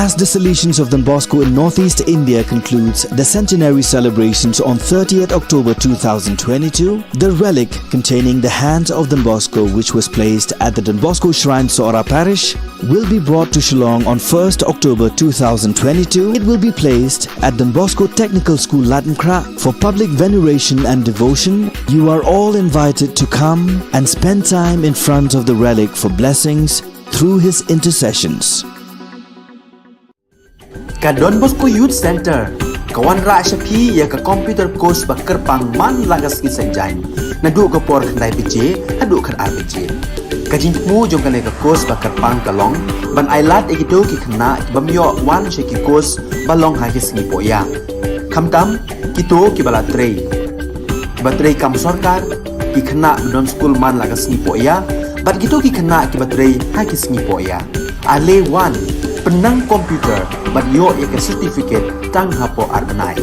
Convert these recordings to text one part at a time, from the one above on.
As the Salesians of Don Bosco in Northeast India concludes the centenary celebrations on 30th October 2022, the relic containing the hands of Don Bosco, which was placed at the Don Bosco Shrine, Sora Parish, will be brought to Shillong on 1st October 2022. It will be placed at Don Bosco Technical School, Latmkra, for public veneration and devotion. You are all invited to come and spend time in front of the relic for blessings through his intercessions. Ka Don Bosco Youth Center, kawan Rashapi ya ka computer course bakar pangman lagas kisanjan, nadu ka por kandai PJ, hadu kan RPG. Kajingmu jom kanai ka course bakar pang kalong, ban ailat egito ki kena bamyo wan sheki course balong hagis ni poya. Kamtam kito ki balatrei, batrei kam sorkar ki kena don school man lagas ni poya, bat kito ki kena ki batrei hagis ni poya. Ale wan penang komputer bat yo ya ke certificate tang hapo arnai.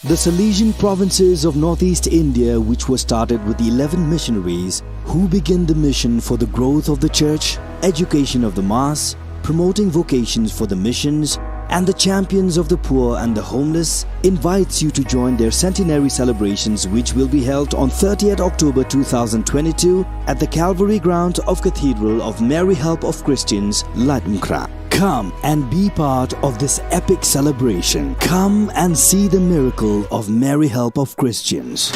The Salesian provinces of Northeast India, which were started with the 11 missionaries who began the mission for the growth of the church, education of the mass, promoting vocations for the missions, and the champions of the poor and the homeless, invites you to join their centenary celebrations, which will be held on 30th October 2022 at the Calvary Ground of Cathedral of Mary Help of Christians, Latmkra. Come and be part of this epic celebration. Come and see the miracle of Mary Help of Christians.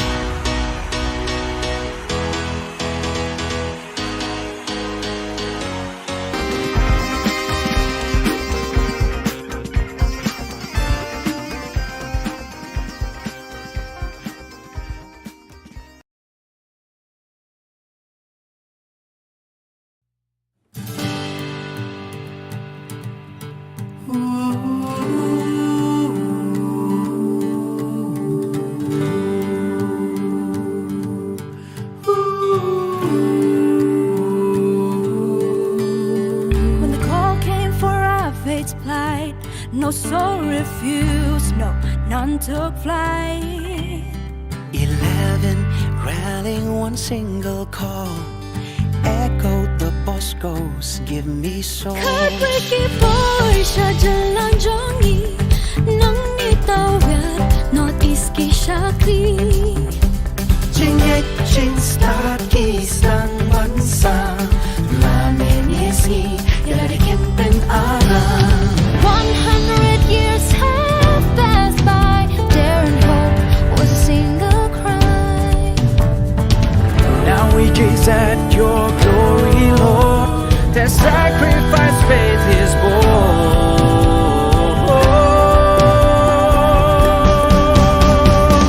No soul refused, no, none took flight. 11 rallying one single call, echoed the Boscos, give me soul. Khubor Na Ka Jylla nang itawid Northeast ki Shakti. Ching start kisang bansa, maminisi yaladikin pen alam. 100 years have passed by, dare and hope was a single cry. Now we gaze at your glory, Lord, their sacrifice faith is born.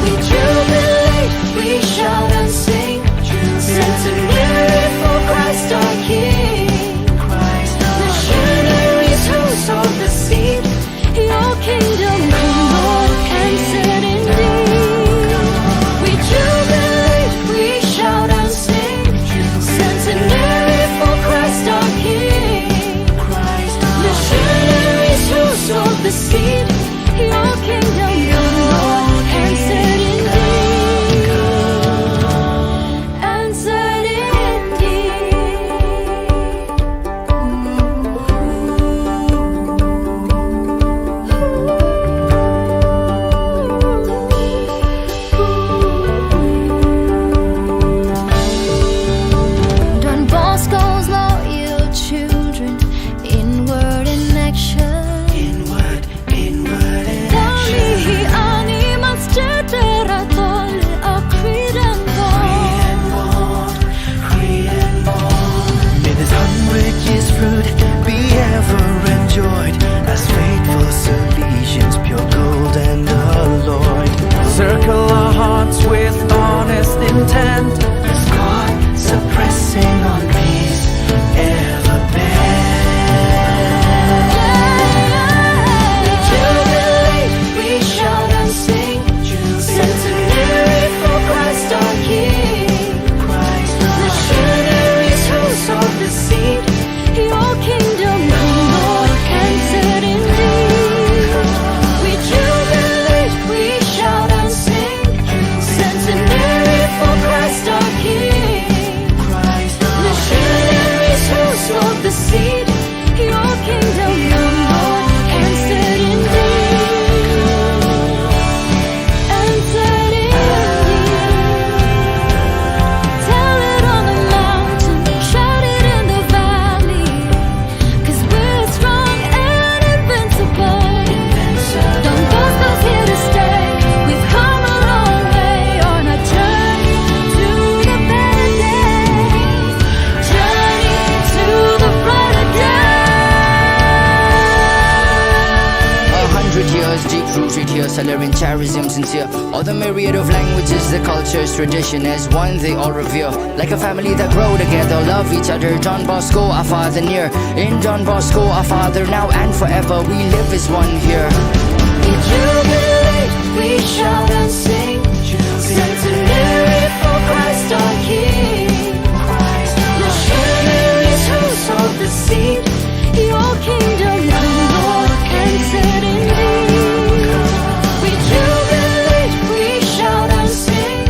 We jubilate, we shout and sing, centenary for Christ our King. Missionaries who sowed the seed, your kingdom come, Lord, answered indeed. We jubilate, we shout and sing, centenary for Christ our King. Missionaries who sowed the seed, your kingdom come, Lord, answered indeed. Answered indeed. Don Bosco's loyal children, in word and action. Inward and Dali animals teteratol a creed and bond. May this 100 years fruit be ever enjoyed, as faithful Salesians, pure gold and alloyed. Circle our hearts with honest intent, as God suppressing on peace ever bent. here. Salarying charism sincere. All the myriad of languages, the cultures, tradition as one they all revere. Like a family that grow together, love each other. John Bosco, our father near. In John Bosco, our father now and forever. We live as one here. We jubilate, we shout and sing. Centenary for Christ our King. Missionaries who sowed the seed. Your kingdom come, Lord, answered indeed. We jubilate, we shout and sing.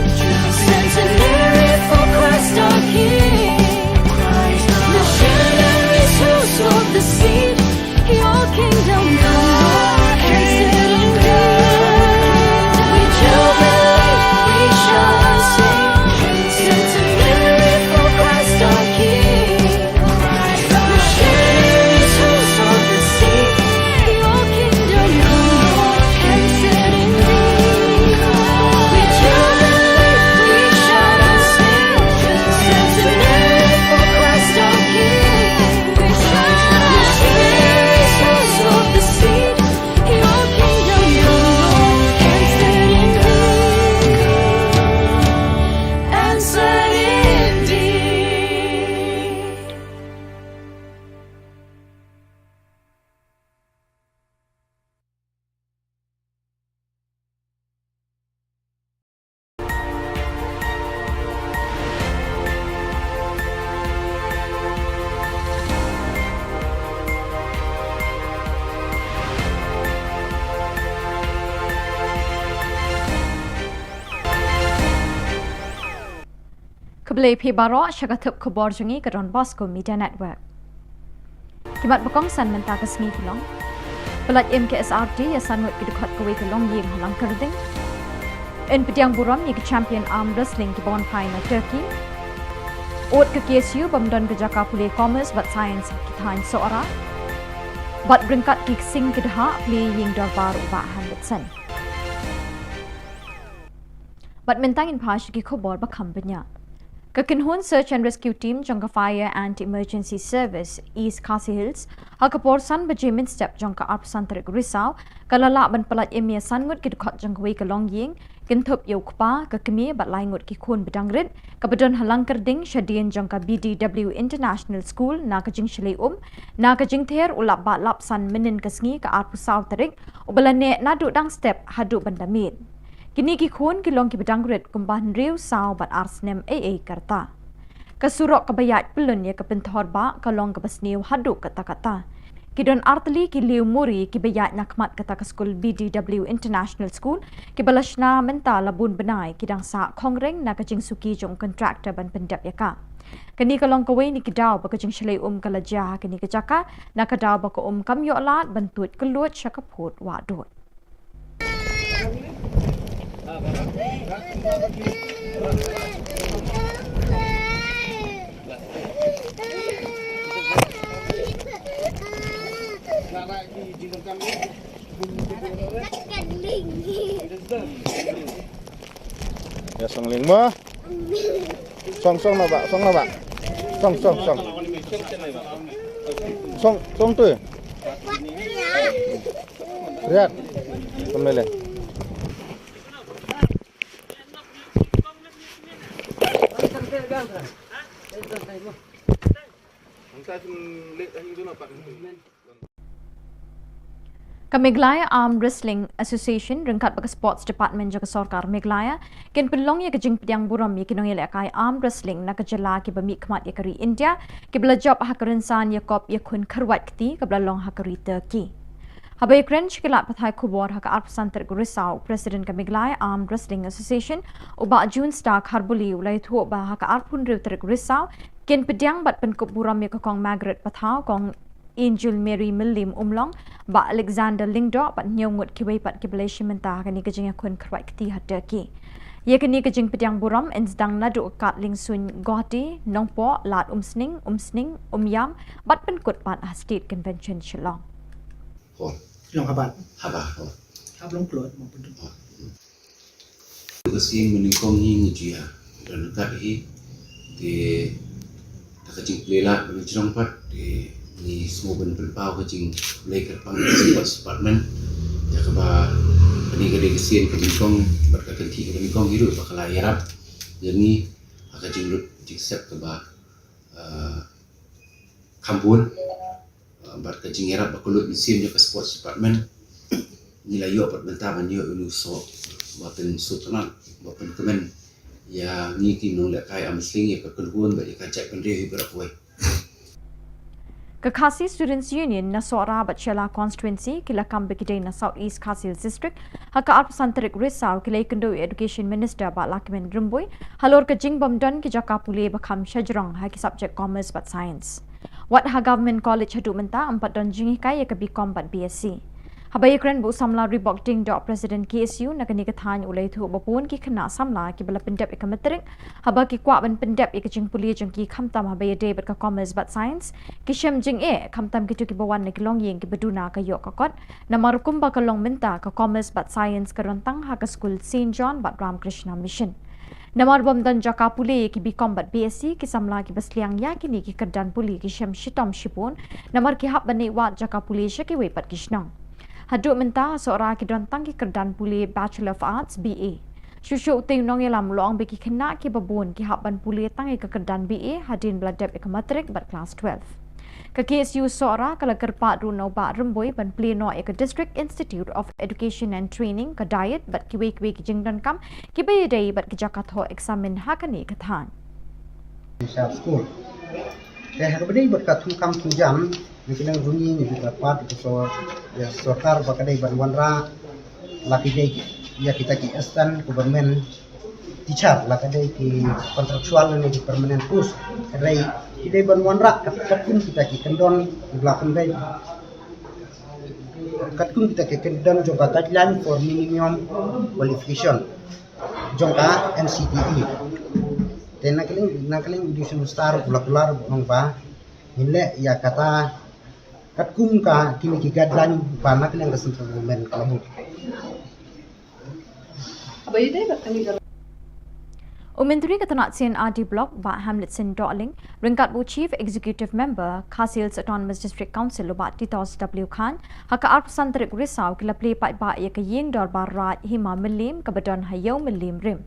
Centenary for Christ our King. Missionaries who sowed the seed. Your kingdom come, Lord, answered indeed. We jubilate, we shout and sing. Centenary for Christ our King. Missionaries who sowed the seed. Your kingdom come, Lord, answered indeed. We jubilate, we shout and sing. Centenary for Christ our King. Missionaries who sowed the seed. Your kingdom come, Lord, answered indeed. Answered indeed. Keblai pi barok syakatup Khubor jungi ke Don Bosco Media Network. Kimat bakong san mentah ke sengi Shillong. Pelat MKSRT ya sanwat kidukhat kewe ke long ying halang kerding. In pediang buram ye ke champion arm wrestling ke bon pai na Turkey. Ot ke KSU bamdon ke jaka pulih commerce bat science kitain seorang. Bat beringkat ki sing ke daha play ying darbar ubah handetsen. Bat mentangin pas ki Khubor bakam banyak. Kakinhun Search and Rescue Team jangka Fire and Emergency Service East Khasi Hills hakapor san bajimin step jangka arpsan terik risau kalala ban pelat emia sangut kidukot jangka wei kalong ying kintup yokpa kakemi bat laingut ki khun bedangrit kabadon halang kerding syadien jangka BDW International School na kajing Shillong na kajing ther ulap bat lapsan menin kesngi ka arpusau terik ubalane nadu dang step hadu bandamit. Kini ki khun ki long ki bedangrit kumbahan riu sao bat arsnem AA karta. Kasurok kabayat pelun ya kepentor ba kalong kabasniu hadu kata-kata. Kidon artli ki liu muri ki bayat nakmat kata ke skul BDW International School ki balashna menta labun benai kidang sa kongreng na kajing suki jong kontraktor ban pendap yaka. Kini kalong kawe ni kidaw ba kajing Shillong kalajah kini kejaka na kadaw ba ko kamyo alat bantut kelut syakaput wadut. Ya song ling mo. Song na ba? Song na ba? Song. Song tu. Lihat. Pemilih. Meghalaya Arm Wrestling Association ringkat bagi Sports Department jaga Sarkar Meghalaya ken penlong ya kejing pediang buram ya kinong ya kai Arm Wrestling na kejala ki bami khmat ya kari India ki belajab hakarinsan ya kop ya kun kharwat kti ka belalong hakari Turkey. Habai krench kilat pathai Khubor haka arpsan ter Risau President ka Meghalaya Arm Wrestling Association uba June Stark Harbuli ulai thu ba haka arpun riu ter Risau ken pediang bat penkup buram ya kong Margaret pathau kong Angel Mary Millim Umlong ba Alexander Lingdo bat nyongut kiwei pat kibleshi mentah kani kejing akun khrwai kti ha Turkey. Ye kani kejing pediang buram ensdang nadu kat lingsun Gohati Nongpo lat umsning umyam bat penkut pat State Convention Shillong. Long habat. Hab long plot mo pun. Kasi menikong hing jia dan kat hi di takajing pelela mencerong pat di ni semua ben pelpau kajing play kat pang sports department ya keba ini gede kesien ke bingkong berkati ke bingkong hidup bakal yarap jadi agak jinglut jiksep keba kampun berkati yarap bakulut mesin ke sports department nilai yo apartment yo ulu so bapen sultanat bapen kemen ya ngiki nong lek kai amsling ya kekeluan bagi kacak pendiri berakui Khasi Students Union na Khubor Na Ka Jylla constituency kila kambe kidai na South East Khasi Hills district haka arpasantarik risau kila ikendo education minister ba lakimen rumboy halor ka jingbom don ki jaka pule bakam shajrong haki subject commerce but science what ha government college hadu menta ampat don jingi kai ka BCom but BSc Habai kren bu samla ribok ding do president KSU nakani kathan ulai thu bapun ki khana samla ki bala pendep ikametrik haba ki kwa ban pendep ikaching puli jong ki khamtam habai de bat ka commerce but science ki shem jing khamtam ki tu ki bawan ne kilong yeng ki beduna ka yok ka kot namar kumba ka long menta ka commerce but science ka rontang ha ka school St John but Ramakrishna mission Namar bom dan jaka puli ki BCom but BSc ki samla ki basliang ya kini ki kerdan puli ki shem shitom shipun namar ki hab bani wat jaka puli shaki we pat kishnang Haduk menta seorang kidantang ki kerdan puli Bachelor of Arts BA. Shushu uting nong yalam long beki kena ki babun ki haban puli tangi ke kerdan BA hadin beladep ikamatrik bat class 12. Ke KSU seorang kala kerpat runo ba remboi ban pleno ke District Institute of Education and Training ke diet bat ki wei ki jingdan kam ki bayi dai bat ki jakat ho examen hakani kathan. School. Hari ini berkatu kam tunjam Mungkin bunyi ni dapat so sorkar bakadai banwanra laki dai ya kita ki assistant government teacher lakadai ki contractual ni ki permanent post rai idai banwanra katun kita ki kendon belakang dai katun kita ki kendon jongka guideline for minimum qualification jongka NCTE dan nakaling di semester pular bangpa ile ya kata katkum ka kini ki guideline panak yang kesentuh government kalau abayde batani Umentri katanat CNRD block ba Hamletson Darling ringkat bu chief executive member Khasi Hills Autonomous District Council ba Titos W Khan haka arpasantarik risau kila play pai ba ya ka yeng dor barat hima melim ka badon hayau melim rim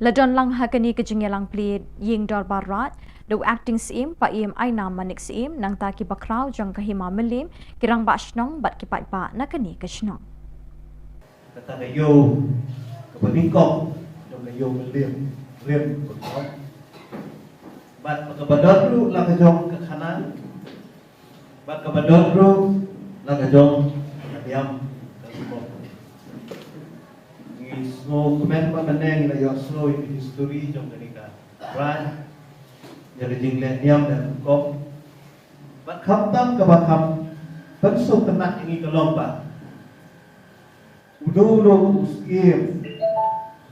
ladon lang hakani ka jingyalang play yeng dor barat do acting CM pa EM Aina Manik CM nang ta ki bakraw jang kahima melim kirang ba shnong bat ki pai pa nakani ka shnong kata yo kabingkong dong yo melim rem bat kabadot ru la ka jong ka khanan bat kabadot ru la ka jong diam ka sumo ni smo komen pa maneng la yo snow in history jong kanika right jadi jinglet niam dan kop bat khamtam ka bakham pensuk tenak ini kelompa udo uskim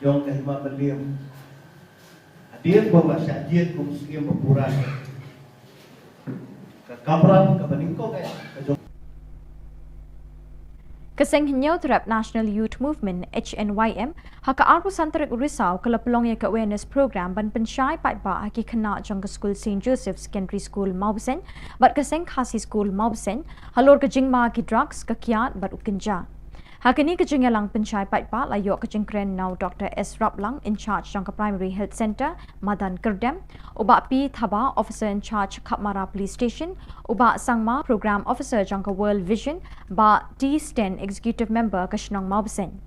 jong kahima belim hadir bawa syajid kum uskim berpuran ka kamran ka baningko ka jong Kaseng Hinyau Terap National Youth Movement HNYM haka arpasantarik risau kala pelong ya ka awareness program ban pensyai pai ba haki kena jong ka school St Joseph Secondary School Maubsen bat kaseng Khasi School Maubsen halor ka jingma ki drugs ka kiat bat ukinja Hakini ka jingalang pensyai pai ba layo ka jingkren now Dr. S Raplang in charge jong ka Primary Health Center Madan Kerdem uba P Thaba officer in charge Khapmara Police Station uba Sangma program officer jong ka World Vision ba T10 executive member ka Shnong Maubsen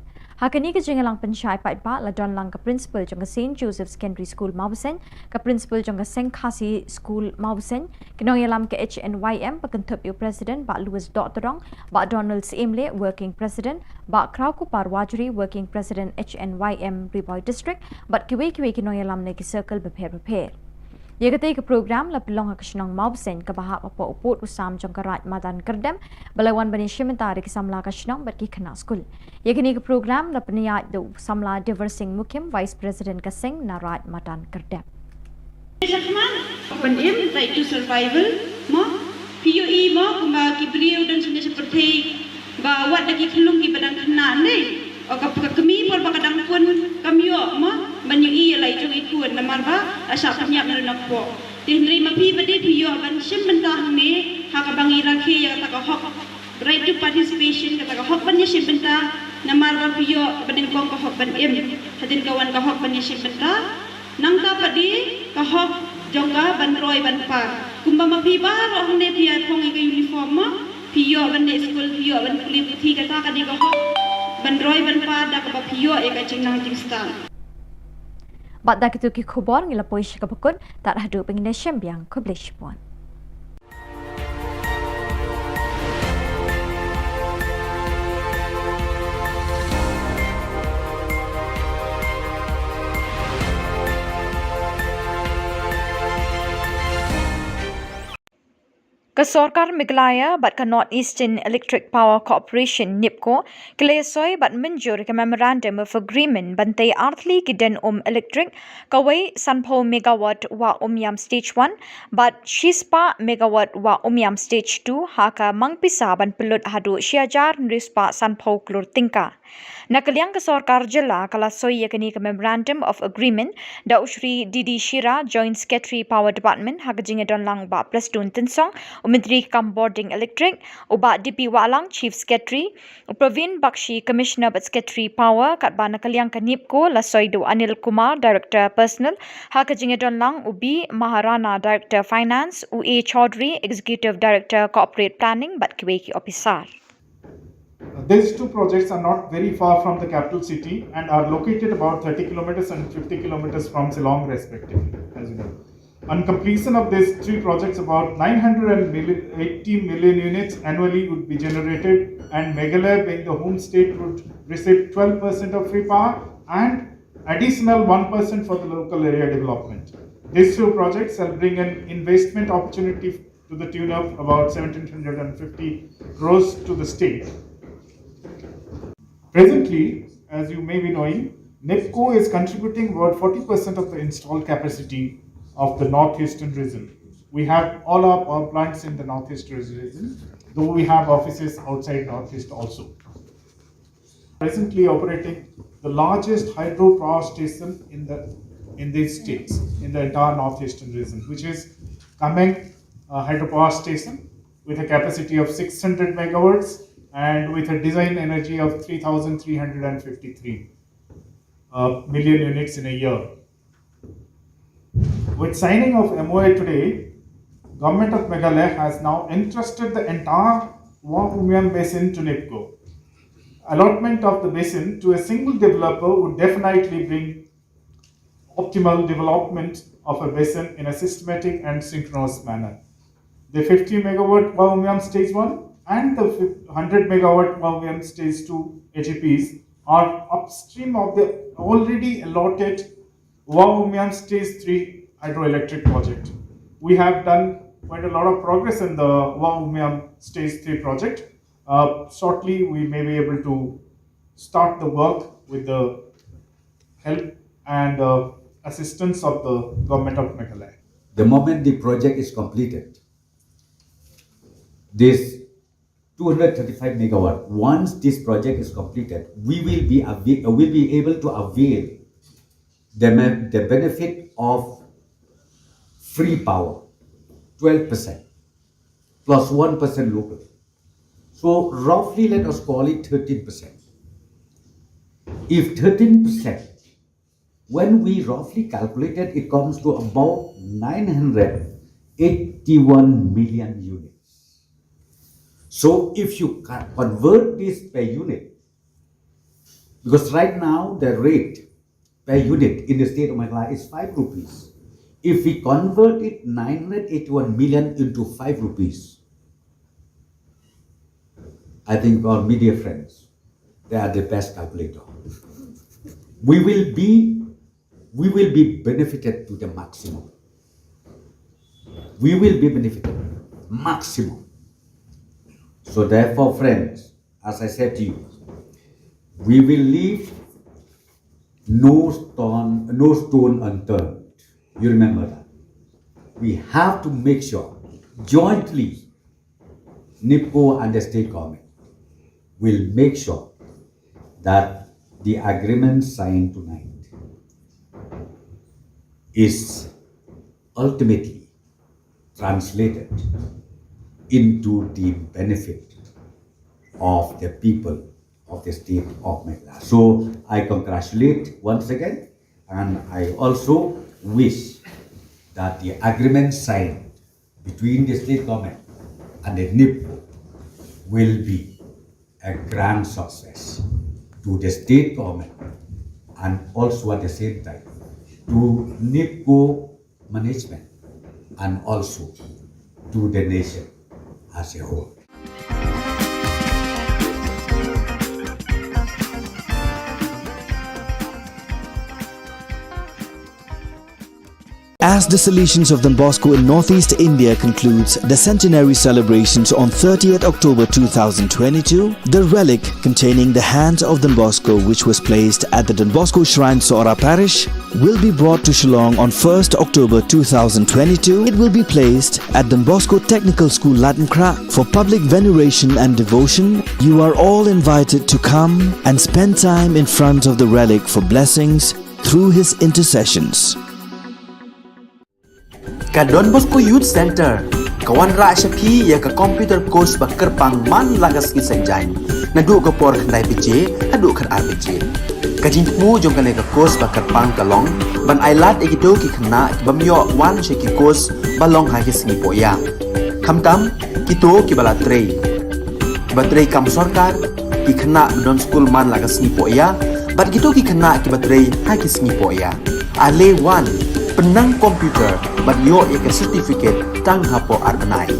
Hakini ka jingalang pensyai pai ba ladon lang ka principal jong ka St Joseph Secondary School Maubsen ka principal jong ka Seng Khasi School Maubsen kinong yalam ka HNYM pakentup yu president ba Louis Doctorong ba Donald Simle working president ba Kraw Kupar Wajri working president HNYM Riboy District but kiwe kinong yalam ne ki circle beper Yagate ke program la pelong ha kashnong Maubsen ka bahap apa uput usam jong ka Raj Madan Kerdem balawan bani shimentari ki samla kashnong bat ki khana school Yagini ke program la peniyat do samla Diversing Mukim vice president ka Seng na Raj Madan Kerdem Pendim baik itu survival mo PUE mo kuma ki beliau dan sudah seperti bawa lagi kelung ki badang kena ni kami pun bakadang pun kami mo menyui lai jong ikut namar ba asa penyak menak po tinri mapi bade piyo ban sim mentah ni haka bangi rakhi ya tak hok right to participation kata ka hok ban ni benta namar ba piyo banin kong ka hok ban em hadin kawan ka hok ban ni benta nang ta padi ka hok jongka ban roy ban pa kumba mapiba roh ne pia thong ka uniform ma piyo ban ne school piyo ban kulit thi kata ka di ka hok ban roy ban pa da ka piyo e ka chingnang jing stan Bat dak itu ki khubor ngila poish ka bakun tak hadu pengine syambiang kublish pon. Kesorkar Meghalaya bat ke North Eastern Electric Power Corporation NIPCO kelesoi bat menjur ke Memorandum of Agreement bantai arthli ki den electric kawai sanpo megawatt wa yam stage 1 bat shispa megawatt wa yam stage 2 haka mangpisa ban pelut hadu syajar nrispa sanpo klur tingka. Nakaliang kesorkar Jylla kala soi yakni ke Memorandum of Agreement da usri Didi Shira Joint Secretary Power Department haka jinge donlang ba plus dun tensong Menteri Boarding Electric, Ubat DP Walang Chief Secretary, Praveen Bakshi Commissioner but Secretary Power, kat bana kaliang kanipko Lasoido Anil Kumar Director Personal, haka jingedon lang Ubi Maharana Director Finance, UA Chaudhry Executive Director Corporate Planning but Kiweki Officer. These two projects are not very far from the capital city and are located about 30 kilometers and 50 kilometers from Shillong respectively, as you know. On completion of these three projects, about 980 million units annually would be generated, and Meghalaya, being the home state, would receive 12% of free power and additional 1% for the local area development. These two projects will bring an investment opportunity to the tune of about 1,750 crores to the state. Presently, as you may be knowing, NIPCO is contributing about 40% of the installed capacity of the northeastern region. We have all our power plants in the northeastern region, though we have offices outside northeast also. Presently operating the largest hydro power station in these states, in the entire northeastern region, which is Kameng hydropower station with a capacity of 600 megawatts and with a design energy of 3,353 million units in a year. With signing of MOA today, Government of Meghalaya has now entrusted the entire Wang basin to NIPCO. Allotment of the basin to a single developer would definitely bring optimal development of a basin in a systematic and synchronous manner. The 50 megawatt Wang stage 1 and the 100 megawatt Wang stage 2 AGPs are upstream of the already allotted Wang stage 3 hydroelectric project. We have done quite a lot of progress in the Wang stage 3 project. Shortly, we may be able to start the work with the help and assistance of the Government of Meghalaya. The moment the project is completed, this 235 megawatt, once this project is completed, we will be able to avail the benefit of free power, 12% plus 1% local. So roughly let us call it 13%. If 13%, when we roughly calculated, it comes to about 981 million units. So if you convert this per unit, because right now the rate per unit in the state of Meghalaya is 5 rupees. If we convert it 981 million into 5 rupees, I think our media friends, they are the best calculator. We will be benefited to the maximum. We will be benefited maximum. So therefore, friends, as I said to you, we will leave no stone unturned. You remember that. We have to make sure jointly, NIPCO and the state government will make sure that the agreement signed tonight is ultimately translated into the benefit of the people of the state of Meghalaya. So I congratulate once again, and I also wish that the agreement signed between the state government and the NIPCO will be a grand success to the state government and also at the same time to NIPCO management and also to the nation as a whole. As the Salesians of Don Bosco in Northeast India concludes the centenary celebrations on 30th October 2022, the relic containing the hand of Don Bosco, which was placed at the Don Bosco Shrine, Sora Parish, will be brought to Shillong on 1st October 2022. It will be placed at Don Bosco Technical School, Latmkra, for public veneration and devotion. You are all invited to come and spend time in front of the relic for blessings through his intercessions. Ka Don Bosco Youth Center, kawan ra shapi ya ka computer course bakar pang man lagas ki sanjang, nadu ka por khandai piche, adu khar ar piche. Ka jingmu jong ka ka course bakar pang kalong, ban ailat egido ki khna ki bamyo wan she ki course balong ha ki sngi poya. Khamtam kito ki bala trei. Batrei kam sarkar ki khna don school man lagas sngi poya, bat gitu ki khna ki batrei ha ki sngi poya. Ale wan penang komputer bat yo ek certificate tang hapo arnai.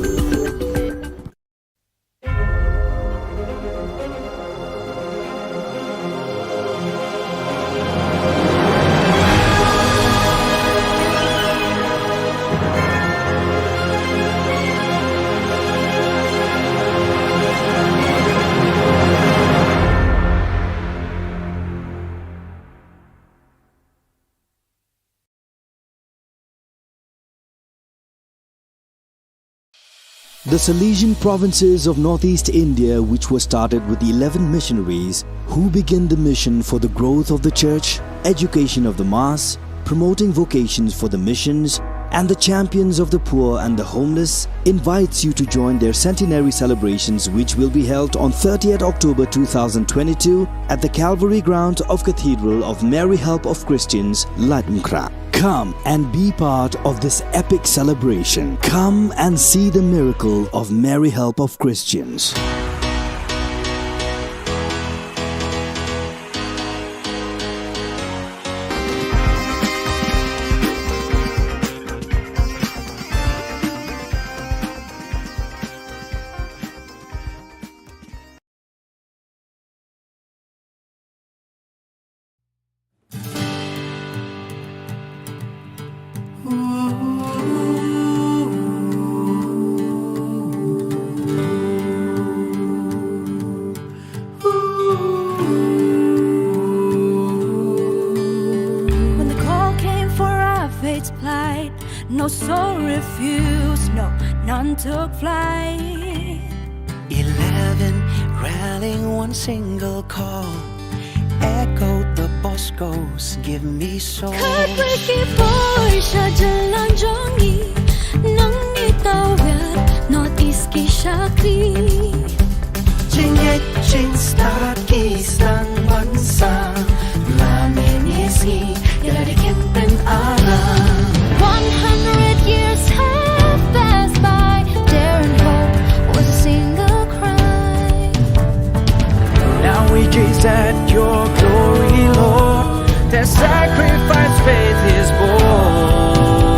The Salesian provinces of Northeast India, which were started with the 11 missionaries who began the mission for the growth of the church, education of the mass, promoting vocations for the missions, and the champions of the poor and the homeless, invites you to join their centenary celebrations, which will be held on 30th October 2022 at the Calvary Ground of Cathedral of Mary Help of Christians, Latmkra. Come and be part of this epic celebration. Come and see the miracle of Mary Help of Christians. No soul refused, no, none took flight. 11 rallying one single call, echoed the Boscos, give me soul. Khubor Na Ka Jylla jongi, nang itawid, Northeast ki Shakri. Jingit start kisang bansa, lamin isi, yaladikin pen alam. 100 years have passed by, dare and hope was a single cry. Now we gaze at your glory, Lord, that sacrifice faith is born.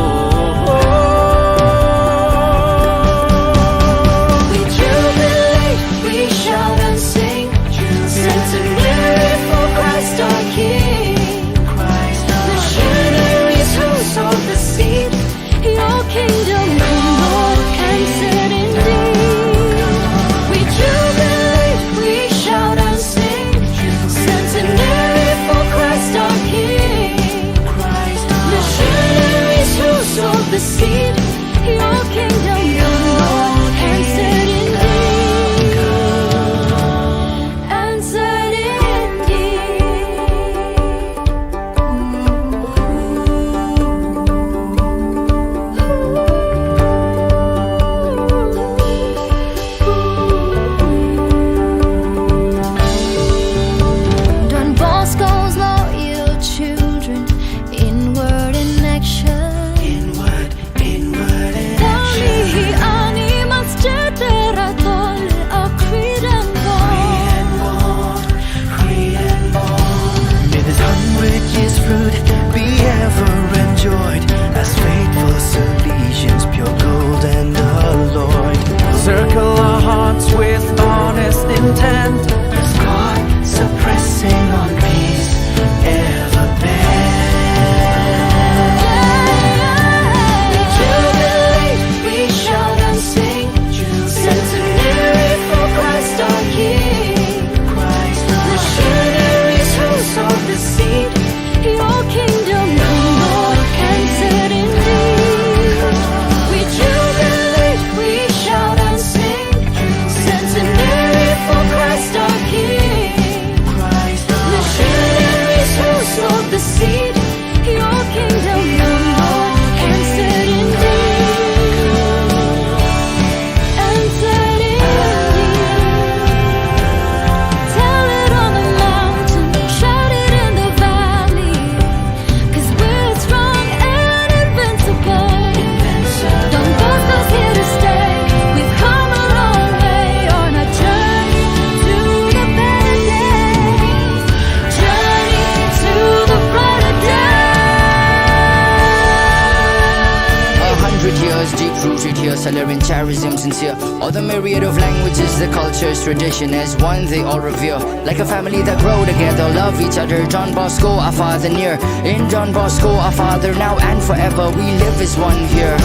100 years deep-rooted here, celebrating charism sincere. All the myriad of languages, the cultures, tradition as one they all revere. Like a family that grow together, love each other. John Bosco, our father near. In John Bosco, our father now and forever, we live as one here.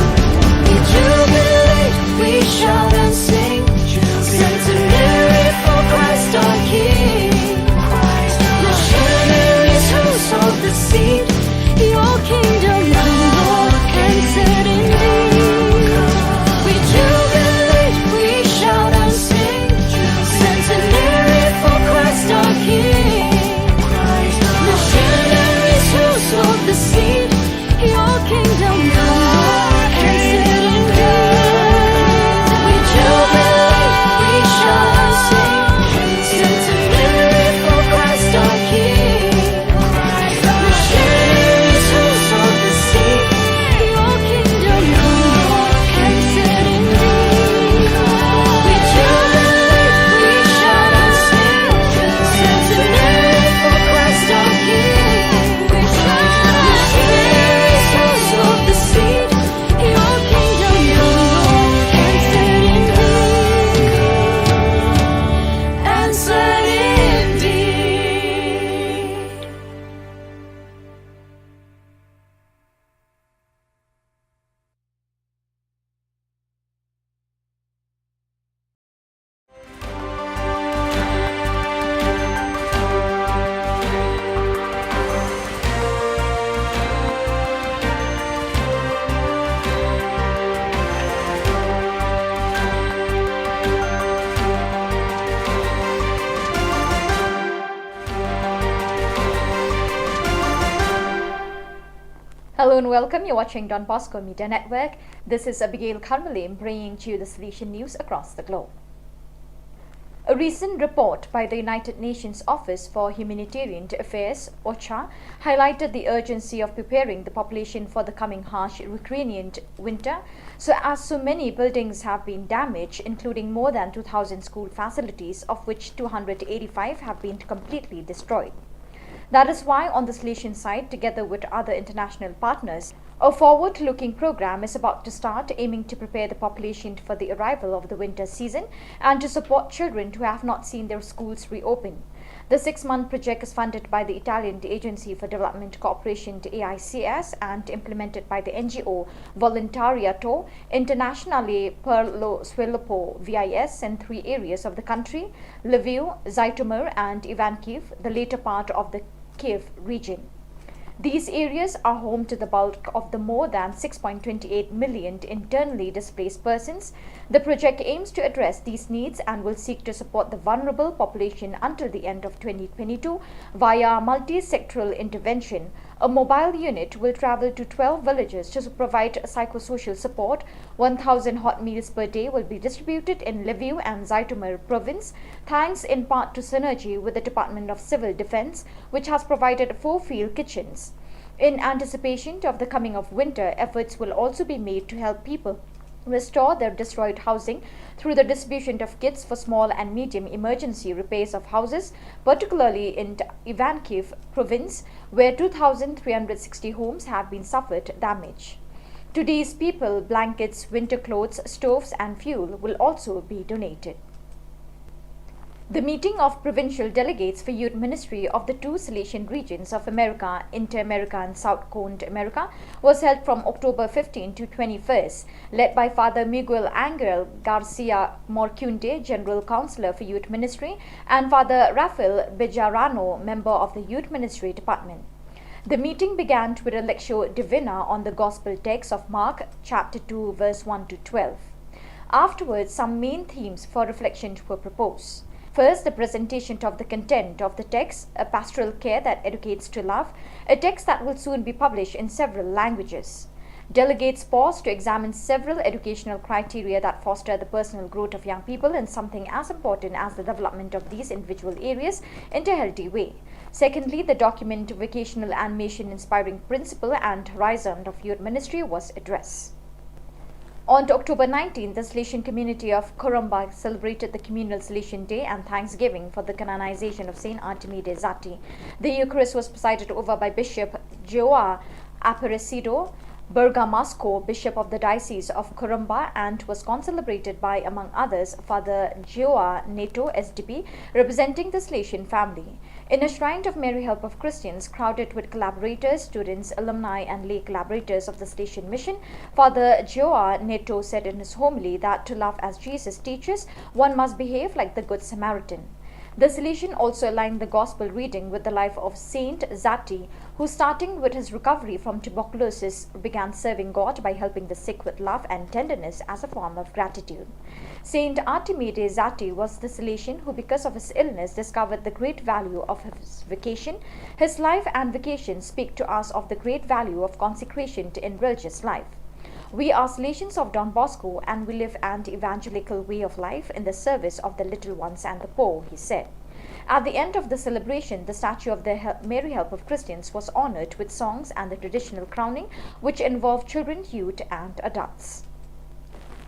We jubilate, we shout and sing, centenary for Christ our King. Missionaries who sowed the seed, your kingdom come, Lord, and set indeed. We jubilate, we shout and sing, centenary for Christ our King. Missionaries who sowed the seed, your kingdom come, Lord, and set indeed. We jubilate, we shout and sing, centenary for Christ our King. Missionaries who sowed the seed, your kingdom come, Lord, and set indeed. We jubilate, we shout and sing, centenary for Christ our King. Missionaries who sowed the seed, your kingdom come, Lord, and set indeed. And set indeed. Hello and welcome. You're watching Don Bosco Media Network. This is Abigail Karmalim bringing to you the solution news across the globe. A recent report by the United Nations Office for Humanitarian Affairs, OCHA, highlighted the urgency of preparing the population for the coming harsh Ukrainian winter, as so many buildings have been damaged, including more than 2,000 school facilities, of which 285 have been completely destroyed. That is why on the solution side, together with other international partners, a forward-looking program is about to start, aiming to prepare the population for the arrival of the winter season and to support children who have not seen their schools reopen. The 6-month project is funded by the Italian Agency for Development Cooperation AICS and implemented by the NGO Volontariato Internazionale per lo Sviluppo VIS in 3 areas of the country: Lviv, Zhytomyr and Ivankiv, the later part of the Kiev region. These areas are home to the bulk of the more than 6.28 million internally displaced persons. The project aims to address these needs and will seek to support the vulnerable population until the end of 2022 via multi-sectoral intervention. A mobile unit will travel to 12 villages to provide psychosocial support. 1,000 hot meals per day will be distributed in Lviv and Zhytomyr province, thanks in part to synergy with the Department of Civil Defense, which has provided 4 field kitchens. In anticipation of the coming of winter, efforts will also be made to help people restore their destroyed housing through the distribution of kits for small and medium emergency repairs of houses, particularly in Ivankiv province, where 2,360 homes have been suffered damage. To these people, blankets, winter clothes, stoves and fuel will also be donated. The meeting of provincial delegates for Youth Ministry of the 2 Silesian regions of America, Inter-America and South Cone America, was held from October 15 to 21st, led by Father Miguel Angel Garcia Morcunde, General Counselor for Youth Ministry, and Father Rafael Bejarano, member of the Youth Ministry Department. The meeting began with a lectio divina on the Gospel text of Mark, chapter 2, verse 1 to 12. Afterwards, some main themes for reflection were proposed. First, the presentation of the content of the text, a pastoral care that educates to love, a text that will soon be published in several languages. Delegates paused to examine several educational criteria that foster the personal growth of young people in something as important as the development of these individual areas in a healthy way. Secondly, the document Vocational and Mission Inspiring Principle and Horizon of Youth Ministry was addressed. On October 19, the Silesian community of Korumba celebrated the Communal Silesian Day and Thanksgiving for the canonization of Saint Artemides Zati. The Eucharist was presided over by Bishop Joa Aparecido Bergamasco, Bishop of the Diocese of Kurumba, and was concelebrated by, among others, Father Joa Neto, SDP, representing the Salesian family. In a shrine of Mary Help of Christians, crowded with collaborators, students, alumni, and lay collaborators of the Salesian mission, Father Joa Neto said in his homily that to love as Jesus teaches, one must behave like the Good Samaritan. The Salesian also aligned the Gospel reading with the life of Saint Zati, who, starting with his recovery from tuberculosis, began serving God by helping the sick with love and tenderness as a form of gratitude. Saint Artemide Zati was the Salesian who, because of his illness, discovered the great value of his vocation. His life and vocation speak to us of the great value of consecration in religious life. We are Salesians of Don Bosco, and we live an evangelical way of life in the service of the little ones and the poor, he said. At the end of the celebration, the statue of the Mary Help of Christians was honored with songs and the traditional crowning, which involved children, youth, and adults.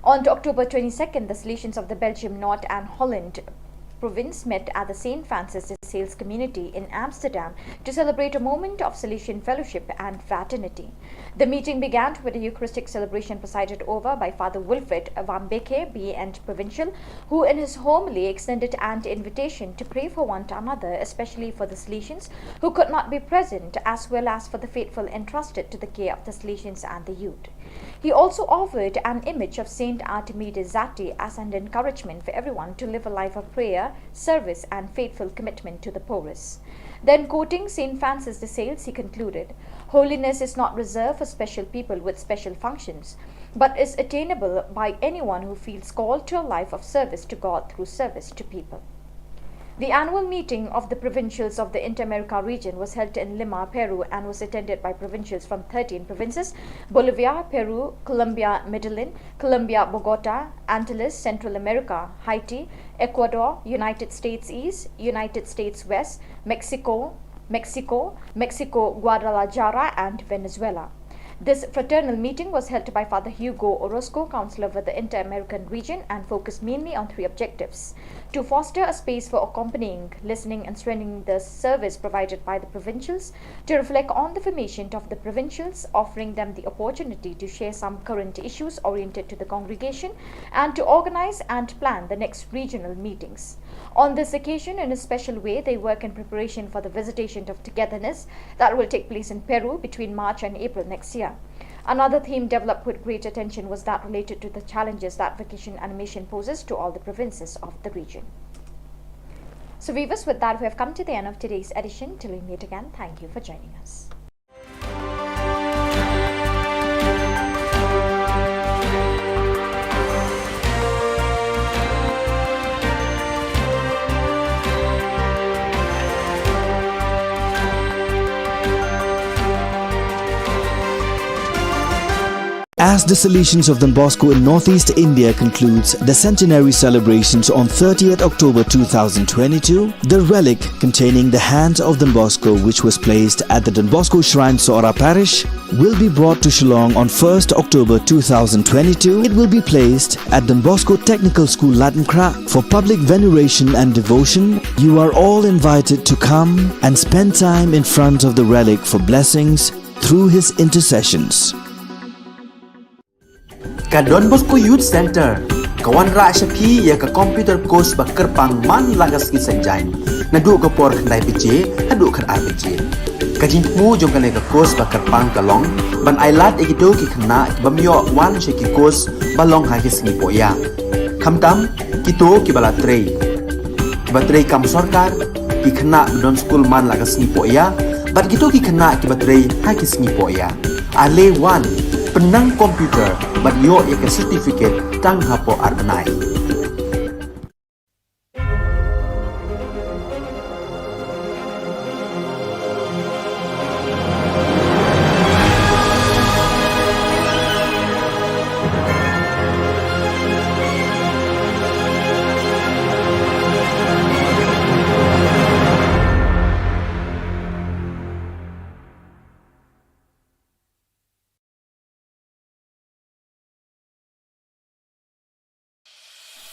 On October 22nd, the Salesians of the Belgium, North and Holland province met at the St. Francis de Sales community in Amsterdam to celebrate a moment of Salesian fellowship and fraternity. The meeting began with a Eucharistic celebration presided over by Father Wilfred Van Beke, B. and Provincial, who in his homily extended an invitation to pray for one another, especially for the Salesians who could not be present, as well as for the faithful entrusted to the care of the Salesians and the youth. He also offered an image of Saint Artemide Zati as an encouragement for everyone to live a life of prayer, service, and faithful commitment to the poorest. Then, quoting Saint Francis de Sales, he concluded, "Holiness is not reserved for special people with special functions, but is attainable by anyone who feels called to a life of service to God through service to people." The annual meeting of the provincials of the Inter-America region was held in Lima, Peru, and was attended by provincials from 13 provinces: Bolivia, Peru, Colombia, Medellin, Colombia, Bogota, Antilles, Central America, Haiti, Ecuador, United States East, United States West, Mexico, Guadalajara, and Venezuela. This fraternal meeting was held by Father Hugo Orozco, Counselor for the Inter-American region, and focused mainly on 3 objectives: to foster a space for accompanying, listening, and strengthening the service provided by the provincials, to reflect on the formation of the provincials, offering them the opportunity to share some current issues oriented to the congregation, and to organize and plan the next regional meetings. On this occasion, in a special way, they work in preparation for the visitation of togetherness that will take place in Peru between March and April next year. Another theme developed with great attention was that related to the challenges that vocation animation poses to all the provinces of the region. So viewers, with that, we have come to the end of today's edition. Till we meet again, thank you for joining us. As the Salesians of Don Bosco in Northeast India concludes the centenary celebrations on 30th October 2022, the relic containing the hand of Don Bosco, which was placed at the Don Bosco Shrine, Sora Parish, will be brought to Shillong on 1st October 2022. It will be placed at Don Bosco Technical School, Latankra, for public veneration and devotion. You are all invited to come and spend time in front of the relic for blessings through his intercessions. Ka Don Bosco Youth Center, kawan ra shapi ya ka computer course bakar pang man lagas ki sanjain, nadu ka por khandai piche, hadu khar ar piche. Ka jingmu jong ka ka course bakar pang kalong, ban ailat ekido ki khna bamyo wan she ki course balong ha ki sngi poya. Khamtam kito ki bala trei. Ki batrei kam sarkar ki khna don school man lagas sngi poya, bat kito ki khna ki batrei ha ki sngi poya. Ale wan penang komputer bat yo ek certificate tang hapo arbanai.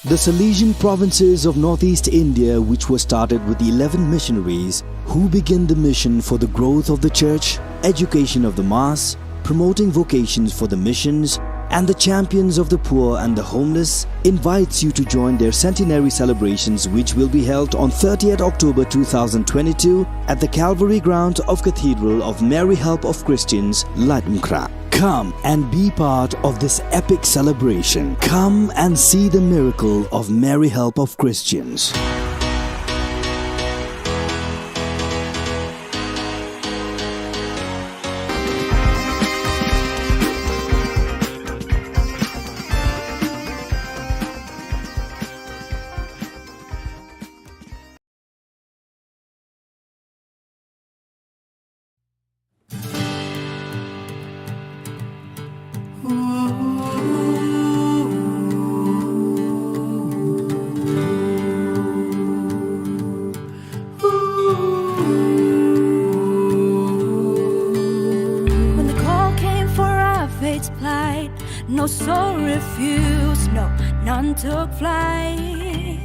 The Salesian provinces of Northeast India, which were started with the 11 missionaries who began the mission for the growth of the church, education of the mass, promoting vocations for the missions, and the champions of the poor and the homeless invites you to join their centenary celebrations, which will be held on 30th October 2022 at the Calvary Ground of Cathedral of Mary Help of Christians, Lightmkra. Come and be part of this epic celebration. Come and see the miracle of Mary Help of Christians. When the call came for our fate's plight, no soul refused, no, none took flight.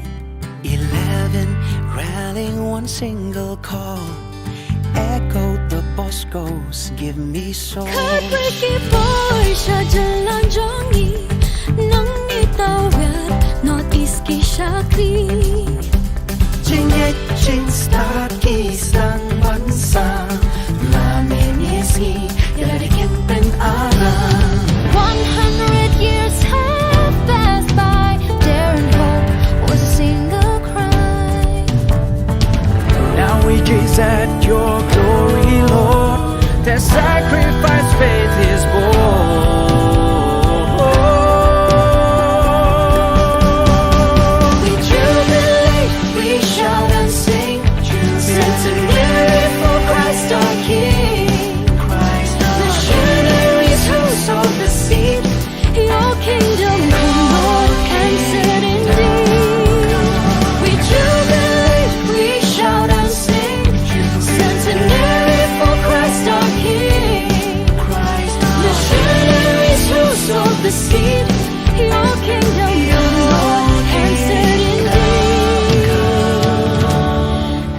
11 rallying one single call, echoed the Bosco's give me soul. Khubor jalan jongi, nang itawir, northeast ki shakri. Jingit jing start kisang bansa, namin yesi yaladikin pen alam. 100 years have passed by, dare and hope was a single cry. Now we gaze at your glory, Lord. Their sacrifice faith is born. We jubilate, we shout and sing, centenary for Christ our King. Missionaries who sowed the seed, your kingdom come, Lord, answered indeed. We jubilate, we shout and sing, centenary for Christ our King. Missionaries who sowed the seed, your kingdom come, Lord, answered indeed.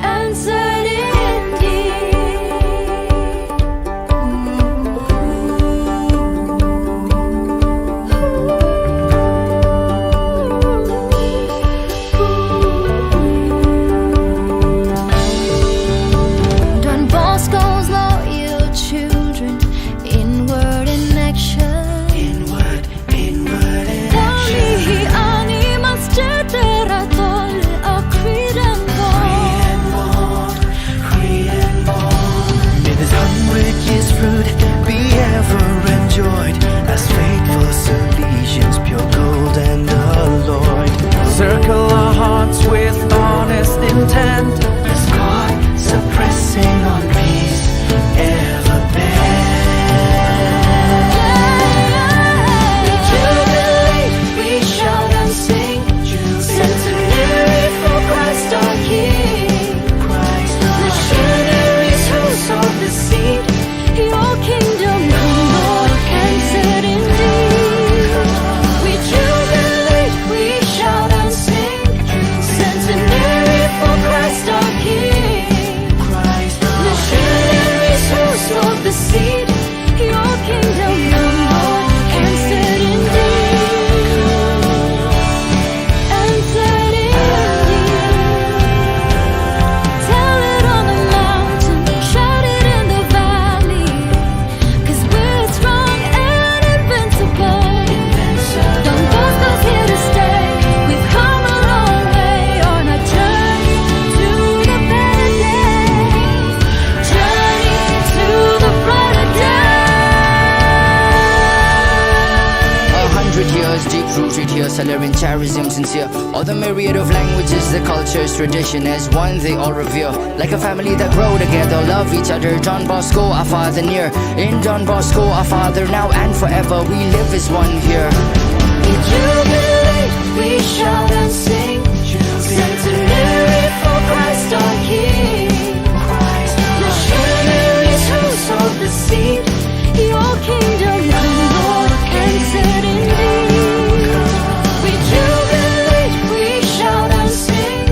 Answered Don Bosco's loyal children, in word and action. Inward and Dali animas generatol a creed and bond. May this 100 years fruit be ever enjoyed as faithful Salesians, pure gold and alloyed. Circle our hearts with honest intent, as God suppressing on peace ever We jubilate, we shout and sing, centenary for Christ our King. Missionaries who sowed the seed, your kingdom come, Lord, answered indeed. We jubilate, we shout and sing, centenary for Christ our King. Missionaries who sowed the seed, your kingdom come, Lord, answered indeed. Answered indeed. Tell it on the mountain, shout it in the valley, 'cause we're strong and invincible. Don't boast us here to stay. We've come a long way on our journey to the better days. Journey to the brighter day. 100 years deep rooted here, celebrating charism sincere. All the myriad of languages, the cultures, tradition as one they all revere. Like a family that grow together, love each other. John Bosco, our father near. In John Bosco, our father now and forever. We live as one here. We jubilate, we shout and sing, centenary for Christ our King. Missionaries who sowed the seed, your kingdom come, Lord, answered indeed. We jubilate, we shout and sing,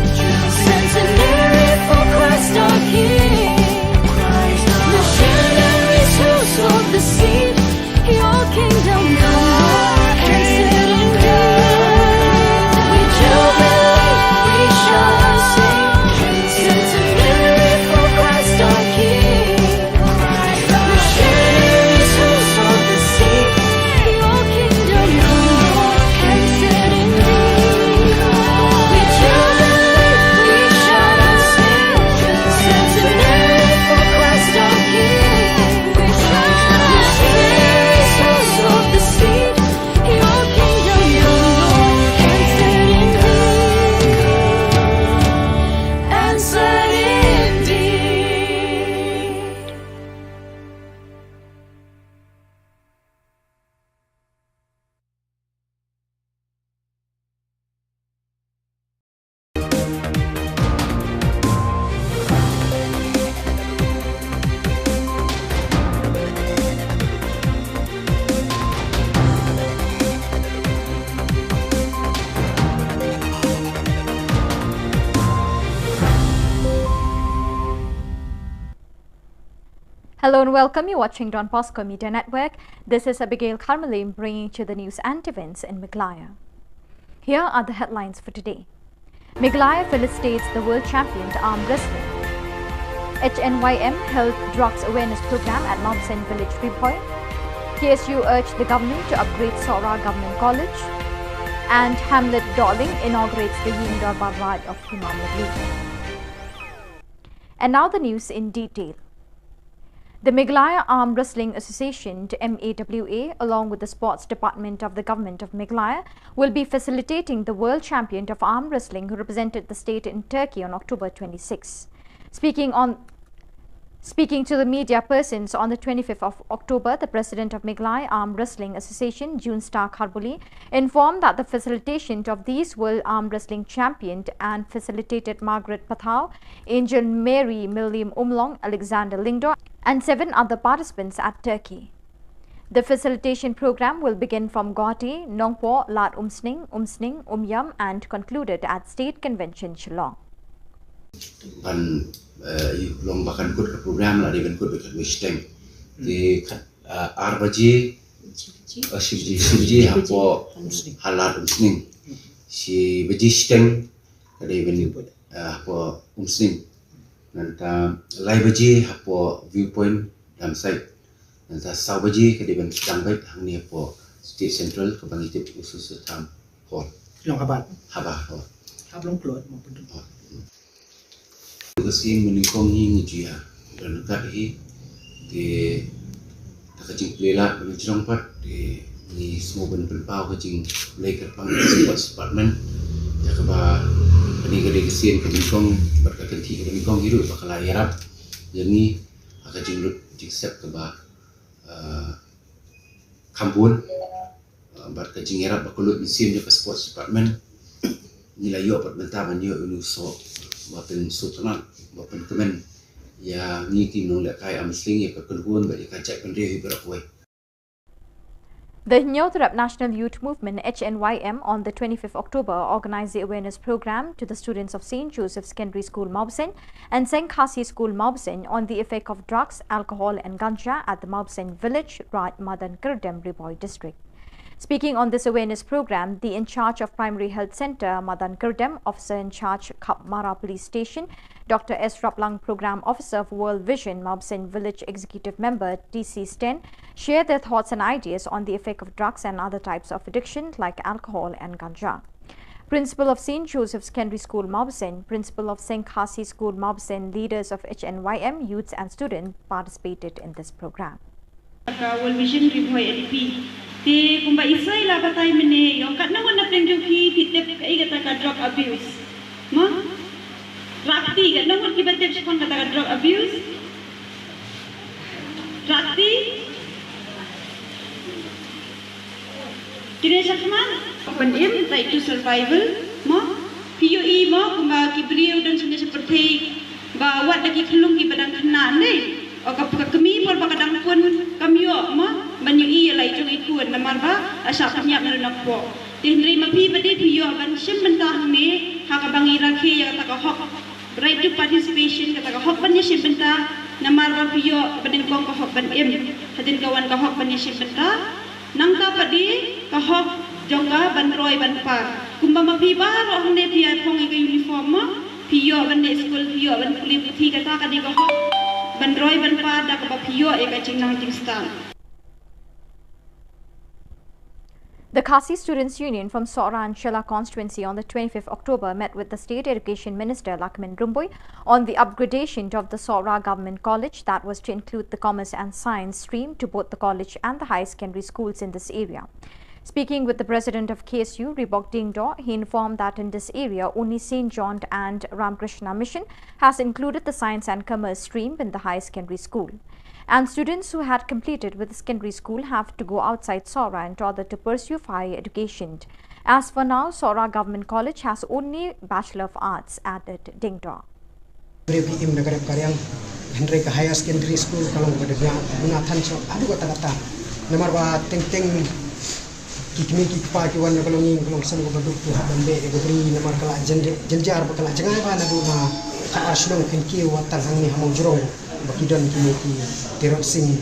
centenary for Christ our King. Missionaries who sowed the seed, Hello and welcome. You're watching Don Bosco Media Network. This is Abigail Carmelim bringing you the news and events in Meghalaya. Here are the headlines for today. Meghalaya felicitates the world champion arm wrestling. HNYM held drugs awareness program at Mobsen Village, Ripoy. KSU urged the government to upgrade Sora Government College. And Hamlet Darling inaugurates the Yindor Barrage of Himalaya. And now the news in detail. The Meghalaya Arm Wrestling Association, MAWA, along with the Sports Department of the Government of Meghalaya, will be facilitating the world champion of arm wrestling who represented the state in Turkey on October 26. Speaking to the media persons on the 25th of October, the president of Meghalaya Arm Wrestling Association, June Star Kharbuli, informed that the facilitation of these World Arm Wrestling Champion and facilitated Margaret Pathau, Angel Mary Milliam Umlong, Alexander Lingdor, and 7 other participants at Turkey. The facilitation program will begin from Guwahati, Nongpo, Lat Umsning, Umyam, and concluded at State Convention, Shillong. Long bahkan kut ke program lah dengan kut dekat Western di RBJ Sibji hapo halat umsning si Western dengan hapo umsning nanti lai baji hapo viewpoint dalam site nanti sau baji dengan jangbat hang ni hapo State Central kebangkitan usus tam hall Long habat hall long keluar maupun Kasi menikong ni dia dan kat hi di tak kecing lela berjong pat di ni semua penpau kecing leker pang sports department ya keba ni gede kesin menikong berkaitan ti menikong hidup bakal ayarap jadi kecing lut jiksep keba kampun berkecing ayarap bakulut mesin ke sports department nilai yo pat bentaman yo unuso Bapen Sultanat, Bapen Kemen, yang ni tim nong lekai amsling ya kekeluhan bagi kacak pendiri berakui. The Nyothrap National Youth Movement HNYM on the 25th October organized the awareness program to the students of St. Joseph's Secondary School Mobsen and St. Khasi School Mobsen on the effect of drugs, alcohol and ganja at the Mobsen village, Raj Madan Kirdem, Ripoy district. Speaking on this awareness program, the in charge of Primary Health Centre, Madan Kirdem, officer in charge, Khubor Police Station, Dr. S. Raplang, Program Officer of World Vision, Mobsen Village Executive Member, TC Sten, shared their thoughts and ideas on the effect of drugs and other types of addiction like alcohol and ganja. Principal of St. Joseph's Secondary School Mobsen, Principal of St. Khasi School Mobsen, leaders of HNYM, youths and students participated in this program. World Vision Ripoy LP. Di kumba isay la batay mene yung kat naman na tenjo ki titip kai kata ka drug abuse. Ma? Rakti kat naman ki batip sa kata ka drug abuse. Rakti? Kini sakman? Penim right to survival. Ma? POE mo kumba ki beliau dan sini seperti bawa lagi kelung ki badang kena ni. O kami por bakadang pun kami yo ma banyui lai jong ikut namar ba asa penyak nak po tinri mapi bade piyo ban sim bentah ni ha ka bangi rakhe ya kata ka hok right to participation kata ka hok ban sim bentah namar ba piyo badin kong ka hok ban hadin kawan ka hok ban sim bentah nang ta padi ka hok jongga ban roy ban pa kumba mapi ba ro hne piya phong ka uniform ma piyo ban school piyo ban kulit thi kata ka di ka hok ban roy ban pa da ka piyo e ka chingnang tingstan. The Khasi Students' Union from Sora and Shilla constituency on the 25th October met with the State Education Minister Lakmin Rumbui on the upgradation of the Sora Government College that was to include the Commerce and Science stream to both the college and the high secondary schools in this area. Speaking with the President of KSU, Ribok Dingdo, he informed that in this area, only St. John and Ramakrishna Mission has included the Science and Commerce stream in the high secondary school. And students who had completed with the secondary school have to go outside Sora in order to pursue higher education. As for now, Sora Government College has only Bachelor of Arts, added Dingdo. BPM Nagarap Karyang, Henry Higher Secondary School, Kalong Badagya, Bunathan Shop, Adu Kata, Namarwa Ting Kikmi Kikpa, Kiwan Nakalonging, Kalong San Gobadu, Habambe, Gobri, Namarkala, Jenjar, Bakala, Jangaba, Nabuna, Shillong, Kinki, Watanghani, Hamong Jurong. bakidon kini ki Tirot Singh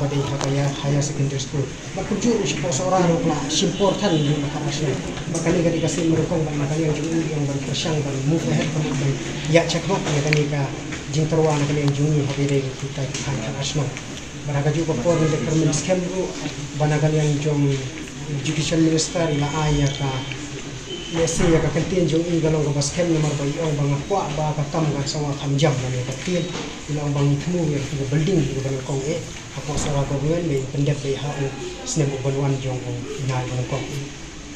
badai hakaya higher secondary school bakujur sipo seorang rukla simportan di makarasya makali kali kasih merukong makali yang jungi yang berkersang dan move ahead dan ya check out ya kani ka jingterwa kali yang jungi habire kita kan asno baraga juga por ni determin scam ru banagali yang jong education minister la aya ka Yesi ya kakentin jong i galong ka baskem nomor ba iong bang kwa ba ka tam ga sawa tham jam na ka tin ilang bang itmu ya ku building ku bang kong ako sawa ko wen le pendep be ha o snem bo banwan jong o ina bang kong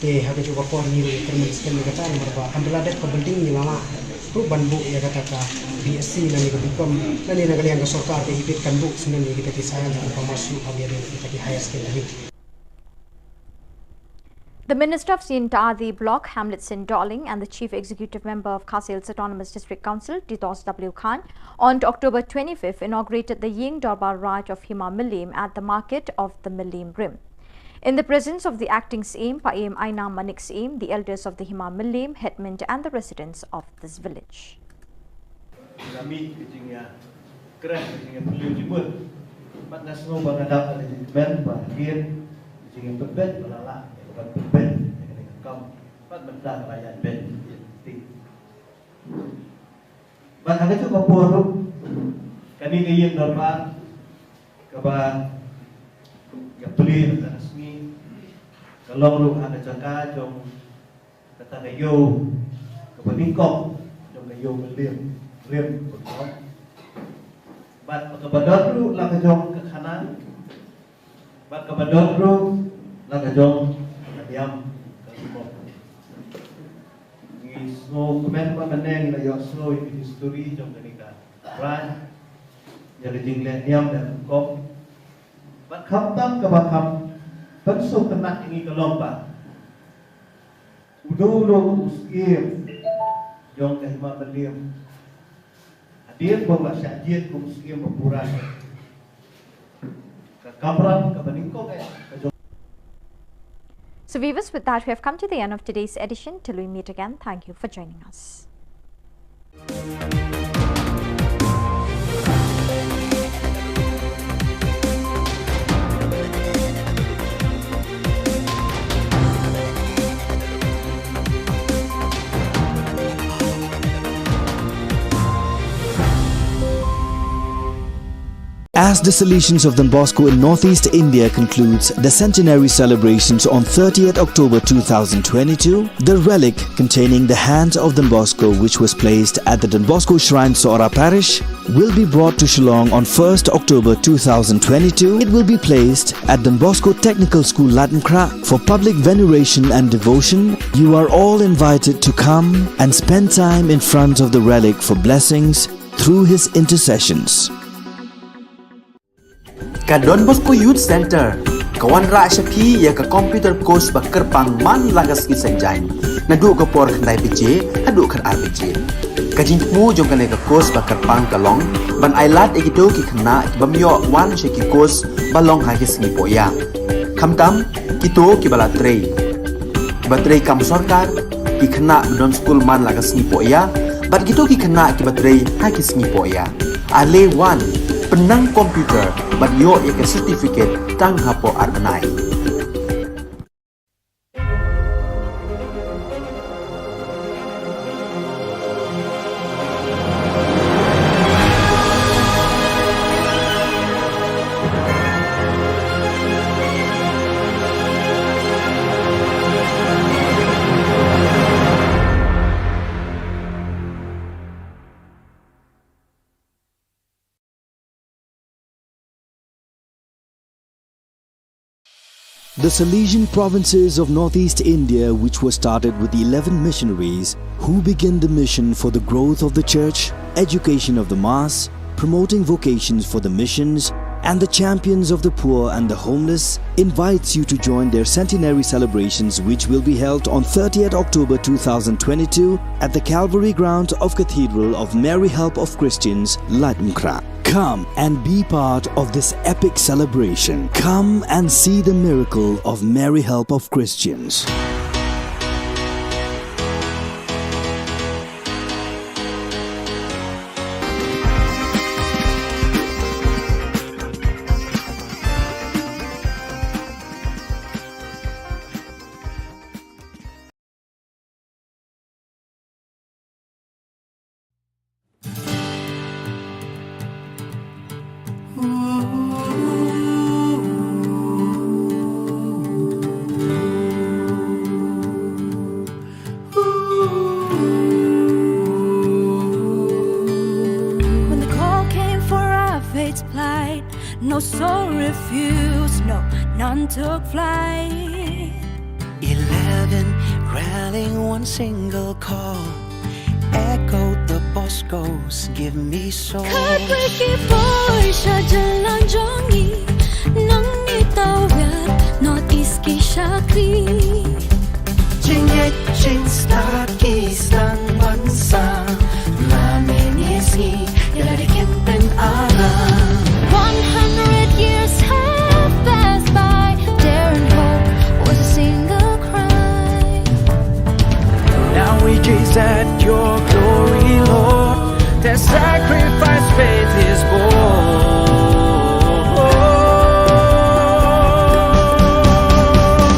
te ha ka juga por ni ru termin skem ka tan nomor ba ambla det ka building ni lama tu banbu ya kata ka BSc na ni ka bikom na ni na kalian ka sarkar ke hibit kan bu senen ni kita kisahkan ka masuk habia kita ki higher secondary. The Minister of Sintadi Block, Hamletson Darling, and the Chief Executive Member of Khasi Hills Autonomous District Council, Didos W. Khan, on October 25th inaugurated the Ying Darbar Raj of Hima Milim at the market of the Milim Rim. In the presence of the acting Saim, Paim Aina Manik Saim, the elders of the Hima Milim, headmen and the residents of this village. Kami kecingnya keren kecingnya beliau jibut, mat nasno bangadap ada jibben bahagian kecingnya bebet balala. Ben kau pat benda rakyat ben ti ban ada tu kapur kami kayen dorban kaba gapli resmi kalau lu ada jangka jong kata kayo kaba tingkok jong kayo melim betul bat kabadot lu lang jong ke kanan bat kabadot lu lang jong diam kalau ni semua komen meneng la yo slow in history jom kenika ran jadi jinglet diam dan kop bat khatam ke bakam pensuk tenak ini ke lomba udo uskim jom ke hima beliam hadir bawa syajid ku uskim berpuran ke kamran ke beningkok So viewers, with that we have come to the end of today's edition. Till we meet again, thank you for joining us. As the Salesians of Don Bosco in Northeast India concludes the centenary celebrations on 30th October 2022, the relic containing the hands of Don Bosco, which was placed at the Don Bosco Shrine Sora Parish, will be brought to Shillong on 1st October 2022. It will be placed at Don Bosco Technical School Latmkra for public veneration and devotion. You are all invited to come and spend time in front of the relic for blessings through his intercessions. Ka Don Bosco Youth Center, kawan ra shapi ya ka computer course bakar pang man lagas ki sanjain. Nadu ka por khandai pije, hadu khar RPG. Ka jingmu jong kane ka course bakar pang kalong, ban ailat ekito ki khna bamyo wan sheki course balong ha ki singi poya. Khamtam kito ki bala trei. Batrei kam sarkar ki khna Don school man lagas singi poya, bat kito ki khna ki batrei ha ki singi poya. Ale wan penang komputer bat yo ya certificate tang hapo arnai. The Salesian provinces of Northeast India, which were started with the 11 missionaries who began the mission for the growth of the church, education of the mass, promoting vocations for the missions, and the champions of the poor and the homeless, invites you to join their centenary celebrations, which will be held on 30th October 2022 at the Calvary Ground of Cathedral of Mary Help of Christians, Latmkra. Come and be part of this epic celebration. Come and see the miracle of Mary Help of Christians. refused, no, none took flight. 11 rallying one single call, echoed the Bosco's, give me soul. Khubor Na Ka Jylla nang itawid Northeast ki Shakri. Jingit-jing start kisang bansa, Maminisi, yaladikin penara. 100 years have passed by, dare and hope was a single cry. Now we gaze at your glory, Lord. Their sacrifice faith is born.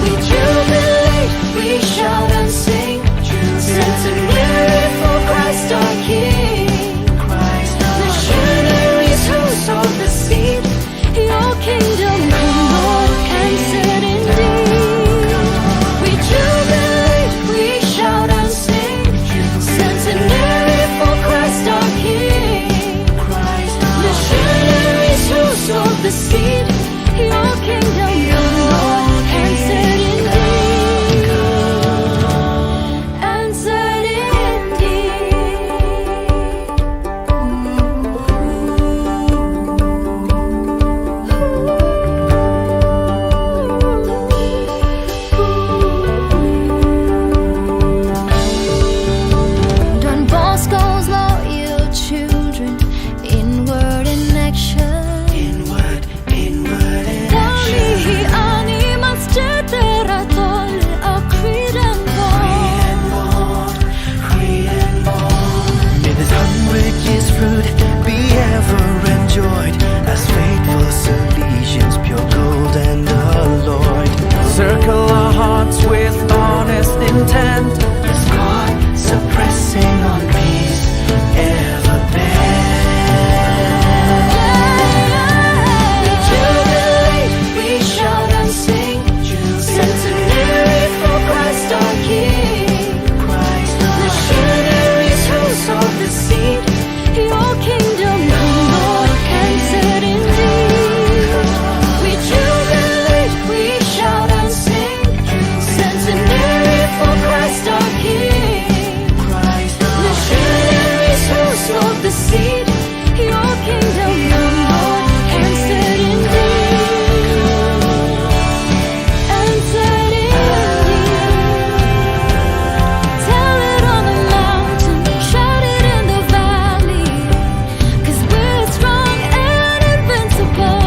We jubilate, we shout and sing, centenary for Christ our King. Missionaries who sowed the seed, your kingdom come, Lord, answered indeed. We jubilate, we shout and sing, centenary for Christ our King. Missionaries who sowed the seed, your kingdom come, Lord, answered indeed. Answered Don Bosco's loyal children, in word and action. In word and action. Ani masjid teratol a creed and bond. Creed and bond. May this 100 years fruit be ever enjoyed, as faithful Salesians, pure gold and alloyed. Circle our hearts with honest intent, as God suppressing on peace ever bent. We jubilate, we shout and sing, centenary for Christ our King. Missionaries who sowed the seed, your kingdom come, Lord, answered indeed. We jubilate, we shout and sing, centenary for Christ our King. Missionaries who sowed the seed, your kingdom come, Lord, answered indeed. Answered indeed. Tell it on the mountain, shout it in the valley, 'cause we're strong and invincible.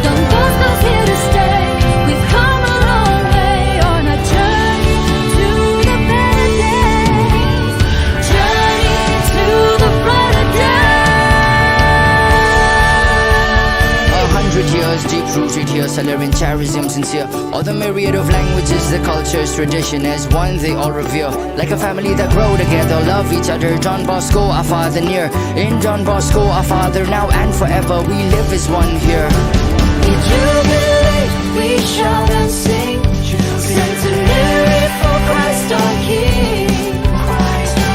Don Bosco's here to stay. We've come a long way on our journey to the better days. Journey to the brighter days. 100 years deep rooted here, celebrating charism sincere. All the myriad of languages, the cultures, tradition as one they all revere. Like a family that grow together, love each other. John Bosco, our father near. In John Bosco, our father now and forever. We live as one here. We jubilate, we shout and sing, centenary for Christ our King.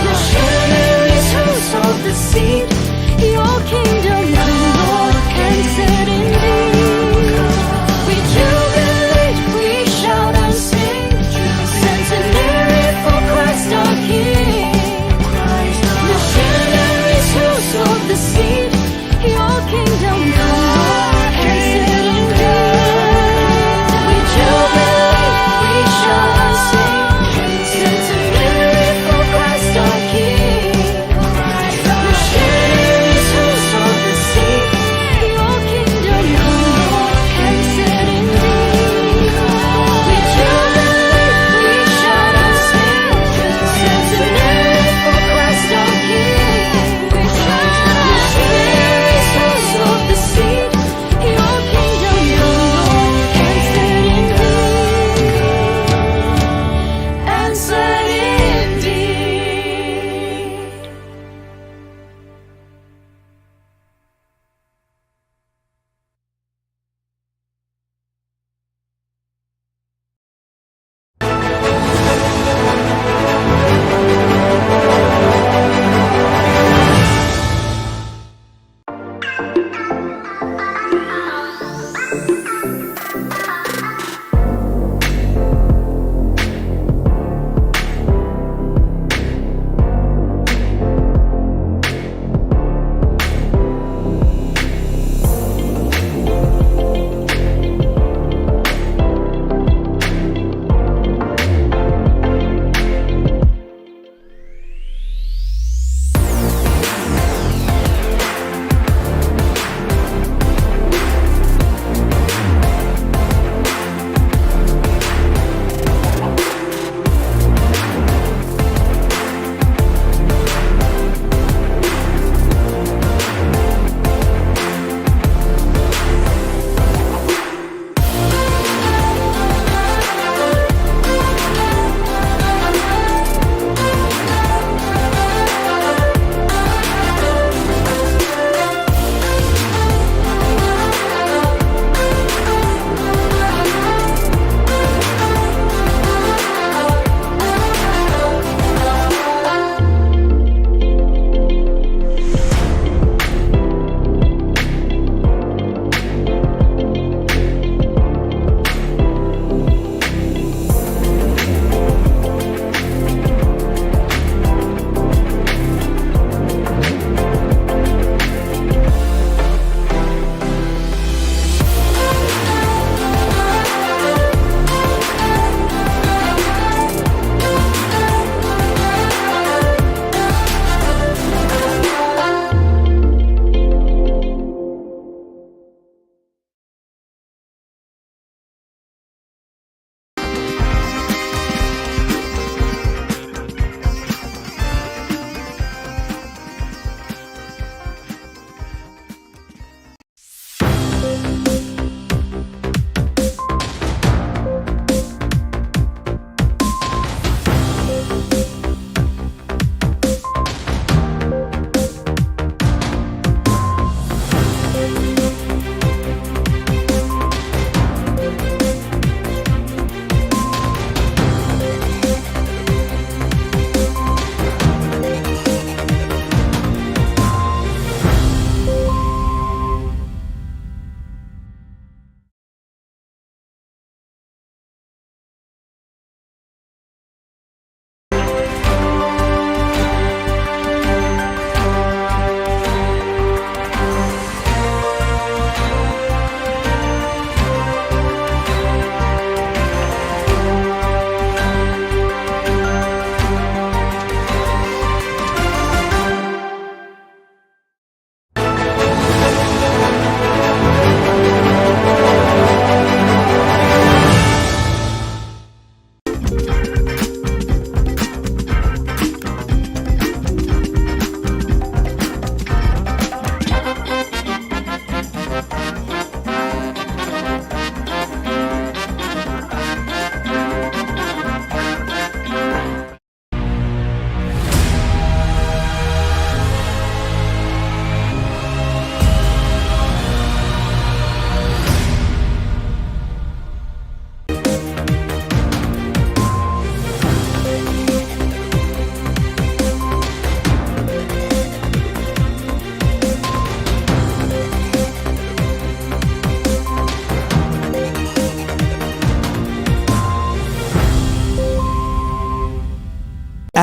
Missionaries who sowed the seed, your kingdom come, Lord, answered indeed. We jubilate, we shout and sing, centenary for Christ our King. Missionaries who sowed the seed, your kingdom come, Lord, answered indeed. We jubilate.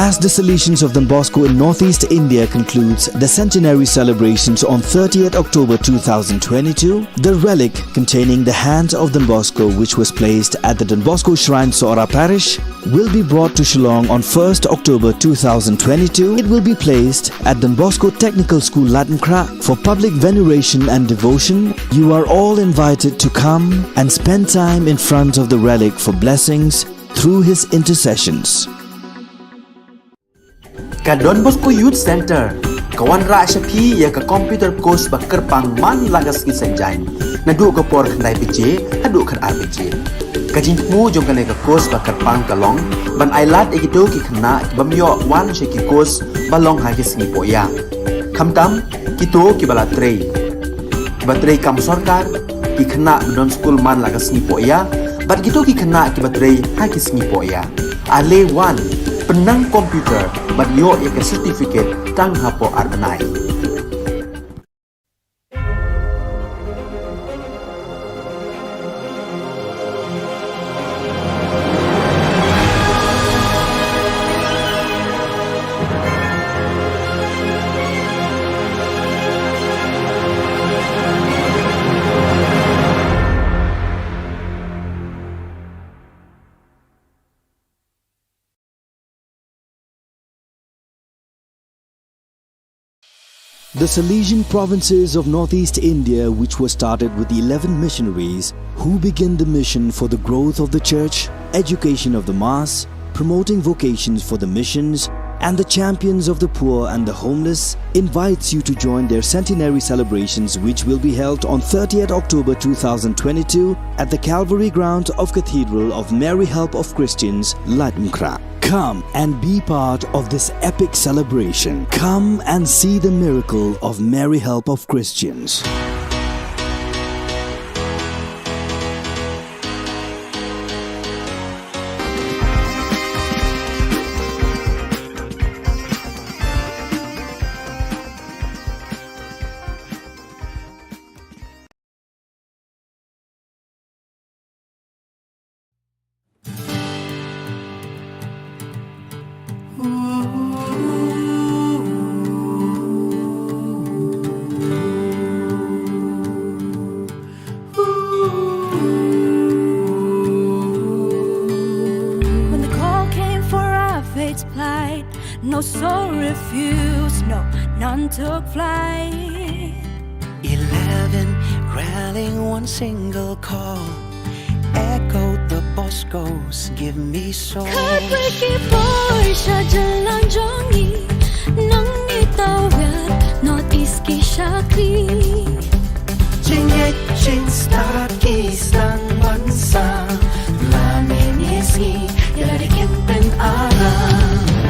As the Salesians of Don Bosco in Northeast India concludes the centenary celebrations on 30th October 2022, the relic containing the hand of Don Bosco, which was placed at the Don Bosco Shrine Sora Parish, will be brought to Shillong on 1st October 2022. It will be placed at Don Bosco Technical School Latmkra for public veneration and devotion. You are all invited to come and spend time in front of the relic for blessings through his intercessions. Ka Don Bosco Youth Center, kawan ra shapi ya ka computer course bakar pang man lagas ki sanjang, nadu ka por khandai piche, hadu khan RPG. Ka jingmu jong ka ka course bakar pang kalong, ban ailat egito ki khna ki bamyo wan she ki course balong ha ki sngi poya. Khamtam kito ki bala trei. Ba trei kam sarkar ki khna don school man lagas sngi poya, bat kito ki khna ki batrei ha ki sngi poya. Ale wan penang komputer bat yo ya ke certificate tang hapo arbanai. The Salesian provinces of Northeast India, which was started with the 11 missionaries who began the mission for the growth of the church, education of the mass, promoting vocations for the missions, and the champions of the poor and the homeless, invites you to join their centenary celebrations, which will be held on 30th October 2022 at the Calvary ground of Cathedral of Mary Help of Christians, Latmkra. Come and be part of this epic celebration. Come and see the miracle of Mary Help of Christians. No soul refused, no, none took flight. 11 rallying one single call, echoed the Boscos, give me soul. Khubor Na Ka Jylla jongi, nangi tawet, Northeast ki shakti. Jingit jing start isang bansa, lamin isgi, yarikin pen ara.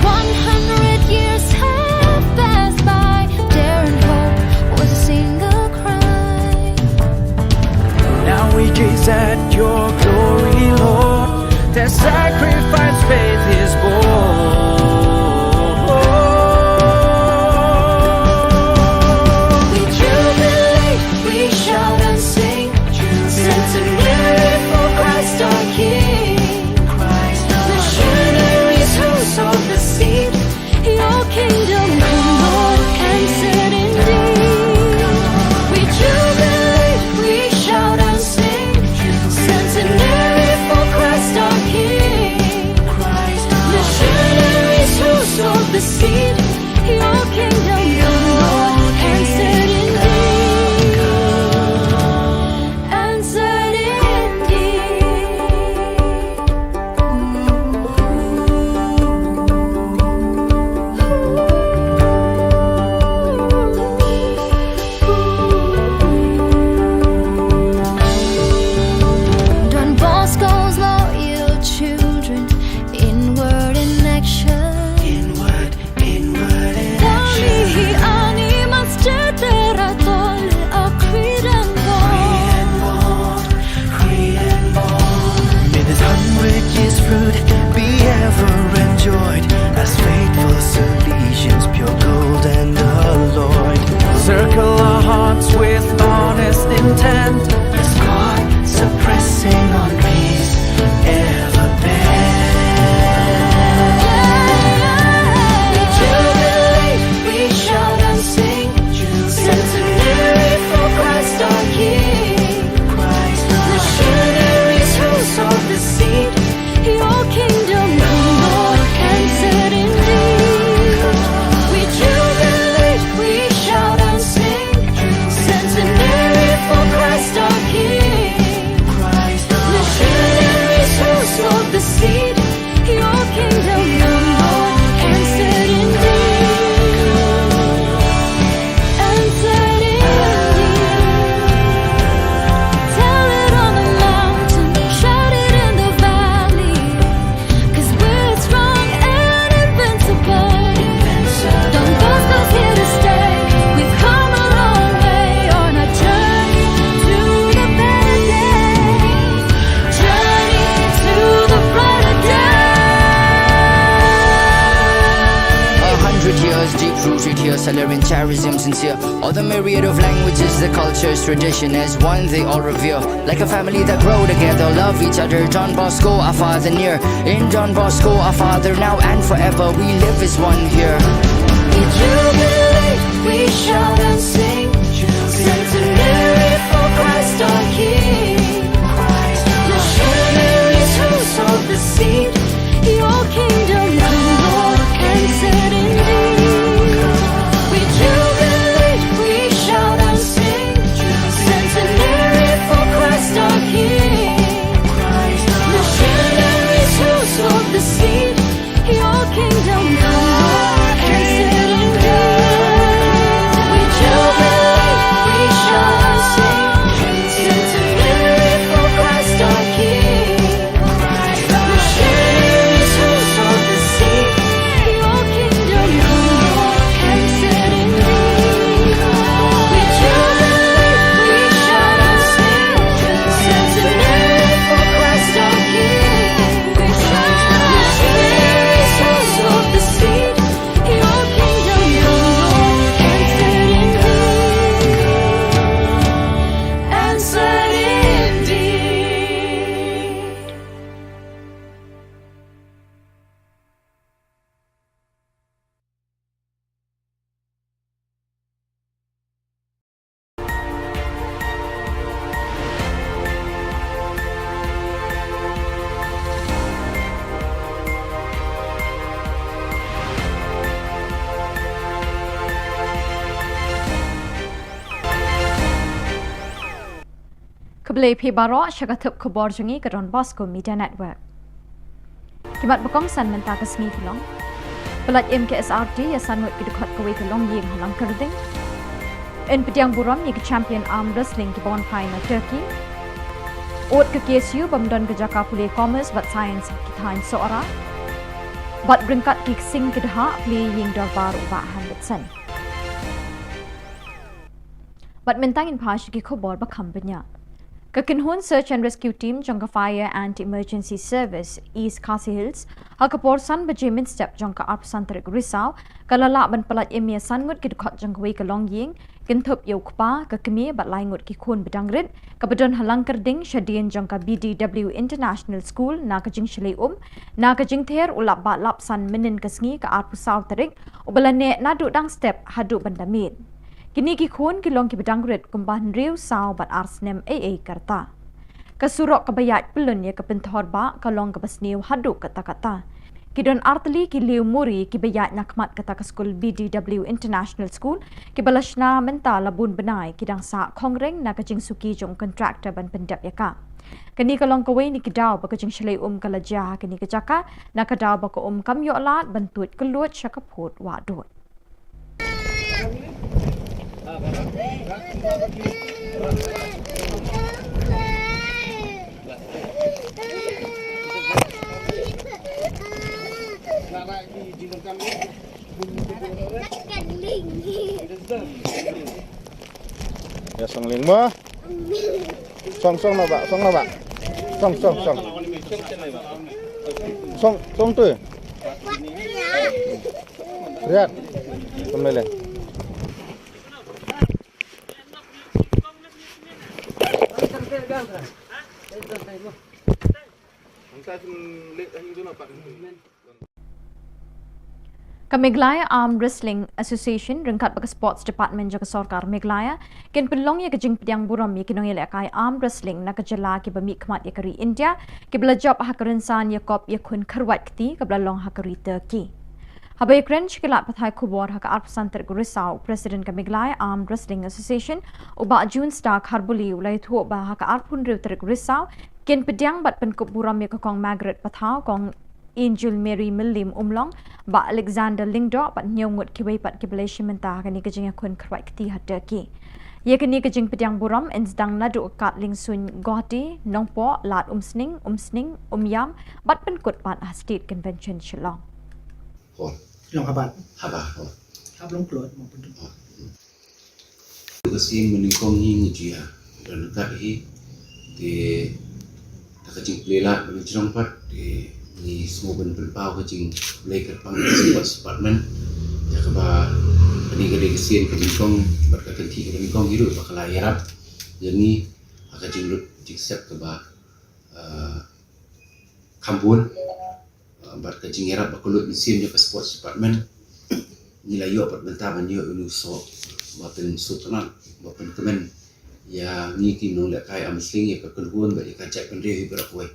100 years have passed by, dare and hope was a single cry. Now we gaze at your glory, Lord. Their sacrifice faith is born. We jubilate, we shout and sing, centenary for Christ our cultures deep rooted here, celebrating charism sincere. All the myriad of languages, the cultures, tradition as one they all revere. Like a family that grow together, love each other. John Bosco, our father near. In John Bosco, our father now and forever. We live as one here. We jubilate, we shout and sing, centenary for Christ our King. Missionaries who sowed the seed, your kingdom come, Lord, and set indeed. We jubilate, we shout and sing, centenary for Christ our King. Missionaries who sowed the seed, your kingdom come, Lord, and set indeed. We jubilate, we shout and sing, centenary for Christ our King. Missionaries who sowed the seed, your kingdom come, Lord, and set indeed. We jubilate, we shout and sing, centenary for Christ our King. Missionaries who sowed the seed, your kingdom come, Lord, and set indeed. And set indeed. Keblai Pi Baro Shagathub Khubor Jungi ke Don Bosco Media Network. Kimat Bakong San Menta ke Smi Khilong. Pelat MKSRT ya sanwat ke dekat ke Kelong Ying Halang Kerding. In Pediang Buram ni ke champion arm wrestling ke Bon Pai na Turkey. Ot ke KSU bamdon ke Jaka Pulih Commerce bat Science Kitain Soara. Bat beringkat ke Sing ke Daha Pli Ying Darbar Ubah Hamletsen. Bat mentangin Pash ke Khubor Bakam Benya. Kakinhun Search and Rescue Team Jongka Fire and Emergency Service East Khasi Hills Hakapor San Bajimin Step Jongka Arpsantarik Risau Kalala Ban Palat Emia Sangut Kidukot Jongkaway Kalong Ying Kintup Yokpa Kakimi Bat Laingut Kikun Bedangrit Kabadon Halang Kerding Shadian Jongka BDW International School Nakajing Shalay Nakajing Ther Ulap Bat Lap San Minin Kasngi Ka Arpusau Tarik Ubalane Nadu Dang Step Hadu Bandamit Kini kikun kilong kibedangrit kumbahan riu sao bat arsnem AA karta. Kasurok kabayat pelun ya kepentor ba kalong kabasniu hadu kata-kata. Kidon artli kiliu muri kibayat nakmat kata ke skul BDW International School kibalashna menta labun benai kidang sa kongreng na kajing suki jong kontraktor ban pendap yaka. Kini kalong kawai ni kidaw ba kajing shalay kalajah kini kajaka na kadaw ba ko kamyo alat bantut kelut syakaput wadot. Ya song ling mo. Song na ba? Song na ba? Song. Song tu. Lihat. Kembali. Meglaya Arm Wrestling Association ringkat bagi Sports Department jaga Sarkar Meglaya ken pelong ya kejing pediang buram ya kinong ya kai Arm Wrestling na kejela ki bami kmat ya kari India ki belajab hakarinsan ya kop ya kun kharwat kti ka belalong hakari Turkey. Habai kren shkilat pathai Khubor haka arpsantar Risau President ka Meglaya Arm Wrestling Association uba June Star Kharbuli ulai thu ba haka arpun riu ter Risau ken pediang bat penkup buram ya kong Margaret pathau kong Angel Mary Millim Umlong ba Alexander Lingdo bat nyongut kiway pat kibalation menta kani kajing akun krawat kti hat Turkey. Ye kani kajing pediang buram ensdang nadu kat lingsun Guwahati nongpo lat umsning umyam bat penkut pat State Convention Shillong. Long habat. Habah. Hablong klot mo pun. Kasi meningkong hingi dia dan kat hi di kajing pelela mencerong pat di ni semua ben pelpau kajing play kat pang sports department ya keba peninggal kesin kebingkong berkati kebingkong hidup bakal yarap jadi akan jenglut jiksep keba kampun berkati yarap bakulut mesin ke sports department nilai yo perbentaan yo uluso bapen sutran bapen kemen ya ni kinong lekai amsling ya kekelhuan bagi kajak pendiri berakui.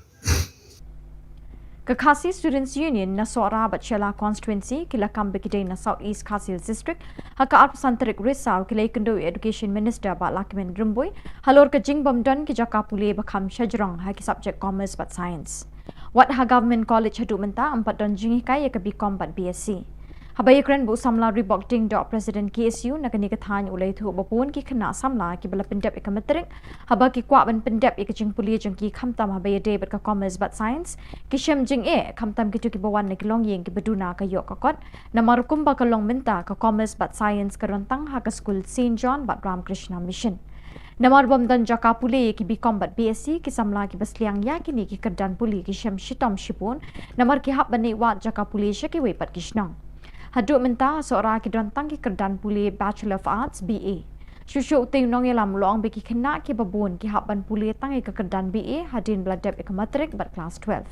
Ke Khasi Students Union na Sora Bachelor Constituency kila kambikidai na South East Khasi Hills District haka arpasantarik risau kila ikendo Education Minister ba Lakimen Rumboy halor ke jingbom don ki jaka pule bakam shajrong haki subject commerce but science. Wat ha government college hadu menta 4 don jingi kai ke BCom but BSc. Habai kren bu samla ribok ding dok President KSU na kani kathan ulai thu bapun ki khana samla ki bala pendep ikametrik haba ki kwa ban pendep ikajing puli jong ki khamtam habai de bat ka commerce but science ki shem jing khamtam ki tu ki bawan na kilong yeng ki beduna ka yok kakot na marukum ba kalong menta ka commerce but science ka rontang ha ka school St John but Ramakrishna Mission. Namar bom dan jaka puli ki BCom but BSc ki samla ki basliang ya ki ni ki kerdan puli ki shem shitom shipun namar ki hab bani wat jaka puli shaki we pat kishnang. Haduk menta seorang ki dontang ki kerdan puli Bachelor of Arts BA. Shushu uting nong yalam long beki kena ki babun ki haban puli tangi ke kerdan BA hadin beladap ekomatrik ber kelas 12.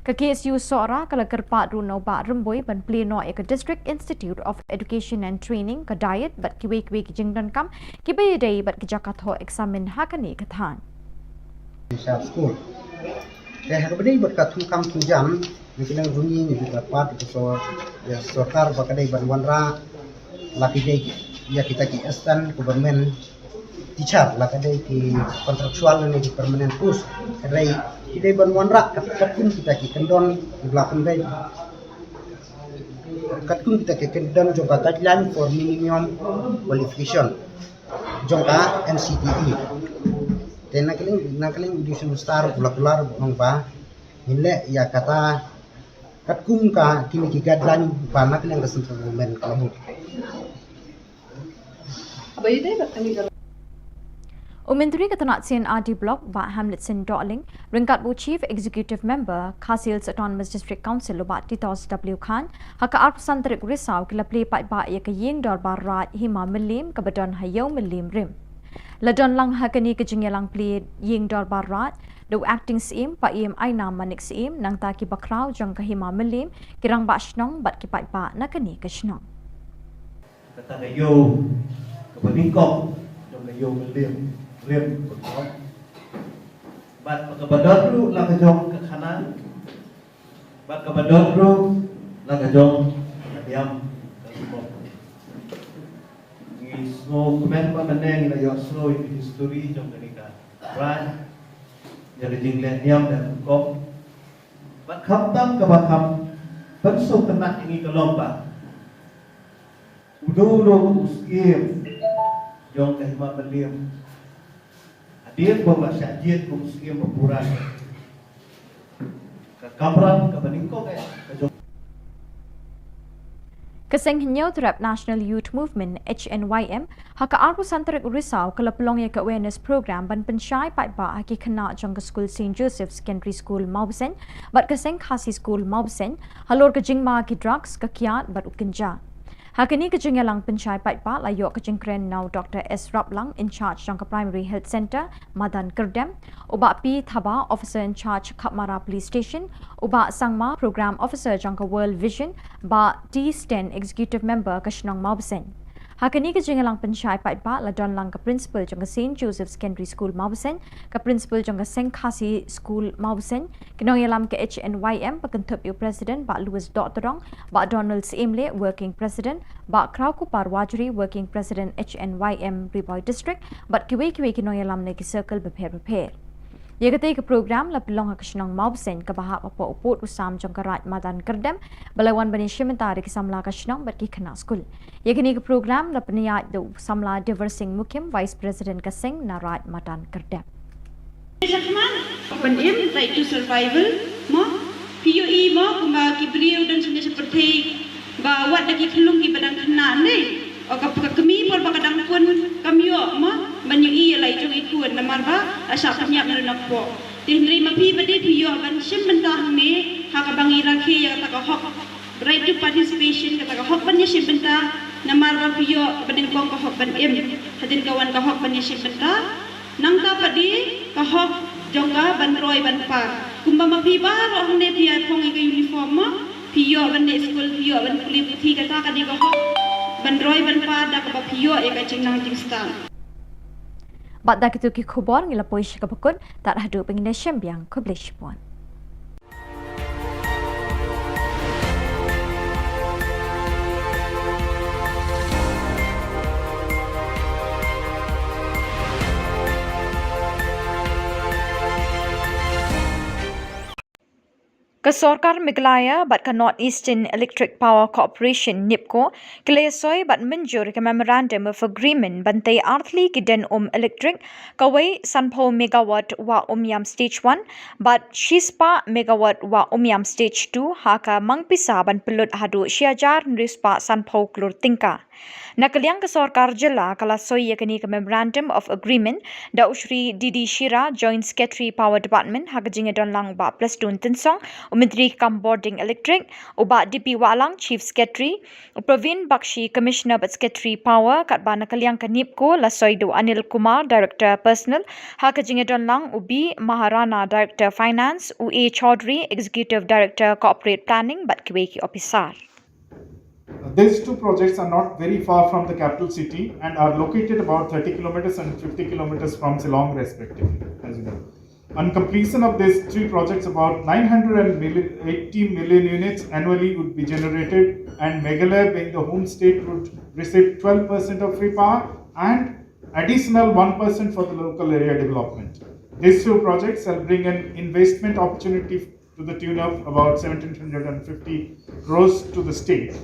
Ke KSU seorang kalau kerpat runau ba remboi ban pleno ke District Institute of Education and Training ke diet bat ki wek ki jingdan kam ki bayadai bat ki jakatho examen hakani kathan. School. Saya berdiri berkatu kam jam Mungkin runyi ni juga dapat itu ya sokar bakadai banwanra laki dai ya kita ki astan government teacher lakadai ki kontraktual ni di permanent post kadai idai banwanra katun kita ki kendon belakang dai katun kita ki kendon jongka guideline for minimum qualification jongka NCTE dan nakaling audition star pular bangpa nilai ya kata katkum ka kini ki guideline panak yang kesentuh government kamu. Abai dai batani Umentri ketenat CNRD Block ba Hamletson Darling ringkat bu Chief Executive Member Khasi Hills Autonomous District Council ba Titos W Khan haka arpasantarik risau kila play pat ba ya ke yeng dor barat hima melim ke bedon hayau melim rim. Ladon lang hakani ke jingyalang play yeng dor barat do acting sim pa EMI na manik sim nang ta ki bakraw jang kahima melim kirang ba shnong bat ki pat ba na kani ka shnong. Kata kayo kabingkong jang kayo melim rim betul. Bat kabadot ru lang kajong ke kanan. Bat kabadot ru lang kajong diam. Semua komen pa meneng na yo slow history jang kanika. Right? Jadi jinglet niam dan kop. Bat khamtam ke bakam pensuk tenak ini ke lomba. Udu uskim jong ke hima melim. Hadir bawa syajid kum uskim berpuran. Ke kamran ke beningkong ke jong. Keseng Hinyau Terap National Youth Movement HNYM haka arpasantarik risau kala pelong ya ke awareness program ban pensyai pat ba haki kena jong ke school St Joseph Secondary School Maubsen bat keseng Khasi School Maubsen halor ke jingma ki drugs ke kiat bat ukinja. Hakini ke jingyalang pensyai pat ba layok ke jingkren now Dr. S Raplang in charge jong ke Primary Health Center Madan Kerdem uba P Thaba officer in charge Kapmara Police Station uba Sangma program officer jong ke World Vision ba T Sten executive member ke Shnong Maubsen. Hakini ke jingyalang pensyai pat ba ladon lang ke principal jong ke St Joseph Secondary School Maubsen ke principal jong ke Seng Khasi School Maubsen kinong yalam ke HNYM pekentup yu president ba Louis Doctorong ba Donald Simle working president ba Krau Kupar Wajri working president HNYM Riboy District but kiwe kinong yalam ne ki circle beper. Ye kata ke program la pelong ha Shnong Maubsen ke bahap apa uput usam jong ke Rat Madan Kerdem balawan bani shimentari ke samla ke Shnong bat ki kena school. Ye kini ke program la peniyat do samla Diversing Mukim vice president ke Seng na Rat Madan Kerdem. Open aim right to survival mo PUE mo kuma kibriu dan seperti ba wat lagi kelung ki badang kena ni o kami por bakadang pun kami mo banyui lai jong ikut namar ba asa penyak merenap po tinri mapi bade piyo ban sim mentah ni ha ka bangi rakhe ya ta ka hok right to participation kata ka hok ban ya benta namar ba piyo baden kong ka hok ban hadin kawan ka hok ban ya benta nang ta padi ka hok jongga ban roy ban pa kumba mapi ba ro hne pia phong ka uniform ma piyo ban ne school piyo ban kulit thi kata ka di ka hok ban roy ban pa da ka piyo e ka chingnang stan Bat dak itu ki khubor ngila poish ka bakun tak hadu pengine syambiang kublish pun. Kesorkar Meghalaya bat ka North Eastern Electric Power Corporation NIPCO kelesoi bat menjur ke Memorandum of Agreement bantai arthli ki den electric kawai sanpo megawatt wa yam stage 1 bat shispa megawatt wa yam stage 2 haka mangpisa ban pelut hadu syajar nrispa sanpo klur tingka. Nakaliang kesorkar Jylla kalasoi yakani ke Memorandum of Agreement da Usri Didi Shira Joint Secretary Power Department hakajinga donlang ba plus dun tensong Menteri Boarding Electric, Uba DP Walang Chief Secretary, Praveen Bakshi Commissioner but Secretary Power, kat ba nakaliang ka NIPCO Lasoido Anil Kumar Director Personal, hakajinga donlang Ubi Maharana Director Finance, UA Chaudhry Executive Director Corporate Planning but Kiweki Officer. These two projects are not very far from the capital city and are located about 30 kilometers and 50 kilometers from Shillong respectively, as you know. On completion of these three projects, about 980 million units annually would be generated, and Meghalaya, being the home state, would receive 12% of free power and additional 1% for the local area development. These two projects will bring an investment opportunity to the tune of about 1,750 crores to the state.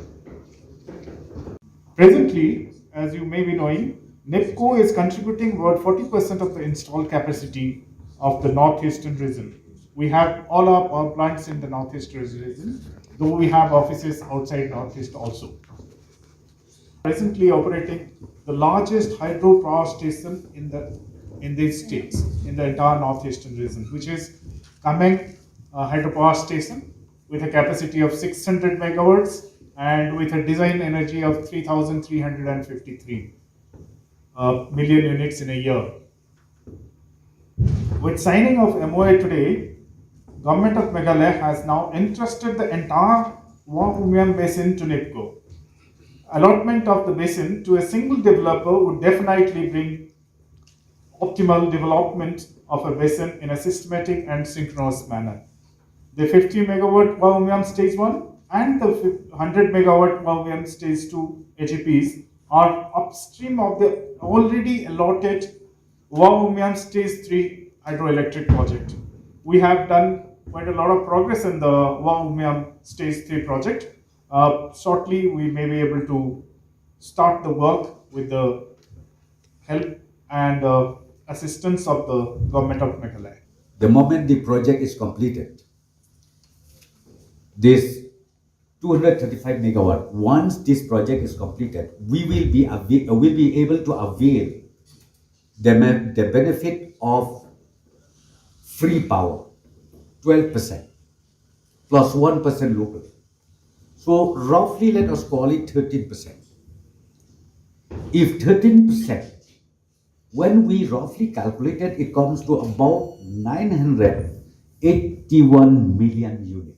Presently, as you may be knowing, NIPCO is contributing about 40% of the installed capacity of the northeastern region. We have all our power plants in the northeastern region, though we have offices outside northeast also. Presently operating the largest hydro power station in these states, in the entire northeastern region, which is Kameng hydropower station with a capacity of 600 megawatts and with a design energy of 3,353 million units in a year. With signing of MOA today, Government of Meghalaya has now entrusted the entire Wah basin to NIPCO. Allotment of the basin to a single developer would definitely bring optimal development of a basin in a systematic and synchronous manner. The 50 megawatt Wah stage 1 and the 100 megawatt Wah stage 2 AGPs are upstream of the already allotted Wah stage 3 hydroelectric project. We have done quite a lot of progress in the Wah stage 3 project. Shortly, we may be able to start the work with the help and assistance of the Government of Meghalaya. The moment the project is completed, this 235 megawatt, once this project is completed, we will be able to avail the benefit of free power, 12% plus 1% local. So roughly let us call it 13%. If 13%, when we roughly calculated, it comes to about 981 million units.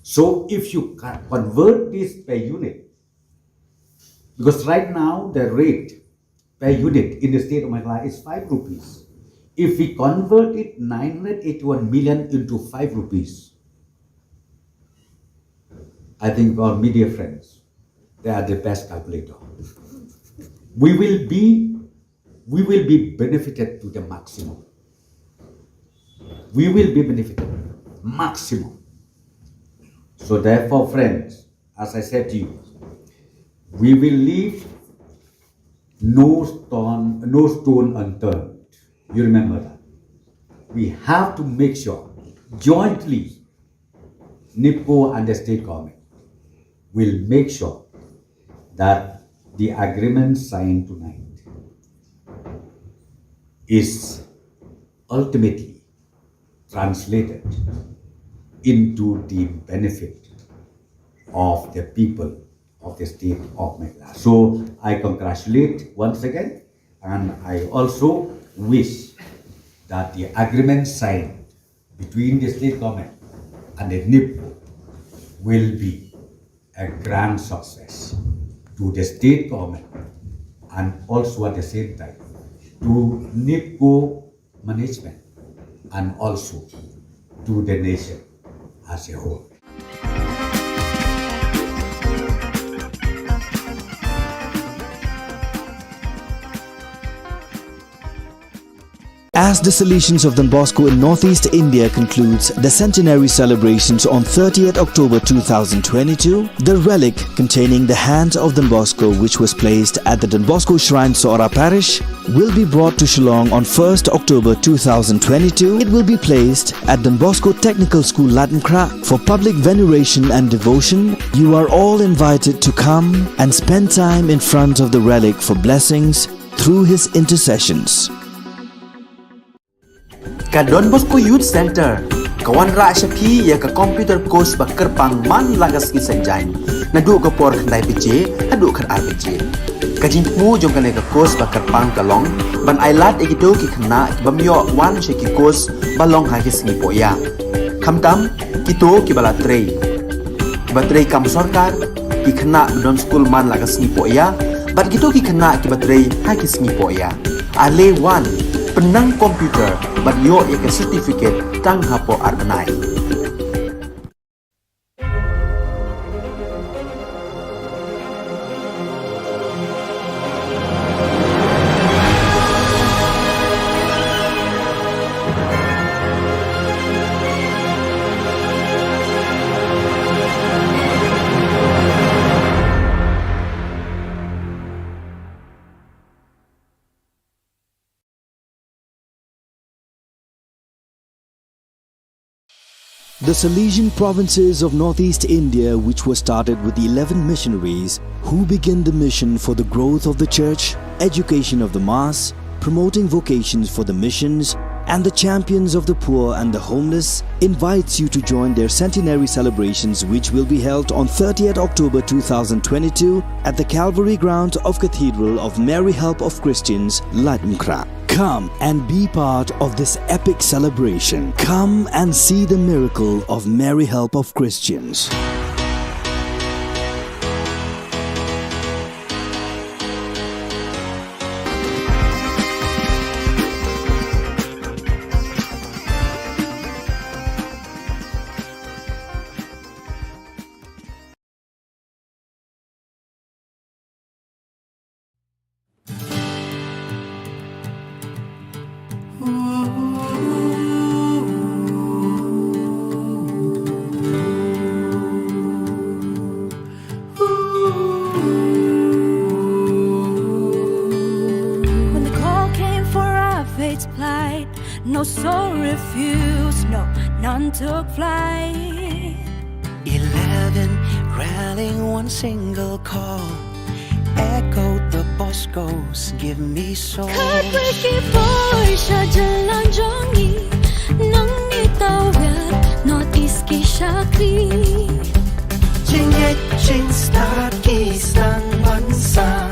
So if you convert this per unit, because right now the rate per unit in the state of Meghalaya is 5 rupees. If we convert it 981 million into 5 rupees, I think our media friends, they are the best calculator. We will be benefited to the maximum. We will be benefited maximum. So therefore, friends, as I said to you, we will leave no stone unturned. You remember that. We have to make sure jointly, NIPCO and the state government will make sure that the agreement signed tonight is ultimately translated into the benefit of the people of the state of Meghalaya. So I congratulate once again, and I also wish that the agreement signed between the state government and the NIPCO will be a grand success to the state government and also at the same time to NIPCO management and also to the nation as a whole. As the Salesians of Don Bosco in Northeast India concludes the centenary celebrations on 30th October 2022, the relic containing the hand of Don Bosco, which was placed at the Don Bosco Shrine, Sora Parish, will be brought to Shillong on 1st October 2022. It will be placed at Don Bosco Technical School, Latmkra, for public veneration and devotion. You are all invited to come and spend time in front of the relic for blessings through his intercessions. Ka Don Bosco Youth Center, kawan ra shapi ya ka computer course bakar pang man lagas ki sanjang, nadu ka por khandai piche, hadu khar ar piche. Ka jingmu jong ka ne ka course bakar pang kalong, ban ailat egido ki khna ki bamyo wan she ki course balong ha ki sngi poya. Khamtam kito ki bala trei. Ki batrei kam sarkar ki khna don school man lagas sngi poya, bat kito ki khna ki batrei ha ki sngi poya. Ale wan penang komputer bat yo ya ke certificate tang hapo arbenai. The Salesian provinces of Northeast India, which was started with the 11 missionaries who began the mission for the growth of the church, education of the mass, promoting vocations for the missions, and the champions of the poor and the homeless, invites you to join their centenary celebrations, which will be held on 30th October 2022 at the Calvary ground of Cathedral of Mary Help of Christians, Latmkra. Come and be part of this epic celebration. Come and see the miracle of Mary Help of Christians. When the call came for our fate's plight, no soul refused, no, none took flight. 11 rallying one single call, echoed the Boscos, give me soul. Heartbreaky voice, jalan jongi, nang nitawid, Northeast ki Shakti. Jingit jing start kisang bansa,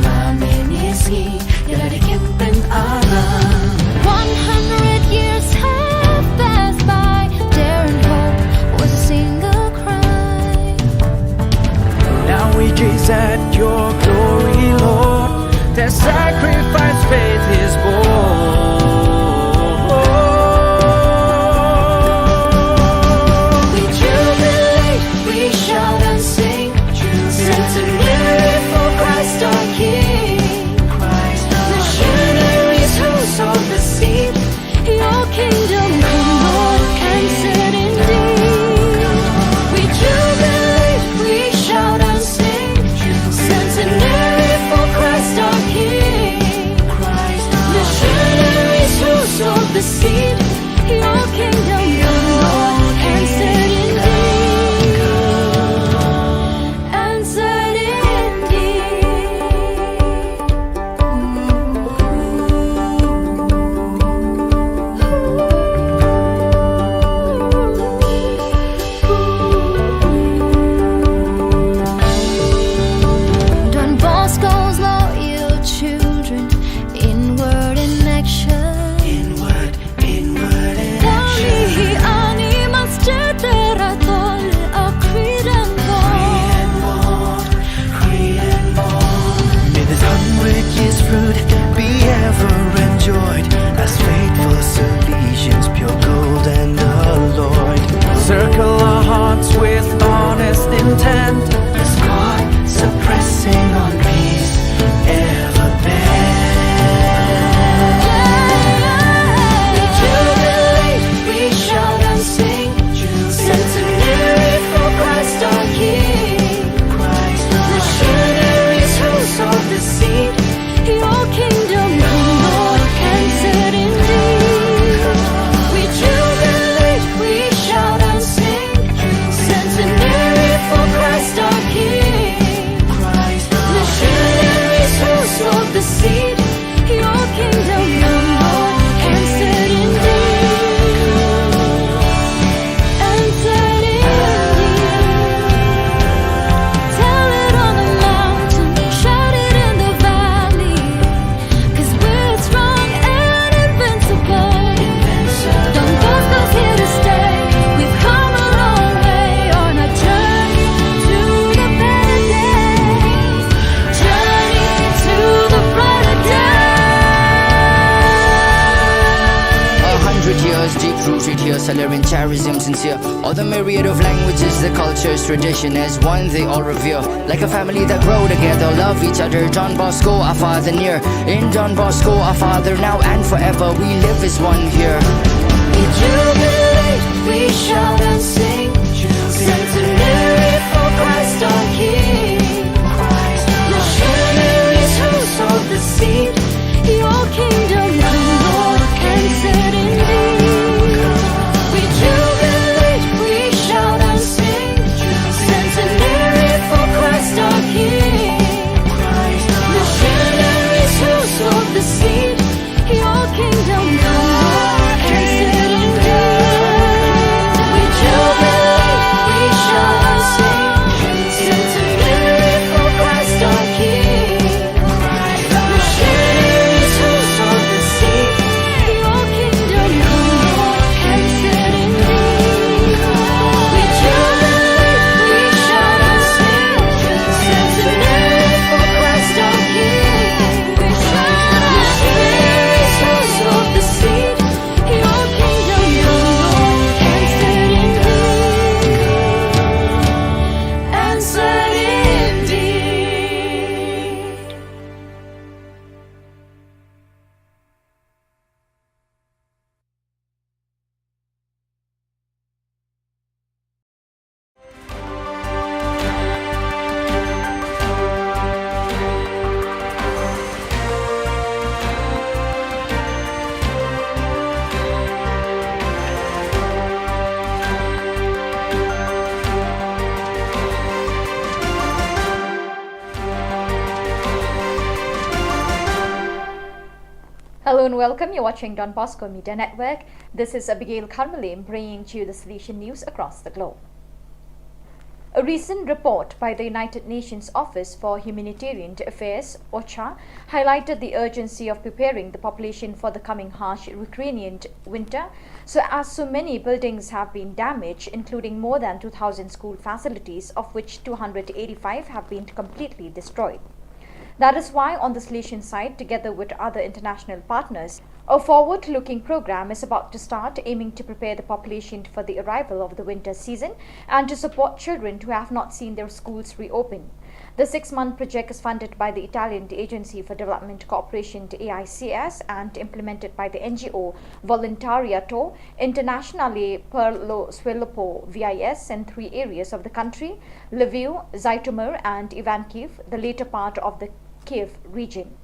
laminisi, yalari kempen alam. 100 years have passed by, daring hope was a single cry. Now we gaze at your glory, Lord. Their sacrifice faith is born. We jubilate, we shout and sing, centenary for Christ our King. Missionaries who sowed the seed, your kingdom come, Lord, answered indeed. We jubilate, we shout and sing, in charism sincere. All the myriad of languages, the cultures, tradition as one they all revere. Like a family that grow together, love each other. Don Bosco, our Father near. In Don Bosco, our Father now and forever, we live as one here. We jubilate, we shout and sing, centenary for Christ our King. Missionaries who sowed the seed, your kingdom come, Lord, answered indeed. We jubilate, we shout and sing, centenary for Christ our King. Missionaries who sowed the seed, your kingdom come, Lord, answered indeed. We jubilate, we shout and sing, centenary for Christ our King. Missionaries who sowed the seed, your kingdom come, Lord, answered indeed. We jubilate, we shout and sing, centenary for Christ our King. Missionaries who sowed the seed, your kingdom come, Lord, answered indeed. Answered indeed. Hello and welcome. You're watching Don Bosco Media Network. This is Abigail Karmalim bringing to you the solution news across the globe. A recent report by the United Nations Office for Humanitarian Affairs, OCHA, highlighted the urgency of preparing the population for the coming harsh Ukrainian winter, as so many buildings have been damaged, including more than 2,000 school facilities, of which 285 have been completely destroyed. That is why on the solution side, together with other international partners, a forward-looking program is about to start, aiming to prepare the population for the arrival of the winter season and to support children who have not seen their schools reopen. The 6-month project is funded by the Italian Agency for Development Cooperation, AICS, and implemented by the NGO Volontariato Internazionale per lo Sviluppo VIS in 3 areas of the country: Lviv, Zhytomyr and Ivankiv, the later part of the Kiev region.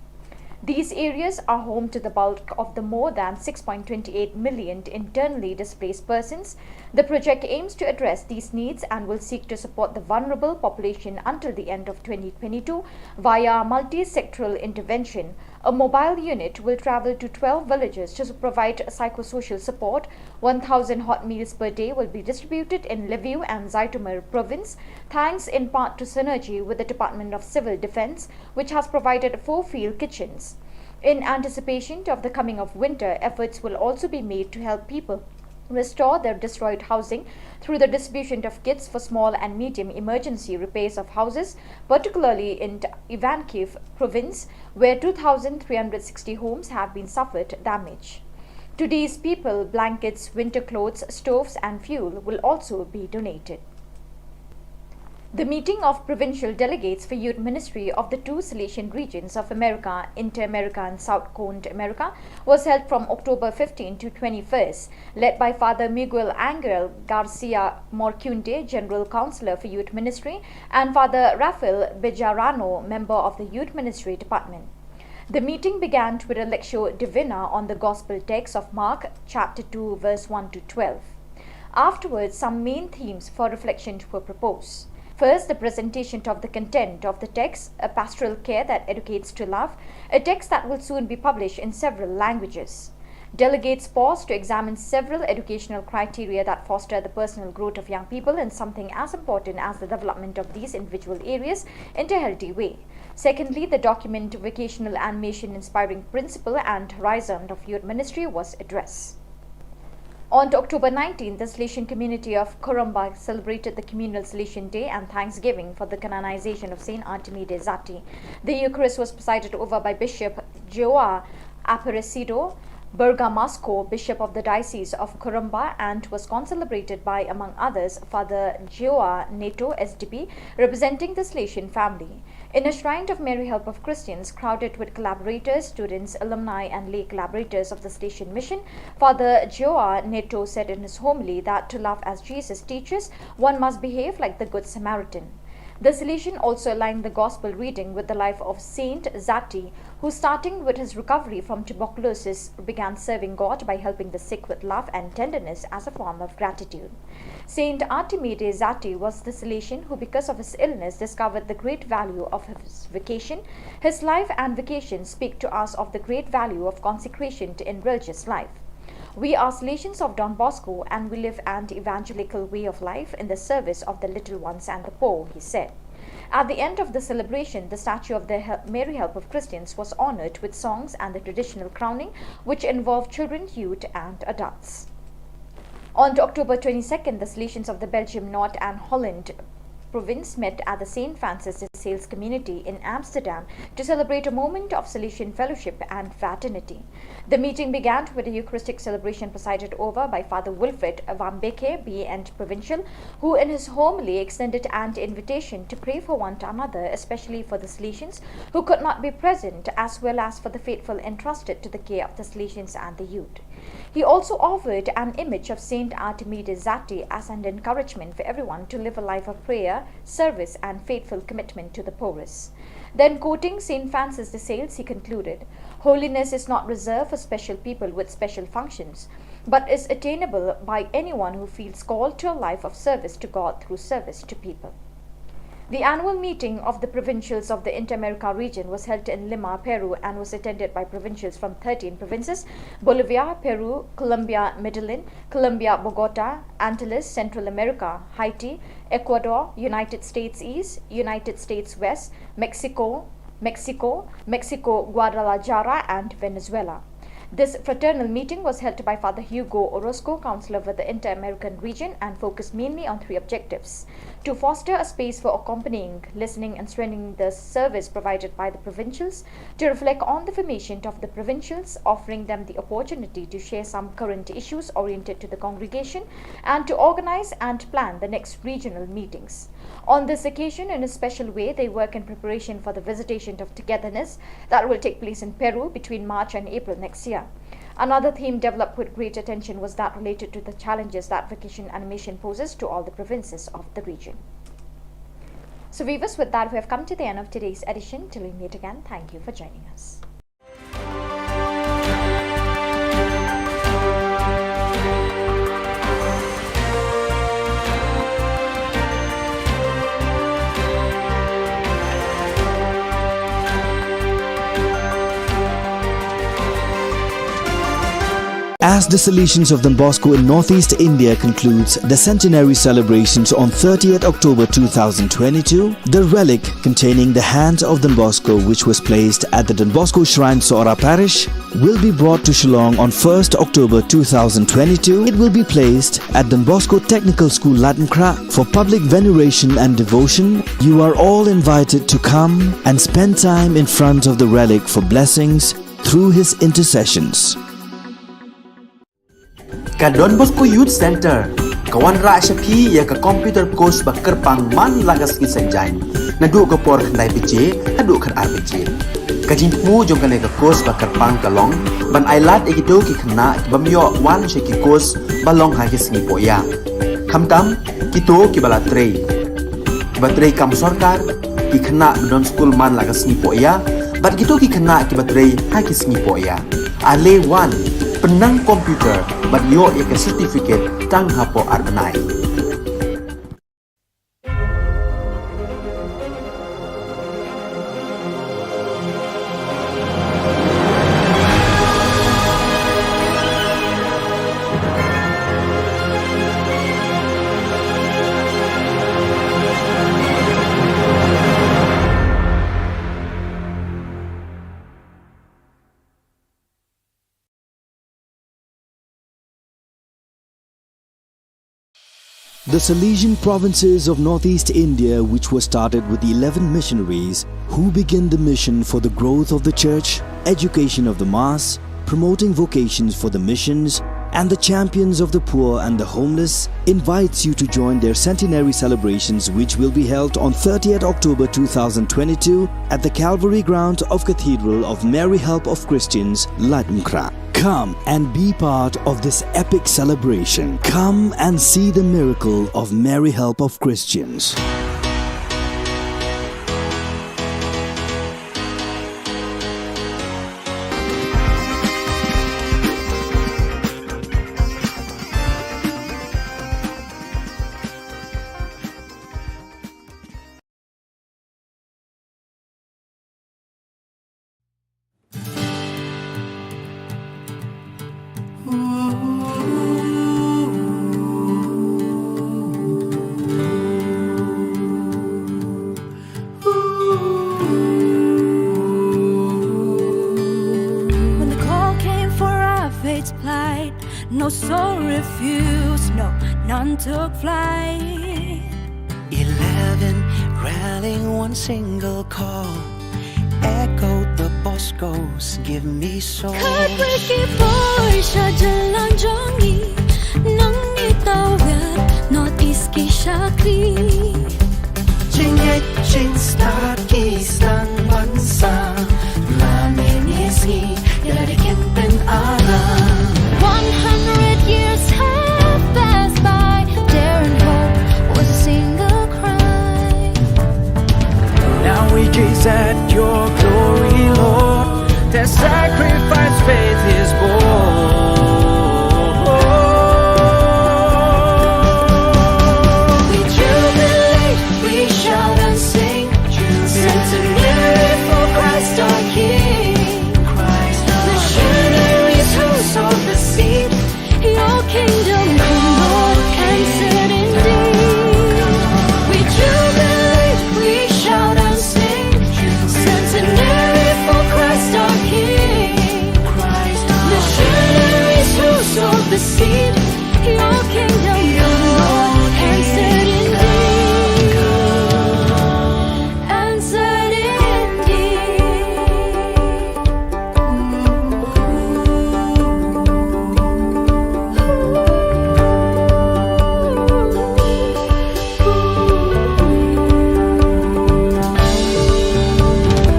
These areas are home to the bulk of the more than 6.28 million internally displaced persons. The project aims to address these needs and will seek to support the vulnerable population until the end of 2022 via multi-sectoral intervention. A mobile unit will travel to 12 villages to provide psychosocial support. 1,000 hot meals per day will be distributed in Lviv and Zhytomyr province, thanks in part to synergy with the Department of Civil Defense, which has provided 4 field kitchens. In anticipation of the coming of winter, efforts will also be made to help people restore their destroyed housing through the distribution of kits for small and medium emergency repairs of houses, particularly in Ivankiv province, where 2,360 homes have been suffered damage. To these people, blankets, winter clothes, stoves and fuel will also be donated. The meeting of provincial delegates for Youth Ministry of the 2 Silesian regions of America, Inter-America and South Cone America, was held from October 15 to 21st, led by Father Miguel Angel Garcia Morcunde, General Counselor for Youth Ministry, and Father Rafael Bejarano, member of the Youth Ministry Department. The meeting began with a lectio divina on the Gospel text of Mark, chapter 2, verse 1 to 12. Afterwards, some main themes for reflection were proposed. First, the presentation of the content of the text, a pastoral care that educates to love, a text that will soon be published in several languages. Delegates paused to examine several educational criteria that foster the personal growth of young people and something as important as the development of these individual areas in a healthy way. Secondly, the document Vocational Animation Inspiring Principle and Horizon of Youth Ministry was addressed. On October 19, the Silesian community of Kurumba celebrated the communal Silesian Day and Thanksgiving for the canonization of Saint Artemide Zati. The Eucharist was presided over by Bishop Joa Aparecido. Bergamasco, Bishop of the Diocese of Corumba, and was concelebrated by, among others, Father Joa Neto, SDP, representing the Salesian family. In a shrine of Mary Help of Christians, crowded with collaborators, students, alumni, and lay collaborators of the Salesian mission, Father Joa Neto said in his homily that to love as Jesus teaches, one must behave like the Good Samaritan. The Salesian also aligned the Gospel reading with the life of Saint Zati, who, starting with his recovery from tuberculosis, began serving God by helping the sick with love and tenderness as a form of gratitude. Saint Artemide Zati was the Salesian who, because of his illness, discovered the great value of his vocation. His life and vocation speak to us of the great value of consecration in religious life. We are Salesians of Don Bosco, and we live an evangelical way of life in the service of the little ones and the poor, he said. At the end of the celebration, the statue of the Mary Help of Christians was honored with songs and the traditional crowning, which involved children, youth, and adults. On October 22nd, the Salesians of the Belgium, North and Holland province met at the St. Francis de Sales community in Amsterdam to celebrate a moment of Salesian fellowship and fraternity. The meeting began with a Eucharistic celebration presided over by Father Wilfred Van Beke, BA and Provincial, who in his homily extended an invitation to pray for one another, especially for the Salesians who could not be present, as well as for the faithful entrusted to the care of the Salesians and the youth. He also offered an image of Saint Artemide Zati as an encouragement for everyone to live a life of prayer, service, and faithful commitment to the poorest. Then, quoting St. Francis de Sales, he concluded, "Holiness is not reserved for special people with special functions, but is attainable by anyone who feels called to a life of service to God through service to people." The annual meeting of the provincials of the Inter-America region was held in Lima, Peru, and was attended by provincials from 13 provinces: Bolivia, Peru, Colombia, Medellin, Colombia, Bogota, Antilles, Central America, Haiti, Ecuador, United States East, United States West, Mexico, Guadalajara, and Venezuela. This fraternal meeting was held by Father Hugo Orozco, Counselor for the Inter-American region, and focused mainly on 3 objectives: to foster a space for accompanying, listening, and strengthening the service provided by the provincials, to reflect on the formation of the provincials, offering them the opportunity to share some current issues oriented to the congregation, and to organize and plan the next regional meetings. On this occasion, in a special way, they work in preparation for the visitation of togetherness that will take place in Peru between March and April next year. Another theme developed with great attention was that related to the challenges that vocation animation poses to all the provinces of the region. So viewers, with that we have come to the end of today's edition. Till we meet again, thank you for joining us. As the Salesians of Don Bosco in Northeast India concludes the centenary celebrations on 30th October 2022, the relic containing the hand of Don Bosco, which was placed at the Don Bosco Shrine, Sora Parish, will be brought to Shillong on 1st October 2022. It will be placed at Don Bosco Technical School, Latankra, for public veneration and devotion. You are all invited to come and spend time in front of the relic for blessings through his intercessions. Ka Don Bosco Youth Center, kawan ra shapi ya ka computer course bakar pang man lagas ki sanjai. Nadu ka por khandai pije, hadu khan ar pije. Ka jin mu jong ka ne ka course bakar pang ka long, ban ailat egito ki khna ki bamyo wan she ki course balong ha ki sngi poya. Khamtam kito ki bala trei. Ba trei kam sarkar ki khna don school man lagas sngi poya, bat kito ki khna ki batrei ha ki sngi poya. Ale wan penang komputer bat yo ya ke certificate tang hapo arbenai. The Salesian provinces of Northeast India, which was started with the 11 missionaries who began the mission for the growth of the church, education of the mass, promoting vocations for the missions, and the champions of the poor and the homeless, invites you to join their centenary celebrations, which will be held on 30th October 2022 at the Calvary Ground of Cathedral of Mary Help of Christians, Ladmkra. Come and be part of this epic celebration. Come and see the miracle of Mary Help of Christians. When the call came for our fate's plight, no soul refused, no, none took flight. 11 rallying one single call, echoed the Bosco's give me soul. Heartbreaky voice, Jalan Jongi, nang itawid, Northeast ki Shakti. Jingit-jing start kisang bansa, lamin isi, yarikin alam. 100 years have passed by, dare and hope was a single cry. Now we gaze at your glory, Lord. Their sacrifice faith is born. We jubilate, we shout and sing, centenary for Christ our King. Missionaries who sowed the seed, your kingdom come, Lord, answered indeed. We jubilate, we shout and sing, centenary for Christ our King. Missionaries who sowed the seed, your kingdom come, Lord, answered indeed. Answered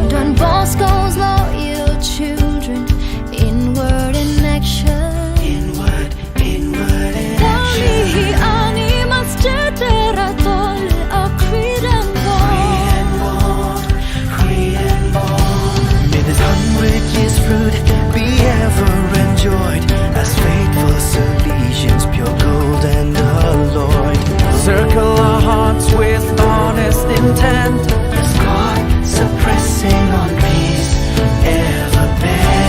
Don Bosco's loyal children, inward in action. Inward in action. Kami animals jederatol, a creed and born. May this 100 years fruit be ever enjoyed as faithful Salesians, pure gold and alloyed. Circle our hearts with honest intent, as God suppressing on peace ever bent.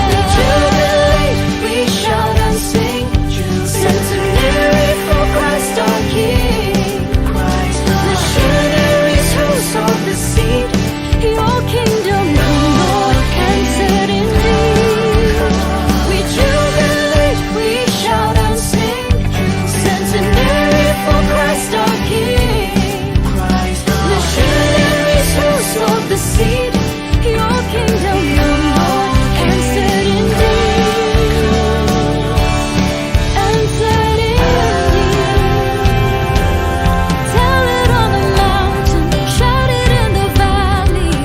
We jubilate, we shout and sing, centenary for Christ our King. Missionaries who sowed the seed, your kingdom come, Lord, answered indeed. We jubilate, we shout and sing, centenary for Christ our King. Missionaries who sowed the seed, your kingdom come, Lord, answered indeed. Answered indeed. Tell it on the mountain, shout it in the valley,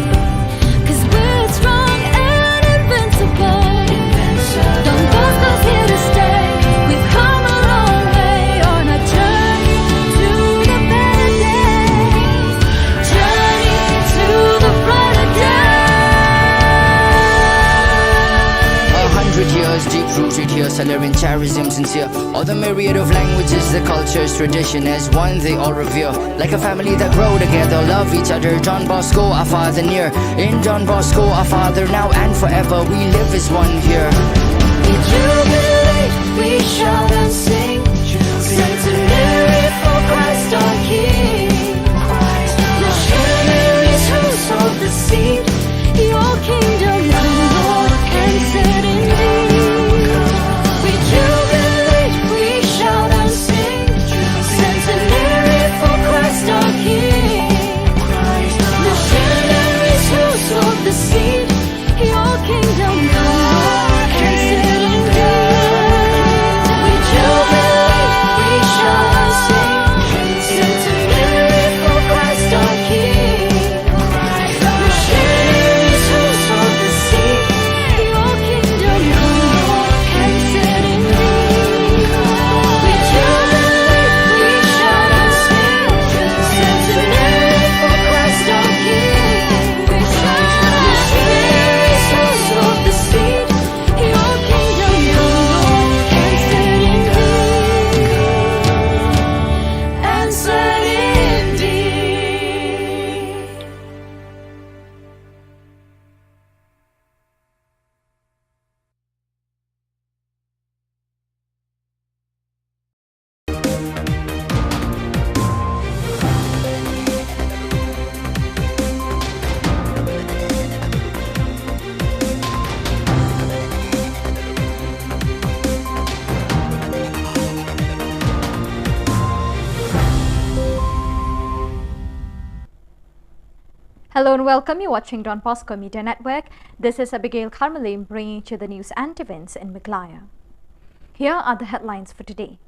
'cause we're strong and invincible. Don Bosco's here to stay. We've come a long way on our journey to the better days. Journey to the brighter days. 100 years deep-rooted here, Salarian charism sincere. All the myriad of languages, the cultures, tradition as one they all revere. Like a family that grow together, love each other. John Bosco, our father near. In John Bosco, our father now and forever, we live as one here. We jubilate, we shout and sing, centenary for Christ our King. Missionaries who sowed the seed, your kingdom come, Lord, answered indeed. We jubilate, we shout and sing, centenary for Christ our King. Missionaries who sowed the seed, Hello and welcome. You're watching Don Bosco Media Network. This is Abigail Carmelim bringing you the news and events in Meghalaya. Here are the headlines for today.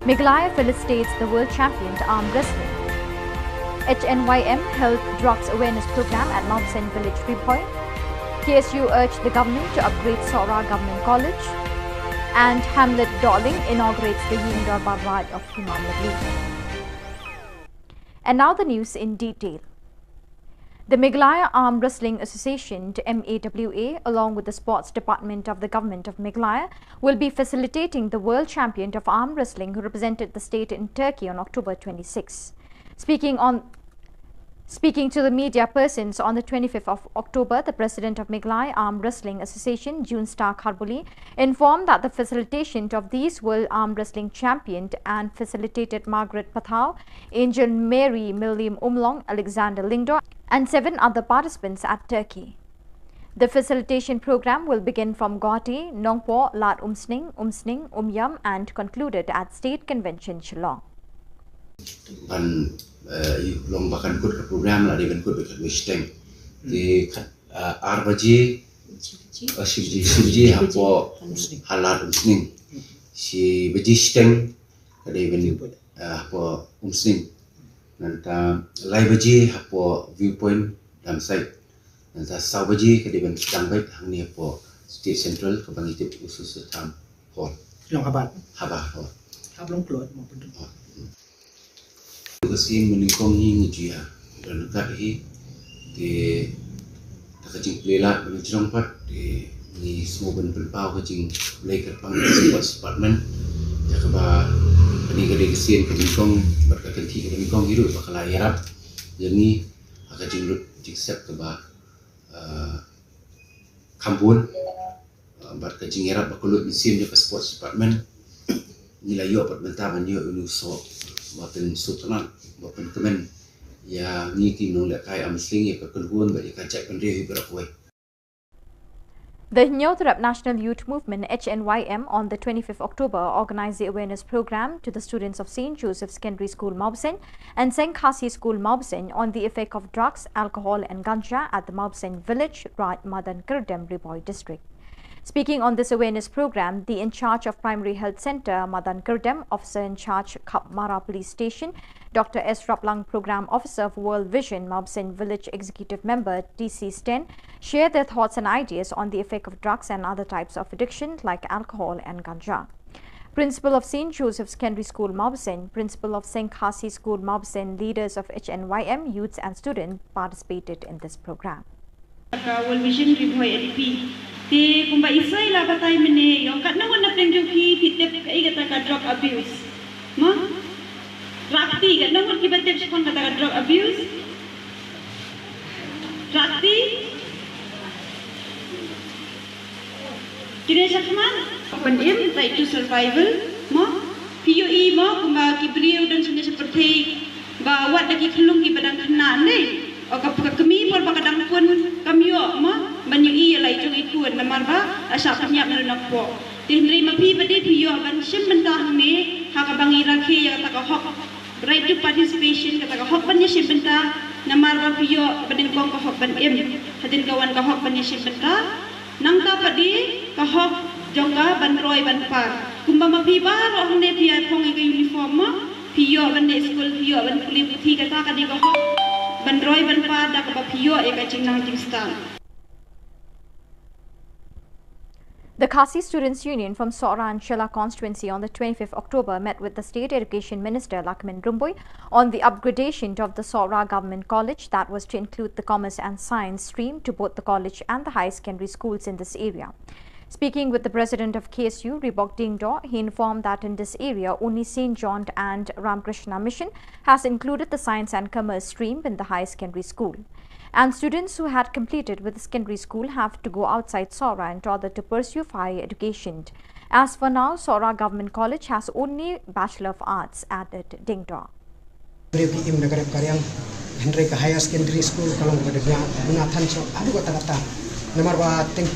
Meghalaya felicitates the world champion arm wrestling. HNYM held drugs awareness program at Mount St. Village 3 Point. KSU urged the government to upgrade Sora Government College. And Hamlet Darling inaugurates the Yundar Barrage of Himalaya. And now the news in detail. The Meghalaya Arm Wrestling Association, MAWA, along with the Sports Department of the Government of Meghalaya, will be facilitating the World Champion of Arm Wrestling who represented the state in Turkey on October 26. Speaking to the media persons on the 25th of October, the President of Meghalaya Arm Wrestling Association, June Star Kharbuli, informed that the facilitation of these World Arm Wrestling Champion and facilitated Margaret Pathau, Angel Mary Milliam Umlong, Alexander Lingdor, and 7 other participants at Turkey. The facilitation program will begin from Guwahati, Nongpo, Lat Umsning, Umyam, and concluded at State Convention, Shillong. Long bahkan kut ke program lah dengan kut dekat Western di Arbaji Shivji hapo halat umsning si Baji Steng kadai ben hapo umsning nanta lai baji hapo viewpoint dam site nanta sau baji kadai ben sedang baik hang ni hapo State Central ke bangitip usus tam hall Long habat hall long keluar maupun Kesin meningkong hing jia dan dekat di kacing pelela menjerong pat di semua ben pelpau kacing leker pang sports department ya keba kini kesin meningkong berkaitan ti meningkong hidup bakal ayarap jadi kacing lut jiksep keba kampun berkacing yarap bakulut mesin ke sports department nilai yo pat bentaban yo uluso Bapen Sultanat, Bapen Kemen, yang ni kini nak kaya amsling ya kekeluhan bagi kacak pendiri berakui. The Nyothrap National Youth Movement HNYM on the 25th October organized the awareness program to the students of St. Joseph Secondary School Maubsen and St. Khasi School Maubsen on the effect of drugs, alcohol and ganja at the Maubsen village, Raj Madan Kirdem Riboy district. Speaking on this awareness program, the in charge of Primary Health Centre, Madan Kirdem, officer in charge, Kapmara Police Station, Dr. S. Raplang, Program Officer of World Vision, Maubsen Village Executive Member, TC Sten, shared their thoughts and ideas on the effect of drugs and other types of addiction like alcohol and ganja. Principal of St. Joseph Secondary School Maubsen, Principal of St. Khasi School Maubsen, leaders of HNYM, youths and students participated in this program. World Vision Riboy LP. Di kumba isay la batay mene yung kat nawan natin yung hitip kay kata drug abuse. Ma? Rakti kat nawan kibatip siya kung kata drug abuse. Rakti? Kini siya kaman? Pendim right to survival. Ma? PUE mo kumba kibriyo dan sini seperti bawat lagi kelung kibadang kena ni. O kapag kami por bakadang pun kami yo ma banyui lai jong ikut namar ba asa penyak nak po tinri mapi bade piyo ban sim bentah ni hakabangi rakhe ya taka hok right to participation kata hok ban sim bentah namar ba piyo badin kong hok ban hadin kawan hok ban sim bentah nangka padi hok jongka ban roy ban par kumba mapi ba roh ne piya kong ke uniform ma piyo ban school piyo ban kulit thi kata kadi hok Bandroy banpa da kapapiyo e kaching nang star. The Khasi Students' Union from Sora and Shilla constituency on the 25th October met with the State Education Minister Lakmin Rumboy on the upgradation of the Sora Government College that was to include the Commerce and Science stream to both the college and the high secondary schools in this area. Speaking with the President of KSU, Ribok Dingdo, he informed that in this area, only St. John and Ramakrishna Mission has included the Science and Commerce stream in the high secondary school. And students who had completed with the secondary school have to go outside Sora in order to pursue higher education. As for now, Sora Government College has only Bachelor of Arts, added Dingdo. Higher secondary school kalau berdekat bunatan so aduh kata-kata nomor ba teng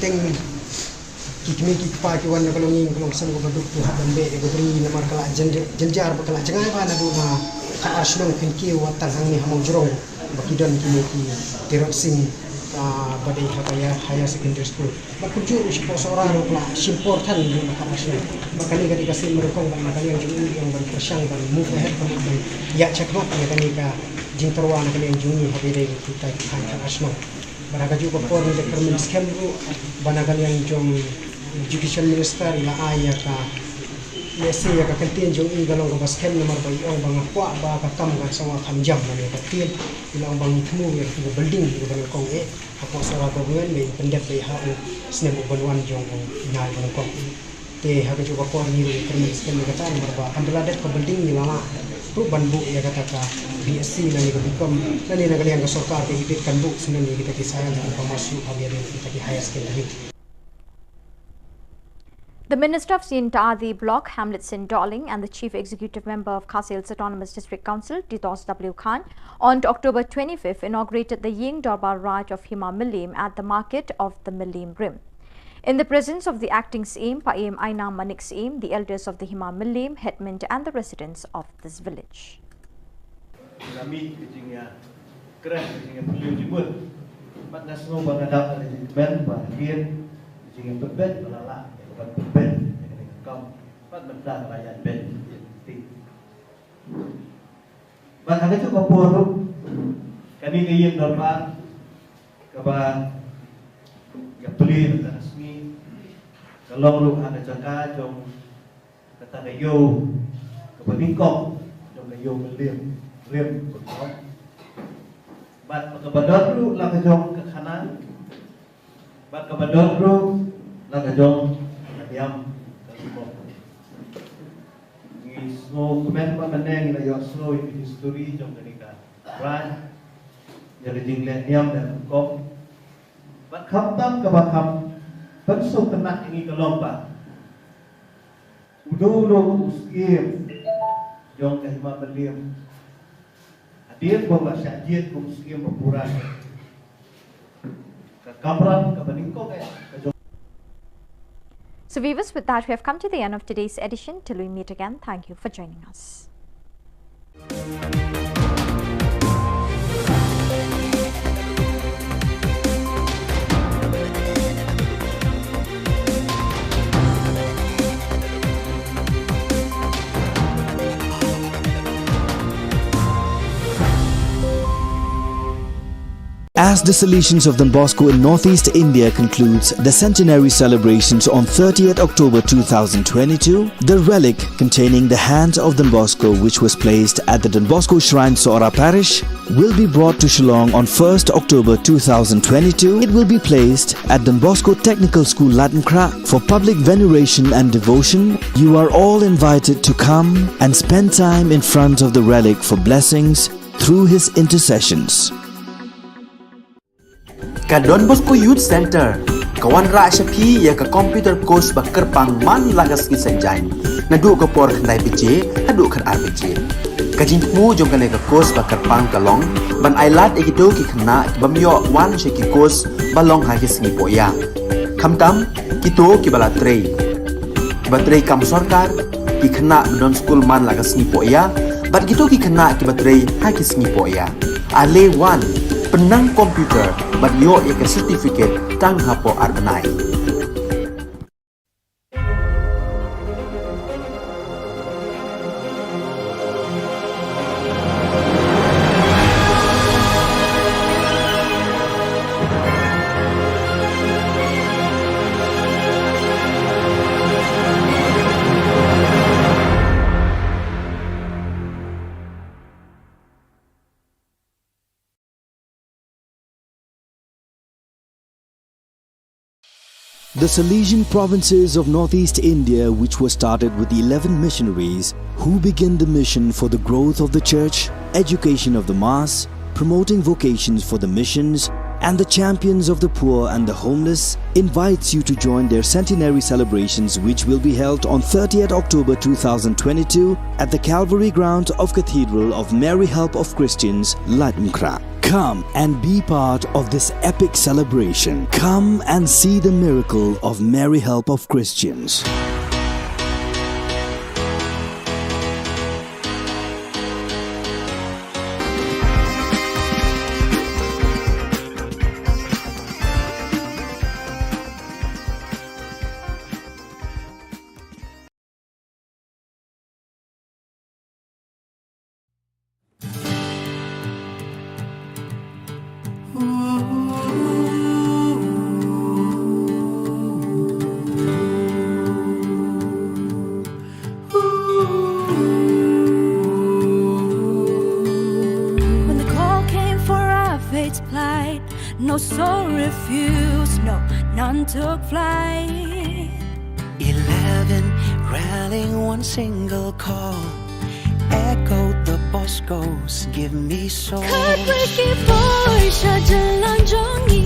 kikmi kikpa kiwan kalau nging kalau sang ko baduk tu haban be e beri nomor kala jenjar bakala jangai ba na duna ka aslong kinki watan hang ni hamong jurong Bakidan kini ki Tiroksin badai higher secondary school. Bakuju uspo seorang rukla simpor tan di makarasnya. Makani kadi kasih merukong dan makani yang juni yang berkersang dan move ahead dan ya cekmat ya kani ka jinterwa na kani yang juni habire kita kan asno. Baraka juga por ni determin scam ru banakan yang jong education minister ila aya ka Messi ya kakantin jong i galong ka baskem nomor bai ong bang kwa ba ka kam ga sawa kham jam na me katin ila ong bang thmu ya ku building ku bang kong e ako sara ko ngen me pendek bai ha o snem banwan jong na jong ko te ha ka juga ko ni ru kermin skem ga tan ba amdala det ko building ni lama ru ban bu ya kata ka BSc na ni ko bikom na ni na kalian ka sarkar ke hibit kan bu senen ni kita kisahkan ko masuk habia kita ki higher secondary. The Minister of Sintadi Block, Hamletson Darling, and the Chief Executive Member of Khasi Hills Autonomous District Council, Titos W. Khan, on October 25th inaugurated the Ying Darbar Raj of Hima Milim at the market of the Milim Rim. In the presence of the acting CM, Paim Aina Manik CM, the elders of the Hima Milim, headmen and the residents of this village. Ben kom pat mendak rakyat ben ti ban ada tu kapur kani kayen normal kaba ya beli resmi kalau lu ada jaka jong kata kayo kaba tingkong jong kayo liem bekom ban kabadot lu la jong ke kanan ban kabadot lu la jong Yam, ni snow kemen pa maneng na yo snow in history jong kanika. Ran, jadi jinglet yam dan kop. Bat kham tam ka ba kham, pensuk tenak ini kelompa. Udo uskim jong ka hima belim. Hadir ko ba syajit ko uskim berpuran. Ka kamran ka baningko ka So viewers, with that we have come to the end of today's edition. Till we meet again, thank you for joining us. As the Salesians of Don Bosco in Northeast India concludes the centenary celebrations on 30th October 2022, the relic containing the hand of Don Bosco, which was placed at the Don Bosco Shrine, Sora Parish, will be brought to Shillong on 1st October 2022. It will be placed at Don Bosco Technical School, Latmkra, for public veneration and devotion. You are all invited to come and spend time in front of the relic for blessings through his intercessions. Ka Don Bosco Youth Center, kawan ra shapi ya ka computer course bakar pang man lagas ki sanjain. Nadu ka por khnai piche, hadu khan ar piche. Ka jingmu jong ka ka course bakar pang kalong, ban ailat egido ki khna ki bamyo wan she ki course balong ha ki sngi poya. Khamtam kito ki bala trei. Batrei kam sarkar ki khna don school man lagas sngi poya, bat kito ki khna ki batrei ha ki sngi poya. Ale wan penang komputer bat yo ya ke certificate tang hapo arbenai. The Salesian provinces of Northeast India, which were started with the 11 missionaries who began the mission for the growth of the church, education of the mass, promoting vocations for the missions, and the champions of the poor and the homeless, invites you to join their centenary celebrations, which will be held on 30th October 2022 at the Calvary ground of Cathedral of Mary Help of Christians, Latmkra. Come and be part of this epic celebration. Come and see the miracle of Mary Help of Christians. No soul refused, no, none took flight. 11 rallying one single call, echoed the Boscos, give me soul. Khubor Na Ka Jylla jongi,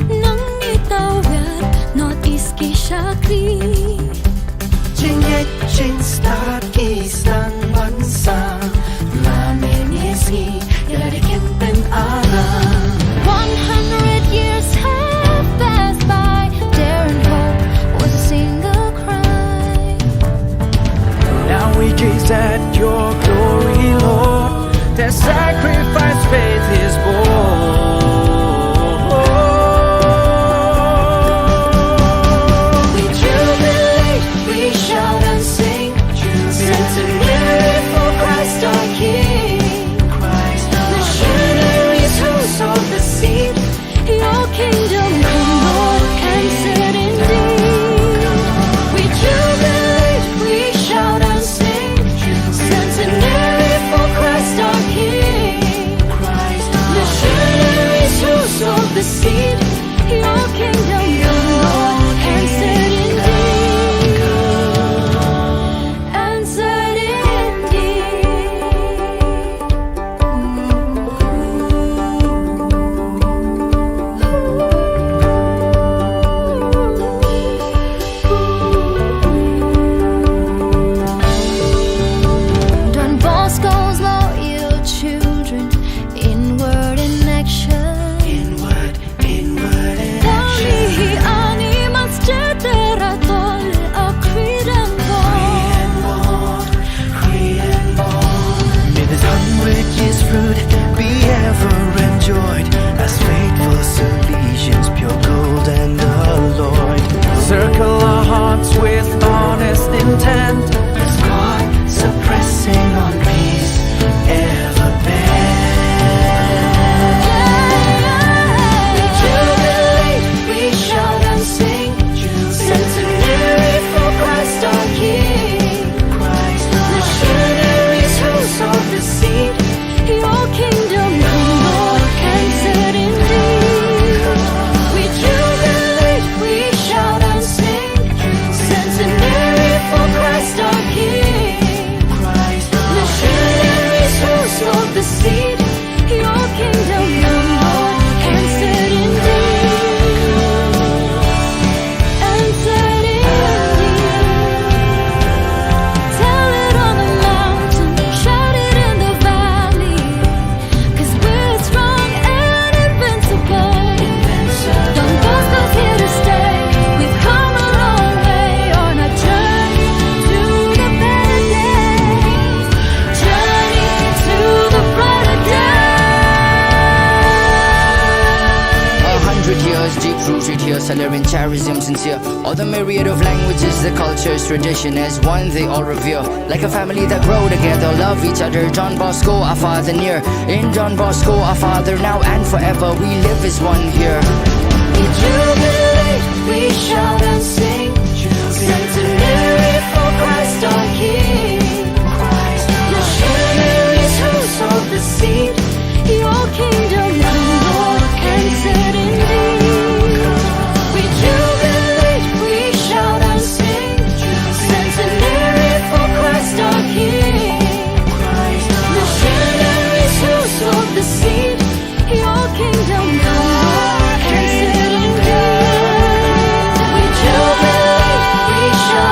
nang itawat, Northeast ki Shakti. Jingit start kisang bansa, Lamenesi, yalarikin pen alam. 100 years have passed by, dare and hope was a single cry. Now we gaze at your glory, Lord. Their sacrifice faith is born. We jubilate, we shout and sing, centenary for Christ our King. Missionaries who sowed the seed, your kingdom come, Lord, answered indeed. We jubilate, we shout and sing, centenary for Christ our King. Missionaries who sowed the seed, your kingdom come, Lord, answered indeed. Answered Don Bosco's loyal children, in word and action. Inward and Dali animals generatol a creed and bond. May this 100 years fruit be ever enjoyed, as faithful Salesians, pure gold and alloyed. Circle our hearts with honest intent, as God suppressing on peace ever bent. We jubilate, we shout and sing, centenary for Christ our King. Missionaries who sowed the seed, your kingdom come, Lord, answered indeed. We jubilate, we shout and sing, centenary for Christ our King. Missionaries who sowed the seed, your kingdom come, Lord, answered indeed. Answered indeed. Tell it on the mountain, shout it in the valley, 'cause we're strong and invincible. Don Bosco's here to stay. We've come a long way on our journey to the better days. Journey to the brighter day. 100 years deep rooted here, Salarian charism sincere. All the myriad of languages, the cultures, tradition as one they all revere. Like a family that grow together, love each other. John Bosco, our father near. In John Bosco, our father now and forever, we live as one here. We jubilate, we shout and sing, centenary for Christ our King. Missionaries who sowed the seed, your kingdom come, Lord, answered indeed. We jubilate, we shout and sing, centenary for Christ our King. Missionaries who sowed the seed, your kingdom come, Lord, answered indeed. We jubilate, we shout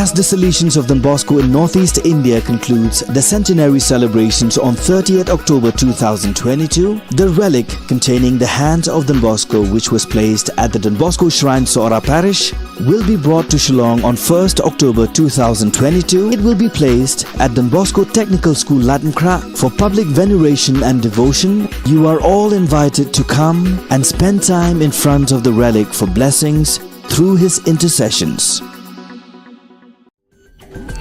As the Salesians of Don Bosco in Northeast India concludes the centenary celebrations on 30th October 2022, the relic containing the hand of Don Bosco, which was placed at the Don Bosco Shrine, Sora Parish, will be brought to Shillong on 1st October 2022. It will be placed at Don Bosco Technical School, Latmkra, for public veneration and devotion. You are all invited to come and spend time in front of the relic for blessings through his intercessions.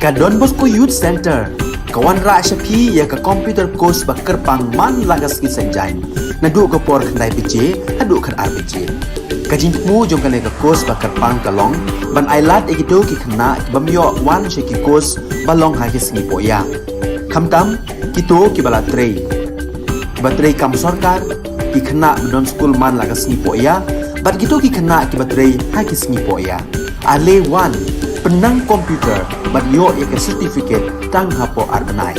Ka Don Bosco Youth Center, kawan ra shapi ya ka computer course bakar pang man lagas ki sanjain. Nadu ka por khandai bije, hadu khan arbije. Ka jingmu jong kane ka course bakar pang kalong, ban ailat ekito ki khna bamyo wan she ki course balong ha ki sngi poya. Khamtam kito ki bala trei. Batrei kam sarkar ki khna don school man lagas sngi poya, bat kito ki khna ki batrei ha ki sngi poya. Ale wan penang komputer bat yo ek certificate tang hapo arbenai.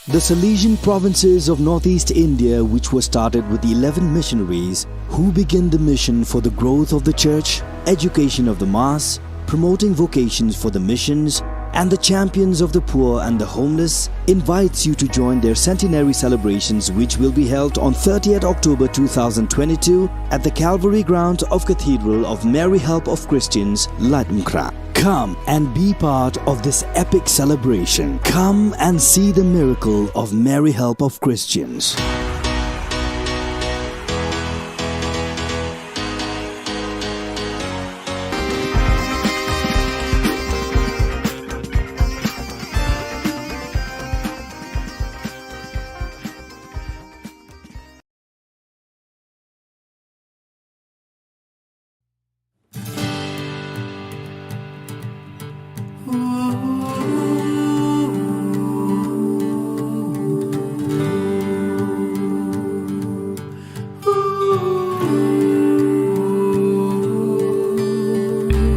The Salesian provinces of Northeast India, which were started with the 11 missionaries who began the mission for the growth of the church, education of the mass, promoting vocations for the missions, and the champions of the poor and the homeless, invites you to join their centenary celebrations, which will be held on 30th October 2022 at the Calvary Ground of Cathedral of Mary Help of Christians, Latmkra. Come and be part of this epic celebration. Come and see the miracle of Mary Help of Christians.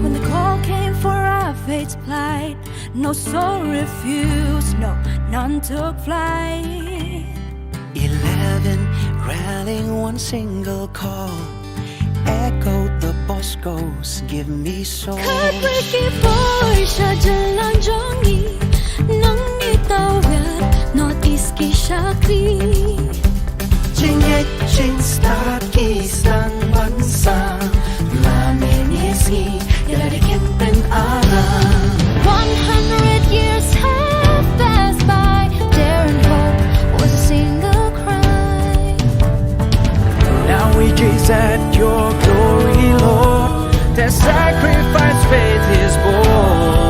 When the call came for our fate's plight, no soul refused, no, none took flight. 11 rallying one single call, echoed the Boscos, give me soul. Kaki Porsche jalan jongi, nang itawir, Northeast ki Shakti. Jingit jing start kisang bansa, lamin yesi, yalarikin pen alam. 100 years have passed by, dare and hope was a single cry. Now we gaze at your glory, Lord. Their sacrifice faith is born.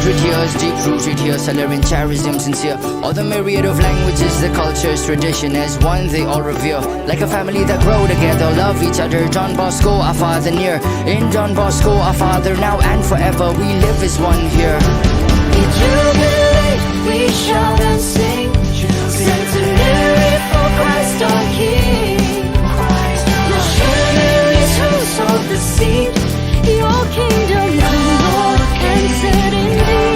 100 years deep rooted here, celebrating charism sincere. All the myriad of languages, the cultures, tradition as one they all revere. Like a family that grow together, love each other. John Bosco, our father near. In John Bosco, our father now and forever. We live as one here. We jubilate, we shout and sing. Centenary for Christ our King. Missionaries who sowed the seed. Your kingdom come, Lord, and set in thee.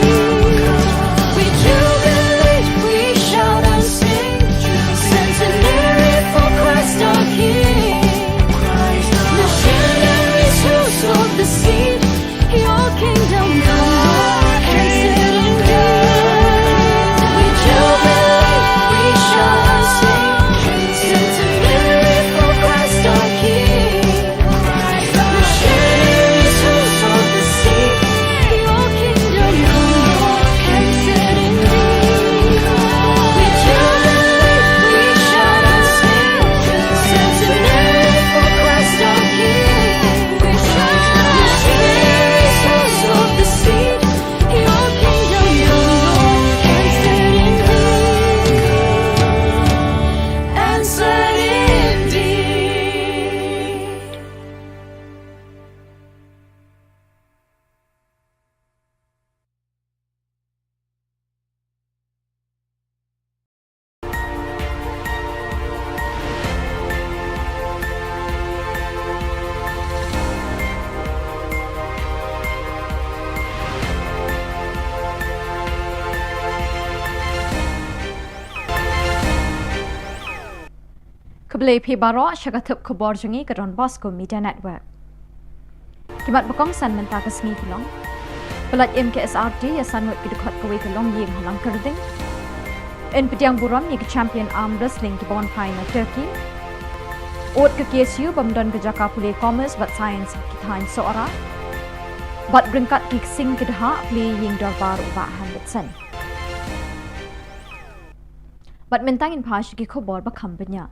We jubilate, we shout and sing. Centenary for Christ our King. Missionaries who sowed the seed. Your kingdom come, Lord, and set in thee. We jubilate, we shout and sing. Centenary for Christ our King. Missionaries who sowed the seed. Your kingdom come, Lord, and set in thee. We jubilate, we shout and sing. Centenary for Christ our King. Missionaries who sowed the seed. Your kingdom come, Lord, and set in thee. And set in thee. Keblai pi baro syakatup khubor jungi ke Don Bosco Media Network. Kimat bakong san menta ke sengi kelong. Pelat MKSRT ya sanwat ke dekat kewe kelong ying halang kerding. In pediang buram ni ke champion arm wrestling ke Bon Pai na Turkey. Ot ke KSU bamdon ke Jaka Pulih Commerce bat science kitain seorang. Bat beringkat ki sing ke daha play ying darbar ubah handetsen. Bat mentangin pas ki khubor bakam benya.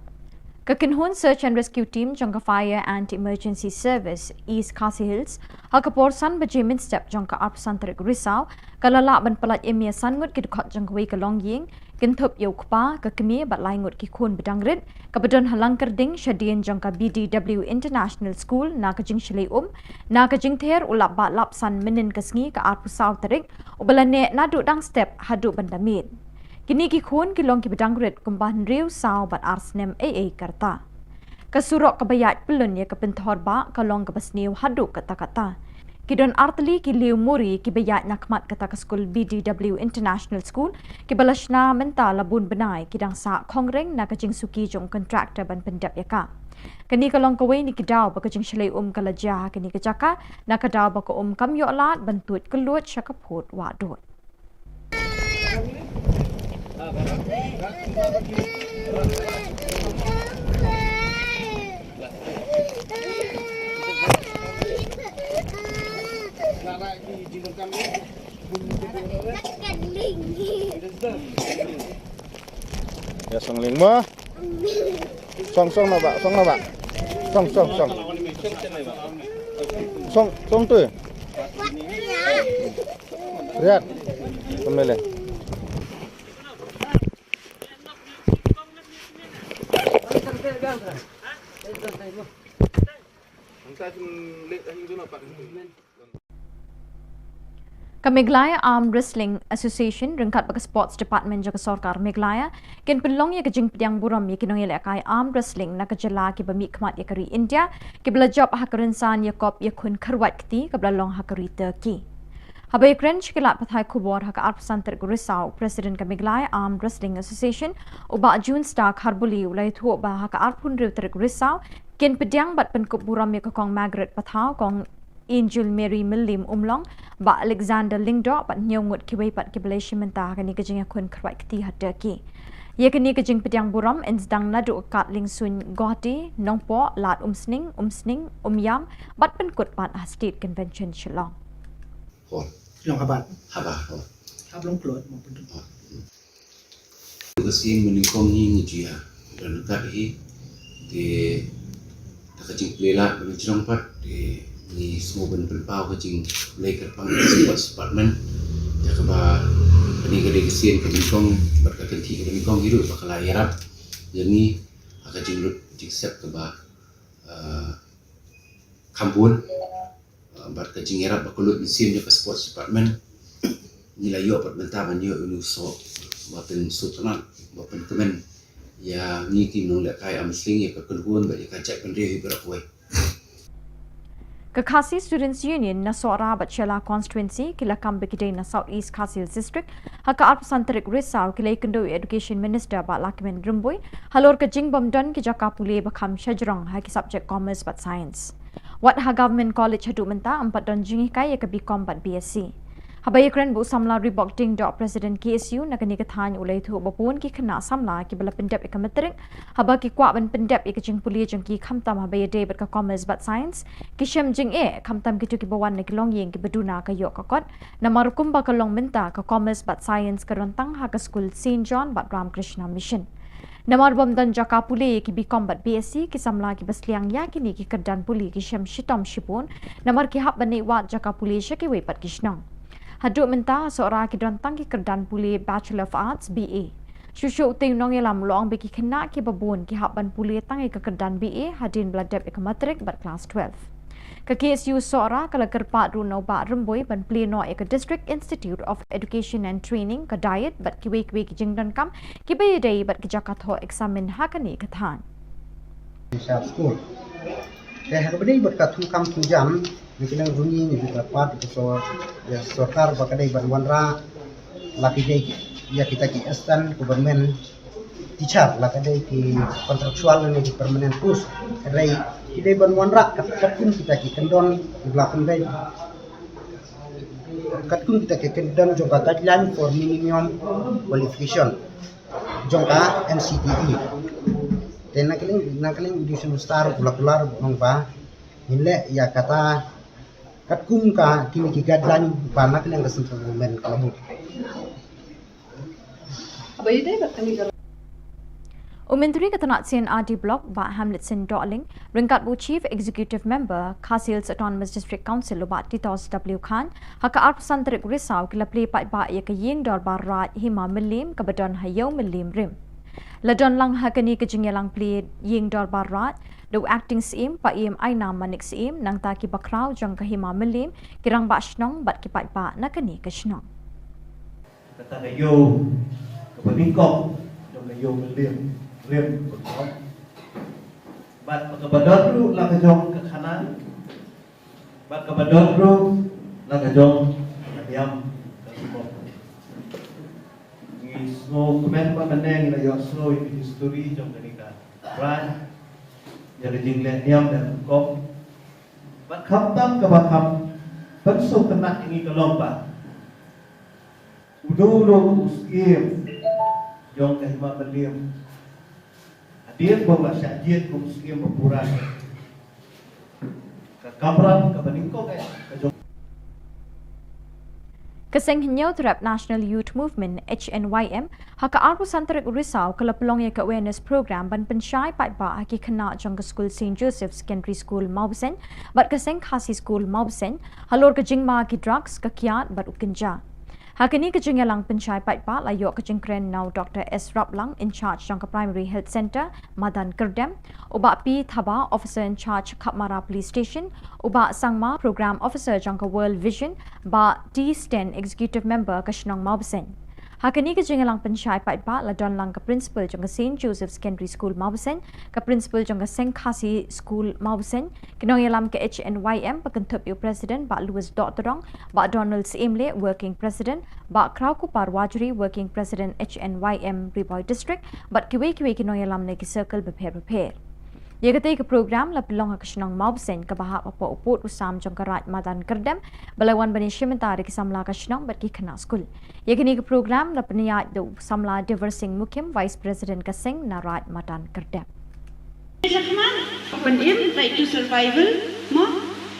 Kakinhun Search and Rescue Team jangka Fire and Emergency Service East Khasi Hills hakapor san bajimin step jangka Arpsantarik Risau kalala ban pelat emia sangut ki dekat jangka wei kalong ying kintup yau kpa kakemi bat laingut ki khun bedangrit kabedon halang kerding syadien jangka BDW International School na kajing Shillong na kajing ther ulap bat lap san menin kesngi ka Arpusau tarik ubalane nadu dang step hadu bandamit. Kini ki khun ki long ki bedangrit kumban riu sau bat arsnem AA karta. Kasurok kabayat pelun ya kepentor ba kalong kabasniu hadu kata-kata. Kidon artli ki liu muri ki bayat nakmat kata ke skul BDW International School ki balashna menta labun benai kidang sa kongreng na kajing suki jong kontraktor ban pendap yaka. Kini kalong kawai ni kidaw ba kajing shalay kalajah kini kajaka na kadaw ba ko kamyo alat bantut kelut syakaput wadot. Ya song ling mo. Song na ba? Song na ba? Song. Song tu. Lihat. Kembali. Meglaya Arm Wrestling Association ringkat bagi Sports Department jaga Sorkar Meglaya ken pelong ya kejing pediang buram ya kinong ya kai Arm Wrestling na kejela ki bami kmat ya kari India ki bela job hakarinsan ya kop ya kun karwat kti ka belalong hakari Turkey. Habai krench kilat pathai Khubor haka Arpsantar Risau President ka Meglaya Arm Wrestling Association uba June Stark Harbuli ulai thu ba haka Arpun Riutar Risau ken pediang bat pen buram ya kong Margaret pathau kong Angel Mary Millim Umlong ba Alexander Lingdo pat nyongut kiwei pat kibelation mentah kani kejing akun kerwai kti Turkey. Ye kani kejing pediang buram ensdang nadu kat lingsun gohti nongpo lat umsning umyam bat penkut pat State Convention Shillong. Long habat. Habah. Hab long plot mo pun. Kasi menikong hingi dia dan kat hi di kejing pelela mencerong pat di ni semua ben pelpau kejing play kat pang Sports Department ya keba peninggal kesin kebingkong berkakenti kebingkong hidup bakal ayarap jadi agak jenglut jiksep keba kampun berkajingerap bakulut mesin ke sports department nilai yo permentaban yo uluso bapen sutran bapen kemen ya ngiki nong lekai amsling ya kekeluan bagi kacak pendiri berakwe. Ke Khasi Students Union na Sora Batchela constituency kila kambe kidai na South East Khasi District haka arpasantarik risau kila ikendo education minister ba Lakimen Rumboy halor ke jingbom don ki jaka pule bakam shajrong haki subject commerce but science. Wat ha government college hadu menta ampat don jingi kai ke BCom but BSc. Habai kren bu samla ribok ding dok president KSU na kani kathan ulai thu bapun ki khana samla ki bala pendep ikametrik haba ki kwa ban pendep ikajing puli jong ki khamtam habai de bat ka commerce but science ki shem jing khamtam ki tu ki bawan na kilong yeng ki beduna ka yok kakot na marukum ba kalong menta ka commerce but science ka rontang ha ka school St John but Ramkrishna mission. Namar bom dan jaka puli ki BCom but BSc ki samla ki basliang ya kini ki kerdan puli ki shem shitom shipun namar ki hab bani wat jaka puli shaki we pat kishnang. Haduk menta seorang ki dontang ki kerdan puli Bachelor of Arts BA. Shushu ting nong yelam long beki kena ki babun ki haban puli tangi ke kerdan BA hadin beladep ke matrik bat kelas 12. Ke KSU seorang kala kerpat runo ba remboi ban pleno ke District Institute of Education and Training ke diet bat ki wek ki jingdan kam ki bayi dai bat ki jakatho examen hakani kathan. School. Hak berdei berkatu kam tujam Nikilang runyi ni dapat so ya sorkar bakadai banwanra laki dei ya kita ki assistant government teacher lakadai ki kontraktual ni permanent post rai kidai banwanra katkun kita ki kendon belakang dai katkun kita ki kendon jongka guideline for minimum qualification jongka NCTE dan nakaling edition star pular ngpa ile ya kata katkum ka kini ki guideline banak yang kesentuh men kalabut abai dai batami Umentri ketanat CNRD Block ba Hamletson Darling ringkat bu Chief Executive Member Khasi Hills Autonomous District Council ubat Titos W Khan haka arpsantarik risau kila play pat ba ya ke yeng dor barat hima melim ke badon hayau melim rim ladon lang hakani ke jingelang play yeng dor barat do acting CM pa EM Aina manik CM nang ta ki bakraw jang ka hima melim kirang ba shnong bat ki pat ba na kani ka shnong kata yo kebingkong jang ka yo melim rim betul bat kabadon ru la ka jong ka kanan bat kabadon ru la ka jong diam ka simo ni snow comment pa maneng na yo snow in history jong ka right jadi jinglet niam dan kop bat khamtam ka bakham pensuk tenak ini kelompa udo uskim jong ka hima belim hadir bawa syajid kum uskim berpuran ka kamran ka baningko ka jong Keseng Hinyau Terap National Youth Movement HNYM haka arpusantarik risau kala pelong ya ke awareness program ban pensyai pat ba haki kena jang ke school St Joseph Secondary School Maubsen bat keseng Khasi School Maubsen halor ke jingma ki drugs ke kiat bat ukenja hakini ke jingelang pensyai pat ba layo ke jingkren now Dr S Raplang in charge jang ke Primary Health Center Madan Kerdem uba P Thaba officer in charge Kapmara Police Station uba Sangma program officer jang ke World Vision ba D10 executive member ke Shillong Maubsen hakini ke jingelang pensyai pat ba ladon lang ke principal jang ke St Joseph Secondary School Maubsen ke principal jang ke Seng Khasi School Maubsen kinong yalam ke HNYM pekentup yu president ba Louis Dotterong ba Donald Simle working president ba Kraw Kupar Wajri working president HNYM Riboy District but kiwe kinong yalam ne ki circle beper Ia kata ke program la pelong ha Kishnong Maubsen ke bahap apa uput usam jong karat Madan Kerdem balawan bani shimentari ke samla Kishnong bat ki kena skul. Ia kini ke program la peniat do samla Diversing Mukim Vice President Kaseng Narat Madan Kerdem. Open aim right to survival mo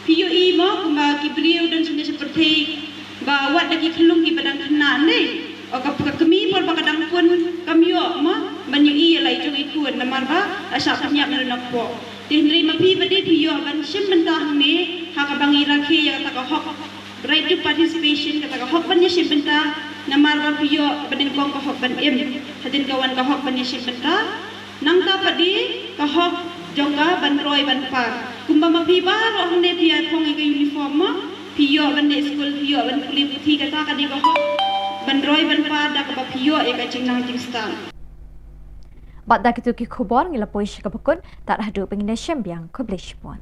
POE mo kuma kibriu dan seperti ba wat lagi kelung ki badang kena ni o kami por bakadang pun kami mo menyui lai jong ikut namar ba asa penyak nak po tinri mapi bade piyo ban sim mentah ni ha ka bangi rakhi ya ta ka hok right to participation kata hok ban yashim benta namar ba piyo banin kong ka hok ban em hadin kawan ka hok ban yashim benta nang ta padi ka hok jongka ban roy ban pa kumba ma pi ba ro hang ne pia thong ka uniform ma piyo ban ne school piyo ban kulit puthi kata ka di ka hok ban roy ban pa da ka ba piyo e ka ching nang ching stan Bat dak itu ki khubor ngila poish ka bakun tak hadu pengine syembiang kublish pon.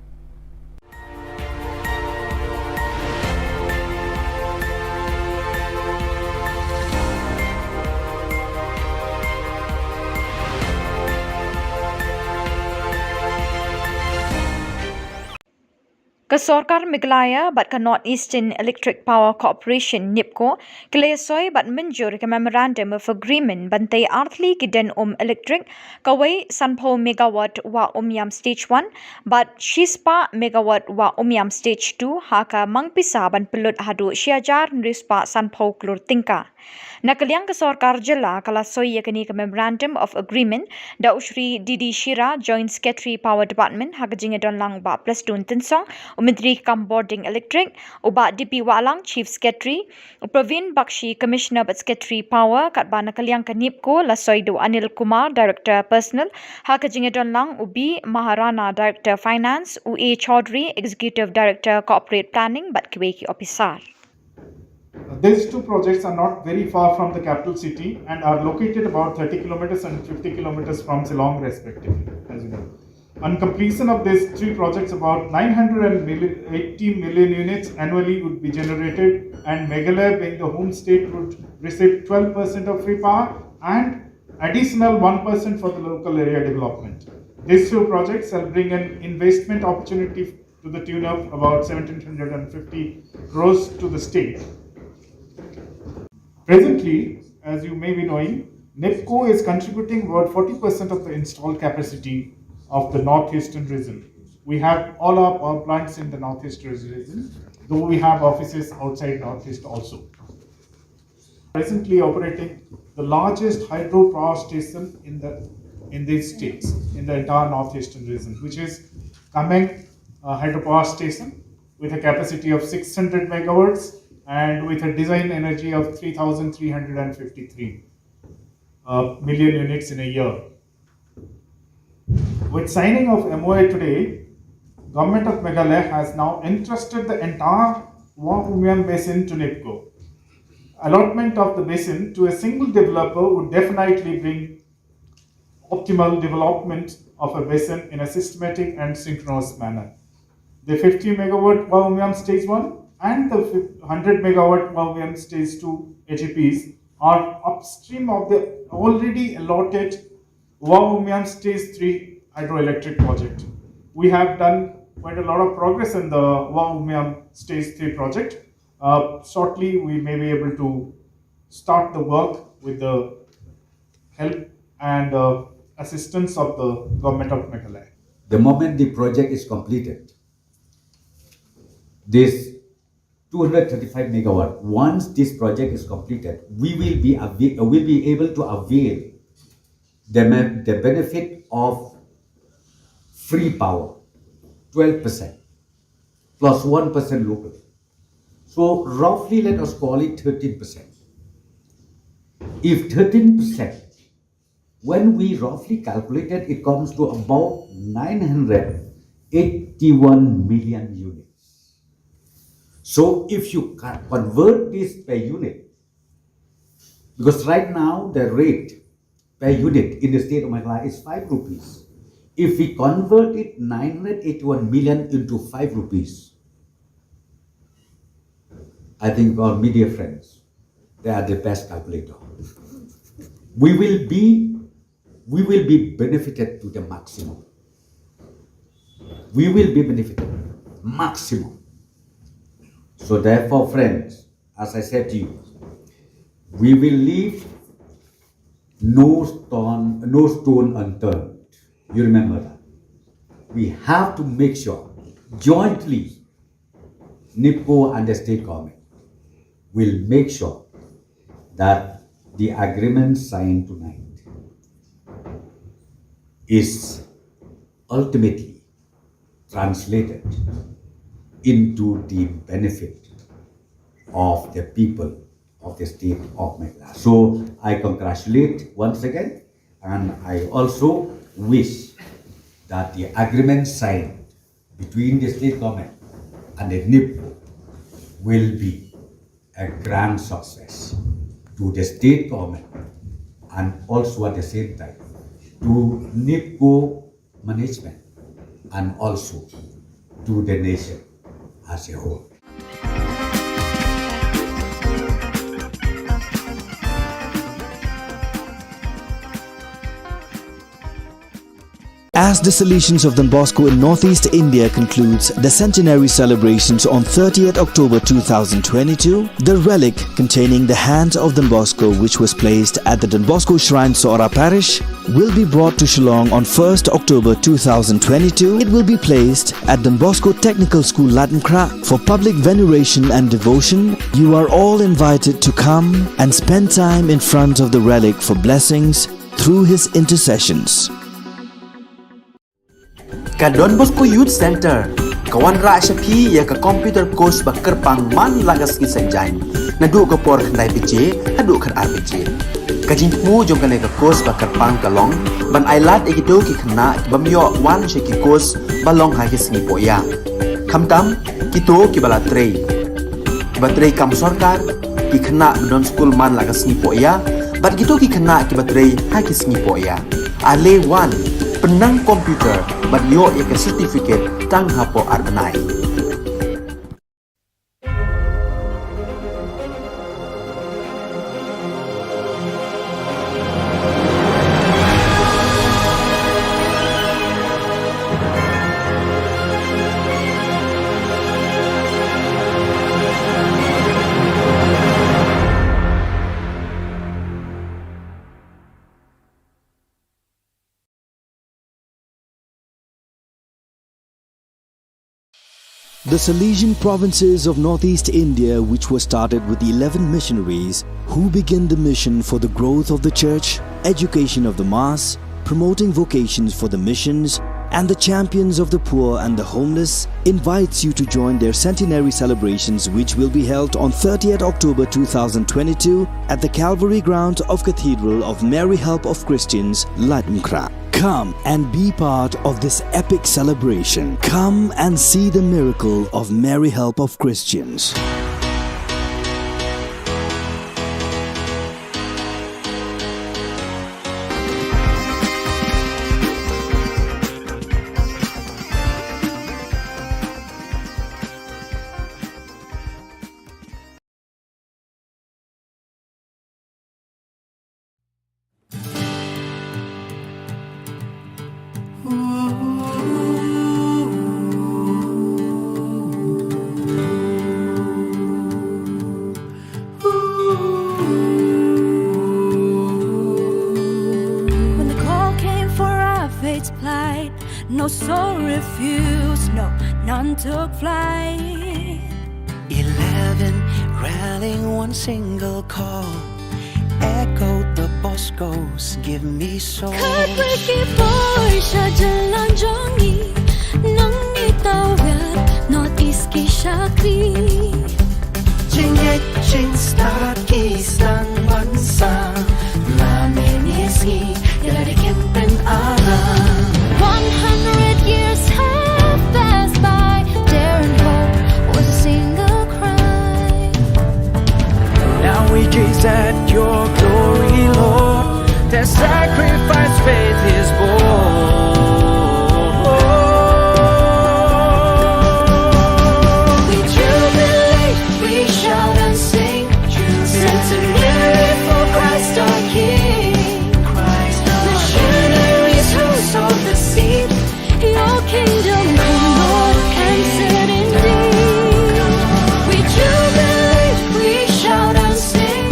Ke Sorkar Meghalaya bat ke North Eastern Electric Power Corporation NIPCO kelesoi bat menjur ke Memorandum of Agreement bantai arthli ke den elektrik kawai sanpo megawatt wa yam stage 1 bat shispa megawatt wa yam stage 2 haka mangpisa ban pelut hadu syajar nrispa sanpo klur tingka. Nakaliang ke Sorkar Jylla kala soi yakni ke Memorandum of Agreement da Usri Didi Shira Joint Secretary Power Department haka jingedon lang ba plus dun tensong Menteri Boarding Electric, Ubat DP Walang Chief Secretary, Praveen Bakshi Commissioner but Secretary Power, kat bana kaliang kanipko Lasoido Anil Kumar Director Personal, haka jingedon lang Ubi Maharana Director Finance, UA Chaudhry Executive Director Corporate Planning but Kiweki Officer. These two projects are not very far from the capital city and are located about 30 kilometers and 50 kilometers from Shillong respectively, as you know. On completion of these three projects, about 980 million units annually would be generated, and Meghalaya, being the home state, would receive 12% of free power and additional 1% for the local area development. These two projects shall bring an investment opportunity to the tune of about 1750 crores to the state. Presently, as you may be knowing, NIPCO is contributing about 40% of the installed capacity of the northeastern region. We have all our power plants in the northeastern region, though we have offices outside northeast also. Presently operating the largest hydro power station in these states, in the entire northeastern region, which is Kameng hydropower station with a capacity of 600 megawatts and with a design energy of 3,353 million units in a year. With signing of MOA today, Government of Meghalaya has now entrusted the entire Wa basin to NIPCO. Allotment of the basin to a single developer would definitely bring optimal development of a basin in a systematic and synchronous manner. The 50 megawatt Wa stage 1 and the 100 megawatt Wa stage 2 HEPs are upstream of the already allotted Wa stage 3 hydroelectric project. We have done quite a lot of progress in the Wa stage 3 project. Shortly, we may be able to start the work with the help and assistance of the Government of Meghalaya. The moment the project is completed, this 235 megawatt, once this project is completed, we will be able to avail the benefit of free power, 12% plus 1% local. So roughly let us call it 13%. If 13%, when we roughly calculated, it comes to about 981 million units. So if you convert this per unit, because right now the rate per unit in the state of Meghalaya is 5 rupees. If we convert it 981 million into 5 rupees, I think our media friends, they are the best calculator. We will be benefited to the maximum. We will be benefited maximum. So therefore, friends, as I said to you, we will leave no stone unturned. You remember that. We have to make sure jointly, NIPCO and the state government will make sure that the agreement signed tonight is ultimately translated into the benefit of the people of the state of Meghalaya. So I congratulate once again, and I also wish that the agreement signed between the state government and the NIPCO will be a grand success to the state government and also at the same time to NIPCO management and also to the nation as a whole. As the Salesians of Don Bosco in Northeast India concludes the centenary celebrations on 30th October 2022, the relic containing the hands of Don Bosco, which was placed at the Don Bosco Shrine, Sora Parish, will be brought to Shillong on 1st October 2022. It will be placed at Don Bosco Technical School, Latmkra, for public veneration and devotion. You are all invited to come and spend time in front of the relic for blessings through his intercessions. Ka Don Bosco Youth Center, kawan ra shapi ya ka computer course bakar pang man lagas ki sanjai, nadu ka por khandai bije, hadu khan arbije. Ka jingmu jong ka course bakar pang kalong, ban ailat ekito ki khna bamyo wan she ki course balong ha ki singi poya. Khamtam kito ki bala trei. Batrei kam sarkar ki khna don school man lagas singi poya, bat kito ki khna ki batrei ha ki singi poya. Ale wan penang komputer bat yo ya certificate tang hapo arnai. The Salesian provinces of Northeast India, which was started with the 11 missionaries who began the mission for the growth of the church, education of the mass, promoting vocations for the missions, and the champions of the poor and the homeless, invites you to join their centenary celebrations, which will be held on 30th October 2022 at the Calvary ground of Cathedral of Mary Help of Christians, Latmkra. Come and be part of this epic celebration. Come and see the miracle of Mary Help of Christians. When the call came for our fate's plight, no soul refused, no, none took flight. 11 rallying one single call, echoed the Boscos, give me soul. Heartbreaking voice, jalan jongi, nang itawid, Northeast ki Shakti. Jingit start kisang bansa, namin isi, ilarikin alam. 100 years have passed by, dare and hope was a single cry. Now we gaze at your glory, Lord. Their sacrifice, faith is born. We jubilate, we shout and sing, centenary for Christ our King. Missionaries who sowed the seed, your kingdom come, Lord, and set indeed. We jubilate, we shout and sing,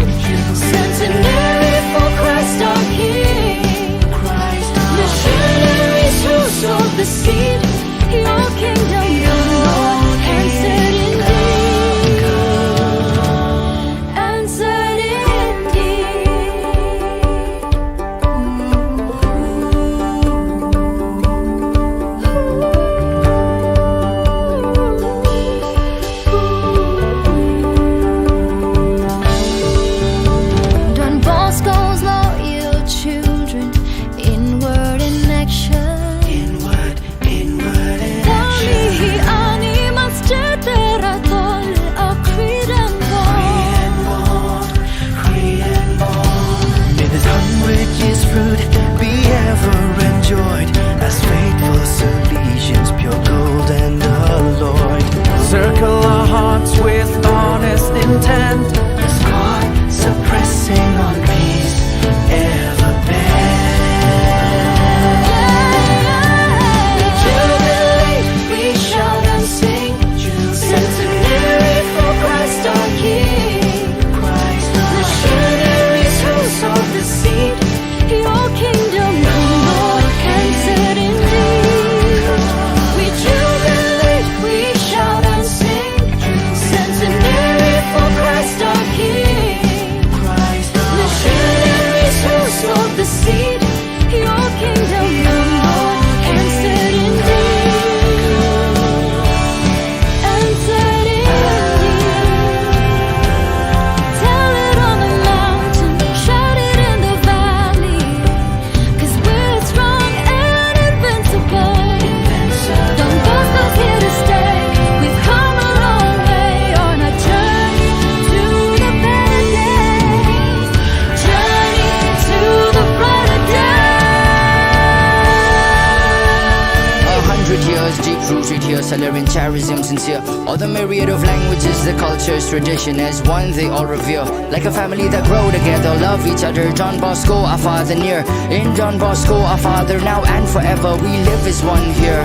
rooted here, Salarian sincere. All the myriad of languages, the cultures, tradition as one they all revere. Like a family that grow together, love each other. Don Bosco, our father near. In Don Bosco, our father now and forever. We live as one here.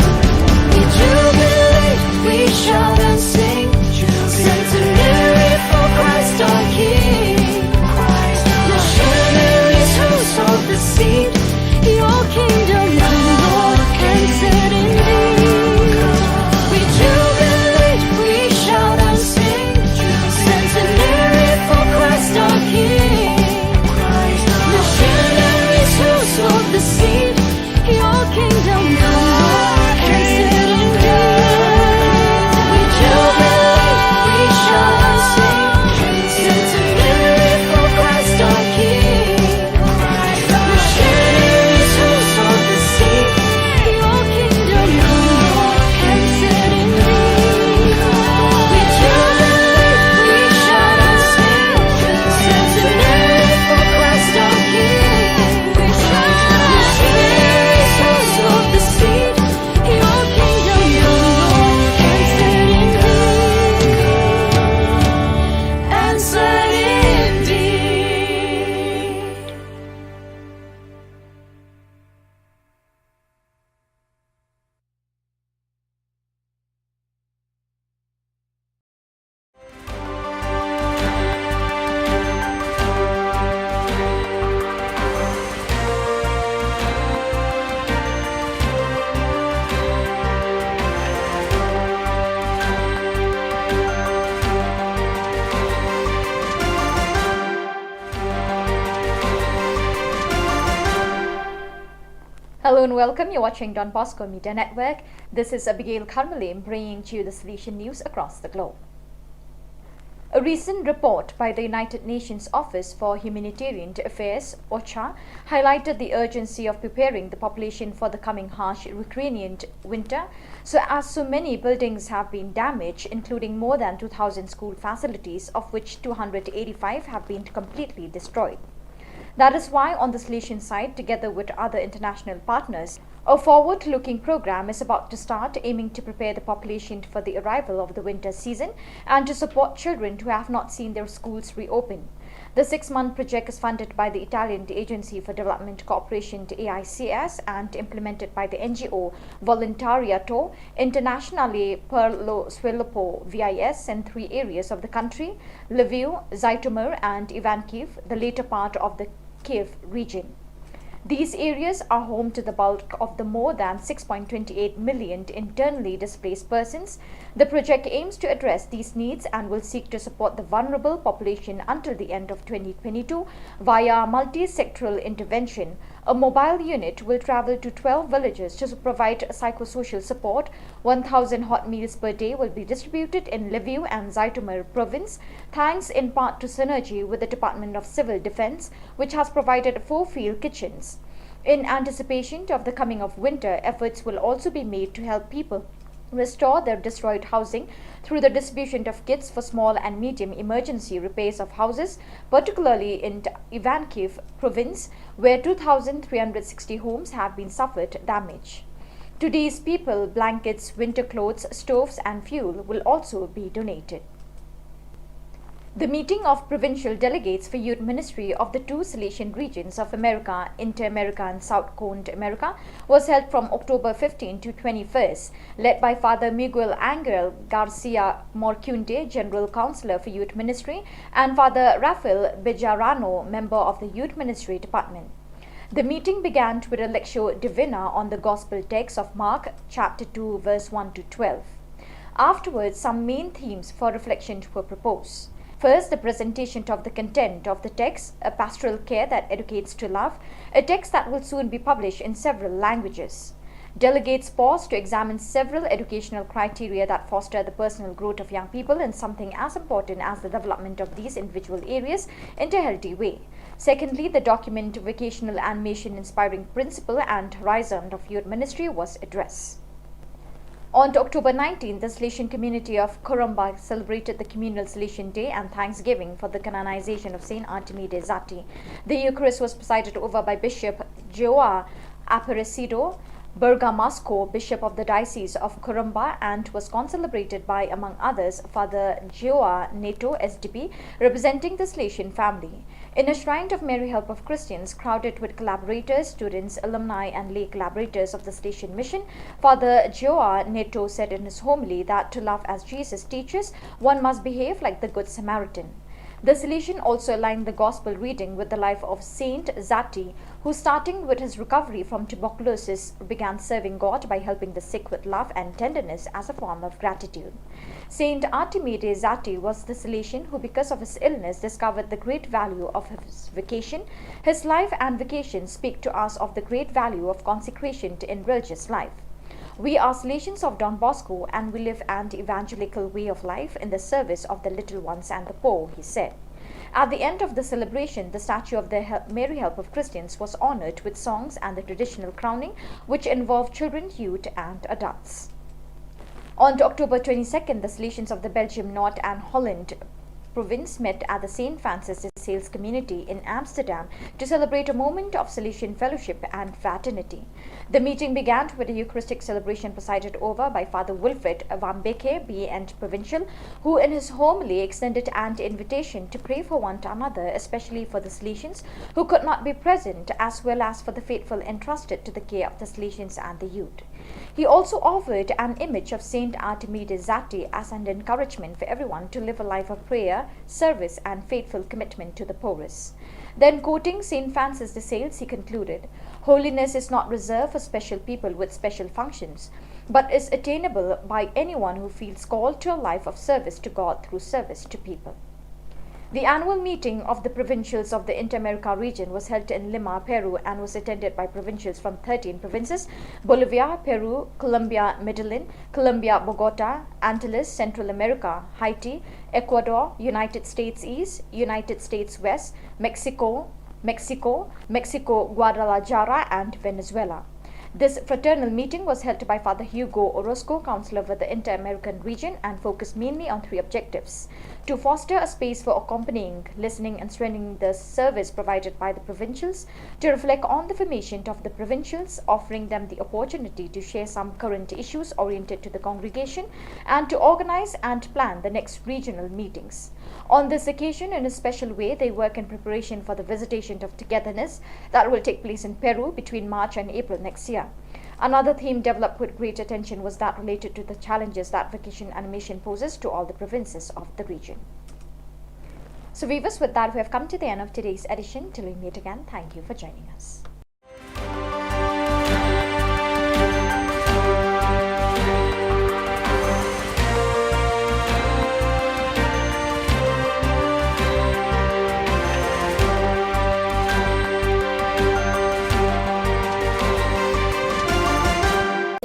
We jubilate, we shout and sing. Centenary for Christ our King. Missionaries who sowed the seed. Your kingdom come, Lord, and set in thee. We jubilate, we shout and sing. Centenary for Christ our King. Missionaries who sowed the seed. Your kingdom come, Lord, and set in thee. We jubilate, we shout and sing. Centenary for Christ our King. Missionaries who sowed the seed. Your kingdom come, Lord, and set in thee. We jubilate, we shout and sing. Centenary for Christ our King. Missionaries who sowed the seed. Your kingdom come, Lord, and set in thee. And set in thee. Hello and welcome. You're watching Don Bosco Media Network. This is Abigail Karmalim bringing to you the solution news across the globe. A recent report by the United Nations Office for Humanitarian Affairs, OCHA, highlighted the urgency of preparing the population for the coming harsh Ukrainian winter, as so many buildings have been damaged, including more than 2,000 school facilities, of which 285 have been completely destroyed. That is why on the solution side, together with other international partners, a forward-looking program is about to start, aiming to prepare the population for the arrival of the winter season and to support children who have not seen their schools reopen. The 6-month project is funded by the Italian Agency for Development Cooperation AICS and implemented by the NGO Volontariato Internazionale per lo Sviluppo VIS in 3 areas of the country: Lviv, Zhytomyr and Ivankiv, the later part of the Kiev region. These areas are home to the bulk of the more than 6.28 million internally displaced persons. The project aims to address these needs and will seek to support the vulnerable population until the end of 2022 via multi-sectoral intervention. A mobile unit will travel to 12 villages to provide psychosocial support. 1,000 hot meals per day will be distributed in Lviv and Zhytomyr province, thanks in part to synergy with the Department of Civil Defense, which has provided 4 field kitchens. In anticipation of the coming of winter, efforts will also be made to help people restore their destroyed housing through the distribution of kits for small and medium emergency repairs of houses, particularly in Ivankiv province, where 2,360 homes have been suffered damage. To these people, blankets, winter clothes, stoves and fuel will also be donated. The meeting of provincial delegates for Youth Ministry of the 2 Silesian regions of America, Inter-America and South Cone America, was held from October 15 to 21st, led by Father Miguel Angel Garcia Morcunde, General Counselor for Youth Ministry, and Father Rafael Bejarano, member of the Youth Ministry Department. The meeting began with a lectio divina on the Gospel text of Mark, chapter 2, verse 1 to 12. Afterwards, some main themes for reflection were proposed. First, the presentation of the content of the text, a pastoral care that educates to love, a text that will soon be published in several languages. Delegates paused to examine several educational criteria that foster the personal growth of young people and something as important as the development of these individual areas in a healthy way. Secondly, the document Vocational Animation Inspiring Principle and Horizon of Youth Ministry was addressed. On October 19, the Silesian community of Kurumba celebrated the communal Silesian Day and Thanksgiving for the canonization of Saint Artemides Zati. The Eucharist was presided over by Bishop Joa Aparecido. Bergamasco, Bishop of the Diocese of Kurumba, and was concelebrated by, among others, Father Joa Neto, SDP, representing the Salesian family. In a shrine of Mary Help of Christians, crowded with collaborators, students, alumni, and lay collaborators of the Salesian mission, Father Joa Neto said in his homily that to love as Jesus teaches, one must behave like the Good Samaritan. The Salesian also aligned the Gospel reading with the life of Saint Zati, who, starting with his recovery from tuberculosis, began serving God by helping the sick with love and tenderness as a form of gratitude. Saint Artemide Zati was the Salesian who, because of his illness, discovered the great value of his vocation. His life and vocation speak to us of the great value of consecration in religious life. We are Salesians of Don Bosco, and we live an evangelical way of life in the service of the little ones and the poor, he said. At the end of the celebration, the statue of the Mary Help of Christians was honored with songs and the traditional crowning, which involved children, youth, and adults. On October 22nd, the Salesians of the Belgium, North and Holland province met at the St. Francis de Sales community in Amsterdam to celebrate a moment of Salesian fellowship and fraternity. The meeting began with a Eucharistic celebration presided over by Father Wilfred Van Beke, BA and Provincial, who in his homily extended an invitation to pray for one another, especially for the Salesians who could not be present, as well as for the faithful entrusted to the care of the Salesians and the youth. He also offered an image of Saint Artemide Zati as an encouragement for everyone to live a life of prayer, service, and faithful commitment to the poorest. Then, quoting St. Francis de Sales, he concluded, "Holiness is not reserved for special people with special functions, but is attainable by anyone who feels called to a life of service to God through service to people." The annual meeting of the provincials of the Inter-America region was held in Lima, Peru, and was attended by provincials from 13 provinces: Bolivia, Peru, Colombia, Medellin, Colombia, Bogota, Antilles, Central America, Haiti, Ecuador, United States East, United States West, Mexico, Guadalajara, and Venezuela. This fraternal meeting was held by Father Hugo Orozco, Counselor for the Inter-American region, and focused mainly on 3 objectives: to foster a space for accompanying, listening, and strengthening the service provided by the provincials, to reflect on the formation of the provincials, offering them the opportunity to share some current issues oriented to the congregation, and to organize and plan the next regional meetings. On this occasion, in a special way, they work in preparation for the visitation of togetherness that will take place in Peru between March and April next year. Another theme developed with great attention was that related to the challenges that vacation animation poses to all the provinces of the region. So viewers, with that, we have come to the end of today's edition. Till we meet again, thank you for joining us.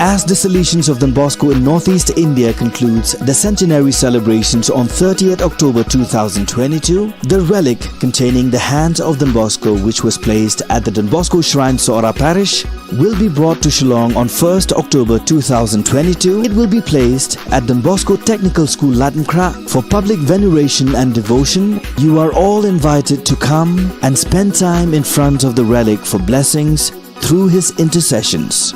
As the Salesians of Don Bosco in Northeast India concludes the centenary celebrations on 30th October 2022, the relic containing the hand of Don Bosco, which was placed at the Don Bosco Shrine, Sora Parish, will be brought to Shillong on 1st October 2022. It will be placed at Don Bosco Technical School, Latankra, for public veneration and devotion. You are all invited to come and spend time in front of the relic for blessings through his intercessions.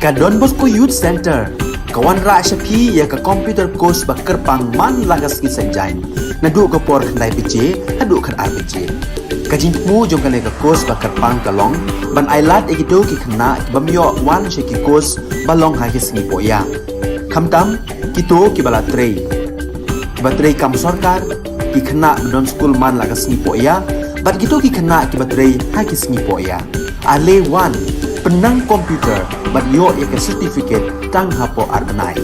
Ka Don Bosco Youth Center, kawan ra shapi ya ka computer course bakar pang man lagas ki sanjain, nadu ka por khandai piche, hadu khar RPG. Ka jingmu jong kane ka course bakar pang kalong, ban ailat egido ki khna ki bamyo wan sheki course balong ha ki sngi poya. Khamtam kito ki bala trei. Ki batrei kam sarkar ki khna don school man lagas sngi poya, bat kito ki khna ki batrei ha ki sngi poya. Ale wan penang komputer bat yo ek certificate tang hapo arbanai.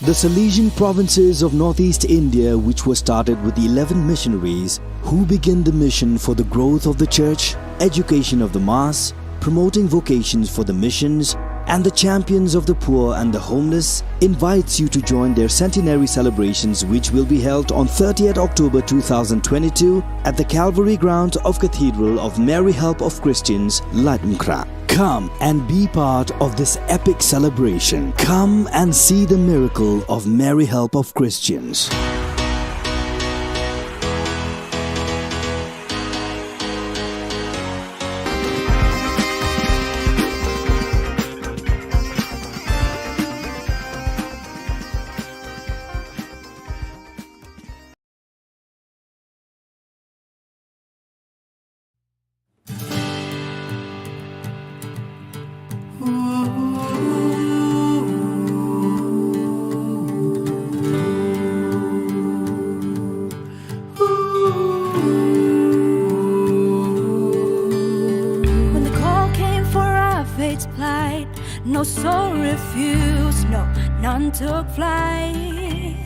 The Salesian provinces of Northeast India, which were started with the 11 missionaries who began the mission for the growth of the church, education of the mass, promoting vocations for the missions, and the champions of the poor and the homeless invites you to join their centenary celebrations, which will be held on 30th October 2022 at the Calvary Ground of Cathedral of Mary Help of Christians, Latumkra. Come and be part of this epic celebration. Come and see the miracle of Mary Help of Christians. When the call came for our fate's plight, no soul refused, no, none took flight.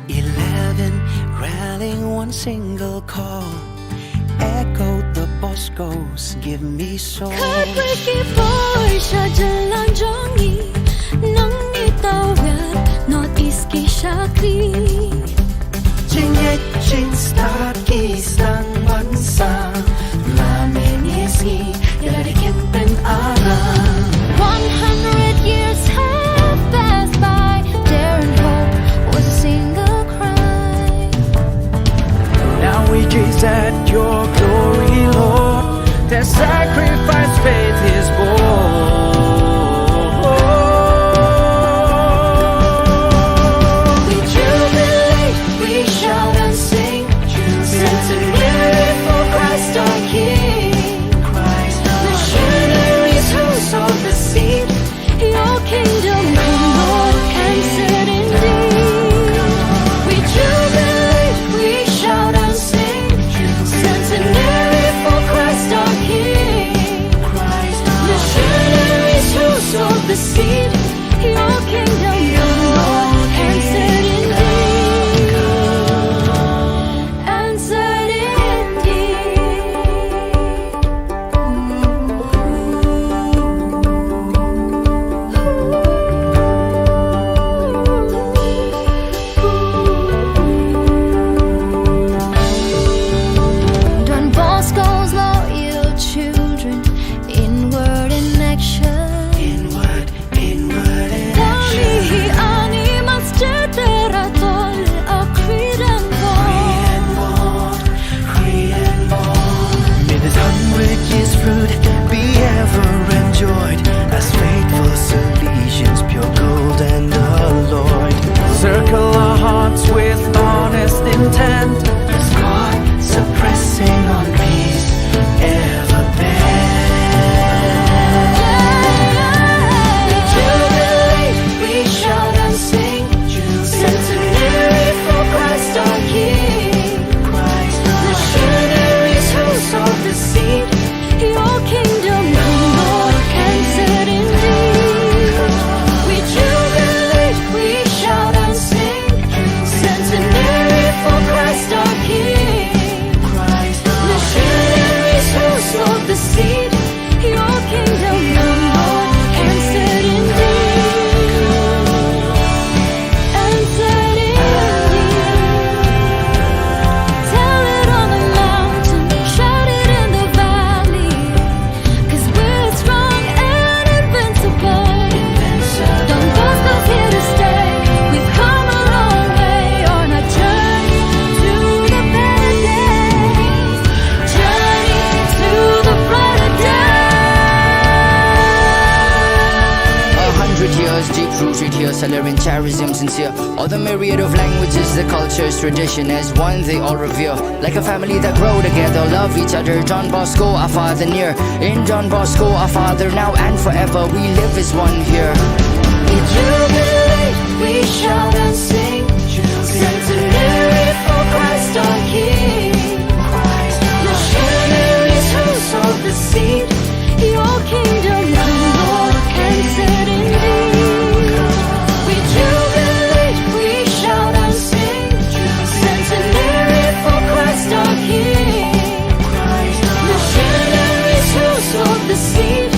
11 rallying one single call, echoed the Bosco's, give me soul. Heartbreaking voice, Shillong Jongi, nang itawid, Northeast ki Shakri. Jingit start kisang bansa, lamin isgi, yalari kimpen arang. 100 years have passed by, dare and hope was a single cry. Now we gaze at your glory, Lord. Their sacrifice, faith is born. We jubilate, we shout and sing, centenary for Christ our King. Missionaries who sowed the seed, your kingdom come, Lord, answered indeed. We jubilate, we shout and sing, centenary for Christ our King. Missionaries who sowed the seed, your kingdom come, Lord, answered indeed. Answered Don Bosco's loyal children, in word and action. Inward and Dami animas generatol a creed and free and born. May this 100 years fruit be ever enjoyed, as faithful Salesians, pure gold and alloyed. Circle our hearts with honest intent, as God suppressing on peace ever bent. We jubilate, we shout and sing, centenary for Christ our King. Missionaries who sowed the seed, your kingdom come, Lord, answered indeed. We jubilate, we shout and sing, centenary for Christ our King. Missionaries who sowed the seed, your kingdom come, Lord, answered indeed. Answered indeed. Tell it on the mountain, shout it in the valley, 'cause we're strong and invincible. Don Bosco's here to stay. We've come a long way on our journey to the better days. Journey to the brighter days. 100 years deep rooted here, celebrating charism sincere. All the myriad of languages, the cultures, tradition as one they all revere. Like a family that grow together, love each other. John Bosco, our father near. In John Bosco, our father now and forever. We live as one here. We jubilate, we shout and sing, centenary for Christ our King. Missionaries who sowed the seed, your kingdom come, Lord, answered indeed. We jubilate, we shout and sing, centenary for Christ our King. Missionaries who sowed the seed,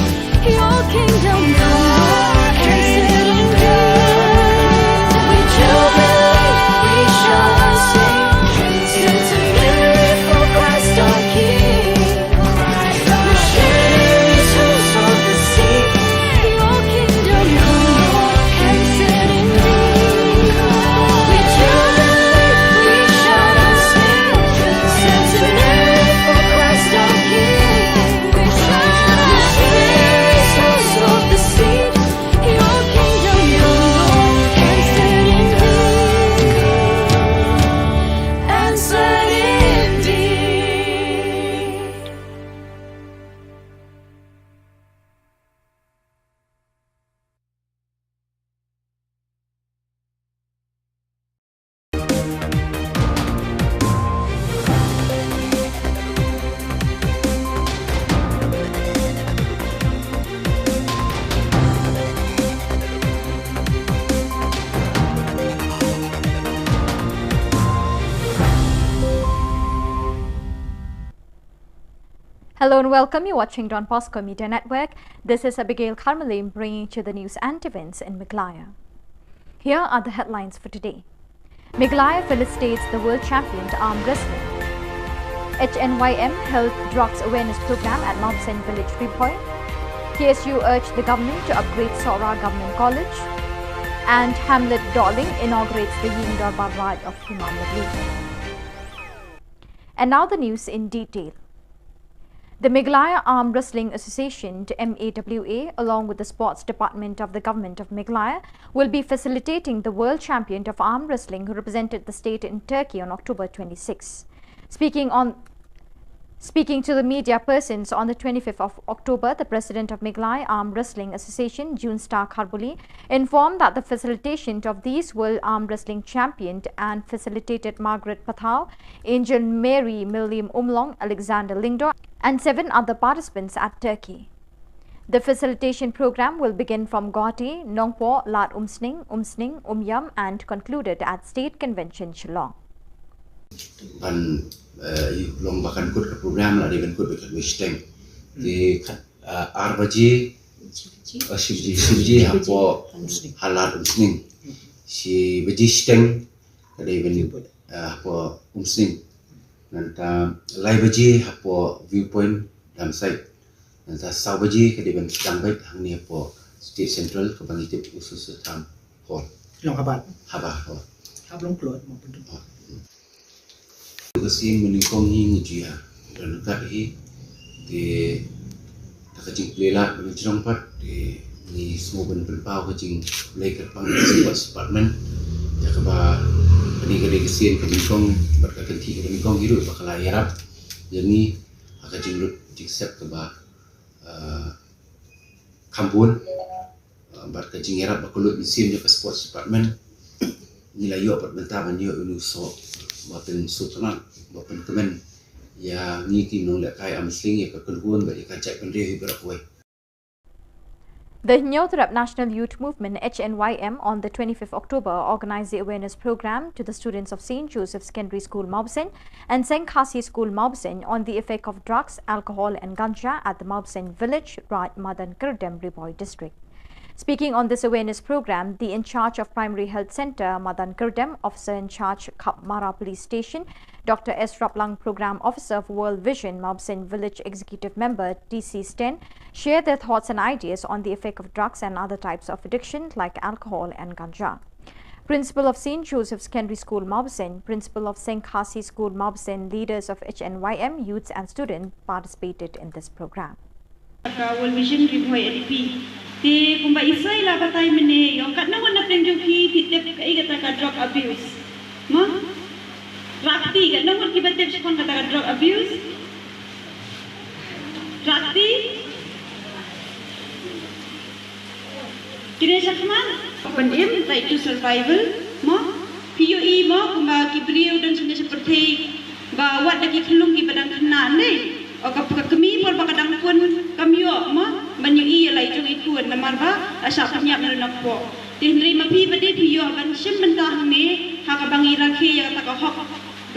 Hello and welcome. You're watching Don Bosco Media Network. This is Abigail Carmelim bringing to the news and events in Meghalaya. Here are the headlines for today. Meghalaya felicitates the world champion arm wrestling. HNYM held drugs awareness program at Mobsen Village 3 Point. KSU urged the government to upgrade Sora Government College. And Hamlet Darling inaugurates the Yingdor Barrage of Imam Nagli. And now the news in detail. The Meghalaya Arm Wrestling Association, MAWA, along with the Sports Department of the Government of Meghalaya, will be facilitating the world champion of arm wrestling who represented the state in Turkey on October 26. Speaking to the media persons on the 25th of October, the president of Meghalaya Arm Wrestling Association, Junstar Kharbuli, informed that the facilitation of these World Arm Wrestling Champion and facilitated Margaret Pathau, Angel Mary Milliam Umlong, Alexander Lingdor, and 7 other participants at Turkey. The facilitation program will begin from Guwahati, Nongpo, Lat Umsning, Umyam, and concluded at State Convention, Shillong. Lombakan kut ke program lah dengan kut dekat Western di Arbaji Shivji hapo halat umsning si Baji Steng kali beni hapo umsning nanta lai Baji hapo viewpoint dalam site nanta Sau Baji kali beni sedang baik hang ni hapo State Central kebangkit usus tam hall Long habat hall long keluar maupun Kesin menikong hing jia dan kat hi di takacing pelela mencrong pat di semua penpau kacing play kat pang department ya kaba ni gede kesin menikong berkati menikong hidup bakal ayarap jadi kacing lut jiksep kaba kampun berkacing ayarap bakulut mesin ke sports department nilai yo perbentar yo so Bapen Sultanat, Bapen Kemen, yang ni tinong lekai amsling ya kekeluhan bagi kacak pendiri berakui. The Nyothrap National Youth Movement HNYM on the 25th October organized the awareness program to the students of St. Joseph Secondary School Mobsen and St. Khasi School Mobsen on the effect of drugs, alcohol and ganja at the Mobsen village, Raj Madan Kirdem, Riboy district. Speaking on this awareness program, the in charge of Primary Health Centre, Madan Kirdem, officer in charge, Mara Police Station, Dr. S. Raplang, Program Officer of World Vision, Mobsen Village Executive Member, TC Sten, shared their thoughts and ideas on the effect of drugs and other types of addiction like alcohol and ganja. Principal of St. Joseph Secondary School Mobsen, Principal of St. Khasi School Mobsen, leaders of HNYM, youths and students participated in this program. World Vision Riboy LP. Te kumba isay la batay mene yo kat nawan na penjong ki titep kai kata ka drug abuse. Ma? Rakti kat nawan ki batep sikon kata ka drug abuse. Rakti? Kini sakman? Open aim right to survival. Ma? POE ma kumba ki beliau dan seperti bawa lagi kelung ki badang kena ni. Kami pun bakadang pun kami ma menyui lai jong ikut namar ba asal penyak menak po. Tindri mapi bade piyo ban sim bentah me hak bangi rakhi ya kata hok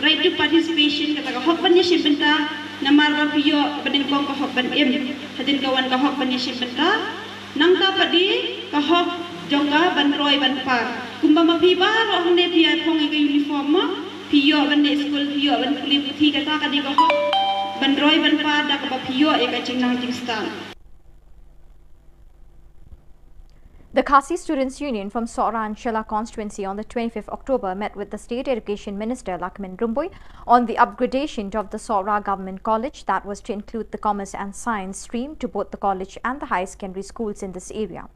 right to participation kata hok ban sim bentah namar ba piyo badin kong hok ban em hadin kawan ka hok ban sim bentah nang ka padi ka hok jongga ban roy ban pa kumba mapi ba ro hne pia phong ke uniform ma piyo ban school piyo ban kulit putih kata ka di ka hok Bandroy banpa dak bapiyo e kaching nang jingstan. The Khasi Students' Union from Sora and Shilla constituency on the 25th October met with the State Education Minister Lakmin Rumboy on the upgradation of the Sora Government College that was to include the Commerce and Science stream to both the college and the high secondary schools in this area.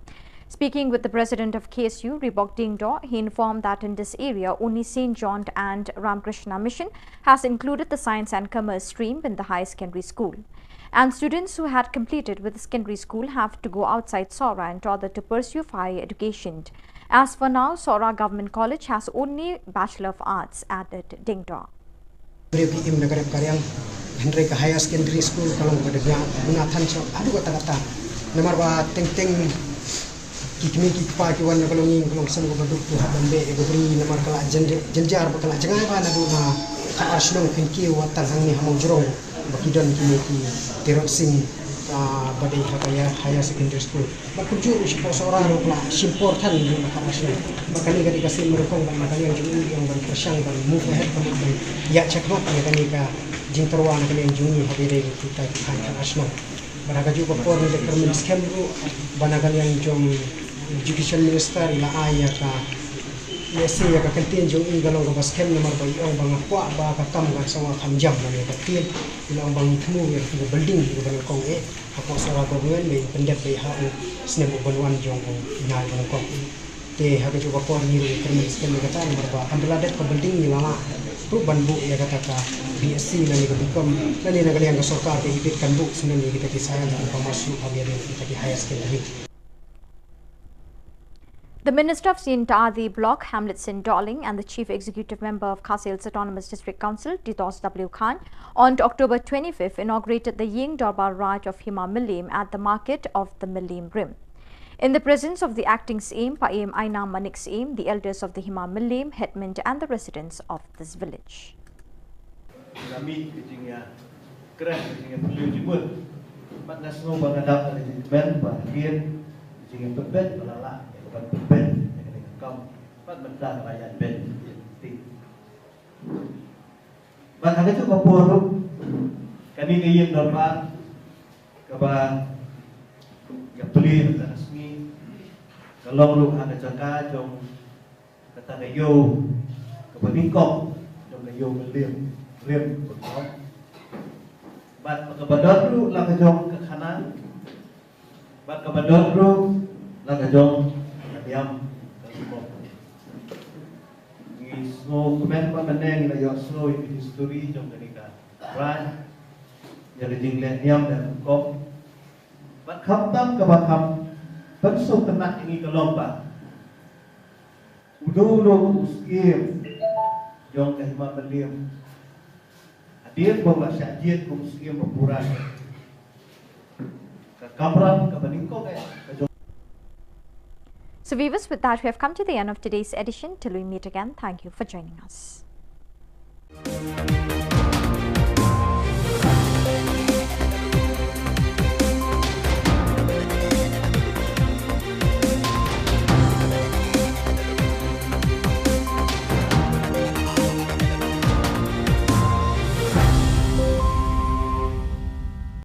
Speaking with the president of KSU, Ribok Dingdo, he informed that in this area, only St. John and Ramakrishna Mission has included the Science and Commerce stream in the high secondary school. And students who had completed with the secondary school have to go outside Sora in order to pursue higher education. As for now, Sora Government College has only Bachelor of Arts, added Dingdo. Henry Higher Secondary School kalau berdekat Bunatan so aduh kata-kata nomor ba ting-ting kikmi kikpa kiwan kalau nging kalau sem ko baduk tu habambe e beri nomor kala jenjar bakala jangai ba na duna ka Shillong kinki watan hangni hamong jurong Bakidon kini ki Terot Singh badai higher secondary school. Bakujur siapa seorang rukla simportan di makarasnya. Makanya kali kasih merukong dan makanya yang berkersang dan move ahead kemudian ya cekmat ya kali ka jingterwan kali yang jungi habire kita kan asno. Banaga juga por ni determin scam ru banaga yang jom education minister ila aya ka Yesi ya ka kentin jong ingalong ka baskem nomor ba iong bang kwa ba ka kam ka sawa kamjam na ka tin ilang bang tmu ya ka building ka bang kong ako sa government may pendep bay ha snebo banwan jong ko ina bang kong te ha ka juba por ni termin skem ka ta nomor ba andala det ka building ni lama tu banbu ya kata ka BSc na ni ka bikom na ni nagali ang sarkar ke hibit kan bu sunan ni kita kisaya na pamasuk habia kita ki higher secondary. The Minister of Sintadi Block, Hamlet Sin Darling, and the Chief Executive Member of Khasi Hills Autonomous District Council, Ditos W. Khan, on October 25th inaugurated the Ying Darbar Raj of Hima Milim at the market of the Milim Rim. In the presence of the acting CM, Paim Aina Manik CM, the elders of the Hima Milim, headmen and the residents of this village. Ben kom bắt mình ra là dàn bên thì bạn hãy cho có bùa luôn cái này cái yên đồn bạn các bạn gặp beli là resmi kalau lu ada jaga trong kata kayu các bạn đi công trong kayu liềm của nó bạn các bạn đốt lu là cái trong cái khả năng bạn các bạn đốt lu là cái trong yang ni semua komen meneng la yo snow history trong cái này right giờ jing le niam dan kom bat kham tam ka ba kham bat so tenak ini ke lomba udo uskim jong ka hima beliam hadir bong la sajid kum uskim berpuran ka kamran ka baningko ka So viewers, with that we have come to the end of today's edition. Till we meet again, thank you for joining us.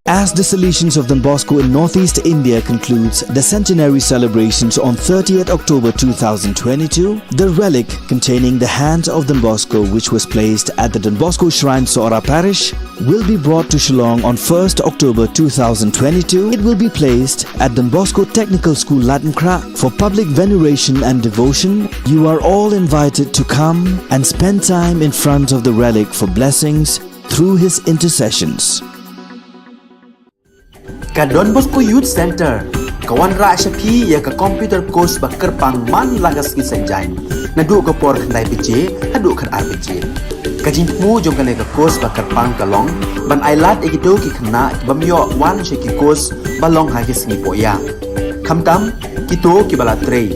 As the Salesians of Don Bosco in Northeast India concludes the centenary celebrations on 30th October 2022, the relic containing the hands of Don Bosco, which was placed at the Don Bosco Shrine Sora Parish, will be brought to Shillong on 1st October 2022. It will be placed at Don Bosco Technical School Latmkra for public veneration and devotion. You are all invited to come and spend time in front of the relic for blessings through his intercessions. Ka Don Bosco Youth Center, kawan ra shapi ya ka computer course bakar pang man lagas ki sanjain. Nadu ka por khandai piche, hadu khan ar piche. Ka jingmu jong ka ka course bakar pang kalong, ban ailat egido ki khna bamyo wan she ki course balong ha ki sngi poya. Khamtam kito ki bala trei.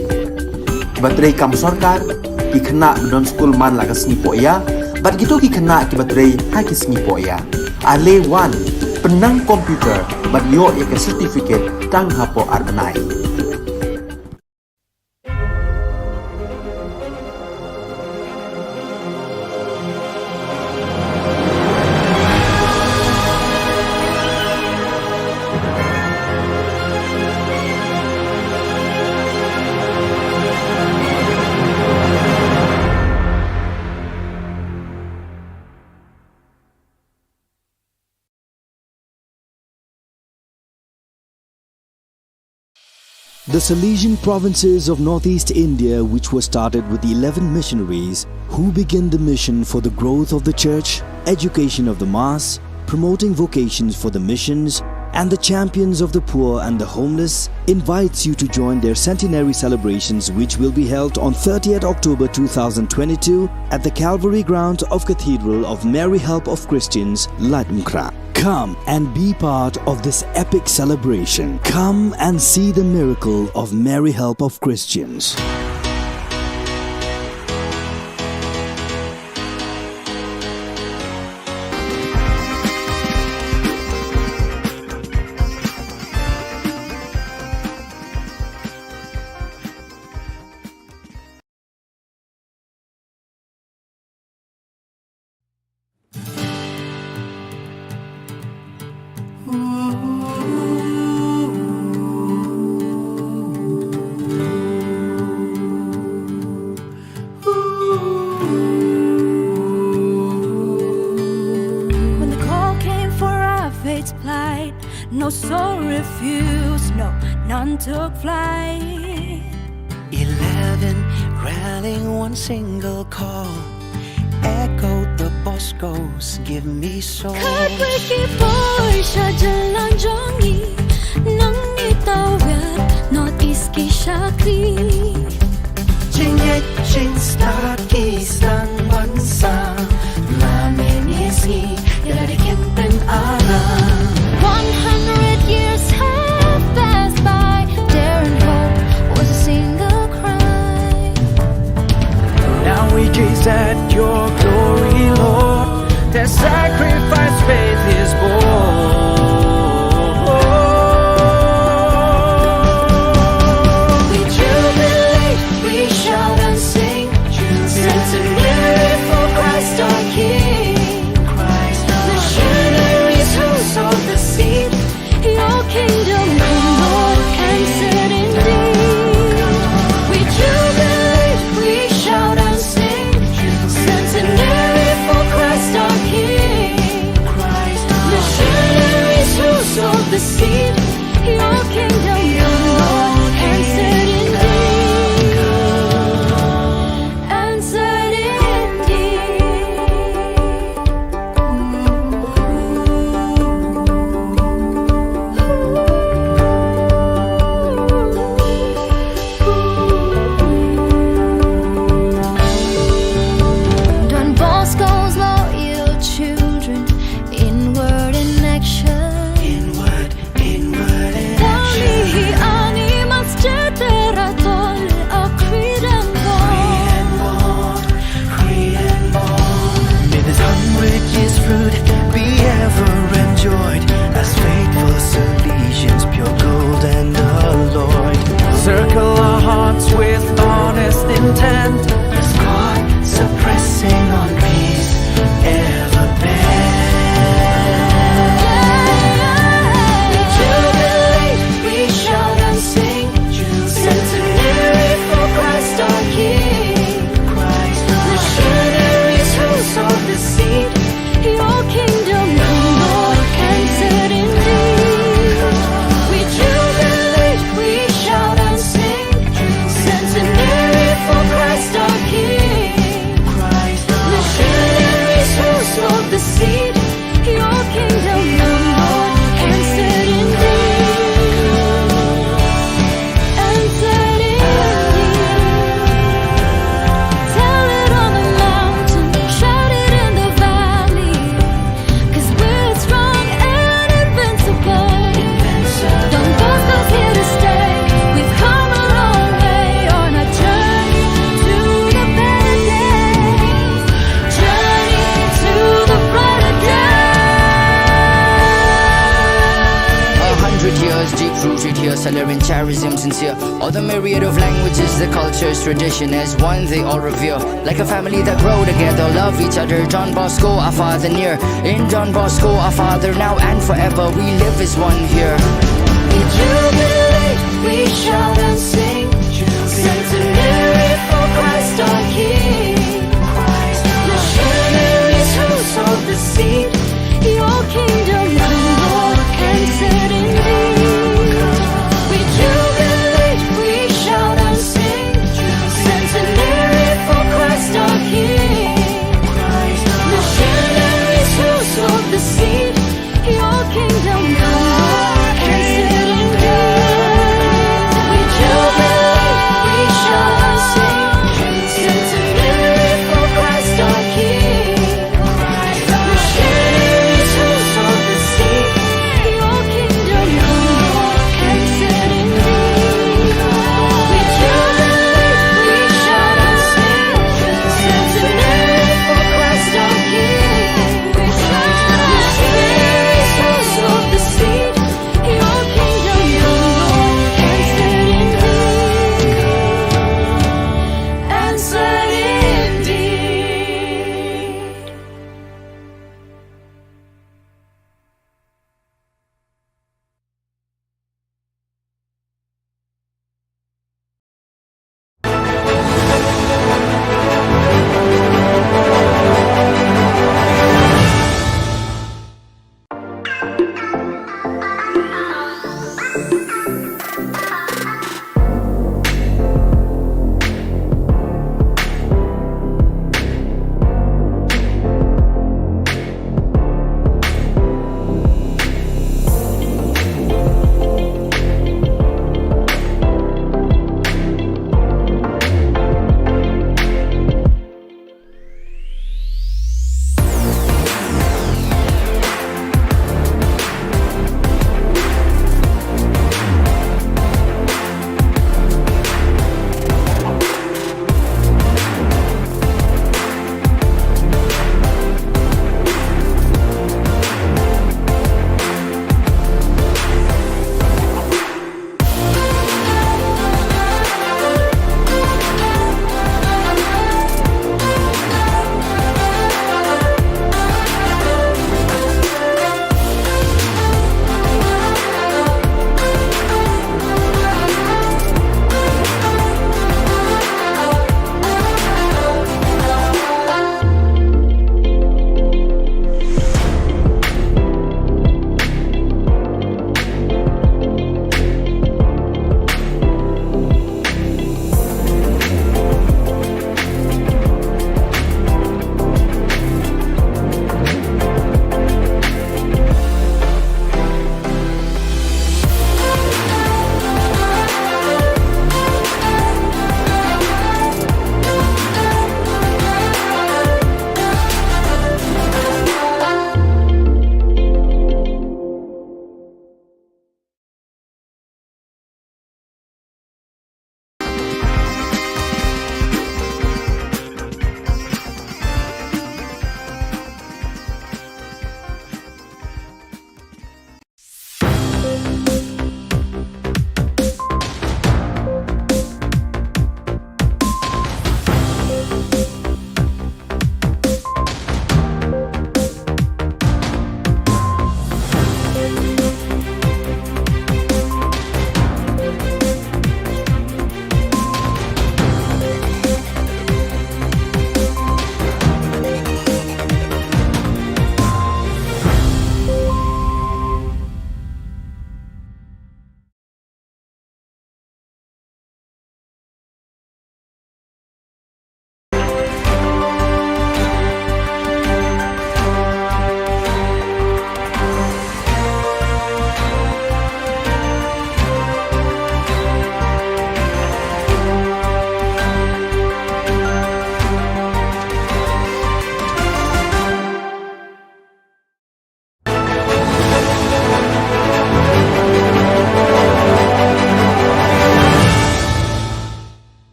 Ki batrei kam sarkar ki khna don school man lagas sngi poya, bat kito ki khna ki batrei ha ki sngi poya. Ale wan penang komputer bat yo ek certificate tang hapo arbanai. The Salesian provinces of Northeast India, which were started with the 11 missionaries who began the mission for the growth of the church, education of the mass, promoting vocations for the missions, and the champions of the poor and the homeless, invites you to join their centenary celebrations, which will be held on 30th October 2022 at the Calvary ground of Cathedral of Mary Help of Christians, Latmkra. Come and be part of this epic celebration. Come and see the miracle of Mary Help of Christians. God's plight. No soul refused, no, none took flight. 11 rallying one single call, echoed the Bosco's, give me soul. Khubor Na Ka Jylla nang itawid Northeast ki Shakri. Jing start kisang bansa, Mamenisi yaladikin pen alam. 100 years have passed by, dare and hope was a single cry. Now we gaze at your glory, Lord. Their sacrifice faith is born. We jubilate, we shout and sing, centenary for Christ our King. Missionaries who sowed the seed, your kingdom come, Lord, answered indeed. We jubilate, we shout and sing, centenary for Christ our King. Missionaries who sowed the seed, your kingdom come, Lord, answered indeed. Answered Don Bosco's loyal children, in word and action. In word and action. Ani masjid teratol a creed and bond. May this 100 years fruit be ever enjoyed as faithful Salesians, pure gold and alloyed. Circle our hearts with honest intent, as God suppressing on peace ever bent. We jubilate, we shout and sing, centenary for Christ our King. Missionaries who sowed the seed, your kingdom come, Lord, answered indeed. We jubilate, we shout and sing, centenary for Christ our King. Missionaries who sowed the seed, your kingdom come, Lord, answered indeed. Answered indeed. Tell it on the mountain, shout it in the valley, 'cause we're strong and invincible. Don Bosco's here to stay. We've come a long way on our journey to the better days. Journey to the brighter days. 100 years deep rooted here, celebrating charism sincere. All the myriad of languages, the cultures, tradition as one they all revere. Like a family that grow together, love each other. John Bosco, our father near. In John Bosco, our father now and forever. We live as one here. We jubilate, we shout and sing, centenary for Christ our King. Missionaries who sowed the seed, your kingdom come, Lord, answered indeed. We jubilate, we shout and sing, centenary for Christ our King. Missionaries who sowed the seed, your kingdom come, Lord, answered indeed.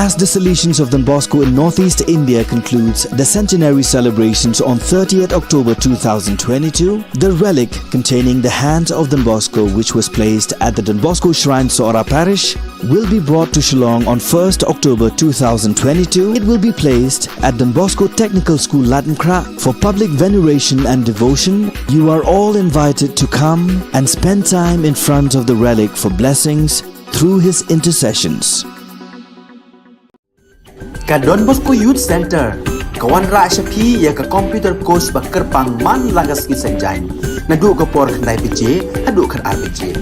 As the Salesians of Don Bosco in Northeast India concludes the centenary celebrations on 30th October 2022, the relic containing the hand of Don Bosco, which was placed at the Don Bosco Shrine, Sora Parish, will be brought to Shillong on 1st October 2022. It will be placed at Don Bosco Technical School, Latmkra, for public veneration and devotion. You are all invited to come and spend time in front of the relic for blessings through his intercessions. Ka Don Bosco Youth Center, kawan ra shapi ya ka computer course bakar pang man lagas ki sanjain. Nadu ka por khandai pije, hadu khar RPG.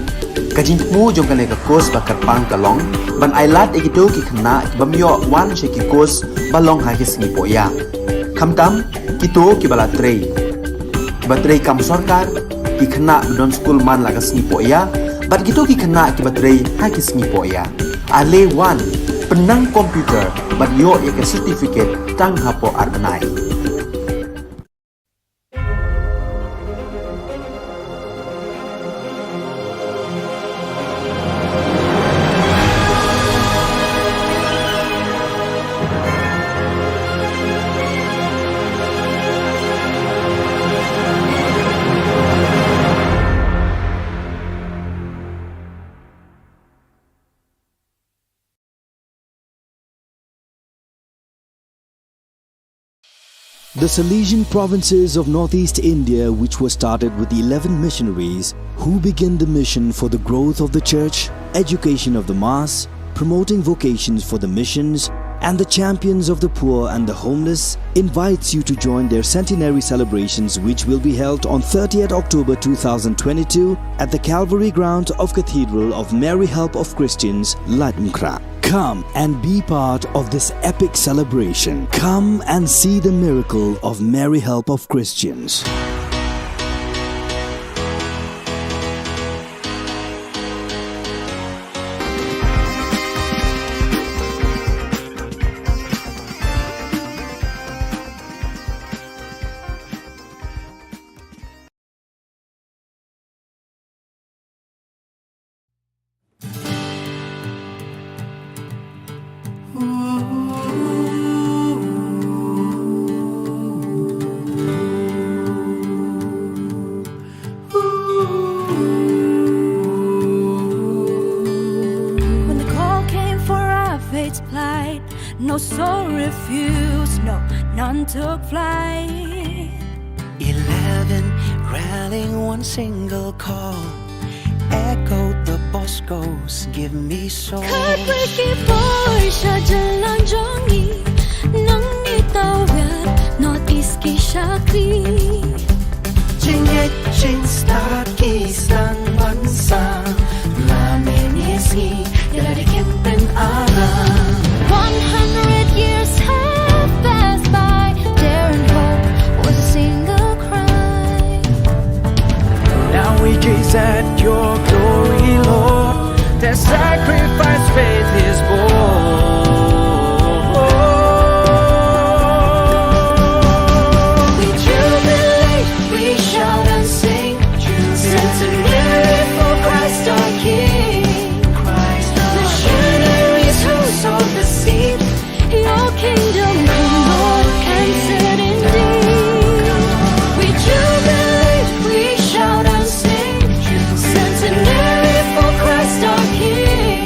Ka jingmu jong kane ka course bakar pang kalong, ban ailat ekito ki khna bamyo wan sheki course balong ha ki singi poya. Khamtam kito ki balatrei. Batrei kam sarkar ki khna don school man lagas ni poya, bat kito ki khna ki batrei ha ki singi poya. Ale wan penang komputer bat yo ya ke certificate tang hapo arbenai. The Salesian provinces of Northeast India, which were started with the 11 missionaries who began the mission for the growth of the church, education of the mass, promoting vocations for the missions, and the champions of the poor and the homeless, invites you to join their centenary celebrations, which will be held on 30th October 2022 at the Calvary Ground of Cathedral of Mary Help of Christians, Latmkra. Come and be part of this epic celebration. Come and see the miracle of Mary Help of Christians. When the call came for our fate's plight, no soul refused, no, none took flight. 11 rallying one single call, echoed the Boscos, give me soul. Khubor Na Ka Jylla nang nitawid Northeast ki Shakri. Jingit jing start kisang bansa, lamin yesi yala dikimpen alam. 100 years have passed by, dare and hope was a single cry. Now we gaze at your glory, Lord. Their sacrifice faith is born. We jubilate, we shout and sing, centenary for Christ our King. Missionaries who sowed the seed, your kingdom come, Lord, cancer indeed. We jubilate, we shout and sing, centenary for Christ our King.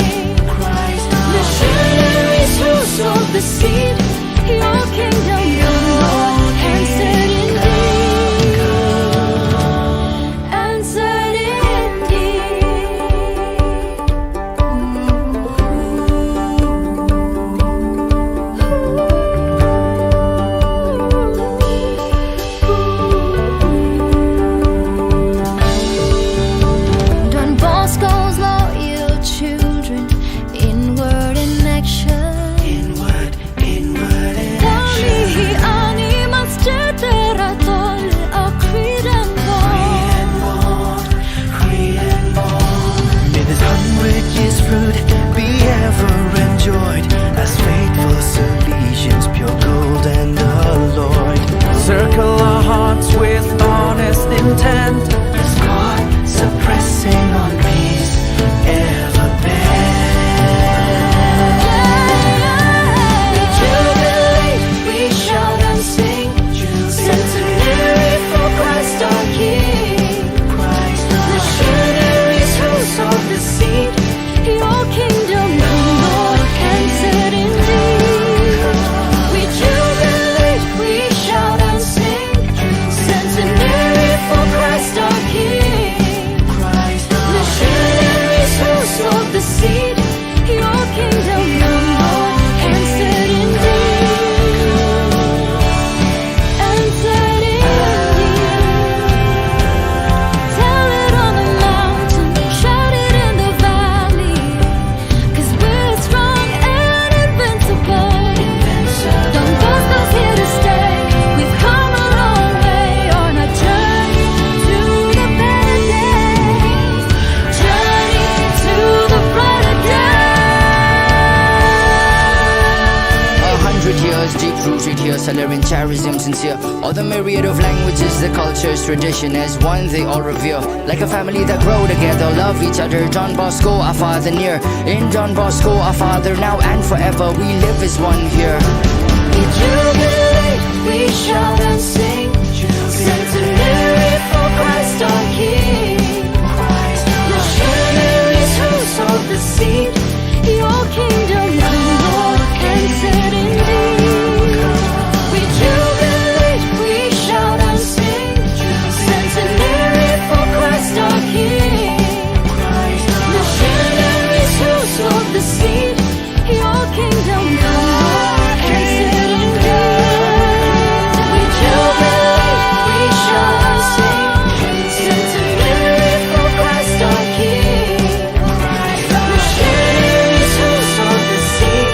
and charism sincere. All the myriad of languages, the cultures, tradition as one they all revere. Like a family that grow together, love each other. John Bosco, our father near. In John Bosco, our father now and forever. We live as one here. We jubilate, we shout and sing. Centenary for Christ our King. Missionaries who sowed the seed. Your kingdom come, Lord, and set in thee. We jubilate, we shout and sing. Centenary for Christ our King. Missionaries who sowed the seed. Your kingdom come, Lord, and set in thee. We jubilate, we shout and sing. Centenary for Christ our King. Missionaries who sowed the seed.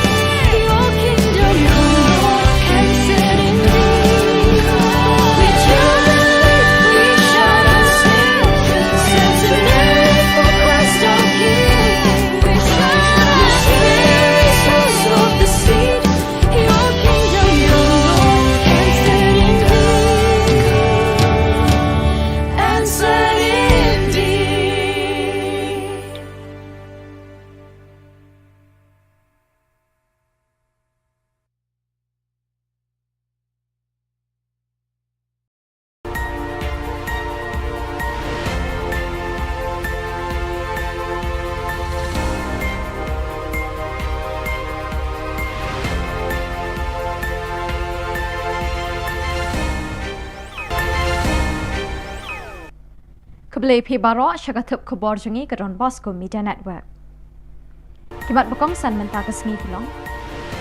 Your kingdom come, Lord, and set in thee. We jubilate, we shout and sing. Centenary for Christ our King. Missionaries who sowed the seed. Your kingdom come, Lord, and set in thee. And set in thee. Keblai Pi Barok Syakatup Khubor Jungi ke Don Bosco Media Network. Kimat Bakong San Mentah ke Sengi Kelong.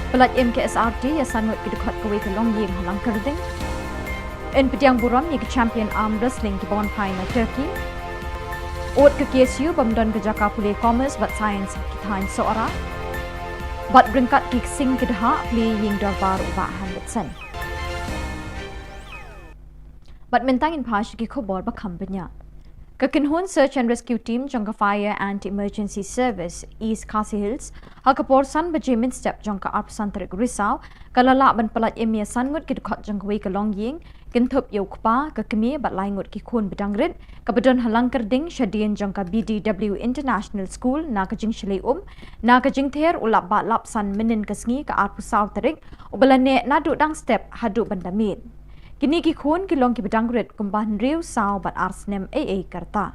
Pelat MKSRT ya sanwat ke dekat kewe Kelong yang halang kerding. In Pediang Buram ni ke champion arm wrestling ke Bon Pai na Turkey. Ot ke KSU bamdon ke Jaka Pulih Commerce bat Science Kitain Seorang. Bat beringkat ke Sing ke Daha Pulih Ying Darbar Ubah Hanbetsen. Bat mentangin pas ke Khubor Bakam Banyak. Kekinhun Search and Rescue Team jangka Fire and Emergency Service East Khasi Hills hakapor san bejemin step jangka arpsan terik risau kalala ban pelat emia sangut ke dekat jangka wei ke Longying kintup yau kpa ke kemi bat laingut ki khun bedangrit ke bedon halang kerding syadien jangka BDW International School na ke jing Shillong na ke jing ther ulap bat lap san menin ke sengi ke arpusau terik ubelane nadu dang step hadu bandamit. Kini ki khun ki long ki bedangrit kumbahan riu sao bat arsnem AA karta.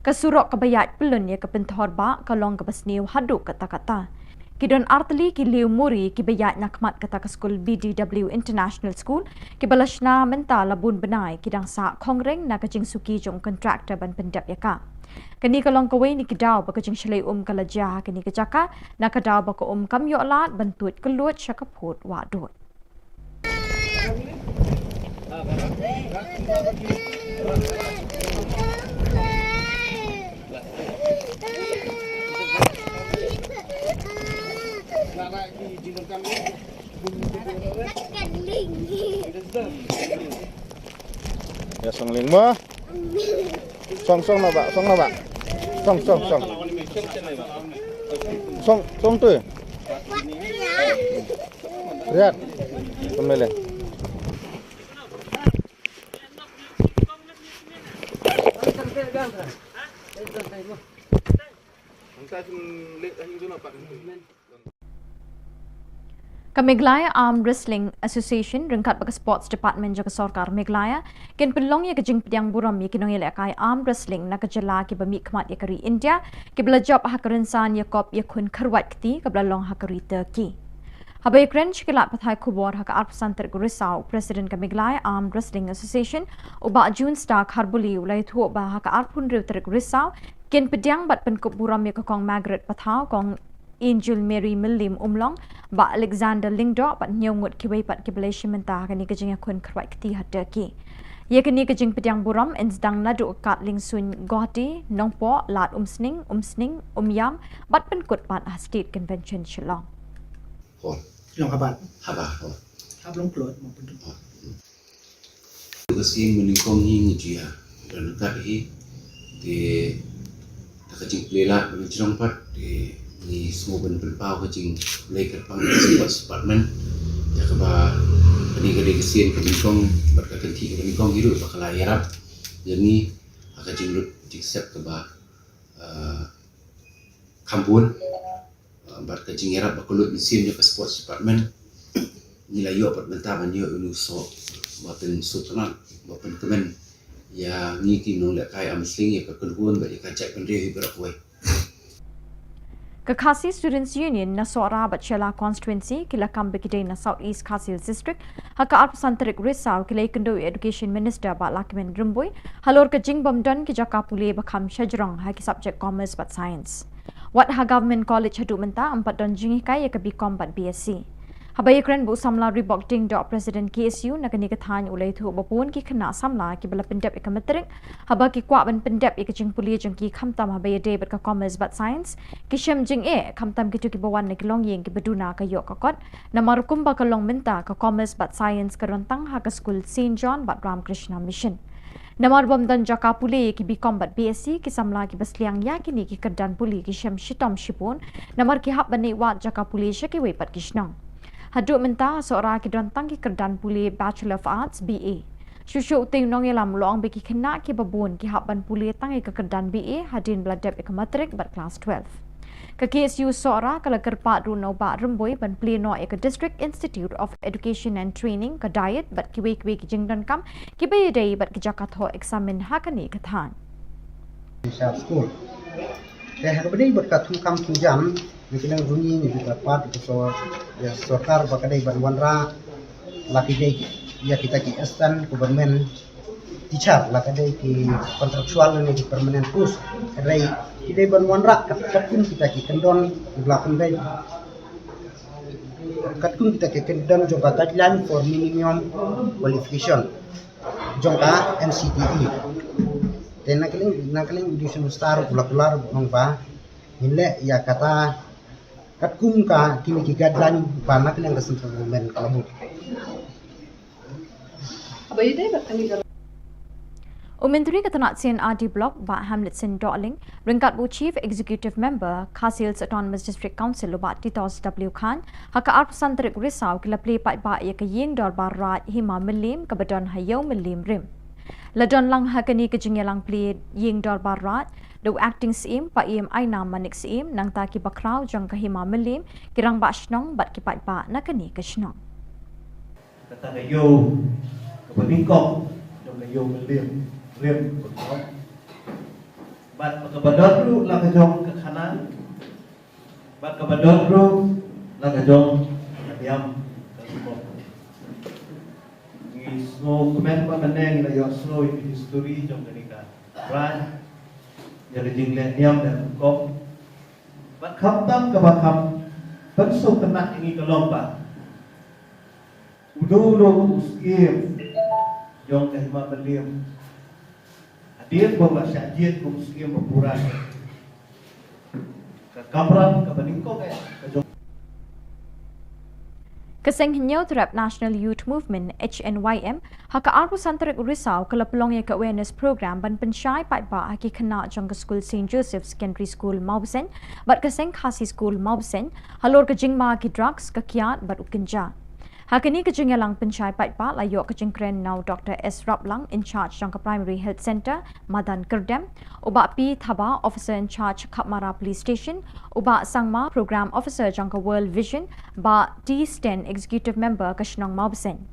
Kasurok kebayat pelun ya ke pentor ba kalong ke besniu hadu kata-kata. Kidon arteli ki liu muri ki bayat nakmat kata ke skul BDW International School ki balashna menta labun benai ki dang sa kongreng na ke jing suki jong kontraktor ban pendap yaka. Kini kalong kawai ni ki daw ba ke jing shalai kalajah kini ke jaka na ke daw ba ke kam yo lat bantut kelut syakaput wadut. Ya song ling mo. Song na ba? Song na ba? Song. Song tu. Lihat. Kembali. Meglaya Arm Wrestling Association ringkat bagi Sports Department jaga Sarkar Meglaya ken pelong ya kejing Pediang Buram ya kinong ya kai Arm Wrestling na Jylla ki bami kmat ya kari India ki bela job hakarensan ya kop ya kun kharwat kti ka bela long hakari Turkey. Habai kren shkilat pathai Khubor haka arpsan ter Risau President ka Meglaya Arm Wrestling Association uba June Stark Harbuli ulai thu ba haka arpun riu ter Risau ken Pediang bat pen Buram ya kong Margaret pathau kong Angel Mary Millim Umlong ba Alexander Lingdo pat nyongut kiwei pat kibelation mentah kani kejing akun krawai kti Turkey. Ye kani kejing Pediang Buram ensdang nadu kat lingsun Guwahati nongpo lat umsning umyam bat penkut pat State Convention Shillong. Long habat. Haba. Hab long plot mo pun. Kasi menikong hing jia dan kat hi di kejing pelela mencerong pat di ni semua ben pelpau kejing play kat pang Sports Department ya keba peningkatan kesian kebingkong berkekenti kebingkong hidup bakal ayarap jadi akan jenglut diksep keba kampun berkejingerap bakulut mesin ke sports department nilai yo permentaban yo uluso bapen sutran bapen kemen ya ngiki nong lek kai amsling ya kekelhuan bagi kacak pendiri berakwe Khasi Students Union na Sora Bachela constituency kila kambe kidai na South East Khasi Hills District haka arpasantarik risau kila ikendo Education Minister ba Lakimen Rumboy halor ke jingbom don ki jaka pule bakam shajrong haki subject commerce but science what ha government college hadu menta ampat don jingi kai ke BCom but BSc Habai kren bu samla ribok ding do President KSU na kani kathan ulai thu bapun ki khana samla ki bala pendep ikametrik haba ki kwa ban pendep ikajing puli jeng ki khamtam habai de bat ka commerce but science ki shem jing khamtam ki tu ki bawan na kilong yeng ki beduna ka yok kakot na marukum ba kalong menta ka commerce but science ka rantang ha ka school St John but Ramkrishna Mission Namar bom dan jaka puli ki BCom but BSc ki samla ki basliang ya kini ki kerdan puli ki shem shitom shipun namar ki hab bani wat jaka puli shaki wepat kishnang Haduk menta seorang kidrantang ki kerdan puli Bachelor of Arts BA. Shushu uting nong yelam long beki kena ki babun ki haban puli tangi ke kerdan BA hadin beladep ke matrik ber kelas 12. Ke KSU seorang kala kerpat runo ba remboi ban pleno ke District Institute of Education and Training ke diet bat ki wek ki jingdan kam ki bayi dai bat ki jakat ho examen hakani kathan. School. Hak berdei berkatu kam jam Mungkin runyi ni juga part itu ya sokar bakadai banwanra laki dai ya kita ki assistant government teacher lakadai ki kontraktual ni ki permanent post kadai kidai banwanra katun kita ki kendon belakang dai katun kita ki kendon jongka guideline for minimum qualification jongka NCTE dan nakaling education star pular ngomba ile ya kata katkum ka kini ki guideline banak yang kesentuh government kalabut abai dai batani Umentri ketanat CNRD Block ba Hamletson Darling ringkat bu Chief Executive Member Khasi Hills Autonomous District Council ubat Titos W Khan haka arpasantarik risau kila play pat ba ya ke yeng dor barat hima melim ke badon hayau melim rim Ladon lang hakani ke jingyalang play yeng dor barat do acting CM pa EM Aina manik CM nang ta ki bakraw jang kahima melim kirang ba shnong bat ki pat ba na kani ka shnong kata yo kebingkong jang yo melim rim betul bat kebadot lu la ka jong ke kanan bat kebadot lu la ka jong diam ni snow kemen pa meneng la yo snow history jang ka right jadi jinglet niam dan kop bat khamtam ka bakam pensuk tenak ini kelompa udo uskim jong ka hima belim hadir bawa syajid ku uskim berpuran ka kamran ka baningko ka jong Keseng Hinyau Terap National Youth Movement HNYM haka arpasantarik risau kala pelong ya ke awareness program ban pensyai pat ba haki kena jang ke school St Joseph Secondary School Maubsen bat keseng Khasi School Maubsen halor ke jingma ki drugs ke kiat bat ukenja Hakini ke jingyalang pensyai pat ba layo ke jingkren now Dr. S Raplang in charge jang ke Primary Health Center Madan Kerdem uba P Thaba officer in charge Kapmara Police Station uba Sangma program officer jang ke World Vision ba T Sten executive member ke Shnong Maubsen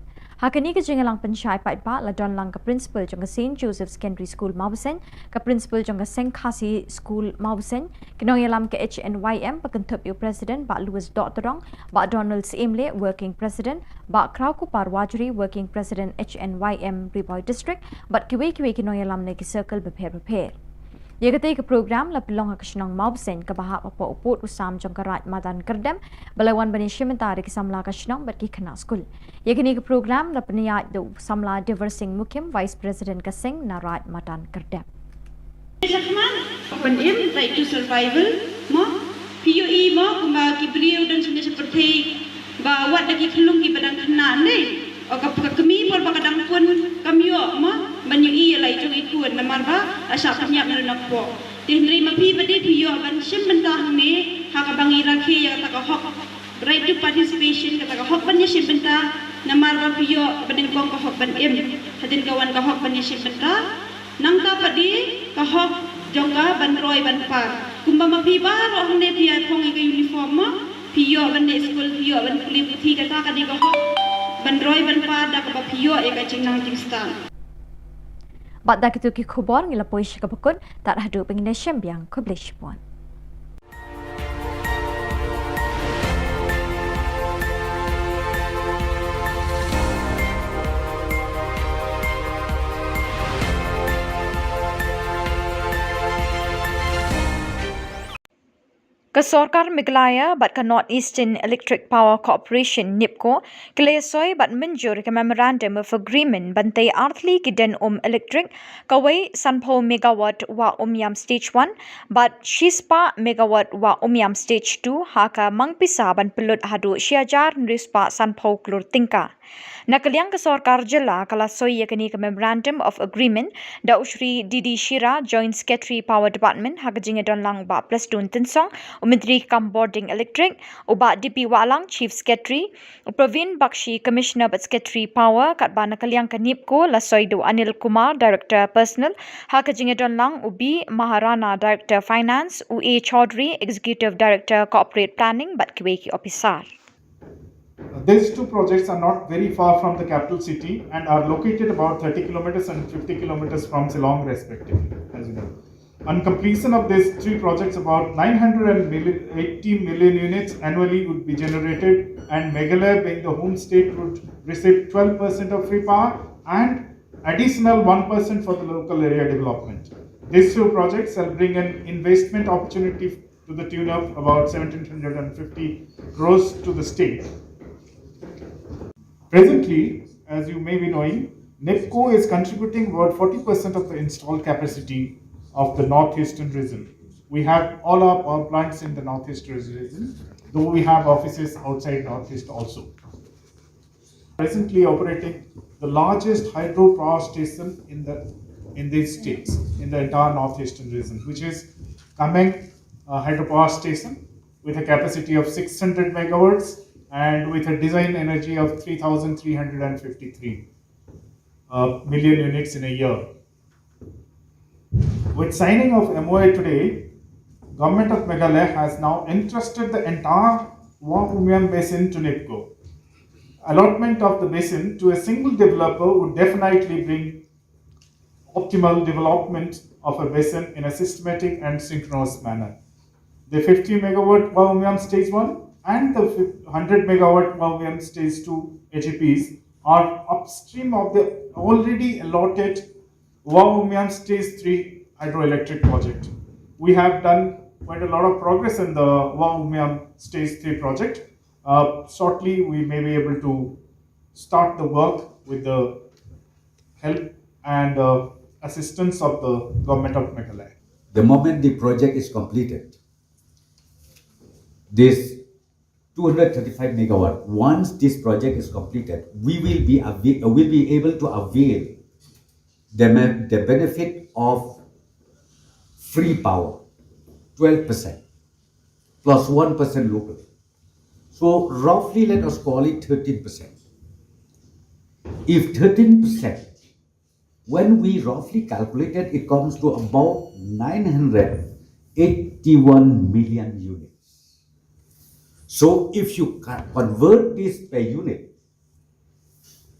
Hakini ke jingyalang pensyai pat ba ladon lang ke principal jang ke St Joseph Secondary School Maubsen ke principal jang ke Seng Khasi School Maubsen kinong yalam ke HNYM pekentup yu president ba Louis Dotterong ba Donald Simle working president ba Kraw Kupar Wajri working president HNYM Riboy District but kiwe kinong yalam ne ki circle beper Ia kata ke program la pelong ke Shnong Maubsen ke bahap apa uput usam jong karat Madan Kerdem balawan bani shimentari ke samla ke Shnong bat ki kena skul. Ia kini ke program la peniat do samla Diversing Mukim Vice President ke Sing Narat Madan Kerdem. Open aim right to survival mo POE mo kuma kibriu dan sudah seperti bawa lagi kelung ki badang kena ni o kami por bakadang pun kami mo menyui lai jong ikut namar ba asa penyap nak po tinri mapi bade piyo ban sim mentah ni haka bangi rakhi ya tak hok right to participation kata hak ban yaship benta namar ba piyo banin kong ka hak ban em hadin kawan ka hak ban yaship benta nang ta padi ka hak jongka ban roy ban par kumba ma pi ba ro hne pi thong ka uniform ma piyo ban ne school piyo ban kuli puthi kata ka di ka hak ban roy ban par da ka ba piyo e ka chingnang ting stan Bat dak itu ki khubor ngila poish ka bakun tak hadu pengine syambiang kublish pon. Kesorkar Meghalaya bat ke North Eastern Electric Power Corporation NIPCO kelesoi bat menjur ke Memorandum of Agreement bantai arthli ki den electric kawai sanpo megawatt wa yam stage 1 bat shispa megawatt wa yam stage 2 haka mangpisa ban pelut hadu syajar nrispa sanpo klur tingka. Nakaliang kesorkar Jylla kalasoi yakini ke Memorandum of Agreement da Usri Didi Shira Joint Secretary Power Department hakajinge donlang ba plus dun tensong Menteri Boarding Electric, Uba DP Walang Chief Secretary, Praveen Bakshi Commissioner but Secretary Power, kat ba nakaliang ke NIPCO lasoido Anil Kumar Director Personal, hakajinge donlang Ubi Maharana Director Finance, UA Chaudhry Executive Director Corporate Planning but Kiweki Officer. These two projects are not very far from the capital city and are located about 30 kilometers and 50 kilometers from Shillong respectively, as you know. On completion of these three projects, about 980 million units annually would be generated, and Meghalaya, being the home state, would receive 12% of free power and additional 1% for the local area development. These two projects will bring an investment opportunity to the tune of about 1,750 crores to the state. Presently, as you may be knowing, NIPCO is contributing about 40% of the installed capacity of the northeastern region. We have all our power plants in the northeastern region, though we have offices outside northeast also. Presently operating the largest hydro power station in these states, in the entire northeastern region, which is Kameng hydropower station with a capacity of 600 megawatts and with a design energy of 3,353 million units in a year. With signing of MOA today, Government of Meghalaya has now entrusted the entire Wah basin to NIPCO. Allotment of the basin to a single developer would definitely bring optimal development of a basin in a systematic and synchronous manner. The 50 megawatt Wah stage 1 and the 100 megawatt Wah stage 2 HEPs are upstream of the already allotted Wah stage 3 hydroelectric project. We have done quite a lot of progress in the Wah stage 3 project. Shortly, we may be able to start the work with the help and assistance of the Government of Meghalaya. The moment the project is completed, this 235 megawatt, once this project is completed, we will be able to avail the benefit of free power, 12% plus 1% local. So roughly let us call it 13%. If 13%, when we roughly calculated, it comes to about 981 million units. So if you convert this per unit,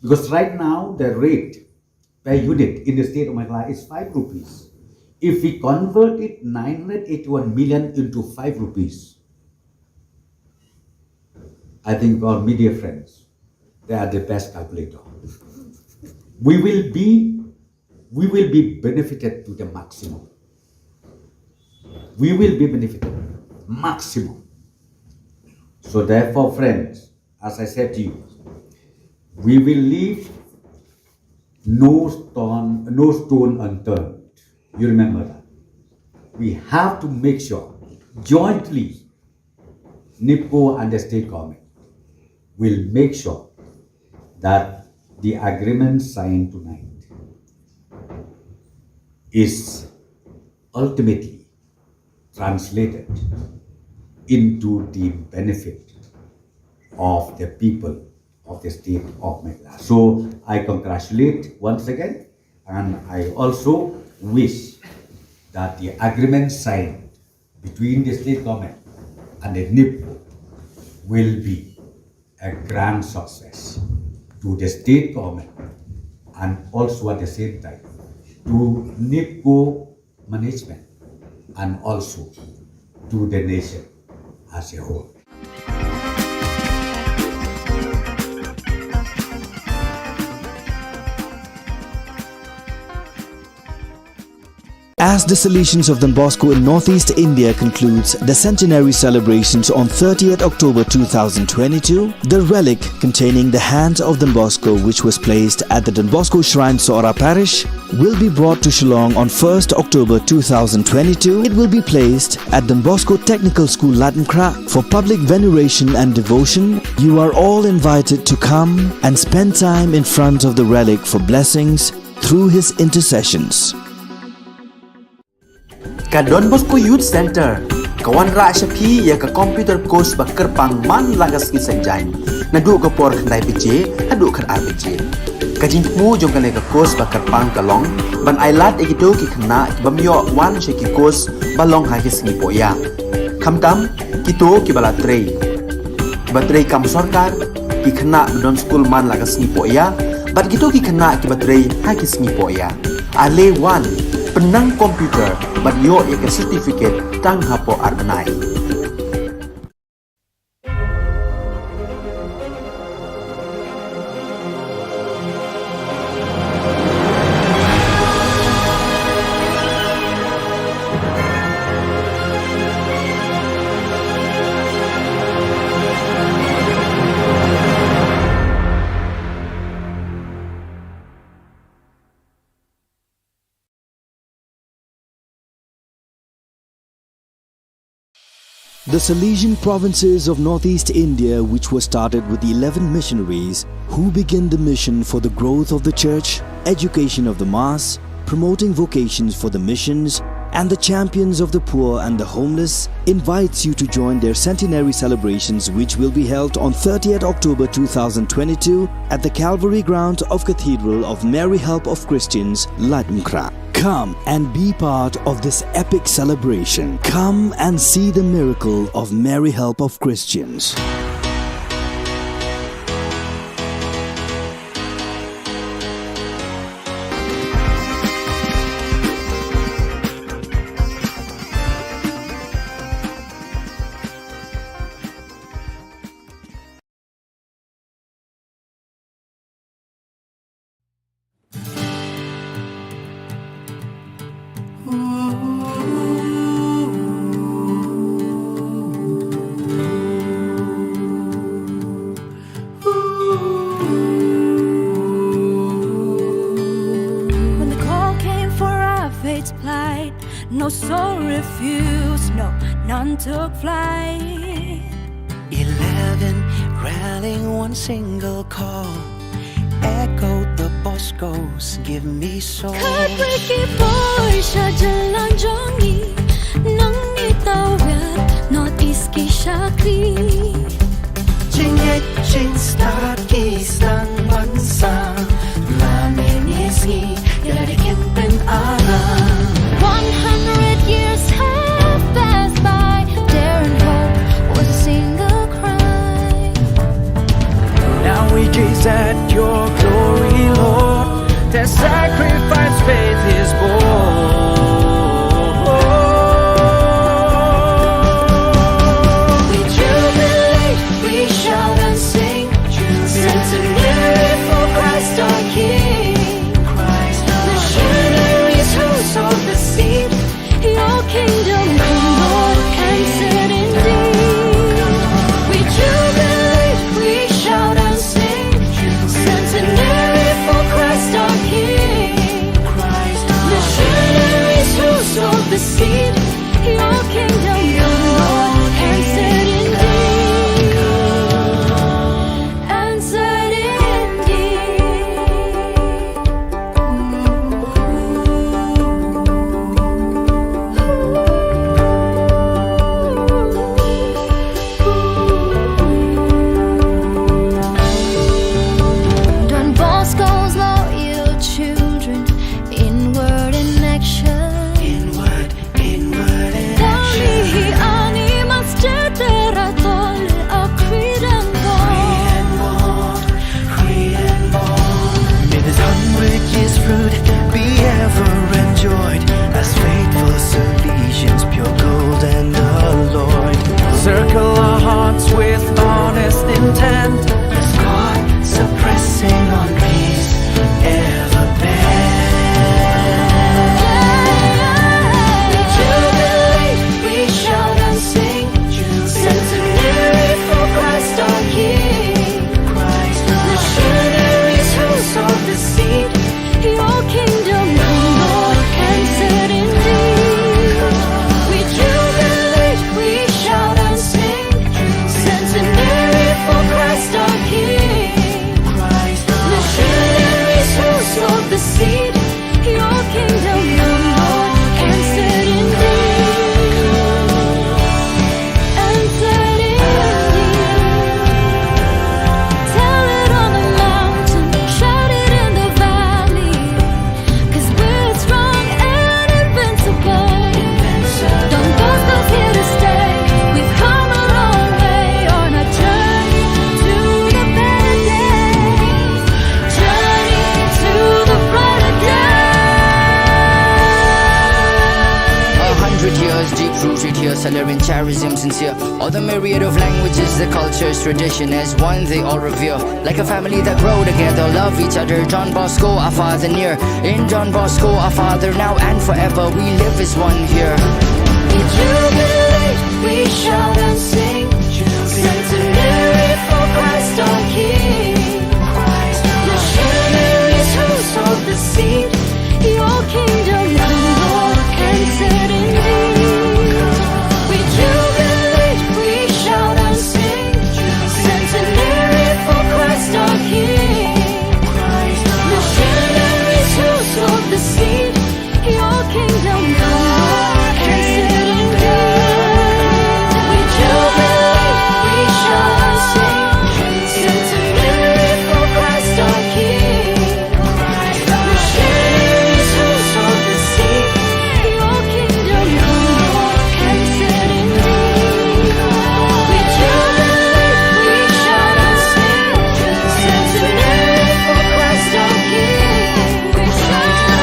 because right now the rate per unit in the state of Meghalaya is 5 rupees. If we convert it 981 million into 5 rupees, I think our media friends, they are the best calculator. We will be benefited to the maximum. We will be benefited maximum. So therefore, friends, as I said to you, we will leave no stone unturned. You remember that. We have to make sure jointly, NIPCO and the state government will make sure that the agreement signed tonight is ultimately translated into the benefit of the people of the state of Meghalaya. So I congratulate once again, and I also wish that the agreement signed between the state government and the NIPCO will be a grand success to the state government and also at the same time to NIPCO management and also to the nation as a whole. As the Salesians of Don Bosco in Northeast India concludes the centenary celebrations on 30th October 2022, the relic containing the hand of Don Bosco, which was placed at the Don Bosco Shrine Sora Parish, will be brought to Shillong on 1st October 2022. It will be placed at Don Bosco Technical School Latmkra for public veneration and devotion. You are all invited to come and spend time in front of the relic for blessings through his intercessions. Ka Don Bosco Youth Center, kawan ra shapi ya ka computer course bakar pang man lagas ki sanjang, nadu ka por khandai pije, hadu khar RPG. Ka jingmu jong kane ka course bakar pang kalong, ban ailat ekito ki khna ki bamyo wan she ki course balong ha ki singi poya. Khamtam kito ki balatrei. Batrei kam sarkar ki khna don school man lagas singi poya, bat kito ki khna ki batrei ha ki singi poya. Ale wan penang komputer bat yo ya ke certificate tang hapo arnai. The Salesian provinces of Northeast India, which were started with the 11 missionaries who began the mission for the growth of the church, education of the mass, promoting vocations for the missions, and the champions of the poor and the homeless, invites you to join their centenary celebrations, which will be held on 30th October 2022 at the Calvary ground of Cathedral of Mary Help of Christians, Latmkra. Come and be part of this epic celebration. Come and see the miracle of Mary Help of Christians. No soul refused, no, none took flight. 11 rallying one single call, echoed the Boscos, give me soul. Heartbreaking voice, jalan jongi, nang itawat, Northeast ki Shakti. Jingit jing start kisang bansa, lamin isgi, yari kimpen alam. 100 years have passed by, dare and hope was a single cry. Now we gaze at your glory, Lord, that sacrifice faith is born. was deep-rooted here, celebrating charism sincere. All the myriad of languages, the cultures, tradition as one they all revere. Like a family that grow together, love each other. John Bosco, our father near. In John Bosco, our father now and forever, we live as one here. We jubilate, we shout and sing, centenary for Christ our King. Missionaries who sowed the seed, your kingdom come, Lord, and set in thee. We jubilate, we shout and sing, centenary for Christ our King. Missionaries who sowed the seed, your kingdom come, Lord, and set in thee. We jubilate, we shout and sing, centenary for Christ our King. Missionaries who sowed the seed, your kingdom come, Lord, and set in thee. We jubilate, we shout and sing, centenary for Christ our King. Missionaries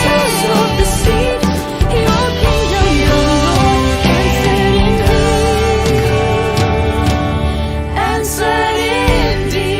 who sowed the seed, your kingdom come, Lord, and set in thee. And set in thee.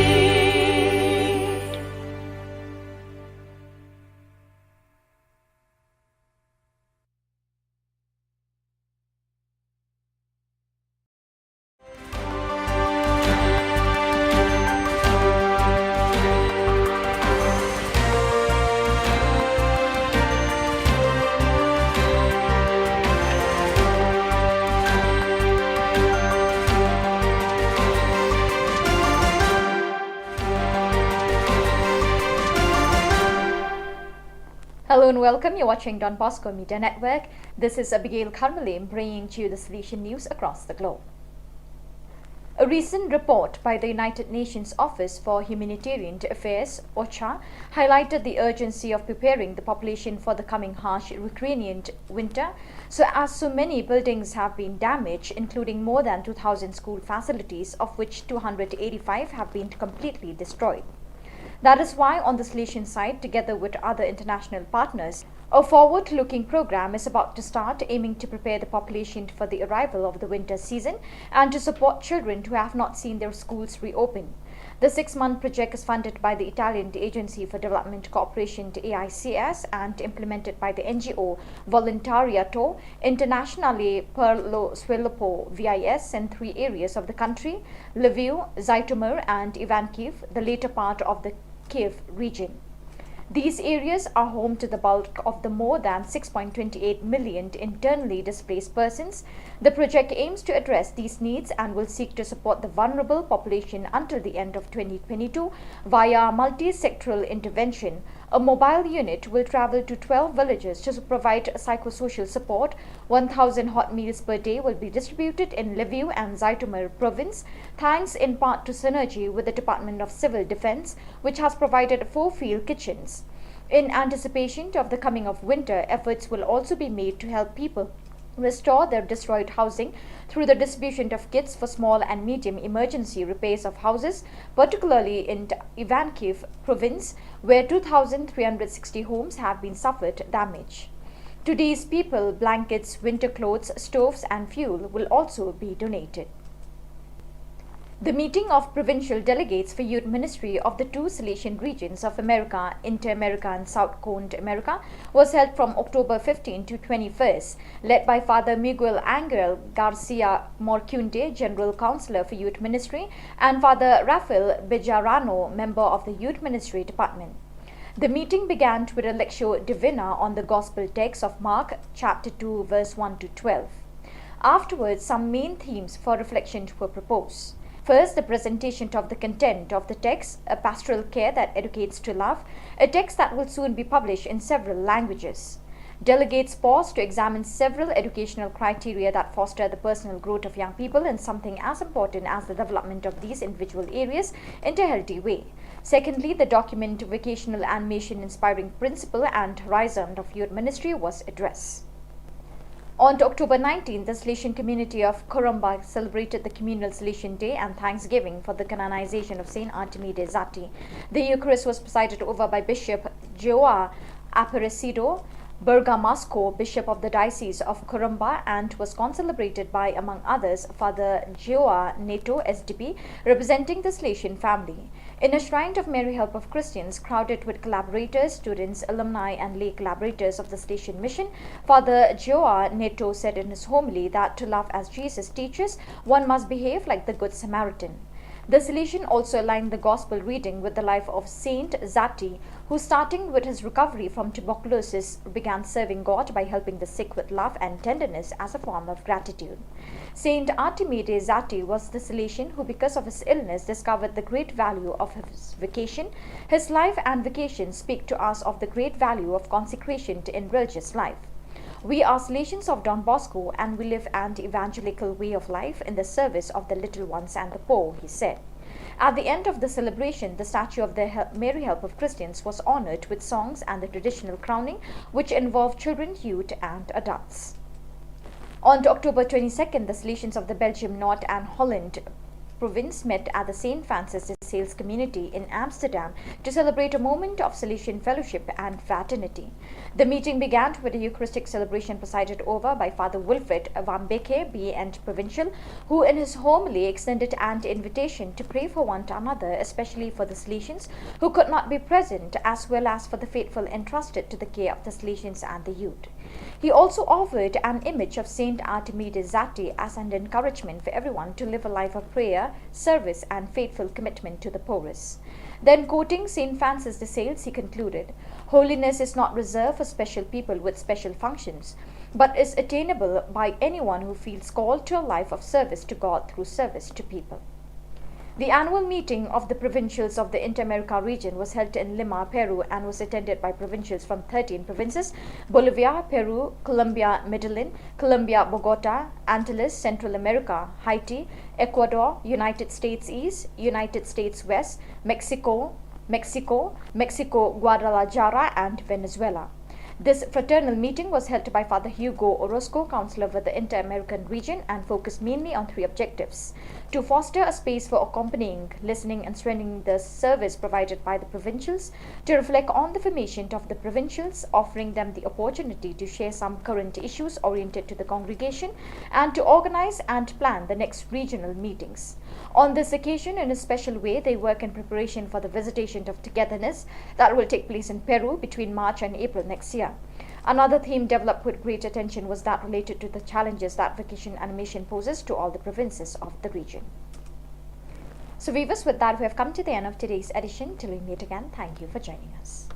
Hello and welcome. You're watching Don Bosco Media Network. This is Abigail Karmalim bringing to you the solution news across the globe. A recent report by the United Nations Office for Humanitarian Affairs, OCHA, highlighted the urgency of preparing the population for the coming harsh Ukrainian winter, as so many buildings have been damaged, including more than 2,000 school facilities, of which 285 have been completely destroyed. That is why on the solution side, together with other international partners, a forward-looking program is about to start, aiming to prepare the population for the arrival of the winter season and to support children who have not seen their schools reopen. The 6-month project is funded by the Italian Agency for Development Cooperation AICS and implemented by the NGO Volontariato Internazionale per lo Sviluppo VIS in 3 areas of the country: Lviv, Zhytomyr and Ivankiv, the later part of the Kiev region. These areas are home to the bulk of the more than 6.28 million internally displaced persons. The project aims to address these needs and will seek to support the vulnerable population until the end of 2022 via multi-sectoral intervention. A mobile unit will travel to 12 villages to provide psychosocial support. 1,000 hot meals per day will be distributed in Lviv and Zhytomyr province, thanks in part to synergy with the Department of Civil Defense, which has provided 4 field kitchens. In anticipation of the coming of winter, efforts will also be made to help people restore their destroyed housing through the distribution of kits for small and medium emergency repairs of houses, particularly in Ivankiv province, where 2,360 homes have been suffered damage. To these people, blankets, winter clothes, stoves and fuel will also be donated. The meeting of provincial delegates for Youth Ministry of the 2 Silesian regions of America, Inter-America and South Cone America, was held from October 15 to 21st, led by Father Miguel Angel Garcia Morcunde, General Counselor for Youth Ministry, and Father Rafael Bejarano, member of the Youth Ministry Department. The meeting began with a lectio divina on the Gospel text of Mark, chapter 2, verse 1 to 12. Afterwards, some main themes for reflection were proposed. First, the presentation of the content of the text, a pastoral care that educates to love, a text that will soon be published in several languages. Delegates paused to examine several educational criteria that foster the personal growth of young people in something as important as the development of these individual areas in a healthy way. Secondly, the document Vocational Animation Inspiring Principle and Horizon of Youth Ministry was addressed. On October 19, the Silesian community of Korumba celebrated the Communal Silesian Day and Thanksgiving for the canonization of Saint Artemides Zati. The Eucharist was presided over by Bishop Joa Aparecido Bergamasco, Bishop of the Diocese of Kurumba, and was concelebrated by, among others, Father Joa Neto, SDP, representing the Salesian family. In a shrine of Mary Help of Christians, crowded with collaborators, students, alumni, and lay collaborators of the Salesian mission, Father Joa Neto said in his homily that to love as Jesus teaches, one must behave like the Good Samaritan. The Salesian also aligned the Gospel reading with the life of Saint Zati, who, starting with his recovery from tuberculosis, began serving God by helping the sick with love and tenderness as a form of gratitude. Saint Artemide Zati was the Salesian who, because of his illness, discovered the great value of his vocation. His life and vocation speak to us of the great value of consecration in religious life. We are Salesians of Don Bosco, and we live an evangelical way of life in the service of the little ones and the poor, he said. At the end of the celebration, the statue of the Mary Help of Christians was honored with songs and the traditional crowning, which involved children, youth, and adults. On October 22nd, the Salesians of the Belgium, North and Holland province met at the St. Francis de Sales community in Amsterdam to celebrate a moment of Salesian fellowship and fraternity. The meeting began with a Eucharistic celebration presided over by Father Wilfred Wambeke, B. and Provincial, who in his homily extended an invitation to pray for one another, especially for the Salesians who could not be present, as well as for the faithful entrusted to the care of the Salesians and the youth. He also offered an image of Saint Artemide Zati as an encouragement for everyone to live a life of prayer, service, and faithful commitment to the poorest. Then, quoting St. Francis de Sales, he concluded, "Holiness is not reserved for special people with special functions, but is attainable by anyone who feels called to a life of service to God through service to people." The annual meeting of the provincials of the Inter-America region was held in Lima, Peru, and was attended by provincials from 13 provinces: Bolivia, Peru, Colombia, Medellin, Colombia, Bogota, Antilles, Central America, Haiti, Ecuador, United States East, United States West, Mexico, Guadalajara, and Venezuela. This fraternal meeting was held by Father Hugo Orozco, Counselor for the Inter-American region, and focused mainly on 3 objectives: to foster a space for accompanying, listening, and strengthening the service provided by the provincials, to reflect on the formation of the provincials, offering them the opportunity to share some current issues oriented to the congregation, and to organize and plan the next regional meetings. On this occasion, in a special way, they work in preparation for the visitation of togetherness that will take place in Peru between March and April next year. Another theme developed with great attention was that related to the challenges that vocation animation poses to all the provinces of the region. So viewers, with that, we have come to the end of today's edition. Till we meet again, thank you for joining us.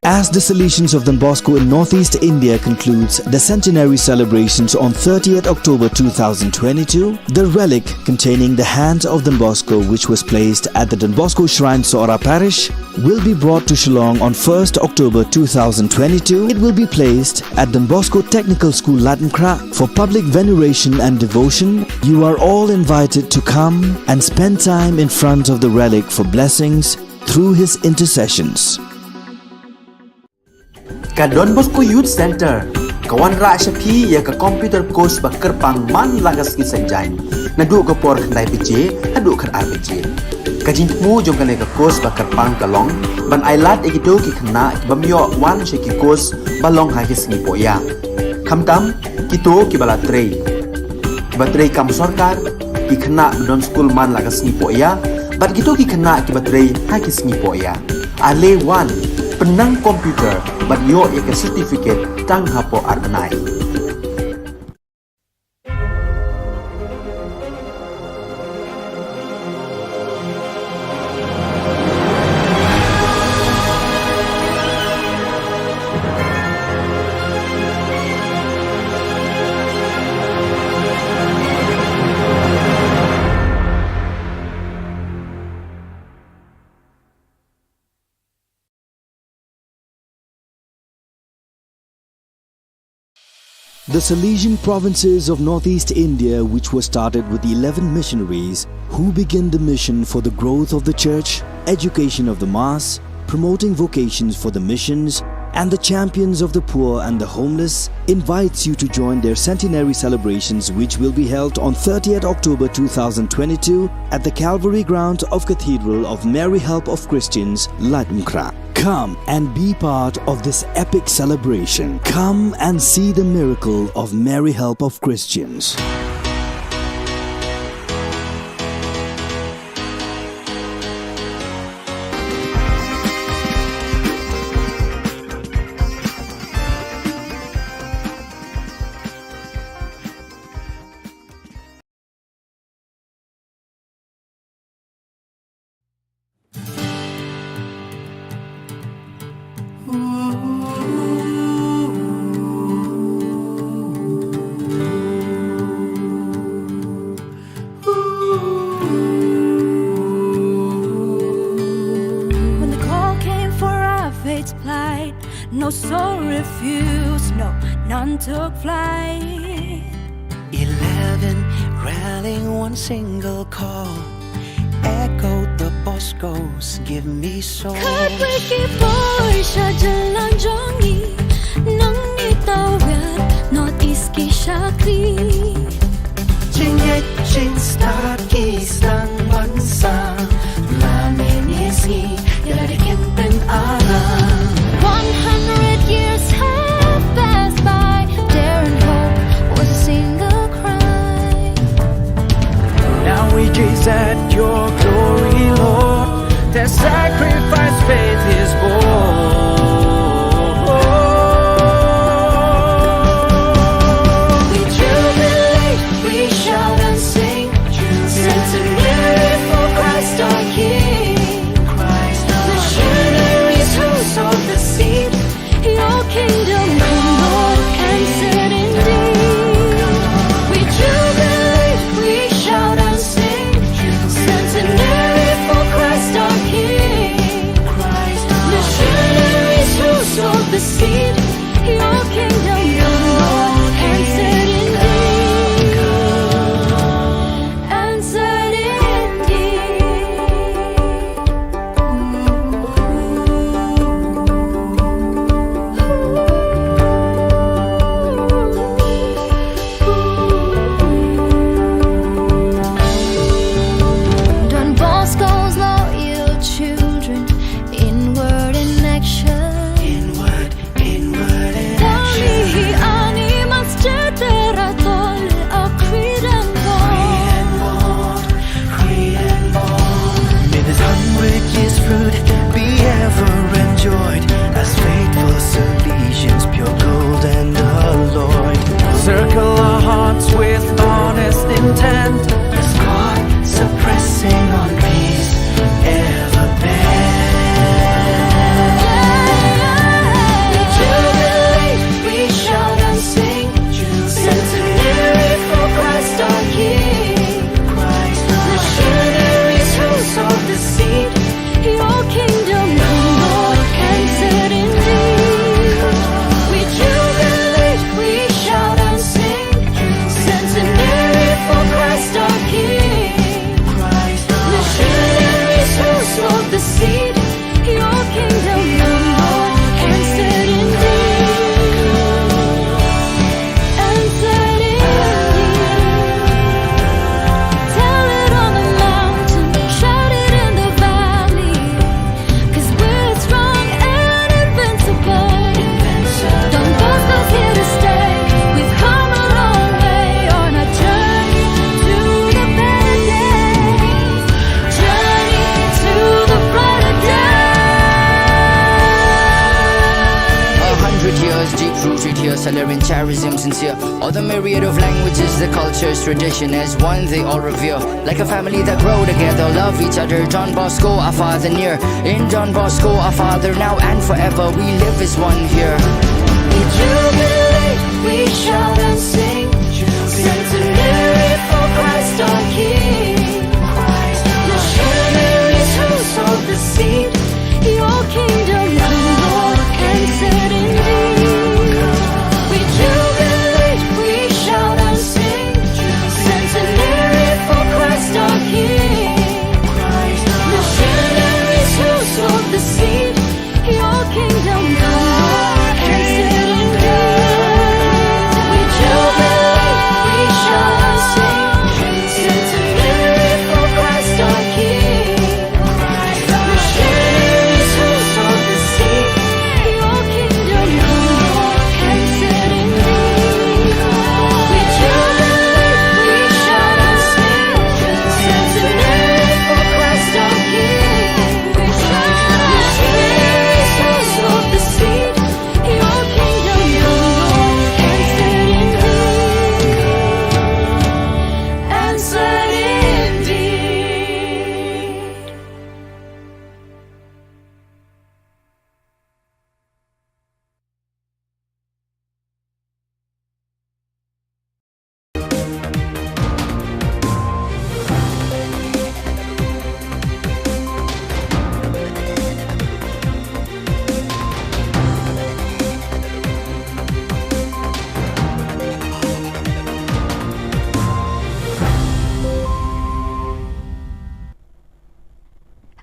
As the Salesians of Don Bosco in Northeast India concludes the centenary celebrations on 30th October 2022, the relic containing the hand of Don Bosco, which was placed at the Don Bosco Shrine, Sora Parish, will be brought to Shillong on 1st October 2022. It will be placed at Don Bosco Technical School, Latankra, for public veneration and devotion. You are all invited to come and spend time in front of the relic for blessings through his intercessions. Ka Don Bosco Youth Center, kawan ra shapi ya ka computer course bakar pang man lagas ki sanjain, nadu ka por khandai piche, hadu khar ar piche. Ka jingmu jong ka ne ka course bakar pang kalong, ban ailat ekido ki khna ki bamyo wan she ki course balong ha ki sngi poya. Khamtam kito ki bala trei. Ki batrei kam sarkar ki khna don school man lagas sngi poya, bat kito ki khna ki batrei ha ki sngi poya. Ale wan penang komputer bat yo ek certificate tang hapo arnai. The Salesian provinces of Northeast India, which was started with the 11 missionaries who began the mission for the growth of the church, education of the mass, promoting vocations for the missions, and the champions of the poor and the homeless, invites you to join their centenary celebrations, which will be held on 30th October 2022 at the Calvary ground of Cathedral of Mary Help of Christians, Ladmkra. Come and be part of this epic celebration. Come and see the miracle of Mary Help of Christians. When the call came for our fate's plight, no soul refused, no, none took flight. 11 rallying one single call, echoed the Boscos, give me soul. Heartbreaking voice, jalan jongi, nang itawid, northeast ki Shakti. Cingecin stakis ng bansa, laminisi, yaladikin pen alam. 100 years have passed by, dare and hope was a single cry. Now we gaze at your glory, Lord. Their sacrifice, faith is born. We jubilate, we shout and sing, centenary for Christ our King. Missionaries who sowed the seed, your kingdom come, Lord, and set indeed. We jubilate, we shout and sing, centenary for Christ our King. Missionaries who sowed the seed, your kingdom come, Lord, and set indeed. And set Don Bosco's loyal children, inward in action. Inward in Dami animas generatole a creed and bond. May this 100 years fruit be ever enjoyed as faithful Salesians, pure gold and alloyed. Circle our hearts with honest intent, as God suppressing on peace ever bent. We jubilate, we shout and sing, centenary for Christ our King. Missionaries who sowed the seed, your kingdom come, Lord, and set indeed. We jubilate, we shout and sing, centenary for Christ our King. Missionaries who sowed the seed, your kingdom come, Lord, and set indeed. And set indeed. Tell it on the mountain, shout it in the valley, 'cause we're strong and invincible. Don Bosco's here to stay. We've come a long way on a journey to the better days. Journey to the brighter days. 100 years deep-rooted here, celebrating charism sincere. All the myriad of languages, the cultures, tradition as one they all revere. Like a family that grow together, love each other. Don Bosco, our Father near. In Don Bosco, our Father now and forever, we live as one here. We jubilate, we shout and sing, centenary for Christ our King. Missionaries who sowed the seed, your kingdom come, Lord, and set indeed. We jubilate, we shout and sing, centenary for Christ our King. Missionaries who sowed the seed,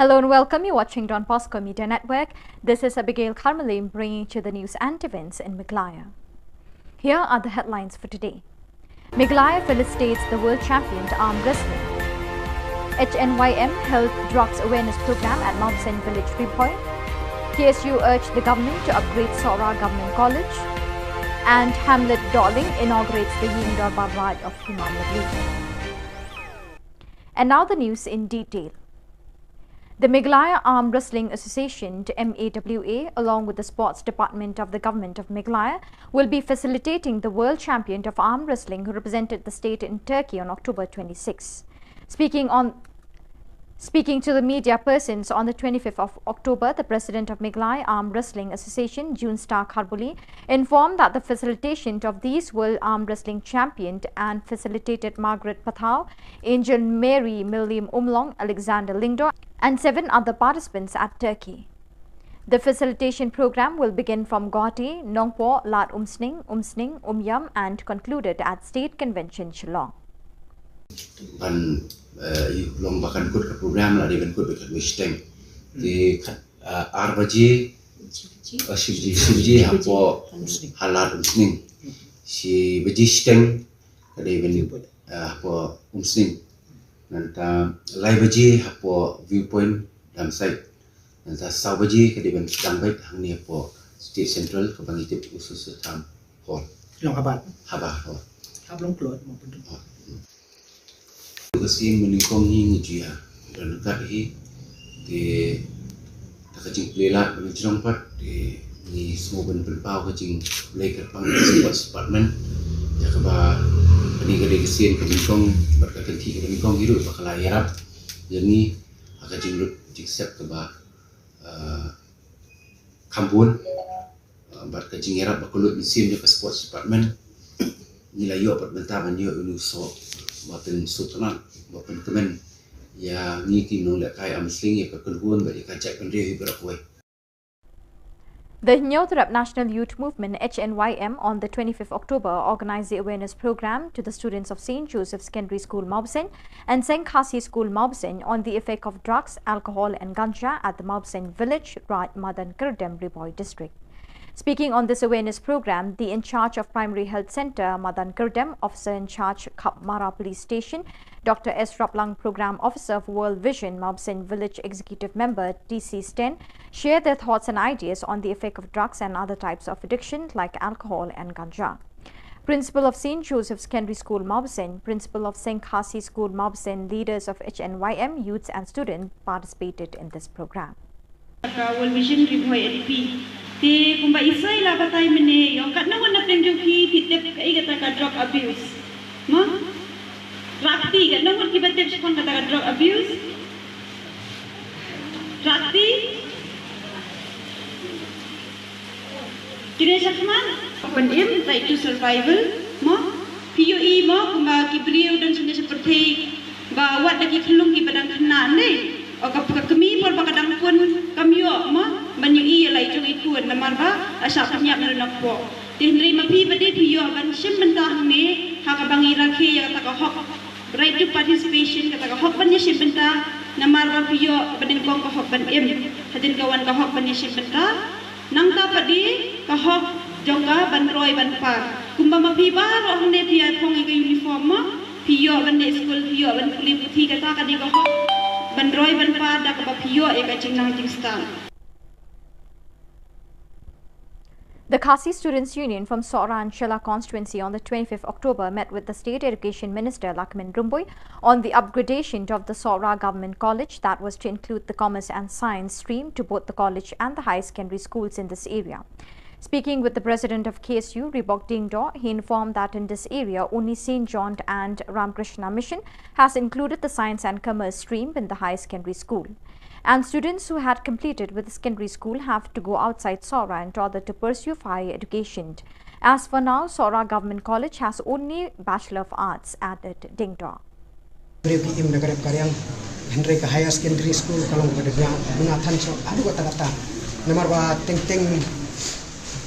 Hello and welcome. You're watching Don Bosco Media Network. This is Abigail Carmelim bringing to the news and events in Meghalaya. Here are the headlines for today. Meghalaya felicitates the world champion to arm wrestling. HNYM held drugs awareness program at Mount St. Village 3 Point. KSU urged the government to upgrade Sora Government College. And Hamlet Darling inaugurates the Yingdor Barrage of Himalaya. And now the news in detail. The Meghalaya Arm Wrestling Association, MAWA, along with the Sports Department of the Government of Meghalaya, will be facilitating the world champion of arm wrestling who represented the state in Turkey on October 26. Speaking to the media persons on the 25th of October, the president of Meghalaya Arm Wrestling Association, June Star Kharbuli, informed that the facilitation of these World Arm Wrestling Champion and facilitated Margaret Pathau, Angel Mary Milliam Umlong, Alexander Lingdor, and 7 other participants at Turkey. The facilitation program will begin from Guwahati, Nongpo, Lat Umsning, Umyam, and concluded at State Convention, Shillong. Long bahkan kut ke program lah dengan kut dekat Western di RBG Shivji hapo halat umsning si Western kadai beni hapo umsning nanta Laibaji hapo viewpoint dalam site nanta Saubaji kadai beni sedang baik hang ni hapo State Central kebangkit usus tam hall Long habat haba long keluar maupun Kesin meningkong hing jia dan dekat di takacing pelela mencerong pat di semua penpau kacing play kerpang sports department ya kaba ini gede kesin meningkong berkaitan ti meningkong hidup bakal yarap jadi kacing lut jiksep kaba kampun berkaitan yarap bakal lut mesin ke sports department nilai yo pat bentaban yo uluso Bapen Sultan, Bapen Kemen, ya ni kini nolak kai amsling ya kekeluhan bagi kacak pendiri berakui. The Nyothrap National Youth Movement HNYM on the 25th October organized the awareness program to the students of St. Joseph Secondary School Maubsen and St. Khasi School Maubsen on the effect of drugs, alcohol and ganja at the Maubsen village, Raj Madan Kirdem Riboy district. Speaking on this awareness program, the in charge of Primary Health Centre, Madan Kirdem, officer in charge, Kapmara Police Station, Dr. S. Raplang, Program Officer of World Vision, Maubsen Village Executive Member, TC Sten, shared their thoughts and ideas on the effect of drugs and other types of addiction like alcohol and ganja. Principal of St. Joseph Secondary School Maubsen, Principal of St. Khasi School Maubsen, leaders of HNYM, youths and students participated in this program. World Vision Riboy LP. Di kumba isay la batay mene yung kat nawan na penjuki titip kai kata drug abuse. Ma? Rakti kat nawan kibatip siya kata drug abuse. Rakti? Kini siya kaman? Penim right to survival. Ma? POE mo kumba kibriyo dan sudah seperti bawa lagi kelung ki badang kena ni. O kapag kami por bakadang pun kami ma banyui lai jong ikut namar ba asa penyap nak po tinri mapi bade piyo ban sim bentah ne hakabangi rakhe ya kata hok right to participation kata hok ban sim bentah namar ba piyo baden kong hok ban hadin kawan hok ban sim bentah nang ta padi hok jongga ban roy ban pa kumba mapi ba ro ne piya thong ke uniform ma piyo ban ne school piyo ban kulit puthi kata kadi hok Bandroy banpa da kapapiyo e kaching nang jingstan. The Khasi Students' Union from Sora and Shilla constituency on the 25th October met with the State Education Minister Lakmin Rumboy on the upgradation of the Sora Government College that was to include the Commerce and Science stream to both the college and the high secondary schools in this area. Speaking with the president of KSU, Ribok Dingdo, he informed that in this area, only St. John and Ramakrishna Mission has included the Science and Commerce stream in the high secondary school. And students who had completed with the secondary school have to go outside Sora in order to pursue higher education. As for now, Sora Government College has only Bachelor of Arts, added Dingdo. Higher secondary school kalau berada bunatan so aduh kata-kata nomor ba ting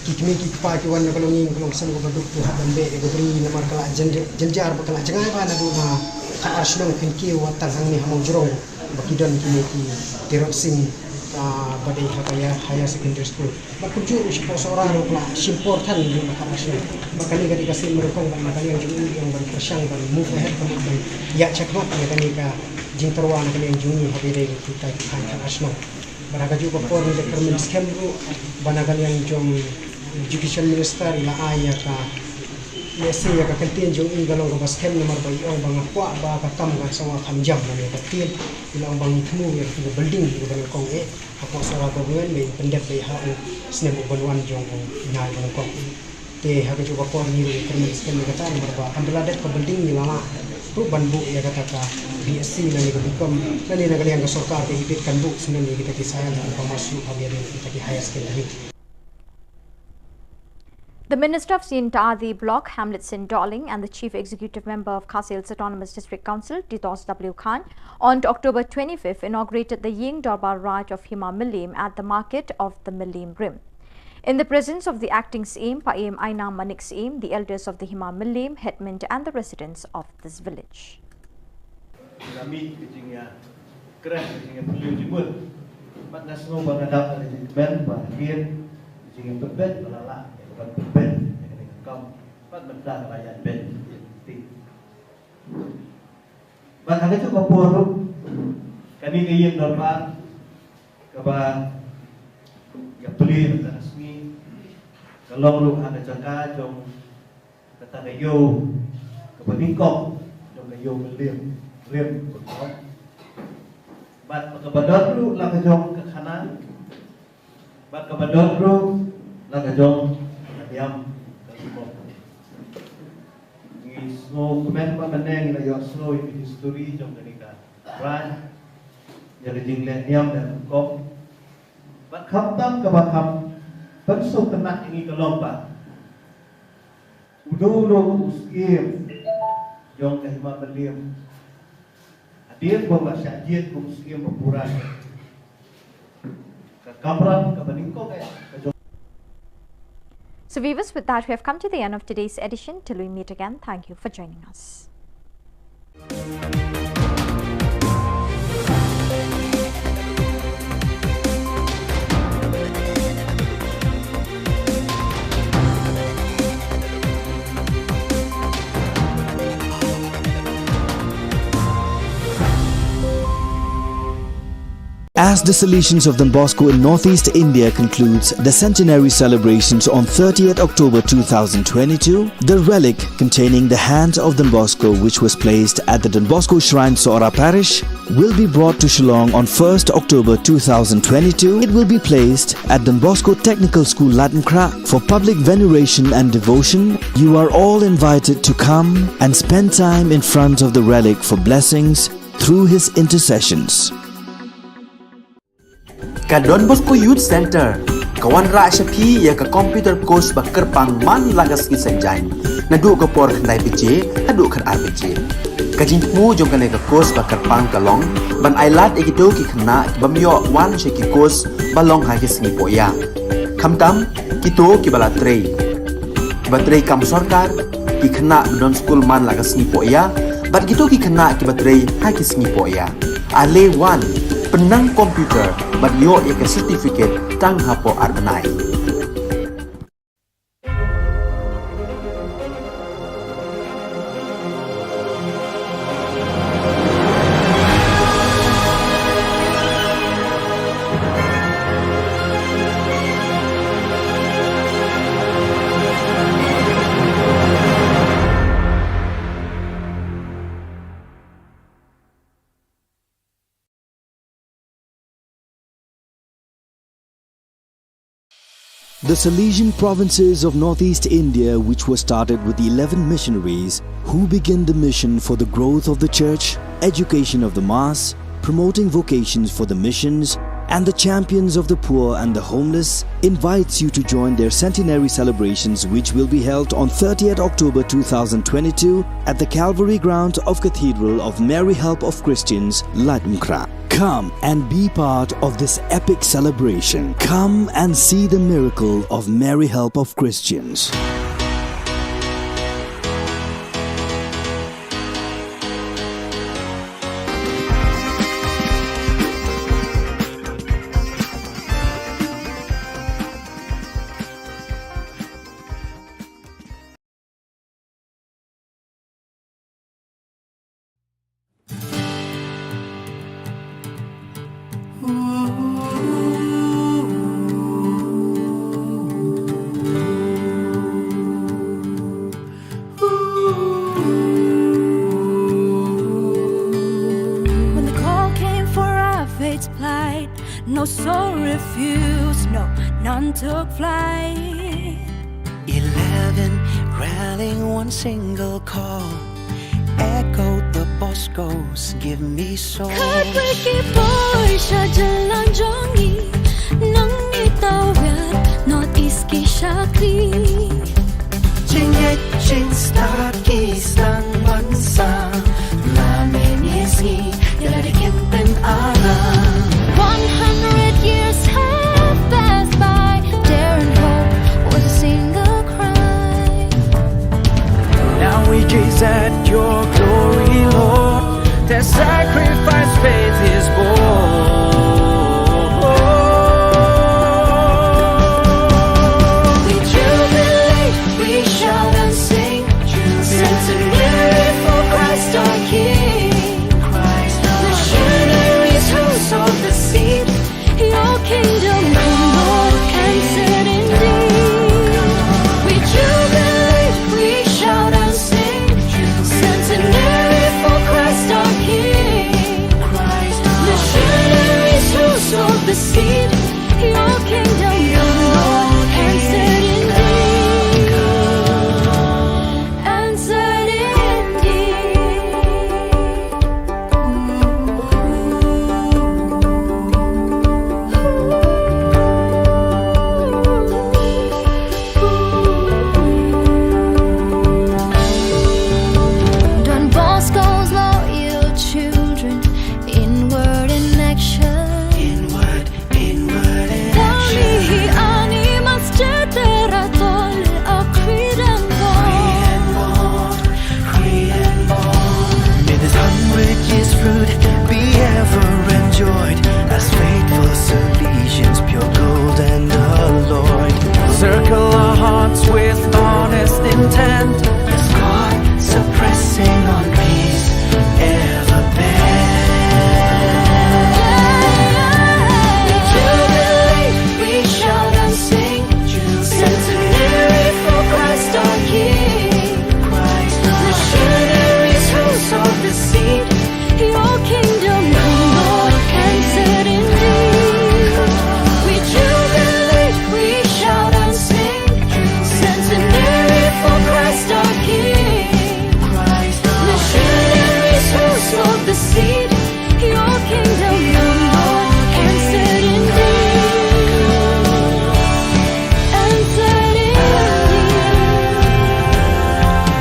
kikmi kikpa kiwan nakalongin kalong san ko baduk tu habambe e gobri nomor kala jenjar bakala jangai ba na duna ka Shillong kinki watang hang ni hamong jurong Bakidan kini ki Tirot Singh badai higher secondary school. Bakuju siapa seorang orang simpor tan di makarasnya. Makanya kali kasih merokong dan makanya yang juni yang berkersang dan move ahead kemudian ya cakmat makanya ka jingterwan kali yang juni habis kita kan asno. Banaga juga por ni determin scam ru banaga yang jom education minister ila aya ka Yesi ya ka kantin jong in galong ka scam nomor ba iong bang kwa ba ka kam ka sawa kamjam na ni kantin ilang bang tmu ya ki building ki bang kong e ako sara ko ngen me pendek be ha snem banwan jong na bang kong te ha ka juga por ni termin scam ka ta nomor ba andala det ka building ni lama tu banbu ya kata ka BSc na ni ka bikom na ni nagali ang sarkar ke hibit kan bu senen ni kita kisaya na pamasuk habis kita ki higher secondary. The Minister of Sintadi Block, Hamlet Sin Darling, and the Chief Executive Member of Khasi Hills Autonomous District Council, Titos W. Khan, on October 25th inaugurated the Ying Darbar Raj of Hima Milim at the market of the Milim Rim. In the presence of the acting CM, Paim Aina Manik CM, the elders of the Hima Milim, headmen and the residents of this village. Bukan ben, yang kam, bukan benda rakyat ben, ting. Bahkan itu kapur, kani kayin normal, kaba, kapuli benda resmi, kalau lu ada jangka jom, kata kayu, kaba tingkong, jom kayu melim, betul. Bat kabadot lu lah kejong ke kanan, bat kabadot lu lah kejong Yam, snow kemen pa maneng na yung snow in history jom kanika ran jadi jingle yam dan kop bat kaptam ka bakam pansuk tenak ini kelompa udo uskim jong kahima belim hadir bomba syajid kum uskim berpuran ka kamran ka baningko kaya So viewers, with that we have come to the end of today's edition. Till we meet again, thank you for joining us. As the Salesians of Don Bosco in Northeast India concludes the centenary celebrations on 30th October 2022, the relic containing the hand of Don Bosco, which was placed at the Don Bosco Shrine, Sora Parish, will be brought to Shillong on 1st October 2022. It will be placed at Don Bosco Technical School, Latmkra, for public veneration and devotion. You are all invited to come and spend time in front of the relic for blessings through his intercessions. Ka Don Bosco Youth Center, kawan ra shapi ya ka computer course bakar pang man lagas ki sanjai. Nadu ka por khandai piche, hadu khan ar piche. Ka jingmu jong ka ka course bakar pang kalong, ban ailat egito ki khna bamyo wan she ki course balong ha ki singi poya. Khamtam kito ki bala trei. Batrei kam sarkar ki khna don school man lagas singi poya, bat kito ki khna ki batrei ha ki singi poya. Ale wan penang komputer bat yo ya ke certificate tang hapo arbenai. The Salesian provinces of Northeast India, which were started with the 11 missionaries who began the mission for the growth of the church, education of the mass, promoting vocations for the missions, and the champions of the poor and the homeless, invites you to join their centenary celebrations, which will be held on 30th October 2022 at the Calvary Ground of Cathedral of Mary Help of Christians, Latmkra. Come and be part of this epic celebration. Come and see the miracle of Mary Help of Christians. refused, no, none took flight. 11 rallying one single call, echoed the Boscos, give me soul. Khubor Na Ka Jylla jongi, nangi tawir, northeast ki shakti. Jingit jing start kisang bansa, namin isi yarikin pen alam. 100 years have passed by, dare and hope was a single cry. Now we gaze at your glory, Lord. Their sacrifice faith is born. We jubilate, we shout and sing, centenary for Christ our King. Missionaries who sowed the seed, your kingdom come, Lord, answered indeed. We jubilate, we shout and sing, centenary for Christ our King. Missionaries who sowed the seed, your kingdom come, Lord, answered indeed. Answered Don Bosco's loyal children, in word and action. Inward and Dali animas cetera tole a creed and bond. free and born. May this 100 years fruit be ever enjoyed as faithful Salesians, pure gold and alloyed. Circle our hearts with honest intent, as God suppressing on peace ever We jubilate, we shout and sing, centenary for Christ our King. Missionaries who sowed the seed, your kingdom come, Lord, answered indeed. We jubilate, we shout and sing, centenary for Christ our King. Missionaries who sowed the seed, your kingdom come, Lord, answered indeed. Answered indeed.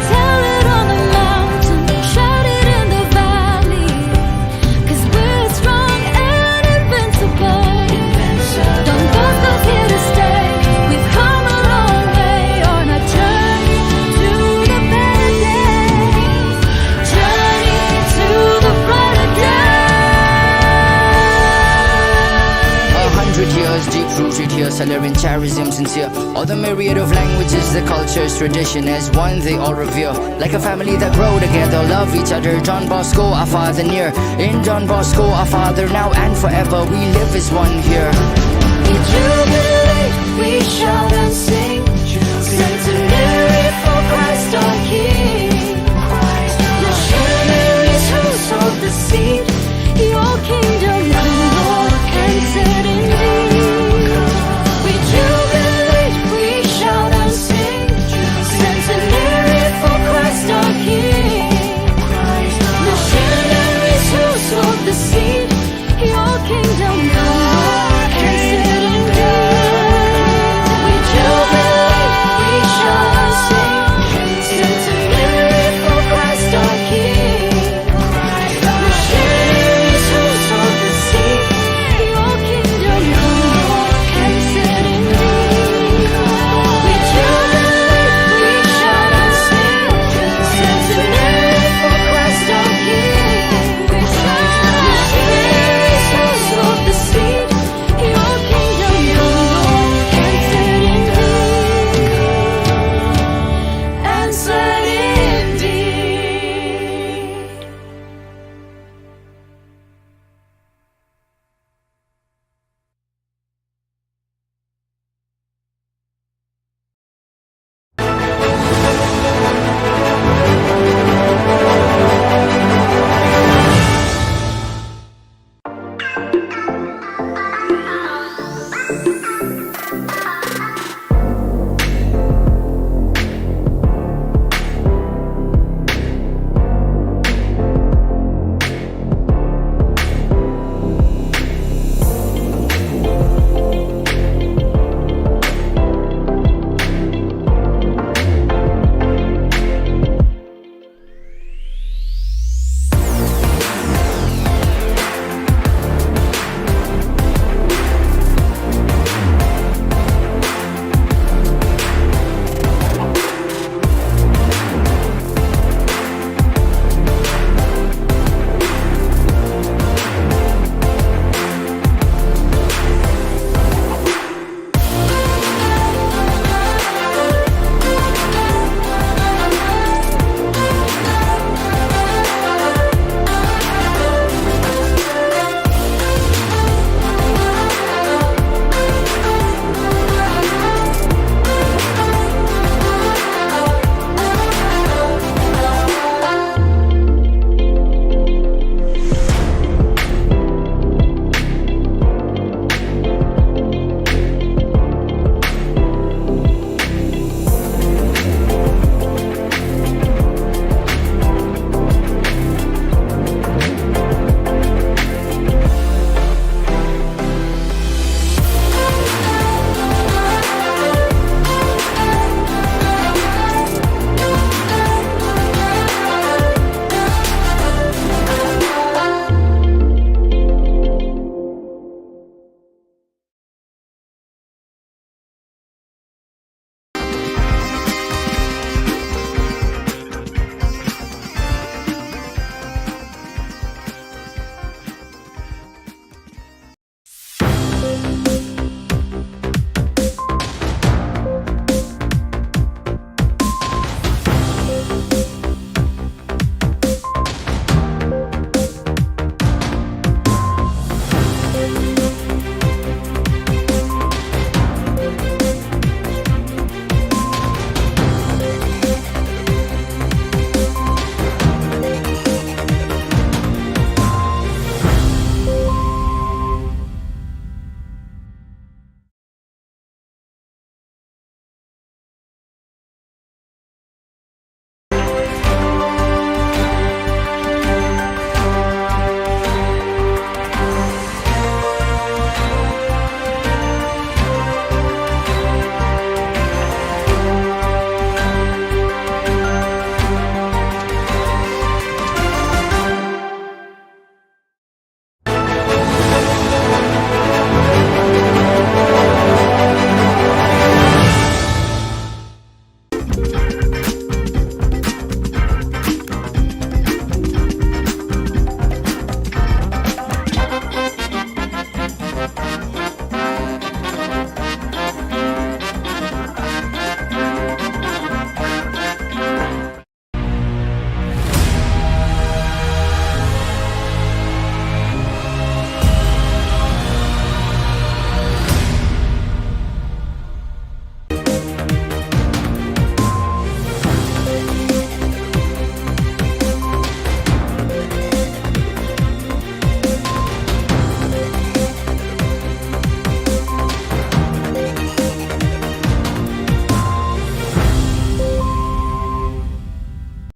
Tell it on the mountain, shout it in the valley, 'cause we're strong and invincible. Don Bosco's here to stay. We've come a long way on our journey to the better days. Journey to the brighter days. 100 years deep rooted here, Salerian charism sincere. All the myriad of languages, the cultures, tradition as one they all revere. Like a family that grow together, love each other. John Bosco, our father near. In John Bosco, our father now and forever. We live as one here. We jubilate, we shout and sing, centenary for Christ our King. Missionaries who sowed the seed, your kingdom come, Lord, answered indeed. We jubilate, we shout and sing, centenary for Christ our King. Missionaries who sowed the seed, your kingdom come, Lord, answered indeed. We jubilate.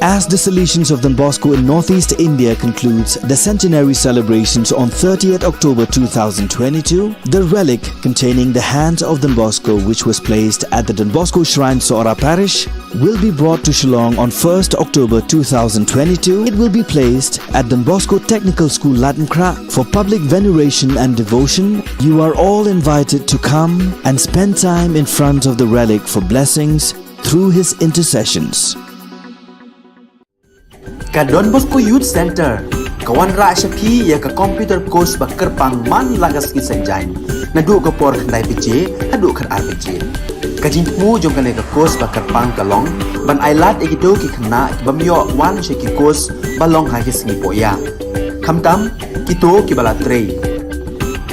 As the Salesians of Don Bosco in Northeast India concludes the centenary celebrations on 30th October 2022, the relic containing the hands of Don Bosco, which was placed at the Don Bosco Shrine, Sora Parish, will be brought to Shillong on 1st October 2022. It will be placed at Don Bosco Technical School, Latmkra, for public veneration and devotion. You are all invited to come and spend time in front of the relic for blessings through his intercessions. Ka Don Bosco Youth Center, kawan ra shapi ya ka computer course bakar pang man lagas ki sanjai. Nadu ka por khandai pije, hadu khar ar pije. Ka jingmu jong kane ka course bakar pang kalong, ban ailat egito ki khna bamyo wan she ki course balong ha ki singi poya. Khamtam kito ki bala trei.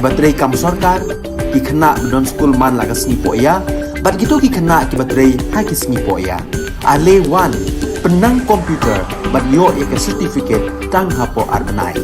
Batrei kam sarkar ki khna don school man lagas ni poya, bat kito ki khna ki batrei ha ki singi poya. Ale wan penang komputer bat yo ya certificate tang hapo arnai.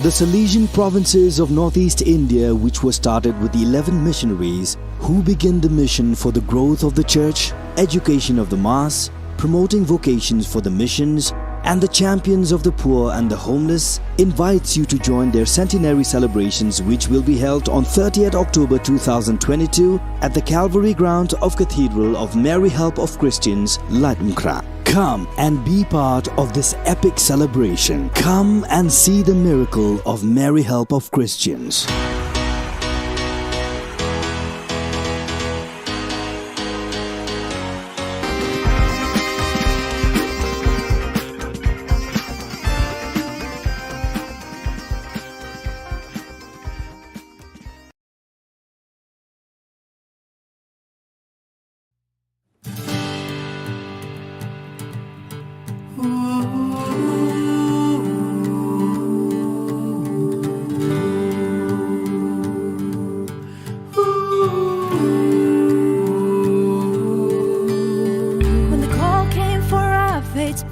The Salesian provinces of Northeast India, which were started with the 11 missionaries who began the mission for the growth of the church, education of the mass, promoting vocations for the missions, and the champions of the poor and the homeless, invites you to join their centenary celebrations, which will be held on 30th October 2022 at the Calvary Ground of Cathedral of Mary Help of Christians, Latmkra. Come and be part of this epic celebration. Come and see the miracle of Mary Help of Christians.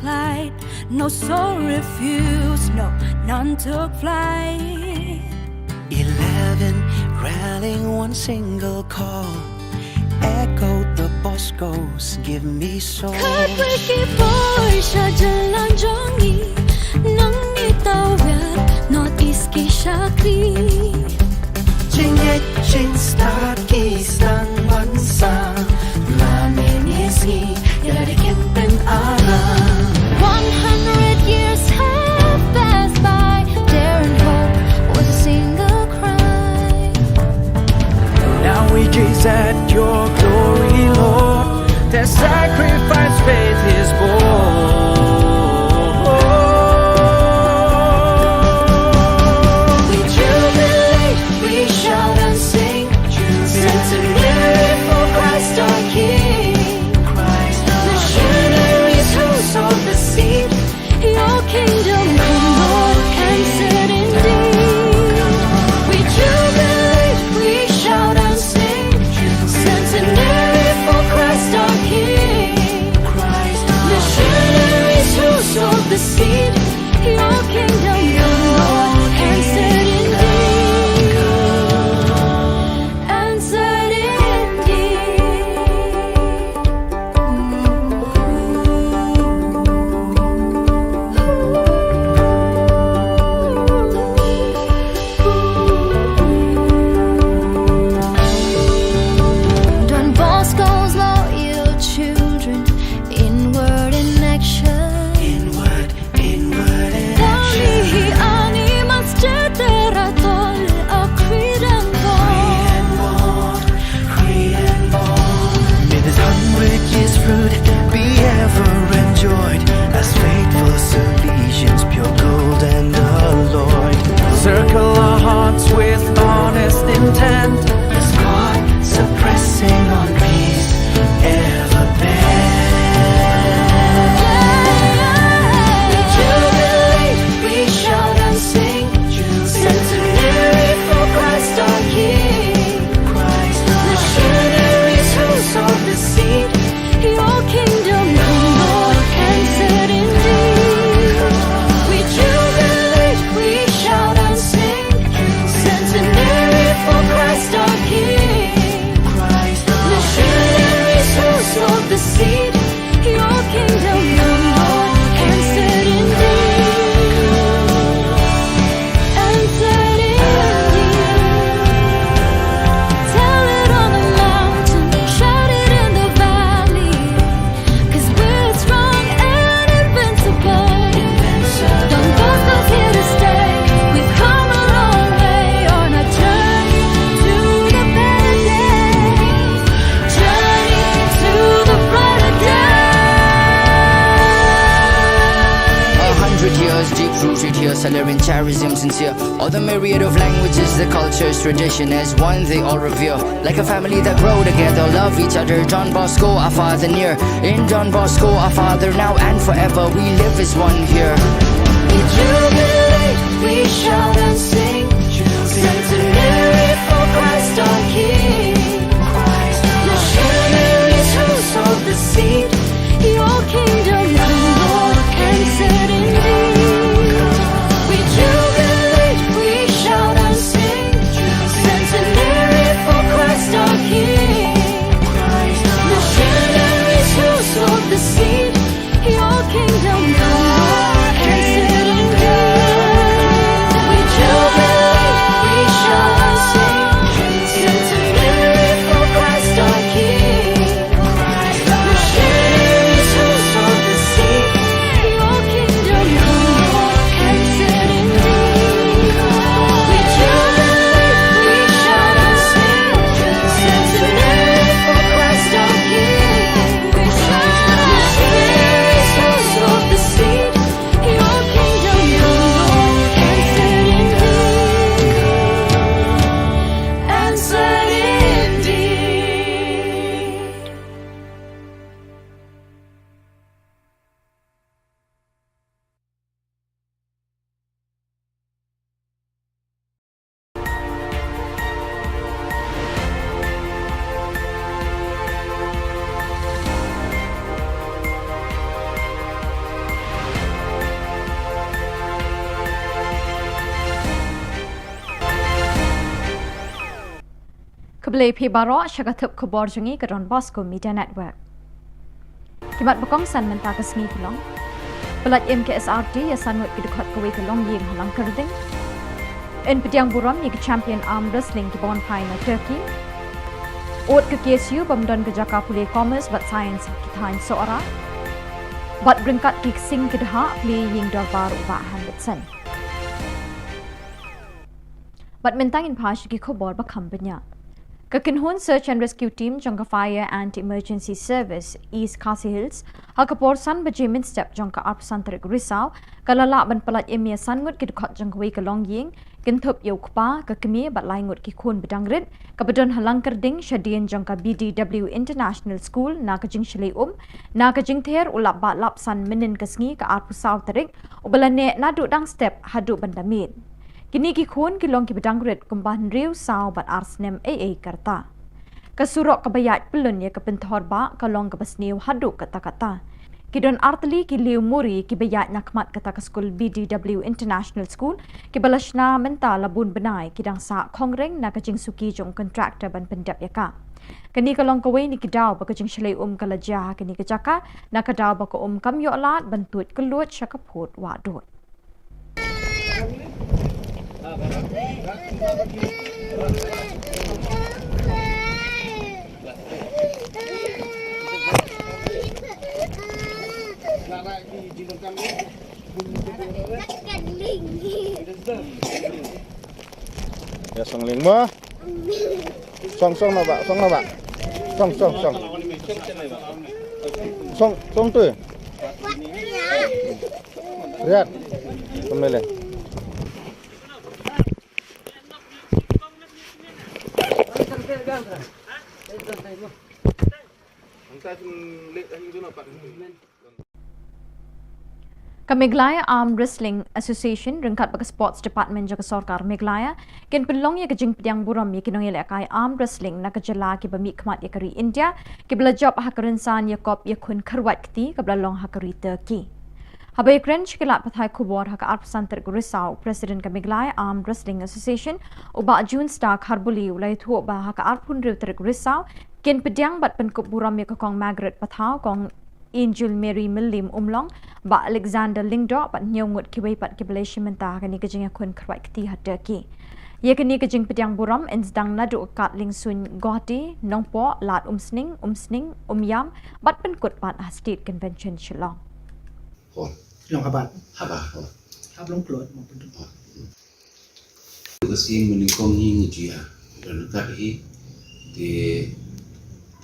Plight, no soul refused, no, none took flight. 11 rallying one single call, echoed the Boscos, give me soul. Kakwiki Porsche jalan jongi, nang itawet, Northeast ki Shakri. Jingit jing start kisang bansa, lamin isi, yari kimpen ara. 100 years have passed by, dare and hope was a single cry. Now we gaze at your glory, Lord. Their sacrifice faith is born. We jubilate, we shout and sing, centenary for Christ our the seed. Your kingdom come, Lord, and set in thee. And set in thee. Tell it on the mountain, shout it in the valley. 'Cause we're strong and invincible. Don't boast us here to stay. We've come a long way on a journey to the better days. Journey to the brighter days. 100 years deep rooted here, celebrating charism sincere. All the myriad of languages, the cultures, tradition as one they all revere. Like a family that grow together, love each other. John Bosco, our father near. In John Bosco, our father now and forever. We live as one here. We jubilate, we shout and sing. Centenary for Christ our King. Missionaries who sowed the seed. Your kingdom come, Lord, and set in thee. We jubilate, we shout and sing. Centenary for Christ our King. Missionaries who sowed the seed. Your kingdom come, Lord, and set in thee. We jubilate, we shout and sing. Centenary for Christ our King. Missionaries who sowed the seed. Your kingdom come, Lord, and set in thee. We jubilate, we shout and sing. Centenary for Christ our King. Missionaries who sowed the seed. Your kingdom come, Lord, and set in thee. And set in thee. Keblai pi baro syakatup khubor jungi ke Don Bosco Media Network. Kimat bakong san mentah ke sengi kelong. Pelat MKSRT ya sanwet ke dekat kewe kelong ying halang kerding. In pediang buram ye ke champion arm wrestling ke bon pai na Turkey. Ot ke KSU bamdon ke Jaka Pulih Commerce bat science kitain seorang. Bat beringkat ke sing ke daha play ying darbar ubah Hamletson. Bat mentangin pas ke khubor bakam banyak. Kakinhun Search and Rescue Team jangka Fire and Emergency Service East Khasi Hills hakapor san bajimin step jangka arpsan terik risau kalala ban pelat emia sangut ki dekat jangka wei kalong ying kintup yau kpa kakemi bat laingut ki khun bedangrit kabedon halang kerding syadien jangka BDW International School na kajing Shillong na kajing ther ulap bat lap san minin kesngi ka arpusau terik ubalane nadu dang step hadu bandamit. Kini ki khun ki long ki bedangrit kumbahan riu sao bat arsnem AA karta. Kasurok kabayat pelun ya kepentor ba kalong kapasniu hadu kata-kata. Kidon artli ki liu muri ki bayat nakmat kata ke skul BDW International School ki balashna menta labun benai kidang sa kongreng na kajing suki jong kontraktor ban pendap yaka. Kini kalong kawai ni kidaw ba kajing shalay kalajah kini kajaka na kadaw ba ko kamyo alat bantut kelut syakaput wadot. Ya song ling mo. Song na ba? Song na ba? Song. Song tu. Lihat. Pemilih. Meglaya Arm Wrestling Association ringkat bagi Sports Department jaga Sorkar Meglaya ken pelong ya kejing pediang buram ya kinong ya kai Arm Wrestling na kejela ki bami kmat ya kari India ki bela job hakarinsan ya kop ya kun kerwat kti ka bela long hakari Turkey. Habai Krench kilat pathai Khubor haka arpsan tergurisau President ka Meglaya Arm Wrestling Association uba June Star Kharbuli ulai thu ba haka arpun riu tergurisau Ken pediang bat pen Khubor ya kong Margaret Pathau kong Angel Mary Millim Umlong ba Alexander Lingdo bat nyongut kiwei pat kibelation menta kani kejing kun khwai kti hataki. Ye kani kejing pediang buram ensdang nadu kat ling sun gohati nongpo lat umsning umyam bat pen kut pat state convention Shillong. Shillong habat. Haba. Hablong klot mo pun. Kasi meningkong hingi dia dan kat hi di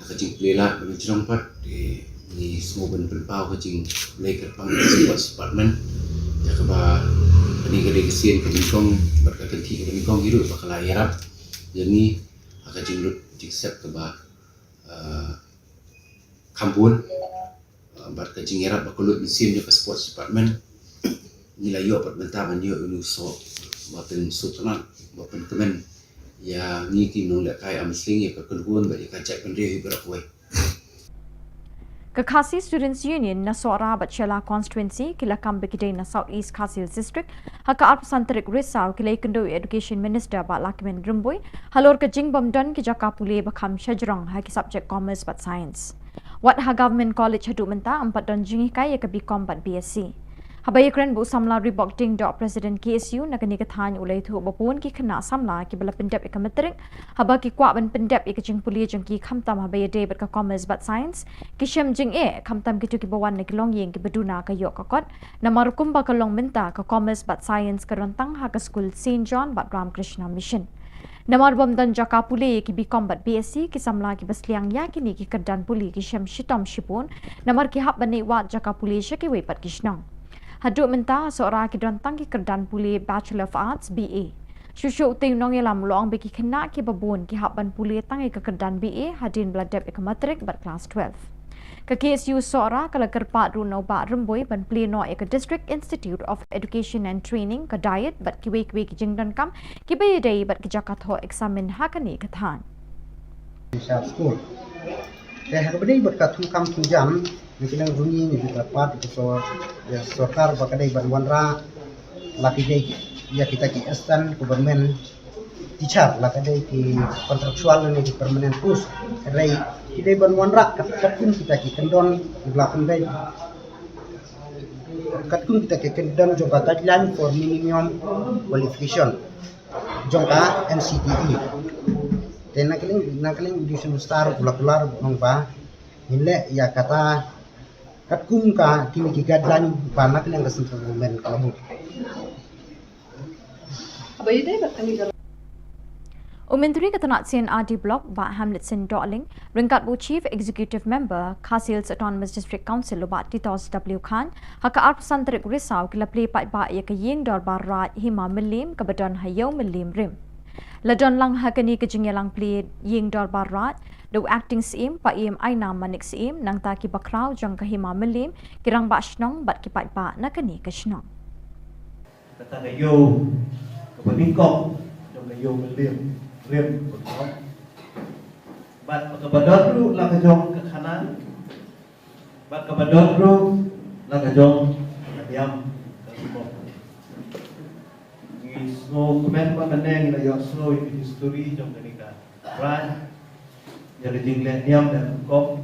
kajing pelela mencerong pat di semua ben pelpau kajing leker pang sports department ya kaba pani gede kesien meningkong berkat ti meningkong hidup bakal yarap jadi kajing lut jiksep kaba kampun bar kajing yarap bakulut mesin ke sports department nilai yo pat bentaban yo ulu so bapen sutran bapen kemen ya ni ki nong le kai amsling ya kekelhuan ba ka cak pendiri berakwe Khasi Students Union na Sora Bachelor Constituency kila kambikide na South East Khasi Hills District haka arpasantarik risau kila ikendo Education Minister ba Lakimen Rumboy halor ka jingbom don ki jaka pule bakam shajrong haki subject commerce but science what ha government college hadu menta ampat don jingi kai ya ka BCom but BSc Habai kren bu samla ribok ding dot President KSU na kani kathan ulai thu bapun ki khana samla ki bala pendep ikametrik haba ki kwa ban pendep ikaching puli jong ki khamtam habai de bat ka commerce but science ki shem jing khamtam ki tu ki bawan na kilong yeng ki beduna ka yok kakot na marukum ba kalong menta ka commerce but science ka rontang ha ka school St John but Ramakrishna Mission Namar bom dan jaka puli ki BCom bat BSc ki samla ki basliang ya kini ki kedan puli ki shem shitom shipun namar ki hab bani wat jaka puli shaki we pat kishnang Haduk menta seorang kidontang ki kerdan puli Bachelor of Arts BA. Shushu uting nong yelam loang beki kena ki babun ki haban puli tangi ke kerdan BA hadin beladep ikamatrik bat kelas 12. Ke KSU seorang kala kerpat runau ba remboi ban pleno ke District Institute of Education and Training ke diet bat ki wek ki jingdan kam ki bayadai bat ki jakatho examen hakani kathan. School. Saya berdei berkatu kam jam Mungkin runyi ni juga part itu ya sokar bakadai banwanra laki dai ya kita ki assistant government teacher lakadai ki kontraktual ni di permanent post kadai kita banwanra katun kita ki kendon gelapun dai katun kita ki kendon jongka guideline for minimum qualification jongka NCTE dan nakaling di semester pular mongba ile ya kata katkum ka kini ki guideline banak yang kesentuh government kamu abai dai batani Umentri ketenat CNRD Block ba Hamletson Darling ringkat bu Chief Executive Member Khasi Hills Autonomous District Council ba Titos W Khan haka arpasantarik risau kila play pat ba ya ke yeng dor barat hima melim ke badon hayau melim rim Ladon lang hakani kejingelang play yeng dor barat do acting CM pa EM Aina Manik CM nang taki bakraw jang kahima melim kirang ba shnong bat kipat ba na kani ka shnong kata kayo kepeningkong jang kayo melim rim betul bat kabadon ru lang kajong ke kanan bat kabadon ru lang kajong diam so comment pa maneng na yo slow in history jong kanika right jadi jinglet niam dan kop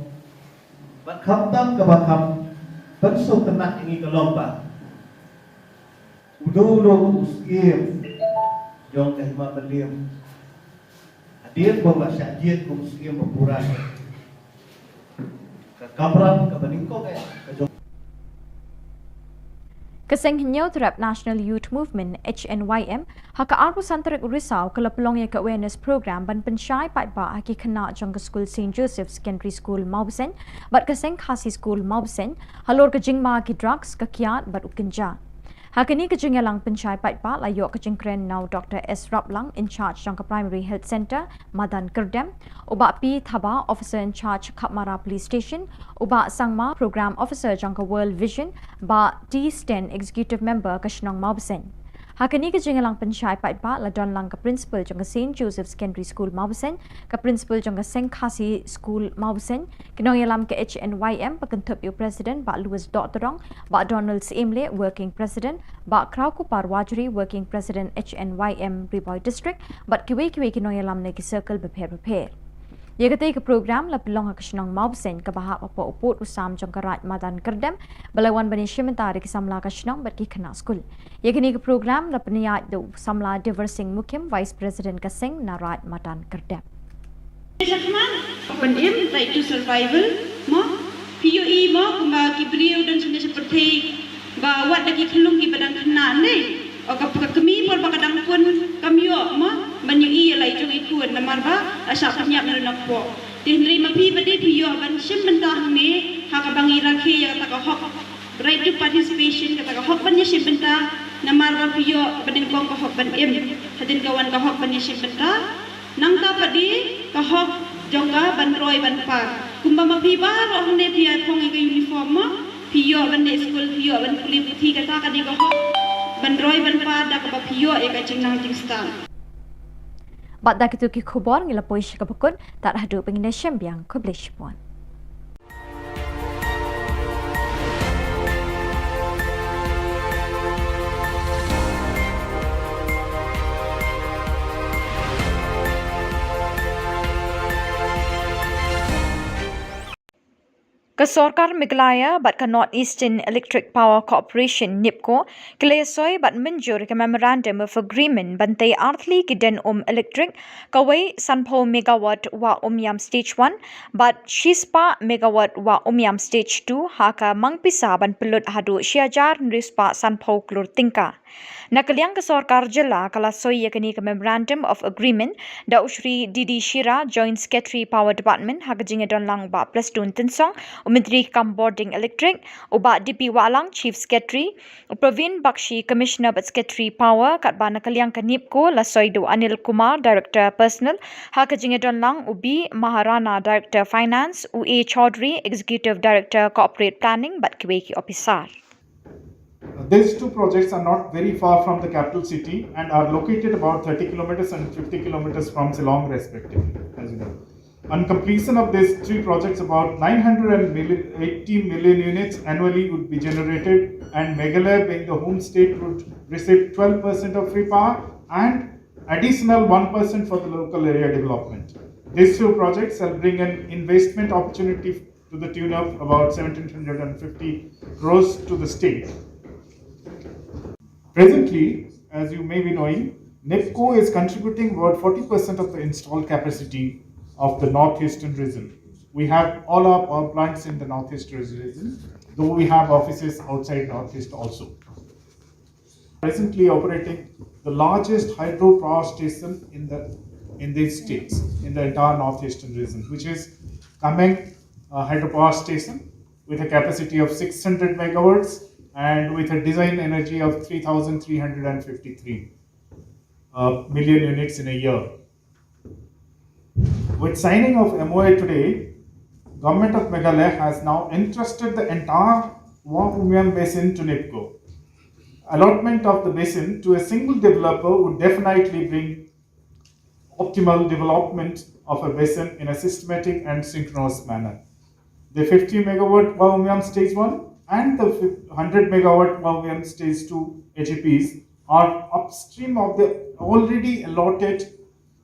bat khamtam ka bakam pensuk tenak ini kelompa udo uskim jong kahima beliam hadir bawa syajid kum uskim berpuran ka kamran ka baningko ka jong Keseng Hinyau Terap National Youth Movement HNYM haka arpasantarik risau kala pelong ya ke awareness program ban pensyai pat ba haki kena jong ke school St Joseph Secondary School Maubsen bat keseng Khasi School Maubsen halor ke jingma ki drugs ke kiat bat ukenja Hakini kejingelang pensyai pat ba layok kejingkren now Dr. S. Raplang in charge jong ke Primary Health Center Madan Kerdem uba P. Thaba officer in charge Kapmara Police Station uba Sangma program officer jong ke World Vision ba T. Sten executive member ke Shnong Maubsen Hakini kejingelang pensyai pat ba ladon lang ke principal jong ke St. Joseph Secondary School Maubsen ke principal jong ke Seng Khasi School Maubsen kinong yalam ke HNYM pekentup yu president ba Louis Dotterong ba Donald Simle working president ba Krau Kupar Wajri working president HNYM Riboy District but kiwe kinong yalam ne ki circle prepare Yagate ke program la pelong ha Shillong Mobsen ke bahak apa uput usam jong karat madan kerdem balawan bani shimentari ke samla ka Shillong berki kena skul. Yagini ke program la peniyat do samla diversing mukim Vice President ka sing narat madan kerdem. Open aim right to survival mo POE mo kuma kibriu dan sunya seperti ba wat lagi kelung ki badang kena ni o ka kami por bakadang pun kami yo mo banyui lai jong ikut namar ba asa penyak na nak po tinri mapi bade piyo ban sim bentah ni ha ka bangi rakhe ya ta ka hok right to participation ka ta ka hok ban sim bentah namar ba piyo badeng kong ka hok ban em hadin kawan ka hok ban sim bentah nang ta padi ka hok jongga ban roi ban pa kumba mapi ba ro hne pia thong ka uniform mo piyo ban de school piyo ban kulit thi ka ta ka di ka hok ban roi ban pa da ka ba piyo e ka ching nang ting star Bat dak itu ki khubor ngila poish ka bakun tak hadu pengine syambiang kublish pon. Kesorkar Meghalaya bat ka North Eastern Electric Power Corporation NIPCO kelesoi bat menjur ke Memorandum of Agreement bantai arthli ki den electric kawai sanpo megawatt wa yam stage 1 bat shispa megawatt wa yam stage 2 haka mangpisa ban pelut hadu syajar nrispa sanpo klur tingka. Nakaliang kesorkar Jylla kala soi yakini ke Memorandum of Agreement da usri Didi Shira Joint Secretary Power Department haka jingadon lang ba plus dun tensong Menteri Boarding Electric, Ubat DP Walang Chief Secretary, Praveen Bakshi Commissioner but Secretary Power, kat bana kaliang kanipko Lasoido Anil Kumar Director Personal, haka jingadon lang Ubi Maharana Director Finance, UA Chaudhry Executive Director Corporate Planning but Kiweki Officer. These two projects are not very far from the capital city and are located about 30 kilometers and 50 kilometers from Shillong respectively, as you know. On completion of these three projects, about 980 million units annually would be generated, and Meghalaya, being the home state, would receive 12% of free power and additional 1% for the local area development. These two projects will bring an investment opportunity to the tune of about 1,750 crores to the state. Presently, as you may be knowing, NIPCO is contributing about 40% of the installed capacity of the northeastern region. We have all our power plants in the northeastern region, though we have offices outside northeast also. Presently operating the largest hydro power station in these states, in the entire northeastern region, which is Kameng hydropower station with a capacity of 600 megawatts and with a design energy of 3,353 million units in a year. With signing of MOA today, Government of Meghalaya has now entrusted the entire Wa basin to NIPCO. Allotment of the basin to a single developer would definitely bring optimal development of a basin in a systematic and synchronous manner. The 50 megawatt Wa stage 1 and the 100 megawatt Wa stage 2 HEPs are upstream of the already allotted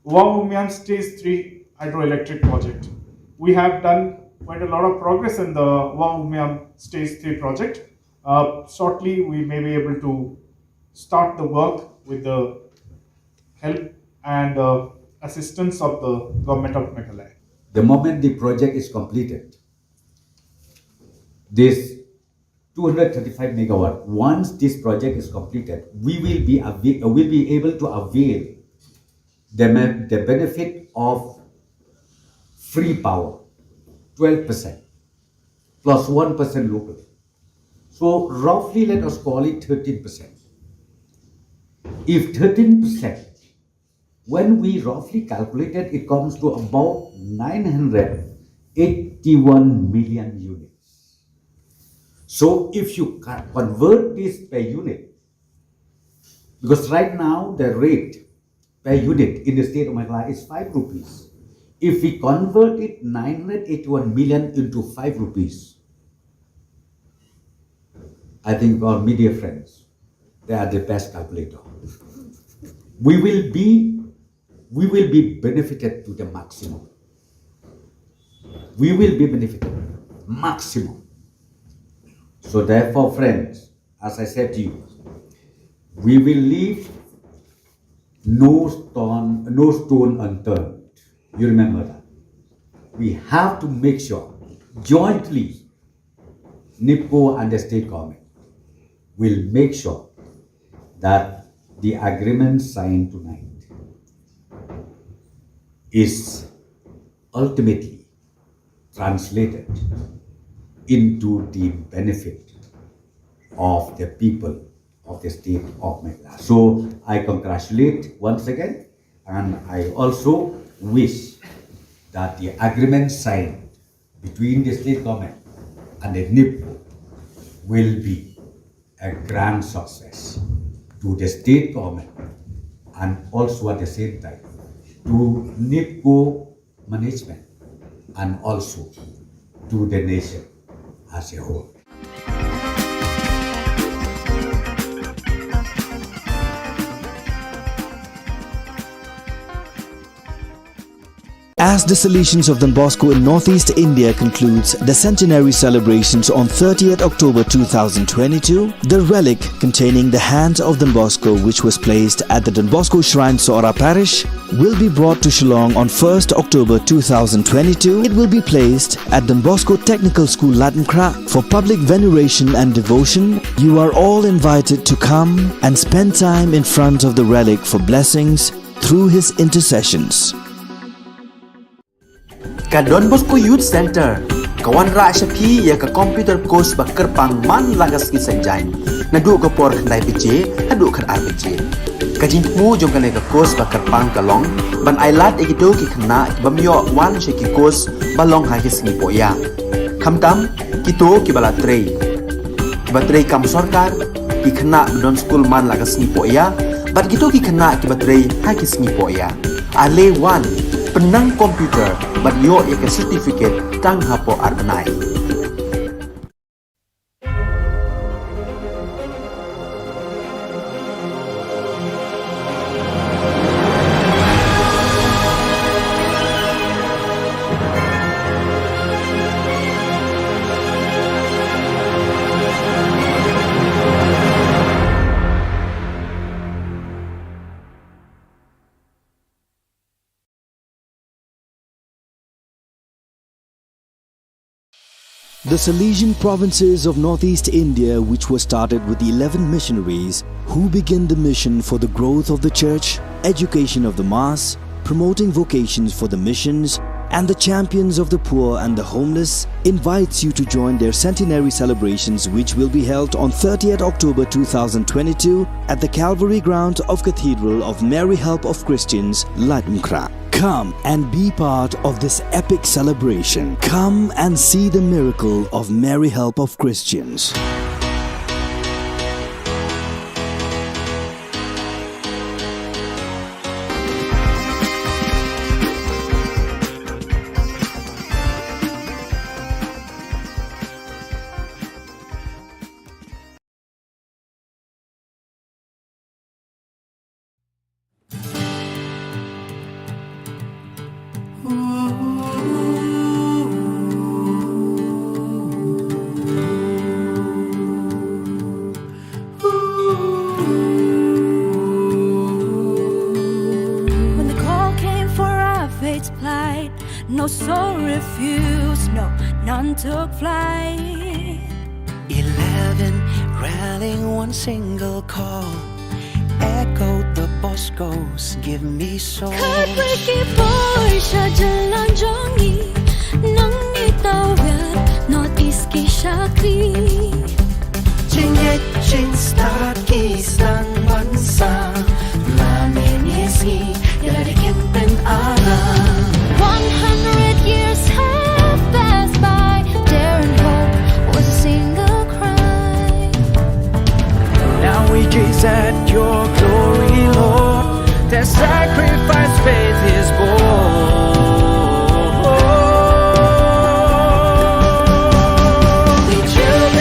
Wa stage 3 hydroelectric project. We have done quite a lot of progress in the Wa stage 3 project. Shortly, we may be able to start the work with the help and assistance of the Government of Meghalaya. The moment the project is completed, this 235 megawatt, once this project is completed, we will be able to avail the benefit of free power, 12% plus 1% local. So roughly let us call it 13%. If 13%, when we roughly calculated, it comes to about 981 million units. So if you convert this per unit, because right now the rate per unit in the state of Meghalaya is 5 rupees. If we convert it 981 million into 5 rupees, I think our media friends, they are the best calculator. We will be benefited to the maximum. We will be benefited maximum. So therefore, friends, as I said to you, we will leave no stone unturned. You remember that. We have to make sure jointly, NIPCO and the state government will make sure that the agreement signed tonight is ultimately translated into the benefit of the people of the state of Meghalaya. So I congratulate once again, and I also wish that the agreement signed between the state government and the NIPCO will be a grand success to the state government and also at the same time to NIPCO management and also to the nation as a whole. As the Salesians of Don Bosco in Northeast India concludes the centenary celebrations on 30th October 2022, the relic containing the hand of Don Bosco, which was placed at the Don Bosco Shrine, Sora Parish, will be brought to Shillong on 1st October 2022. It will be placed at Don Bosco Technical School, Latmkra, for public veneration and devotion. You are all invited to come and spend time in front of the relic for blessings through his intercessions. Ka Don Bosco Youth Center, kawan ra shapi ya ka computer course bakar pang man lagas ki sanjai. Nadu ka por khandai piche, hadu khar ar piche. Ka jingmu jong ka ka course bakar pang kalong, ban ailat egido ki khna bamyo wan she ki course balong ha ki singi poya. Khamtam kito ki bala trei. Ba trei kam sarkar ki khna don school man lagas singi poya, bat kito ki khna ki batrei ha ki singi poya. Ale wan penang komputer bat yo ya ke certificate tang hapo arnai. The Salesian provinces of Northeast India, which were started with the 11 missionaries who began the mission for the growth of the church, education of the mass, promoting vocations for the missions, and the champions of the poor and the homeless, invites you to join their centenary celebrations, which will be held on 30th October 2022 at the Calvary Ground of Cathedral of Mary Help of Christians, Latmkra. Come and be part of this epic celebration. Come and see the miracle of Mary Help of Christians. When the call came for our fate's plight, no soul refused, no, none took flight. 11 rallying one single call, echoed the Boscos, give me soul. Khubor jalan jongi, nang itawir, Northeast ki shakti. Jingit jing start kisang bansa, lamin yesi dari kimpen alam. 100 years have passed by, dare and hope was a single cry. Now we gaze at your glory, Lord. Their sacrifice faith is born. We jubilate.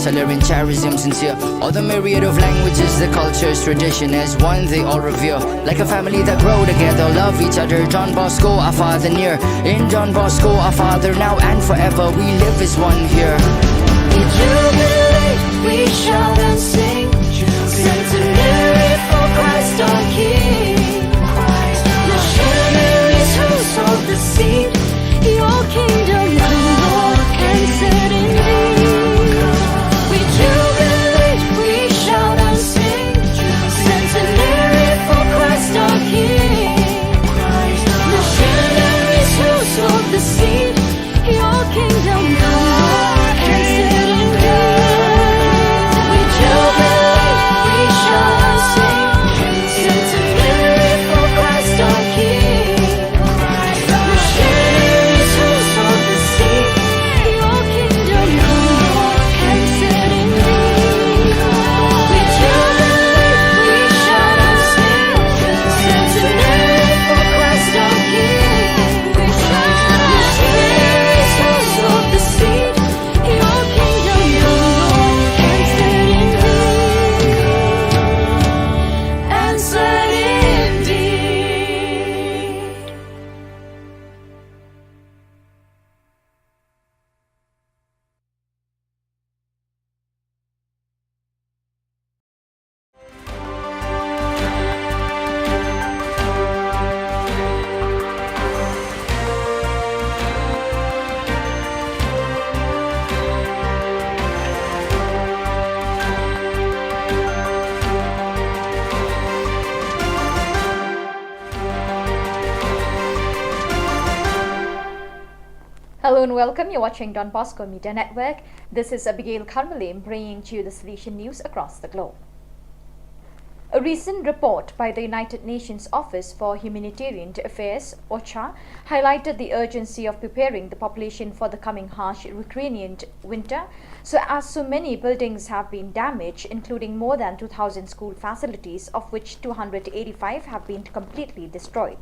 subtle in charism sincere. All the myriad of languages, the cultures, tradition as one they all revere. Like a family that grow together, love each other. John Bosco, our father near. In John Bosco, our father now and forever. We live as one here. We jubilate, we shout and sing. Centenary for Christ our King. Missionaries who sowed the seed. Your kingdom come, Lord, and set in thee. We jubilate, we shout and sing. Centenary for Christ our King. Missionaries who sowed the seed. Your kingdom come, Lord, and set in thee. We jubilate, we shout and sing. Centenary for Christ our King. Missionaries who sowed the seed. Your kingdom come, Lord, and set in thee. We jubilate, we shout and sing. Centenary for Christ our King. Missionaries who sowed the seed. Your kingdom come, Lord, and set in thee. And set in thee. Hello and welcome. You're watching Don Bosco Media Network. This is Abigail Karmalim bringing to you the solution news across the globe. A recent report by the United Nations Office for Humanitarian Affairs, OCHA, highlighted the urgency of preparing the population for the coming harsh Ukrainian winter, as so many buildings have been damaged, including more than 2,000 school facilities, of which 285 have been completely destroyed.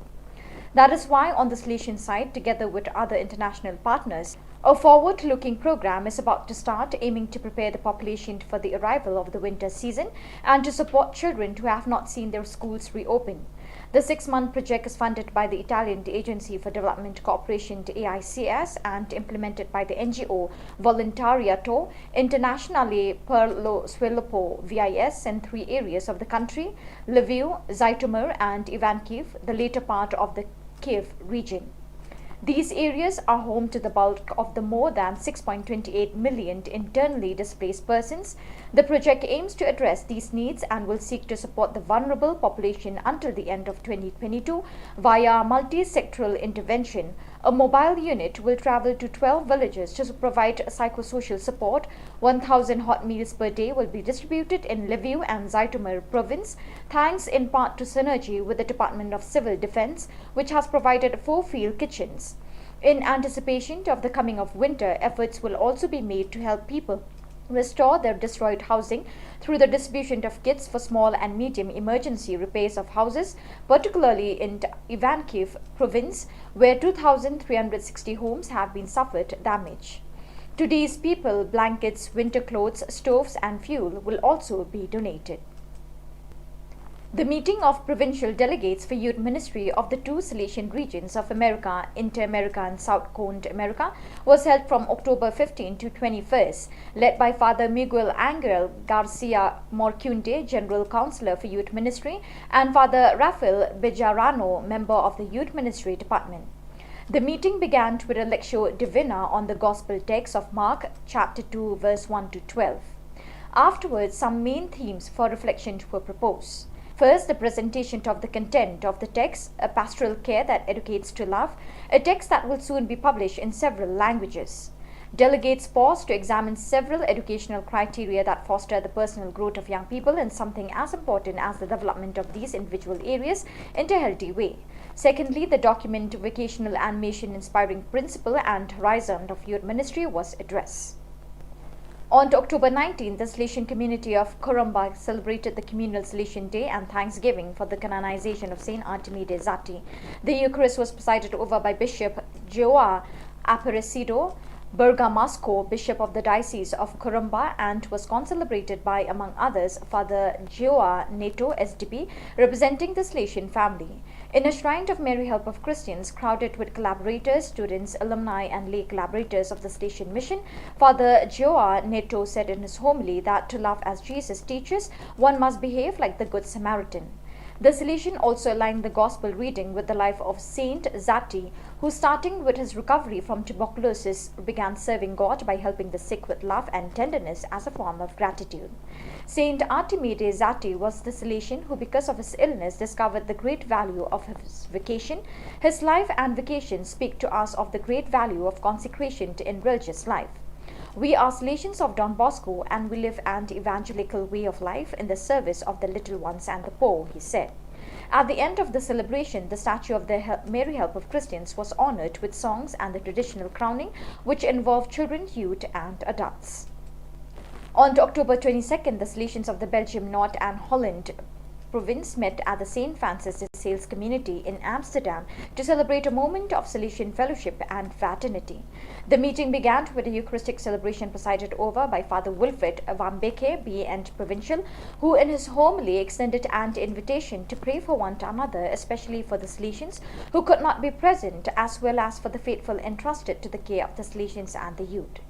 That is why on the solution side, together with other international partners, a forward-looking program is about to start aiming to prepare the population for the arrival of the winter season and to support children who have not seen their schools reopen. The 6-month project is funded by the Italian Agency for Development Cooperation AICS and implemented by the NGO Volontariato Internazionale per lo Sviluppo VIS in 3 areas of the country: Lviv, Zhytomyr and Ivankiv, the later part of the Kiev region. These areas are home to the bulk of the more than 6.28 million internally displaced persons. The project aims to address these needs and will seek to support the vulnerable population until the end of 2022 via multi-sectoral intervention. A mobile unit will travel to 12 villages to provide psychosocial support. 1,000 hot meals per day will be distributed in Lviv and Zhytomyr province, thanks in part to synergy with the Department of Civil Defense, which has provided 4 field kitchens. In anticipation of the coming of winter, efforts will also be made to help people restore their destroyed housing through the distribution of kits for small and medium emergency repairs of houses, particularly in Ivankiv province, where 2,360 homes have been suffered damage. To these people, blankets, winter clothes, stoves and fuel will also be donated. The meeting of provincial delegates for Youth Ministry of the 2 Silesian regions of America, Inter-America and South Cone America was held from October 15 to 21st, led by Father Miguel Angel Garcia Morcunde, General Counselor for Youth Ministry, and Father Rafael Bejarano, member of the Youth Ministry Department. The meeting began with a lectio divina on the Gospel text of Mark chapter 2 verse 1 to 12. Afterwards, some main themes for reflection were proposed. First, the presentation of the content of the text, a pastoral care that educates to love, a text that will soon be published in several languages. Delegates paused to examine several educational criteria that foster the personal growth of young people and something as important as the development of these individual areas in a healthy way. Secondly, the document Vocational Animation Inspiring Principle and Horizon of Youth Ministry was addressed. On October 19, the Silesian community of Kurumba celebrated the Communal Silesian Day and Thanksgiving for the canonization of Saint Artemide Zati. The Eucharist was presided over by Bishop Joa Aparecido Bergamasco, Bishop of the Diocese of Corumba, and was concelebrated by, among others, Father Joa Neto, SDP, representing the Salesian family. In a shrine of Mary Help of Christians, crowded with collaborators, students, alumni, and lay collaborators of the Salesian mission, Father Joa Neto said in his homily that to love as Jesus teaches, one must behave like the Good Samaritan. The Salesian also aligned the Gospel reading with the life of Saint Zati, who, starting with his recovery from tuberculosis, began serving God by helping the sick with love and tenderness as a form of gratitude. Saint Artemide Zati was the Salesian who, because of his illness, discovered the great value of his vocation. His life and vocation speak to us of the great value of consecration in religious life. We are Salesians of Don Bosco, and we live an evangelical way of life in the service of the little ones and the poor, he said. At the end of the celebration, the statue of the Mary Help of Christians was honored with songs and the traditional crowning, which involved children, youth, and adults. On October 22nd, the Salesians of the Belgium, North and Holland province met at the St. Francis de Sales community in Amsterdam to celebrate a moment of Salesian fellowship and fraternity. The meeting began with a Eucharistic celebration presided over by Father Wilfred Wambeke, B. and Provincial, who in his homily extended an invitation to pray for one another, especially for the Salesians who could not be present, as well as for the faithful entrusted to the care of the Salesians and the youth.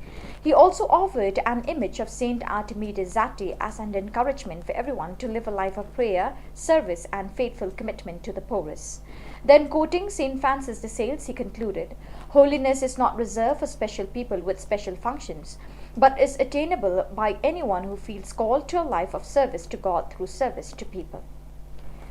He also offered an image of Saint Artemide Zati as an encouragement for everyone to live a life of prayer, service, and faithful commitment to the poorest. Then, quoting Saint Francis de Sales, he concluded, "Holiness is not reserved for special people with special functions, but is attainable by anyone who feels called to a life of service to God through service to people."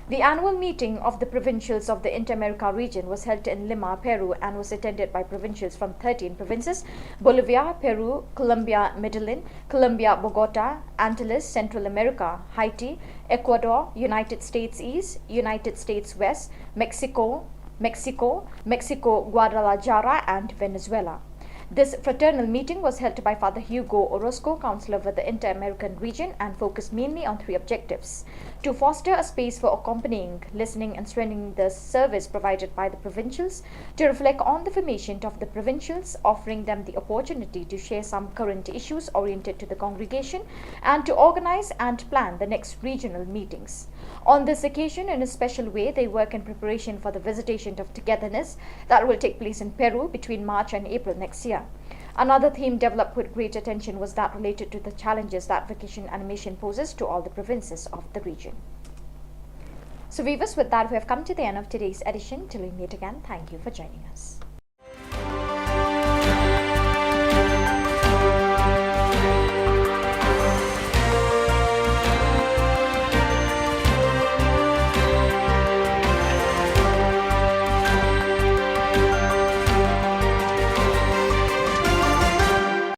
The annual meeting of the provincials of the Inter-America region was held in Lima, Peru, and was attended by provincials from 13 provinces: Bolivia, Peru, Colombia, Medellin, Colombia, Bogota, Antilles, Central America, Haiti, Ecuador, United States East, United States West, Mexico, Guadalajara, and Venezuela. This fraternal meeting was held by Father Hugo Orozco, Counselor for the Inter-American region, and focused mainly on 3 objectives: to foster a space for accompanying, listening, and strengthening the service provided by the provincials, to reflect on the formation of the provincials, offering them the opportunity to share some current issues oriented to the congregation, and to organize and plan the next regional meetings. On this occasion, in a special way, they work in preparation for the visitation of togetherness that will take place in Peru between March and April next year. Another theme developed with great attention was that related to the challenges that vocation animation poses to all the provinces of the region. So viewers, with that we have come to the end of today's edition. Till we meet again, thank you for joining us.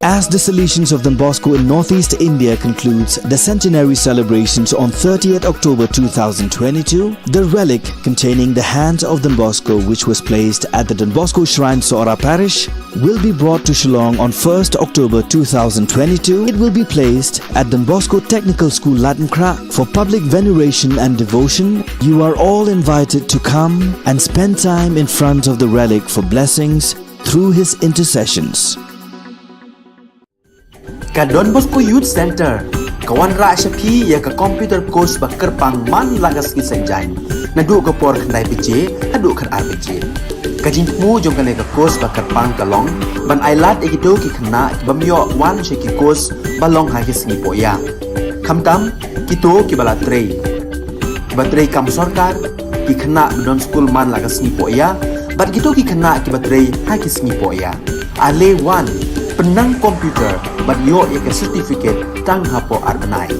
As the Salesians of Don Bosco in Northeast India concludes the centenary celebrations on 30th October 2022, the relic containing the hands of Don Bosco, which was placed at the Don Bosco Shrine, Sora Parish, will be brought to Shillong on 1st October 2022. It will be placed at Don Bosco Technical School, Latankra, for public veneration and devotion. You are all invited to come and spend time in front of the relic for blessings through his intercessions. Ka Don Bosco Youth Center, kawan ra shapi ya ka computer course bakar pang man lagas ki sanjang, nadu ka por khnai piche, adu khar ar piche. Ka jing mu jong ka course bakar pang kalong, ban ailat egito ki khna bamyo wan she ki course balong ha ki sngi poya. Khamtam kito ki bala trei. Batrei kam sarkar ki khna don school man lagas sngi poya, bat kito ki khna ki batrei ha ki sngi poya. Ale wan penang komputer bat yo ya ke certificate tang hapo arnai.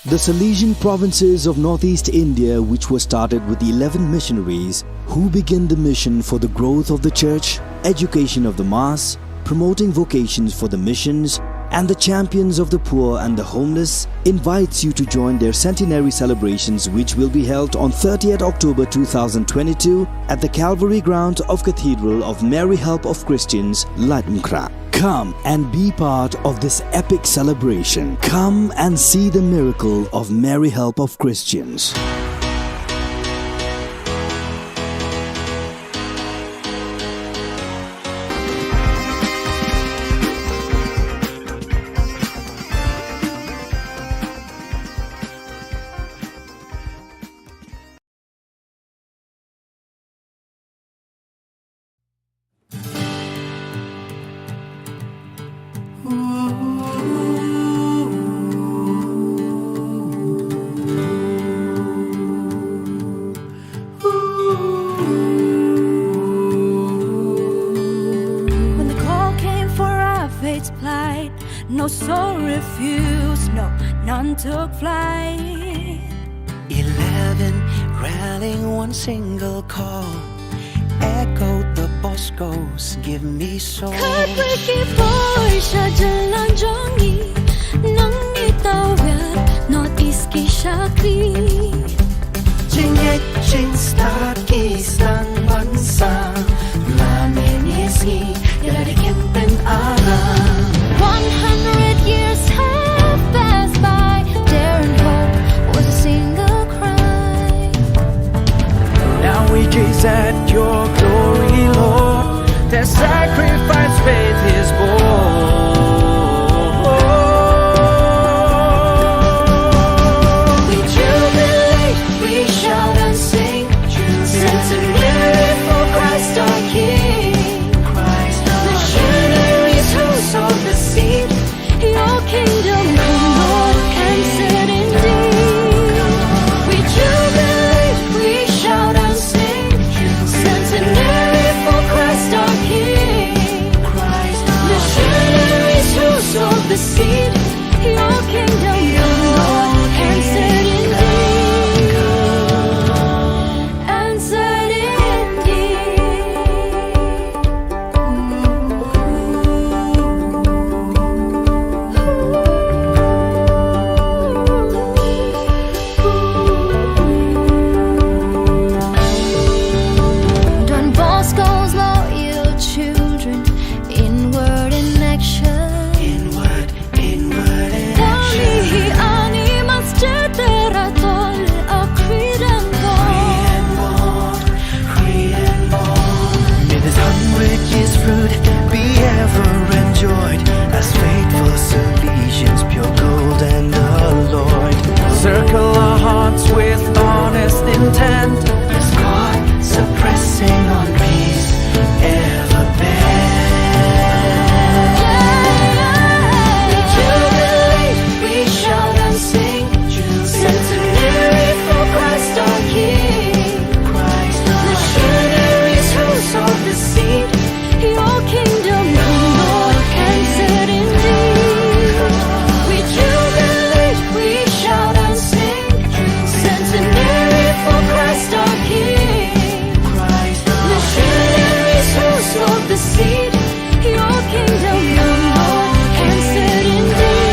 The Salesian provinces of Northeast India, which were started with the 11 missionaries who began the mission for the growth of the church, education of the mass, promoting vocations for the missions, and the champions of the poor and the homeless invites you to join their centenary celebrations, which will be held on 30th October 2022 at the Calvary Ground of Cathedral of Mary Help of Christians, Lightmkra. Come and be part of this epic celebration. Come and see the miracle of Mary Help of Christians. When the call came for our fate's plight, no soul refused, no, none took flight. 11 rallying one single call, echoed the boss goes, give me soul. Kakwiki boy siya jalan jongi, nang itawid, Northeast ki Shakri. Jingit start isang bansa, lamin isgi, yalari kempen arang. 100 years have passed by, dare and hope was a single cry. Now we gaze at your glory, Lord. Their sacrifice faith is born. We jubilate, we shout and sing, centenary for Christ our King. Missionaries who sow the seed, your kingdom come, Lord, answered indeed. We jubilate, we shout and sing, centenary for Christ our King. Missionaries who sow the seed, your kingdom come, Lord, answered indeed. Answered Don Bosco's loyal children, inward in action. Inward in Dali animas generatol a creed and bond. May this 100 years fruit be ever enjoyed as faithful Salesians, pure gold and alloyed. Circle our hearts with honest intent, as God suppressing on peace ever bent. We jubilate, we shout and sing, centenary for Christ our King. Missionaries who sow the seed, your kingdom come, Lord, answered indeed. We jubilate, we shout and sing, centenary for Christ our King. Missionaries who sow the seed, your kingdom come, Lord, answered indeed.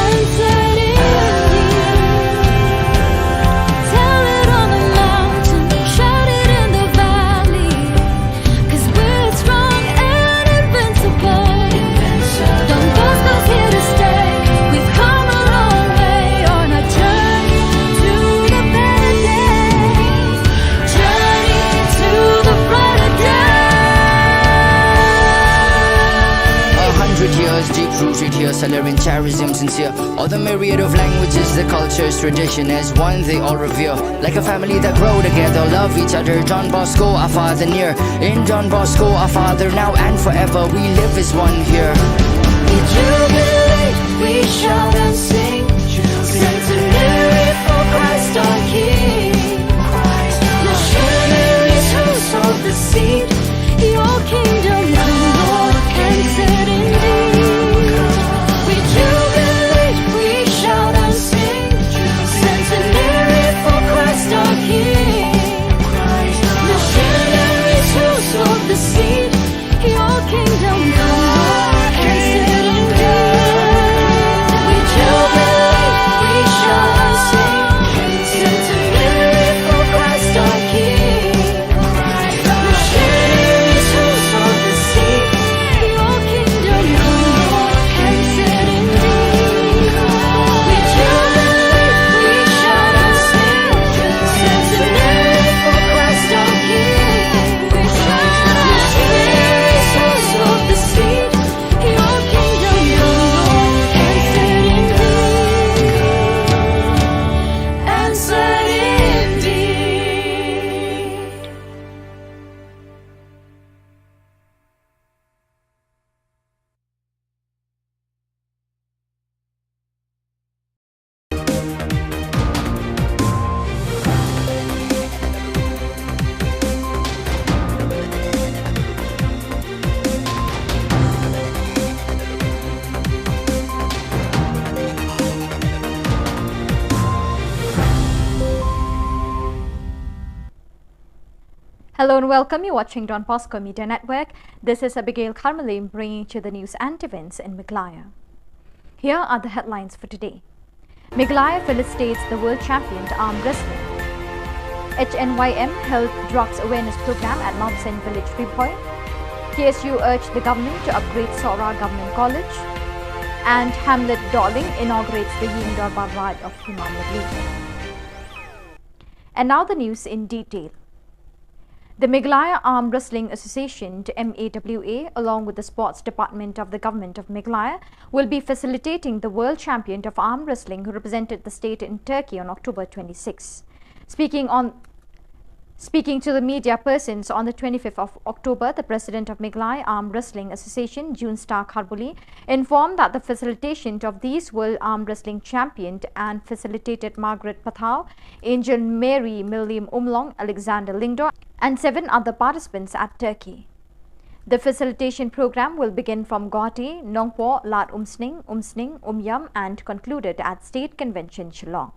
Answered indeed. Tell it on the mountain, shout it in the valley, 'cause we're strong and invincible. Don Bosco's here to stay. We've come a long way on our journey to the better days. Journey to the brighter days. 100 years deep rooted here, celebrating charism sincere. All the myriad of languages, the cultures, tradition as one they all revere. Like a family that grow together, love each other. John Bosco, our father near. In John Bosco, our father now and forever. We live as one here. We jubilate, we shout and sing, centenary for Christ our King. Missionaries who sow the seed, your kingdom come, Lord, answered indeed. We jubilate, we shout and sing, centenary for Christ our King. Missionaries who sow the seed, Hello and welcome. You're watching Don Bosco Media Network. This is Abigail Carmelim bringing to the news and events in Meghalaya. Here are the headlines for today. Meghalaya felicitates the world champion arm wrestling. HNYM held drugs awareness program at Mount St. Village, Ripoy. KSU urged the government to upgrade Sora Government College. And Hamlet Darling inaugurates the Yingdor Barrage of Himam. And now the news in detail. The Meghalaya Arm Wrestling Association, MAWA, along with the Sports Department of the Government of Meghalaya, will be facilitating the world champion of arm wrestling who represented the state in Turkey on October 26. Speaking to the media persons on the 25th of October, the president of Meghalaya Arm Wrestling Association, June Star Kharbuli, informed that the facilitation of these World Arm Wrestling Champion and facilitated Margaret Pathau, Angel Mary Milliam Umlong, Alexander Lingdor, and 7 other participants at Turkey. The facilitation program will begin from Guwahati, Nongpo, Lat Umsning, Umyam, and concluded at State Convention, Shillong.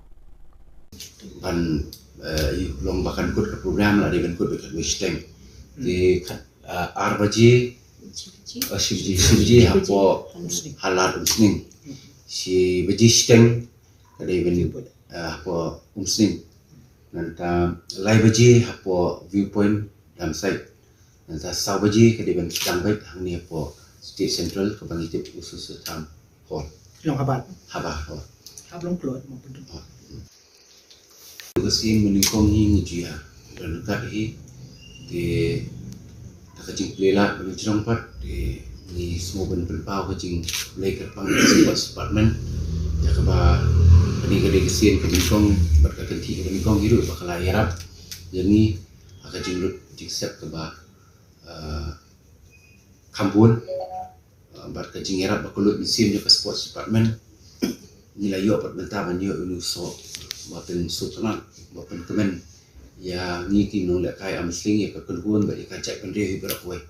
Lombakan kut ke program lah dia kan kut dekat Western di RBJ Shivji hapo halat umsning si Western kadai ben hapo umsning nanta lai baje hapo viewpoint dalam site nanta sau baje kadai ben sedang baik hang ni hapo State Central kebangkit usus tam hall Long habat hall long keluar maupun Kesin menikong hing jia dan dekat di takajing pelela berjurang pat di semua penpau kajing play kerpang sports department ya keba ini kedai kesin menikong berkati menikong hidup bakal ayarap jadi akajing lut jiksep keba kampun berkajing ayarap bakulut mesin ke sports department nilai yo pat bentaban yo unuso Bapen Sultanat, Bapen Kemen, yang ni kini nak kaya amsling ya kekeluhan bagi kacak pendiri berakui.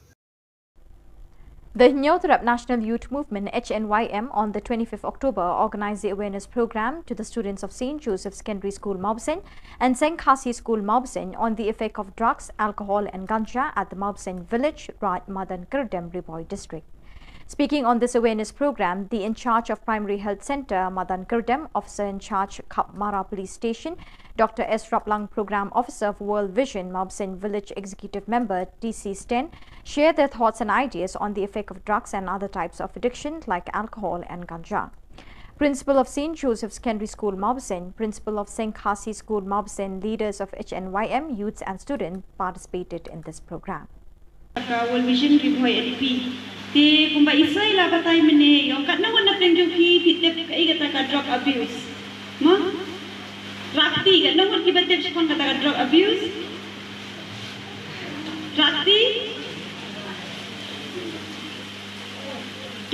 The Nyothrap National Youth Movement HNYM on the 25th October organized the awareness program to the students of St. Joseph Secondary School Maubsen and St. Khasi School Maubsen on the effect of drugs, alcohol and ganja at the Maubsen village, Raj Madan Kirdem, Ripoy district. Speaking on this awareness program, the in charge of Primary Health Centre, Madan Kirdem, officer in charge, Khubor Police Station, Dr. S. Raplang, Program Officer of World Vision, Maubsen Village Executive Member, TC Sten, shared their thoughts and ideas on the effect of drugs and other types of addiction like alcohol and ganja. Principal of St. Joseph Secondary School Maubsen, Principal of St. Khasi School Maubsen, leaders of HNYM, youths and students participated in this program. World Vision Ripoy LP. Ti kumba isay la batay mene yung kat nawan na tengjo ki pitep kai kata ka drug abuse. Ma? Rakti kat nawan ki batep kon kata ka drug abuse. Rakti.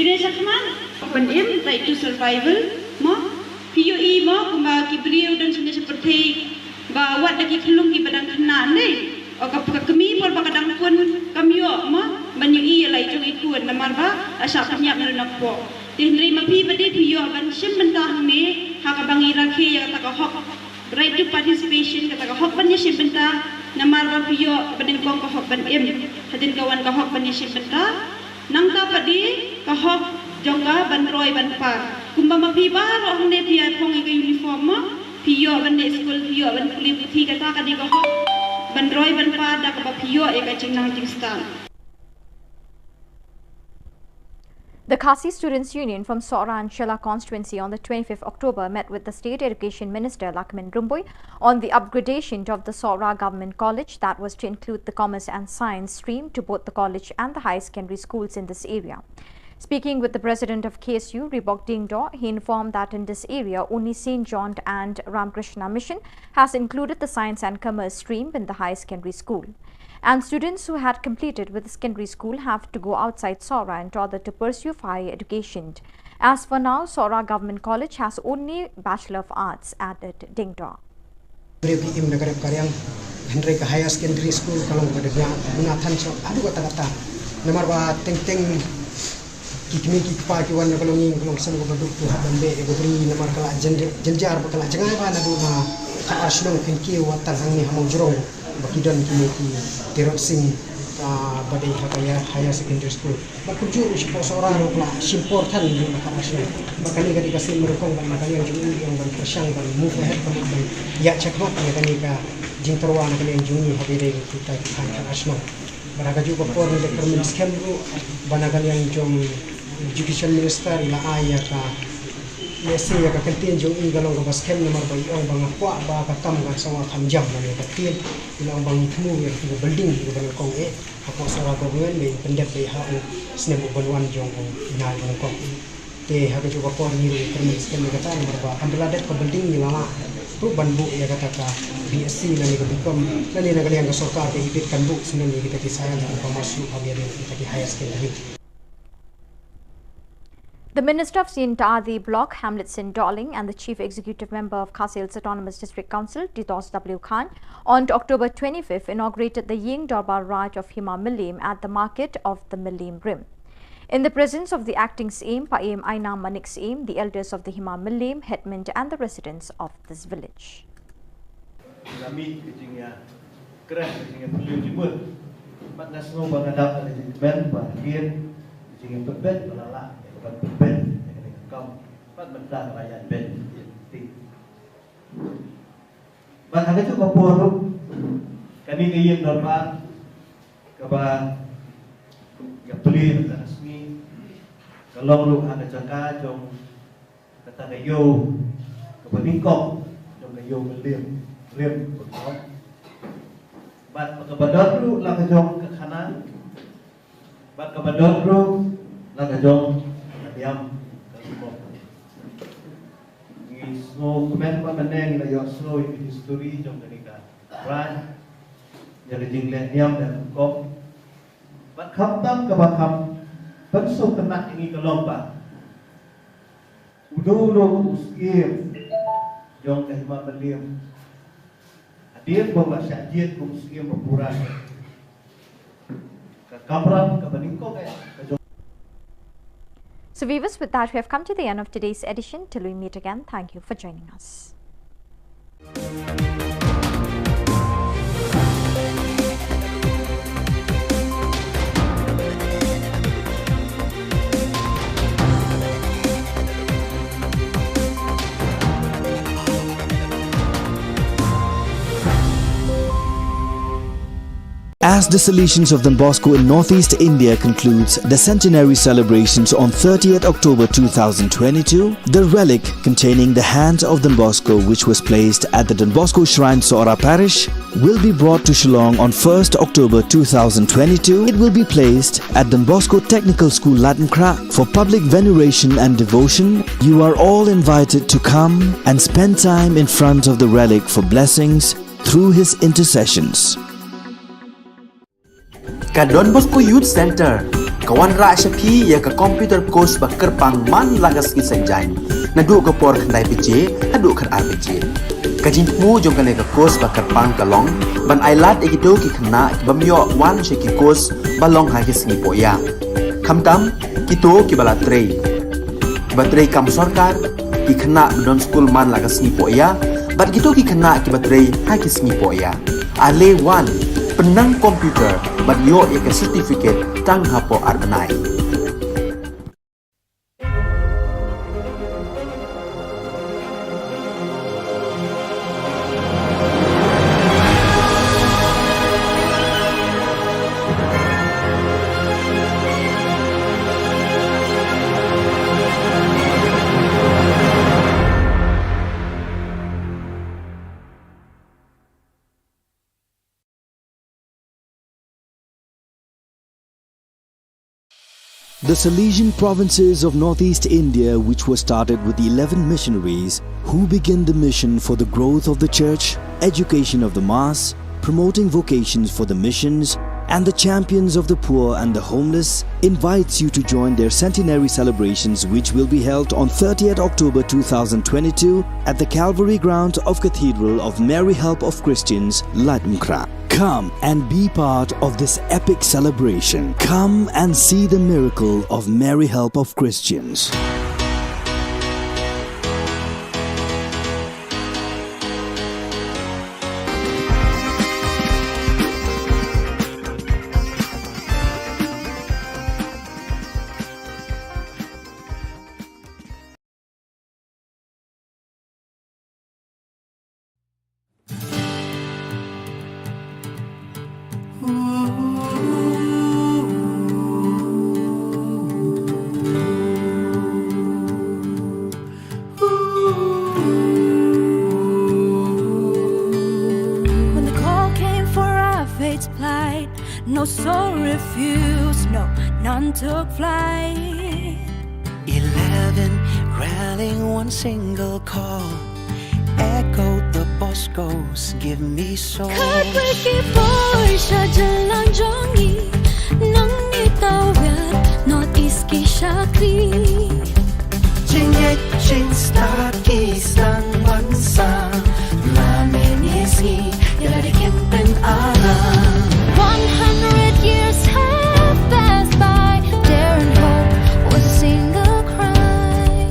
Kini sakman open aim right to survival. Ma? POE ma kumba ki beliau dan seperti bawa lagi kelung ki badang kena ni. O kami por bakadang pun kami ma banyui lai jong ikut namar ba asa penyak merenak po tinri mapi bade piyo ban sim bentah me ha ka bangi rakhe ya kata ka hok right to participation kata ka hok ban sim bentah namar ba piyo badin kong ka hok ban em hadin kawan ka hok ban sim bentah nang ta padi ka hok jongga ban roy ban pa kumba mapi ba ro ne pia phong ke uniform ma piyo ban ne school piyo ban kulit puthi kata ka di ka hok ban roy ban pa da ka piyo e ka jingnang tingstan. The Khasi Students' Union from Sora and Shilla constituency on the 25th October met with the State Education Minister Lakmin Rumbui on the upgradation of the Sora Government College that was to include the Commerce and Science stream to both the college and the high secondary schools in this area. Speaking with the President of KSU, Ribok Dingdo, he informed that in this area, only St. John and Ramakrishna Mission has included the Science and Commerce stream in the high secondary school. And students who had completed with the secondary school have to go outside Sora in order to pursue higher education. As for now, Sora Government College has only Bachelor of Arts added Dingdo. Henry higher secondary school kalau ada Nathan so aduh kata-kata nomor ba teng-teng kikmi kikpa kiwan kalau nging kalau sem ko baduk tu haban be ko beri nomor kala jenjar kala jengai ba na du na ka Shillong kinki watan hang ni hamong jurong bakidon kini ki Tirot Singh badai hakaya higher secondary school bakujur si posora ro kla simportan ni makarasya bakali kali kasi merukong ban makali yang juni yang ban persyang ban move ahead ban ya cekmat ya kani ka jing terwa na kali yang juni habire kita kan national baraga juga por ni department scam ro banagal yang jom education minister ila aya ka Yesi ya kakentin jong i galong ka baskem nomor ba iong bang kwa ba ka kam ga sawa khamjam na ka tin ilang bang itmu ya ki building ki bang kong ako sa government me pendep be ha snem banwan jong ina bang kong te ha ka juga por ni permit skem ka ta nomor ba ambela det ka building ni lama tu banbu ya kata ka BSc na ni ka bikom na ni na kalian ka sarkar ke hibit kan bu sinem ni kita ki sayang ka masuk habia kita ki higher secondary. The Minister of Sintadi Block, Hamletson Darling, and the Chief Executive Member of Khasi Hills Autonomous District Council, Didos W. Khan, on October 25th inaugurated the Ying Darbar Raj of Hima Milim at the market of the Milim Rim. In the presence of the acting CM, Paim Aina Manik CM, the elders of the Hima Milim, headmen and the residents of this village. Kami kecingnya kerah kecingnya perlu jemur. Mat nasional bangadap ada jemben bahagian kecingnya berbed melalak. Ben kau pat benda rakyat ben ti ban ada tu kapor kami ingin normal kaba ya beli resmi kalau lu ada jangka jom kata gayo kaba tingkong jom gayo melim betul bat kabador lu lang jom ke kanan bat kabador lu lang jom yang ni semua komen meneng la yo slow history jom denika ran jadi jingle niam dan kop bat khatam ka bakam pensuk tenak ini ke lomba udo uskim jom ke hima belim hadir bawa syajid kum uskim berpuras ka kamran ka beningkok So viewers, with that we have come to the end of today's edition. Till we meet again, thank you for joining us. As the Salesians of Don Bosco in Northeast India concludes the centenary celebrations on 30th October 2022, the relic containing the hand of Don Bosco, which was placed at the Don Bosco Shrine Sora Parish, will be brought to Shillong on 1st October 2022. It will be placed at Don Bosco Technical School Latmkra for public veneration and devotion. You are all invited to come and spend time in front of the relic for blessings through his intercessions. Ka Don Bosco Youth Center, kawan ra syapi ya ka computer course bakar pang man lagas ki sanjang. Nadu ka por khandai pije, adu khan RPG. Ka jingmu jong ka course bakar pang kalong, ban ailat ekito ki khna bamyo wan she ki course balong ha ki singi poya. Khamtam kito ki bala trei. Batrei kam sarkar ki khna don school man lagas singi poya, bat kito ki khna ki batrei ha ki singi poya. Ale wan penang komputer ban yo ek certificate tang hapo arnai. The Salesian provinces of Northeast India, which were started with the 11 missionaries who began the mission for the growth of the church, education of the mass, promoting vocations for the missions, and the champions of the poor and the homeless, invites you to join their centenary celebrations, which will be held on 30th October 2022 at the Calvary Ground of Cathedral of Mary Help of Christians, Latmkra. Come and be part of this epic celebration. Come and see the miracle of Mary Help of Christians. No soul refused, no, none took flight. 11 rallying one single call, echoed the Bosco's give me soul. Khubor Na Ka Jylla jongi, nang itawid, Northeast ki Shakri. Ching start isang bansa, lamin isgi, yalari kimpen alam. 100 years have passed by, dare and hope was a single cry.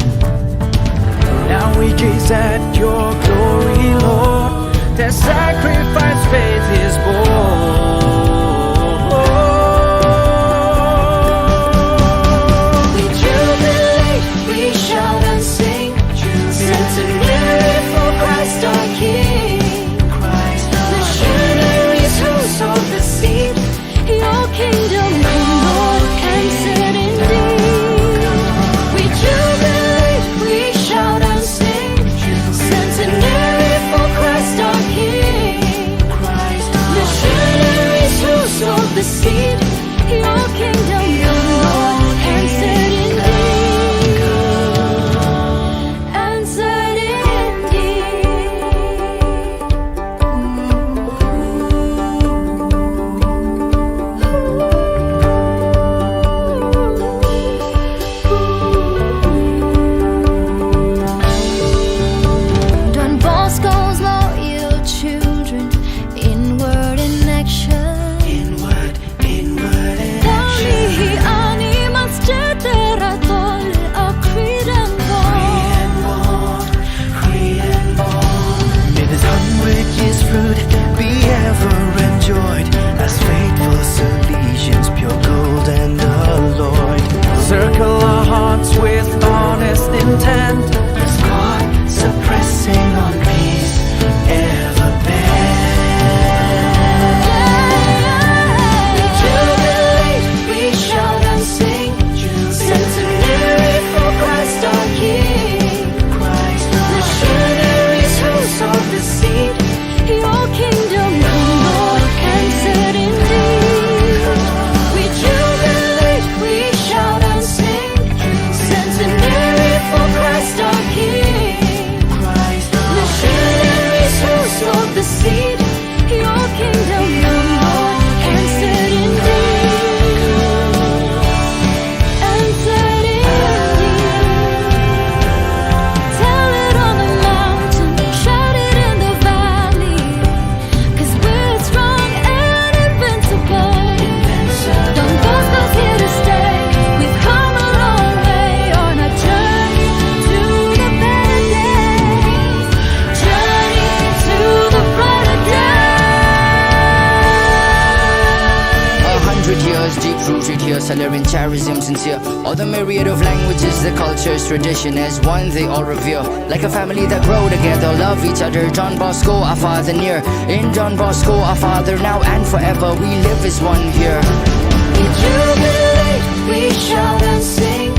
Now we gaze at your glory, Lord. Their sacrifice faith is born. We jubilate, we shout and sing, centenary for Christ our King. Missionaries who sowed the seed, your kingdom come, Lord, and set indeed. We jubilate, we shout and sing, centenary for Christ our King. Missionaries who sowed the seed, your kingdom come, Lord, and set indeed. And set Don Bosco's loyal children, in word and action. Inward and Dami animals generatol a creed and bond. free and born. May this 100 years fruit be ever enjoyed as faithful Salesians, pure gold and alloyed. Circle our hearts with honest intent, as God suppressing on peace ever We jubilate, we shout and sing, centenary for Christ our King. Missionaries who sowed the seed, your kingdom come, Lord, and set indeed. We jubilate, we shout and sing, centenary for Christ our King. Missionaries who sowed the seed, your kingdom come, Lord, and set indeed. And set indeed. Tell it on the mountain, shout it in the valley, 'cause we're strong and invincible. Don Bosco's here to stay. We've come a long way on a journey to the better days. Journey to the brighter day. 100 years deep rooted here, celebrating charism sincere. All the myriad of languages, the cultures, tradition as one they all revere. Like a family that grow together, love each other. John Bosco, our father near. In John Bosco, our father now and forever. We live as one here. We jubilate, we shout and sing,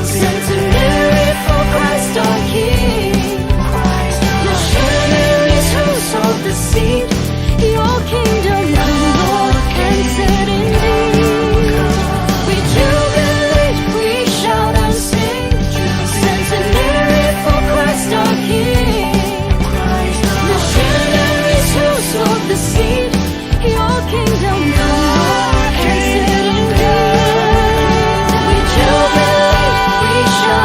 centenary for Christ our King. Missionaries who sowed the seed, your kingdom come, Lord, and set indeed. We jubilate, we shout and sing, centenary for Christ our King. Missionaries who sowed the seed, your kingdom come, Lord, and set indeed. We jubilate, we shout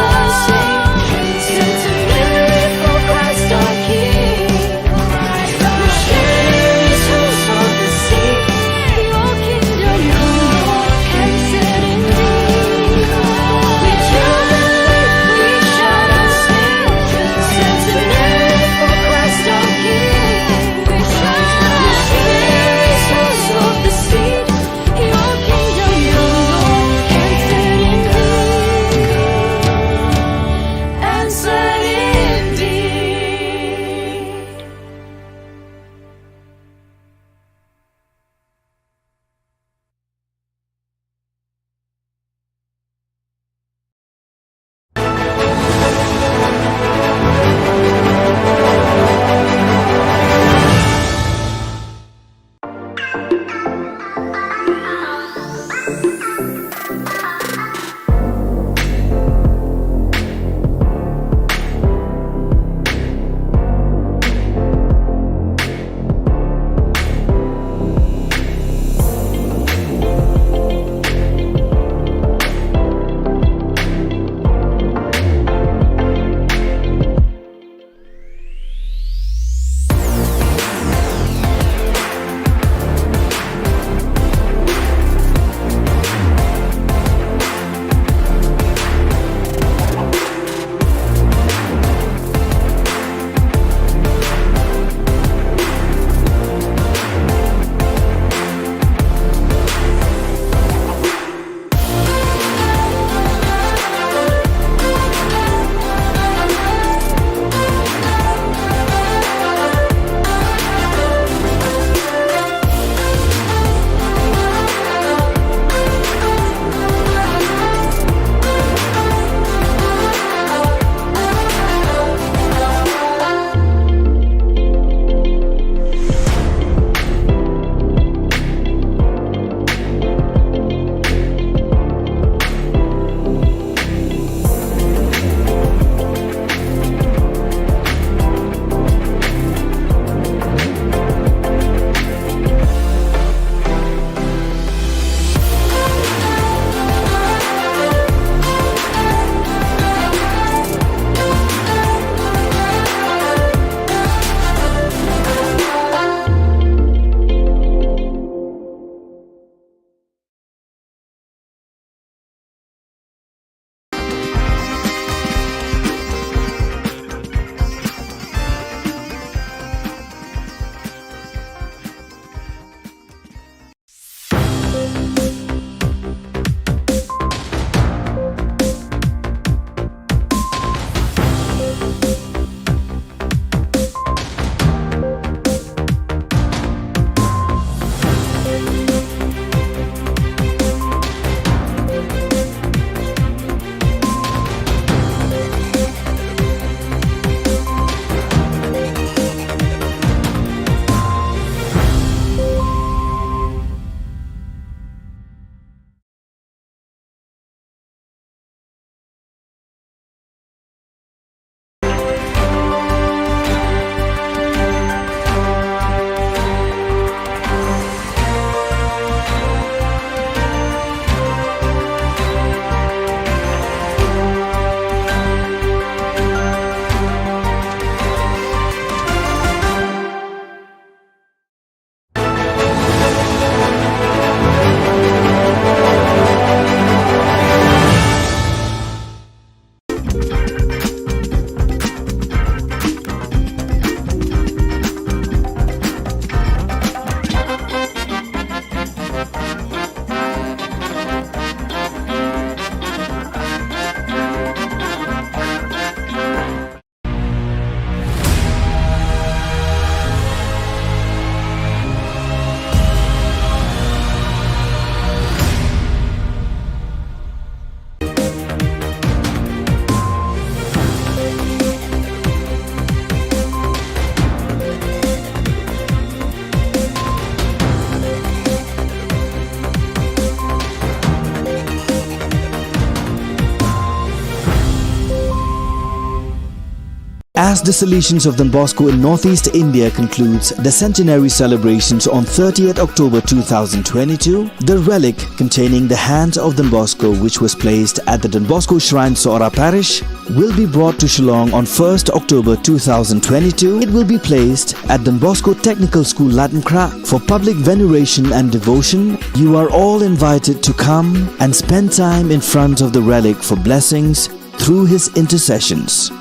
As the Salesians of Don Bosco in Northeast India concludes the centenary celebrations on 30th October 2022, the relic containing the hands of Don Bosco, which was placed at the Don Bosco Shrine Sora Parish, will be brought to Shillong on 1st October 2022. It will be placed at Don Bosco Technical School Latmkra for public veneration and devotion. You are all invited to come and spend time in front of the relic for blessings through his intercessions.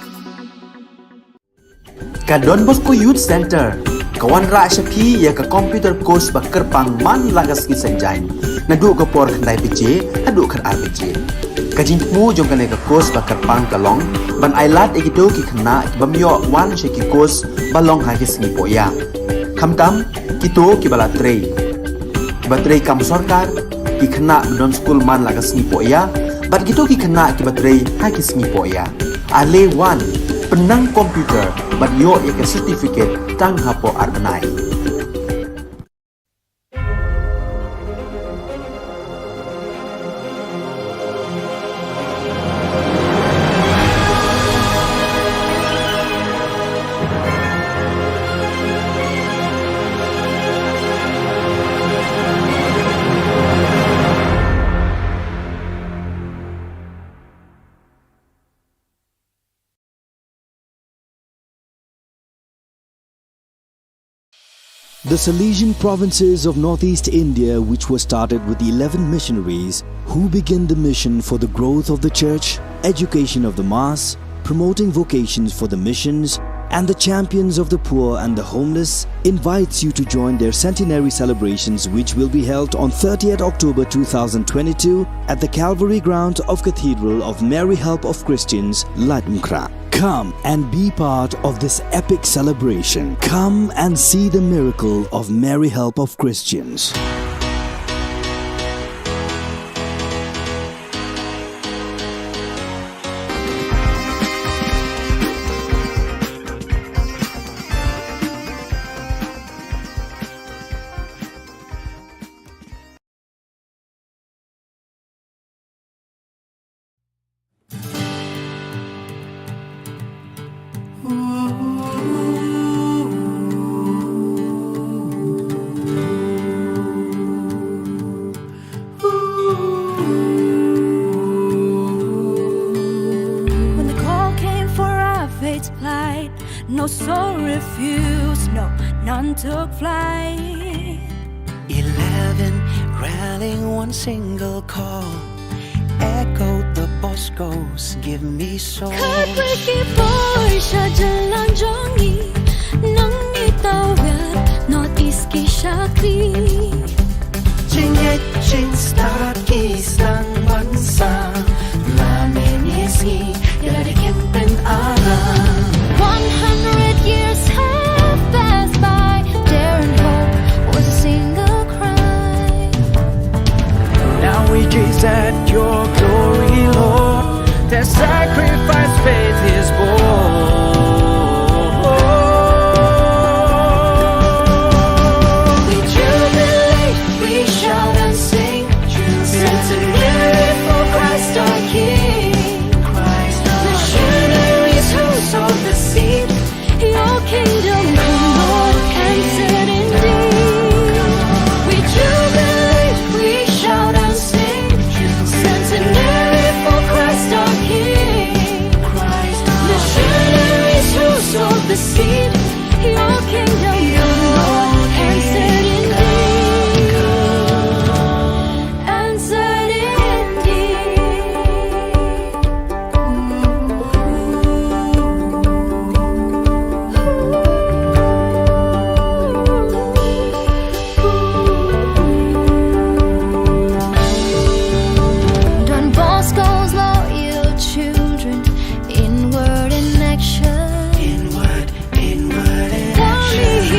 Ka Don Bosco Youth Center, kawan ra shapi ya ka computer course bakar pang man lagas ki sanjai. Nadu ka por khandai piche, adu khar ar piche. Ka jingmu jong ka ne ka course bakar pang kalong, ban ailat egito ki khna bamyo wan she ki course balong ha ki sngi poya. Khamtam kito ki bala trei. Batrei kam sarkar ki khna don school man lagas sngi poya, bat kito ki khna ki batrei ha ki sngi poya. Ale wan penang komputer bat yo ya ke certificate tang hapo arbenai. The Salesian provinces of Northeast India, which was started with the 11 missionaries who began the mission for the growth of the church, education of the mass, promoting vocations for the missions, and the champions of the poor and the homeless, invites you to join their centenary celebrations, which will be held on 30th October 2022 at the Calvary ground of Cathedral of Mary Help of Christians, Latmkra. Come and be part of this epic celebration. Come and see the miracle of Mary Help of Christians. When the call came for our fate's plight, no soul refused, no, none took flight. 11 rallying one single call, echoed the Boscos, give me soul. Heartbreaking voice, jalan jongi, nang itawat, Northeast ki Shakti. Jingit start kisang bansa, lamin isi, yara kempen alam. 100 years have passed by, dare and hope was a single cry. Now we gaze at your glory, Lord. Their sacrifice faith is born. We jubilate, we shout and sing, centenary for Christ our King. Missionaries who sowed the seed, your kingdom come, Lord, answered indeed. We jubilate, we shout and sing, centenary for Christ our King. Missionaries who sowed the seed, your kingdom come, Lord, answered indeed. Answered Don Bosco's loyal children, in word and action. In word and Only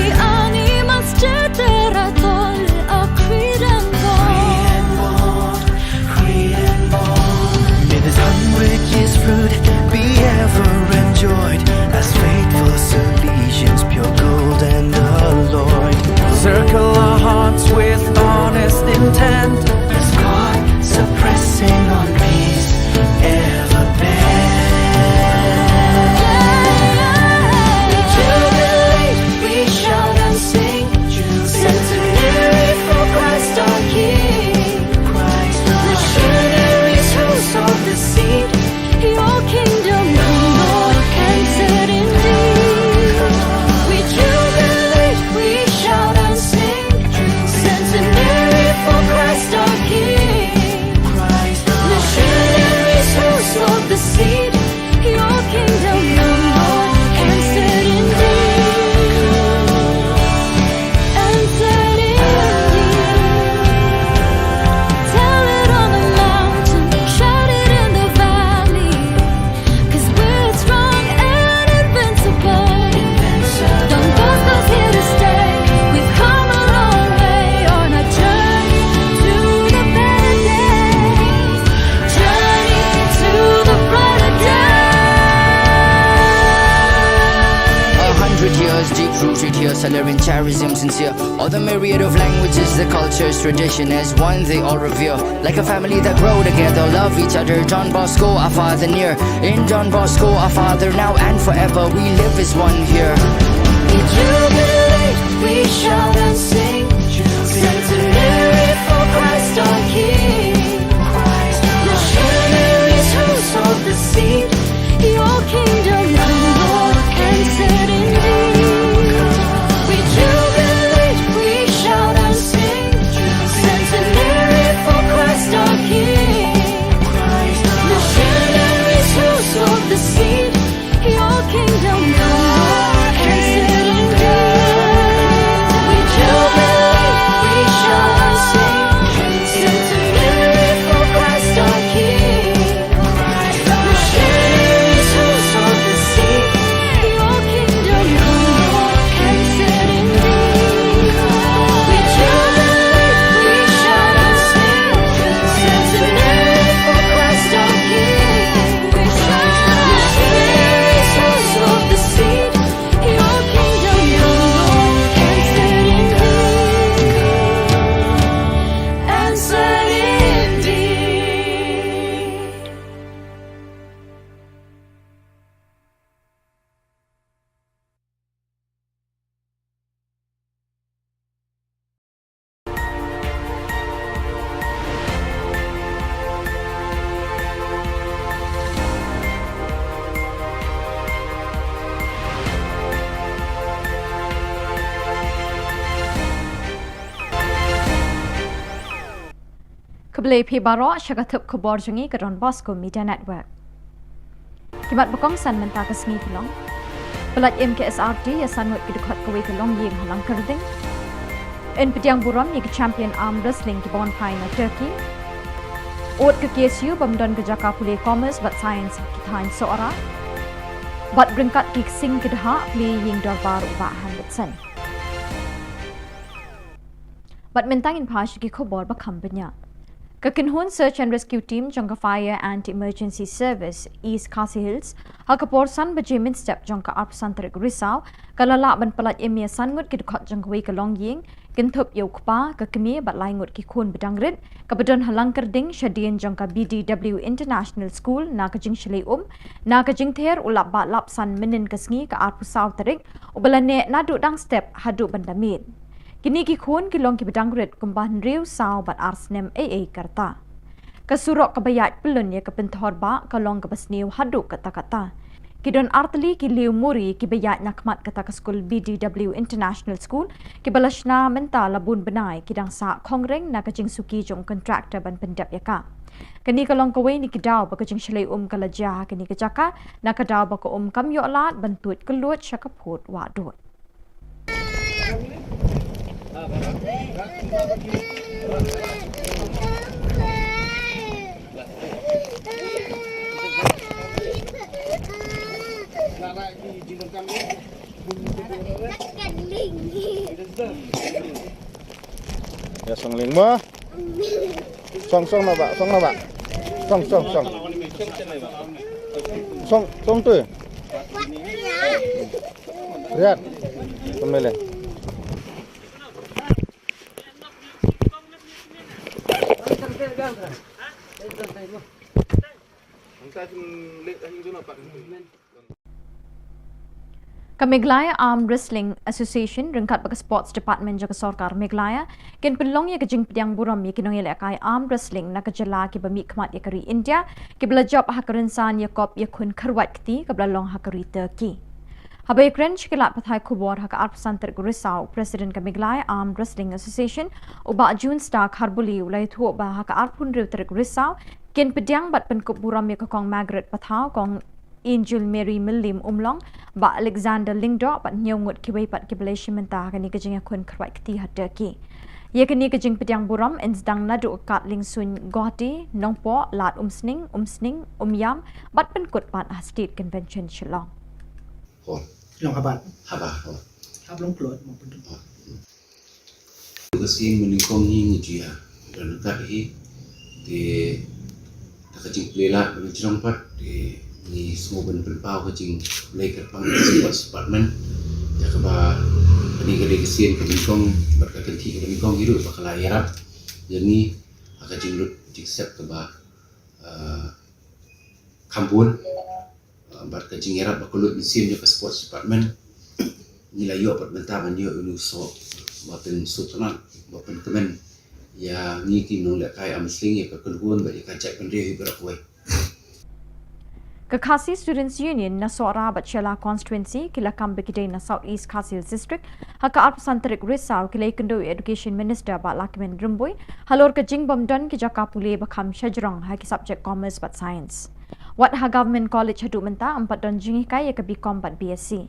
100 years deep-rooted here, Salarian charism sincere. All the myriad of languages, the cultures, tradition as one they all revere. Like a family that grow together, love each other. Don Bosco, our father near. In Don Bosco, our father now and forever. We live as one here. We jubilate, we shout and sing. Centenary for Christ our King. Missionaries who sowed the seed. Your kingdom come, Lord, and set indeed. We jubilate, we shout and sing. Centenary for Christ our King. Missionaries who sowed the seed. Your kingdom come, Lord, and set indeed. We jubilate, we shout and sing. Centenary for Christ our King. Missionaries who sowed the seed. Your kingdom come, Lord, and set indeed. We jubilate, we shout and sing. Centenary for Christ our King. Missionaries who sowed the seed. Your kingdom come, Lord, and set indeed. And set indeed. Keblai pi baro syakatup Khubor Jungi ke Don Bosco Media Network. Kibat bakong san menta ke sengi kelong. Pelat MKSRT ya sanut ke dekat kawai kelong yang halang kerding. En pediang buram ya ke champion arm wrestling ke Bon Pine Turkey. Ot ke KSU bamdan ke Jaka Pulih Commerce bat science kitain seora. Bat berengkat ke sing ke daha pli yang darbar ubahan betsen. Bat mentangin pas ke Khubor bakam banyak. Kekenhun Search and Rescue Team jangka Fire and Emergency Service East Khasi Hills hakapor san bejemin step jangka Arpsantarik Risau kalala ban pelat emia sangut ke dekat jangka wei kelong ying kentup yau kpa ke kemi bat laingut ki khun bedangrit kebedan halang kerding syadian jangka BDW International School na kejing Shillong na kejing ther ulap bat lap san menin kesngi ke Arpusau tarik ubalane nadu dang step hadu bandamit. Kini ki khun kilong ki bedangrit kumbahan riu sau bat arsnem AA karta. Kasurok kebayat pelun ya kepentor ba kalong kebasniu hadu kata-kata. Kidon artli ki liu muri ki bayat nakmat kata ke skul BDW International School ki balashna menta labun benai kidang sa kongreng na kajing suki jong kontraktor ban pendap yaka. Kini kalong kawai ni kidau ba kajing Shillong kalajah kini kejaka na kadau ba ko kamyo alat bantut kelut syakaput wadut. Ya song ling mo. Song na ba? Song. Song tu. Lihat. Kembali. Meglaya Arm Wrestling Association rengkat bagi Sports Department jaga Sorkar Meglaya ken pelong ya kejing pediang buram ya kinong ya kai Arm Wrestling na kejala ki bami khmat ya kari India ki belajab hakarensan ya kop ya kun kharwat kti ka belalong hakari Turkey. Habai Krench kilat pathai Khubor haka Arpsantar Risau President ka Meglaya Arm Wrestling Association uba June Star Kharbuli ulai thu ba haka Arpun Riu Tarik Risau ken pediang bat penkup buram ya kong Margaret pathau kong Angel Mary Millim Umlong ba Alexander Lingdo bat nyongut kiwai pat kibelation menta kani kejing akun krawai kti hat Turkey. Ye kani kejing pediang buram ensdang nadu kat lingsun Guwahati nongpo lat umsning umyam bat penkut pat State Convention Shillong. Shillong habat. Haba. Hablong klot mo pun. Kasi meningkong ni dia dan kaki di kejing pelela mencerong pat di ni semua ben pau kejing play kat pang sports department ya keba peninggal kesin kebingkong berkakenti kebingkong hidup bakal ayarap jadi akan jinglut jiksep keba kampun berkajingerap bakulut mesin juga sports department nilai yo perbentaan yo uluso bapen sutran bapen kemen ya ni kinong lekai amsling ya kekulhun bagi kajak pendiri berakwe Ka Khasi Students Union na Sora Bachelor Constituency kila kambikidai na South East Khasi Hills District haka arpasantarik Risau kila ikendo Education Minister ba Lakimen Rumboy halor ka jingbom don ki jaka pule bakam shajrong haki subject commerce but science wat ha government college hadu menta 4 don jingi kai ka BCom but BSc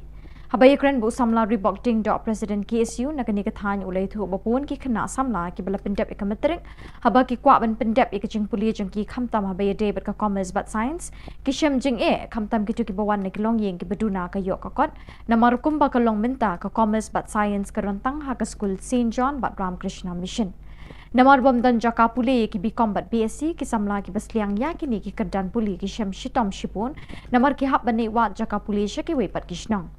Habay kren bu samla ribok ding do President KSU na kani kathan ulay thu bapun ki khana samla ki bala pendep ikamatrik haba ki kwa ban pendep ikajing puli jang ki khamtam habay day bat ka commerce but science ki shem jing khamtam ki tu ki bawan na kilong yeng ki baduna ka yok kakot na marukum ba kalong minta ka commerce but science ka rantang ha ka school St John but Ramkrishna Mission Namar bom dan jaka puli ki BCom but BSc ki samla ki basliang ya kini ki kedan puli ki shem shitom shipun namar ki hab bani wat jaka puli shaki we pat kishnang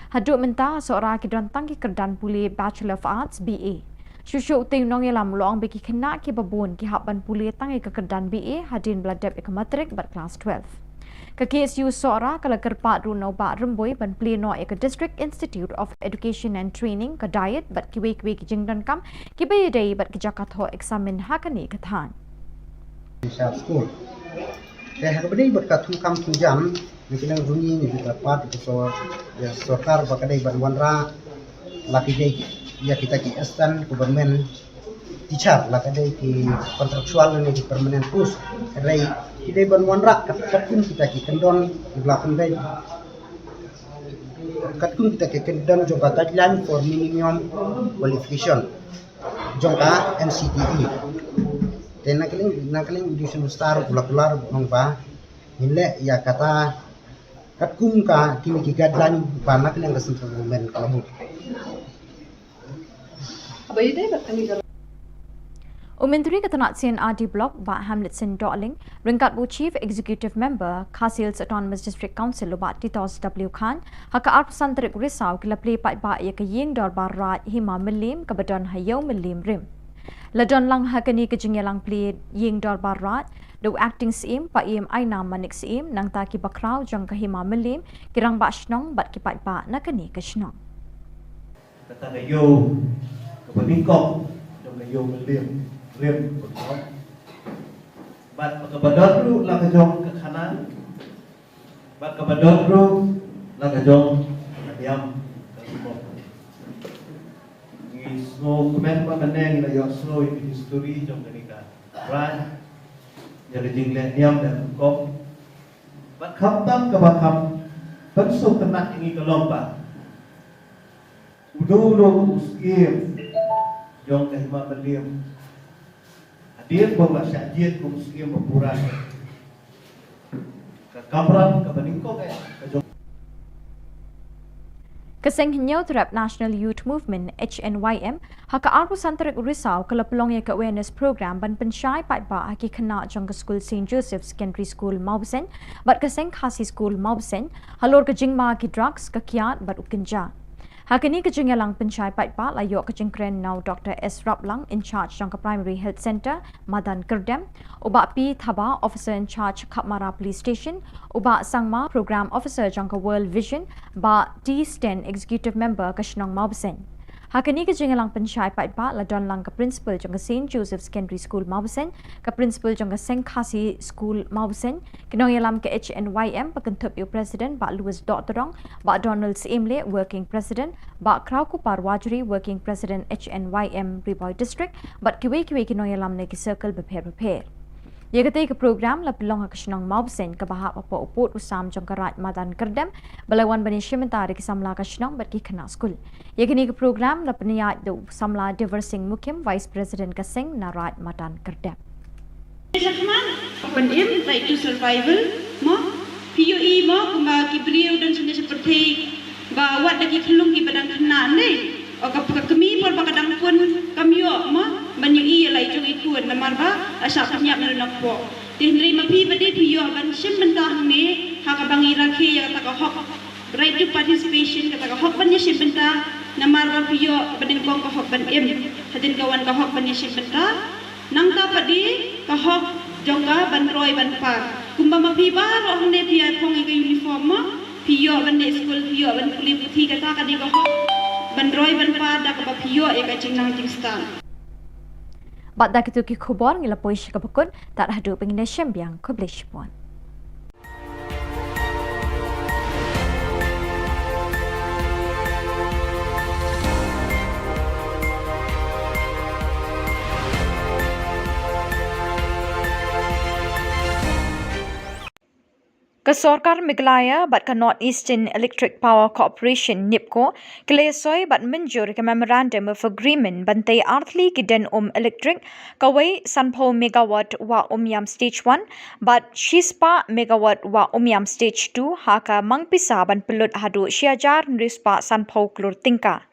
Haduk menta seorang kidrantang ki kerdan puli Bachelor of Arts BA. Shushu utai nong yelam loang beki kena ki babun ki haban puli tangi ke kerdan BA hadin beladap ikamatrik ber kelas 12. Ke KSU seorang kala kerpat runau ba remboi ban pleno ke District Institute of Education and Training ke diet bat ki wei ki jingdan kam ki bayadai bat ki jakatho examen hakani kathan. School. Saya berdiri berkatu kam jam Mungkin runyi ni juga part itu ya sokar bakadai banwanra laki dai ya kita ki assistant government teacher lakadai ki kontraktual ni ki permanent post kadai kita banwanra katun kita ki kendon belakang dai katun kita ki kendon juga guideline for minimum qualification jongka NCTE dan nakaling education star pular ngomba ile ya kata Katkum ka kini ki guideline panak yang kesentuh government kalau Umentri Katanatsin RD Block ba Hamletson Darling ringkat bu Chief Executive Member Khasi Hills Autonomous District Council ba Titos W Khan haka arpasantarik Risau kila play pat ba ya kayeng dor barat hima melim kabadon hayau melim rim Ladon lang hakani kejingelang play yeng dor barat The acting CM pa EMI na manik CM nang taki bakraw jang kahima melim kirang ba shnong bat kipat ba na kani ka shnong. Kata kayo kapabingkong dong kayo melim rim betul. Bat kapabadot ru lang kajong ke kanan. Bat kapabadot ru lang kajong diam kalimo. Ni semua komen pa maneng na yo slow in history jong kanika. Right? Jadi jinglet niam dan kop. Bat khamtam ke bakam pensuk tenak ini ke lomba. Udo uskim jong kahima melim. Hadir bawa syajid ku uskim berpuran. Ke kamran ke beningkong ke jong Kaseng Hinyaw Terap National Youth Movement HNYM haka arpasantarik Risau kala pelong ya ke awareness program ban pensyai pat ba aki kena jong ke school St Joseph Secondary School Maubsen bat kaseng Khasi School Maubsen halor ke jingma ki drugs ke kiat bat ukenja Hakini ke jingyalang pensyai pat ba layo ke jingkren now Dr. S. Raplang in charge jong ke Primary Health Center Madan Kerdem uba P. Thaba Officer in charge Kapmara Police Station uba Sangma Program Officer jong ke World Vision ba T. Sten Executive Member ke Shnong Maubsen Hakini ke jingyalang pensyai pat ba ladon lang ke Principal jong ke St. Joseph Secondary School Maubsen ke Principal jong ke Seng Khasi School Maubsen kinong yalam ke HNYM pekentup yu President ba Louis Dotterong ba Donald Simle Working President ba Krau Kupar Wajri Working President HNYM Riboy District bat kiwe kinong yalam ne ki circle beper Ye kate ke program la pelong ha kashnong Maubsen ke bahap apa uput usam jong karat Madan Kerdem balawan bani shimentari ki samla kashnong bat ki khana school Ye kini ke program la peniyat do samla Diversing Mukim Vice President Kaseng Narat Madan Kerdem Open aim right to survival mo POE mo kuma kibriu dan sunya seperti ba wat lagi kelung ki badang kena ni o kami por bakadang pun kami mo banyui lai jong ikut namar ba asa penyap nak po tinri mapi bade piyo ban sim mentah ni ha ka bangi rakhe ya ta ka hok right to participation kata hak ban ya benta namar ba piyo banin kong ka hak ban hadin kawan ka hak ban ya benta nang ta padi ka hak jongga ban roy ban pa kumba ma pi ba ro hne pia phong ka uniform ma piyo ban ne school piyo ban kuli puthi kata ka di ka hak ban roy ban pa da ka piyo e ka jingnang jingstan Bat da kitu ki khubor ngila poish ka bakun tak hadu pengine syambiang kublish puan. Kesorkar Meghalaya bat ka North Eastern Electric Power Corporation NIPCO kelesoi bat menjur ke Memorandum of Agreement bantai arthli ki den electric kawai sanpo megawatt wa yam stage 1 bat shispa megawatt wa yam stage 2 haka mangpisa ban pelut hadu syajar nrispa sanpo klur tingka.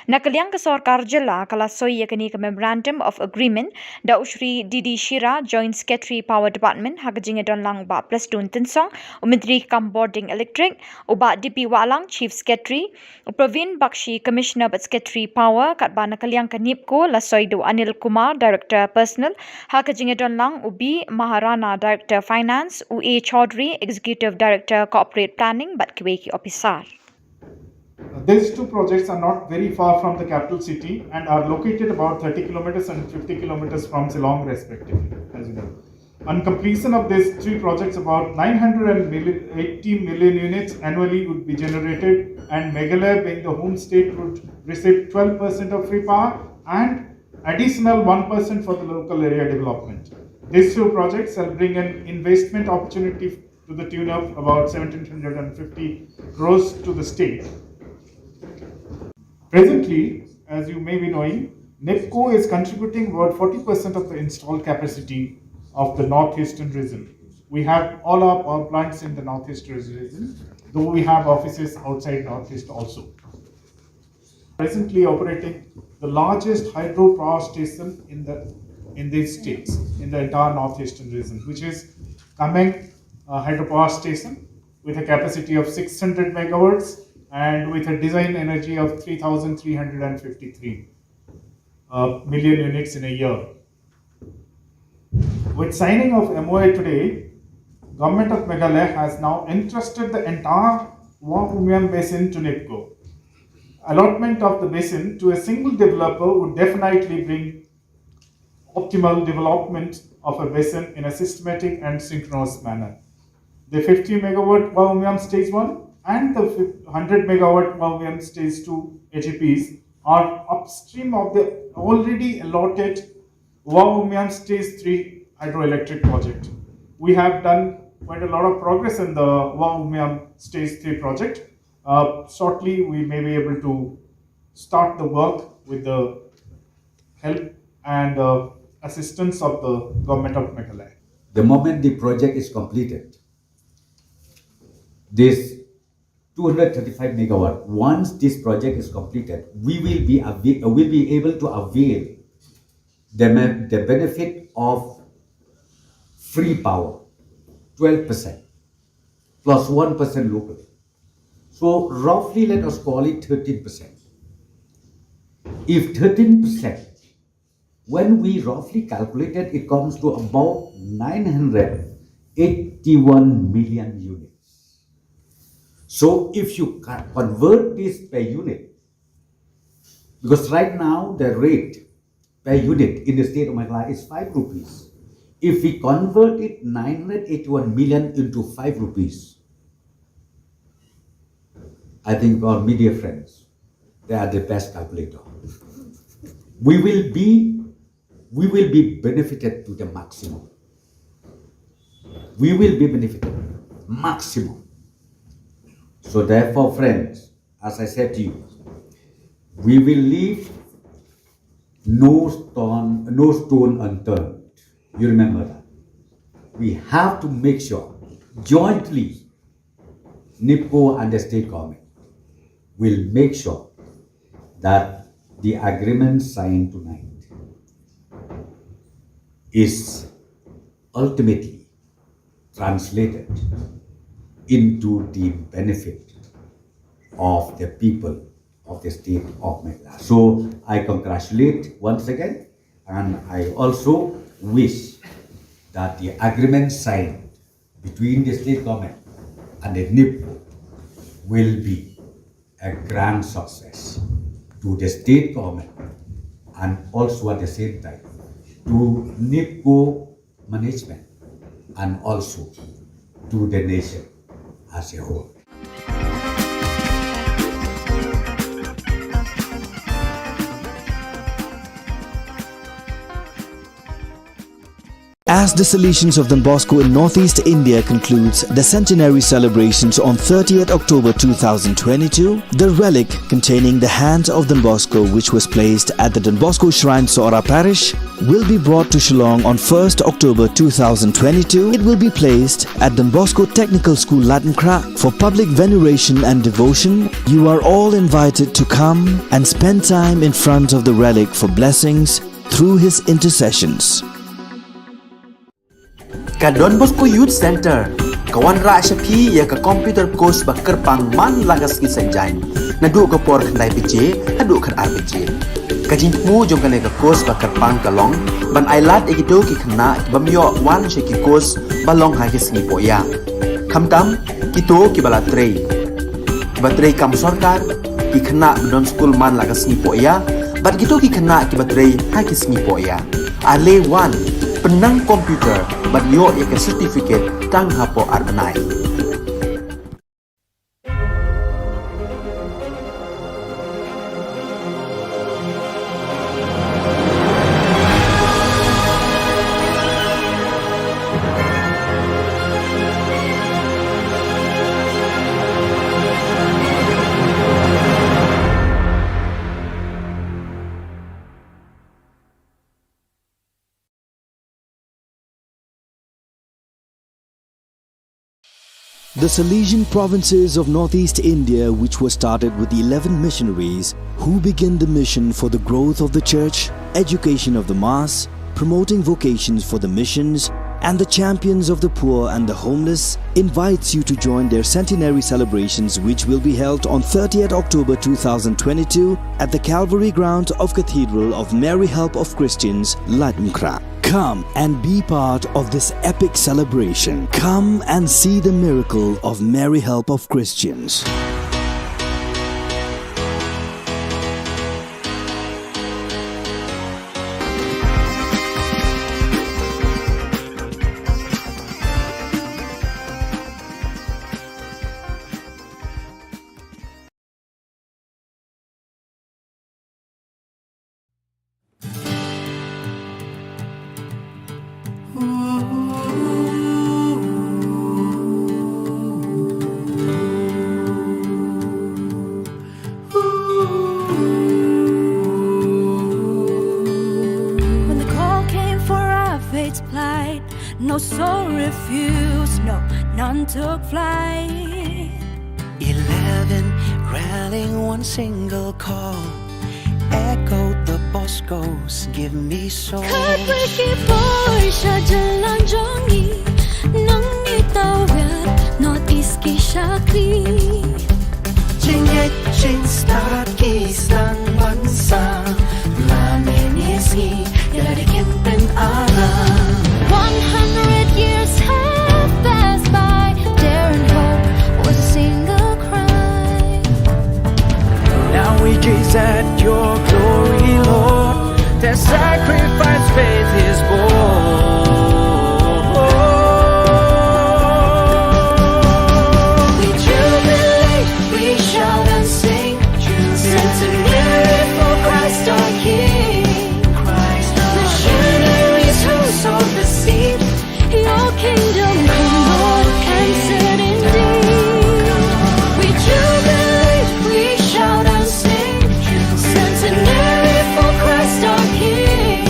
Nakaliang kesorkar Jylla kalasoi yakni ke Memorandum of Agreement da usri Didi Shira Joint Secretary Power Department hakajing don lang ba plus dun tensong Menteri Boarding Electric, Ubat DP Walang Chief Secretary, Praveen Bakshi Commissioner but Secretary Power, kat bana kaliang kanipko Lasoido Anil Kumar Director Personal, Hakajingadon Lang Ubi Maharana Director Finance, UA Chaudhry Executive Director Corporate Planning but Kiweki Officer. These two projects are not very far from the capital city and are located about 30 kilometers and 50 kilometers from Shillong respectively, as you know. On completion of these three projects, about 980 million units annually would be generated, and Meghalaya, being the home state, would receive 12% of free power and additional 1% for the local area development. These two projects shall bring an investment opportunity to the tune of about 1,750 crores to the state. Presently, as you may be knowing, NIPCO is contributing about 40% of the installed capacity of the northeastern region. We have all our power plants in the northeastern region, though we have offices outside northeast also. Presently operating the largest hydro power station in these states, in the entire northeastern region, which is Kameng hydropower station with a capacity of 600 megawatts and with a design energy of 3,353 million units in a year. With signing of MOA today, Government of Meghalaya has now entrusted the entire Wang basin to NIPCO. Allotment of the basin to a single developer would definitely bring optimal development of a basin in a systematic and synchronous manner. The 50 megawatt Wang stage 1 and the 100 megawatt Wang stage 2 HEPs are upstream of the already allotted Wang stage 3 hydroelectric project. We have done quite a lot of progress in the Wang stage 3 project. Shortly, we may be able to start the work with the help and assistance of the Government of Meghalaya. The moment the project is completed, this 235 megawatt, once this project is completed, we will be able to avail the benefit of free power, 12% plus 1% local. So roughly let us call it 13%. If 13%, when we roughly calculated, it comes to about 981 million units. So if you convert this per unit, because right now the rate per unit in the state of Meghalaya is 5 rupees. If we convert it 981 million into 5 rupees, I think our media friends, they are the best calculator. We will be benefited to the maximum. We will be benefited maximum. So therefore, friends, as I said to you, we will leave no stone unturned. You remember that. We have to make sure jointly, NIPCO and the state government will make sure that the agreement signed tonight is ultimately translated into the benefit of the people of the state of Meghalaya. So I congratulate once again, and I also wish that the agreement signed between the state government and the NIPCO will be a grand success to the state government and also at the same time to NIPCO management and also to the nation as a whole. As the Salesians of Don Bosco in Northeast India concludes the centenary celebrations on 30th October 2022, the relic containing the hand of Don Bosco, which was placed at the Don Bosco Shrine, Sora Parish, will be brought to Shillong on 1st October 2022. It will be placed at Don Bosco Technical School, Latmkra, for public veneration and devotion. You are all invited to come and spend time in front of the relic for blessings through his intercessions. Ka Don Bosco Youth Center, kawan ra shapi ya ka computer course bakar pang man lagas ki sanjang, nadu ka por khandai piche, hadu khar ar piche. Ka jingmu jong ka ne ka course bakar pang kalong, ban ailat egido ki khna ki bamyo wan she ki course balong ha ki sngi poya. Khamtam kito ki bala trei. Ki batrei kam sarkar ki khna don school man lagas sngi poya, bat kito ki khna ki batrei ha ki sngi poya. Ale wan penang komputer bat yo ya ke certificate tang hapo arbanai. The Salesian provinces of Northeast India, which were started with the 11 missionaries who began the mission for the growth of the church, education of the mass, promoting vocations for the missions, and the champions of the poor and the homeless, invites you to join their centenary celebrations, which will be held on 30th October 2022 at the Calvary Ground of Cathedral of Mary Help of Christians, Latmkra. Come and be part of this epic celebration. Come and see the miracle of Mary Help of Christians. When the call came for our fate's plight, no soul refused, no, none took flight. 11 rallying one single call, echoed the Boscos, give me soul. Khubor Na Ka Jylla nang itawid Northeast ki Shakti. Jingit jing start kisang bansa, laminisi yarikin pen alam. 100 years have passed by, dare and hope was a single cry. Now we gaze at your glory, Lord. Their sacrifice faith is born. We jubilate, we shout and sing, centenary for Christ our King. Missionaries who sowed the seed, your kingdom come, Lord, answered indeed. We jubilate, we shout and sing, centenary for Christ our King.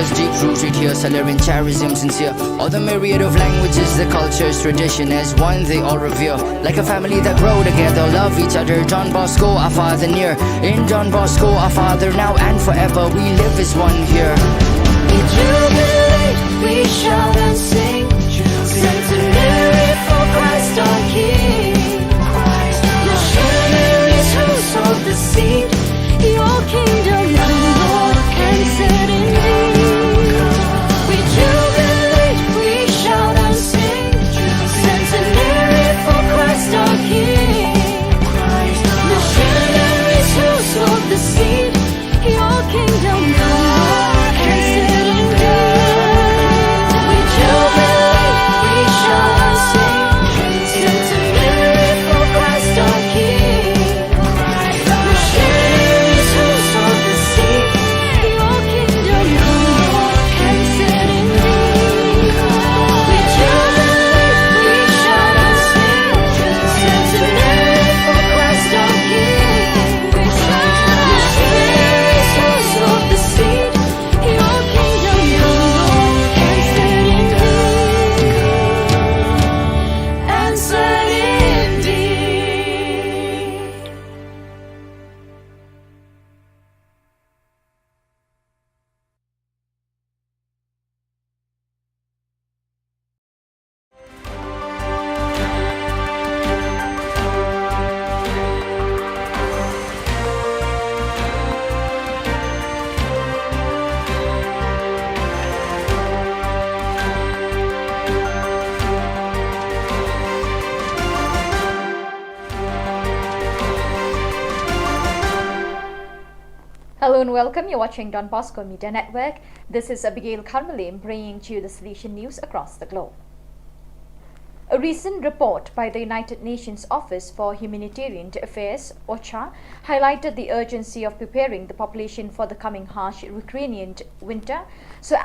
was deep rooted here, Salarian charism sincere. All the myriad of languages, the cultures, tradition as one they all revere. Like a family that grow together, love each other. John Bosco, our father near. In John Bosco, our father now and forever. We live as one here. We jubilate, we shout and sing. Centenary for Christ our King. Missionaries who sowed the seed. Your kingdom come, Lord, can set in thee. We jubilate, we shout and sing. Centenary for Christ our King. Missionaries who sowed the seed. Your kingdom come, Lord, can set in thee. We jubilate, we shout and sing. Centenary for Christ our King. Missionaries who sowed the seed. Your kingdom come, Lord, can set in thee. We jubilate, we shout and sing. Centenary for Christ our King. Missionaries who sowed the seed. Your kingdom come, Lord, can set in thee. And set in thee. Hello and welcome. You're watching Don Bosco Media Network. This is Abigail Karmalim bringing to you the solution news across the globe. A recent report by the United Nations Office for Humanitarian Affairs, OCHA, highlighted the urgency of preparing the population for the coming harsh Ukrainian winter,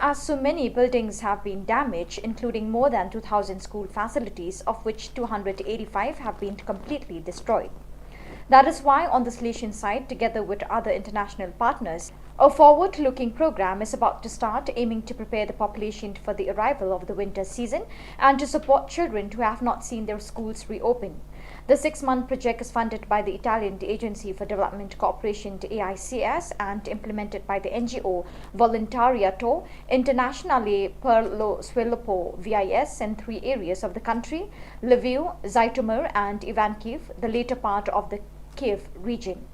as so many buildings have been damaged, including more than 2,000 school facilities, of which 285 have been completely destroyed. That is why on the solution side, together with other international partners, a forward-looking program is about to start aiming to prepare the population for the arrival of the winter season and to support children who have not seen their schools reopen. The 6-month project is funded by the Italian Agency for Development Cooperation AICS and implemented by the NGO Volontariato Internazionale per lo Sviluppo VIS in 3 areas of the country: Lviv, Zhytomyr and Ivankiv, the later part of the Kiev region.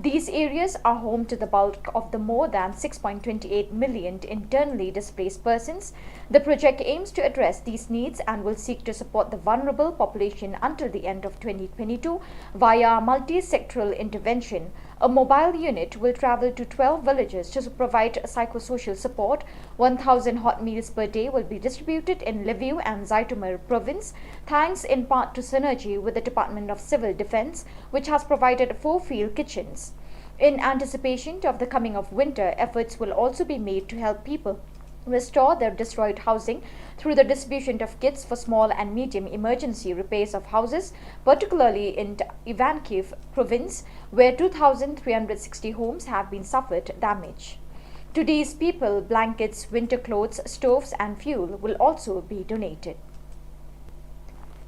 These areas are home to the bulk of the more than 6.28 million internally displaced persons. The project aims to address these needs and will seek to support the vulnerable population until the end of 2022 via multi-sectoral intervention. A mobile unit will travel to 12 villages to provide psychosocial support. 1,000 hot meals per day will be distributed in Lviv and Zhytomyr province, thanks in part to synergy with the Department of Civil Defense, which has provided 4 field kitchens. In anticipation of the coming of winter, efforts will also be made to help people restore their destroyed housing through the distribution of kits for small and medium emergency repairs of houses, particularly in Ivankiv province, where 2,360 homes have been suffered damage. To these people, blankets, winter clothes, stoves and fuel will also be donated.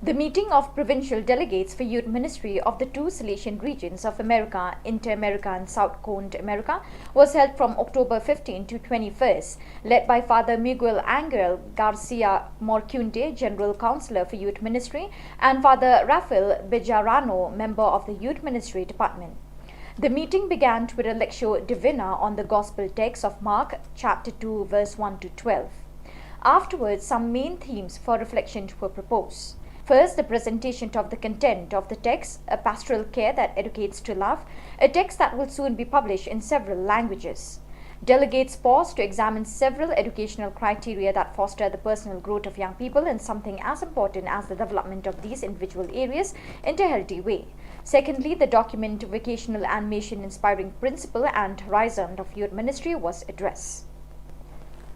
The meeting of provincial delegates for Youth Ministry of the 2 Silesian regions of America, Inter-America and South Cone America, was held from October 15 to 21st, led by Father Miguel Angel Garcia Morcunde, General Counselor for Youth Ministry, and Father Rafael Bejarano, member of the Youth Ministry Department. The meeting began with a lectio divina on the Gospel text of Mark, chapter 2, verse 1 to 12. Afterwards, some main themes for reflection were proposed. First, the presentation of the content of the text, a pastoral care that educates to love, a text that will soon be published in several languages. Delegates paused to examine several educational criteria that foster the personal growth of young people in something as important as the development of these individual areas in a healthy way. Secondly, the document Vocational Animation Inspiring Principle and Horizon of Youth Ministry was addressed.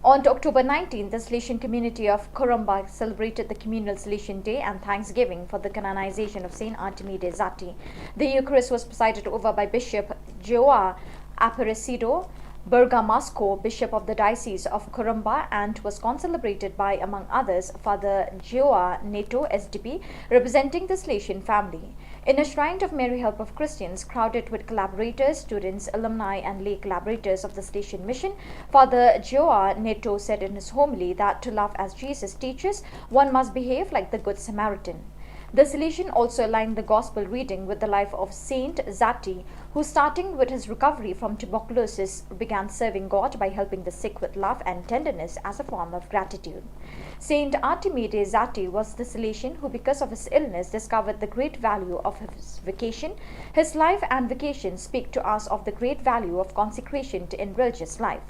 On October 19, the Silesian community of Kurumba celebrated the Communal Silesian Day and Thanksgiving for the canonization of Saint Artemide Zati. The Eucharist was presided over by Bishop Joa Aparecido Bergamasco, Bishop of the Diocese of Corumba, and was concelebrated by, among others, Father Joa Neto, SDP, representing the Salesian family. In a shrine of Mary Help of Christians, crowded with collaborators, students, alumni, and lay collaborators of the Salesian mission, Father Joa Neto said in his homily that to love as Jesus teaches, one must behave like the Good Samaritan. The Salesian also aligned the Gospel reading with the life of Saint Zati, who, starting with his recovery from tuberculosis, began serving God by helping the sick with love and tenderness as a form of gratitude. Saint Artemide Zati was the Salesian who, because of his illness, discovered the great value of his vocation. His life and vocation speak to us of the great value of consecration in religious life.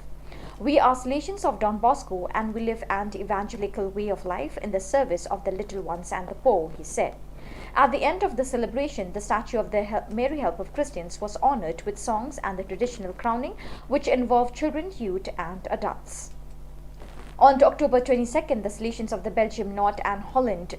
We are Salesians of Don Bosco, and we live an evangelical way of life in the service of the little ones and the poor, he said. At the end of the celebration, the statue of the Mary Help of Christians was honored with songs and the traditional crowning, which involved children, youth, and adults. On October 22nd, the Salesians of the Belgium, North and Holland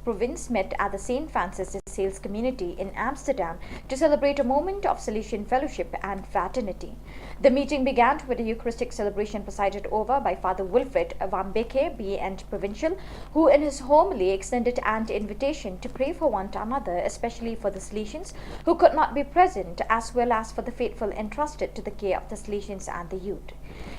province met at the St. Francis de Sales community in Amsterdam to celebrate a moment of Salesian fellowship and fraternity. The meeting began with a Eucharistic celebration presided over by Father Wilfred Van Beke, BA and Provincial, who in his homily extended an invitation to pray for one another, especially for the Salesians who could not be present, as well as for the faithful entrusted to the care of the Salesians and the youth.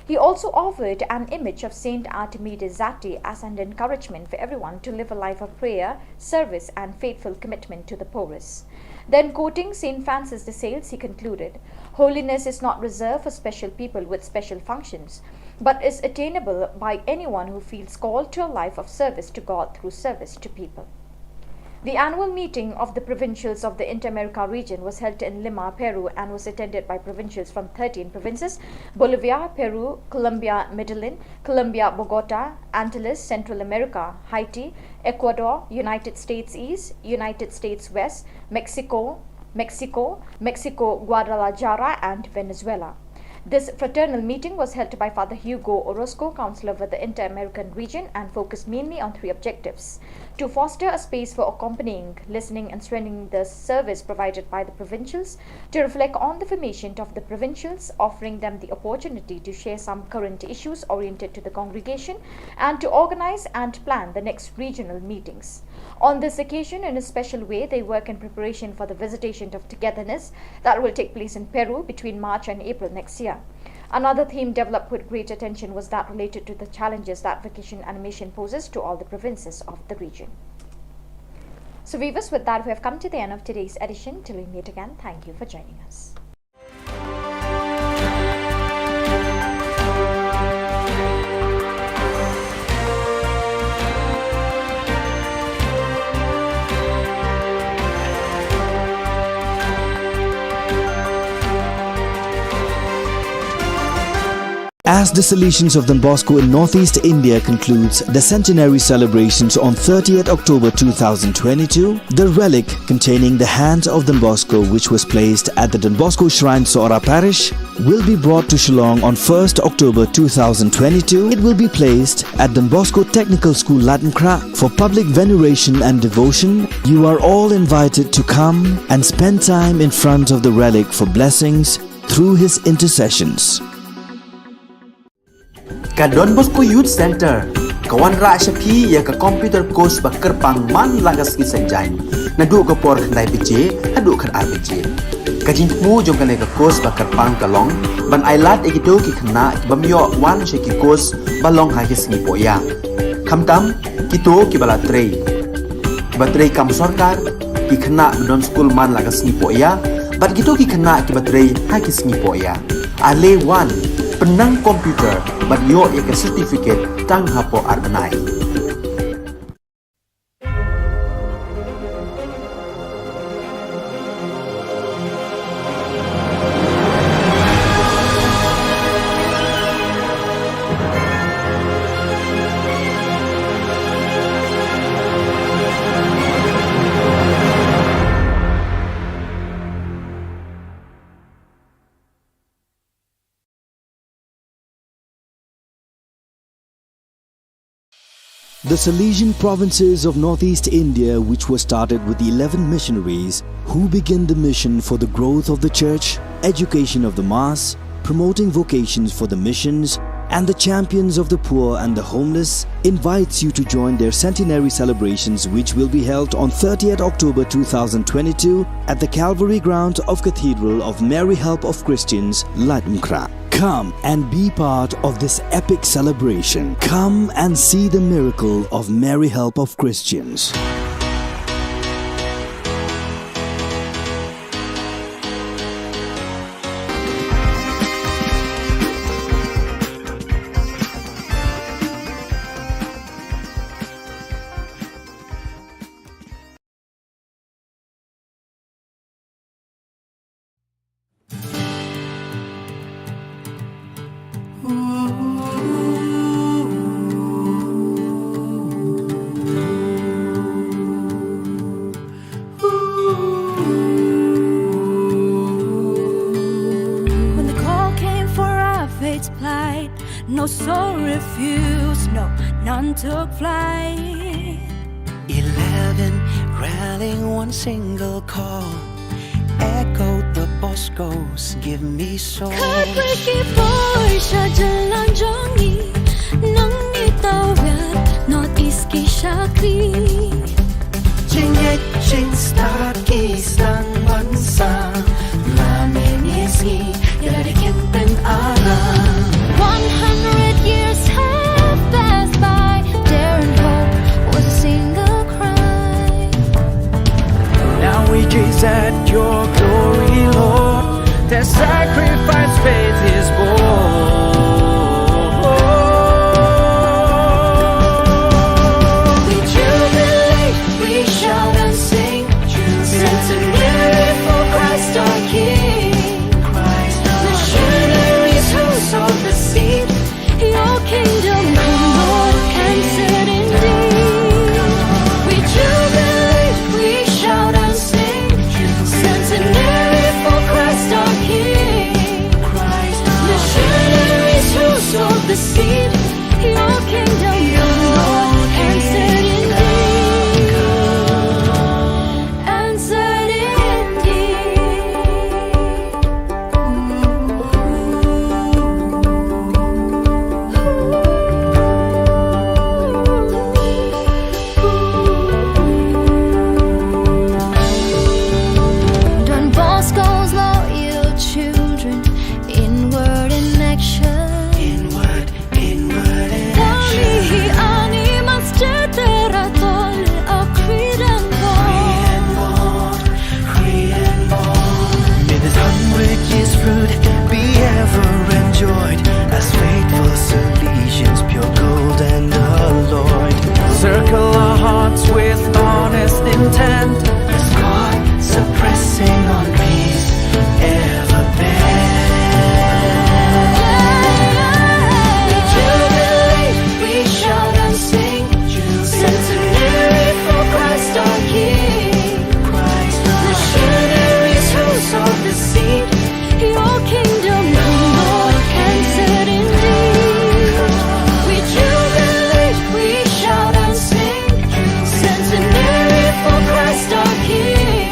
He also offered an image of Saint Artemide Zati as an encouragement for everyone to live a life of prayer, service, and faithful commitment to the poorest. Then, quoting Saint Francis de Sales, he concluded, "Holiness is not reserved for special people with special functions, but is attainable by anyone who feels called to a life of service to God through service to people." The annual meeting of the provincials of the Inter-America region was held in Lima, Peru, and was attended by provincials from 13 provinces: Bolivia, Peru, Colombia, Medellin, Colombia, Bogota, Antilles, Central America, Haiti, Ecuador, United States East, United States West, Mexico, Guadalajara, and Venezuela. This fraternal meeting was held by Father Hugo Orozco, Counselor for the Inter-American region, and focused mainly on 3 objectives: to foster a space for accompanying, listening, and strengthening the service provided by the provincials, to reflect on the formation of the provincials, offering them the opportunity to share some current issues oriented to the congregation, and to organize and plan the next regional meetings. On this occasion, in a special way, they work in preparation for the visitation of togetherness that will take place in Peru between March and April next year. Another theme developed with great attention was that related to the challenges that vocation animation poses to all the provinces of the region. So viewers, with that we have come to the end of today's edition. Till we meet again, thank you for joining us. As the Salesians of Don Bosco in Northeast India concludes the centenary celebrations on 30th October 2022, the relic containing the hands of Don Bosco, which was placed at the Don Bosco Shrine, Sora Parish, will be brought to Shillong on 1st October 2022. It will be placed at Don Bosco Technical School, Latankra, for public veneration and devotion. You are all invited to come and spend time in front of the relic for blessings through his intercessions. Ka Don Bosco Youth Center, kawan ra shapi ya ka computer course bakar pang man lagas ki sanjang, nadu ka por khnai bije, hadu khan arbije. Ka jingmu jong ka ka course bakar pang kalong, ban ailat egito ki khna bamyo wan she ki course balong ha ki sngi poya. Khamtam kito ki bala trei. Batrei kam sarkar ki khna don school man lagas sngi poya, bat kito ki khna ki batrei ha ki sngi poya. Ale wan penang komputer bat yo ya ke certificate tang hapo arnai. The Salesian provinces of Northeast India, which was started with the 11 missionaries who began the mission for the growth of the church, education of the mass, promoting vocations for the missions, and the champions of the poor and the homeless, invites you to join their centenary celebrations, which will be held on 30th October 2022 at the Calvary ground of Cathedral of Mary Help of Christians, Ladmkra. Come and be part of this epic celebration. Come and see the miracle of Mary Help of Christians. When the call came for our fate's plight, no soul refused, no, none took flight. 11 rallying one single call, echoed the Boscos, give me soul. Heartbreaky voice, jalan jongi, nang nitawat, northeast ki shakti. Jingit jing star kisang bansa, lamin isi, yara kinten alam. 100 years have passed by, dare and hope was a single cry. Now we gaze at your glory, Lord. Their sacrifice faith is born. We jubilate, we shout and sing, centenary for Christ our King. Missionaries who sowed the seed, your kingdom come, Lord, answered indeed. We jubilate, we shout and sing, centenary for Christ our King. Missionaries who sowed the seed, your kingdom come, Lord, answered indeed. Answered Don Bosco's loyal children, inward in action. Inward in action. Kami animals jederatol, a creed and bond. May this 100 years fruit be ever enjoyed as faithful Salesians, pure gold and alloyed. Circle our hearts with honest intent, as God suppressing on peace ever bent. We jubilate, we shout and sing, centenary for Christ our King. Missionaries who sowed the seed, your kingdom come, Lord, answered indeed. We jubilate, we shout and sing, centenary for Christ our King.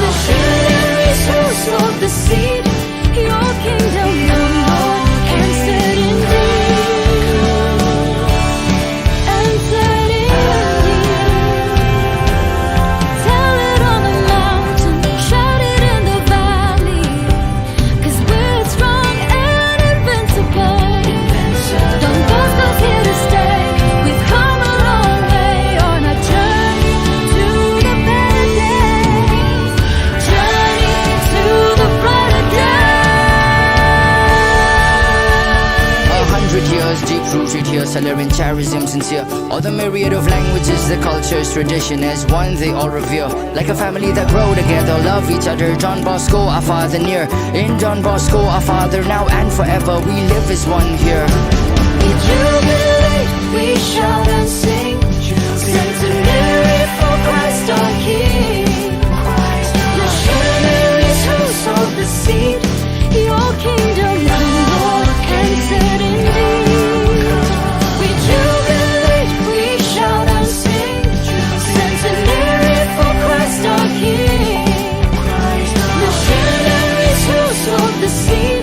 Missionaries who sowed the seed, your kingdom come, Lord, answered indeed. Answered indeed. Tell it on the mountain, shout it in the valley, 'cause we're strong and invincible. Don Bosco's here to stay. We've come a long way on our journey to the better days. Journey to the brighter day. 100 years deep rooted here, celebrating charism sincere. All the myriad of languages, the cultures, tradition as one they all revere. Like a family that grow together, love each other. Don Bosco, our father near. In Don Bosco, our father now and forever. We live as one here. We jubilate, we shout and sing, centenary for Christ our King. Missionaries who sowed the seed, your kingdom come, Lord, answered indeed. We jubilate, we shout and sing, centenary for Christ our King. Missionaries who sowed the seed,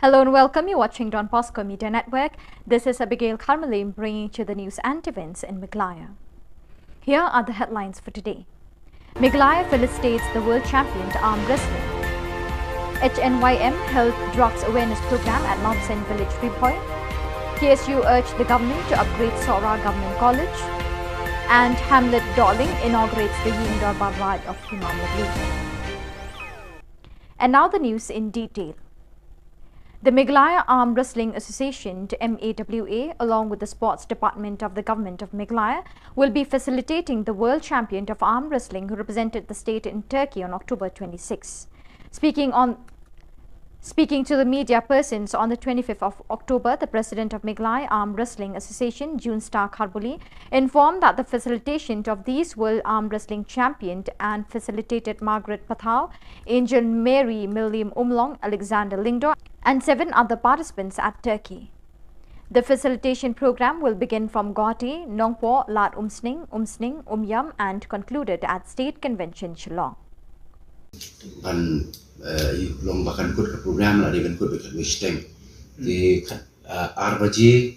Hello and welcome. You're watching Don Bosco Media Network. This is Abigail Carmelim bringing you the news and events in Meghalaya. Here are the headlines for today. Meghalaya felicitates the world champion arm wrestling. HNYM held drugs awareness program at Mount St. Village 3 Point. KSU urged the government to upgrade Sora Government College. And Hamlet Darling inaugurates the Yingdor Barrage of Himalayan. And now the news in detail. The Meghalaya Arm Wrestling Association, MAWA, along with the Sports Department of the Government of Meghalaya, will be facilitating the world champion of arm wrestling who represented the state in Turkey on October 26. Speaking to the media persons on the 25th of October, the president of Meghalaya Arm Wrestling Association, June Star Kharbuli, informed that the facilitation of these World Arm Wrestling Champion and facilitated Margaret Pathau, Angel Mary Milliam Umlong, Alexander Lingdor, and 7 other participants at Turkey. The facilitation program will begin from Guwahati, Nongpo, Lat Umsning, Umyam, and concluded at State Convention, Shillong. Long bahkan kut ke program lah dengan kut dekat Western di Arbaji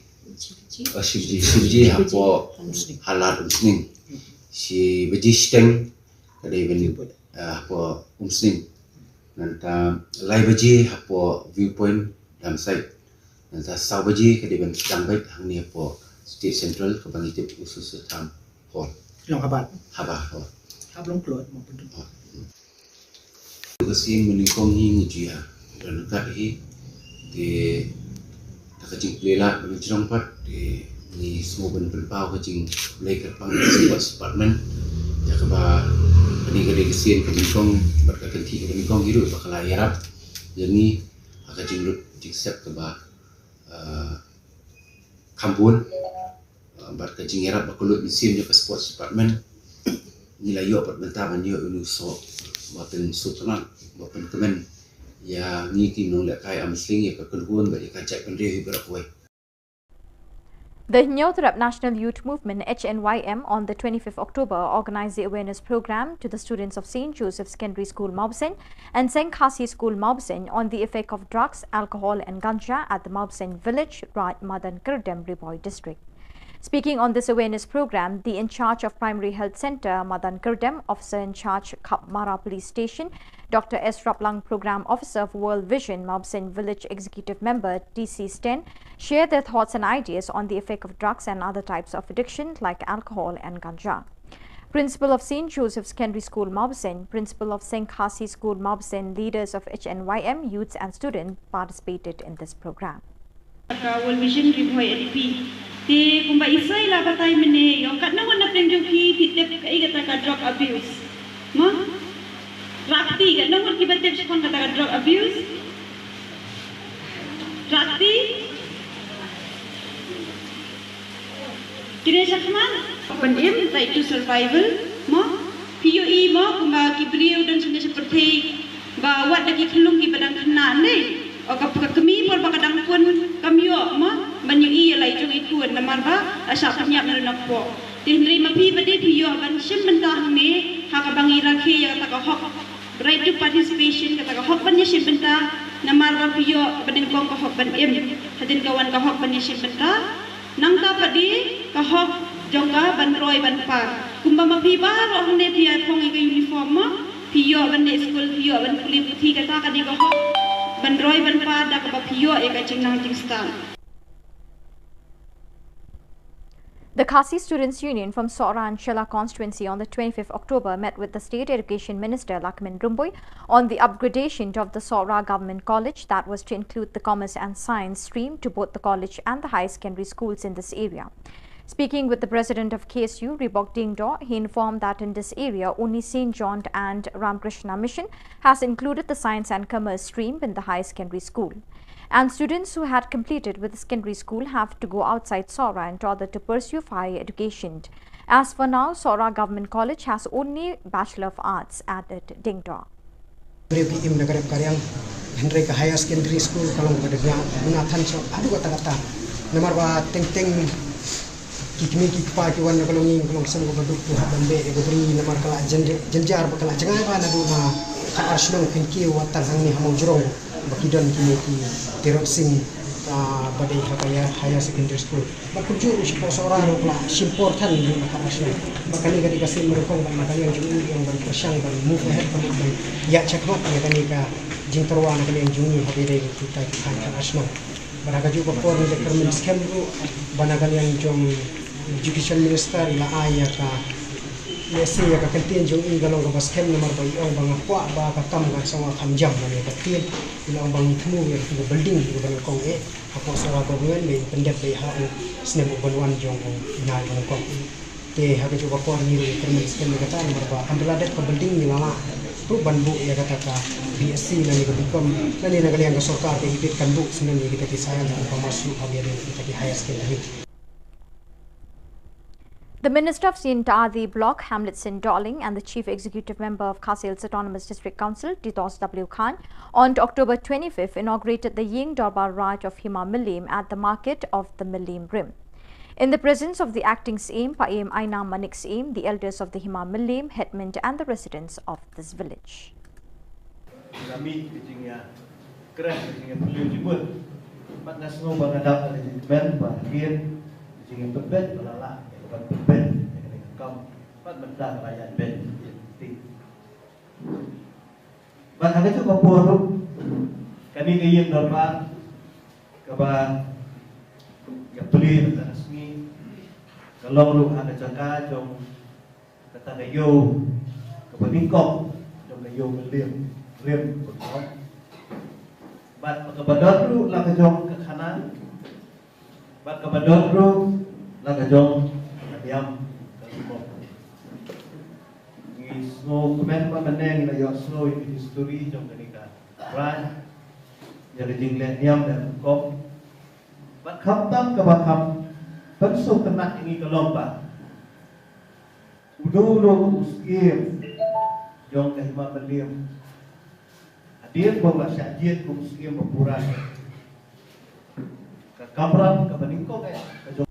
Shivji hapo halat umsning si Baji Steng kadai ben hapo umsning nanta lai baji hapo viewpoint dalam site nanta sau baji kadai ben sedang baik hang ni hapo State Central ke bangitip usus tam hall Long habat long keluar Kasi meningkong hing dia dan kat hi di takacing pelela mencerong pat di semua penpau kacing leker pang sports department ya kaba kini kesin meningkong berkaitan ti meningkong hidup bakal yarap jadi kacing lut jiksep kaba kampun berkacing yarap bakulut mesin ke sports department nilai yo pat bentaman yo uluso Bapen Sultanat, Bapen Kemen, yang ni kinong lekai amsling ya kekeluhan bagi kacak pendiri berawai. The Nyothrap National Youth Movement HNYM on the 25th October organized the awareness program to the students of St. Joseph Secondary School Maubsen and St. Khasi School Maubsen on the effect of drugs, alcohol and ganja at the Maubsen village, Raj Madan Kirdem Riboy district. Speaking on this awareness program, the in charge of Primary Health Centre, Madan Kirdem, officer in charge, Mara Police Station, Dr. S. Raplang, Program Officer of World Vision, Maubsen Village Executive Member, TC Sten, shared their thoughts and ideas on the effect of drugs and other types of addiction like alcohol and ganja. Principal of St. Joseph Secondary School Maubsen, Principal of St. Khasi School Maubsen, leaders of HNYM, youths and students participated in this program. World Vision Riboy LP. Di kumba isay la batay mene yung kat nawan na penjong ki titip kai kata ka drug abuse. Ma? Rakti kat nawan ki batip sikon kata ka drug abuse. Rakti? Kini sakman? Pendim tak itu survival. Ma? POE ma kumba ki beliau dan sini seperti bawa lagi kelung ki badang kena ni. Okap kami por bakadang pun kami yo ma banyui lai jong ikut namar ba asa penyap nak po tinri mapi bade piyo ban sim bentah me hak bangi rakhe ya kata hok right to participation kata hok ban sim bentah namar ba piyo baden kong hok ban hadin kawan hok ban sim bentah nang ta padi hok jongka ban roy ban par kumba mapi ba ro ne piya phong ke uniform ma piyo ban school piyo ban kulit putih kata kadi hok ban roy ban par dak ba piyo e ka chingnang chingstan. The Khasi Students' Union from Sora and Shilla constituency on the 25th October met with the State Education Minister Lakmin Rumboy on the upgradation of the Sora Government College that was to include the Commerce and Science stream to both the college and the high secondary schools in this area. Speaking with the president of KSU, Ribok Dingdo, he informed that in this area, only St. John and Ramakrishna Mission has included the Science and Commerce stream in the high secondary school. And students who had completed with the secondary school have to go outside Sora in order to pursue higher education. As for now, Sora Government College has only Bachelor of Arts, added Dingdo. Higher secondary school kalau berdekat menathan so aduh kata-kata nomor ba ting-ting kikmi kikpa kiwan kalau ni kalau sen ko baduk tu habambe e beri nomor kala jenjar bakala jengai ba na duna ka Shillong pinki watan hang ni hamong jurong bakidon kini ki Tiroksin badai hakaya higher secondary school bakuju usipo seorang rukla simportan di makarasya makani kadi kasih merukong ban makani yang jungi yang ban kersyang ban move ahead ban ban ya cakmat ya kani ka jingterwa kani yang jungi habire kita kan asno baraka juga por ni determin scam ru banagal yang jong education minister ila aya ka Nesi ya kakentin jong i galong ka baskem nomor ba iong bang kwa ba ka kam ka sawa khamjam na ne katin ilang bang thmu ya ku building ku bang kong e ako sawa ko ngen me pendek be ha u snem banwan jong na jong ko te ha ke juba por ni ru termin skem ka tan nomor ba ambela det ka building ni lala tu banbu ya kata ka BSc na ni ka bikom na ni na kaliang ka sarkar ke hibit kan bu senen ni kita kisayang ka masuk habia kita ki higher secondary. The Minister of Sintadi Block, Hamletson Darling, and the Chief Executive Member of Khasi Hills Autonomous District Council, Titos W. Khan, on October 25th inaugurated the Ying Darbar Raj of Hima Milim at the market of the Milim Rim. In the presence of the acting CM, Paim Aina Manik CM, the elders of the Hima Milim, headmen and the residents of this village. Ban ben dengan kam ban benda rakyat ben ti ban ada tu kapur kani kayin normal kaba ya beli resmi kalau lu ada jaga jong kata kayo kaba tingkok jong kayo melim rem betul ban kabadot lu la jong ke kanan ban kabadot lu la jong diam ni snow kemen pa maneng na yo snow in history jong kanika ran ya jingle diam dan kop bat kham tam ka ba kham ban so kana ini kalomba udo lo uskim jong ka hima beliam adir ko ma sajid ko uskim pura ka kamran ka baningko ka.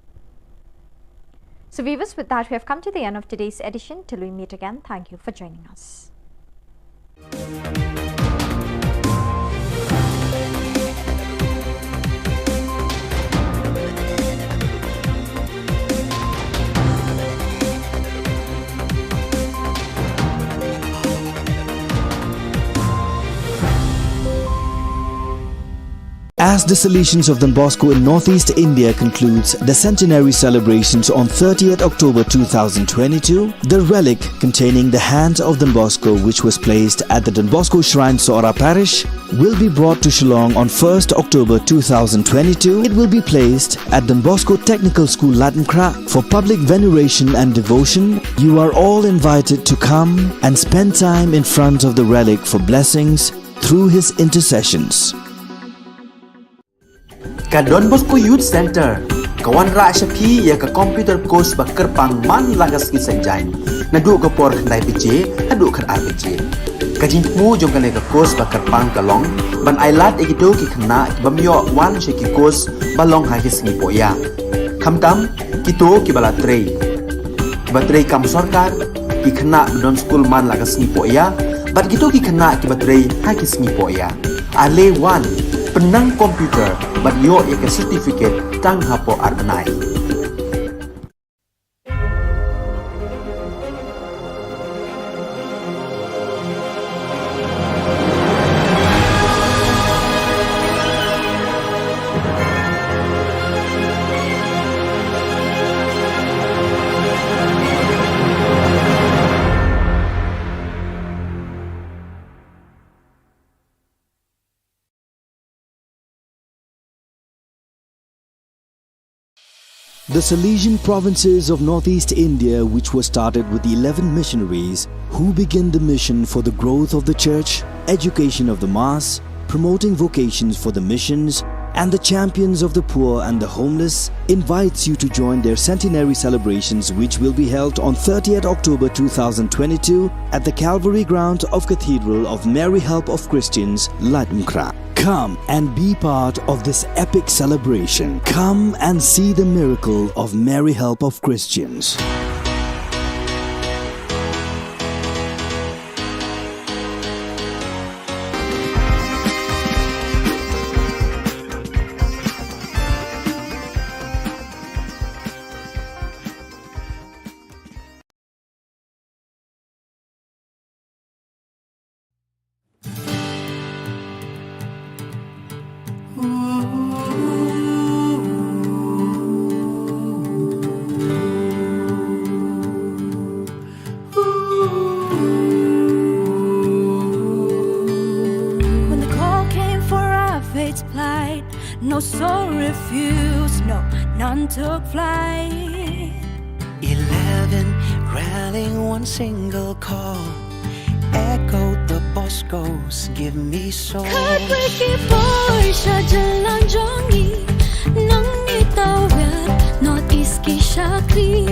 So viewers, with that we have come to the end of today's edition. Till we meet again, thank you for joining us. As the Salesians of Don Bosco in Northeast India concludes the centenary celebrations on 30th October 2022, the relic containing the hands of Don Bosco, which was placed at the Don Bosco Shrine, Sora Parish, will be brought to Shillong on 1st October 2022. It will be placed at Don Bosco Technical School, Latmkra, for public veneration and devotion. You are all invited to come and spend time in front of the relic for blessings through his intercessions. Ka Don Bosco Youth Center, kawan ra shapi ya ka computer course bakar pang man lagas ki sanjain. Nadu ka por khandai PJ, adu khar RPG. Ka jingmu jong ka ka course bakar pang kalong, ban ailat egito ki khna ki bamyo wan she ki course balong ha ki sngi poya. Khamtam kito ki bala trei. Batrei kam sarkar ki khna don school man lagas sngi poya, bat kito ki khna ki batrei ha ki sngi poya. Ale wan penang komputer bat yo ya ke certificate tang hapo arnai. The Salesian provinces of Northeast India, which was started with the 11 missionaries who began the mission for the growth of the church, education of the mass, promoting vocations for the missions, and the champions of the poor and the homeless, invites you to join their centenary celebrations, which will be held on 30th October 2022 at the Calvary ground of Cathedral of Mary Help of Christians, Latmkra. Come and be part of this epic celebration. Come and see the miracle of Mary Help of Christians. its plight. No soul refused, no, none took flight. 11 rallying one single call, echoed the Boscos, give me soul. Khubor Na Ka Jylla jongi, nang itawid, Northeast ki Shakri.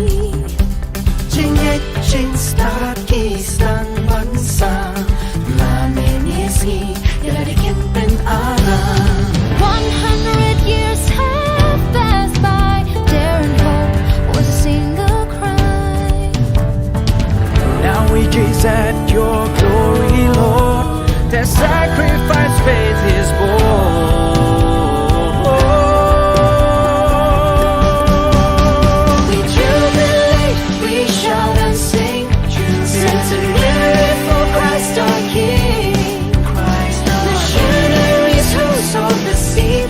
Jingit start kistan bansa, laminisi, yaladikin pen ala. 100 years have passed by, dare and hope was a single cry. Now we gaze at your glory, Lord. Their sacrifice faith is born. We jubilate, we shout and sing, centenary for Christ our King. Missionaries who sowed the seed,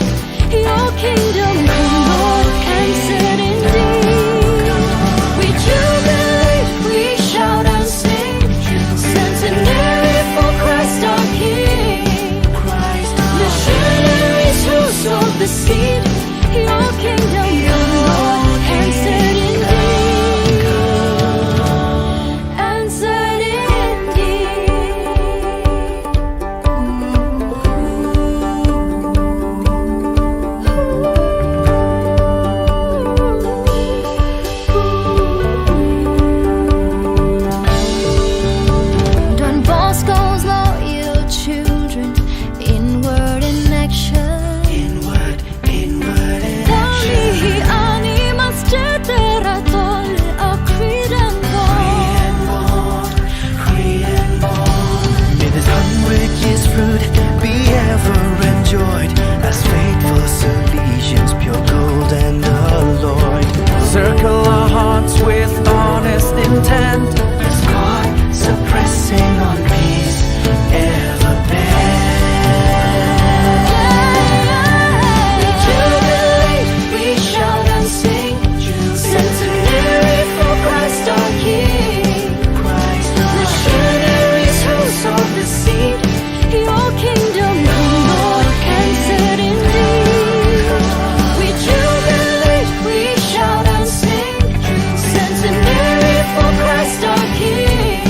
your kingdom come, Lord, answered indeed. We jubilate, we shout and sing, centenary for Christ our King. Missionaries who sowed the seed, your kingdom come, Lord, answered indeed. Answered Don Bosco's loyal children, in word and action. Inward and Dali animas generatol a creed and born. May this 100 years fruit be ever enjoyed as faithful Salesians, pure gold and alloyed. Circle our hearts with honest intent, as God suppressing on peace ever We jubilate, we shout and sing, centenary for Christ our King. Missionaries who sowed the seed, your kingdom come, Lord, answered indeed. We jubilate, we shout and sing, centenary for Christ our King.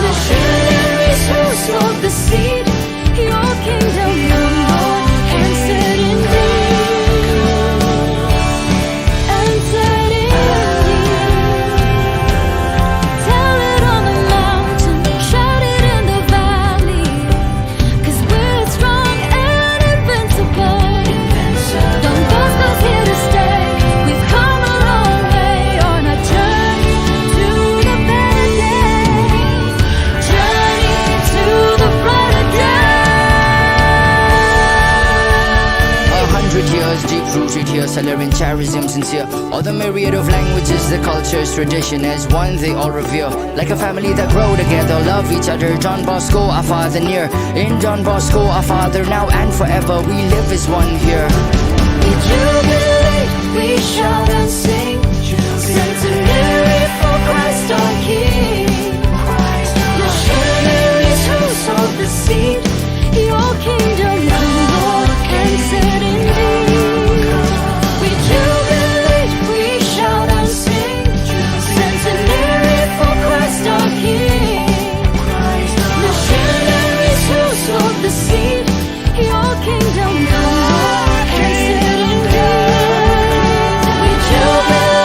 Missionaries who sowed the seed, your kingdom come, Lord, answered indeed. Answered indeed. Tell it on the mountain, shout it in the valley, 'cause we're strong and invincible. Don Bosco's here to stay. We've come a long way on our journey to the better days. Journey to the brighter day. 100 years deep rooted here, Salarian charism sincere. All the myriad of languages, the cultures, tradition as one they all revere. Like a family that grow together, love each other. Don Bosco, our father near. In Don Bosco, our father now and forever. We live as one here. We jubilate, we shout and sing, centenary for Christ our King. Missionaries who sowed the seed, your kingdom come, Lord, answered indeed. We jubilate, we shout and sing, centenary for Christ our King. Missionaries who sowed the seed, your kingdom come, Lord, answered indeed. We jubilate.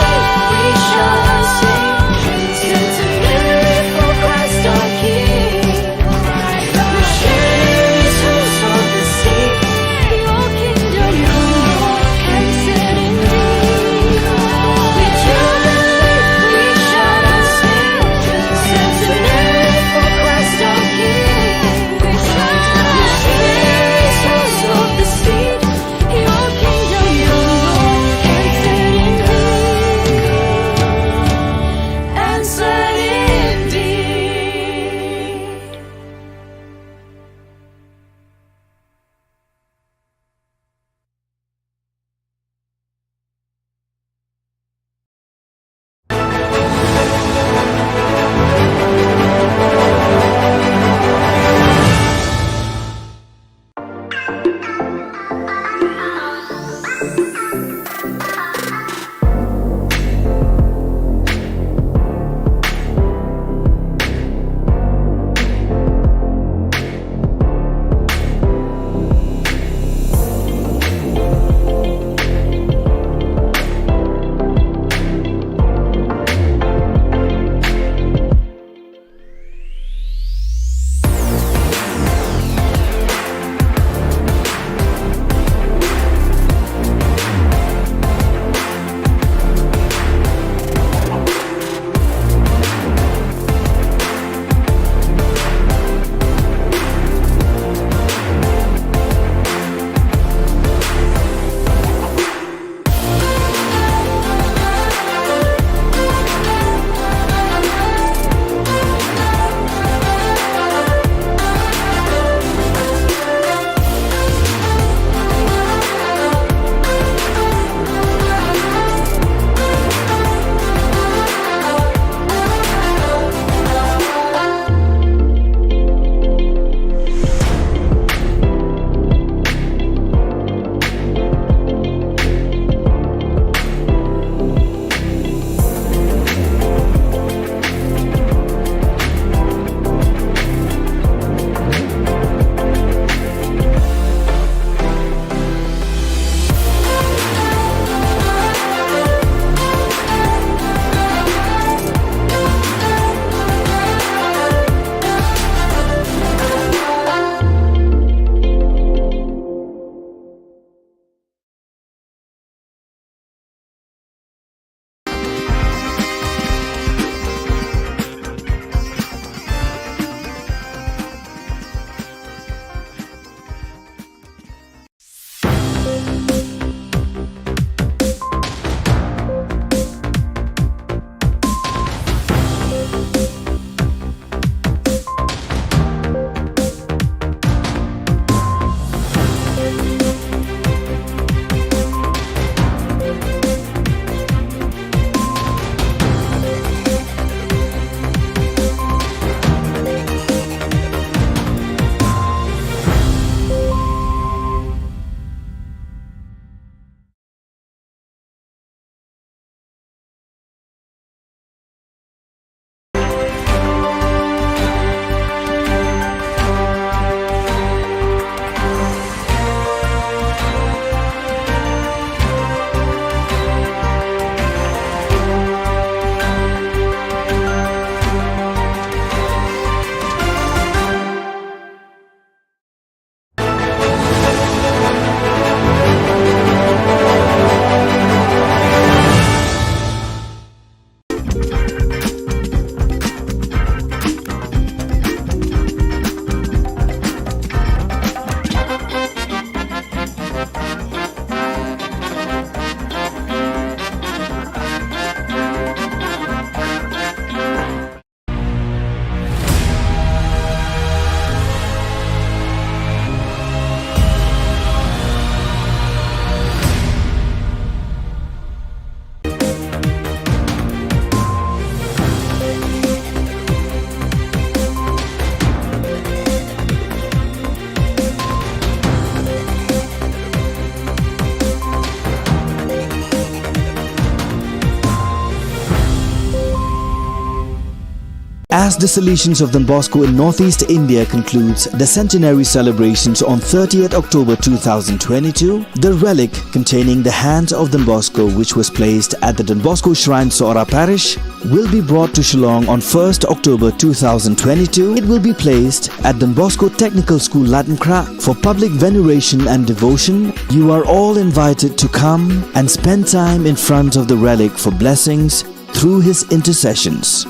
As the Salesians of Don Bosco in Northeast India concludes the centenary celebrations on 30th October 2022, the relic containing the hand of Don Bosco, which was placed at the Don Bosco Shrine Sora Parish, will be brought to Shillong on 1st October 2022. It will be placed at Don Bosco Technical School Latmkra for public veneration and devotion. You are all invited to come and spend time in front of the relic for blessings through his intercessions.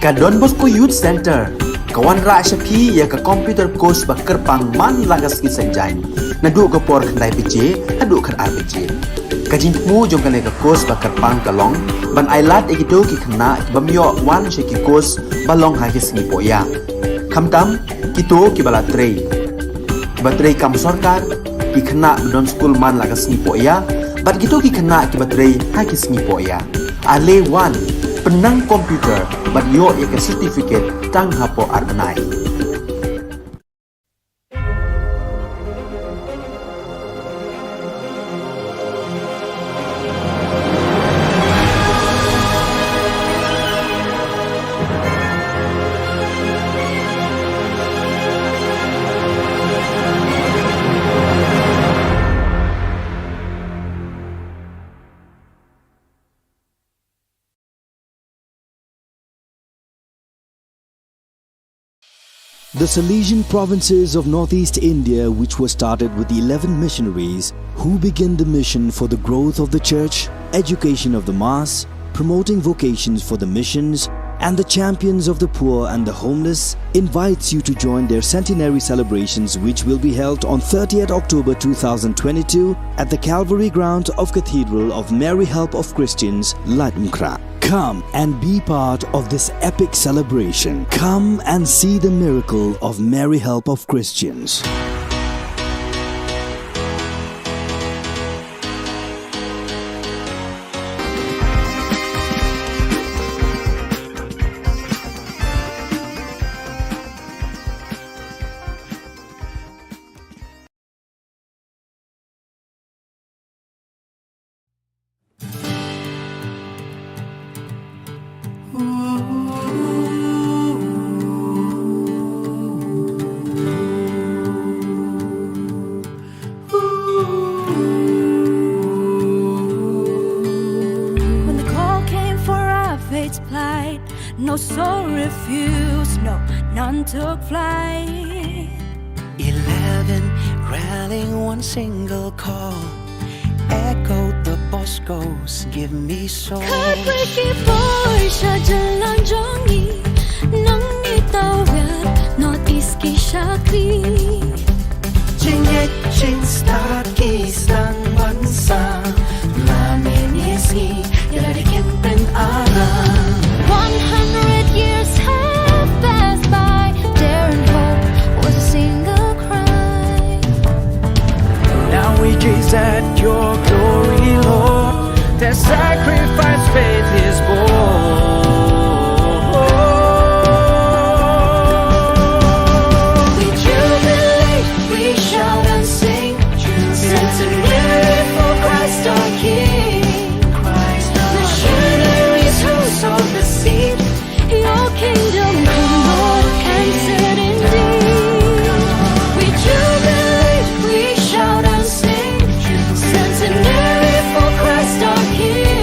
Ka Don Bosco Youth Center, kawan ra shapi ya ka computer course bakar pang man lagas ki sanjang, nadu ka por khandai pije, hadu khar RPG. Ka jingmu jong kane ka course bakar pang kalong, ban ailat ekido ki khna bamyo wan sheki course balong ha ki singi poya. Khamtam kito ki balatrei. Batrei kam sarkar ki khna don school man lagas singi poya, bat kito ki khna ki batrei ha ki singi poya. Ale wan penang komputer bat yo ya ke certificate tang hapo arnai. The Salesian provinces of Northeast India, which was started with the 11 missionaries who began the mission for the growth of the church, education of the mass, promoting vocations for the missions, and the champions of the poor and the homeless, invites you to join their centenary celebrations, which will be held on 30th October 2022 at the Calvary ground of Cathedral of Mary Help of Christians, Latmkra. Come and be part of this epic celebration. Come and see the miracle of Mary Help of Christians. When the call came for our fate's plight, no soul refused, no, none took flight. 11 rallying one single call, echoed the Boscos, give me soul. Heartbreaking voice, jalan jongi, nang nitawid, Northeast ki Shakti. Jingechin stakistan bansa, namin isi, yaradikin pen alam. 100 years have passed by, dare and hope was a single cry. Now we gaze at your glory, Lord. Their sacrifice, faith is born. We jubilate, we shout and sing, centenary for Christ our King. Missionaries who sowed the seed, your kingdom come, Lord, answered indeed. We jubilate, we shout and sing, centenary for Christ our King.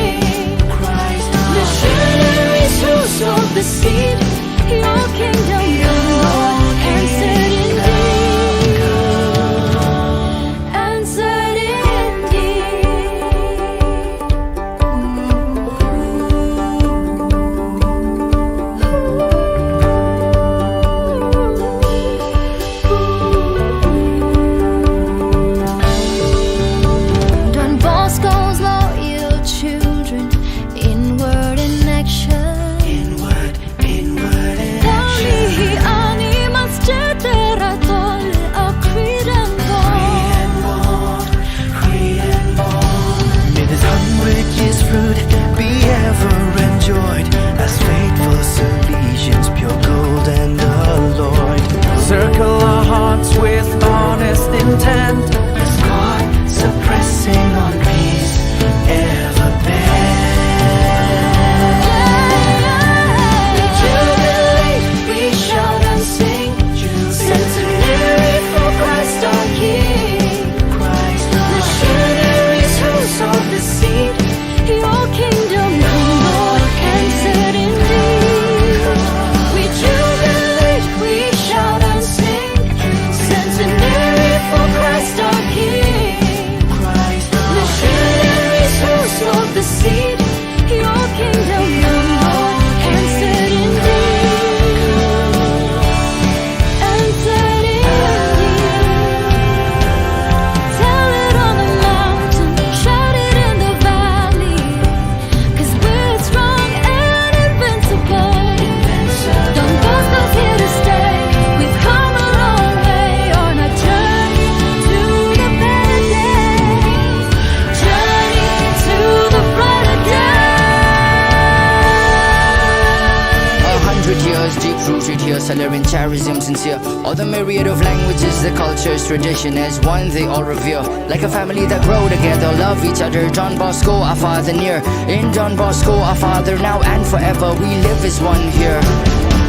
salary, charism, sincere. All the myriad of languages, the cultures, tradition as one they all revere. Like a family that grow together, love each other. John Bosco, our father near. In John Bosco, our father now and forever. We live as one here.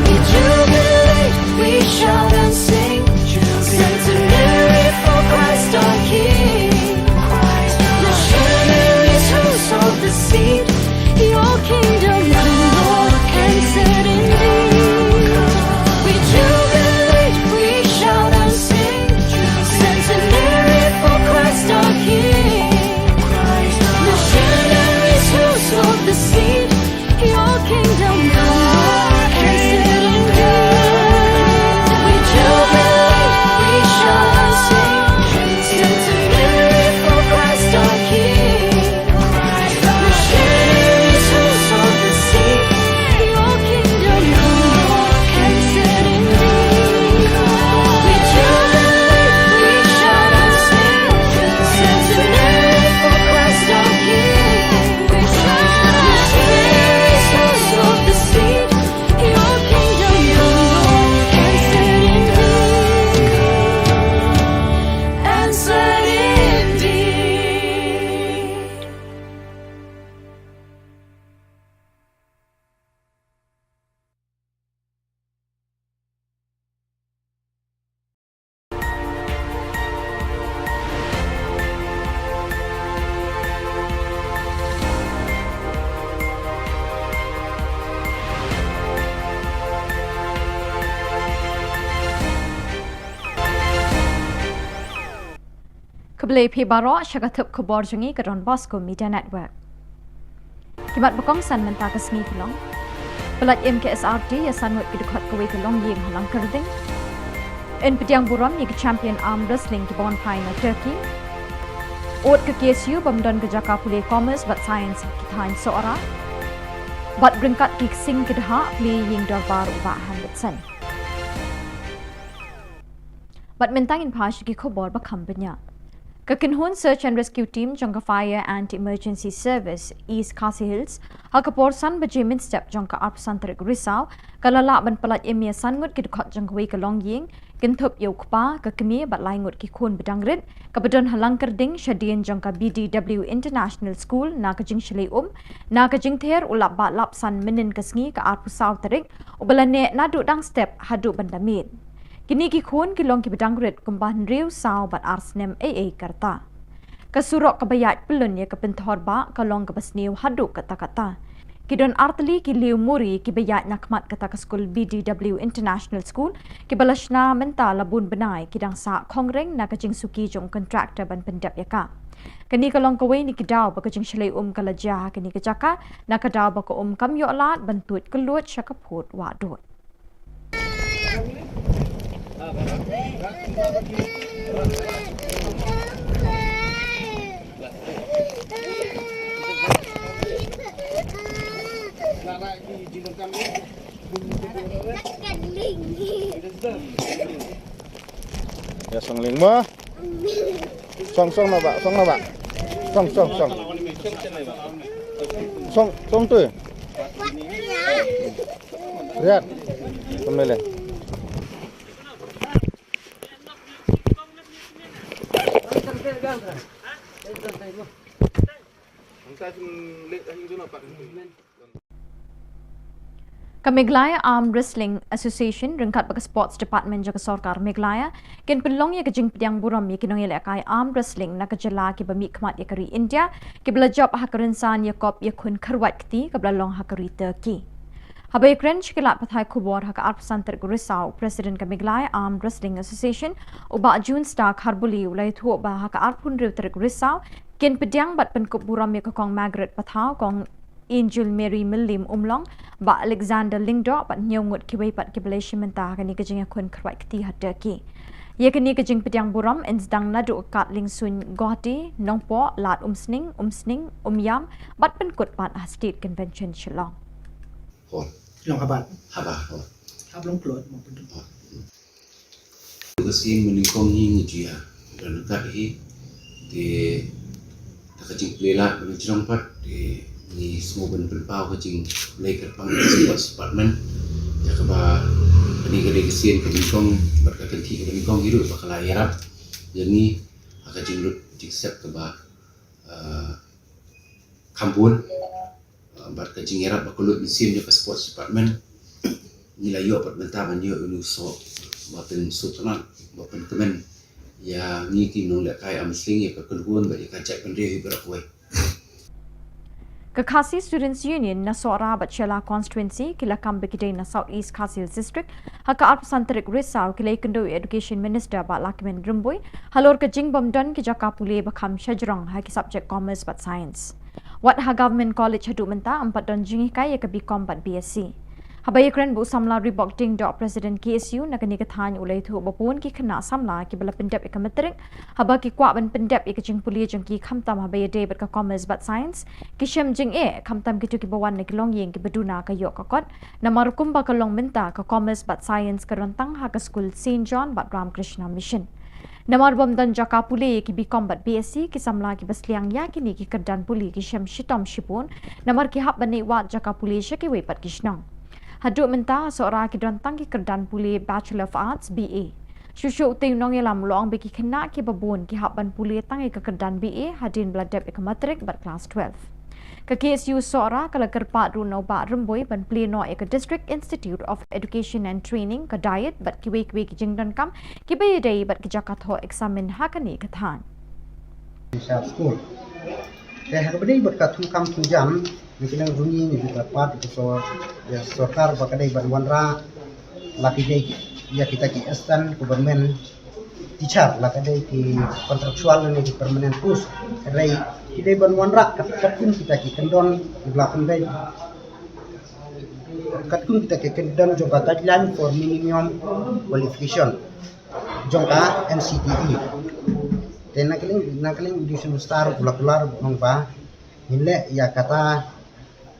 We jubilate, we shout and sing. Centenary for Christ our King. Missionaries who sowed the seed. Your kingdom come, Lord, and set in thee. We jubilate, we shout and sing. Centenary for Christ our King. Missionaries who sowed the seed. Your kingdom come, Lord, and set in thee. We jubilate, we shout and sing. Centenary for Christ our King. Missionaries who sowed the seed. Your kingdom come, Lord, and set in thee. We jubilate, we shout and sing. Centenary for Christ our King. Missionaries who sowed the seed. Your kingdom come, Lord, and set in thee. And set in thee. Keblai pi baro syakatup Khubor Jungi ke Don Bosco Media Network. Kibat bekong san menta ke sengi kelong. Pelat MKSRT ya sanut ke dekat kewe kelong ying halang kerding. En pediang buram ye ke champion arm wrestling ke bon final Turkey. Ot ke KSU bamdan ke jaka pulih commerce bat science kitain seorang. Bat beringkat ke sing ke daha pulih ying darbar ubah handetsen. Bat mentangin pas ke Khubor bakam banyak. Kekenhun Search and Rescue Team jangka Fire and Emergency Service East Khasi Hills hakapor san baje min step jangka Arpsantarik Risau kalala ban pelat emia sangut ki dekat jangka wei kalong ying kentup yau kpa kekemi bat laingut ki khun bedangrit kabedon halang kerding syadien jangka BDW International School na kajing Shillong na kajing ther ulap bat lap san minin kesngi ke Arpusau tarik ubelane nadu dang step hadu bandamit. Kini ki khun ki long ki bedangrit kumbahan riu sao bat arsnem AA karta. Kasurok kabayat pelun ya kepentor ba kalong kebasniu hadu kata-kata. Kidon artli ki liu muri ki bayat nakmat kata ke skul BDW International School ki balashna menta labun benai kidang sa kongreng na kajing suki jong kontraktor ban pendap yaka. Kini kalong kawai ni kidau ba kajing shalai kalajah kini kejaka na kadau ba ko kamyo alat bantut kelut syakaput wadut. Ya song ling mo. Song na ba? Song na ba? Song. Song tu. Lihat. Kembali. Meglaya Arm Wrestling Association ringkat bagi Sports Department jaga Sarkar Meglaya ken pelong ya kejing pediang buram ya kinong ya kai Arm Wrestling na kejala ki bami khmat ya kari India ki belajab hakarinsan ya kop ya kun kharwat kti ka belalong hakari Turkey. Habai krench kilat pathai Khubor haka Arpsantar Risau President ka Meglaya Arm Wrestling Association uba June Star Kharbuli ulai thu ba haka Arpun Riu Tarik Risau ken pediang bat penkup buram ya kong Margaret Pathau kong Angel Mary Millim Umlong ba Alexander Lingdo bat nyongut kiwai pat kibelation menta kani kajing akun krawai kti hat Turkey. Ye kani kajing pediang buram ensdang nadu kat lingsun Guwahati nongpo lat umsning umyam bat penkut pat State Convention Shillong. Long habat. Haba. Hab long klot mo pun. Kasi menikong hing dia dan kat di kajing pelela mencong pat di semua ben pau kajing play kat pang sports department ya kaba peningkatan kesin kebingkong berkakenti kebingkong hidup bakal ayarap jadi akan jenglut jiksep keba kampun berkajingerap bakulut mesin juga sports department nilai yo perbentaan yo unuso bapen sutran bapen kemen ya ngiki nong lek kai amsling ya kekelhuan bagi kacak pendiri berakwe Ka Khasi Students Union na Sora Bachela constituency kila kambe kidai na South East Khasi Hills District haka arpasantarik Risau kila ikendo Education Minister ba Lakimen Rumboy halor ka jingbom don ki jaka pule bakam shajrong haki subject commerce but science Wat ha government college hadu menta 4 don jingi kai ka BCom but BSc Habay kren bu samla ribok ding do President KSU na kani kathan ulay thu bapun ki khana samla ki bala pendep ikamatrik haba ki kwa ban pendep ikajing puli jang ki khamtam habay day bat ka commerce but science ki shem jing khamtam ki tu ki bawan na kilong yeng ki baduna ka yok kakot na marukum ba kalong menta ka commerce but science ka rantang ha ka school St John but Ramakrishna Mission Namar bom dan jaka puli ki BCom but BSc ki samla ki basliang ya kini ki kerdan puli ki shem shitom shipun namar ki hab bani wat jaka puli shaki we pat kishnong Haduk menta seorang kidrantang ki kerdan puli Bachelor of Arts BA. Shushu utai nong yelam loang beki kena ki babun ki haban puli tangi ke kerdan BA hadin beladap ikamatrik bat kelas 12. Ke KSU seorang kala kerpat runau ba remboi ban pleno ke District Institute of Education and Training ke diet bat ki wei ki jingdan kam ki bayi day bat ki jakat eksamen hakani kathan. School. Saya berdiri berkat kam jam Mungkin bunyi ni juga part itu ya sokar bakadai banwanra laki dai ya kita ki astan government teacher lakadai ki kontraktual ni ki permanent post kadai kidai banwanra katun kita ki kendon belakang dai katun kita ki kendon juga guideline for minimum qualification jongka NCTE dan nakaling di semester pular bangpa ini ya kata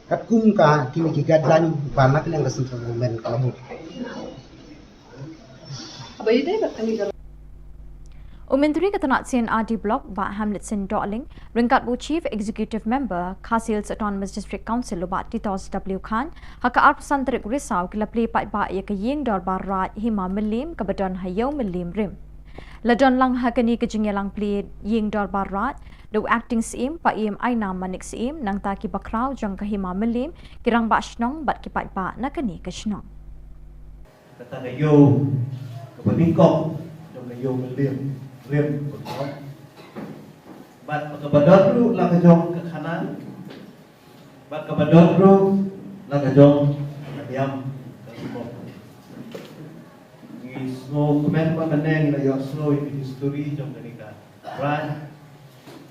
Katkum ka kini ki guideline panak yang kesentuh government kalau Abai day bat kani Umintri katanatsin RD Block ba Hamletson Darling ringkat bu Chief Executive Member Khasi Hills Autonomous District Council ba Titos W Khan haka arpasantarik Risau kila play pat ba ya kayeng dor barat hima melim kabadon hayo melim rim Ladon lang hakani kejingelang play yeng dor barat do acting sim pa aina manik sim nang ta ki bakraw jang kahima melim kirang ba shnong bat ki pat ba na kani ka shnong kata kayo kabingkong jang kayo melim rim betul bat kabadon lang kajong ke kanan bat kabadon lang kajong diam ni snow comment pa maneng na yo snow in history jang kanika right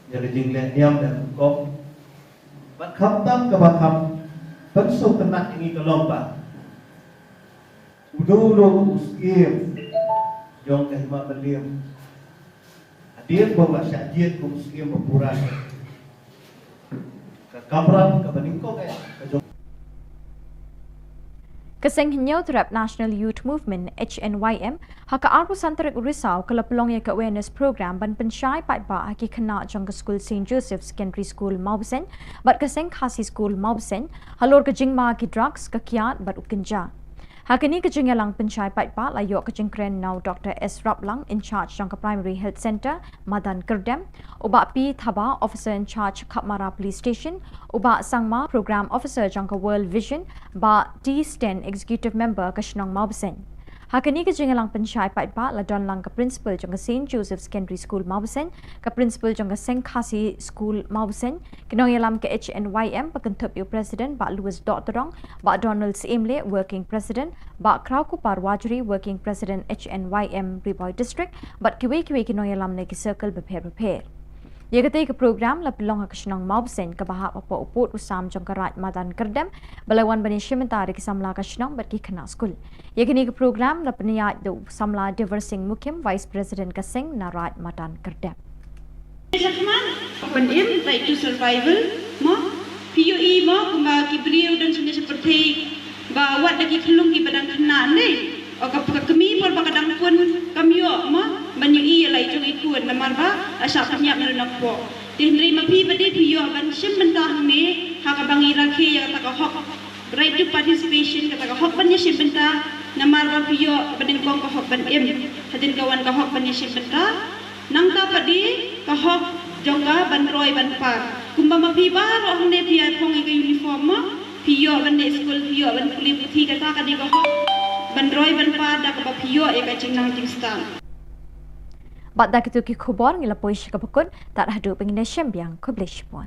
jadi jinglet niam dan kop bat khamtam ka bakam pensuk tenak ini ke lomba udo uskim jong kahima belim hadir bawa syajid kum uskim berpuran ka kamran ka baningko kaya Kaseng hinyaw terap National Youth Movement HNYM haka arpasantarik Risau kala pelong ya ka awareness program ban pensyai pat ba aki kena jang ka school St Joseph Secondary School Maubsen bat kaseng Khasi School Maubsen halor ka jingma ki drugs ka kiat bat ukenja Hakini ka jingelang pensyai pat ba layo ka jingkren now Dr. S Raplang in charge jang ka Primary Health Center Madan Kerdem uba P Thaba officer in charge Khapmara Police Station uba Sangma program officer jang ka World Vision ba T10 executive member ka Shnong Maubsen Hakini ka jingelang pensyai pat ba ladon lang ka principal jang ka St Joseph Secondary School Maubsen ka principal jang ka Seng Khasi School Maubsen kinong yalam ka HNYM pakentup yu president ba Louis Dotterong ba Donald Simle working president ba Kraw Kupar Wajri working president HNYM Riboy District but kiwe kinong yalam na ki circle prepare Yagate ka program la pelong ka Shnong Maubsen ka bahap apa uput usam jang ka Raj Madan Kerdem balawan bani shimentari ki samla ka Shnong bat ki khana school Yagani ka program la peniyat do samla Diversing Mukim vice president ka Seng na Raj Madan Kerdem Open aim right to survival mo POE mo kuma kibriu dan sudah seperti ba wat lagi kelung ki badang kena ni o kami por bakadang pun kami mo banyui lai jong ikut namar ba asa panya merenak po tinri mapi bade piyo ban sim mentah ni ha ka bangi rakhe ya ta ka hok right to participation kata hok ban yashim benta namar ba piyo banin kong ka hok ban hadin kawan ka hok ban yashim benta nangka padi ka hok jongga ban roy ban pa kumba mapiba ro hne pia thong ke uniform ma piyo ban school piyo ban puli puthi kata ka di ka hok ban roy ban pa da ka piyo e ka chingnang chingstan Bat da kitu ki khubor ngila poish ka bakun tak hadu pengine syambiang kublish puan.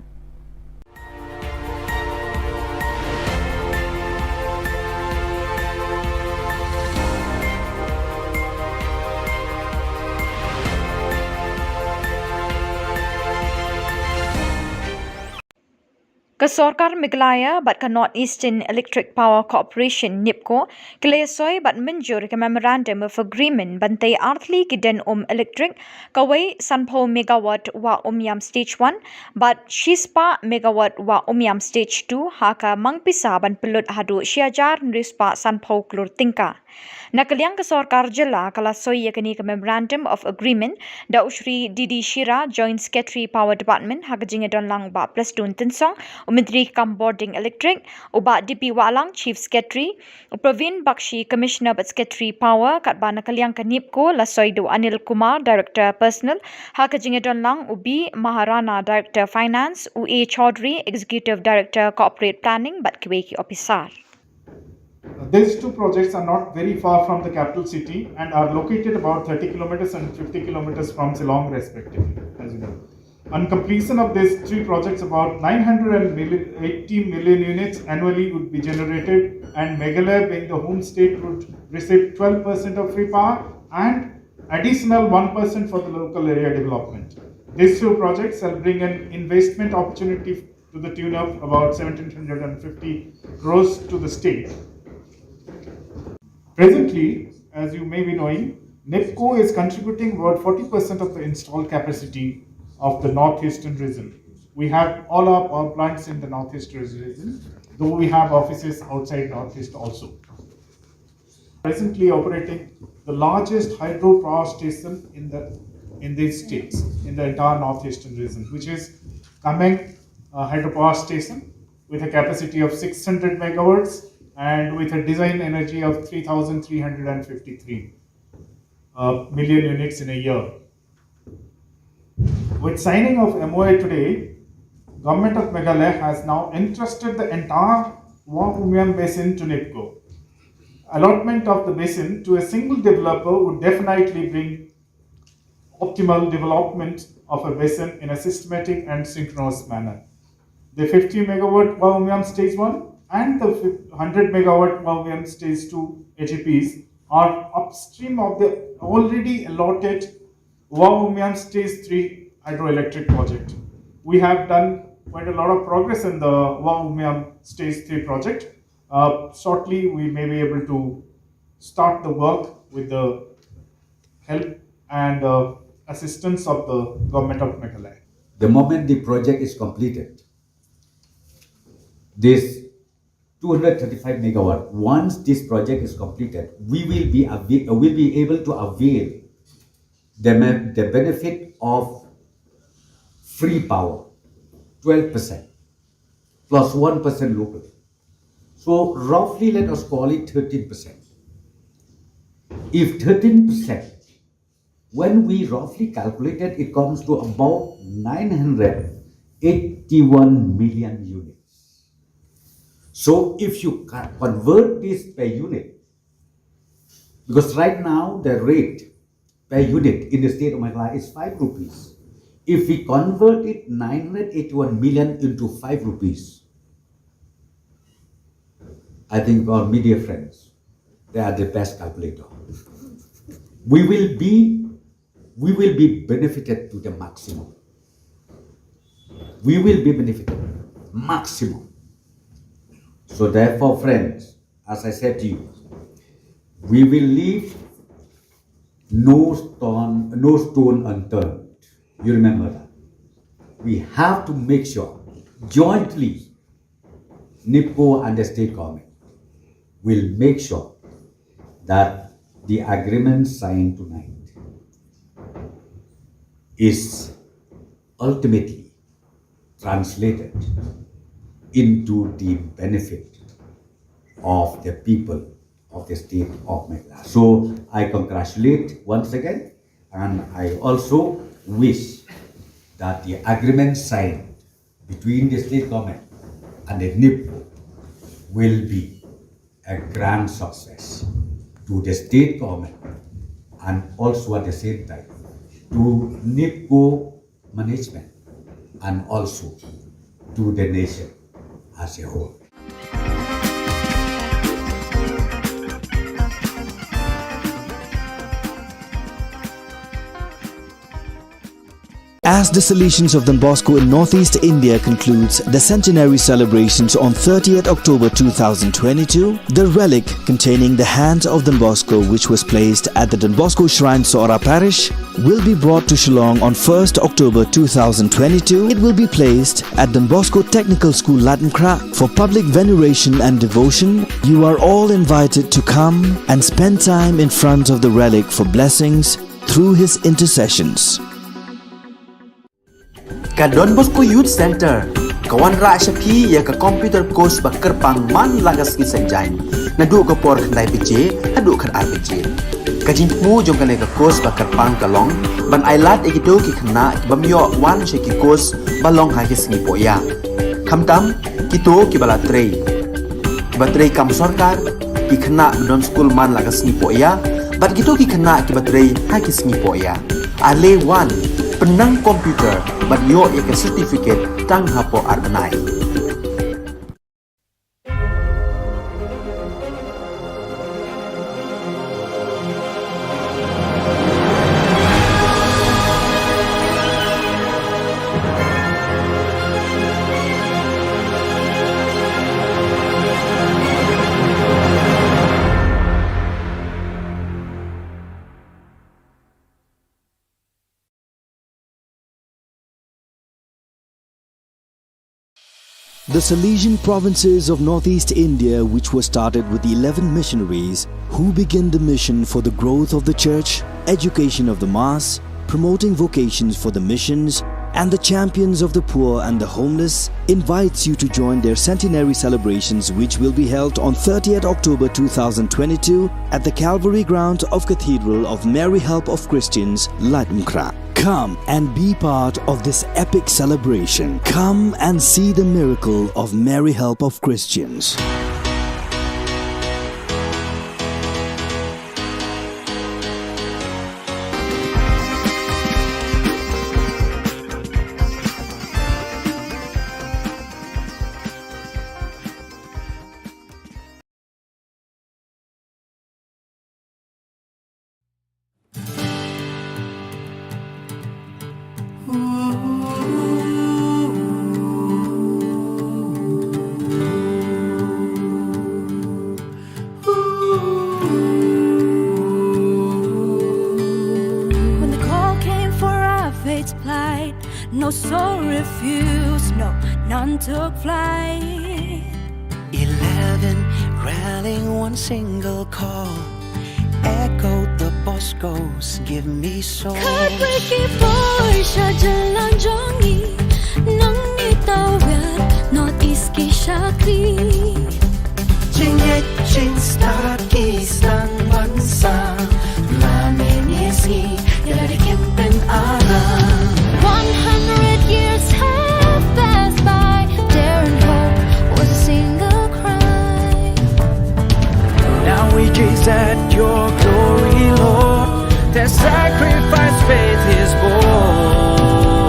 Ke Sorkar Meghalaya bat ke North Eastern Electric Power Corporation NIPCO kelesoi bat menjur ke Memorandum of Agreement bantai arthli ke den elektrik kawai sanpo megawatt wa yam stage 1 bat shispa megawatt wa yam stage 2 haka mangpisa ban pelut hadu syajar nrispa sanpo klur tingka. Nakaliang ke Sorkar Jylla kalasoi yakni ke Memorandum of Agreement da Usri Didi Shira Joint Secretary Power Department haka jinga don lang ba plus dun tensong Menteri Boarding Electric, Ubat DP Walang Chief Secretary, Praveen Bakshi Commissioner but Secretary Power, kat bana kaliang ke NIPCO, Lasoido Anil Kumar Director Personal, Haka Jingadon Lang Ubi Maharana Director Finance, UA Chaudhry Executive Director Corporate Planning but Kiweki Officer. These two projects are not very far from the capital city and are located about 30 kilometers and 50 kilometers from Shillong respectively, as you know. On completion of these three projects, about 980 million units annually would be generated, and Meghalaya, being the home state, would receive 12% of free power and additional 1% for the local area development. These two projects will bring an investment opportunity to the tune of about 1,750 crores to the state. Presently, as you may be knowing, NIPCO is contributing about 40% of the installed capacity of the northeastern region. We have all our power plants in the northeastern region, though we have offices outside northeast also. Presently operating the largest hydro power station in these states, in the entire northeastern region, which is Kameng hydropower station with a capacity of 600 megawatts and with a design energy of 3,353 million units in a year. With signing of MOA today, Government of Meghalaya has now entrusted the entire Wang basin to NIPCO. Allotment of the basin to a single developer would definitely bring optimal development of a basin in a systematic and synchronous manner. The 50 megawatt Wang stage 1 and the 100 megawatt Wang stage 2 HEPs are upstream of the already allotted Wang stage 3 hydroelectric project. We have done quite a lot of progress in the Wang stage 3 project. Shortly, we may be able to start the work with the help and assistance of the Government of Meghalaya. The moment the project is completed, this 235 megawatt, once this project is completed, we will be able to avail the benefit of free power, 12% plus 1% local. So roughly let us call it 13%. If 13%, when we roughly calculated, it comes to about 981 million units. So if you convert this per unit, because right now the rate per unit in the state of Meghalaya is 5 rupees. If we convert it 981 million into 5 rupees, I think our media friends, they are the best calculator. We will be benefited to the maximum. We will be benefited maximum. So therefore, friends, as I said to you, we will leave no stone unturned. You remember that. We have to make sure jointly, NIPCO and the state government will make sure that the agreement signed tonight is ultimately translated into the benefit of the people of the state of Meghalaya. So I congratulate once again, and I also wish that the agreement signed between the state government and the NIPCO will be a grand success to the state government and also at the same time to NIPCO management and also to the nation as a whole. As the Salesians of Don Bosco in Northeast India concludes the centenary celebrations on 30th October 2022, the relic containing the hand of Don Bosco, which was placed at the Don Bosco Shrine, Sora Parish, will be brought to Shillong on 1st October 2022. It will be placed at Don Bosco Technical School, Latmkra, for public veneration and devotion. You are all invited to come and spend time in front of the relic for blessings through his intercessions. Ka Don Bosco Youth Center, kawan Rasha P ya ka computer course bakar pang man lagas ki sanjai. Nadu ka por khandai PJ, hadu khan RPG. Ka jingmu jong ka ka course bakar pang kalong, ban ailat ekito ki khna bamyo wan she ki course balong ha ki singi poya. Khamtam kito ki bala trei. Batrei kam sarkar ki khna don school man lagas singi poya, bat kito ki khna ki batrei ha ki singi poya. Ale wan penang komputer ban yo ya certificate tang hapo arnai. The Salesian provinces of Northeast India, which were started with the 11 missionaries who began the mission for the growth of the church, education of the mass, promoting vocations for the missions, and the champions of the poor and the homeless, invites you to join their centenary celebrations, which will be held on 30th October 2022 at the Calvary Ground of Cathedral of Mary Help of Christians, Latmkra. Come and be part of this epic celebration. Come and see the miracle of Mary Help of Christians. No soul refused, no, none took flight. 11 rallying one single call, echoed the Boscos, give me soul. Kaki Porsche jalan jongi, nang itawid, Northeast ki Shakti. Jingit jing start isang bansa, namin isi, yari kimpen alam. 100 years have passed by, dare and hope was a single cry. Now we gaze at your glory, Lord. Their sacrifice faith is born.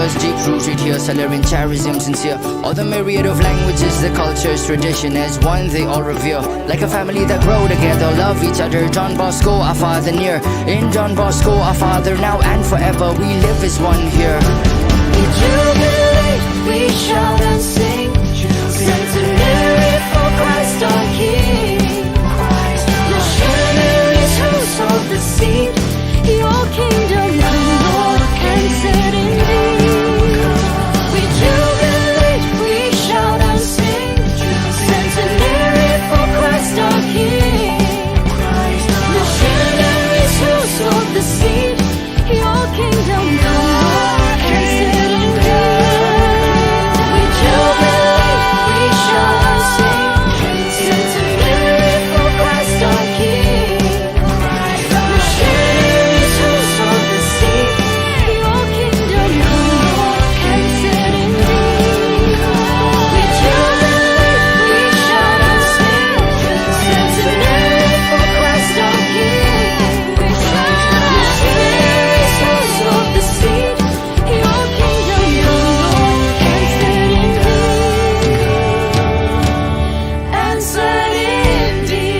cultures deep-rooted here, salary and charism sincere. All the myriad of languages, the cultures, tradition as one they all revere. Like a family that grow together, love each other. John Bosco, our father near. In John Bosco, our father now and forever, we live as one here. We jubilate, we shout and sing. Centenary for Christ our King. Missionaries who sowed the seed. Your kingdom come, Lord, answered indeed. We jubilate, we shout and sing. Centenary for Christ our King. Missionaries who sowed the seed. Your kingdom come, Lord, answered indeed. We jubilate, we shout and sing. Centenary for Christ our King. Missionaries who sowed the seed. Your kingdom come, Lord, answered indeed. We jubilate, we shout and sing. Centenary for Christ our King. Missionaries who sowed the seed. Your kingdom come, Lord, answered indeed. Answered indeed.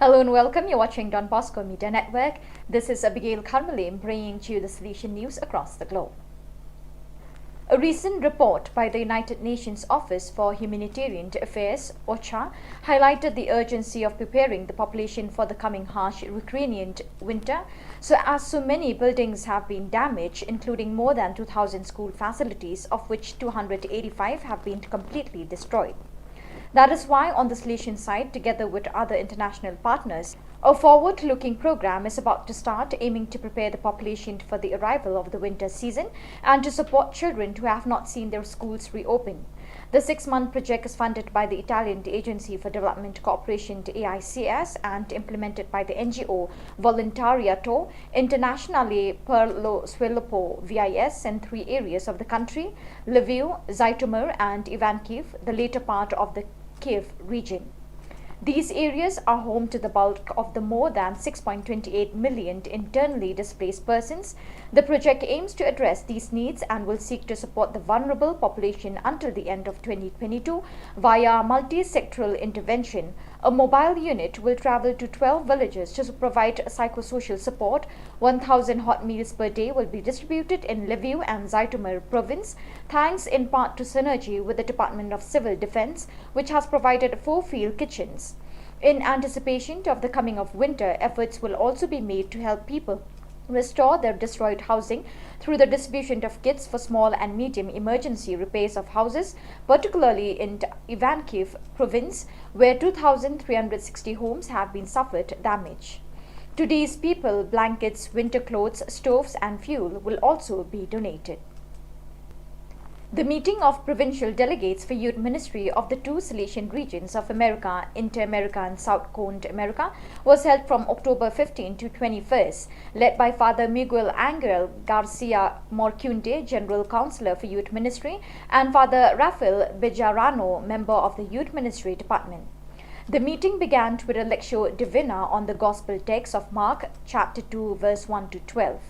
Hello and welcome. You're watching Don Bosco Media Network. This is Abigail Karmalim bringing to you the solution news across the globe. A recent report by the United Nations Office for Humanitarian Affairs, OCHA, highlighted the urgency of preparing the population for the coming harsh Ukrainian winter, as so many buildings have been damaged, including more than 2,000 school facilities, of which 285 have been completely destroyed. That is why on the solution side, together with other international partners, a forward-looking program is about to start aiming to prepare the population for the arrival of the winter season and to support children who have not seen their schools reopen. The 6-month project is funded by the Italian Agency for Development Cooperation AICS and implemented by the NGO Volontariato Internazionale per lo Sviluppo VIS in 3 areas of the country: Lviv, Zhytomyr and Ivano-Kiev, the later part of the Kiev region. These areas are home to the bulk of the more than 6.28 million internally displaced persons. The project aims to address these needs and will seek to support the vulnerable population until the end of 2022 via multi-sectoral intervention. A mobile unit will travel to 12 villages to provide psychosocial support. 1,000 hot meals per day will be distributed in Lviv and Zhytomyr province, thanks in part to synergy with the Department of Civil Defense, which has provided 4 field kitchens. In anticipation of the coming of winter, efforts will also be made to help people restore their destroyed housing through the distribution of kits for small and medium emergency repairs of houses, particularly in Ivano-Kiev province, where 2,360 homes have been suffered damage. To these people, blankets, winter clothes, stoves and fuel will also be donated. The meeting of provincial delegates for Youth Ministry of the 2 Silesian regions of America, Inter-America and South Cone America was held from October 15 to 21st, led by Father Miguel Angel Garcia Morcunde, General Counselor for Youth Ministry, and Father Rafael Bejarano, member of the Youth Ministry Department. The meeting began with a lectio divina on the Gospel text of Mark, chapter 2, verse 1 to 12.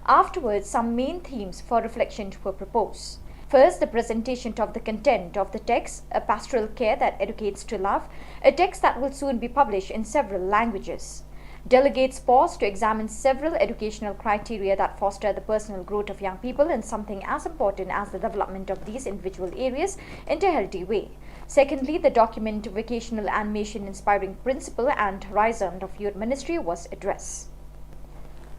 Afterwards, some main themes for reflection were proposed. First, the presentation of the content of the text, a pastoral care that educates to love, a text that will soon be published in several languages. Delegates paused to examine several educational criteria that foster the personal growth of young people in something as important as the development of these individual areas in a healthy way. Secondly, the document Vocational Animation Inspiring Principle and Horizon of Youth Ministry was addressed.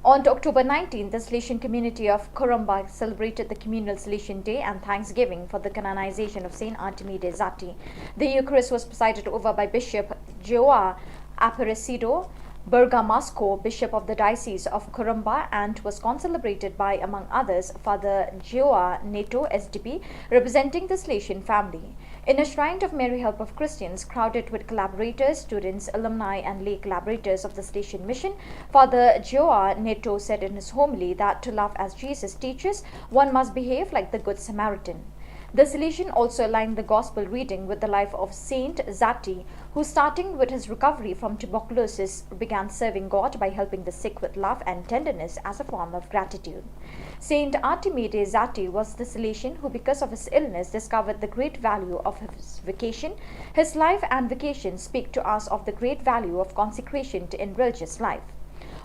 On October 19, the Silesian community of Kurumba celebrated the Communal Silesian Day and Thanksgiving for the canonization of Saint Artemide Zati. The Eucharist was presided over by Bishop Joa Aparecido Bergamasco, Bishop of the Diocese of Corumba, and was concelebrated by, among others, Father Joa Neto, SDP, representing the Salesian family. In a shrine of Mary Help of Christians, crowded with collaborators, students, alumni, and lay collaborators of the Salesian mission, Father Joa Neto said in his homily that to love as Jesus teaches, one must behave like the Good Samaritan. The Salesian also aligned the Gospel reading with the life of Saint Zati, who, starting with his recovery from tuberculosis, began serving God by helping the sick with love and tenderness as a form of gratitude. Saint Artemide Zati was the Salesian who, because of his illness, discovered the great value of his vocation. His life and vocation speak to us of the great value of consecration in religious life.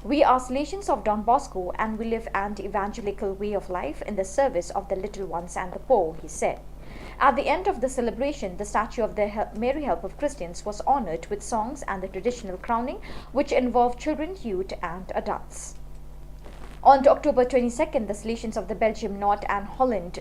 We are Salesians of Don Bosco, and we live an evangelical way of life in the service of the little ones and the poor, he said. At the end of the celebration, the statue of the Mary Help of Christians was honored with songs and the traditional crowning, which involved children, youth, and adults. On October 22nd, the Salesians of the Belgium, North and Holland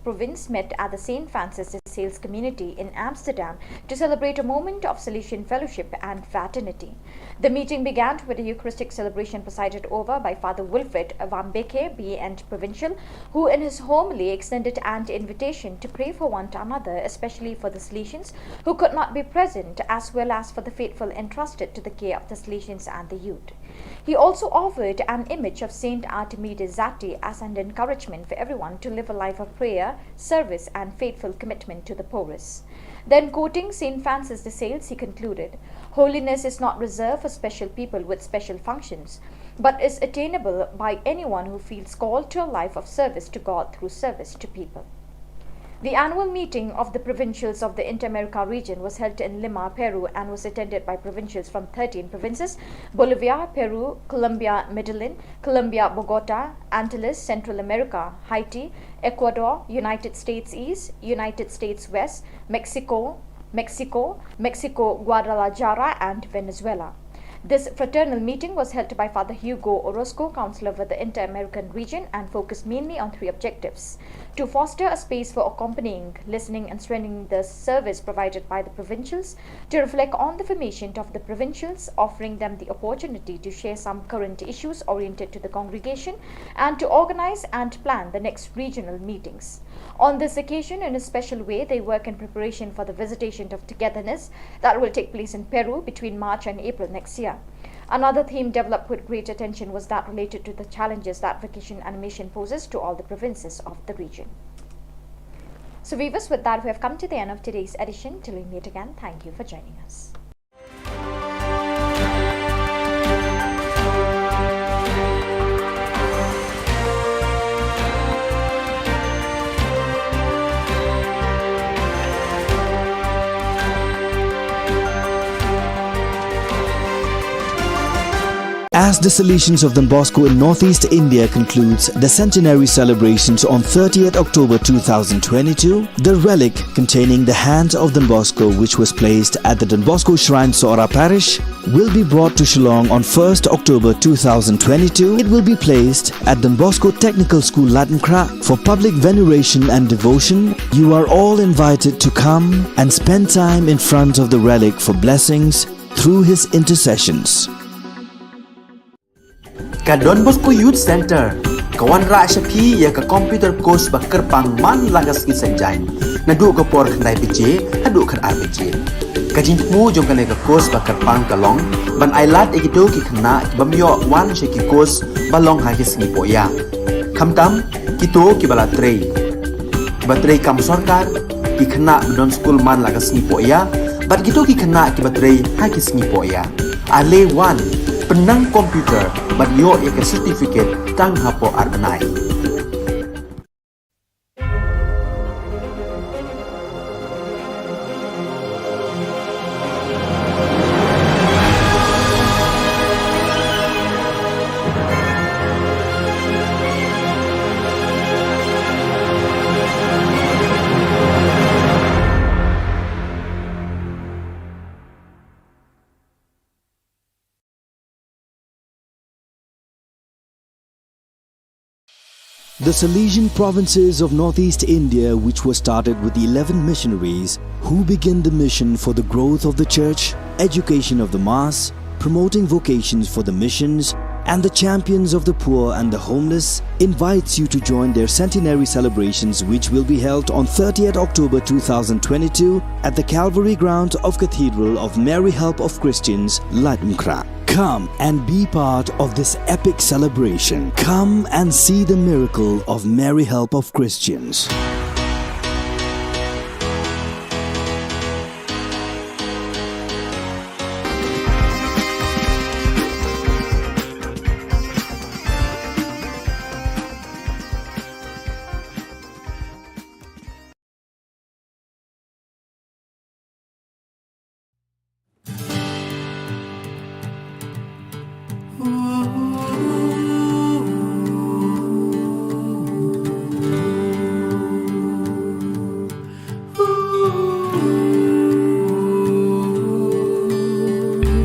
province met at the St. Francis de Sales community in Amsterdam to celebrate a moment of Salesian fellowship and fraternity. The meeting began with a Eucharistic celebration presided over by Father Wilfred Wambeke, B.Ent Provincial, who in his homily extended an invitation to pray for one another, especially for the Salesians who could not be present, as well as for the faithful entrusted to the care of the Salesians and the youth. He also offered an image of Saint Artemide Zati as an encouragement for everyone to live a life of prayer, service, and faithful commitment to the poorest. Then, quoting Saint Francis de Sales, he concluded, "Holiness is not reserved for special people with special functions, but is attainable by anyone who feels called to a life of service to God through service to people." The annual meeting of the provincials of the Inter-America region was held in Lima, Peru, and was attended by provincials from 13 provinces: Bolivia, Peru, Colombia, Medellin, Colombia, Bogota, Antilles, Central America, Haiti, Ecuador, United States East, United States West, Mexico, Guadalajara, and Venezuela. This fraternal meeting was held by Father Hugo Orozco, Counselor for the Inter-American region, and focused mainly on 3 objectives: to foster a space for accompanying, listening, and strengthening the service provided by the provincials, to reflect on the formation of the provincials, offering them the opportunity to share some current issues oriented to the congregation, and to organize and plan the next regional meetings. On this occasion, in a special way, they work in preparation for the visitation of togetherness that will take place in Peru between March and April next year. Another theme developed with great attention was that related to the challenges that vocation animation poses to all the provinces of the region. So viewers, with that, we have come to the end of today's edition. Till we meet again, thank you for joining us. As the Salesians of Don Bosco in Northeast India concludes the centenary celebrations on 30th October 2022, the relic containing the hands of Don Bosco, which was placed at the Don Bosco Shrine, Sora Parish, will be brought to Shillong on 1st October 2022. It will be placed at Don Bosco Technical School, Latankra, for public veneration and devotion. You are all invited to come and spend time in front of the relic for blessings through his intercessions. Ka Don Bosco Youth Center, kawan ra shapi ya ka computer course bakar pang man lagas ki sanjain, nadu ka por khandai piche, hadu khan ar piche. Ka jingmu jong ka ka course bakar pang kalong, ban ailat egido ki khna bamyo wan she ki course balong ha ki sngi poya. Khamtam kito ki bala trei. Batrei kam sarkar ki khna don school man lagas sngi poya, bat kito ki khna ki batrei ha ki sngi poya. Ale wan penang komputer bat yo ek certificate tang hapo arbanai. The Salesian provinces of Northeast India, which were started with the 11 missionaries who began the mission for the growth of the church, education of the mass, promoting vocations for the missions, and the champions of the poor and the homeless invites you to join their centenary celebrations, which will be held on 30th October 2022 at the Calvary Ground of Cathedral of Mary Help of Christians, Latimkra. Come and be part of this epic celebration. Come and see the miracle of Mary Help of Christians.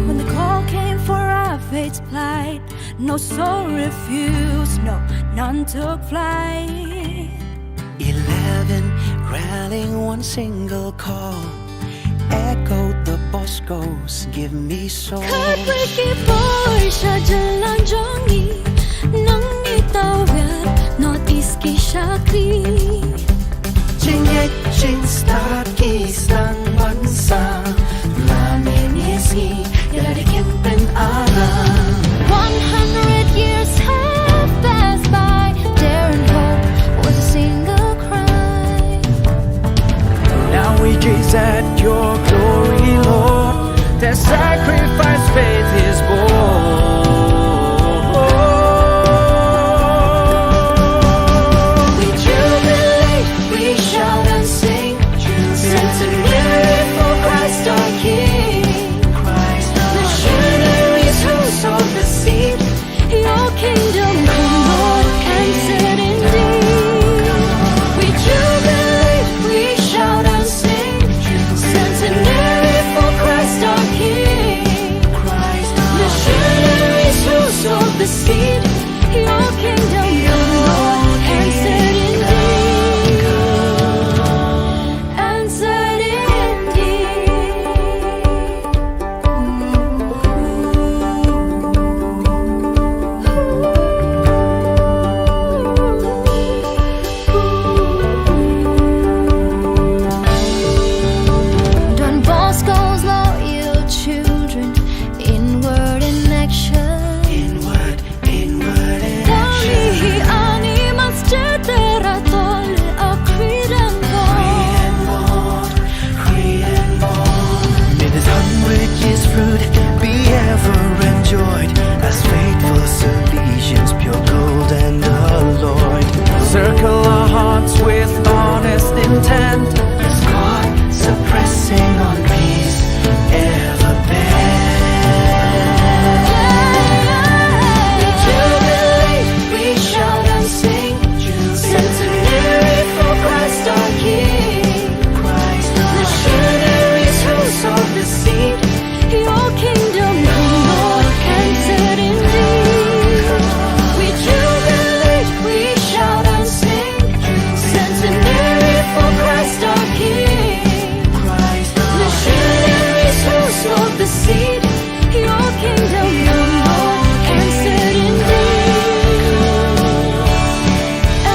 When the call came for our fate's plight, no soul refused, no, none took flight. 11 rallying one single call, echoed the Boscos, give me soul. Khubor Na Ka Jylla jongi, nangi tawir, northeast ki shakti. Jingek jing start kisang bansa, namin yesi, yari kimpen alam. 100 years have passed by, dare and hope was a single cry. Now we gaze at your glory, Lord. Their sacrifice faith is born. We jubilate, we shout and sing, centenary for Christ our King. Missionaries who sowed the seed, your kingdom come, Lord, answered indeed. We jubilate, we shout and sing, centenary for Christ our King. Missionaries who sowed the seed, your kingdom come, Lord, answered indeed. Answered Don Bosco's loyal children, in word and action. Inward and Dali animas cetera tole a creed and bond. May this 100 years fruit be ever enjoyed as faithful Salesians, pure gold and alloyed. Circle our hearts with honest intent, as God suppressing on peace ever bent. We jubilate, we shout and sing, centenary for Christ our King. Missionaries who sowed the seed, your kingdom come, Lord, answered indeed. We jubilate, we shout and sing, centenary for Christ our King. Missionaries who sowed the seed, your kingdom come, Lord, answered indeed.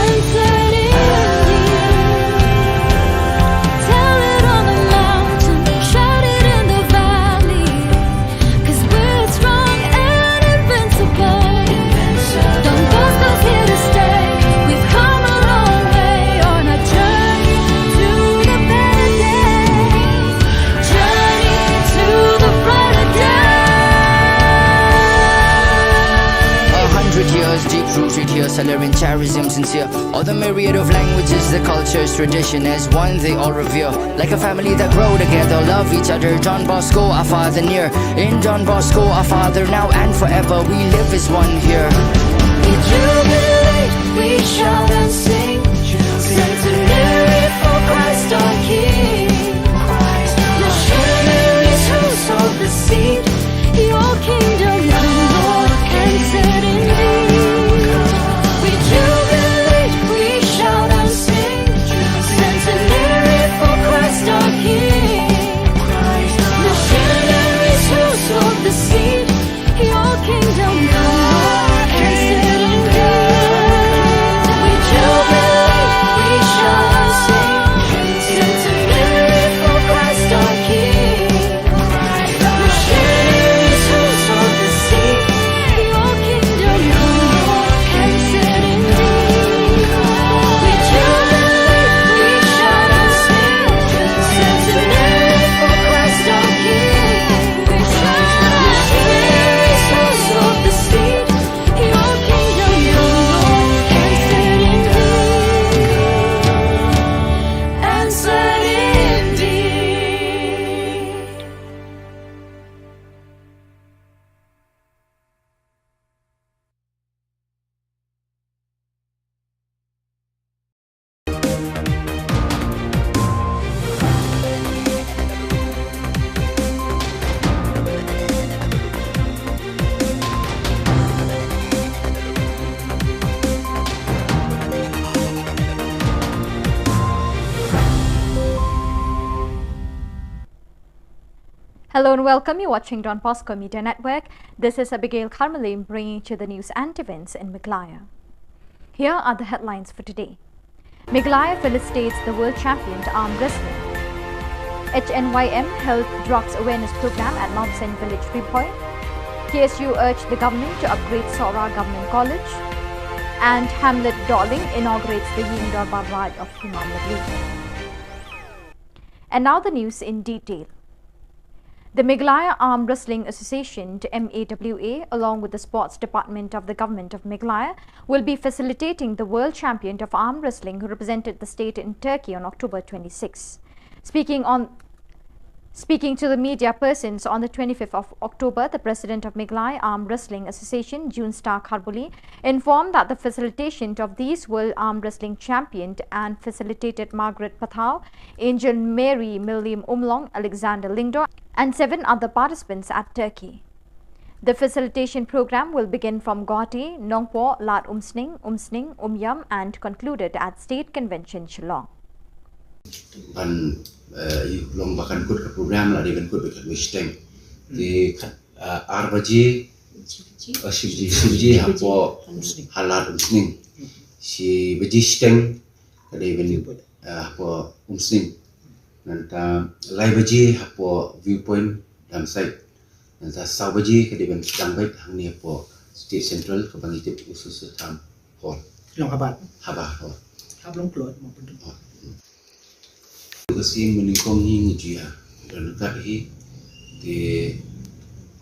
Answered indeed. Tell it on the mountain, shout it in the valley, 'cause we're strong and invincible. Don Bosco's here to stay. We've come a long way on our journey to the better days. Journey to the brighter days. 100 years deep rooted here, celebrating charism sincere. All the myriad of languages, the cultures, tradition as one they all revere. Like a family that grow together, love each other. John Bosco, our father near. In John Bosco, our father now and forever. We live as one here. We jubilate, we shout and sing, centenary for Christ our King. Missionaries who sowed the seed, your kingdom come, Lord, answered indeed. We jubilate, we shout and sing, centenary for Christ our King. Missionaries who sowed the seed, Hello and welcome. You're watching Don Bosco Media Network. This is Abigail Carmelim bringing you the news and events in Meghalaya. Here are the headlines for today. Meghalaya felicitates the world champion arm wrestling. HNYM held drugs awareness program at Mount St. Village 3 KSU urged the government to upgrade Sora Government College. And Hamlet Darling inaugurates the Yin Darbar Raj of Imam Nabi. And now the news in detail. The Meghalaya Arm Wrestling Association, MAWA, along with the Sports Department of the Government of Meghalaya, will be facilitating the world champion of arm wrestling who represented the state in Turkey on October 26. Speaking to the media persons on the 25th of October, the president of Meghalaya Arm Wrestling Association, June Star Kharbuli, informed that the facilitation of these World Arm Wrestling Champion and facilitated Margaret Pathau, Angel Mary Milliam Umlong, Alexander Lingdor, and 7 other participants at Turkey. The facilitation program will begin from Guwahati, Nongpo, Lat Umsning, Umyam, and concluded at State Convention, Shillong. Long bahkan kut ke program lah dia kan kut dekat Western di RBG Shivji hapo halat umsning si beji steng kadai ben hapo umsning nanta lai beji hapo viewpoint dalam site nanta sau beji kadai ben jambait hang ni hapo state central ke bangitip usus tam hall Long habat hall long keluar maupun Kesin meningkong ni dia dan dekat di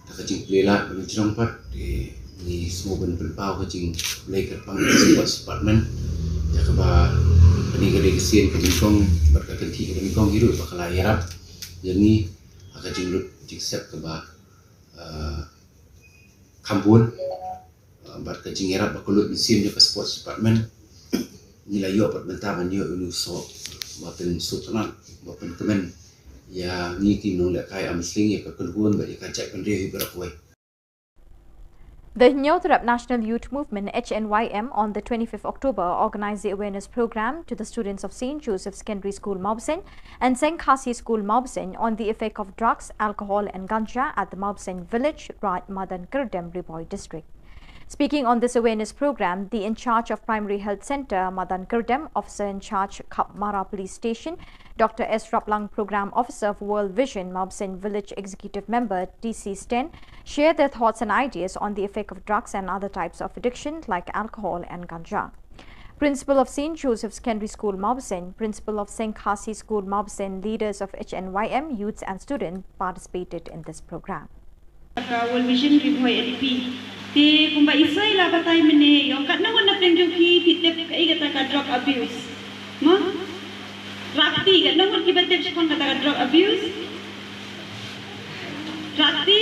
kacing pelela berjurang pat di semua penpau kacing pelai pang sports department ya keba peninggal kesin meningkong berkati meningkong hidup bakal ayarap jadi kacing lut jiksep keba kampun berkacing ayarap bakulut mesin ke sports department nilai yo pat mentah banyo unuso Bapen Sultanat, Bapen Kemen, ya ni tim nong lekai amsling ya kekeluhan bagi kacak pendiri berakui. The Nyothrap National Youth Movement HNYM on the 25th October organized the awareness program to the students of St. Joseph Secondary School Maubsen and St. Khasi School Maubsen on the effect of drugs, alcohol and ganja at the Maubsen village, Raj Madan Kirdem Riboy district. Speaking on this awareness program, the in charge of Primary Health Centre, Madan Kirdem, officer in charge, Khubor Police Station, Dr. S. Raplang, Program Officer of World Vision, Maubsen Village Executive Member, TC Sten, shared their thoughts and ideas on the effect of drugs and other types of addiction like alcohol and ganja. Principal of St. Joseph Secondary School Maubsen, Principal of St. Khasi School Maubsen, leaders of HNYM, youths and students participated in this program. World Vision Riboy LP. Ti kumba isay la batay mene yung kat na wana pengjong ki pitep kai kata ka drug abuse. Ma? Rakti kat na wana ki batep si kon kata ka drug abuse. Rakti?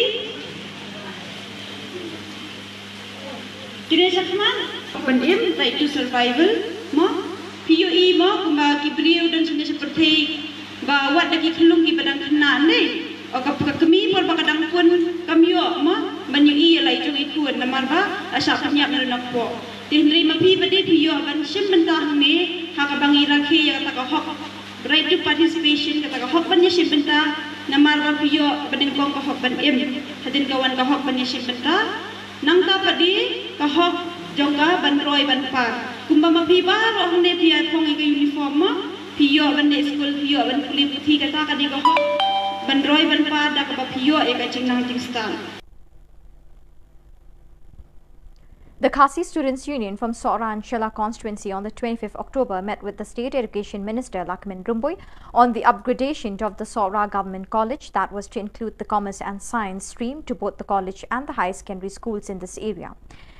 Kini sakman? Penim right to survival. Ma? PUE ma kumba ki beliau dan sudah seperti bawa lagi kelung ki badang kena ni. O kami por bakadang pun kami yo ma banyui lai jong ikut namar ba asa penyak nak po tinri mapi bade piyo ban sim bentah ni ha ka bangi rakhi ya kata hok right to participation kata hok ban sim bentah namar ba piyo badeng kong ka hok ban hadin kawan ka hok ban sim bentah nang ta padi ka hok jong ka ban roi ban par kumba mapi ba ro hne pia thong ke uniform ma piyo ban school piyo ban kulit thi kata ka di ka hok ban roi ban par da ka piyo e ka chingnang chingstan. The Khasi Students' Union from Sora and Shilla constituency on the 25th October met with the State Education Minister Lakmin Rumbui on the upgradation of the Sora Government College that was to include the Commerce and Science stream to both the college and the high secondary schools in this area.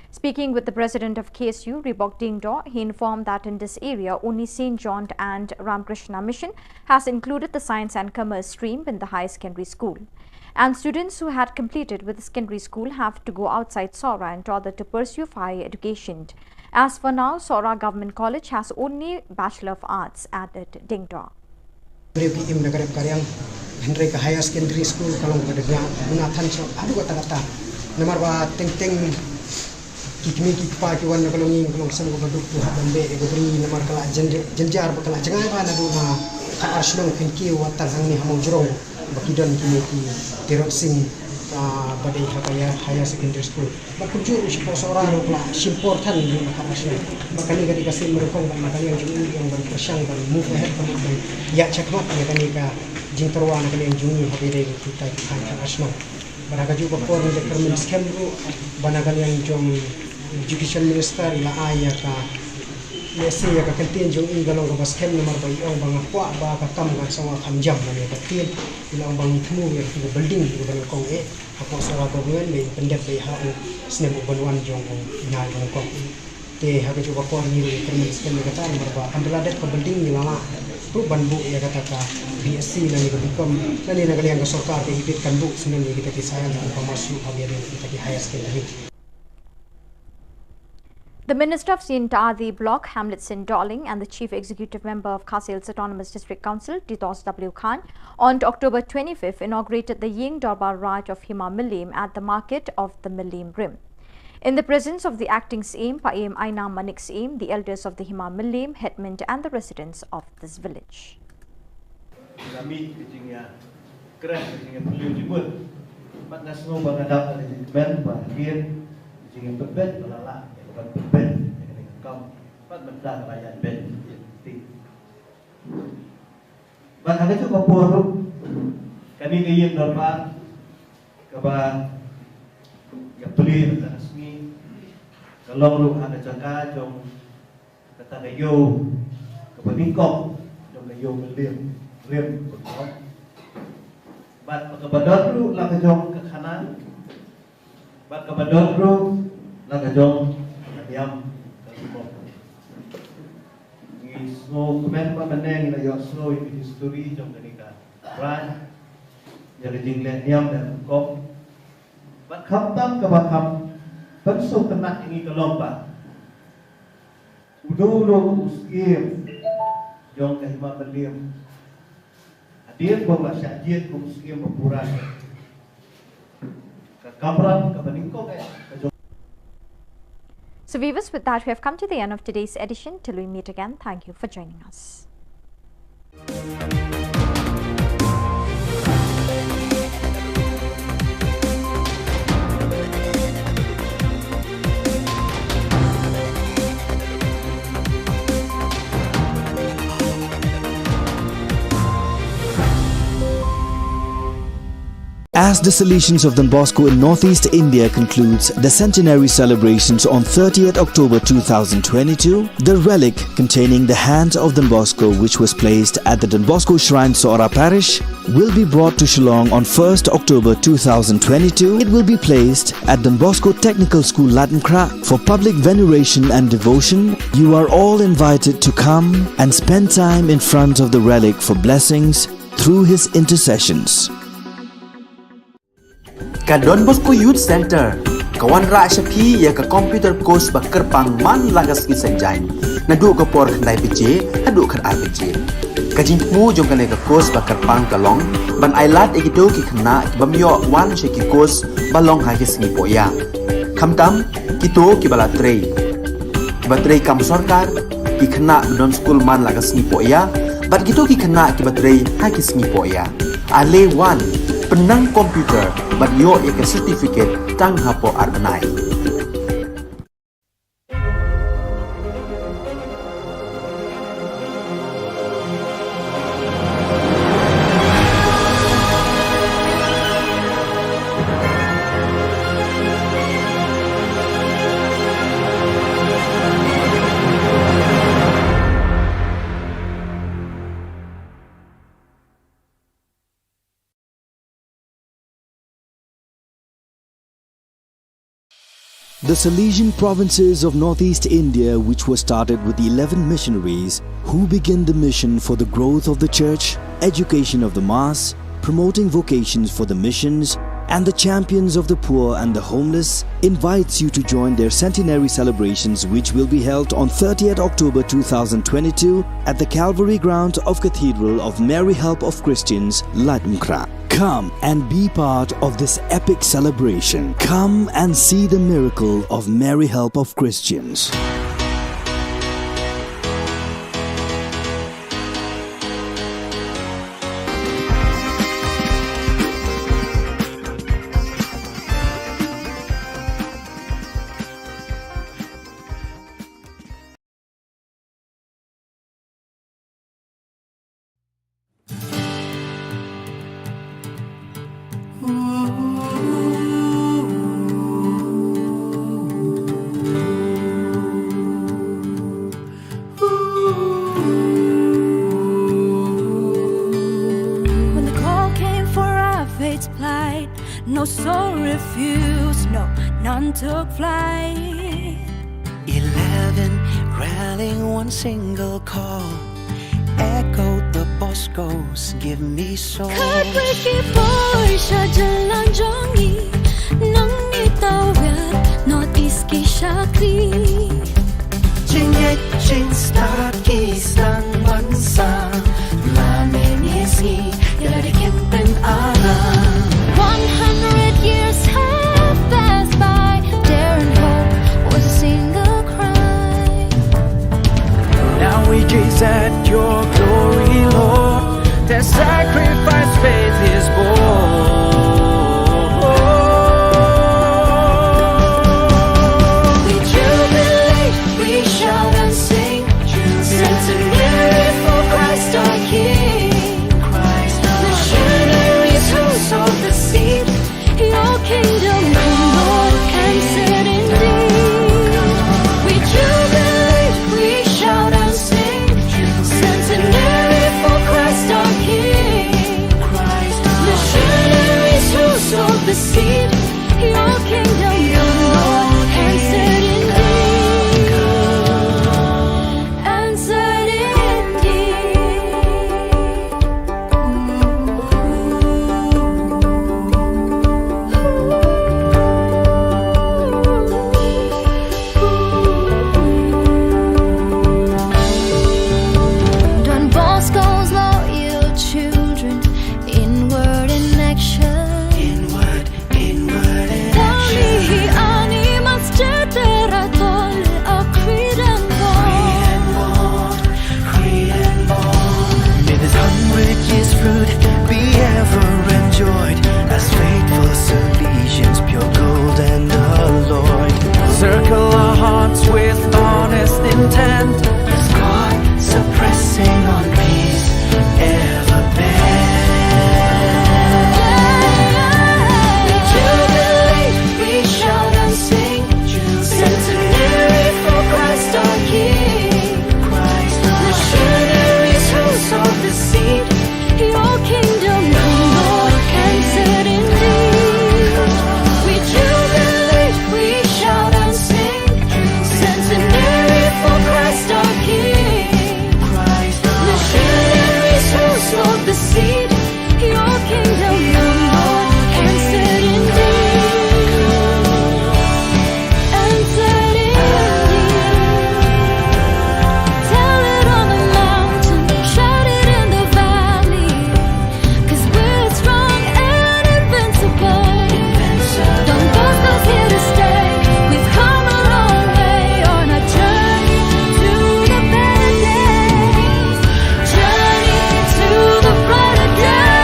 Speaking with the President of KSU, Ribok Dingdo, he informed that in this area, only St. John and Ramakrishna Mission has included the Science and Commerce stream in the high secondary school. And students who had completed with the secondary school have to go outside Sora in order to pursue higher education. As for now, Sora Government College has only Bachelor of Arts, added Dingdo. PPM nagarap karyang Henry ka higher secondary school kalong kadagya bunatan so adu kata-kata namar ba ting-ting kikmi kikpa kiwan na kalonging kalong sam ko baduk tu habambe e gobri namar kala jenjar bakala jangai ba na do ma ka Shillong kenki watan hang ni hamong jurong bakidon kini ki Tirot Singh badai hakaya higher secondary school bakujur sipo seorang rukla simportan di makarasya makani kali kasih merukong dan makani yang jungi yang berpersang dan move ahead dan ya cakmat ya kani ka jingterwan kani yang jungi habire kita kan asno baraga juga por ni determin scam ru banagan yang jom education minister ila aya ka Nasi ya kakentin jong galong ka baskem nomor bai ong bang kwa ba ka kam ga sawa kam jam na ka tin ila ong bang tmu ya ki building ki bang kong ako sawa ko ngen le pendek bai ha o sne bo banwan jong na bang kong te ha ka juba ko ni le termin skem ka tan nomor ba andala det ka building ni lama tu ban bu ya kata ka BSc na ni ka bikom na ni na kali ang sarkar ke hibit kan bu sne ni kita ki sayang ka masuk ha biar kita ki higher secondary. The Minister of Sintadi Block, Hamletson Darling, and the Chief Executive Member of Khasi Hills Autonomous District Council, Ditos W. Khan, on October 25th inaugurated the Ying Darbar Raj of Hima Milim at the market of the Milim Rim. In the presence of the acting CM, Paim Aina Manik CM, the elders of the Hima Milim, headmen and the residents of this village. Kami kecingnya keren kecingnya beliau jemput. Mat nasno bangadap ada jemput bahagian kecingnya berbed balala. Ben kau pat benda rakyat ben ti ban ada tu kapur kami kayin normal kaba ya beli resmi kalau lu ada jangka jom kata kayo kaba bingkok jom kayo melim betul bat kabadot lu lang jom ke kanan bat kabadot lu lang jom Yam, ni semua komen meneng na yo slow in history jom kenika. Ran, jadi jinglet yam dan kop. Bat khatam ke bakam, pensuk tenak ini kelompa. Udo uskim, jom kahima berdiam. Hadir bawa syajid uskim berpuran. Kamram ke peningkok So viewers, with that we have come to the end of today's edition. Till we meet again, thank you for joining us. As the Salesians of Don Bosco in Northeast India concludes the centenary celebrations on 30th October 2022, the relic containing the hand of Don Bosco, which was placed at the Don Bosco Shrine, Sora Parish, will be brought to Shillong on 1st October 2022. It will be placed at Don Bosco Technical School, Latmkra, for public veneration and devotion. You are all invited to come and spend time in front of the relic for blessings through his intercessions. Ka Don Bosco Youth Center, kawan ra shapi ya ka computer course bakar pang man lagas ki sanjain. Nadu ka por khandai bije, hadu khan arbije. Ka jingmu jong kane ka course bakar pang kalong, ban ailat egito ki khna ki bamyo wan she ki course balong ha ki sngi poya. Khamtam kito ki bala trei. Batrei kam sarkar ki khna Don school man lagas sngi poya, bat kito ki khna ki batrei ha ki sngi poya. Ale wan penang komputer bat yo ek certificate tang hapo arnai. The Salesian provinces of Northeast India, which were started with the 11 missionaries who began the mission for the growth of the church, education of the mass, promoting vocations for the missions, and the champions of the poor and the homeless, invites you to join their centenary celebrations, which will be held on 30th October 2022 at the Calvary ground of Cathedral of Mary Help of Christians, Latmkra. Come and be part of this epic celebration. Come and see the miracle of Mary Help of Christians. or refused, no, none took flight. 11 rallying one single call, echoed the Boscos, give me soul. Heartbreaky boy, siya jalan jongi, nang itawid, Northeast ki Shakri. Jing start kisang bansa, lamin isi, yada kimpen ara. 100 years have passed by, dare and hope was a single cry. Now we gaze at your glory, Lord. Their sacrifice faith is born. We jubilate, we shout and sing, centenary for Christ our King. Missionaries who sowed the seed, your kingdom come, Lord, and set indeed. We jubilate, we shout and sing, centenary for Christ our King. Missionaries who sowed the seed, your kingdom come, Lord, and set indeed. And set Don Bosco's loyal children, in word and action. Inward and Dali animas cetera tole a creed and bond. May this 100 years fruit be ever enjoyed as faithful Salesians, pure gold and alloy. Circle our hearts with honest intent, as God suppressing on peace ever We jubilate, we shout and sing, centenary for Christ our King. Missionaries who sowed the seed, your kingdom come, Lord, and set indeed. We jubilate, we shout and sing, centenary for Christ our King. Missionaries who sowed the seed, your kingdom come, Lord, and set indeed. And set indeed. Tell it on the mountain, shout it in the valley, 'cause we're strong and invincible. Don Bosco's here to stay. We've come a long way on a journey to the better days. Journey to the brighter days.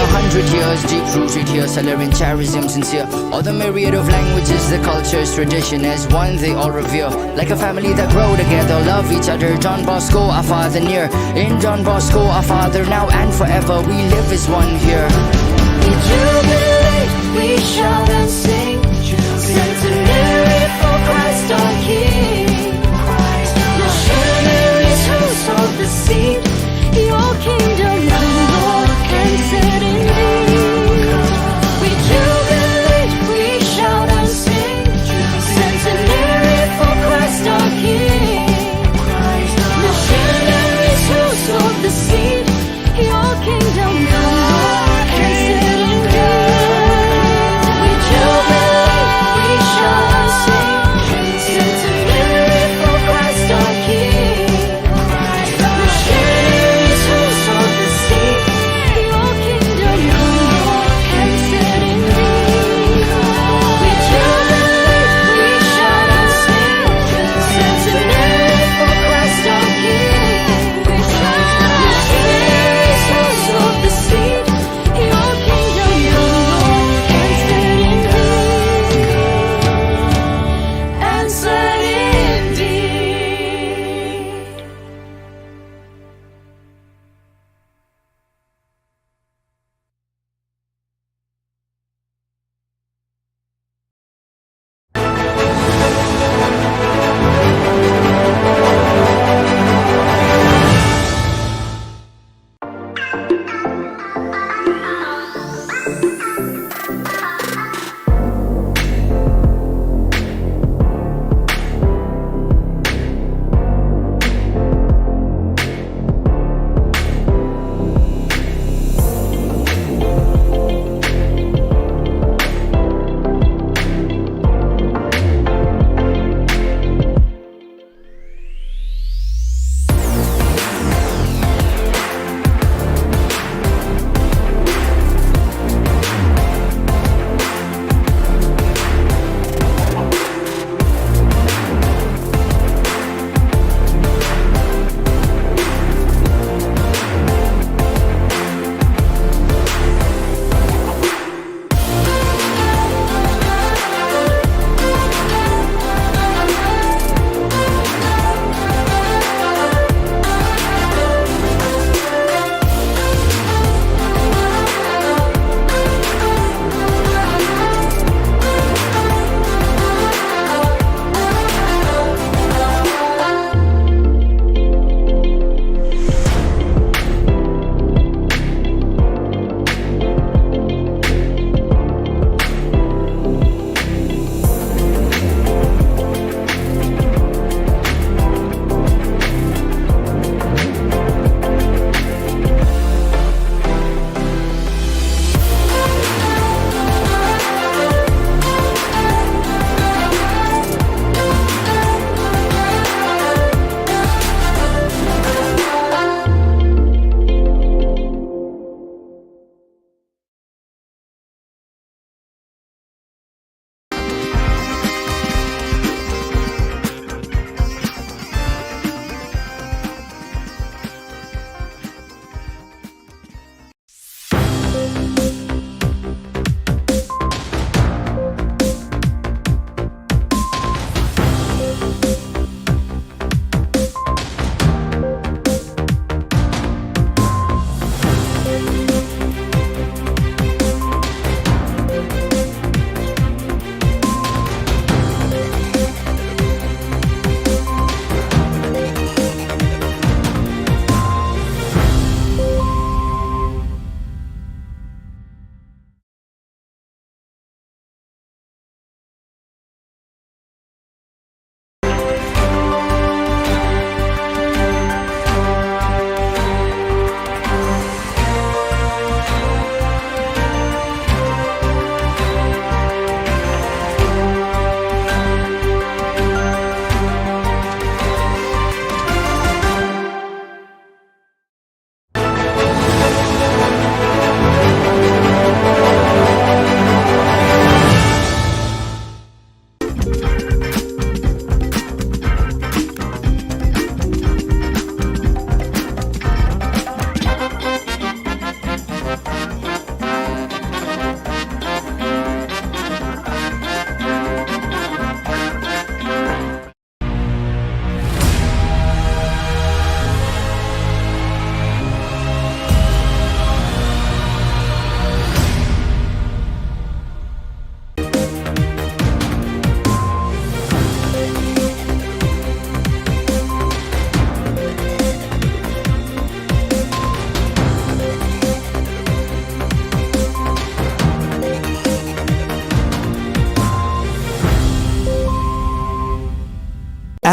100 years deep rooted here, celebrating charism sincere. All the myriad of languages, the cultures, tradition as one they all revere. Like a family that grow together, love each other. John Bosco, our father near. In John Bosco, our father now and forever. We live as one here. We jubilate, we shout and sing, centenary for Christ our King. Missionaries who sowed the seed, your kingdom come, Lord, and set indeed. We jubilate, we shout and sing, centenary for Christ our King. Missionaries who sowed the seed, your kingdom come, Lord, and set indeed. We jubilate.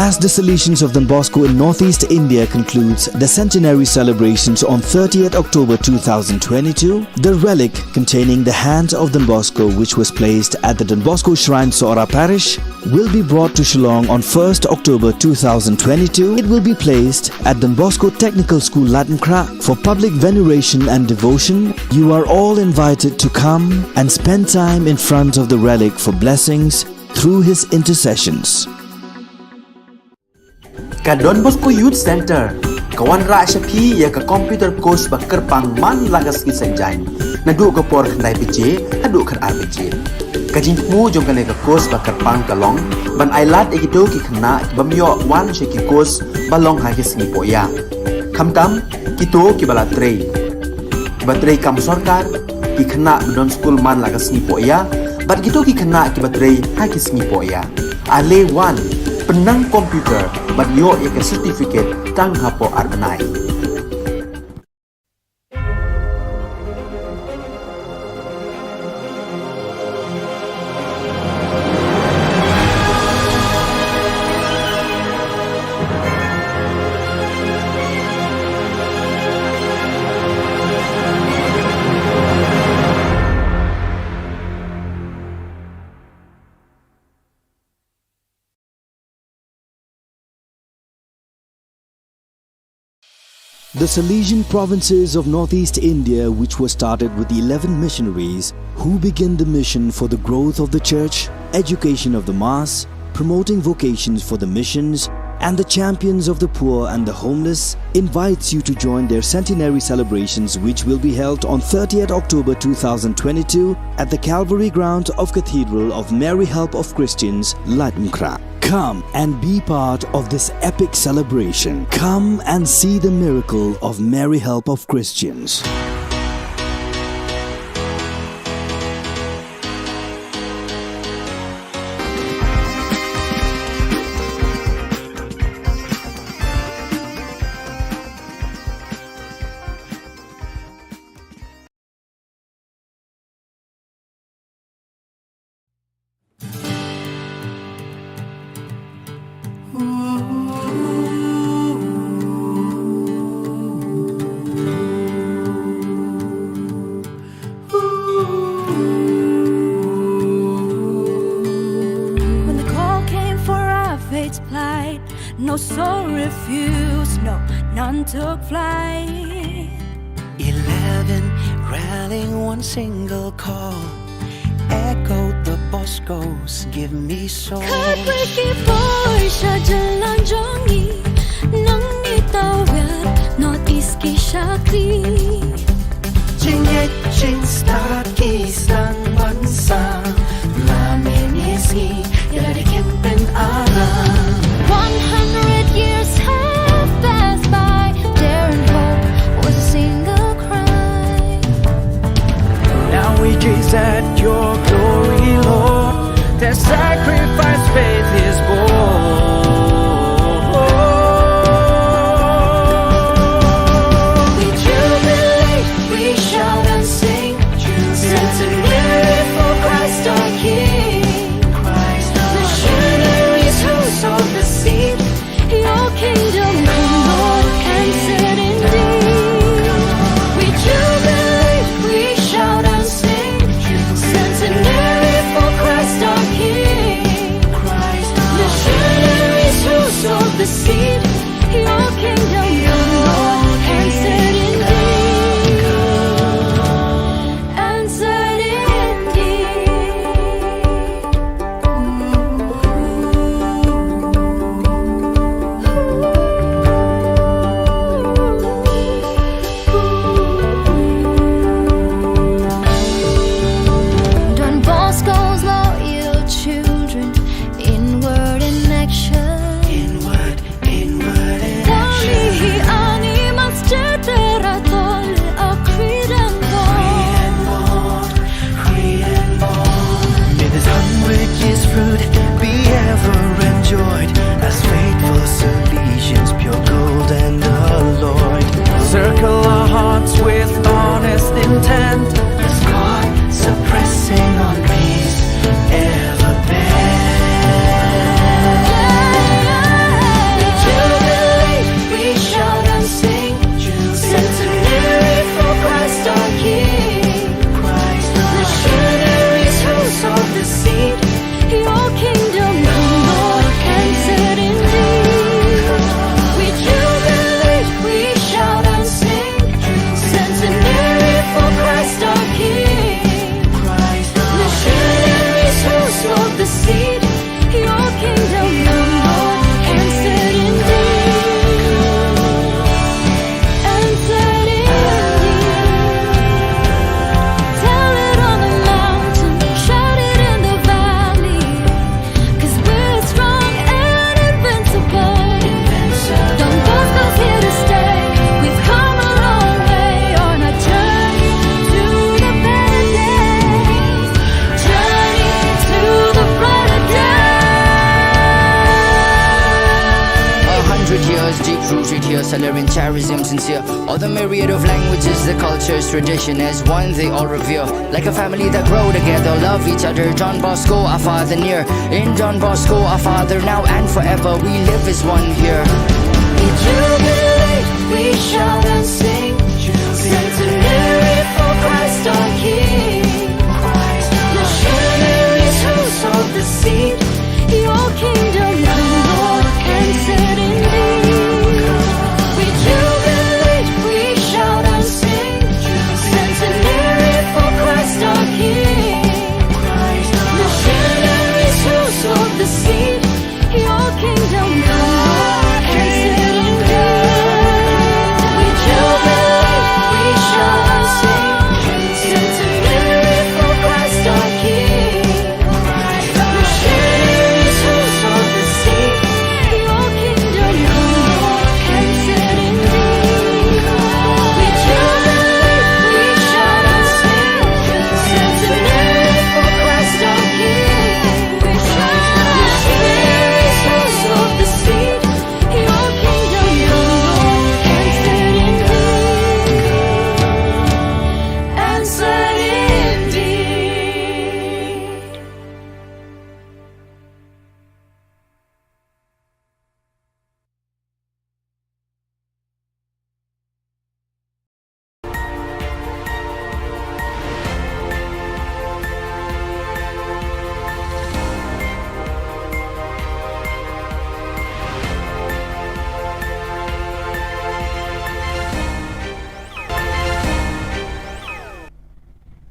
As the Salesians of Don Bosco in Northeast India concludes the centenary celebrations on 30th October 2022, the relic containing the hand of Don Bosco, which was placed at the Don Bosco Shrine, Sora Parish, will be brought to Shillong on 1st October 2022. It will be placed at Don Bosco Technical School, Latmkra, for public veneration and devotion. You are all invited to come and spend time in front of the relic for blessings through his intercessions. Ka Don Bosco Youth Center, kawan ra shapi ya ka computer course bakar pang man lagas ki sanjang, nadu ka por khandai piche, hadu khar ar piche. Ka jingmu jong ka ne ka course bakar pang kalong, ban ailat egido ki khna bamyo wan she ki course balong ha ki sngi poya. Khamtam kito ki bala trei. Batrei kam sarkar ki khna don school man lagas sngi poya, bat gitu ki khna ki batrei ha ki sngi poya. Ale wan penang komputer bat yo ya ke certificate tang hapo arbenai. The Salesian provinces of Northeast India, which was started with the 11 missionaries who began the mission for the growth of the church, education of the mass, promoting vocations for the missions, and the champions of the poor and the homeless, invites you to join their centenary celebrations, which will be held on 30th October 2022 at the Calvary ground of Cathedral of Mary Help of Christians, Latmkra. Come and be part of this epic celebration. Come and see the miracle of Mary Help of Christians. When the call came for our fate's plight, no soul refused, no, none took flight. 11 rallying one single call, echoed the Boscos, give me soul. Heartbreaking voice, jalan jongi, nang itawid, Northeast ki Shakti. Jingit start kisang bansa, laminisi, yari kimpen alam. 100 years have passed by, dare and hope was a single cry. Now we gaze at your glory, Lord. Their sacrifice faith is born. We jubilate, we shout and sing, centenary for Christ was deep rooted here, celebrating charism sincere. All the myriad of languages, the cultures, tradition as one they all revere. Like a family that grow together, love each other. John Bosco, our father near. In John Bosco, our father now and forever. We live as one here. We jubilate, we shout and sing. Centenary for Christ our King. Missionaries who sowed the seed. Your kingdom come, Lord, and set in thee. We jubilate, we shout and sing. Centenary for Christ our King. Missionaries who sowed the seed. Your kingdom come, Lord, and set in thee. We jubilate, we shout and sing. Centenary for Christ our King. Missionaries who sowed the seed. Your kingdom come, Lord, and set in thee. We jubilate, we shout and sing. Centenary for Christ our King. Missionaries who sowed the seed. Your kingdom come, Lord, and set in thee. And set in thee.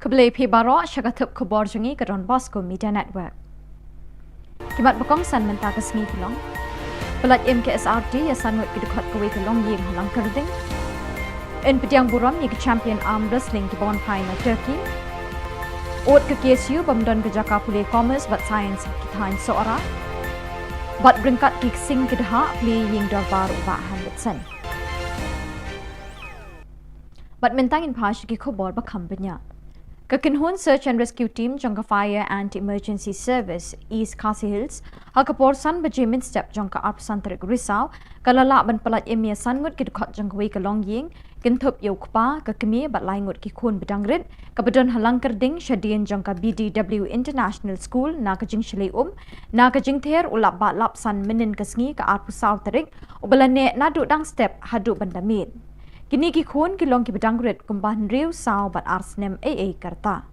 Keblai pi baro syakatup Khubor Jungi ke Don Bosco Media Network. Kimat bakong san menta ke sengi kelong. Pelat MKSRT ya sanut ke dekat kewe kelong ying halang kerding. En pediang buram ye ke champion arm wrestling ke bon final Turkey. Ot ke KSU bamdon ke Jaka Pulih Commerce bat science kitain seorang. Bat beringkat ke sing ke daha pli ying dorbar ubah Hamletson. Bat mentangin pas ke Khubor bakam banyak. Kekenhun Search and Rescue Team jangka Fire and Emergency Service East Khasi Hills hakapor san bejemin step jangka Arpsantarik Risau kalala ban pelat emia sangut ke dekat jangka wei kelong ying kentup yau kpa kekemi bat laingut ki khun bedangrit kabedon halang kerding syadien jangka BDW International School na kajing Shillong na kajing ther ulap bat lapsan menin kesngi ke Arpusau tarik ubalane nadu dang step hadu bandamit. Kini ki khun ki long ki bedangret kumbahan riu sao bat arsnem AA karta.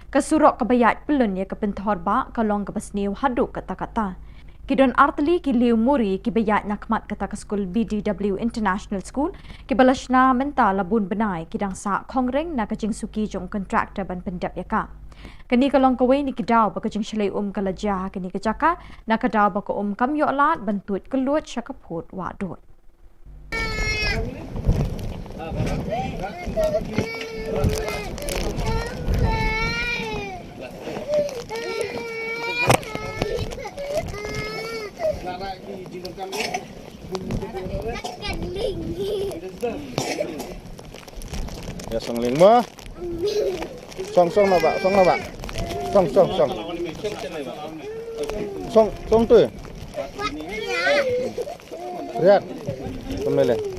Kasurok kabayat pelun ya kepentor ba kalong kebasniu hadu kata-kata. Kidon artli ki liu muri ki bayat nakmat kata ke skul BDW International School ki balashna menta labun benai kidang sa kongreng na kajing suki jong kontraktor ban pendap yaka. Kini kalong kawai ni kidau ba kajing shalai kalajah kini kejaka na kadau ba ko kamyo alat bantut kelut syakaput wadut. Ya song ling mo. Song na ba? Song. Song tu. Lihat. Kembali.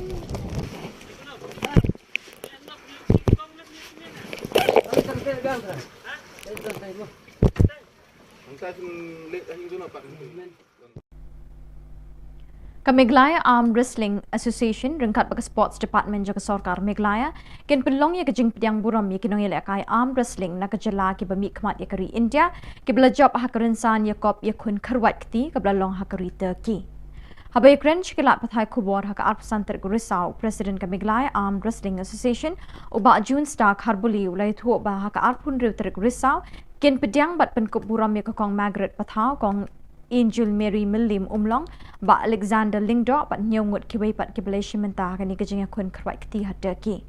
Meglaya Arm Wrestling Association ringkat bagi Sports Department jaga Sarkar Meglaya ken pelong ya kejing pediang buram ya kinong ya kai Arm Wrestling na kejala ki bami kmat ya kari India ki bela job hakarinsan ya kop ya kun kerwat kti ka bela long hakari Turkey. Habai krench kilat pathai Khubor haka Arpsantar Risau President ka Meglaya Arm Wrestling Association uba June Star Kharbuli ulai thu ba haka Arpun Riu Tarik Risau ken pediang bat penkup buram ya kong Margaret pathau kong Angel Mary Millim Umlong ba Alexander Lingdo bat nyongut kiwai pat kibeleshi menta kani kajing akun kerwat kti hat Turkey.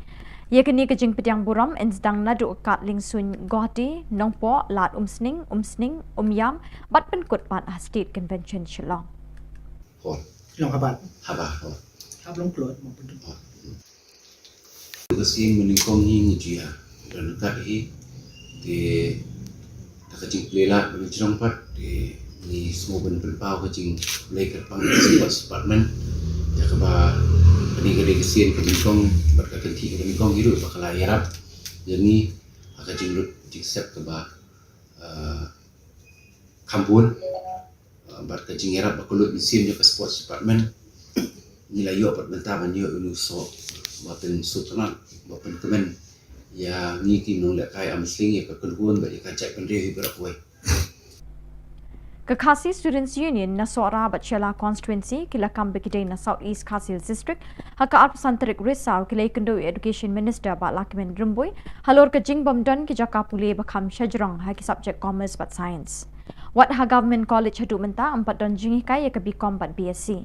Ia kini kajing pediang buram ensdang nadu kat lingsun Guwahati nongpo lat umsning umyam bat penkut pat State Convention Shillong. Long habat. Haba. Hablong klot mo pun. Kasi meningkong ni dia dan kat hi di tak kecing pelela mencerong pat di ni semua ben pelpau kecing play kat pang sports department ya keba peninggal kesin kebingkong berkakenti kebingkong hidup bakal ayarap jadi akan jinglut jingsep keba kampun berkajingerap bakulut musim juga sports department nilai yo apartmenta banyo unuso bapen sutran bapen kemen ya ngiti nong lek kai amsling ya kekulhun ba ya kajak pendiri berakwe Ka Khasi Students Union na Sora Bachela constituency kila kambikidai na South East Khasi Hills District haka arpasantarik risau kila ikendo Education Minister ba Lakimen Rumboy halor ka jingbom don ki jaka pule bakam shajrong haki subject commerce but science Wat ha government college hadu menta 4 don jingi kai ya ka BCom but BSc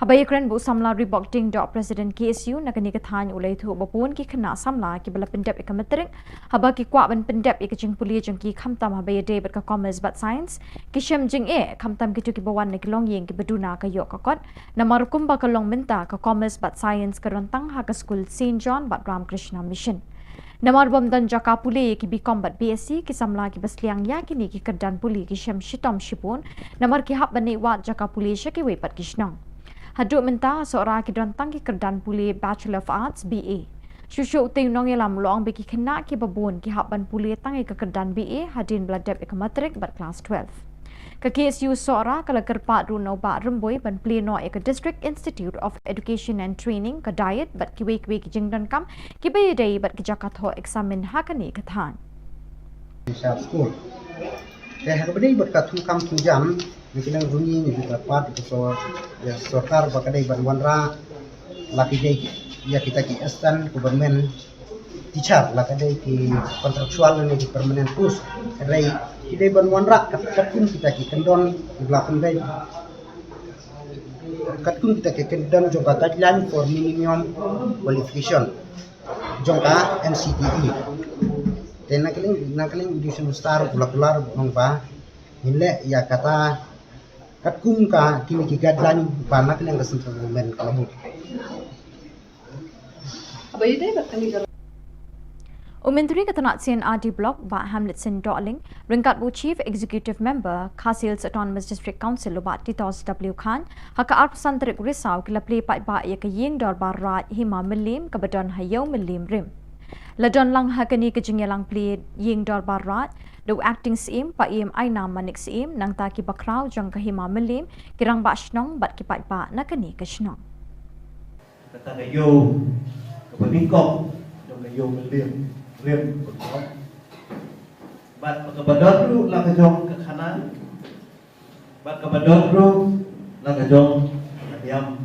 Habay kren bu samla rebocting do President KSU na kani kathan ulay thu bapun ki khana samla ki bala pendep ikamatrik haba ki kwa ban pendep ikajing puli jong ki khamtam habay day bat ka commerce but science ki shem jing khamtam ki tu ki bawan na kilong yeng ki baduna ka yok kakot na marukum ba kalong menta ka commerce but science ka rontang ha ka school St John but Ramakrishna Mission Namar bom dan jaka puli ki BCom but BSc ki samla ki basliang ya kini ki kerdan puli ki shem shitom shipun namar ki hab bani wat jaka puli shaki we pat kishnong Haduk menta seorang kidrantang ki kerdan puli Bachelor of Arts BA. Shushu utai unong yalam loang beki kena ki babun ki haban puli tangi ke kerdan BA hadin beladap ikamatrik bat kelas 12. Ke KSU seorang kala kerpat runau ba remboi ban pleno ke District Institute of Education and Training ke diet bat ki wei ki jingdan kam ki bayadai bat ki jakat eksamen hakani kathan. School. Hakabadi berkatu kam tujam Mikilang runyi ni juga part itu ya sorkar bakadai banwanra laki dai ya kita ki astan government teacher lakadai ki kontraktual ni ki permanent post kadai kidai banwanra katun kita ki kendon belakang dai katun kita ki kendon joka guideline for minimum qualification joka NCTE dan nakaling edition star pular bangpa ile ya kata Katkum ka kini ki guideline panak yang kesentuh government kalabut. Umentri Katanatsian RD Block ba Hamletson Darling ringkat bu Chief Executive Member Khasi Hills Autonomous District Council ubat Titos W Khan haka arpasantarik risau kila play pat ba ya kayeng dor barat hima melim kabadon hayau melim rim. Ladon lang hakani kejingelang play yeng dor barat do acting sim pa aina manik sim nang ta ki bakraw jang kahima melim kirang ba shnong bat ki pat ba na kani ka shnong kata kayo kabingkong jang kayo melim rim betul bat kabadon ru lang jong ke kanan bat kabadon ru lang jong diam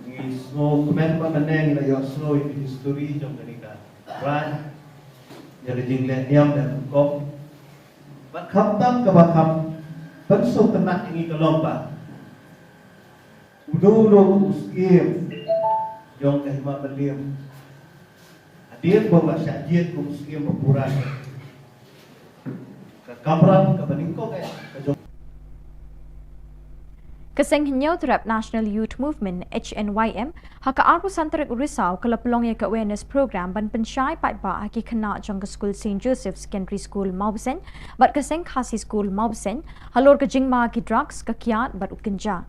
ni semua komen pa maneng na yo slow in history jong kanika right jadi jinglet niam dan kop bat khamtam ka bakam pensuk tenak ingi kelomba udo uskim jong kahima belim hadir bawa syajid ku uskim berpuran ka kamran ka beningko kaya Kaseng hinyaw terap National Youth Movement HNYM haka arpasantarik risau kala pelong ya awareness program ban pensyai pat ba aki kena jang ke school St Joseph Secondary School Maubsen bat kaseng Khasi School Maubsen halor ke jingma ki drugs ka kiat bat ukenja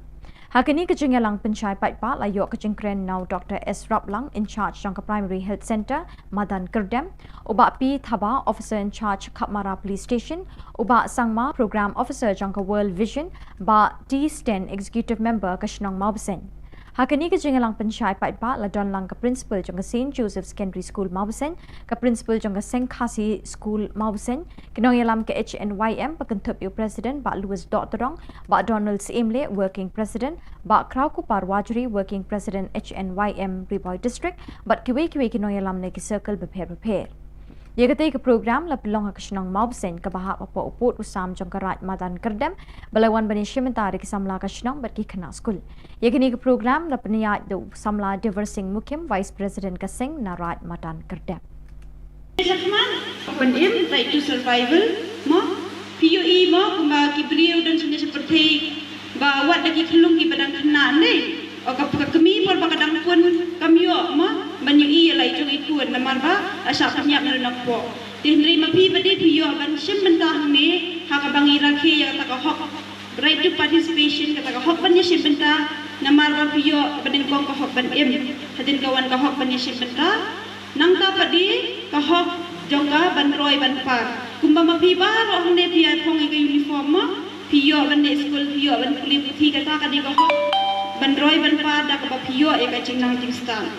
Hakini ke jingyalang pensyai pat ba layo ke jingkren now Dr. S. Raplang in charge jang ke Primary Health Center Madan Kerdem uba P. Thaba officer in charge Kapmara Police Station uba Sangma program officer jang ke World Vision ba T. Sten executive member ke Shillong Maubsen Hakini ke jingyalang pensyai pat ba ladon lang ke principal jang ke St. Joseph Secondary School Maubsen ke principal jang ke Seng Khasi School Maubsen kinong yalam ke HNYM pekentup yu president ba Louis Dotterong ba Donald Simle working president ba Krau Kupar Wajri working president HNYM Riboy District but kiwe kinong yalam ne ki circle prepare Ye kata ke program la pelong ke Shillong Maubsen ke bahap apa uput usam jong ke Raj Madan Kerdem balawan bani shimentari ke samla ke Shillong bat ki kena school. Ye kini ke program la peniyat do samla Diversing Mukim Vice President ke Seng na Raj Madan Kerdem. Open aim right to survival mo POE mo kuma kibriu dan jenis seperti ba wat lagi kelung ki badang kena ni o kami por bakadang pun kami mo banyui lai jong ikut namar ba asa penyak nak po tinri mapi bade piyo ban sim mentah ni ha ka bangi rakhe ya ta ka hok right to participation kata hok ban yashib benta namar ba piyo banin kong ka hok ban hadin kawan ka hok ban yashib benta nang ta padi ka hok jongga ban roy ban pa kumba mapiba ro hne pia thong ke uniform ma piyo ban ne school piyo ban kulit thi kata ka di ka hok ban roy ban pa da ka piyo e ka chingnang chingstan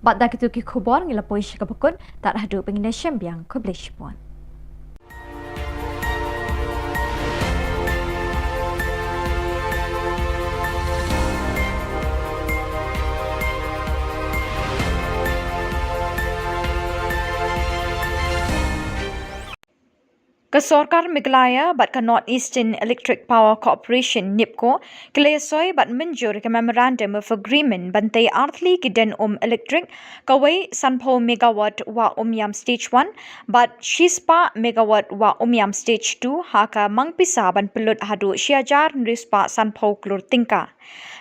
Bat da kitu ki khubor ngila poish ka bakun tak hadu pengine syambiang kublish puan. Kesorkar Meghalaya bat ka North Eastern Electric Power Corporation NIPCO kelesoi bat menjur ke Memorandum of Agreement bantai arthli ki den electric kawai sanpo megawatt wa yam stage 1 bat shispa megawatt wa yam stage 2 haka mangpisa ban pelut hadu syajar nrispa sanpo klur tingka.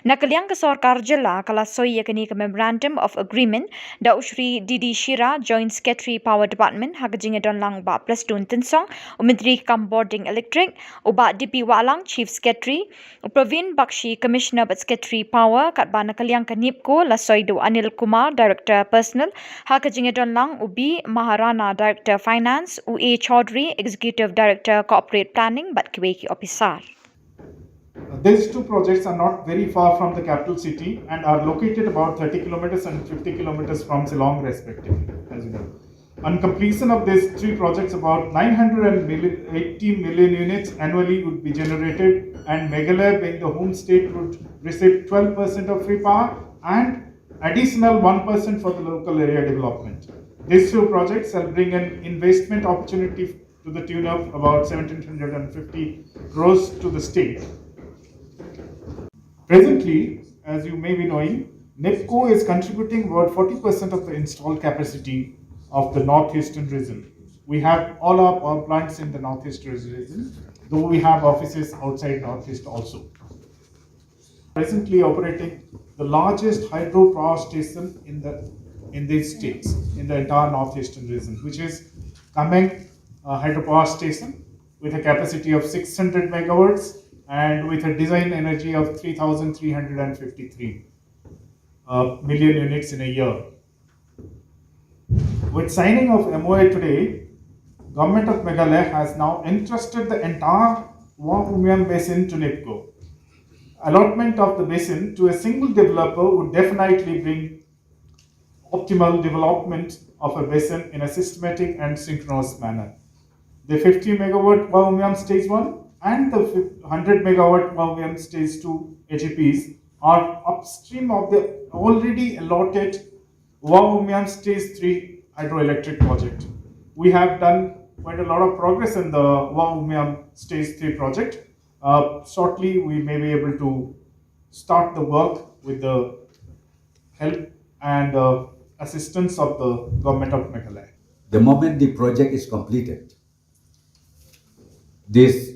Nakaliang kesorkar Jylla kala soi yakni ke Memorandum of Agreement da usri Didi Shira Joint Secretary Power Department hakajing don lang ba plus dun tensong Menteri Boarding Electric, Ubat DP Walang Chief Secretary, Praveen Bakshi Commissioner but Secretary Power, Katbana Kalyang Kanipko, Lasoido Anil Kumar Director Personal, Hakajingadon Lang Ubi Maharana Director Finance, U.A. Chaudhry Executive Director Corporate Planning but Kiweki Officer. These two projects are not very far from the capital city and are located about 30 kilometers and 50 kilometers from Shillong respectively, as you know. On completion of these three projects, about 980 million units annually would be generated, and Meghalaya, being the home state, would receive 12% of free power and additional 1% for the local area development. These two projects shall bring an investment opportunity to the tune of about 1,750 crores to the state. Presently, as you may be knowing, NIPCO is contributing about 40% of the installed capacity of the northeastern region. We have all our power plants in the northeastern region, though we have offices outside northeast also. Presently operating the largest hydro power station in these states, in the entire northeastern region, which is Kameng hydropower station with a capacity of 600 megawatts and with a design energy of 3,353 million units in a year. With signing of MOA today, Government of Meghalaya has now entrusted the entire Wang basin to NIPCO. Allotment of the basin to a single developer would definitely bring optimal development of a basin in a systematic and synchronous manner. The 50 megawatt Wang stage 1 and the 100 megawatt Wang stage 2 HEPs are upstream of the already allotted Wang stage 3 hydroelectric project. We have done quite a lot of progress in the Wang stage 3 project. Shortly, we may be able to start the work with the help and assistance of the Government of Meghalaya. The moment the project is completed, this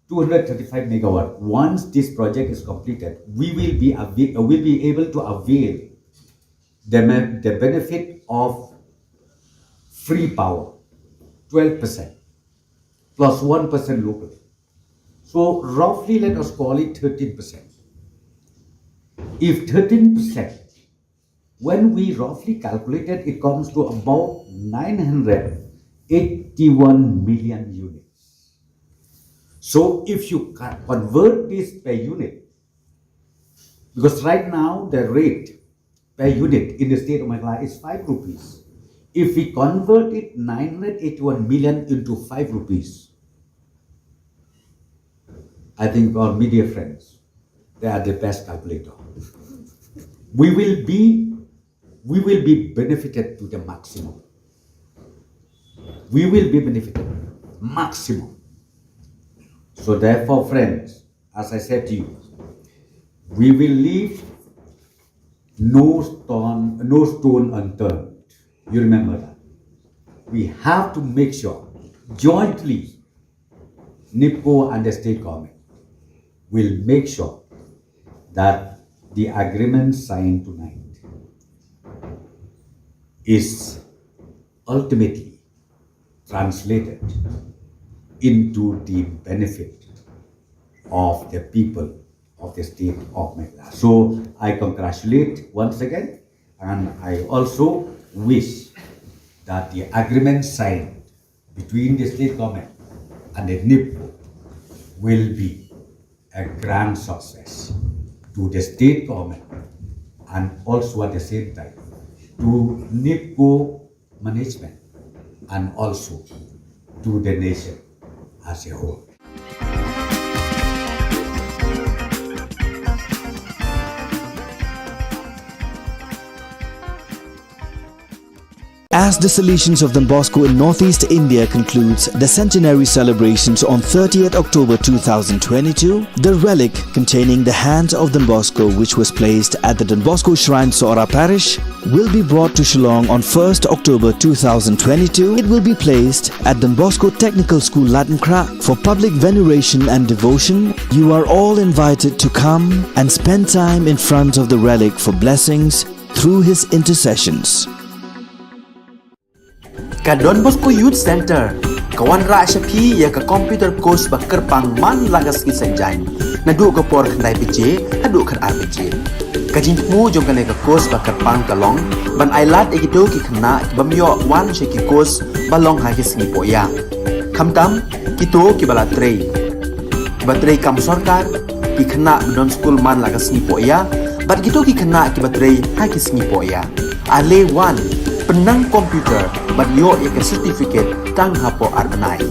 235 megawatt, once this project is completed, we will be able to avail the benefit of free power, 12% plus 1% local. So roughly let us call it 13%. If 13%, when we roughly calculated, it comes to about 981 million units. So if you convert this per unit, because right now the rate per unit in the state of Meghalaya is 5 rupees. If we convert it 981 million into 5 rupees, I think our media friends, they are the best calculator. We will be benefited to the maximum. We will be benefited maximum. So therefore, friends, as I said to you, we will leave no stone unturned. You remember that. We have to make sure jointly, NIPCO and the state government will make sure that the agreement signed tonight is ultimately translated into the benefit of the people of the state of Meghalaya. So I congratulate once again, and I also wish that the agreement signed between the state government and the NIPCO will be a grand success to the state government and also at the same time to NIPCO management and also to the nation as a whole. As the Salesians of Don Bosco in Northeast India concludes the centenary celebrations on 30th October 2022, the relic containing the hands of Don Bosco, which was placed at the Don Bosco Shrine, Sora Parish, will be brought to Shillong on 1st October 2022. It will be placed at Don Bosco Technical School, Latmkra, for public veneration and devotion. You are all invited to come and spend time in front of the relic for blessings through his intercessions. Ka Don Bosco Youth Center, kawan ra shapi ya ka computer course bakar pang man lagas ki sanjang, nadu ka por khandai piche, adu khar ar piche. Ka jingmu jong ka ne ka course bakar pang kalong, ban ailat egido ki khna ki bamyo wan she ki course balong ha ki sngi poya. Khamtam kito ki bala trei. Batrei kam sarkar ki khna don school man lagas sngi poya, bat kito ki khna ki batrei ha ki sngi poya. Ale wan penang komputer bat yo ya ke certificate tang hapo arnai.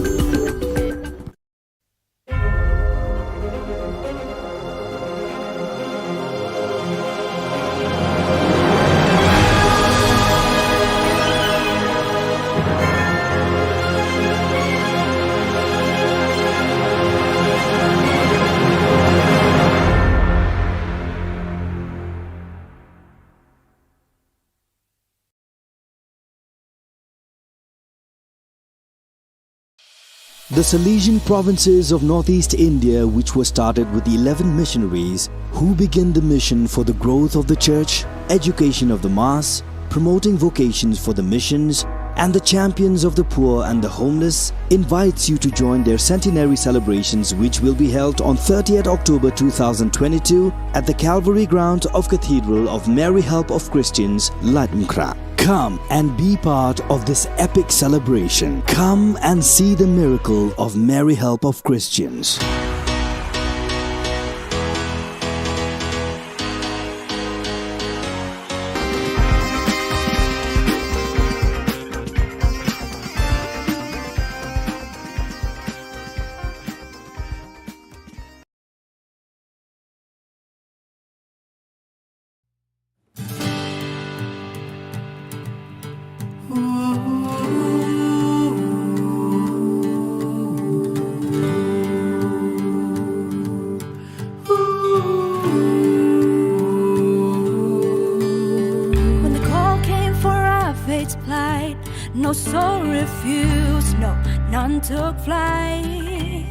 The Salesian provinces of Northeast India, which were started with the 11 missionaries who began the mission for the growth of the church, education of the mass, promoting vocations for the missions, and the champions of the poor and the homeless, invites you to join their centenary celebrations, which will be held on 30th October 2022 at the Calvary ground of Cathedral of Mary Help of Christians, Latmkra. Come and be part of this epic celebration. Come and see the miracle of Mary Help of Christians. When the call came for our fate's plight, no soul refused, no, none took flight.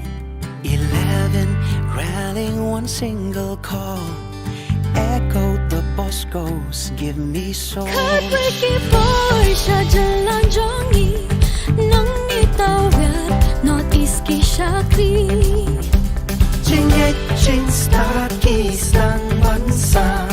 11 rallying one single call, echoed the Boscos, give me soul. Heartbreaky voice, jalan jongi, nang itawid, Northeast ki Shakti. Jingit jing start kistan bansa,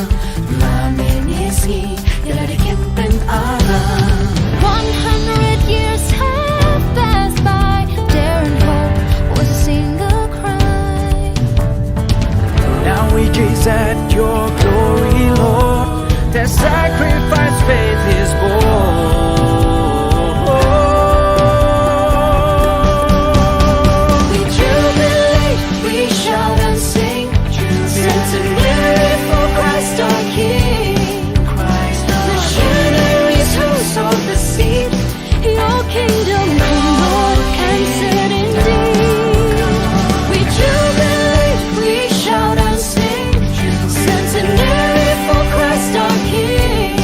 lamenisi yaladikin pen alam. 100 years have passed by, dare and hope was a single cry. Now we gaze at your glory, Lord. Their sacrifice faith is born. We jubilate, we shout and sing, centenary for Christ our King. Missionaries who sowed the seed, your kingdom come, Lord, canceled indeed. We jubilate, we shout and sing, centenary for Christ our King.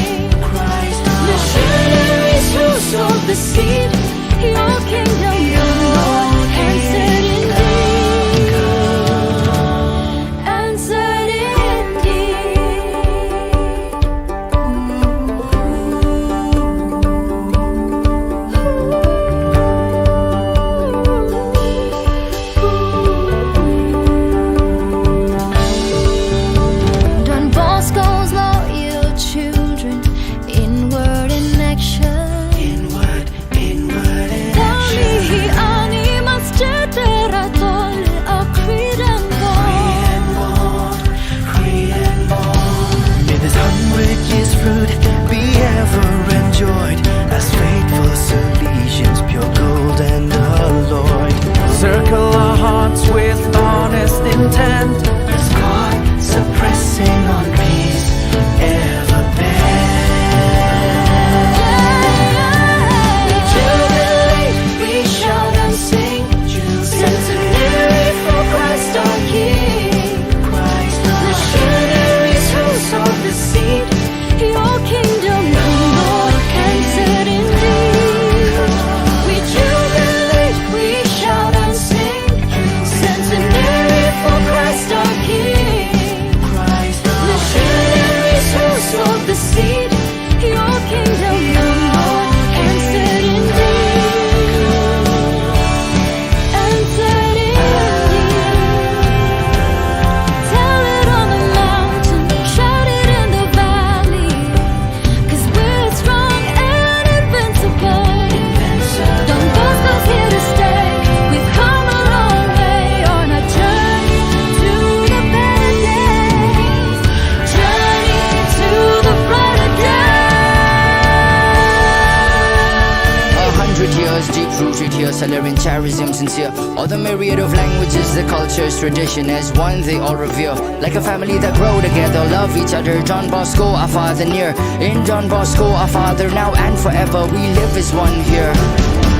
tolerant, charism, sincere. All the myriad of languages, the cultures, tradition as one they all revere. Like a family that grow together, love each other. John Bosco, our father near. In John Bosco, our father now and forever. We live as one here.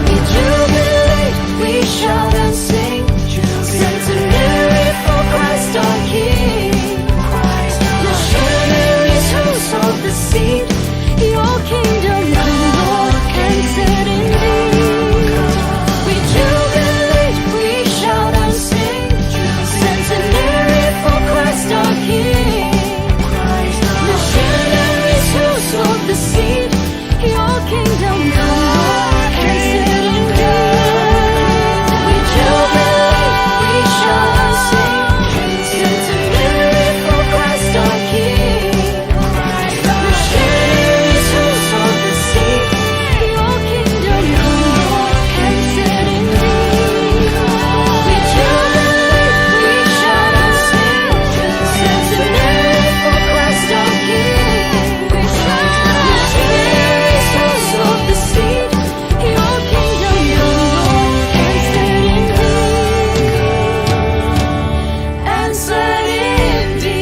We jubilate, we shout and sing. Centenary for Christ our King. Missionaries who sowed the seed. Your kingdom come, Lord, entered in thee. We jubilate, we shout and sing. Centenary for Christ our King. Missionaries who sowed the seed. Your kingdom come, Lord, entered in thee. We jubilate, we shout and sing. Centenary for Christ our King. Missionaries who sowed the seed. Your kingdom come, Lord, entered in thee. We jubilate, we shout and sing. Centenary for Christ our King. Missionaries who sowed the seed. Your kingdom come, Lord, entered in thee. Answered indeed.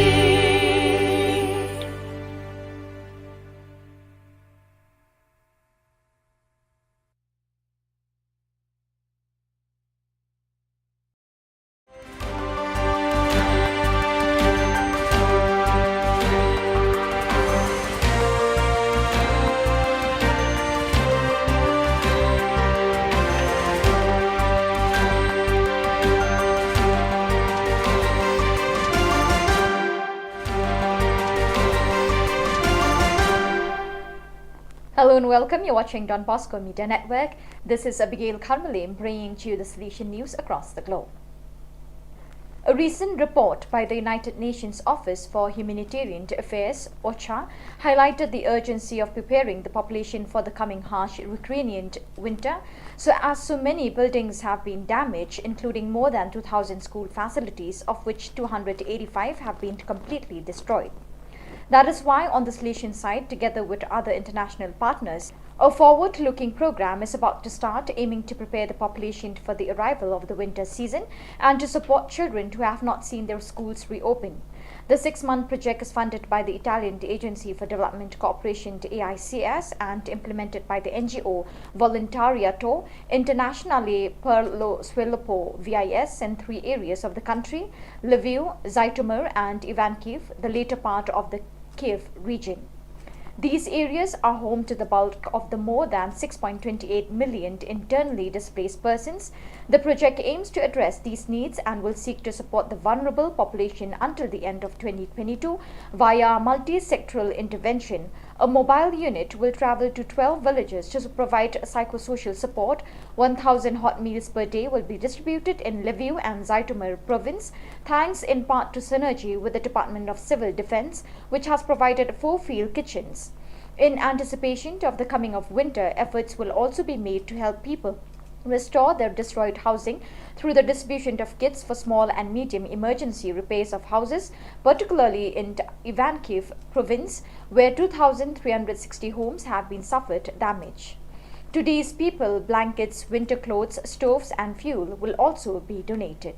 Hello and welcome. You're watching Don Bosco Media Network. This is Abigail Karmalim bringing to you the Salesian news across the globe. A recent report by the United Nations Office for Humanitarian Affairs, OCHA, highlighted the urgency of preparing the population for the coming harsh Ukrainian winter, as so many buildings have been damaged, including more than 2,000 school facilities, of which 285 have been completely destroyed. That is why on the Salesian side, together with other international partners, a forward-looking program is about to start aiming to prepare the population for the arrival of the winter season and to support children who have not seen their schools reopen. The 6-month project is funded by the Italian Agency for Development Cooperation AICS and implemented by the NGO Volontariato Internazionale per lo Sviluppo VIS in 3 areas of the country: Lviv, Zhytomyr and Ivankiv, the later part of the Kiev region. These areas are home to the bulk of the more than 6.28 million internally displaced persons. The project aims to address these needs and will seek to support the vulnerable population until the end of 2022 via multi-sectoral intervention. A mobile unit will travel to 12 villages to provide psychosocial support. 1,000 hot meals per day will be distributed in Lviv and Zhytomyr province, thanks in part to synergy with the Department of Civil Defense, which has provided 4 field kitchens. In anticipation of the coming of winter, efforts will also be made to help people restore their destroyed housing through the distribution of kits for small and medium emergency repairs of houses, particularly in Ivankiv province, where 2,360 homes have been suffered damage. To these people, blankets, winter clothes, stoves and fuel will also be donated.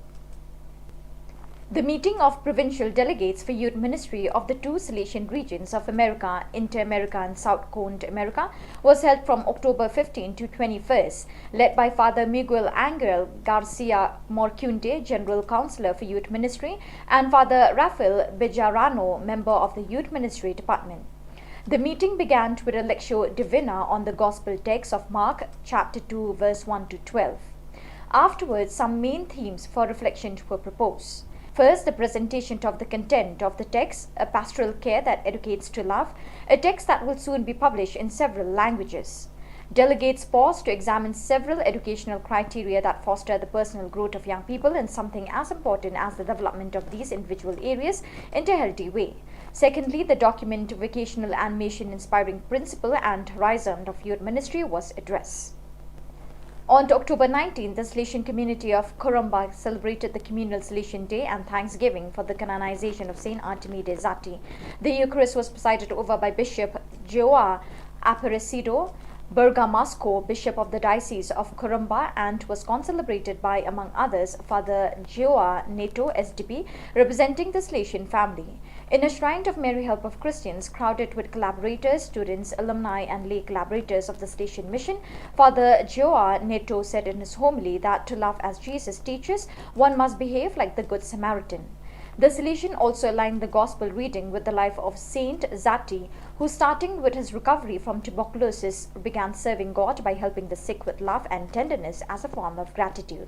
The meeting of provincial delegates for Youth Ministry of the 2 Salesian regions of America, Inter-America and South Cone America was held from October 15 to 21st, led by Father Miguel Angel Garcia Morcunde, General Counselor for Youth Ministry, and Father Rafael Bejarano, member of the Youth Ministry Department. The meeting began with a lectio divina on the Gospel text of Mark, chapter 2, verse 1 to 12. Afterwards, some main themes for reflection were proposed. First, the presentation of the content of the text, a pastoral care that educates to love, a text that will soon be published in several languages. Delegates paused to examine several educational criteria that foster the personal growth of young people in something as important as the development of these individual areas in a healthy way. Secondly, the document Vocational Animation Inspiring Principle and Horizon of Youth Ministry was addressed. On October 19, the Salesian community of Corumba celebrated the communal Salesian Day and Thanksgiving for the canonization of Saint Artemide Zati. The Eucharist was presided over by Bishop Joa Aparecido. Bergamasco, Bishop of the Diocese of Corumba, and was concelebrated by, among others, Father Joa Neto, SDP, representing the Salesian family. In a shrine of Mary Help of Christians, crowded with collaborators, students, alumni, and lay collaborators of the Salesian mission, Father Joa Neto said in his homily that to love as Jesus teaches, one must behave like the Good Samaritan. The Salesian also aligned the Gospel reading with the life of Saint Zati, who, starting with his recovery from tuberculosis, began serving God by helping the sick with love and tenderness as a form of gratitude.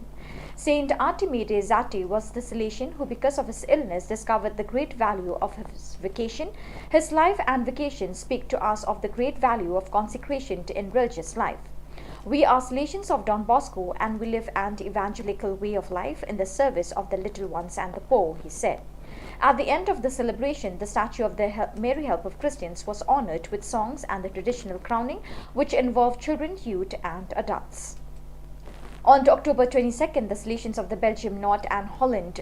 Saint Artemide Zati was the Salesian who, because of his illness, discovered the great value of his vocation. His life and vocation speak to us of the great value of consecration in religious life. We are Salesians of Don Bosco, and we live an evangelical way of life in the service of the little ones and the poor, he said. At the end of the celebration, the statue of the Mary Help of Christians was honored with songs and the traditional crowning, which involved children, youth, and adults. On October 22nd, the Salesians of the Belgium, North and Holland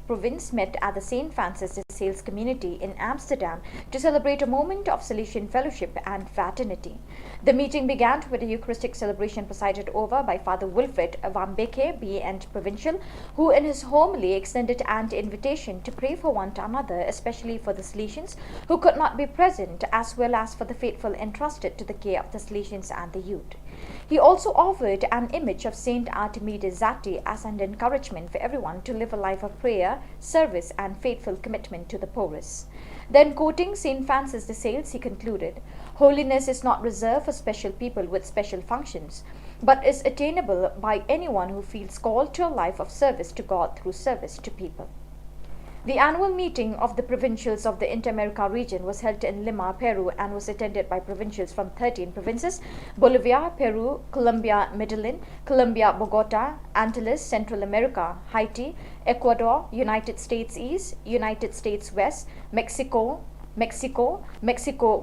province met at the St. Francis de Sales community in Amsterdam to celebrate a moment of Salesian fellowship and fraternity. The meeting began with a Eucharistic celebration presided over by Father Wilfred Wambeke, BA and Provincial, who in his homily extended an invitation to pray for one another, especially for the Salesians who could not be present, as well as for the faithful entrusted to the care of the Salesians and the youth. He also offered an image of Saint Artemide Zati as an encouragement for everyone to live a life of prayer, service, and faithful commitment to the poorest. Then, quoting St. Francis de Sales, he concluded, "Holiness is not reserved for special people with special functions, but is attainable by anyone who feels called to a life of service to God through service to people." The annual meeting of the provincials of the Inter-America region was held in Lima, Peru, and was attended by provincials from 13 provinces: Bolivia, Peru, Colombia, Medellin, Colombia, Bogota, Antilles, Central America, Haiti, Ecuador, United States East, United States West, Mexico,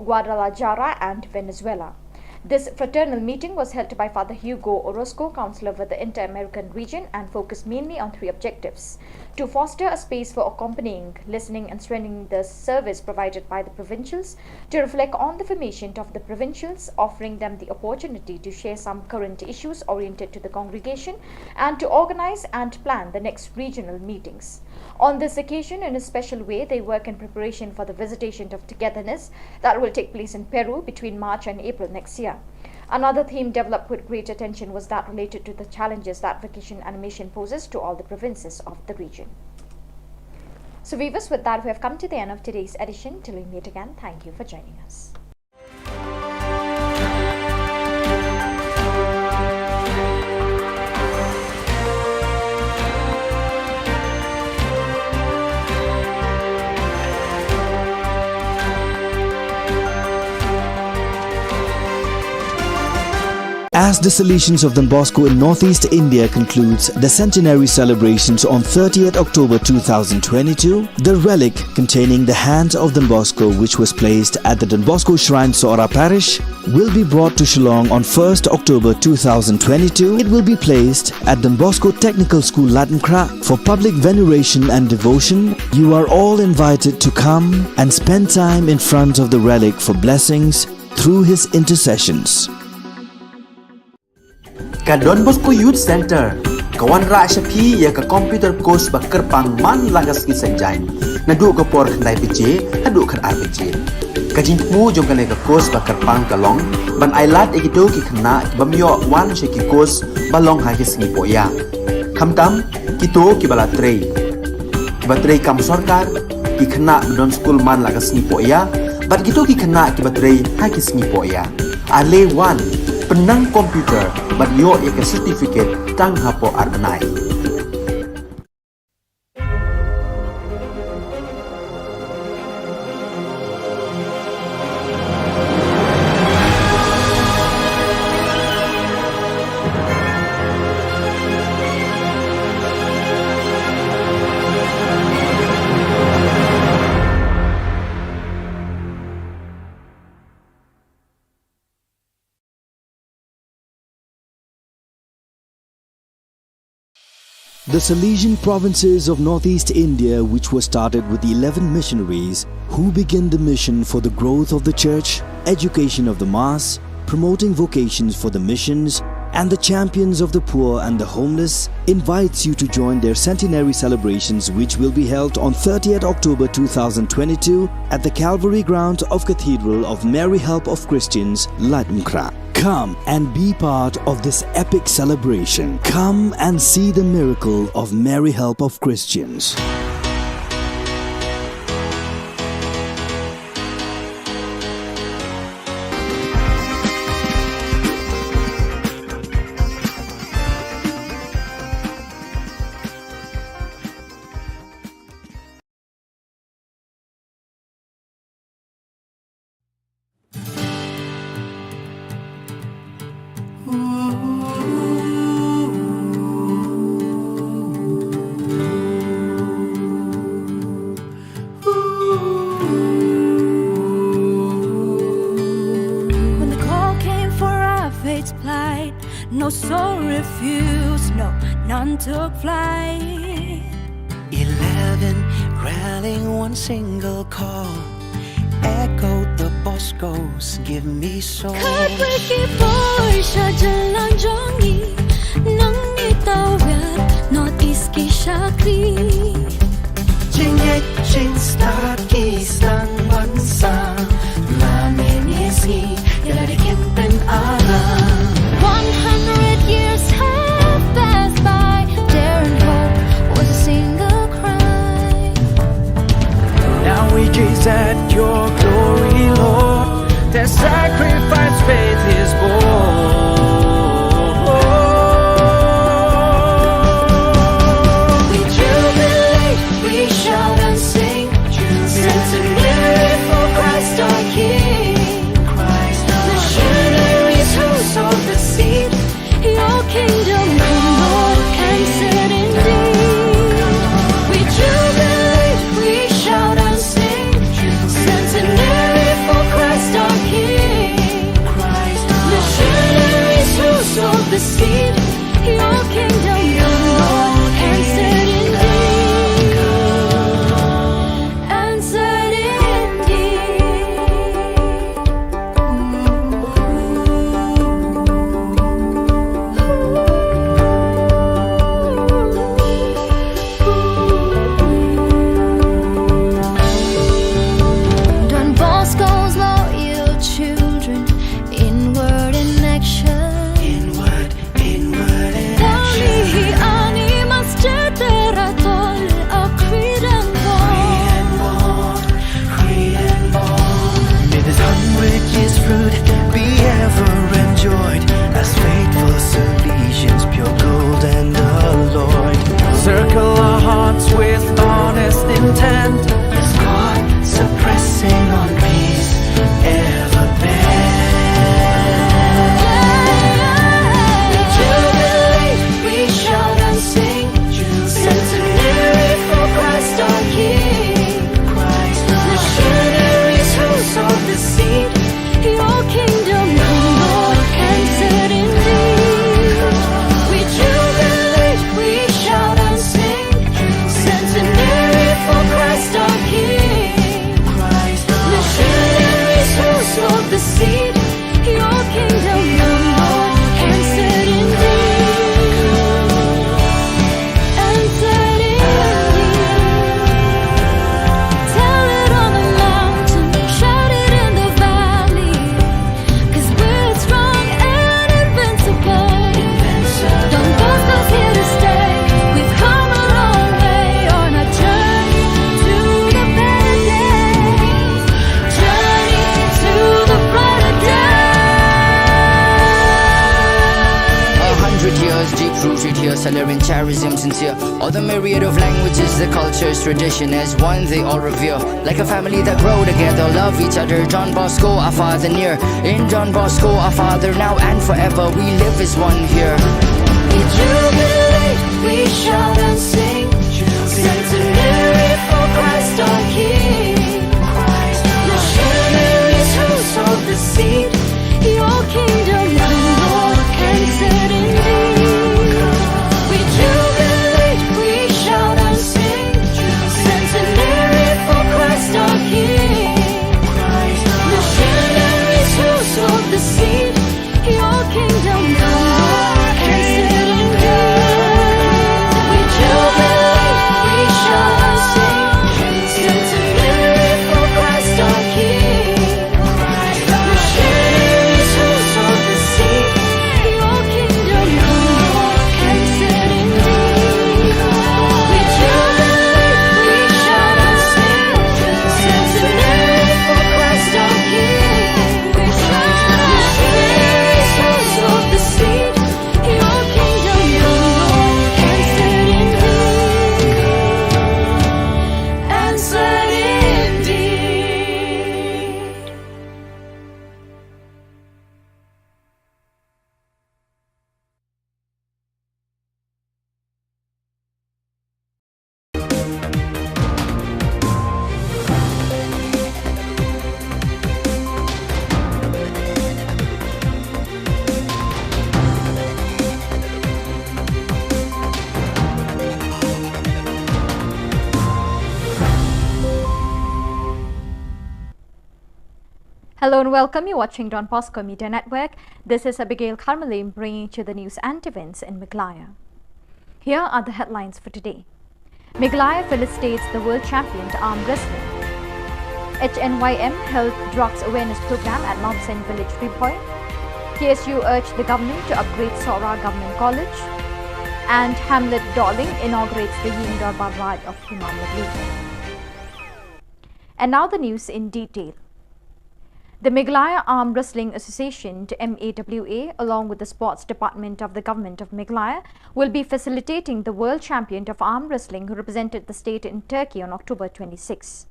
Guadalajara, and Venezuela. This fraternal meeting was held by Father Hugo Orozco, Counselor for the Inter-American region, and focused mainly on 3 objectives: to foster a space for accompanying, listening, and strengthening the service provided by the provincials, to reflect on the formation of the provincials, offering them the opportunity to share some current issues oriented to the congregation, and to organize and plan the next regional meetings. On this occasion, in a special way, they work in preparation for the visitation of togetherness that will take place in Peru between March and April next year. Another theme developed with great attention was that related to the challenges that vocation animation poses to all the provinces of the region. So viewers, with that, we have come to the end of today's edition. Till we meet again, thank you for joining us. As the Salesians of Don Bosco in Northeast India concludes the centenary celebrations on 30th October 2022, the relic containing the hand of Don Bosco, which was placed at the Don Bosco Shrine, Sora Parish, will be brought to Shillong on 1st October 2022. It will be placed at Don Bosco Technical School, Latankra, for public veneration and devotion. You are all invited to come and spend time in front of the relic for blessings through his intercessions. Ka Don Bosco Youth Center, kawan ra shapi ya ka computer course bakar pang man lagas ki sanjain, nadu ka por khandai pije, hadu khan ar pije. Ka jingmu jong ka course bakar pang kalong, ban ailat ekito ki khna bamyo wan she ki course balong ha ki singi poya. Khamtam kito ki bala trei. Batrei kam sarkar ki khna don school man lagas ni poya, bat kito ki khna ki batrei ha ki singi poya. Ale wan penang komputer bat yo ek certificate tang hapo arnai. The Salesian provinces of Northeast India, which were started with the 11 missionaries who began the mission for the growth of the church, education of the mass, promoting vocations for the missions, and the champions of the poor and the homeless invites you to join their centenary celebrations, which will be held on 30th October 2022 at the Calvary Ground of Cathedral of Mary Help of Christians, Lightmkra. Come and be part of this epic celebration. Come and see the miracle of Mary Help of Christians. When the call came for our fate's plight, no soul refused, no, none took flight. 11 rallying one single call, echoed the Bosco's give me soul. Khubor Na Ka Jylla jongi, nang itawir, northeast ki shakri. Jingit start kisang bansa, namin isi yalarikin pen alam. 100 years have passed by, dare and hope was a single cry. Now we gaze at your glory, Lord. Their sacrifice faith is born. We jubilate, we shout and sing, centenary for Christ our King. Missionaries who sowed the seed, your kingdom come, Lord, answered indeed. We jubilate, we shout and sing, centenary for Christ our King. Missionaries who sowed the seed, your kingdom come, Lord, answered indeed. Answered Don Bosco's loyal children, in word and action. In word and action. Dali animas generatol a creed and bond. May this 100 years fruit be ever enjoyed as faithful Salesians, pure gold and alloyed. Circle our hearts with honest intent, as God suppressing on peace ever bent. We jubilate, we shout and sing, centenary for Christ our King. Missionaries who sowed the seed, your kingdom come, Lord, answered indeed. We jubilate, we shout and sing, centenary for Christ our King. Missionaries who sowed the seed, your kingdom come, Lord, answered indeed. Answered indeed. Tell it on the mountain, shout it in the valley, 'cause we're strong and invincible. Don Bosco's here to stay. We've come a long way on our journey to the better days. Journey to the brighter days. 100 years deep rooted here, celebrating charism sincere. All the myriad of languages, the cultures, tradition as one they all revere. Like a family that grow together, love each other. John Bosco, our father near. In John Bosco, our father now and forever. We live as one here. We jubilate, we shout and sing, centenary for Christ our King. Missionaries who sowed the seed, your kingdom come, Lord, answered indeed. We jubilate, we shout and sing, centenary for Christ our King. Missionaries who sowed the seed, Hello and welcome. You're watching Don Bosco Media Network. This is Abigail Carmelim bringing you the news and events in Meghalaya. Here are the headlines for today. Meghalaya felicitates the world champion arm wrestling. HNYM held drugs awareness program at Mount St. Village 3 KSU urged the government to upgrade Sora Government College. And Hamlet Darling inaugurates the Yin Darbar Raj of Imam Nagli. And now the news in detail. The Meghalaya Arm Wrestling Association, MAWA, along with the Sports Department of the Government of Meghalaya, will be facilitating the World Champion of Arm Wrestling who represented the state in Turkey on October 26.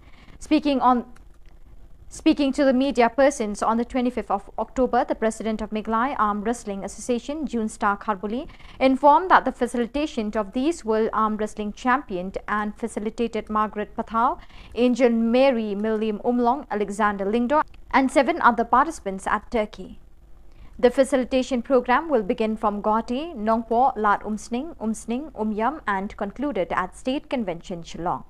Speaking to the media persons on the 25th of October, the President of Meghalaya Arm Wrestling Association, June Star Kharbuli, informed that the facilitation of these World Arm Wrestling Champion and facilitated Margaret Pathau, Angel Mary Milliam Umlong, Alexander Lingdor, and 7 other participants at Turkey. The facilitation program will begin from Guwahati, Nongpo, Lat Umsning, Umyam, and concluded at State Convention, Shillong.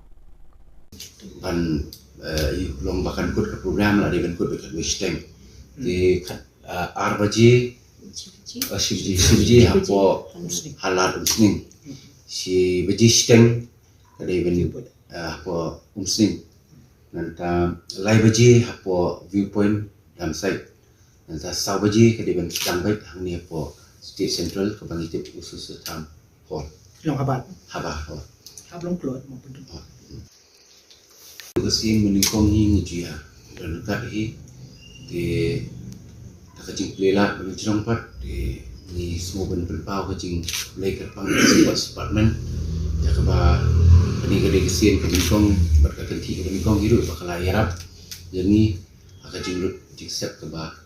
Long bahkan kut ke program lah dengan kut dekat Western di RBJ CBJ hapo halat umsning si Western kadai ben hapo umsning nanta lai baje hapo viewpoint dalam site nanta sau baje kadai ben tambait hang ni hapo state central kebangkit usus tam hall Long habat hall long keluar maupun Kasi meningkong ni dia dan kat di tak kecing pelela berjurang pat di semua penpau kecing pelai kerpang sports department ya keba peningkade kesin meningkong berkati meningkong hidup bakal ayarap jadi kecing lut jiksep keba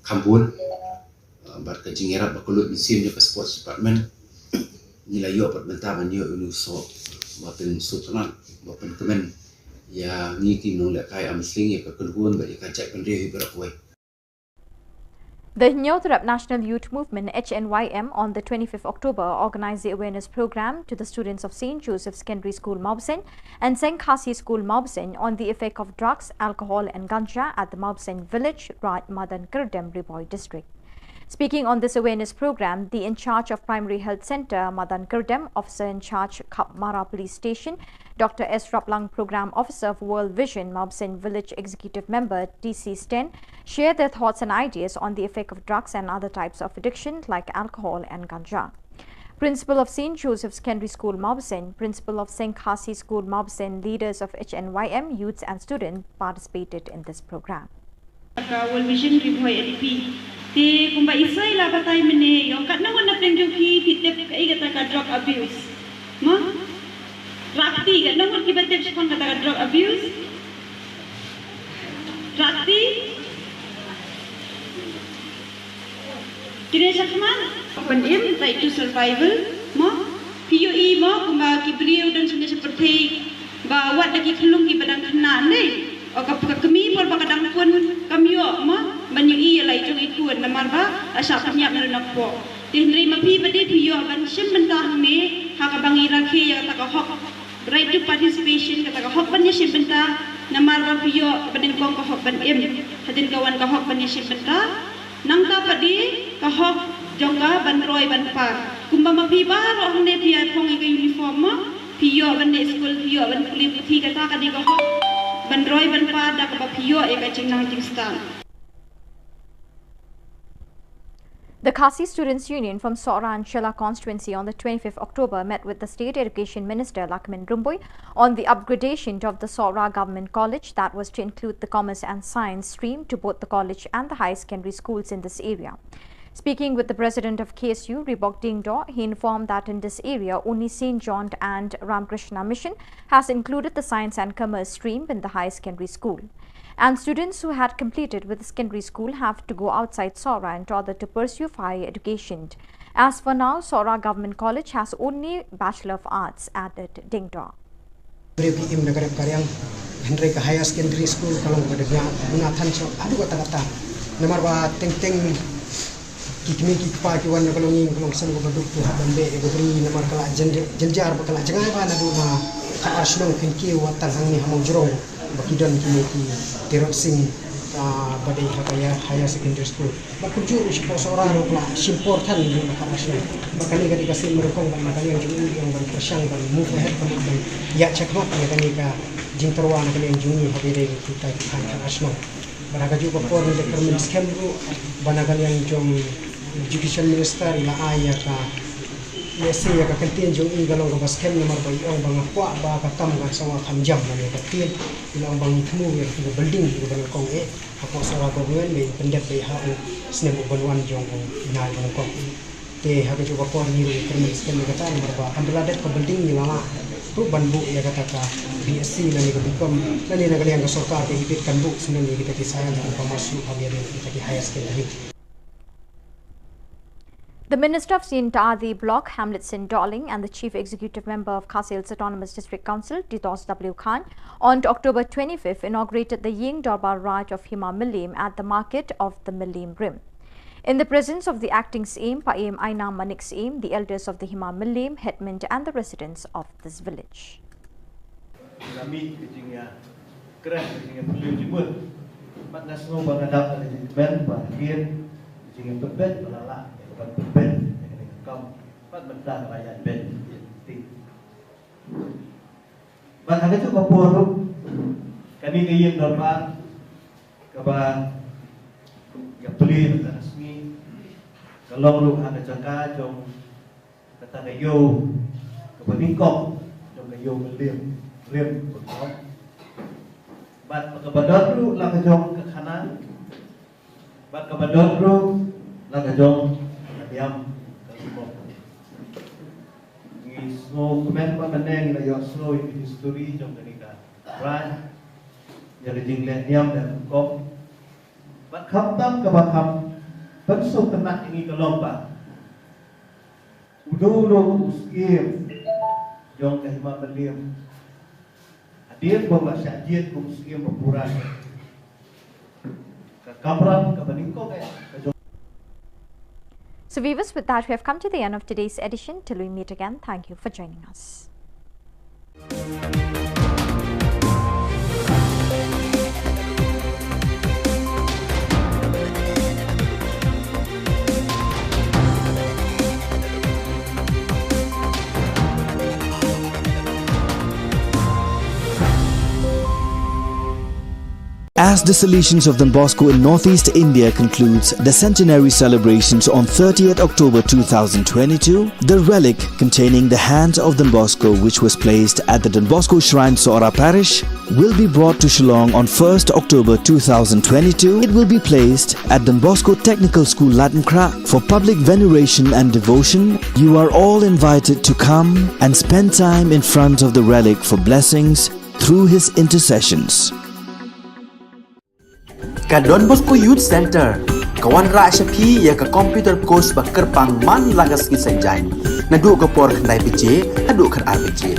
kampun berkecing ayarap bakulut mesin ke sports department nilai yo pat mentah banyo unuso Bapen Sultanat, Bapen Kemen, ya ngiti nong lekai amsling ya kekeluhan bagi kacak pendiri berakui. The Nyothrap National Youth Movement HNYM on the 25th October organized the awareness program to the students of St. Joseph Secondary School Maubsen and St. Khasi School Maubsen on the effect of drugs, alcohol and ganja at the Maubsen village, Raj Madan Kirdem Riboy district. Speaking on this awareness program, the in charge of Primary Health Centre, Madan Kirdem, officer in charge, Mara Police Station, Dr. S. Raplang, Program Officer of World Vision, Maubsen Village Executive Member, TC Sten, shared their thoughts and ideas on the effect of drugs and other types of addiction like alcohol and ganja. Principal of St. Joseph Secondary School Maubsen, Principal of St. Khasi School Maubsen, leaders of HNYM, youths and students participated in this program. World Vision Riboy LP. Ti kumba isay la batay mene yung kat na wana pengjong ki pitep kai kata ka drug abuse. Ma? Rakti kat na wana ki batep sikon kata ka drug abuse. Rakti? Kira sakman? Penim right to survival. Ma? PUE mo kumba ki beliau dan sudah seperti bawa lagi kelung ki badang kena ni. O kami por bakadang pun kami yo ma banyui lai jong ikut namar ba asa penyak merenak po tinri mapi bade piyo ban sim bentah me ha ka bangi rakhe ya ta ka hok right to participation kata ka hok ban sim bentah namar ba piyo badin kong ka hok ban hadin kawan ka hok ban sim bentah nang ta padi ka hok jongga ban roy ban par kumba mapi ba ro hne piya thong ke uniform ma piyo ban school piyo ban kulit thi kata ka di ka hok ban roy ban par da ka piyo e ka chingnang tingstan. The Khasi Students' Union from Sora and Shilla constituency on the 25th October met with the State Education Minister Lakmin Rumbui on the upgradation of the Sora Government College that was to include the Commerce and Science stream to both the college and the high secondary schools in this area. Speaking with the President of KSU, Ribok Dingdo, he informed that in this area, only St. John and Ramakrishna Mission has included the Science and Commerce stream in the high secondary school. And students who had completed with the secondary school have to go outside Sora in order to pursue higher education. As for now, Sora Government College has only Bachelor of Arts, added Dingdo. BPM Nagarap Karyang, Henry Higher Secondary School, Kalong Badagna, Munathan Shop, Adu Kata, Namarwa Ting Kikmi Kikpa, Kiwan Nakalong, Kalong San Gobadu, Habambe, Gobri, Namarkala, Jenjar, Bakala, Jangaba, Naduma, Shillong, Kinki, Watangi, Hamojro. bakidon kini ki Tirot Singh badai hakaya higher secondary school bakujur sipo seorang rokla simportan di makarasya makani kali kasih merukong ban makani yang jungi yang ban persyang ban move ahead ban ya ceknok ya kani ka jingterwan kani yang jungi habire kita kan asno banaga juga por ni determin scam ru banaga yang jom education minister ila aya ka Yesi ya kakentin jong i galong ka baskem nomor ba iong bang kwa ba ka kam ga sawa kamjam na ka tin ilang bang tmu ya ka building ka bang kong ako sawa ko ngen be pendek be ha sne mo banwan jong na bang kong te ha ka juga por ni ru permis skem ka tan nomor ba ambela det ka building ni lama tu banbu ya kata ka BSc na ni ka bikom na ni na kalian ka sarkar ke hibit kan bu sne ni kita kisahan ka masuk habia kita ki higher secondary. The Minister of Sintadi Block, Hamletson Darling, and the Chief Executive Member of Khasi Hills Autonomous District Council, Ditos W. Khan, on October 25th inaugurated the Ying Darbar Raj of Hima Milim at the market of the Milim Rim. In the presence of the acting Siem, Paim Aina Manik Siem, the elders of the Hima Milim, headmen and the residents of this village. Kami kecingnya keren kecingnya beliau jemur, mat nasional bangadap ada jemben bagian kecingnya berbed balala. Ben kam pat benda rakyat ben ti ban ada tu kapur kami kayen dorban kaba ya beli resmi kalau lu ada jangka jong kata kayo kaba tingkok jong kayo melim betul bat kabadot lu lang jong ke kanan bat kabadot lu lang jong diam kalau ni semua komen meneng na yo slow in history jom kenika ran jadi jinglet diam dan kop bat khatam ke bakam pensuk tenak ini ke lomba udo uskim jom ke hima belim hadir bawa syajid ku uskim berpuran ke kamran ke beningkok So viewers, with that we have come to the end of today's edition. Till we meet again, thank you for joining us. As the Salesians of Don Bosco in Northeast India concludes the centenary celebrations on 30th October 2022, the relic containing the hand of Don Bosco, which was placed at the Don Bosco Shrine Sora Parish, will be brought to Shillong on 1st October 2022. It will be placed at Don Bosco Technical School Latmkra for public veneration and devotion. You are all invited to come and spend time in front of the relic for blessings through his intercessions. Ka Don Bosco Youth Center, kawan ra syapi ya ka computer course bakar pang man lagas ki sanjain. Nadu ka por khandai pije, adu khar RPG.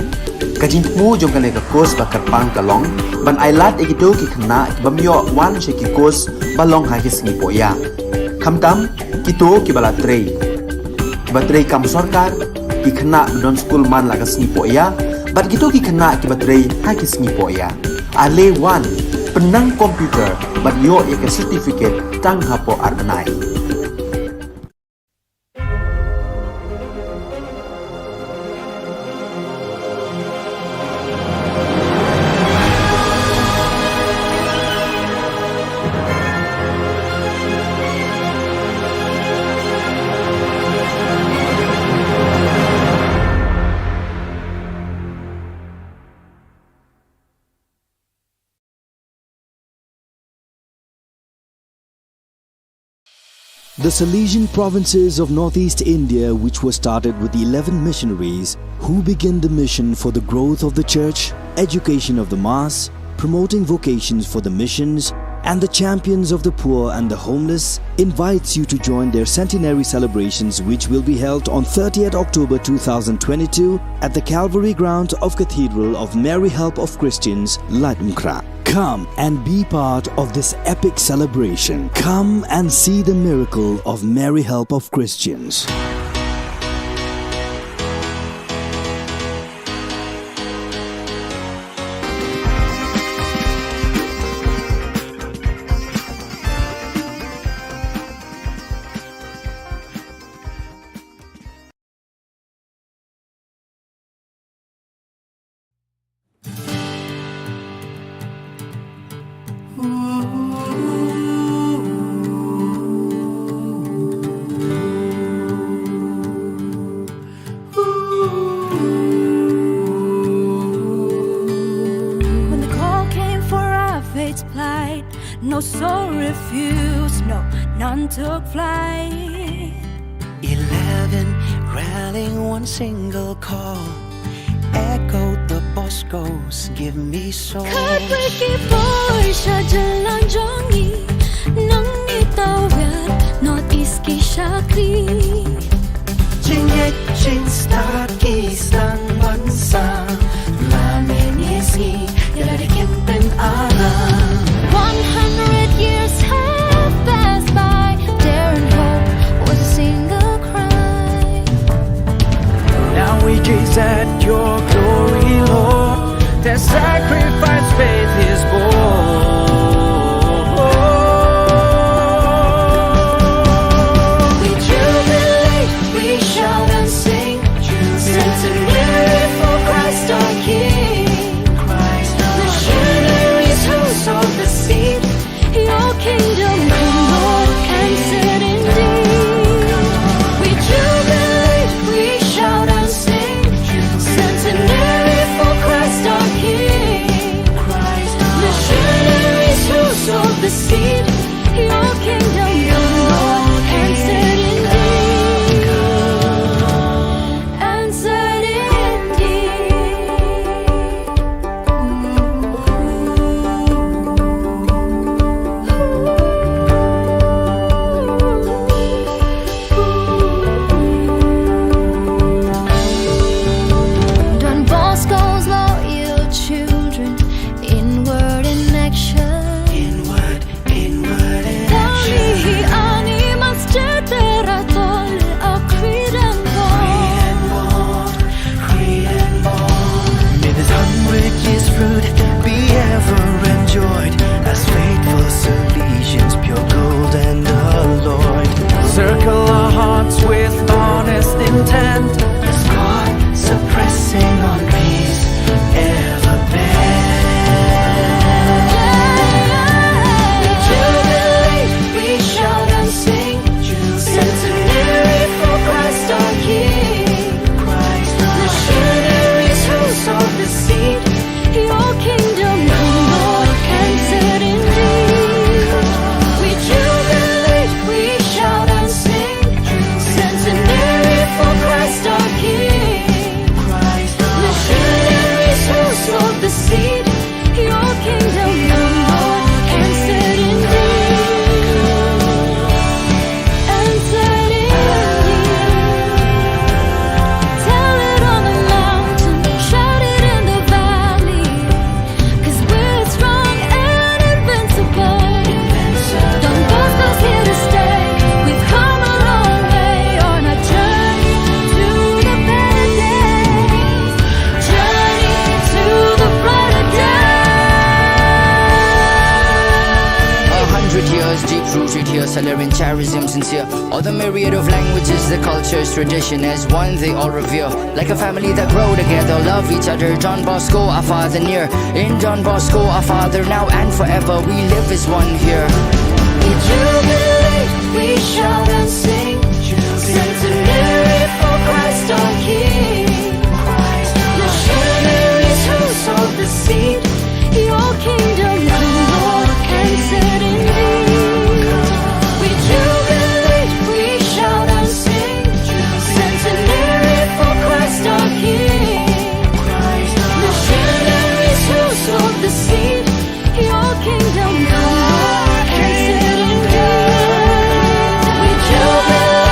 Ka jintmu jong kane ka course bakar pang kalong, ban ailat egido ki khna ki bamyo wan she ki course balong ha ki singi poya. Khamtam kito ki bala trei. Batrei kam sarkar ki khna don school man lagas singi poya, bat kito ki khna ki batrei ha ki singi poya. Ale wan penang komputer bat yo ya ke certificate tang hapo arnai. The Salesian provinces of Northeast India, which were started with the 11 missionaries who began the mission for the growth of the church, education of the mass, promoting vocations for the missions, and the champions of the poor and the homeless, invites you to join their centenary celebrations, which will be held on 30th October 2022 at the Calvary Ground of Cathedral of Mary Help of Christians, Latmkra. Come and be part of this epic celebration. Come and see the miracle of Mary Help of Christians. No soul refused, no, none took flight. 11 rallying one single call. Echoed the Boscos, give me soul. Khubor Na Ka Jylla jongi, nangi tawir, Northeast ki shakri. Jingek jing start isang bansa. Lamin isi, yala di kimpen alam. 100 years have passed by. Dare and hope was a single cry. Now we gaze at your glory, Lord. Their sacrifice faith is born. We jubilate, we shout and sing. Centenary for Christ our King. Missionaries who sowed the seed. Your kingdom come, Lord, answered indeed. We jubilate, we shout and sing. Centenary for Christ our King. Missionaries who sowed the seed. Your kingdom come, Lord, answered indeed. Answered Don Bosco's loyal children, inward in action. Inward in action. Dali animals generatol a creed and bond. Creed and bond. May this 100 years fruit be ever enjoyed as faithful Salesians, pure gold and alloyed. Circle our hearts with honest intent. As God suppressing on peace ever bent. We jubilate, we shout and sing. Centenary for Christ our King. Missionaries who sowed the seed. Your kingdom come, Lord, answered indeed. We jubilate, we shout and sing. Centenary for Christ our King. Missionaries who sowed the seed. Your kingdom come, Lord, answered indeed. Answered indeed. Tell it on the mountain, shout it in the valley. 'Cause we're strong and invincible. Don't boast us here to stay. We've come a long way on our journey to the better days. Journey to the brighter days. 100 years deep rooted here, celebrating charism sincere. All the myriad of languages, the cultures, tradition as one they all revere. Like a family that grow together, love each other. John Bosco, our father near. In John Bosco, our father now and forever. We live as one here. We jubilate, we shout and sing. Centenary for Christ our King. Missionaries who sowed the seed. Your kingdom come, Lord, answered indeed. We jubilate, we shout and sing. Centenary for Christ our King. Missionaries who sowed the seed. Your kingdom come, Lord, answered indeed. We jubilate.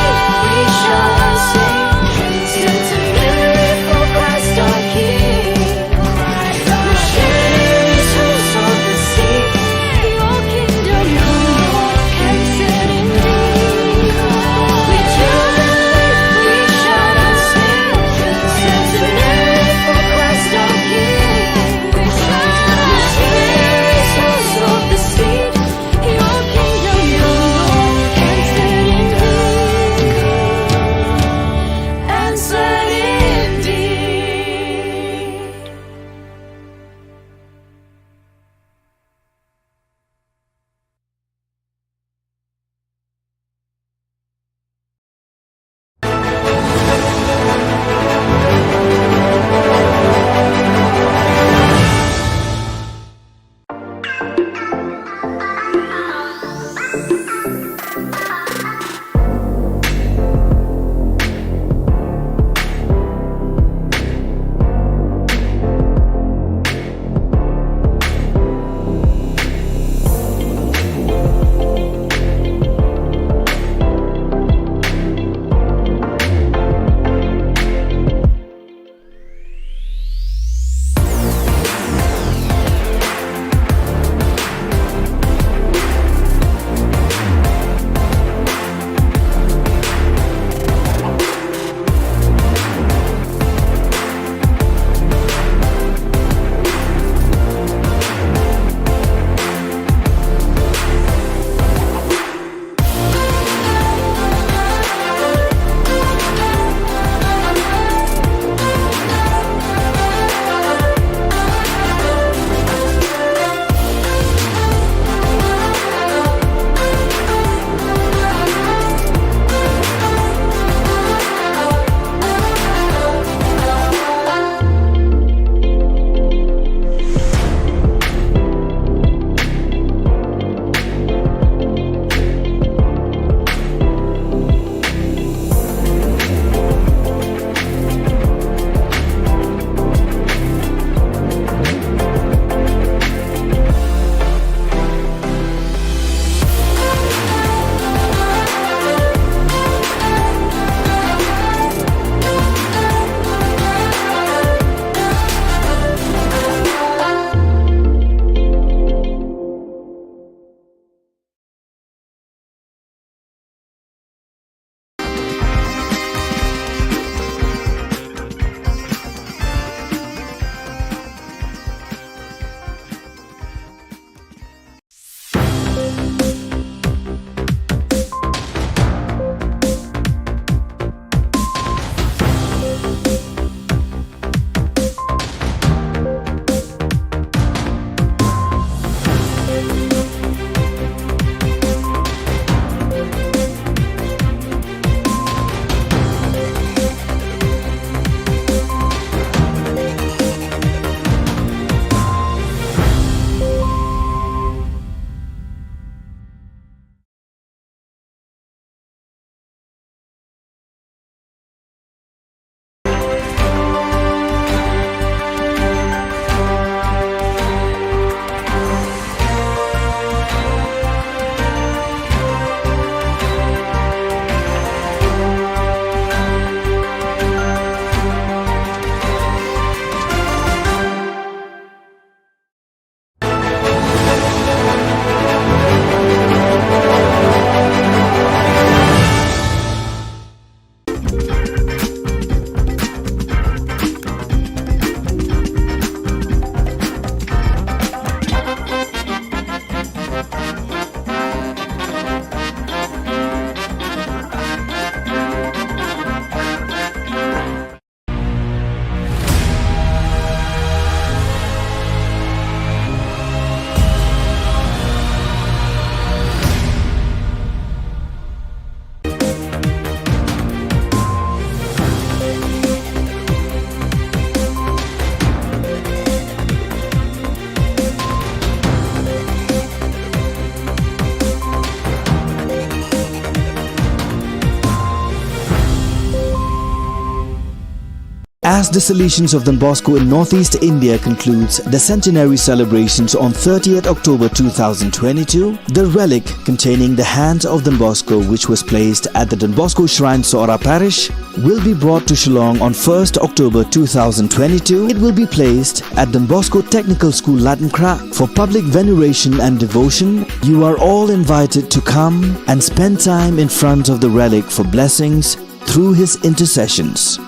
As the Salesians of Don Bosco in Northeast India concludes the centenary celebrations on 30th October 2022, the relic containing the hand of Don Bosco, which was placed at the Don Bosco Shrine Sora Parish, will be brought to Shillong on 1st October 2022. It will be placed at Don Bosco Technical School Latmkra for public veneration and devotion. You are all invited to come and spend time in front of the relic for blessings through his intercessions.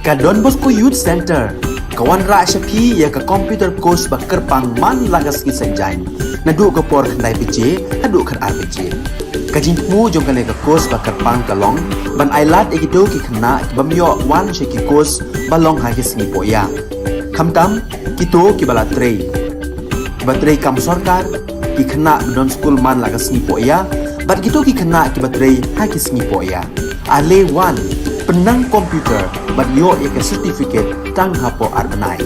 Ka Don Bosco Youth Center, kawan ra shapi ya ka computer course bakar pang man lagas ki sanjang, nadu ka por khandai bije, hadu khan arbije. Ka jingmu jong kane ka course bakar pang kalong, ban ailat ekito ki khna ki bamyo wan she ki course balong ha ki singi poya. Khamtam kito ki bala trei. Batrei kam sarkar ki khna don school man lagas singi poya, bat kito ki khna ki batrei ha ki singi poya. Ale wan penang komputer bat yo eka certificate tang hapo arnai.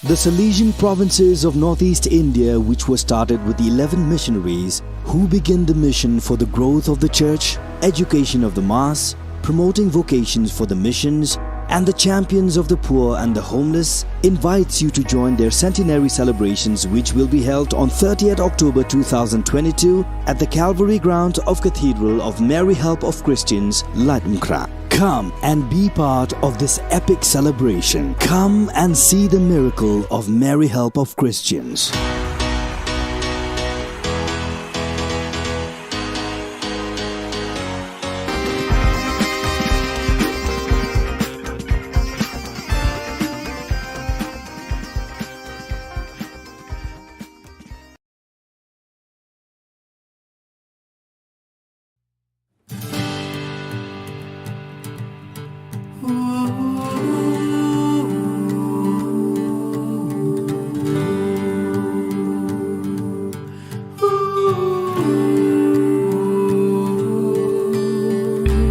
The Salesian provinces of Northeast India, which was started with the 11 missionaries who began the mission for the growth of the church, education of the mass, promoting vocations for the missions, and the champions of the poor and the homeless, invites you to join their centenary celebrations, which will be held on 30th October 2022 at the Calvary ground of Cathedral of Mary Help of Christians, Latmkra. Come and be part of this epic celebration. Come and see the miracle of Mary Help of Christians.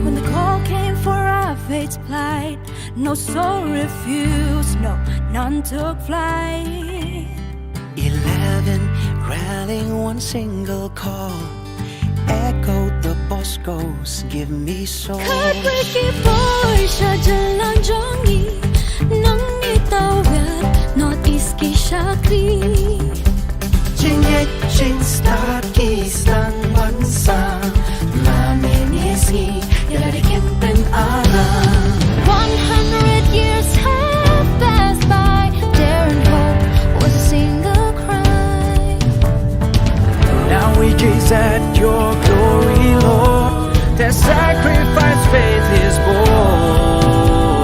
When the call came for our fate's plight, no soul refused, no, none took flight. 11 rallying one single call, echoed the Boscos, give me soul. Heartbreaking voice, jalan jongi, nang itawid, Northeast ki Shakri. Jingit start kisang bansa, laminisi, yalari kempen alam. 100 years have passed by, dare and hope was a single cry. Now we gaze at your glory, Lord. Their sacrifice faith is born.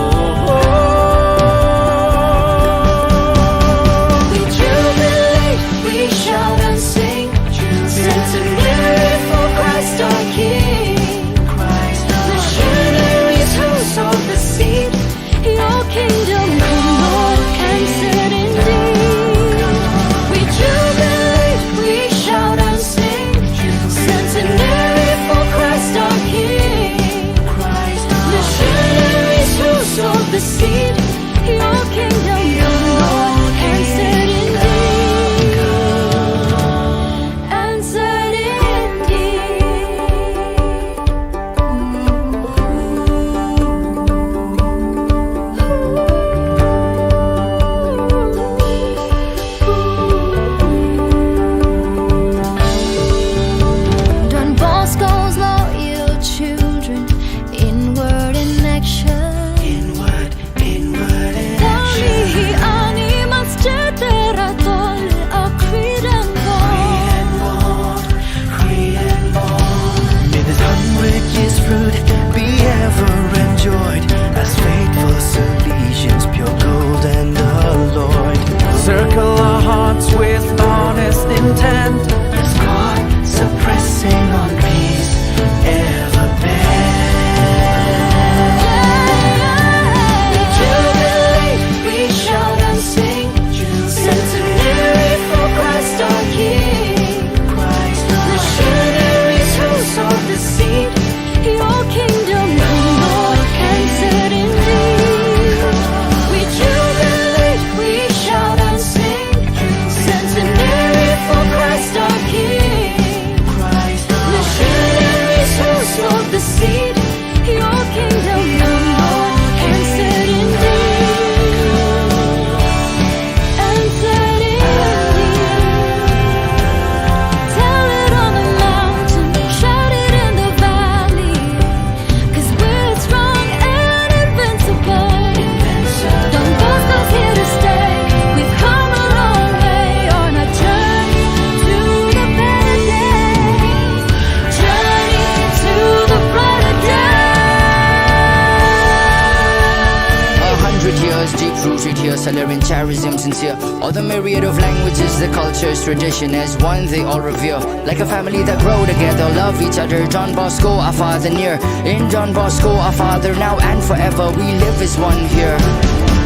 was deep rooted here, celebrating charism sincere. All the myriad of languages, the cultures, tradition as one they all revere. Like a family that grow together, love each other. John Bosco, our father near. In John Bosco, our father now and forever. We live as one here.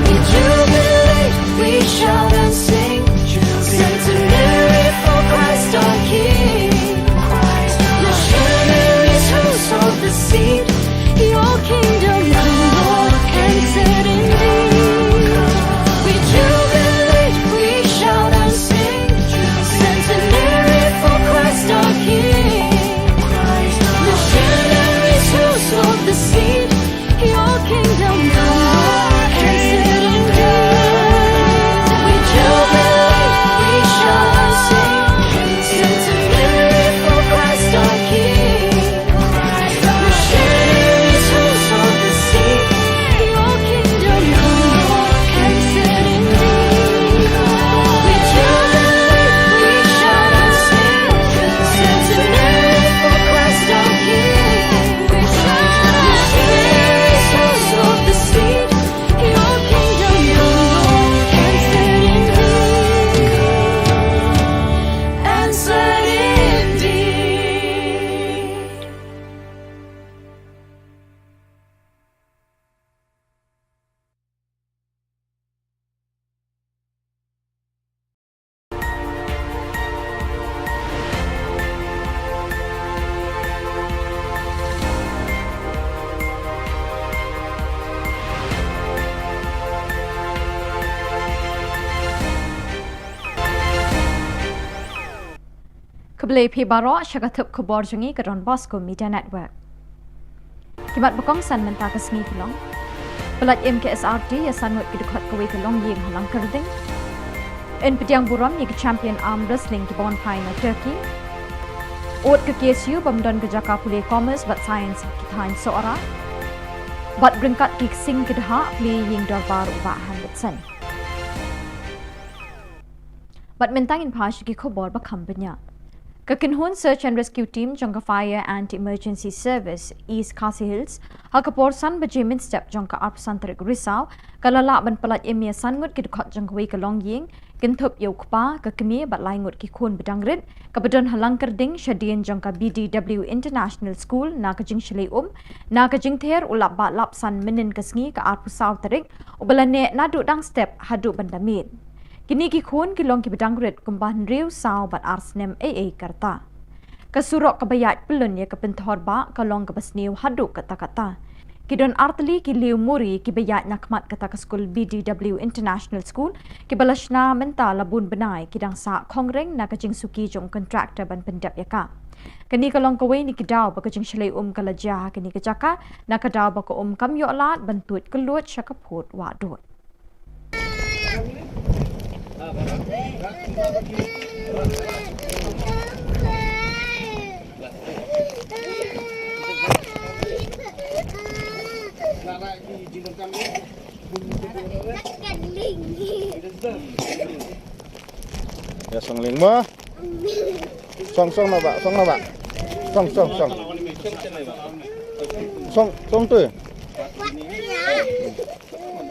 We jubilate, we shout and sing. Centenary for Christ our King. Missionaries who sowed the seed. Your kingdom come, Lord, and set in thee. We jubilate, we shout and sing. Centenary for Christ our King. Missionaries who sowed the seed. Your kingdom come, Lord, and set in thee. We jubilate, we shout and sing. Centenary for Christ our King. Missionaries who sowed the seed. Your kingdom come, Lord, and set in thee. We jubilate, we shout and sing. Centenary for Christ our King. Missionaries who sowed the seed. Your kingdom come, Lord, and set in thee. And set in thee. Keblai pi baro syakatup Khubor Jungi ke Don Bosco Media Network. Kibat bakong san menta ke sengi kelong. Pelat MKSRT ya sanut ke dekat kawai kelong ying halang kerding. En pediang buram ye ke champion arm wrestling ke Bon Pine Turkey. Ot ke KSU bamdan ke Jaka Pulih Commerce bat science kitain seora. Bat berengkat ke sing ke daha pli ying darbar ubahan betsen. Bat mentangin pash ke Khubor bakam banyak. Kakinhun Search and Rescue Team jangka Fire and Emergency Service East Khasi Hills hakapor san bajimin step jangka Arpsantarik Risau kalala ban pelat emia sangut ki dekat jangka wei kalong ying kintup yau kpa kakemi bat laingut ki khun bedangrit kabadon halang kerding syadian jangka BDW International School na kajing Shillong na kajing ther ulap bat lap san minin kasngi ka Arpusau tarik ubalane nadu dang step hadu bandamit. Kini ki khun ki long ki bedangrit kumbahan riu sau bat arsnem AA karta. Kasurok kabayat pelun ya kepentor ba kalong kabasniu hadu kata-kata. Kidon artli ki liu muri ki bayat nakmat kata ke skul BDW International School ki balashna menta labun benai kidang sa kongreng na kajing suki jong kontraktor ban pendap yaka. Kini kalong kawai ni kidau ba kajing Shillong kalajah kini kejaka na kadau ba ko kamyo alat bantut kelut syakaput wadut. Ya song ling mo. Song na ba? Song. Song tu.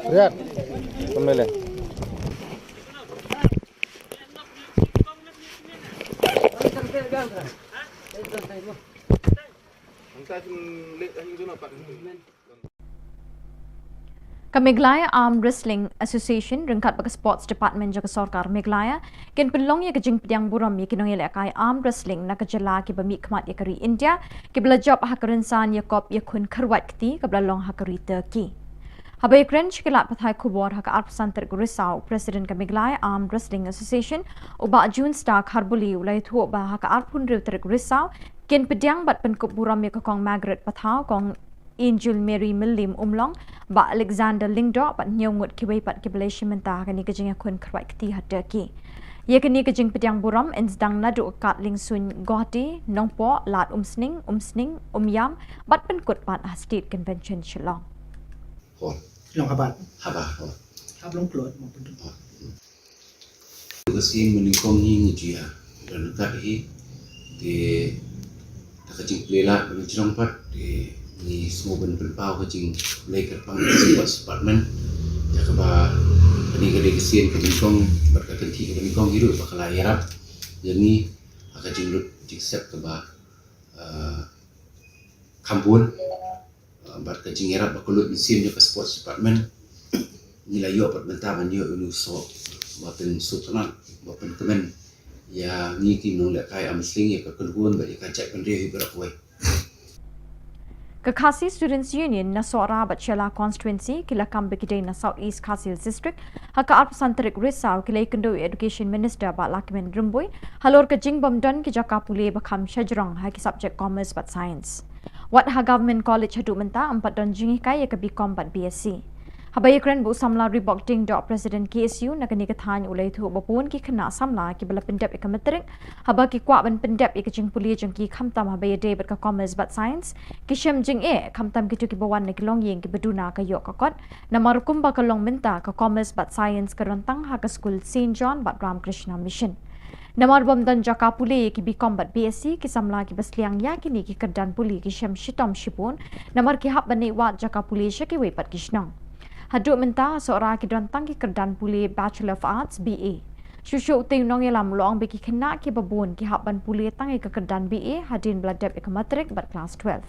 Lihat. Kembali. Meglaya Arm Wrestling Association rengkat bagi Sports Department jaga Sarkar Meglaya ken pelong ya kejing pediang buram ya kinong ya kai Arm Wrestling na kejala ki bami khmat ya kari India ki belajab hakarensan ya kop ya kun kharwat kti ka belalong hakari Turkey. Habai krench kilat pathai Khubor haka Arpsantar Risau President ka Meglaya Arm Wrestling Association uba June Star Kharbuli ulai thu ba haka Arpun Reuter Risau ken pediang bat penkup buram ya kong Margaret pathau kong Angel Mary Millim Umlong ba Alexander Lingdo bat nyongut kiwai pat kibelation menta kani kejing akun krawai kti hat Turkey. Ye kani kejing pediang buram ensdang nadu kat lingsun Guwahati nongpo lat umsning umyam bat penkut pat State Convention Shillong. Shillong habat. Haba. Hablong klot maupun tu. Kasi meningkong ni dia dan kaki di kejing pelela mencerong pat di ni semua ben pau kejing leker pang sports department ya kaba ini gede kesin ke bingkong berkatan ti ke bingkong hidup bakal ayarap jadi akan jinglut jiksep kaba kampun berkat jingerap bakulut mesin ke sports department nilai yo perbentaan yo uluso bapen sultanat bapen kemen ya ni ki nong lek kai amsling ya kekelhuan bagi kajak pendiri berakwe Ka Khasi Students Union na Sora Bachela constituency kila kambikidai na South East Khasi Hills District haka arpasantarik Risau kila ikendo Education Minister ba Lakimen Rumboy halor ka jingbam don ki jaka pule bakam shajrong haki subject commerce but science wat ha government college hadu menta 4 don jingi kai ya ka BCom but BSc Habay kren bu samla rebocting do President KSU na kani kathan ulay thu bapun ki khana samla ki bala pendep ikamatrik haba ki kwa ban pendep ikajing puli jang ki khamtam habay day bat ka commerce but science ki shem jing khamtam ki tu ki bawan na kilong yeng ki baduna ka yok kakot na marukum ba kalong minta ka commerce but science ka rantang ha ka school St John but Ramkrishna Mission Namar bomdan jaka puli ki BCom but BSc ki samla ki basliang ya kini ki kadan puli ki shem shitom shipun namar ki hab bani wat jaka puli shaki we pat kishnang Haduk menta seorang kidrantang ki kerdan puli Bachelor of Arts BA. Shushu utai nong yelam loang beki kena ki babun ki haban puli tangi ke kerdan BA hadin beladap ikamatrik bat kelas 12.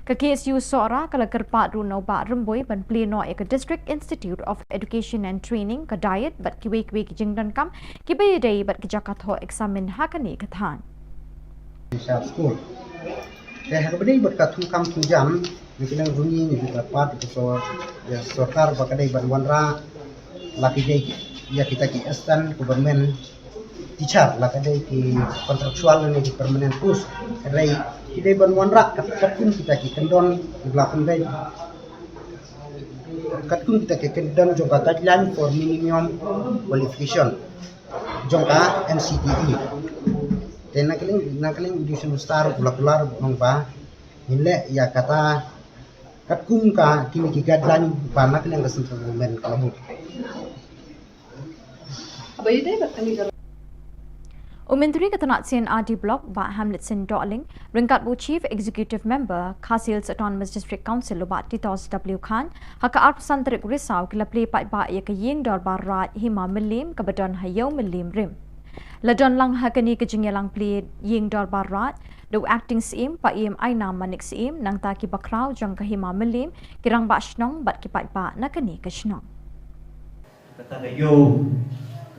Ke KSU seorang kala kerpat runau ba remboi ban pleno ke District Institute of Education and Training ke diet bat ki wei ki jingdan kam ki bayadai bat ki jakat ho examen hakani kathan. School. Saya berdiri berkatu kam jam Mungkin runyi ni juga part itu ya sokar bakadai banwanra laki dai ya kita ki assistant government teacher lakadai ki kontraktual ni ki permanent post kadai kita banwanra katun kita ki kendon belakang dai katun kita ki kendon juga guideline for minimum qualification jongka NCTE dan nakaling di semestar pular nongpa ile ya kata katkum ka kini ki guideline panak yang kesentuh government kalau Umentri Katanatsin RD Block ba Hamletson Darling ringkat bu Chief Executive Member Khasi Hills Autonomous District Council ba Titos W Khan haka arpasantarik Risau kila play pat ba ya kayeng dor barat hima melim kabadon hayau melim rim Ladon lang hakani kejingelang play yeng dor barat do acting sim pa EMI na manik sim nang ta ki bakraw jang kahima melim kirang ba shnong bat ki pat ba na kani ka shnong kata kayo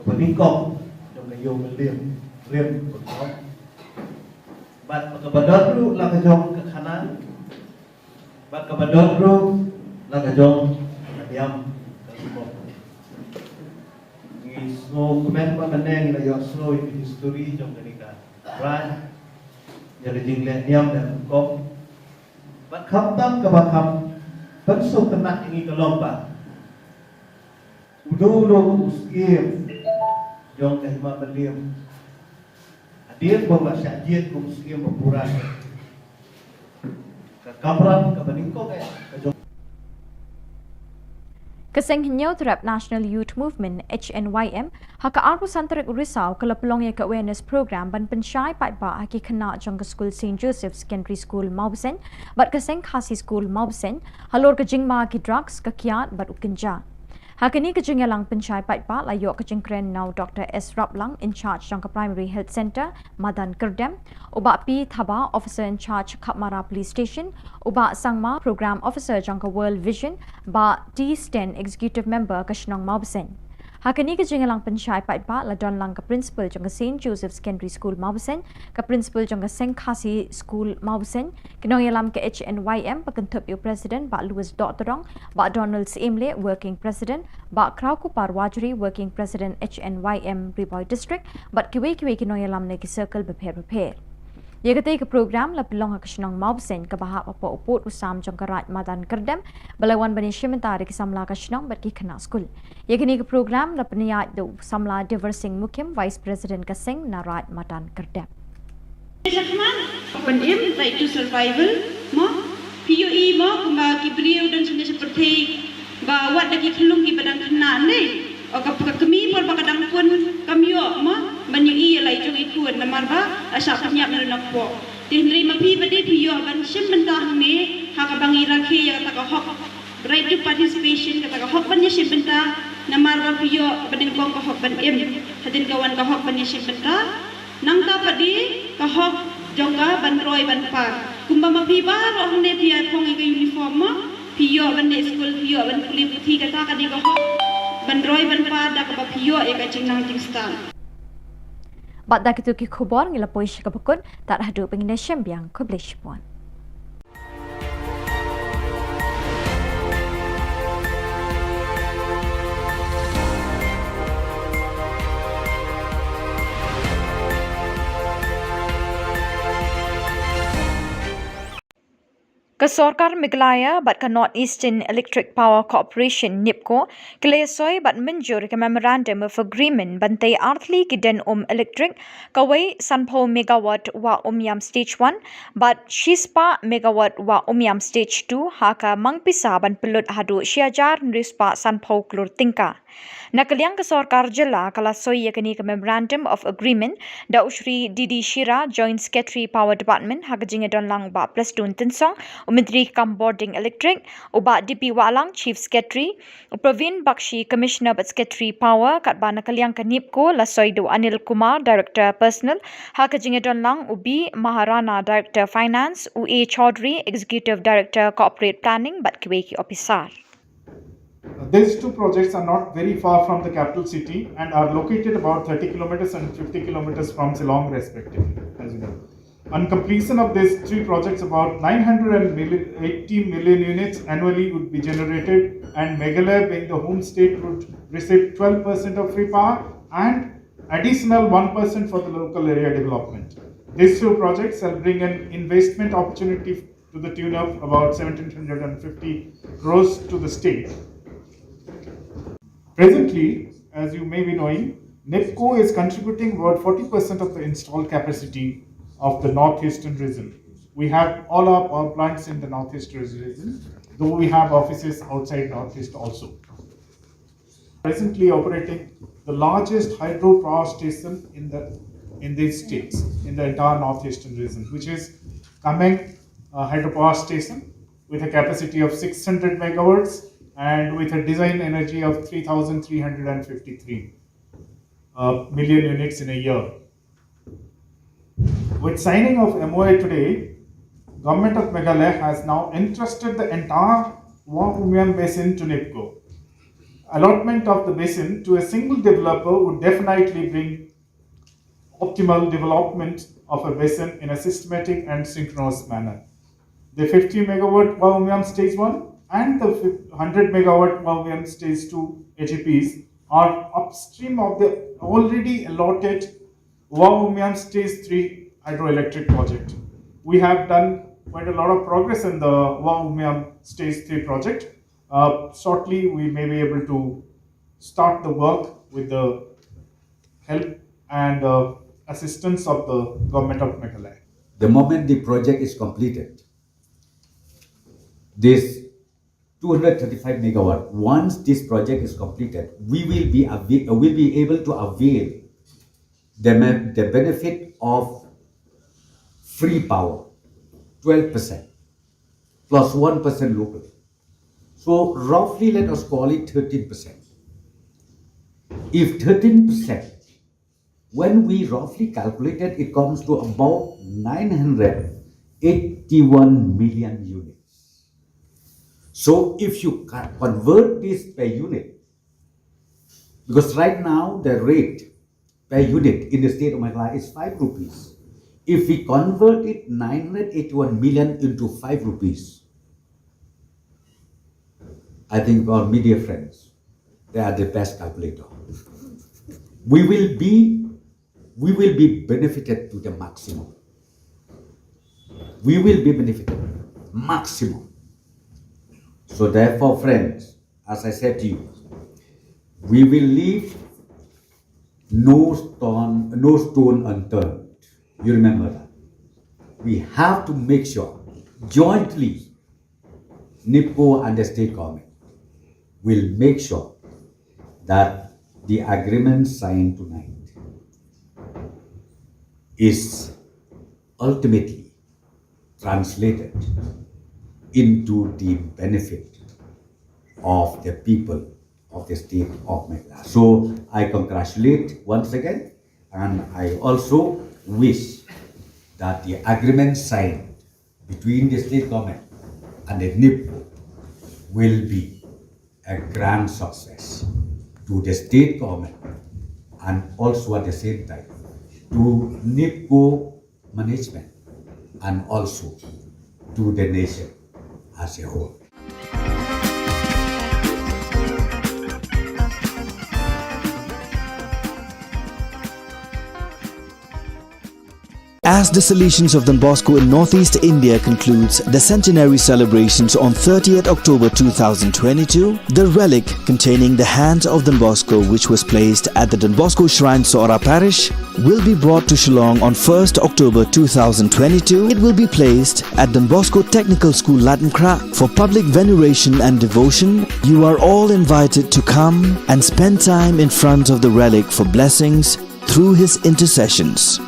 kabingkong do kayo melim rim betul bat kabadon ru lang kajong ke kanan bat kabadon ru lang kajong diam ni semua komen pa maneng na yo slow history jong kanika right jadi jinglet niam dan kop bat khamtam ka bakam pensuk tenak ini ke lomba udo uskim jong kahima melim hadir bawa syajid ku uskim berpuran ka kamran ka baningko ka jong Kaseng Hinyau Terap National Youth Movement HNYM haka arpasantarik Risau kala pelong ya ke awareness program ban pensyai pat ba aki kena jong ke school St Joseph Secondary School Maubsen bat kaseng Khasi School Maubsen halor ke jingma ki drugs ke kiat bat ukenja Hakini ke jingyalang pensyai pat ba layo ke jingkren now Dr. S. Raplang in charge jong ke Primary Health Center Madan Kerdem uba P. Thaba officer in charge Kapmara Police Station uba Sangma program officer jong ke World Vision ba T. Sten executive member ke Shnong Maubsen Hakini ke jingyalang pensyai pat ba ladon lang ke principal jong ke St. Joseph Secondary School Maubsen ke principal jong ke Seng Khasi School Maubsen kinong yalam ke HNYM pakentup yu president ba Louis Dotterong ba Donald Imle working president ba Krau Kupar Wajri working president HNYM Riboy District but kiwe kinong yalam ne ki circle beper Yagate ke program la pelong ha Shnong Maubsen ke bahap apa uput usam jong ke Raj Madan Kerdem balawan bani shimentari ki samla ka Shnong bat ki kena school Yagini ke program la peniyat do samla Diversing Mukim vice president ke Seng na Raj Madan Kerdem Open aim right to survival mo POE mo kuma kibriu dan sunya seperti ba wat lagi kelung ki badang kena ni o kami por bakadang pun kami mo banyui lai jong ikut namar ba asa penyap nak po tinri mapi bade piyo ban sim mentah ni ha ka bangi rakhe ya ta ka hok right to participation kata hok ban yeshim benta namar ba piyo banin kong ka hok ban hadin kawan ka hok ban yeshim benta nangka padi ka hok jongga ban roy ban pa kumba mapi ba ro hne pia phong ke uniform ma piyo ban school piyo ban kulit thi kata ka di ka hok ban roy ban pa da ka piyo e ka jingnang jingstan Bat da kitu ki khubor ngila poish ka bakun tak hadu pengine syambiang kublish puan. Kesorkar Meghalaya bat ka North Eastern Electric Power Corporation NIPCO kelesoi bat menjur ke Memorandum of Agreement bantai arthli ki den electric kawai sanpo megawatt wa yam stage 1 bat shispa megawatt wa yam stage 2 haka mangpisa ban pelut hadu syajar nrispa sanpo klur tingka. Nakaliang kesorkar Jylla kalasoi yakani ke Memorandum of Agreement da Usri Didi Shira Joint Secretary Power Department hagajing donlang ba plus dun tensong Menteri Boarding Electric, Uba DP Walang Chief Secretary, Praveen Bakshi Commissioner but Secretary Power, kat ba nakaliang ka NIPCO, Lasoido Anil Kumar Director Personal, Hakajingadon Lang Ubi Maharana Director Finance, UA Chaudhry Executive Director Corporate Planning but Kiweki Officer. These two projects are not very far from the capital city and are located about 30 kilometers and 50 kilometers from Shillong respectively, as you know. On completion of these three projects, about 980 million units annually would be generated, and Meghalaya, being the home state, would receive 12% of free power and additional 1% for the local area development. These two projects will bring an investment opportunity to the tune of about 1,750 crores to the state. Presently, as you may be knowing, NIPCO is contributing about 40% of the installed capacity of the northeastern region. We have all our power plants in the northeastern region, though we have offices outside northeast also. Presently operating the largest hydro power station in these states, in the entire northeastern region, which is Kameng hydropower station with a capacity of 600 megawatts and with a design energy of 3,353 million units in a year. With signing of MOA today, Government of Meghalaya has now entrusted the entire Wang basin to NIPCO. Allotment of the basin to a single developer would definitely bring optimal development of a basin in a systematic and synchronous manner. The 50 megawatt Wang stage 1 and the 100 megawatt Wang stage 2 AGPs are upstream of the already allotted Wang stage 3 hydroelectric project. We have done quite a lot of progress in the Wang stage 3 project. Shortly, we may be able to start the work with the help and assistance of the Government of Meghalaya. The moment the project is completed, this 235 megawatt, once this project is completed, we will be able to avail the benefit of free power, 12% plus 1% local. So roughly let us call it 13%. If 13%, when we roughly calculated, it comes to about 981 million units. So if you convert this per unit, because right now the rate per unit in the state of Meghalaya is 5 rupees. If we convert it 981 million into 5 rupees, I think our media friends, they are the best calculator. We will be benefited to the maximum. We will be benefited maximum. So therefore, friends, as I said to you, we will leave no stone unturned. You remember that. We have to make sure jointly, NIPCO and the state government will make sure that the agreement signed tonight is ultimately translated into the benefit of the people of the state of Meghalaya. So I congratulate once again, and I also wish that the agreement signed between the state government and the NIPCO will be a grand success to the state government and also at the same time to NIPCO management and also to the nation as a whole. As the Salesians of Don Bosco in Northeast India concludes the centenary celebrations on 30th October 2022, the relic containing the hand of Don Bosco, which was placed at the Don Bosco Shrine Sora Parish, will be brought to Shillong on 1st October 2022. It will be placed at Don Bosco Technical School Latmkra for public veneration and devotion. You are all invited to come and spend time in front of the relic for blessings through his intercessions.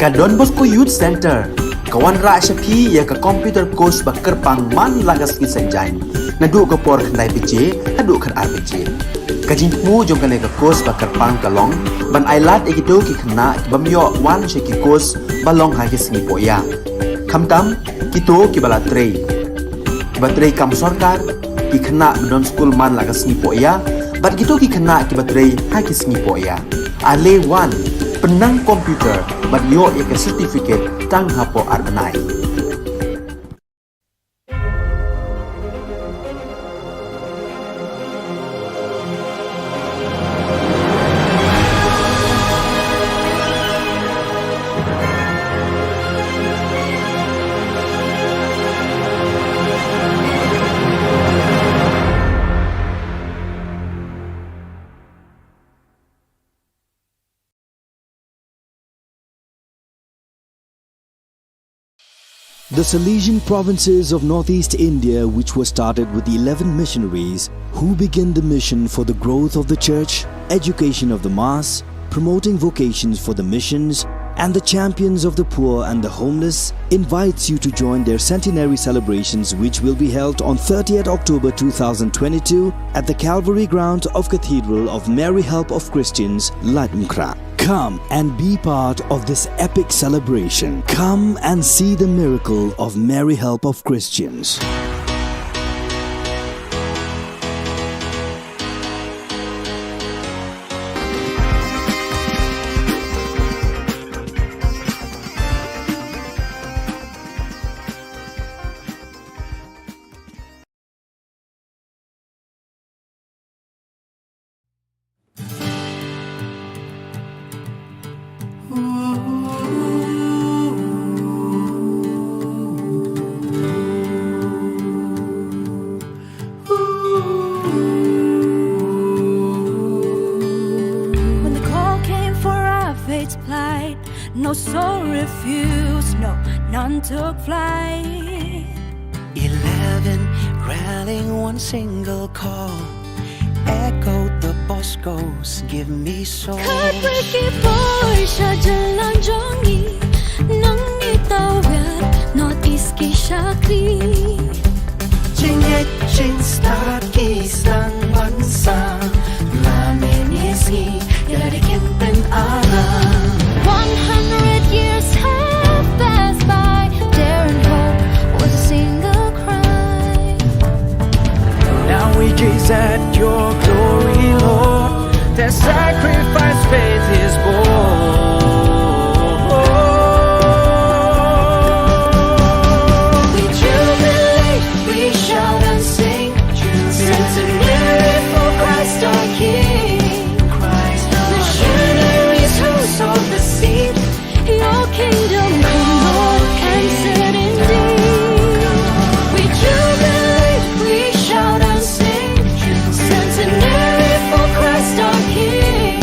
Ka Don Bosco Youth Center, kawan ra shapi ya ka computer course bakar pang man lagas ki sanjang, nadu ka por khnai bije, hadu khan ar bije. Ka jingmu jong ka course bakar pang kalong, ban ailat ekito ki khna bamyo wan she ki course balong ha ki singi poya. Khamtam kito ki bala trei. Batrei kam sarkar ki khna don school man lagas ni poya, bat kito ki khna ki batrei ha ki singi poya. Ale wan penang komputer bat yo ek certificate tang hapo arnai. The Salesian provinces of Northeast India, which were started with the 11 missionaries who began the mission for the growth of the church, education of the mass, promoting vocations for the missions, and the champions of the poor and the homeless, invites you to join their centenary celebrations, which will be held on 30th October 2022 at the Calvary Ground of Cathedral of Mary Help of Christians, Latmkra. Come and be part of this epic celebration. Come and see the miracle of Mary Help of Christians. When the call came for our fate's plight, no soul refused, no, none took flight. 11 rallying one single call, echoed the Boscos, give me soul. Khubor Na Ka Jylla jongi, nang itawid, Northeast ki Shakri. Chin start kisang bansa, namin isi, yarikin pen alam. 100 years have passed by, dare and hope was a single cry. Now we gaze at your glory, Lord. Their sacrifice faith is born. We jubilate, we shout and sing, centenary for Christ our King. Missionaries who sowed the seed, your kingdom come, Lord, can sit indeed. We jubilate, we shout and sing, centenary for Christ our King.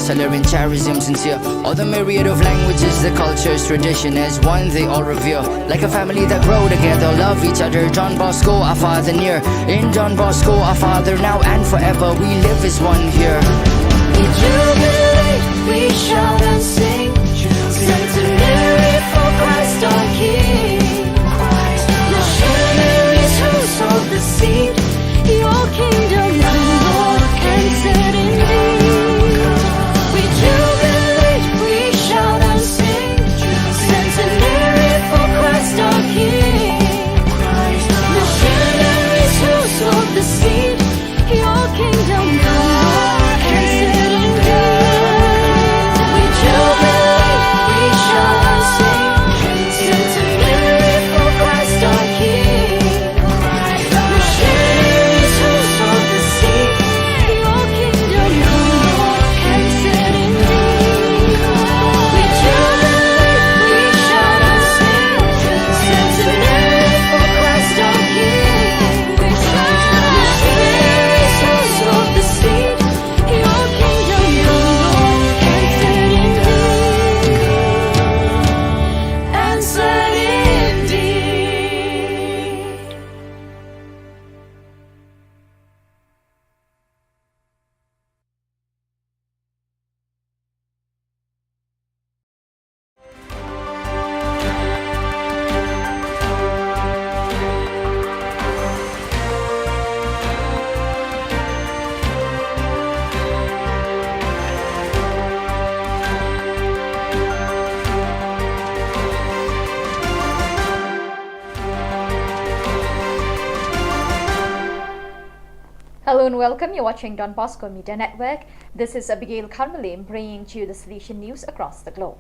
Salar in charism sincere. All the myriad of languages, the cultures, tradition as one they all revere. Like a family that grow together, love each other. John Bosco, our father near. In John Bosco, our father now and forever. We live as one here. We jubilate, we shout and sing. Centenary for Christ our King. Missionaries who sowed the seed. Your kingdom come, Lord, answered indeed. We jubilate, we shout and sing. Centenary for Christ our King. Missionaries who sowed the seed. Your kingdom come, Lord, answered indeed. We jubilate, we shout and sing. Centenary for Christ our King. Missionaries who sowed the seed. Your kingdom come, Lord, answered indeed. We jubilate, we shout and sing. Centenary for Christ our King. Missionaries who sowed the seed. Your kingdom come, Lord, answered indeed. Answered indeed. Hello and welcome. You're watching Don Bosco Media Network. This is Abigail Karmalim bringing to you the solution news across the globe.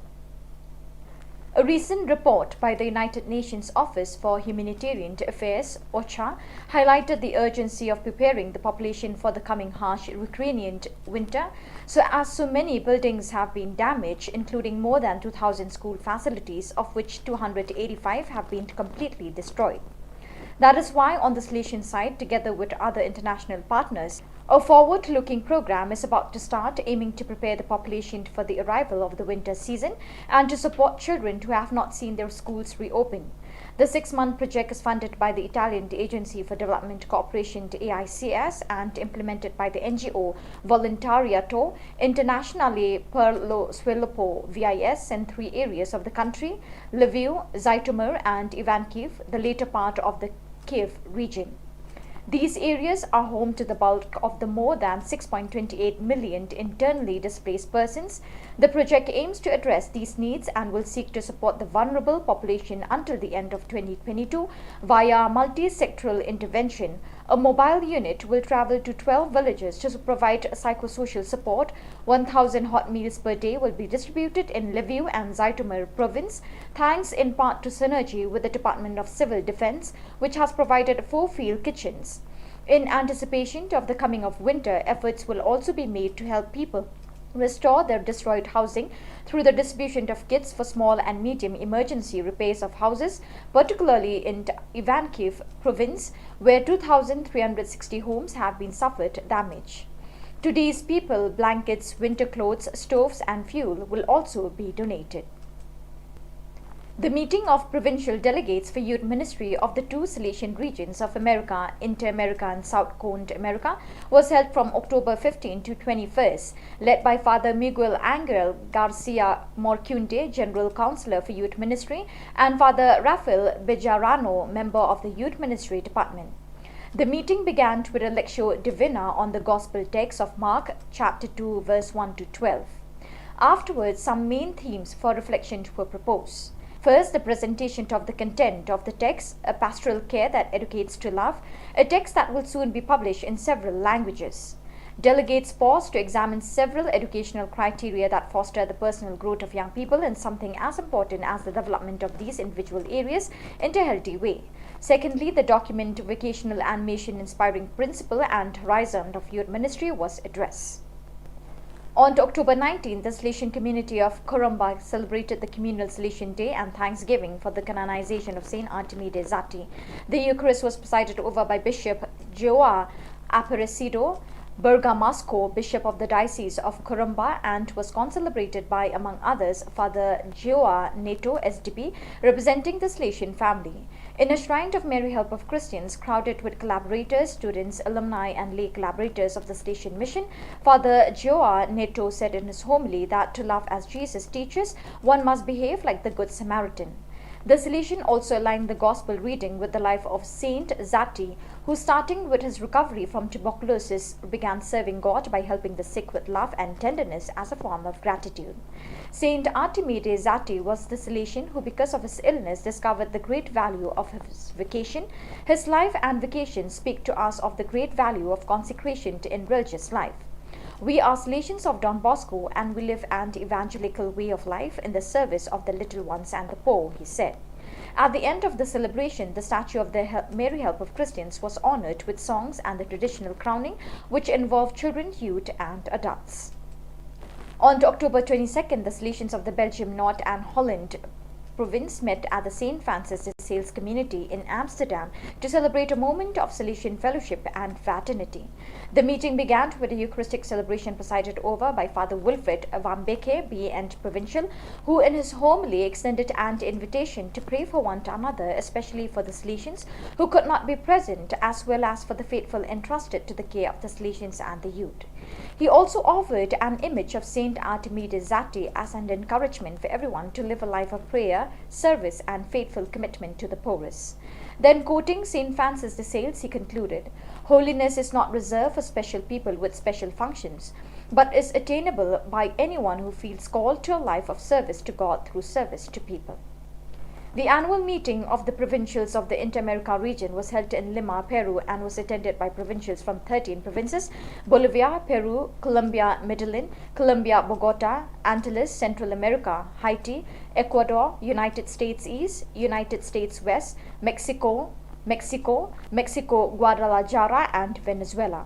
A recent report by the United Nations Office for Humanitarian Affairs, OCHA, highlighted the urgency of preparing the population for the coming harsh Ukrainian winter, as so many buildings have been damaged, including more than 2,000 school facilities, of which 285 have been completely destroyed. That is why on the solution side, together with other international partners, a forward-looking program is about to start aiming to prepare the population for the arrival of the winter season and to support children who have not seen their schools reopen. The 6-month project is funded by the Italian Agency for Development Cooperation AICS and implemented by the NGO Volontariato Internazionale per lo Sviluppo VIS in 3 areas of the country: Lviv, Zhytomyr and Ivankiv, the later part of the Kiev region. These areas are home to the bulk of the more than 6.28 million internally displaced persons. The project aims to address these needs and will seek to support the vulnerable population until the end of 2022 via multi-sectoral intervention. A mobile unit will travel to 12 villages to provide psychosocial support. 1,000 hot meals per day will be distributed in Lviv and Zhytomyr province, thanks in part to synergy with the Department of Civil Defense, which has provided 4 field kitchens. In anticipation of the coming of winter, efforts will also be made to help people restore their destroyed housing through the distribution of kits for small and medium emergency repairs of houses, particularly in Ivankiv province, where 2,360 homes have been suffered damage. To these people, blankets, winter clothes, stoves and fuel will also be donated. The meeting of provincial delegates for Youth Ministry of the 2 Silesian regions of America, Inter-America and South Cone America was held from October 15 to 21st, led by Father Miguel Angel Garcia Morcunde, General Counselor for Youth Ministry, and Father Rafael Bejarano, member of the Youth Ministry Department. The meeting began with a lectio divina on the Gospel text of Mark, chapter 2, verse 1 to 12. Afterwards, some main themes for reflection were proposed. First, the presentation of the content of the text, a pastoral care that educates to love, a text that will soon be published in several languages. Delegates paused to examine several educational criteria that foster the personal growth of young people and something as important as the development of these individual areas in a healthy way. Secondly, the document Vocational Animation Inspiring Principle and Horizon of Youth Ministry was addressed. On October 19, the Silesian community of Kurumba celebrated the communal Silesian Day and Thanksgiving for the canonization of Saint Artemide Zati. The Eucharist was presided over by Bishop Joa Aparecido Bergamasco, Bishop of the Diocese of Corumba, and was concelebrated by, among others, Father Joa Neto, SDP, representing the Salesian family. In a shrine of Mary Help of Christians, crowded with collaborators, students, alumni, and lay collaborators of the Salesian mission, Father Joa Neto said in his homily that to love as Jesus teaches, one must behave like the Good Samaritan. The Salesian also aligned the Gospel reading with the life of Saint Zati, who, starting with his recovery from tuberculosis, began serving God by helping the sick with love and tenderness as a form of gratitude. Saint Artemide Zati was the Salesian who, because of his illness, discovered the great value of his vocation. His life and vocation speak to us of the great value of consecration in religious life. We are Salesians of Don Bosco, and we live an evangelical way of life in the service of the little ones and the poor, he said. At the end of the celebration, the statue of the Mary Help of Christians was honored with songs and the traditional crowning, which involved children, youth, and adults. On October 22nd, the Salesians of the Belgium, North and Holland province met at the St. Francis de Sales community in Amsterdam to celebrate a moment of Salesian fellowship and fraternity. The meeting began with a Eucharistic celebration presided over by Father Wilfred Wambeke, B. and Provincial, who in his homily extended an invitation to pray for one another, especially for the Salesians who could not be present, as well as for the faithful entrusted to the care of the Salesians and the youth. He also offered an image of Saint Artemide Zati as an encouragement for everyone to live a life of prayer, service, and faithful commitment to the poorest. Then, quoting St. Francis de Sales, he concluded, "Holiness is not reserved for special people with special functions, but is attainable by anyone who feels called to a life of service to God through service to people." The annual meeting of the provincials of the Inter-America region was held in Lima, Peru, and was attended by provincials from 13 provinces: Bolivia, Peru, Colombia, Medellin, Colombia, Bogota, Antilles, Central America, Haiti, Ecuador, United States East, United States West, Mexico, Guadalajara, and Venezuela.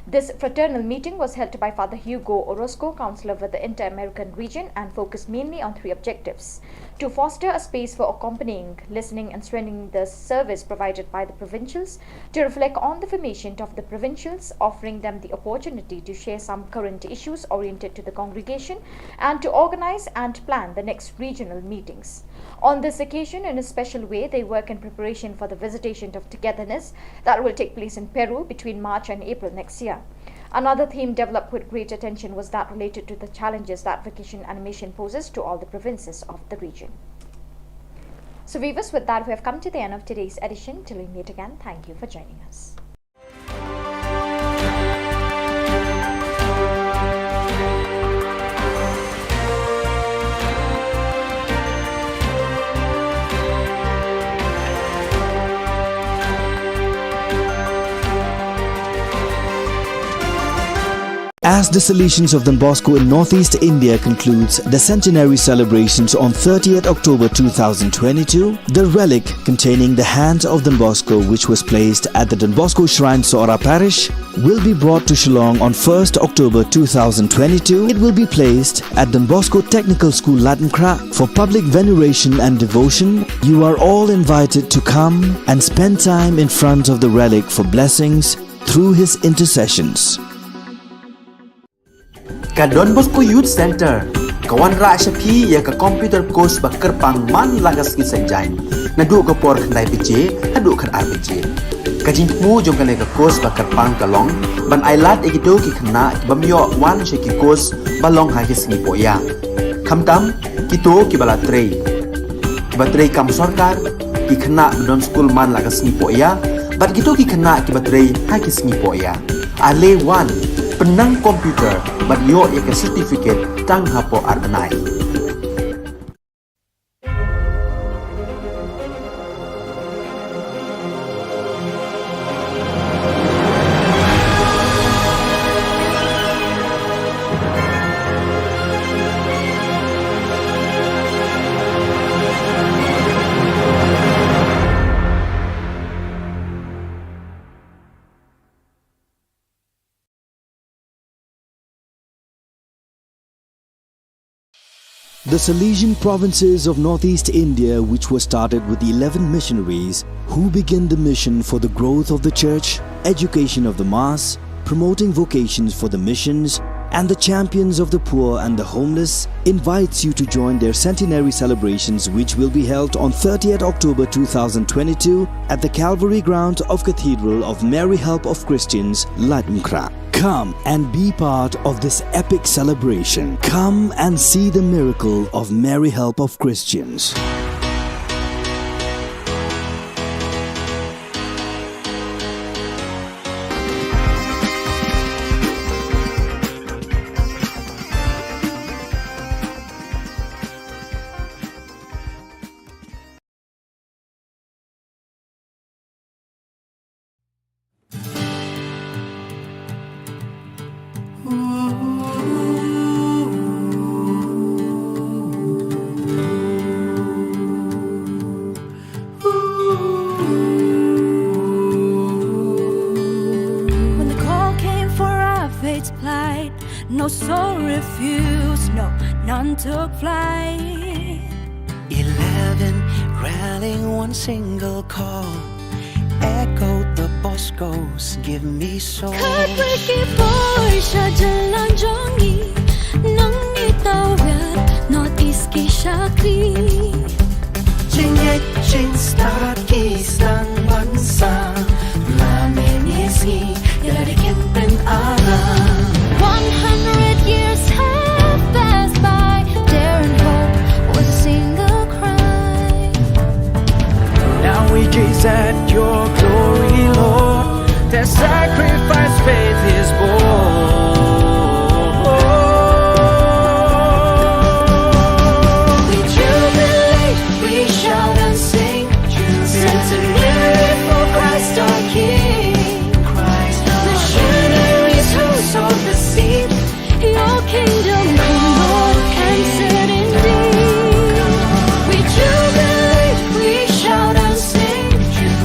This fraternal meeting was held by Father Hugo Orozco, Counselor for the Inter-American region, and focused mainly on 3 objectives: to foster a space for accompanying, listening, and strengthening the service provided by the provincials, to reflect on the formation of the provincials, offering them the opportunity to share some current issues oriented to the congregation, and to organize and plan the next regional meetings. On this occasion, in a special way, they work in preparation for the visitation of togetherness that will take place in Peru between March and April next year. Another theme developed with great attention was that related to the challenges that vocation animation poses to all the provinces of the region. So viewers, with that, we have come to the end of today's edition. Till we meet again, thank you for joining us. As the Salesians of Don Bosco in Northeast India concludes the centenary celebrations on 30th October 2022, the relic containing the hands of Don Bosco, which was placed at the Don Bosco Shrine, Sora Parish, will be brought to Shillong on 1st October 2022. It will be placed at Don Bosco Technical School, Latankra, for public veneration and devotion. You are all invited to come and spend time in front of the relic for blessings through his intercessions. Ka Don Bosco Youth Center, kawan ra shapi ya ka computer course bakar pang man lagas ki sanjai. Nadu ka por khandai piche, hadu khan ar piche. Ka jingmu jong ka ka course bakar pang kalong, ban ailat egido ki khna ki bamyo wan she ki course balong ha ki sngi poya. Khamtam kito ki bala trei. Ki batrei kam sarkar ki khna don school man lagas sngi poya, bat kito ki khna ki batrei ha ki sngi poya. Ale wan penang komputer bat yo ya ke certificate tang hapo arnai. The Salesian provinces of Northeast India, which were started with the 11 missionaries who began the mission for the growth of the church, education of the mass, promoting vocations for the missions, and the champions of the poor and the homeless invites you to join their centenary celebrations, which will be held on 30th October 2022 at the Calvary Ground of Cathedral of Mary Help of Christians, Latumkra. Come and be part of this epic celebration. Come and see the miracle of Mary Help of Christians. When the call came for our fate's plight, no soul refused, no, none took flight. 11 rallying one single call, echoed the Boscos, give me soul. Heartbreaky boy, Shillong jongi, nang itawid, Northeast ki Shakri. Chin start kisang bansa, lamin isi, yalarikin pen ara. 100 years have passed by, dare and hope was a single cry. Now we gaze at your glory, Lord. Their sacrifice, faith is born. We jubilate, we shout and sing, centenary for Christ our King. Missionaries who sowed the seed, your kingdom come, Lord, answered indeed. We jubilate, we shout and sing,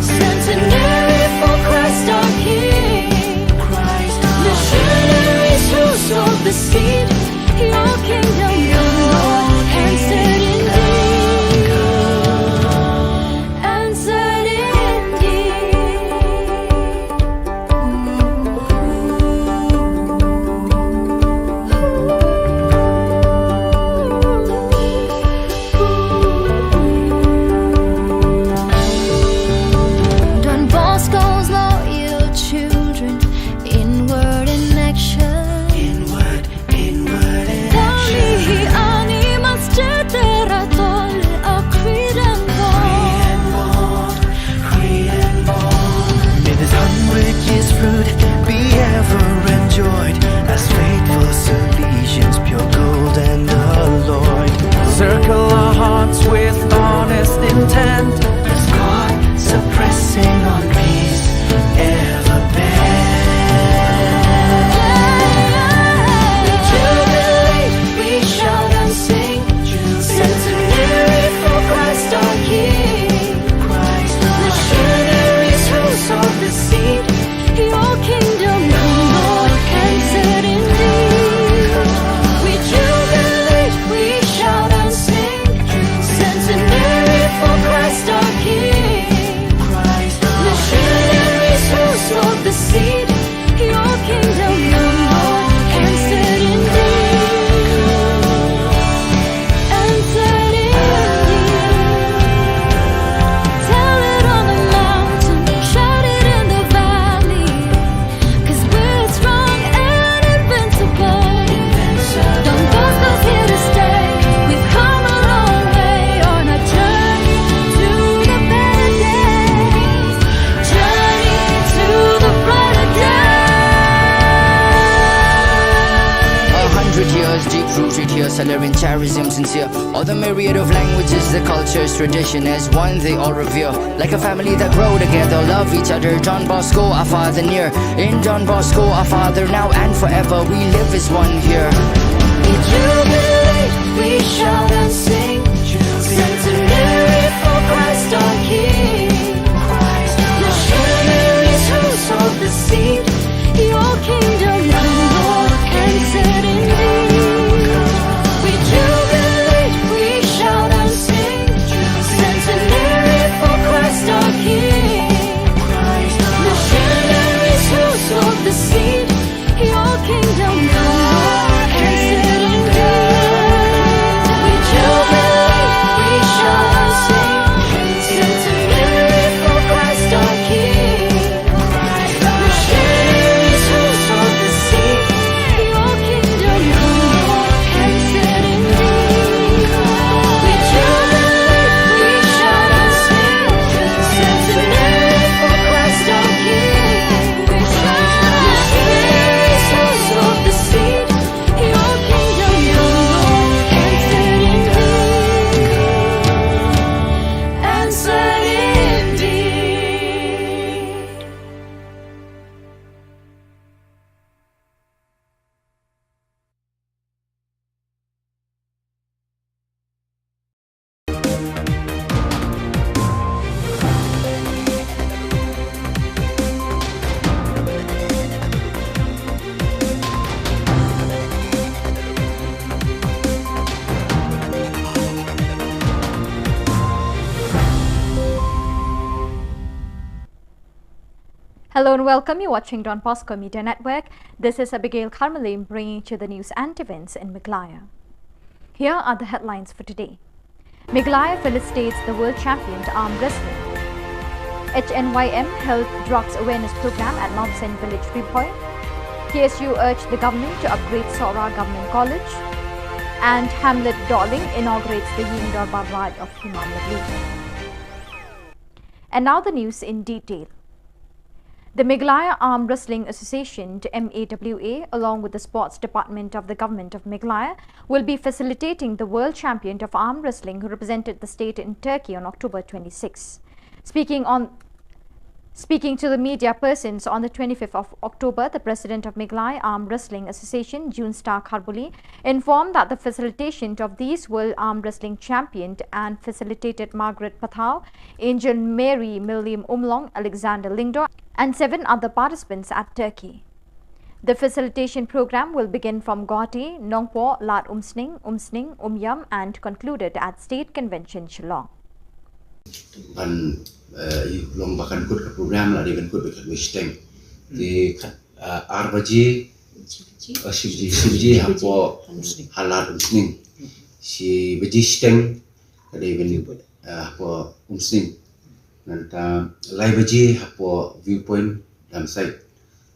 centenary for Christ our King. Missionaries who sowed the seed, your kingdom come, Lord, answered indeed. Answered Don Bosco's loyal children, in word and action. Inward and Dali animas ceterator, a creed and bond. May this 100 years fruit be ever enjoyed as faithful Salesians, pure gold and alloyed. Circle our hearts with honest intent, as God suppressing on peace ever bent. We jubilate, we shout and sing, centenary for Christ our King. Missionaries who sowed the seed, your kingdom come, Lord, answered indeed. We jubilate, we shout and sing, centenary for Christ our King. Missionaries who sowed the seed, your kingdom come, Lord, answered indeed. Answered indeed. Tell it on the mountain, shout it in the valley, 'cause we're strong and invincible. Don Bosco's here to stay. We've come a long way on a journey to the better days. Journey to the brighter days. 100 years deep-rooted here, celebrating charism sincere. All the myriad of languages, the cultures, tradition as one they all revere. Like a family that grow together, love each other. Don Bosco, our Father near. In Don Bosco, our Father now and forever, we live as one here. We jubilate, we shout and sing, centenary for Christ our King. Missionaries who sowed the seed, your kingdom come, Lord, answered indeed. We jubilate, we shout and sing, centenary for Christ our King. Missionaries who sowed the seed, Hello and welcome. You're watching Don Bosco Media Network. This is Abigail Carmelim bringing to the news and events in Meghalaya. Here are the headlines for today. Meghalaya felicitates the world champion to arm wrestling. HNYM held drugs awareness program at Mawsen Village 3 Point. KSU urged the government to upgrade Sora Government College. And Hamlet Darling inaugurates the Ying Darbar Ride of Imam Nabi. And now the news in detail. The Meghalaya Arm Wrestling Association, MAWA, along with the Sports Department of the Government of Meghalaya, will be facilitating the world champion of arm wrestling who represented the state in Turkey on October 26. Speaking to the media persons on the 25th of October, the president of Meghalaya Arm Wrestling Association, June Star Kharbuli, informed that the facilitation of these World Arm Wrestling Champion and facilitated Margaret Pathau, Angel Mary Milliam Umlong, Alexander Lingdor, and 7 other participants at Turkey. The facilitation program will begin from Guwahati, Nongpo, Lat Umsning, Umyam, and concluded at State Convention, Shillong. Long bahkan kut ke program lah dia kut dekat Western di RBG Shivji hapo halat umsning si beji steng kade ben hapo umsning nanta lai beji hapo viewpoint dam site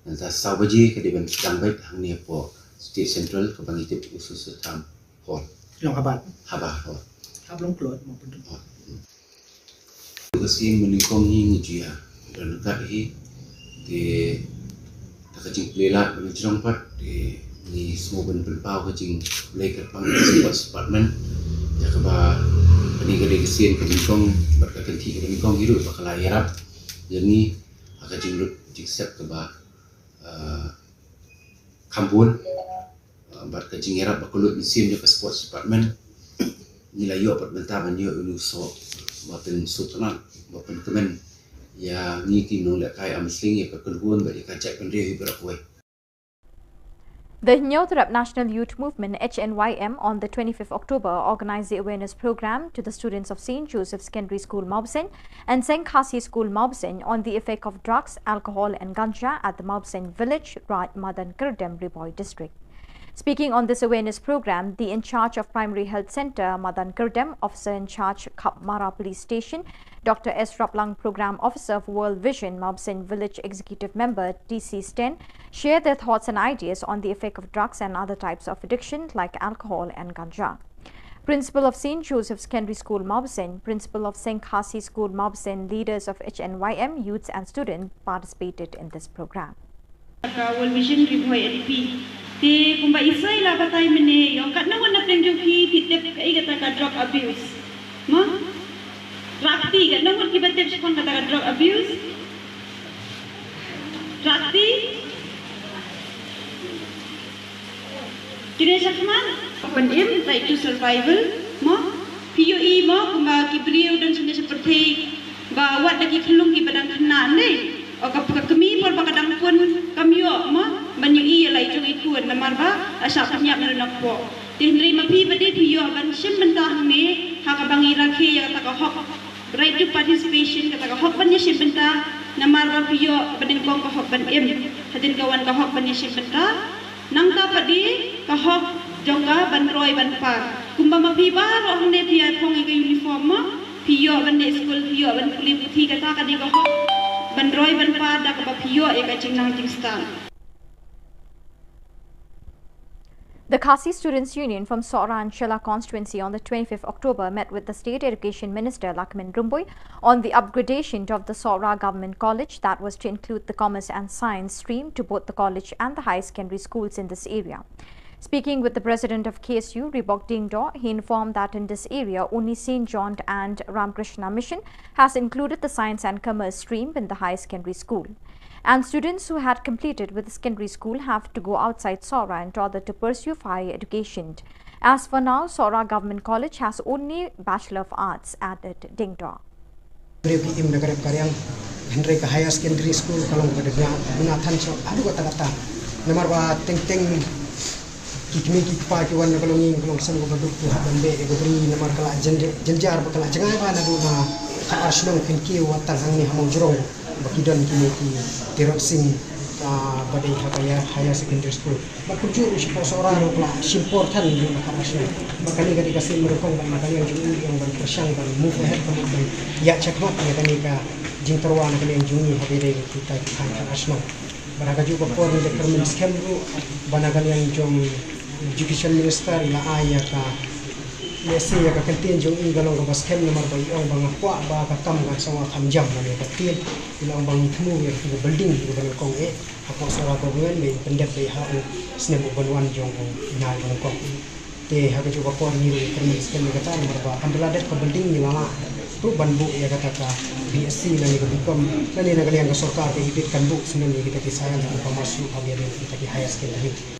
nanta sau beji kade ben dam baik hang ni hapo state central ke bangitip usus tam hall Long habat hall long klot mo pun Kasih menikong hing jia dan kat di tak kecing pelat mencurang pat di semua ben pelpau kecing lekat pang sports department ya keba pani gede kesien ke menikong berkat kenti ke menikong hidup bakal ayarap jadi kecing lut jiksep keba kampun bar kecing yarap bakulut mesin ke sports department nilai yo pat bentaban yo uluso Bapen Sultanat, Bapen Kemen, yang ni kini nak kaya amsling ya kekeluhan bagi kacak pendiri berakui. The Nyothrap National Youth Movement HNYM on the 25th October organized the awareness program to the students of St. Joseph's Secondary School Mawsen and St. Khasi School Mawsen on the effect of drugs, alcohol and ganja at the Mawsen village, Raj Madan Kirdem, Riboy district. Speaking on this awareness program, the in charge of Primary Health Centre, Madan Kirdem, officer in charge, Khubor Police Station, Dr. S. Raplang, Program Officer of World Vision, Mawsen Village Executive Member, TC Sten, shared their thoughts and ideas on the effect of drugs and other types of addiction like alcohol and ganja. Principal of St. Joseph's Secondary School Mawsen, Principal of St. Khasi School Mawsen, leaders of HNYM, youths and students participated in this program. World Vision Riboy LP. Te kumba isay la batay mene yo kat nawan na tengjo ki titep kai kata ka drug abuse. Ma? Rakti kat nawan ki batep sikon kata ka drug abuse. Rakti? Kini sakman? Open aim right to survival. Ma? POE ma kumba ki beliau dan sudah seperti bawa lagi kelung ki badang kena ni. O kami por bakadang pun kami yo ma banyui lai jong ikut namar ba asa panyap nak po tindri mapi bade piyo ban sim bentah me ha ka bangi rakhe ya kata ka hok right to participation kata ka hok ban sim bentah namar ba piyo badin kong ka hok ban em hadin kawan ka hok ban sim bentah nangka padi ka hok jongga ban roy ban pa kumba mapi ba ro hne pia phong ke uniform ma piyo ban de school piyo ban kulit puthi kata ka di ka hok ban roy ban pa da ka piyo e ka chingnang chingstan. The Khasi Students' Union from Sora and Shilla constituency on the 25th October met with the State Education Minister Lakmin Rumbui on the upgradation of the Sora Government College that was to include the Commerce and Science stream to both the college and the high secondary schools in this area. Speaking with the president of KSU, Ribok Dingdo, he informed that in this area, only St. John and Ramakrishna Mission has included the Science and Commerce stream in the high secondary school. And students who had completed with the secondary school have to go outside Sora in order to pursue higher education. As for now, Sora Government College has only Bachelor of Arts, added Dingdo. Higher secondary school kalau berada bunatan so aduh kata-kata nomor ba teng-teng kikmi kikpa kiwan kalau nging kalau sam ko baduk tu haban be ko bri nomor kala jenjar bakala jangai ba na duna ka Shillong pinki watan hangni hamong jurong Bakidon kini ki Tirot Singh badai higher secondary school. Bakujur siapa seorang yang important di masyarakat. Makanya kali kasih merukong makanya yang juni yang berpersang dan move ahead kemudian ya cakap ya kami ka jingterwan kali yang juni habis kita international. Banaga juga por ni determin scam tu banaga yang jom education minister ya ayah ka Messi ya ka kantin jong in galong ka baskem nomor ba iong bang kwa ba ka kam ka sawa khamjam na ka tin ilang bang thmu ya ka building ko ban kong ako sara ko wen me pendek be ha o snem ban wan jong na ban kong te ha ka juga por ni termin skem ka ta nomor ba andala det ka building ni lama tu ban bu ya kata ka BSc na ni ka bikom na ni na kalian ka sarkar ka hibit kan bu senen ni kita kisayan ka masuk habis kita ki higher secondary.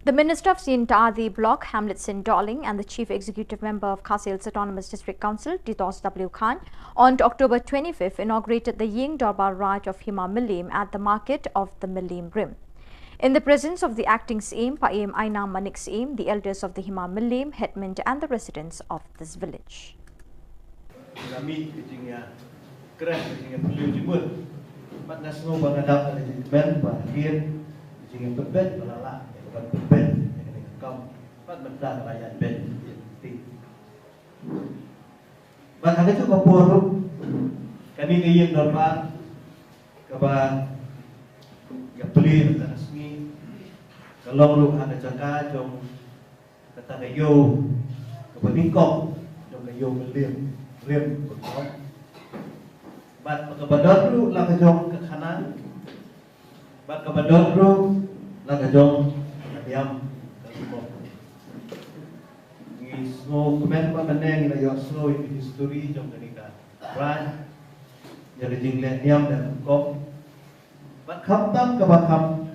The Minister of Sintadi Block, Hamlet Sin Darling, and the Chief Executive Member of Khasi Hills Autonomous District Council, Titos W. Khan, on October 25th inaugurated the Ying Darbar Raj of Hima Milim at the market of the Milim Rim. In the presence of the acting CM, Paim Aina Manik CM, the elders of the Hima Milim, headmen and the residents of this village. Ben kom bắt mình ra là dàn ben tin bạn ada cukup poru kami ingin normal kaba ya beli resmi kalau lu ada jaga jom kata kayu kaba tingkong jom kayu liam betul bat kabadot lu lah kajong ke kanan bat kabadot lu lah kajong diam ni snow kemen pa maneng na yo snow in history jom kanika ran jadi jingle diam dan kop bat kham tam ka ba kham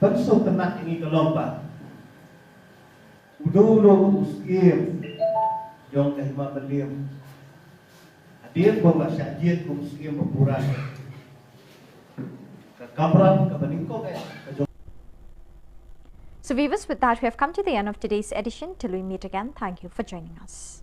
pat so tenak ini kelompa udo uskim jom ka hima beliam hadir bawa sajian kum uskim berpuran ka kamran ka baningko ka So viewers, with that we have come to the end of today's edition. Till we meet again, thank you for joining us.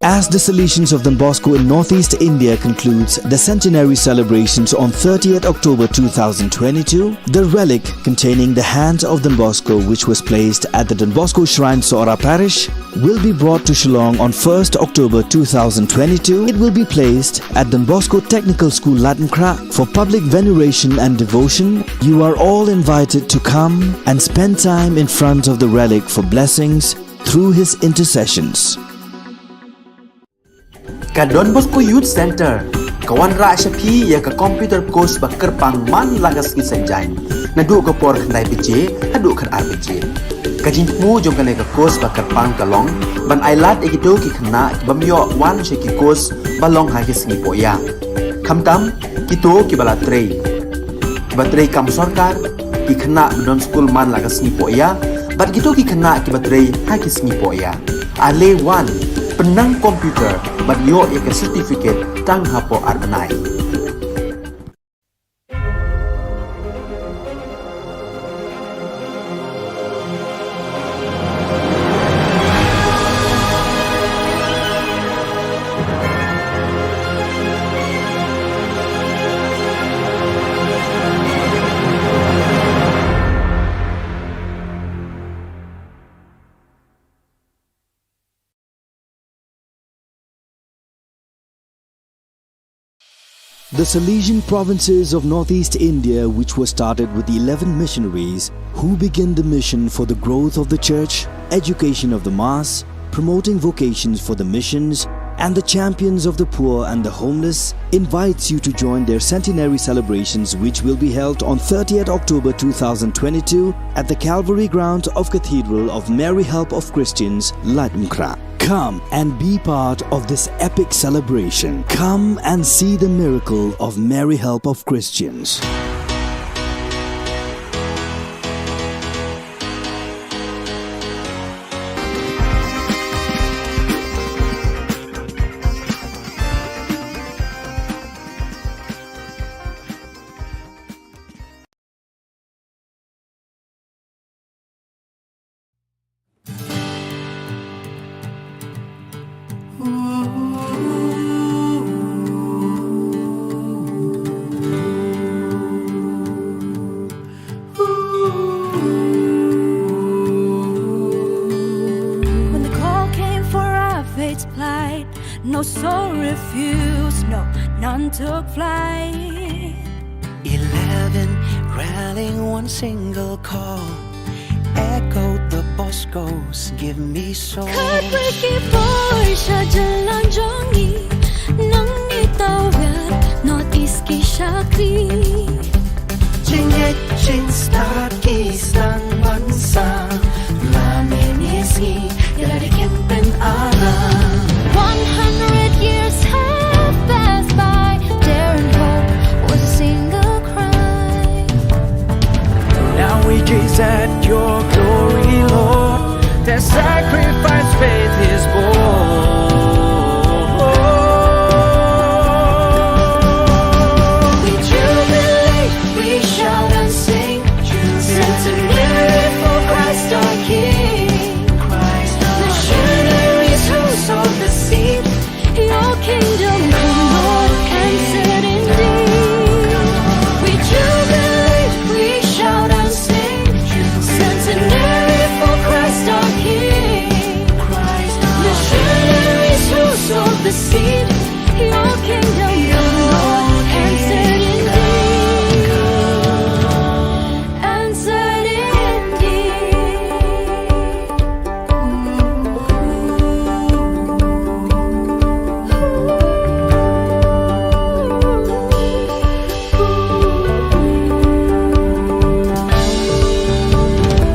As the Salesians of Don Bosco in Northeast India concludes the centenary celebrations on 30th October 2022, the relic containing the hands of Don Bosco, which was placed at the Don Bosco Shrine, Sora Parish, will be brought to Shillong on 1st October 2022. It will be placed at Don Bosco Technical School, Latmkra, for public veneration and devotion. You are all invited to come and spend time in front of the relic for blessings through his intercessions. Ka Don Bosco Youth Center, kawan ra shapi ya ka computer course bakar pang man lagas ki sanjai. Nadu ka por khnai bije, hadu khan ar bije. Ka jingmu jom ka ka course bakar pang kalong, ban ailat egito ki khna bamyo wan she ki course balong ha ki singi poya. Khamtam kito ki bala trei. Batrei kam sarkar ki khna don school man lagas singi poya, bat kito ki khna ki batrei ha ki singi poya. Ale wan penang komputer bagyo ya certificate tang hapo arnai. The Salesian provinces of Northeast India, which was started with the 11 missionaries who began the mission for the growth of the church, education of the mass, promoting vocations for the missions, and the champions of the poor and the homeless, invites you to join their centenary celebrations, which will be held on 30th October 2022 at the Calvary grounds of Cathedral of Mary Help of Christians, Latmkra. Come and be part of this epic celebration. Come and see the miracle of Mary Help of Christians. No soul refused, no, none took flight. 11 rallying one single call, echoed the Boscos, give me soul. Heartbreaky Porsche jalan jongi, nang itawar Northeast ki Shakti. Jingechin start kisang bansa, laminisi yalari kempen alam. 100 years have passed by, dare and hope was a single cry. Now we gaze at your glory, Lord. Their sacrifice faith is born. We jubilate, we shout and sing, centenary for Christ our King. Missionaries who sowed the seed, your kingdom come, Lord, and set indeed. We jubilate, we shout and sing, centenary for Christ our King. Missionaries who sowed the seed, your kingdom come, Lord, and set indeed. And set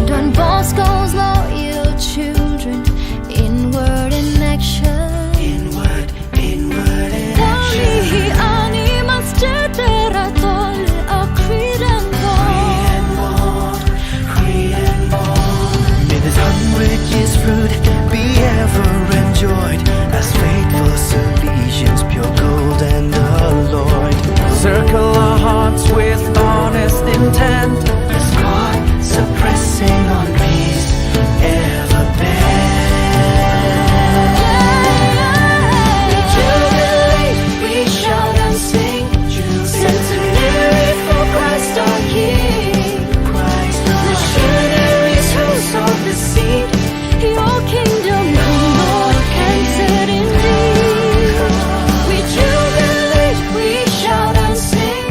Don Bosco's loyal children, inward in action. Inward in action. Dali animals generatol a creed and bond. May this 100 years fruit be ever enjoyed as faithful Salesians, pure gold and alloyed. Circle our hearts with honest intent, as God suppressing on peace ever bent. We jubilate, we shout and sing, centenary for Christ our King. Missionaries who sowed the seed, your kingdom come, Lord, and set indeed. We jubilate, we shout and sing,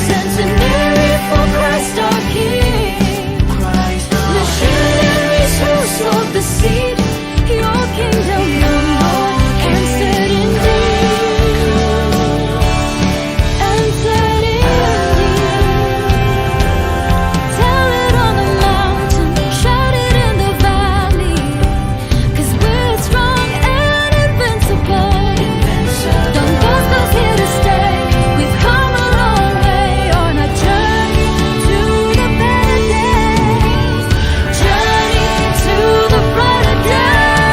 centenary for Christ our King. Missionaries who sowed the seed, your kingdom come, Lord, and set indeed. And set indeed. Tell it on the mountain, shout it in the valley, 'cause we're strong and invincible. Don Bosco's here to stay. We've come a long way on our journey to the better days. Journey to the brighter days.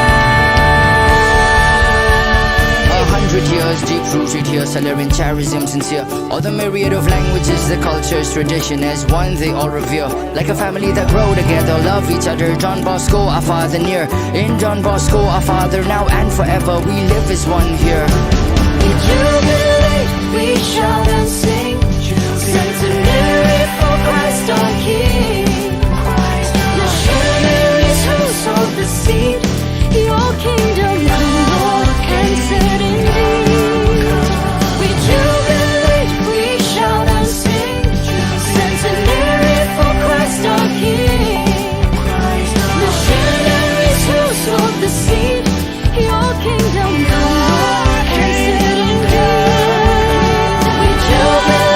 100 years deep rooted here, Salarian charism sincere. All the myriad of languages, the cultures, tradition as one they all revere. Like a family that grow together, love each other. John Bosco, our father near. In John Bosco, our father now and forever, we live as one here. We jubilate, we shout and sing, centenary for Christ our King. Missionaries who sowed the seed, your kingdom come, Lord, and set indeed. We jubilate, we shout and sing, centenary for Christ our King. Missionaries who sowed the seed, your kingdom come, Lord, and set indeed. We jubilate.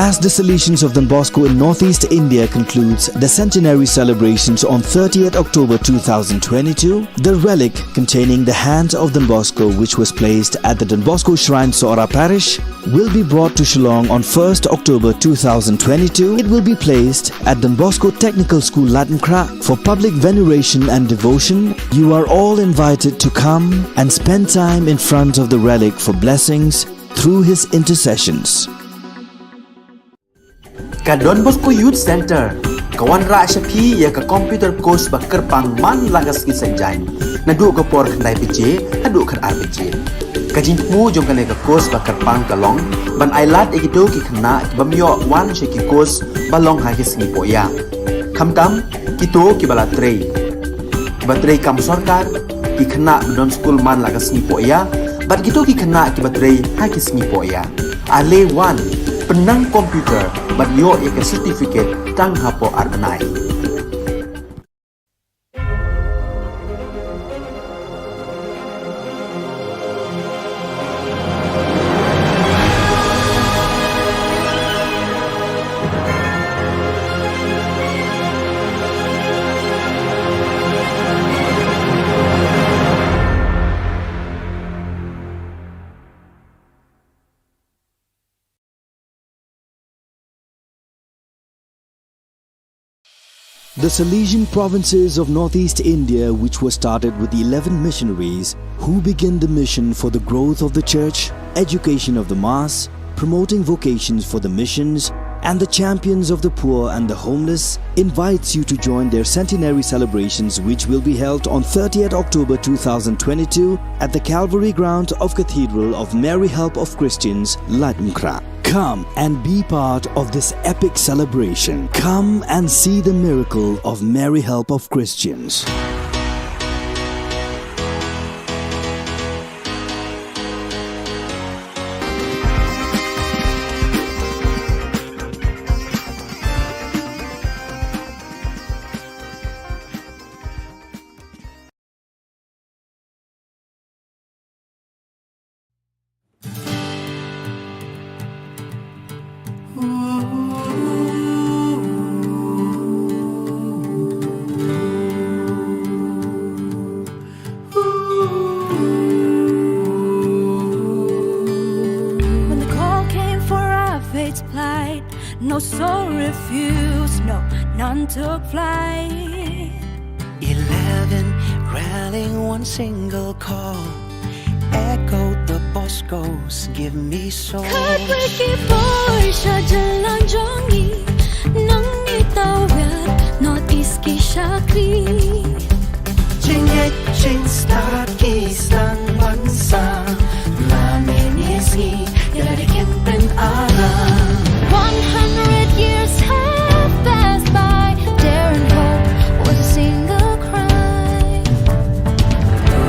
As the Salesians of Don Bosco in Northeast India concludes the centenary celebrations on 30th October 2022, the relic containing the hand of Don Bosco, which was placed at the Don Bosco Shrine Sora Parish, will be brought to Shillong on 1st October 2022. It will be placed at Don Bosco Technical School Latmkra for public veneration and devotion. You are all invited to come and spend time in front of the relic for blessings through his intercessions. Ka Don Bosco Youth Center, kawan ra shapi ya ka computer course bakar pang man lagas ki sanjang, nadu ka por khandai pije, hadu khar ar pije. Ka jingmu jong kane ka course bakar pang kalong, ban ailat ekito ki khna ki bamyo wan she ki course balong ha ki singi poya. Khamtam kito ki bala trei. Batrei kam sarkar ki khna don school man lagas ni poya, ban kito ki khna ki batrei ha ki singi poya. Ale wan penang komputer ban yo ek certificate tang hapo arnai. The Salesian provinces of Northeast India, which were started with the 11 missionaries who began the mission for the growth of the church, education of the mass, promoting vocations for the missions, and the champions of the poor and the homeless, invites you to join their centenary celebrations, which will be held on 30th October 2022 at the Calvary Ground of Cathedral of Mary Help of Christians, Latmkra. Come and be part of this epic celebration. Come and see the miracle of Mary Help of Christians. When the call came for our fate's plight, no soul refused, no, none took flight. 11 rallying one single call, echoed the Boscos, give me soul. Khubor Na Ka Jylla jongi, nang itawid, Northeast ki Shakri. Ching start kisang bansa, maminisi, yarikin pen alam. 100 years have passed by, dare and hope was a single cry.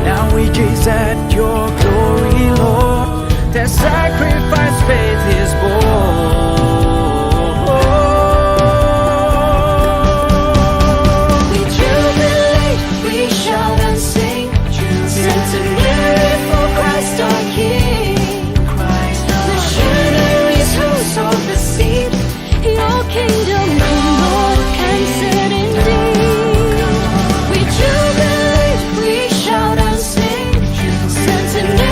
Now we gaze at your glory, Lord. Their sacrifice faith is born. We jubilate, we shout and sing, centenary for Christ our King. Missionaries who sowed the seed, your kingdom come, Lord, cancer indeed. We jubilate, we shout and sing, centenary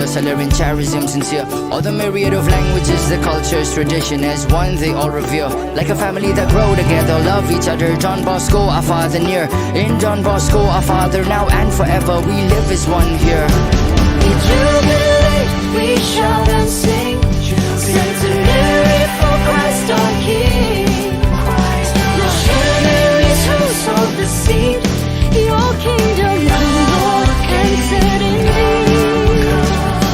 seller in charism sincere. All the myriad of languages, the cultures, tradition as one they all revere. Like a family that grow together, love each other. John Bosco, our father near. In John Bosco, our father now and forever. We live as one here. We jubilate, we shout and sing. Centenary for Christ our King. Missionaries who sowed the seed. Your kingdom come, Lord, answered in thee.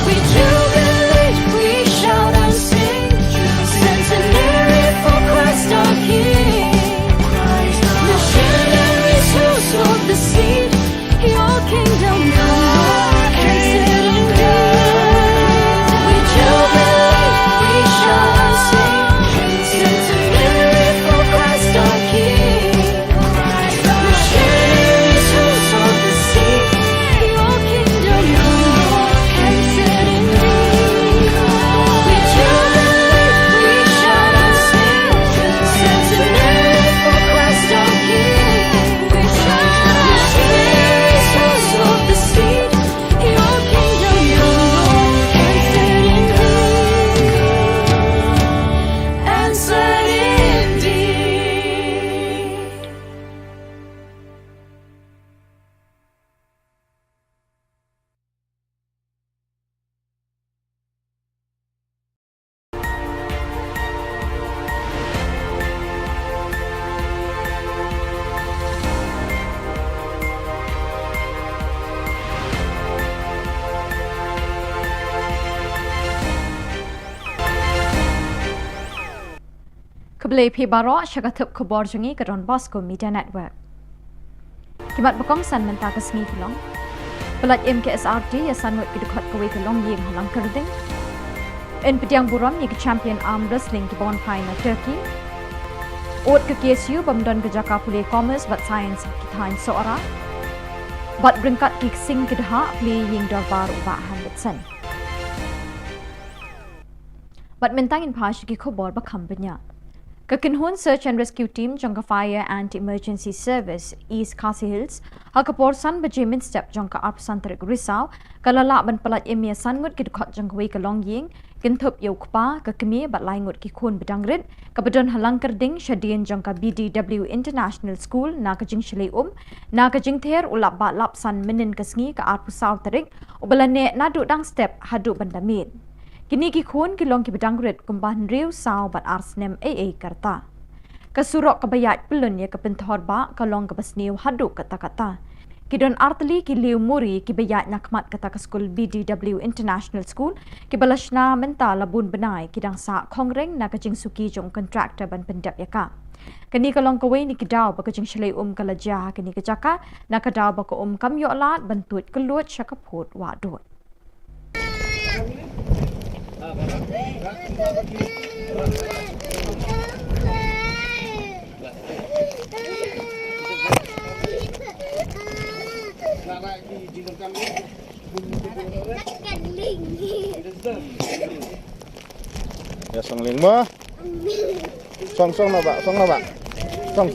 We jubilate, we shout and sing. Centenary for Christ our King. Missionaries who sowed the seed. Your kingdom come, Lord, answered in thee. We jubilate, we shout and sing. Centenary for Christ our King. Missionaries who sowed the seed. Your kingdom come, Lord, answered in thee. We jubilate, we shout and sing. Centenary for Christ our King. Missionaries who sowed the seed. Your kingdom come, Lord, answered in thee. Answered indeed. Keblai Pi Barok Syakatup Khubor Jungi ke Don Bosco Media Network. Kimat Bakong San Menta ke Sengi Kelong. Pelat MKSRT ya sanwat ke dekat kewe Kelong yang halang kerding. In Pediang Buram yang ke champion arm wrestling ke Bon Pai na Turkey. Ot ke KSU Bamdon ke Jaka Pulih Commerce bat Sains Kitain Seorang. Bat berengkat ke Sing ke Daha Pulih yang Darbar Ubah Hanbetsen. Bat mentangin Pash ke Khubor Bakam Banyak. Kakinhun Search and Rescue Team Jangka Fire and Emergency Service East Khasi Hills Hakapor San Bajimin Step Jangka Arpsantarik Risau Kalala Ban Pelat Emia Sangut Kidukot Jangka Wei Kalong Ying Kintup Yokpa Kakimi Bat Laingut Kikun Bedangrit Kabadon Halang Kerding Shadian Jangka BDW International School Nakajing Shilay Nakajing Ther Ulap Bat Lapsan Minin Kasngi Ka Arpusau Tarik Ubalane Nadu Dang Step Hadu Bandamit Kini kikun kilong kibedangrit kumbahan riu sao bat arsnem AA karta. Kasurok kabayat pelun ya kepentor ba kalong kabasniu hadu kata-kata. Kidon artli kiliu muri kibayat nakmat kata ke skul BDW International School kibalashna menta labun benai kidang sa kongreng na kajing suki jong kontraktor ban pendap yaka. Kini kalong kawe ni kidaw ba kajing shalay kalajah kini kejaka na kadaw ba ko kamyo alat bantut kelut syakaput wadut. Ya song ling mo. Song na ba? Song na ba? Song.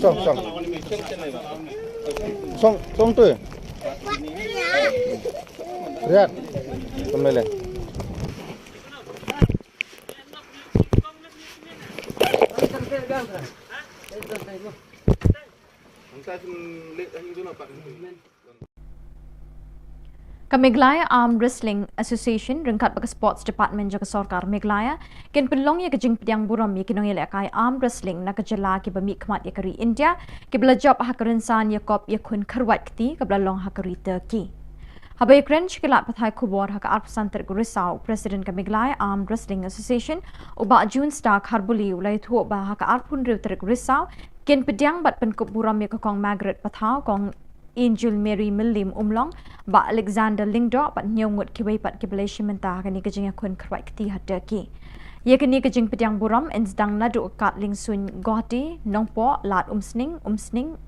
Song tu. Lihat. Kembali. Meglaya Arm Wrestling Association ringkat bagi Sports Department jaga Sorkar Meglaya ken penlong ya kejing Pediang Buram ya kinong ya kai Arm Wrestling na kejala ki bami kmat ya kari India ki belajab hakarinsan ya kop ya kun kerwat kti ke belalong hakari Turkey. Habai kren shikilat pathai Khubor haka arpsantar Risau President ka Meglaya Arm Wrestling Association uba June Stark Harbuli ulai thu ba haka arpun riu ter Risau ken Pediang bat penkup Buram ya kong Margaret pathau kong Angel Mary Millim Umlong ba Alexander Lingdo bat nyongut kiwei pat kibelation mentah kani kejing akun kerwat kti hat Turkey. Ia kini kejing Pediang Buram insdang nadu kat lingsun Gohti Nongpo lat umsning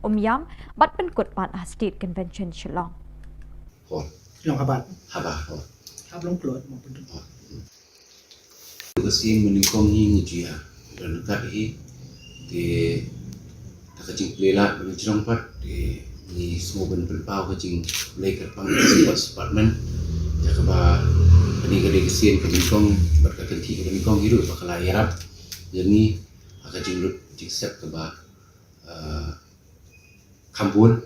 umyam bat penkut pat State Convention Shillong. Long habat. Habah. Hab long keluar mau penduduk. Kasi meningkong hing jia dan kai di takajing pelela menjrong pat di ni semua ben pelpau kajing play kat pang sports department ya keba ini gede kesien ke bingkong berkati ke bingkong hidup bakal ayarap yang ni akan jinglut jiksep keba kampun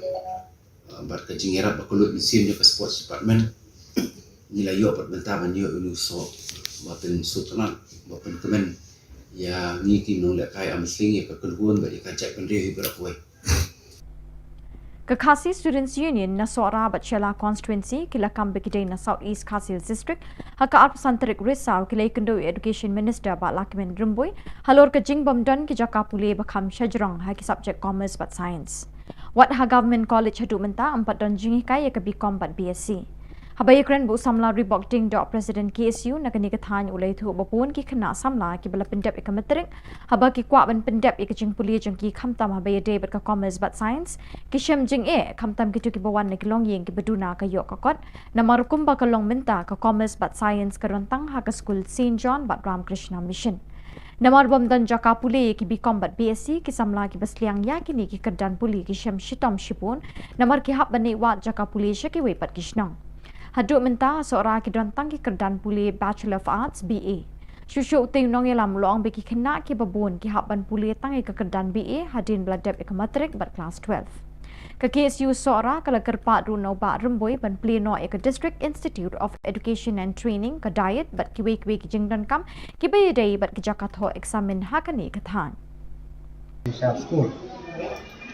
berkajingerap bakulut mesin ke sports department nilai yo perbentaan yo uluso bapen sutran bapen kemen ya ni ki nong le kai amsling ya kekeluan bagi kacak pendiri berakoi Ka Khasi Students Union na Khubor Na Ka Jylla constituency kila kambe kidai na South East Khasi Hills district haka arpasantarik risau kila ikendo education minister ba lakimen rumboy halor ka jingbom don ki jaka pule bakam shajrong haki subject commerce but science wat ha government college hadu menta ampat don jingi kai ka bcom but bsc Habaya kren bu samla ribok ding do president KSU na kani kathan ulai thu bapun ki khana samla ki bala pendep ikametrik haba ki kwa ban pendep ikaching puli jang ki khamtam habaya de bat ka commerce but science ki shem jing khamtam ki tu ki bawan na kilong yeng ki beduna ka yo ka kot na marukum ba ka long menta ka commerce but science ka rantang ha ka school St John but Ramakrishna mission Namar bom dan jaka puli ki bcom but bsc ki samla ki basliang ya kini ki kerdan puli ki shem shitom shipun namar ki hab bani wat jaka puli shaki we pat kishnang Haduk menta seorang kidantang ki kerdan puli Bachelor of Arts BA. Shushu ting nong yalam long beki kena ki babun ki haban puli tangi ke kerdan BA hadin beladep ke matrik bat kelas 12. Ke KSU seorang kala kerpat runo ba remboi ban pleno ke District Institute of Education and Training ke diet bat ki wei ki jingdan kam ki bayi dai bat ki jakat ho examen hakani ke than. School.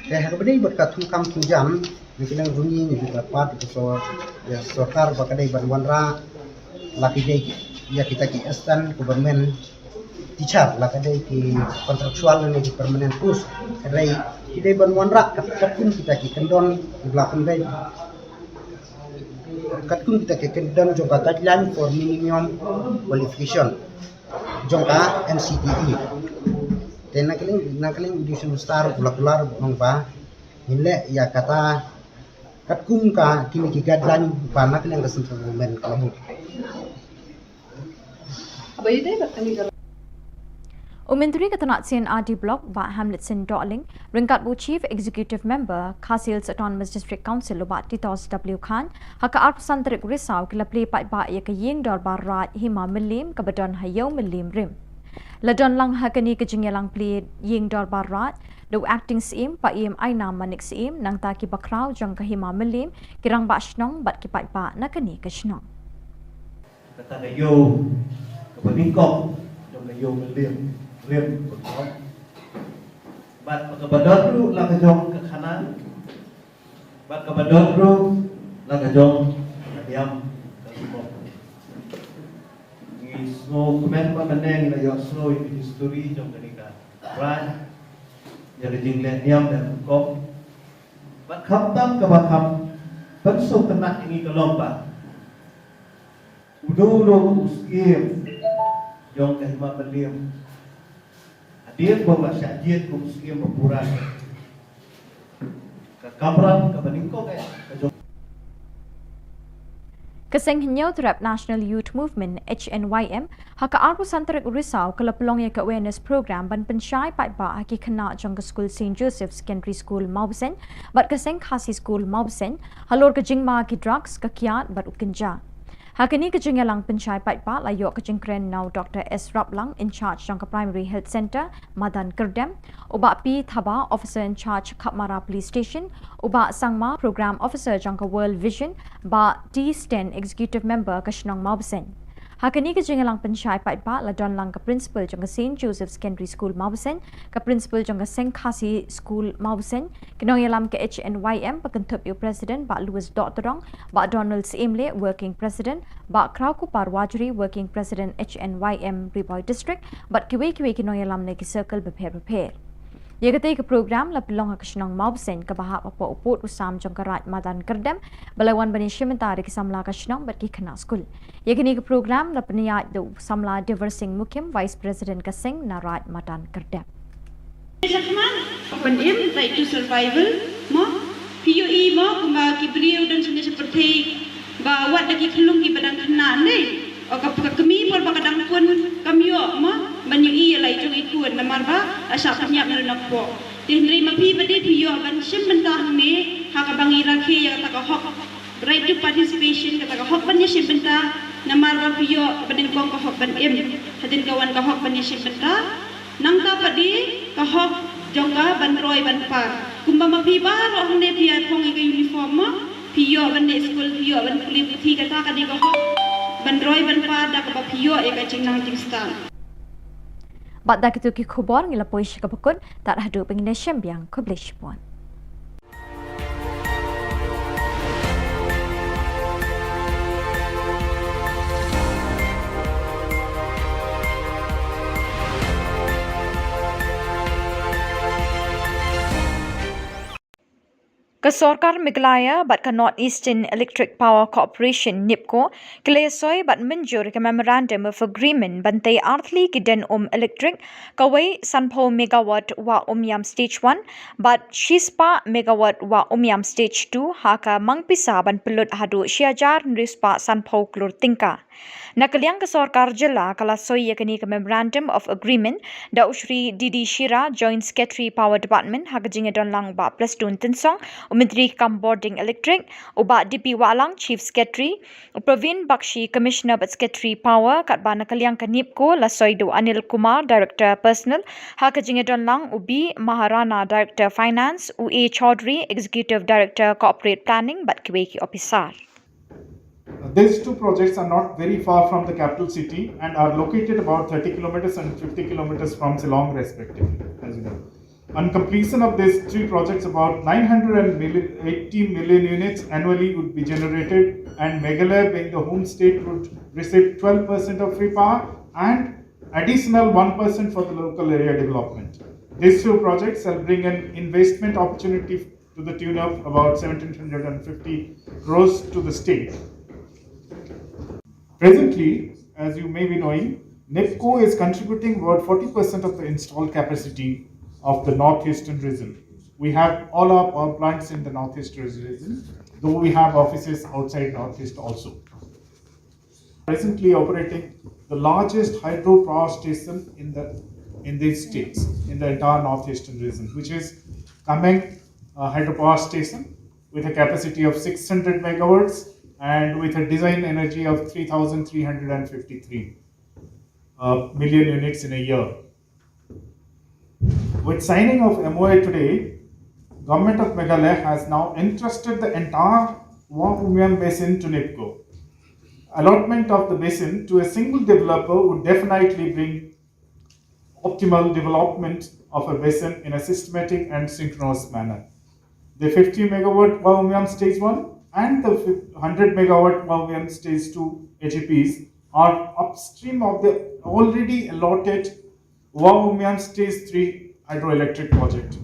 Hari ini berkatu kam jam Bikin runyi ni juga part itu sorkar bakadai banwanra laki dai ya kita ki assistant government teacher lakadai ki kontraktual ni ki permanent post kadai kidai banwanra katun kita ki kendon belakang dai katun kita ki kendon jongka guideline for minimum qualification jongka NCTE dan nakaling di semester pular bangpa ile ya kata katkum ka kini ki guideline panak yang kesentuh men kamu abayde batani Umentri katanat CNRD block ba Hamletson Darling ringkat bu chief executive member Khasi Hills Autonomous District Council lobat Titos W Khan haka arpasantarik risau kila play pai ba ya ka yeng dor barat hima melim ka badon hayau melim rim ladon lang hakani ka jingyalang play yeng dor barat do acting CM pa EM Aina Manik CM nang ta ki bakraw jang ka hima melim kirang ba shnong bat ki pai pa na kani ka shnong kata yo ka bingkong jong ka yo melim rim bat ka badot ru la ka jong ka khanan bat ka badot ru la ka jong ka diam ka simo ni smo komen pa maneng na yo snow in history jong ka nika right jadi jinglet niam dan kop bat khamtam ka bakham pensuk tenak ini kelompa udo uskim jong ka hima belim hadir bo masyajid kum uskim berpuran ka kamran ka baningko ka jong Kaseng Hinyau Terap National Youth Movement HNYM haka arpasantarik risau kala pelong ya ka awareness program ban pensyai pai ba haki kena jong ka school St Joseph Secondary School Maubsen bat kaseng Khasi School Maubsen halor ka jingma ki drugs ka kiat bat ukinja hakani ka jingalang pensyai pai ba layo ka jingkren now Dr S Raplang in charge jong ka Primary Health Center Madan Kerdem uba pi thaba officer in charge Khapmara Police Station uba sangma program officer jong ka World Vision ba T10 executive member ka Shnong Maubsen hakani ka jingalang pensyai pai ba la don lang ka principal jong ka St Joseph Secondary School Maubsen ka principal jong ka Seng Khasi School Maubsen kinong yalam ka HNYM pakentup yu president ba Louis Doctorong ba Donald Simle working president ba Krauku Parwajri working president HNYM Riboy District but kiwe kinong yalam na ki circle prepare Yagate ke program la pelong ha kashnong Maubsen ka bahap apa uput usam jong karat Madan Kerdem balawan bani shimentari ki samla kashnong bat ki khana school yakini ke program la peniyat do samla diversing mukim vice president kaseng narat Madan Kerdem Pendim baik itu survival mo PUE mo kuma kibriu dan jenis seperti bawa lagi kelung ki badang kena ni oka kami por bakadang pun kamyo mo banyui lai jong ikut namar ba asa penyap nak po tinri mapi bade piyo ban sim mentah ni haka bangi rakhe ya tak hok right to participation kata hak ban yashim benta namar ba piyo banin kong ka hak ban em hadin kawan ka hak ban yashim benta nang ta padi ka hak jongka ban roy ban pa kumba mapiba roh ne pia thong ke uniform ma piyo ban ne school piyo ban kulit thi kata ka di ka hak ban roy ban pa da ka piyo e ka chingnang ting star Bat dak itu ki khubor ngila poish ka bakun tak hadu pengine syambiang kublish puan. Kesorkar Meghalaya bat ka North Eastern Electric Power Corporation NIPCO kelesoi bat menjur ke Memorandum of Agreement bantai arthli ki den electric kawai sanpho megawatt wa yam stage 1 bat shispa megawatt wa yam stage 2 haka mangpisa ban pelut hadu syajar nrispa sanpho klur tingka. Nakaliang kesorkar Jylla kalasoi yakani ke Memorandum of Agreement da Usri Didi Shira Joint Secretary Power Department hakajinge donlang ba plus tun tensong Menteri Boarding Electric, Uba DP Walang Chief Secretary, Praveen Bakshi Commissioner but Secretary Power, kat bana kaliang kanipko Lasoido Anil Kumar Director Personal, Hakajinge Donlang Ubi Maharana Director Finance, UA Chaudhry Executive Director Corporate Planning but Kiweki Officer. These two projects are not very far from the capital city and are located about 30 kilometers and 50 kilometers from Shillong respectively, as you know. On completion of these three projects, about 980 million units annually would be generated, and Meghalaya, being the home state, would receive 12% of free power and additional 1% for the local area development. These two projects shall bring an investment opportunity to the tune of about 1,750 crores to the state. Presently, as you may be knowing, NIPCO is contributing about 40% of the installed capacity of the northeastern region. We have all our power plants in the northeastern region, though we have offices outside northeast also. Presently operating the largest hydro power station in these states, in the entire northeastern region, which is Kameng hydropower station with a capacity of 600 megawatts and with a design energy of 3,353 million units in a year. With signing of MOA today, Government of Meghalaya has now entrusted the entire Wah basin to NIPCO. Allotment of the basin to a single developer would definitely bring optimal development of a basin in a systematic and synchronous manner. The 50 megawatt Wah stage 1 and the 100 megawatt Wah stage 2 HEPs are upstream of the already allotted Wah stage 3 hydroelectric project.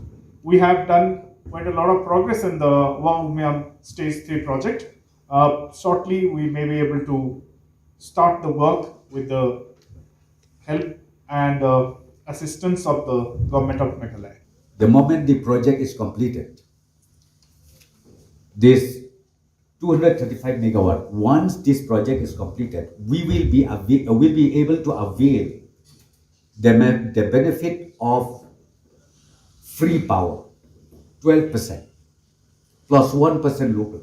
We have done quite a lot of progress in the Wah stage 3 project. Shortly, we may be able to start the work with the help and assistance of the Government of Meghalaya. The moment the project is completed, this 235 megawatt, once this project is completed, we will be able to avail the benefit of free power, 12% plus 1% local.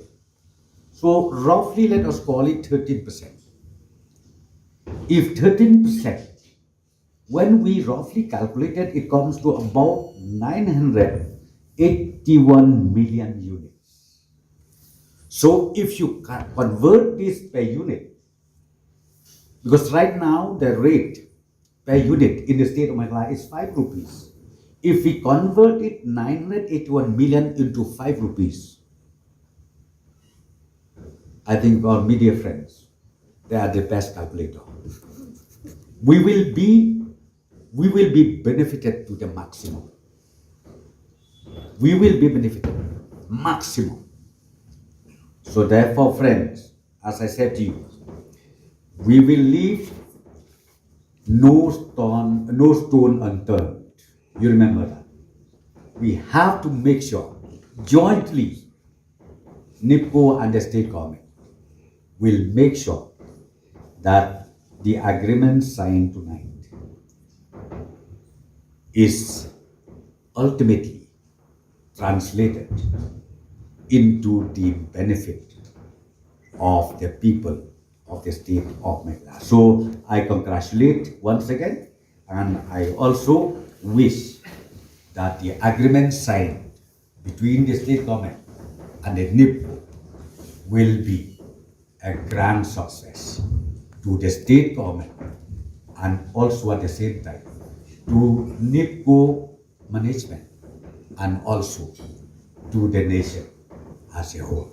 So roughly let us call it 13%. If 13%, when we roughly calculated, it comes to about 981 million units. So if you convert this per unit, because right now the rate per unit in the state of Meghalaya is 5 rupees. If we convert it 981 million into 5 rupees, I think our media friends, they are the best calculator. We will be benefited to the maximum. We will be benefited maximum. So therefore, friends, as I said to you, we will leave no stone unturned. You remember that. We have to make sure jointly, NIPCO and the state government will make sure that the agreement signed tonight is ultimately translated into the benefit of the people of the state of Meghalaya. So I congratulate once again, and I also wish that the agreement signed between the state government and the NIPCO will be a grand success to the state government and also at the same time to NIPCO management and also to the nation as a whole.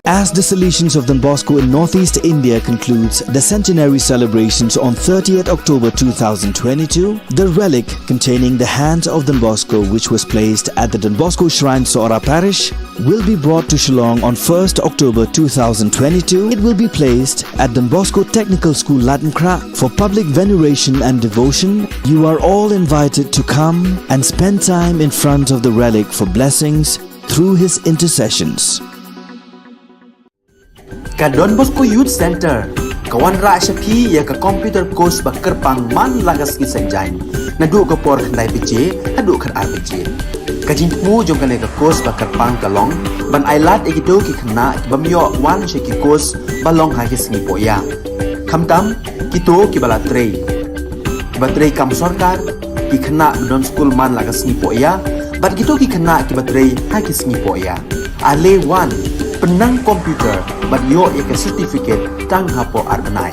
As the Salesians of Don Bosco in Northeast India concludes the centenary celebrations on 30th October 2022, the relic containing the hand of Don Bosco, which was placed at the Don Bosco Shrine Sora Parish, will be brought to Shillong on 1st October 2022. It will be placed at Don Bosco Technical School Latmkra for public veneration and devotion. You are all invited to come and spend time in front of the relic for blessings through his intercessions. Ka Don Bosco Youth Center, kawan ra shapi ya ka computer course bakar pang man lagas ki sanjang, nadu ka por khandai piche, nadu khar ar piche. Ka jingmu jong kane ka course bakar pang kalong, ban ailat ekito ki khna bamyo wan she ki course balong ha ki sngi poya. Khamtam kito ki balatrei. Batrei kam sarkar ki khna don school man lagas sngi poya, ban kito ki khna ki batrei ha ki sngi poya. Ale wan penang komputer ban yo ek certificate tang hapo arnai.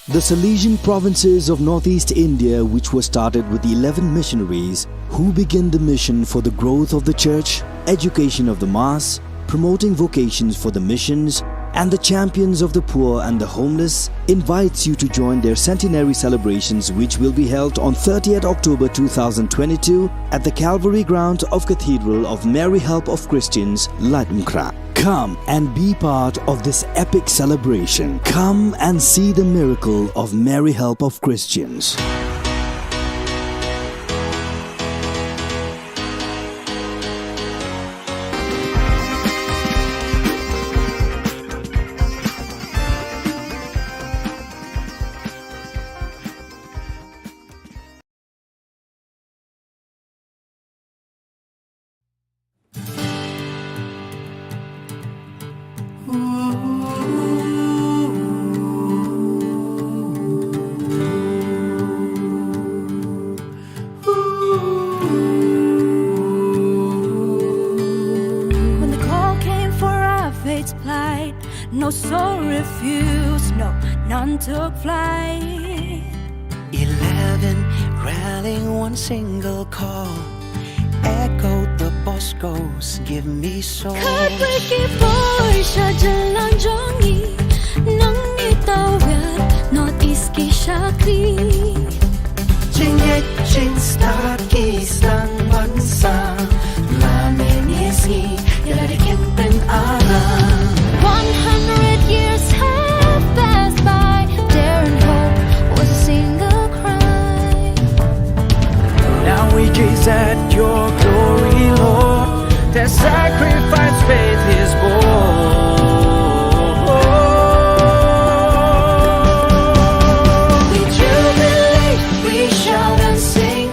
The Salesian provinces of Northeast India, which was started with the 11 missionaries who began the mission for the growth of the church, education of the mass, promoting vocations for the missions, and the champions of the poor and the homeless, invites you to join their centenary celebrations, which will be held on 30th October 2022 at the Calvary ground of Cathedral of Mary Help of Christians, Latmkra. Come and be part of this epic celebration. Come and see the miracle of Mary Help of Christians. When the call came for our fate's plight, no soul refused, no, none took flight. 11 rallying one single call, echoed the Boscos, give me soul. Heartbreaking voice, jalan jongi, nang itawid, Northeast ki Shakti. Jingit stakistan bansa, lamin isgi, yalarikinten alam. 100 years have passed by, dare and hope was a single cry. Now we gaze at your glory, Lord. Their sacrifice faith is born. We jubilate, we shout and sing,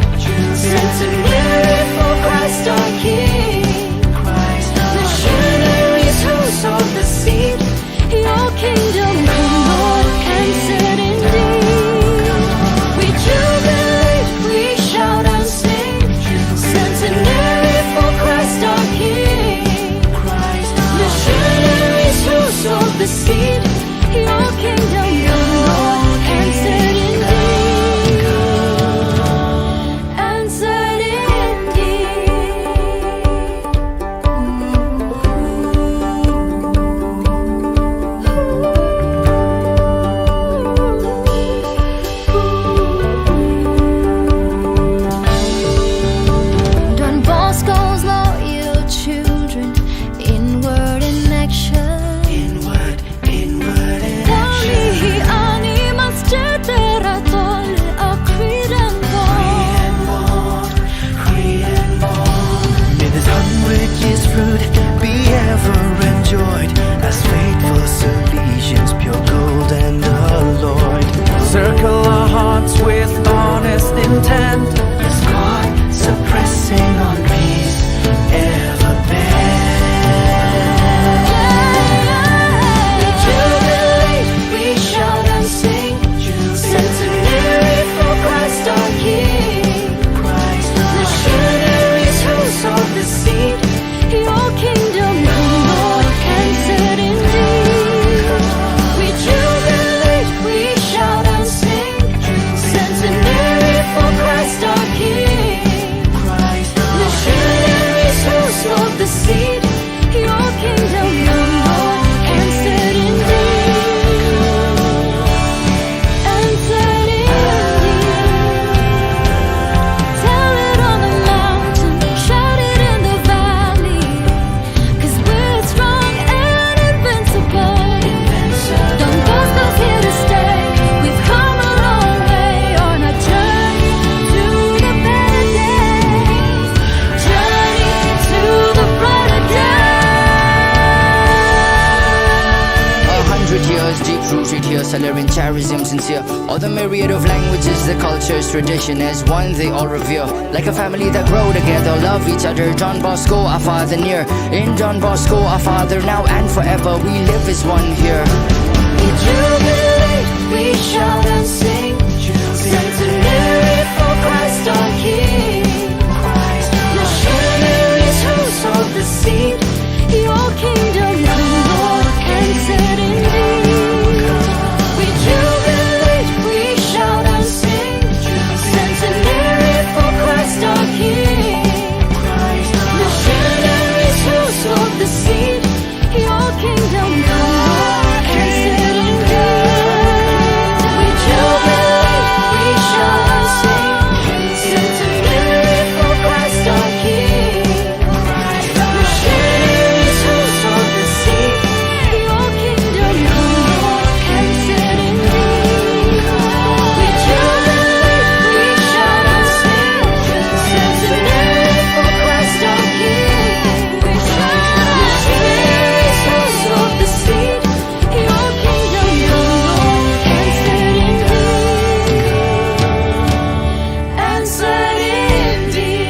centenary for Christ our King. Missionaries who sowed the seed, your kingdom come, Lord, answered indeed. We jubilate, we shout and sing, centenary for Christ our King. Missionaries who sowed the seed, your kingdom come, Lord, answered indeed. Answered indeed. 100 years, deep-rooted here, salutarism sincere. All the myriad of languages, the cultures, tradition as one they all revere. Like a family that grow together, love each other. Don Bosco, our father near. In Don Bosco, our father now and forever, we live as one here. We jubilate, we shout and sing, centenary for Christ our King. Missionaries who sowed the seed, your kingdom come, Lord, and set in thee. We jubilate, we shout and sing, centenary for Christ our King. Missionaries who sowed the seed, your kingdom come, Lord, and set in thee. We jubilate, we shout and sing, centenary for Christ our King. Missionaries who sowed the seed, your kingdom come, Lord, and set in thee. We jubilate, we shout and sing, centenary for Christ our King. Missionaries who sowed the seed, your kingdom come, Lord, and set in thee. And set in thee.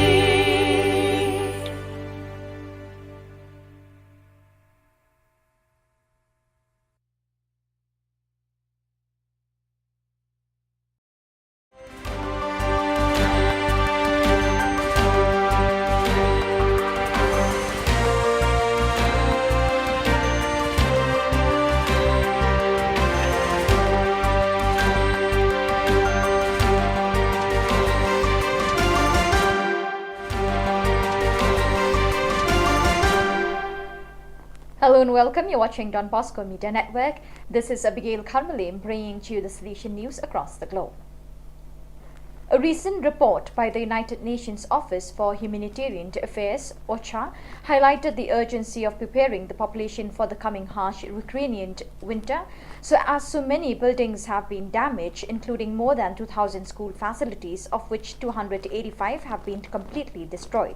Hello and welcome. You're watching Don Bosco Media Network. This is Abigail Karmalim bringing to you the solution news across the globe. A recent report by the United Nations Office for Humanitarian Affairs, OCHA, highlighted the urgency of preparing the population for the coming harsh Ukrainian winter, as so many buildings have been damaged, including more than 2,000 school facilities, of which 285 have been completely destroyed.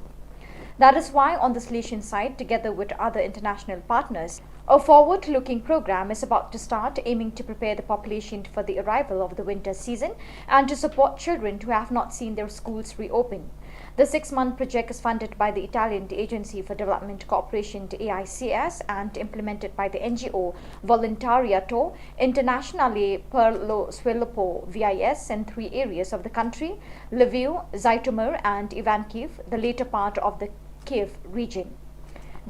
That is why on the solution side, together with other international partners, a forward-looking program is about to start, aiming to prepare the population for the arrival of the winter season and to support children who have not seen their schools reopen. The 6-month project is funded by the Italian Agency for Development Cooperation AICS and implemented by the NGO Volontariato Internazionale per lo Sviluppo VIS in 3 areas of the country: Lviv, Zhytomyr and Ivankiv, the later part of the Kiev region.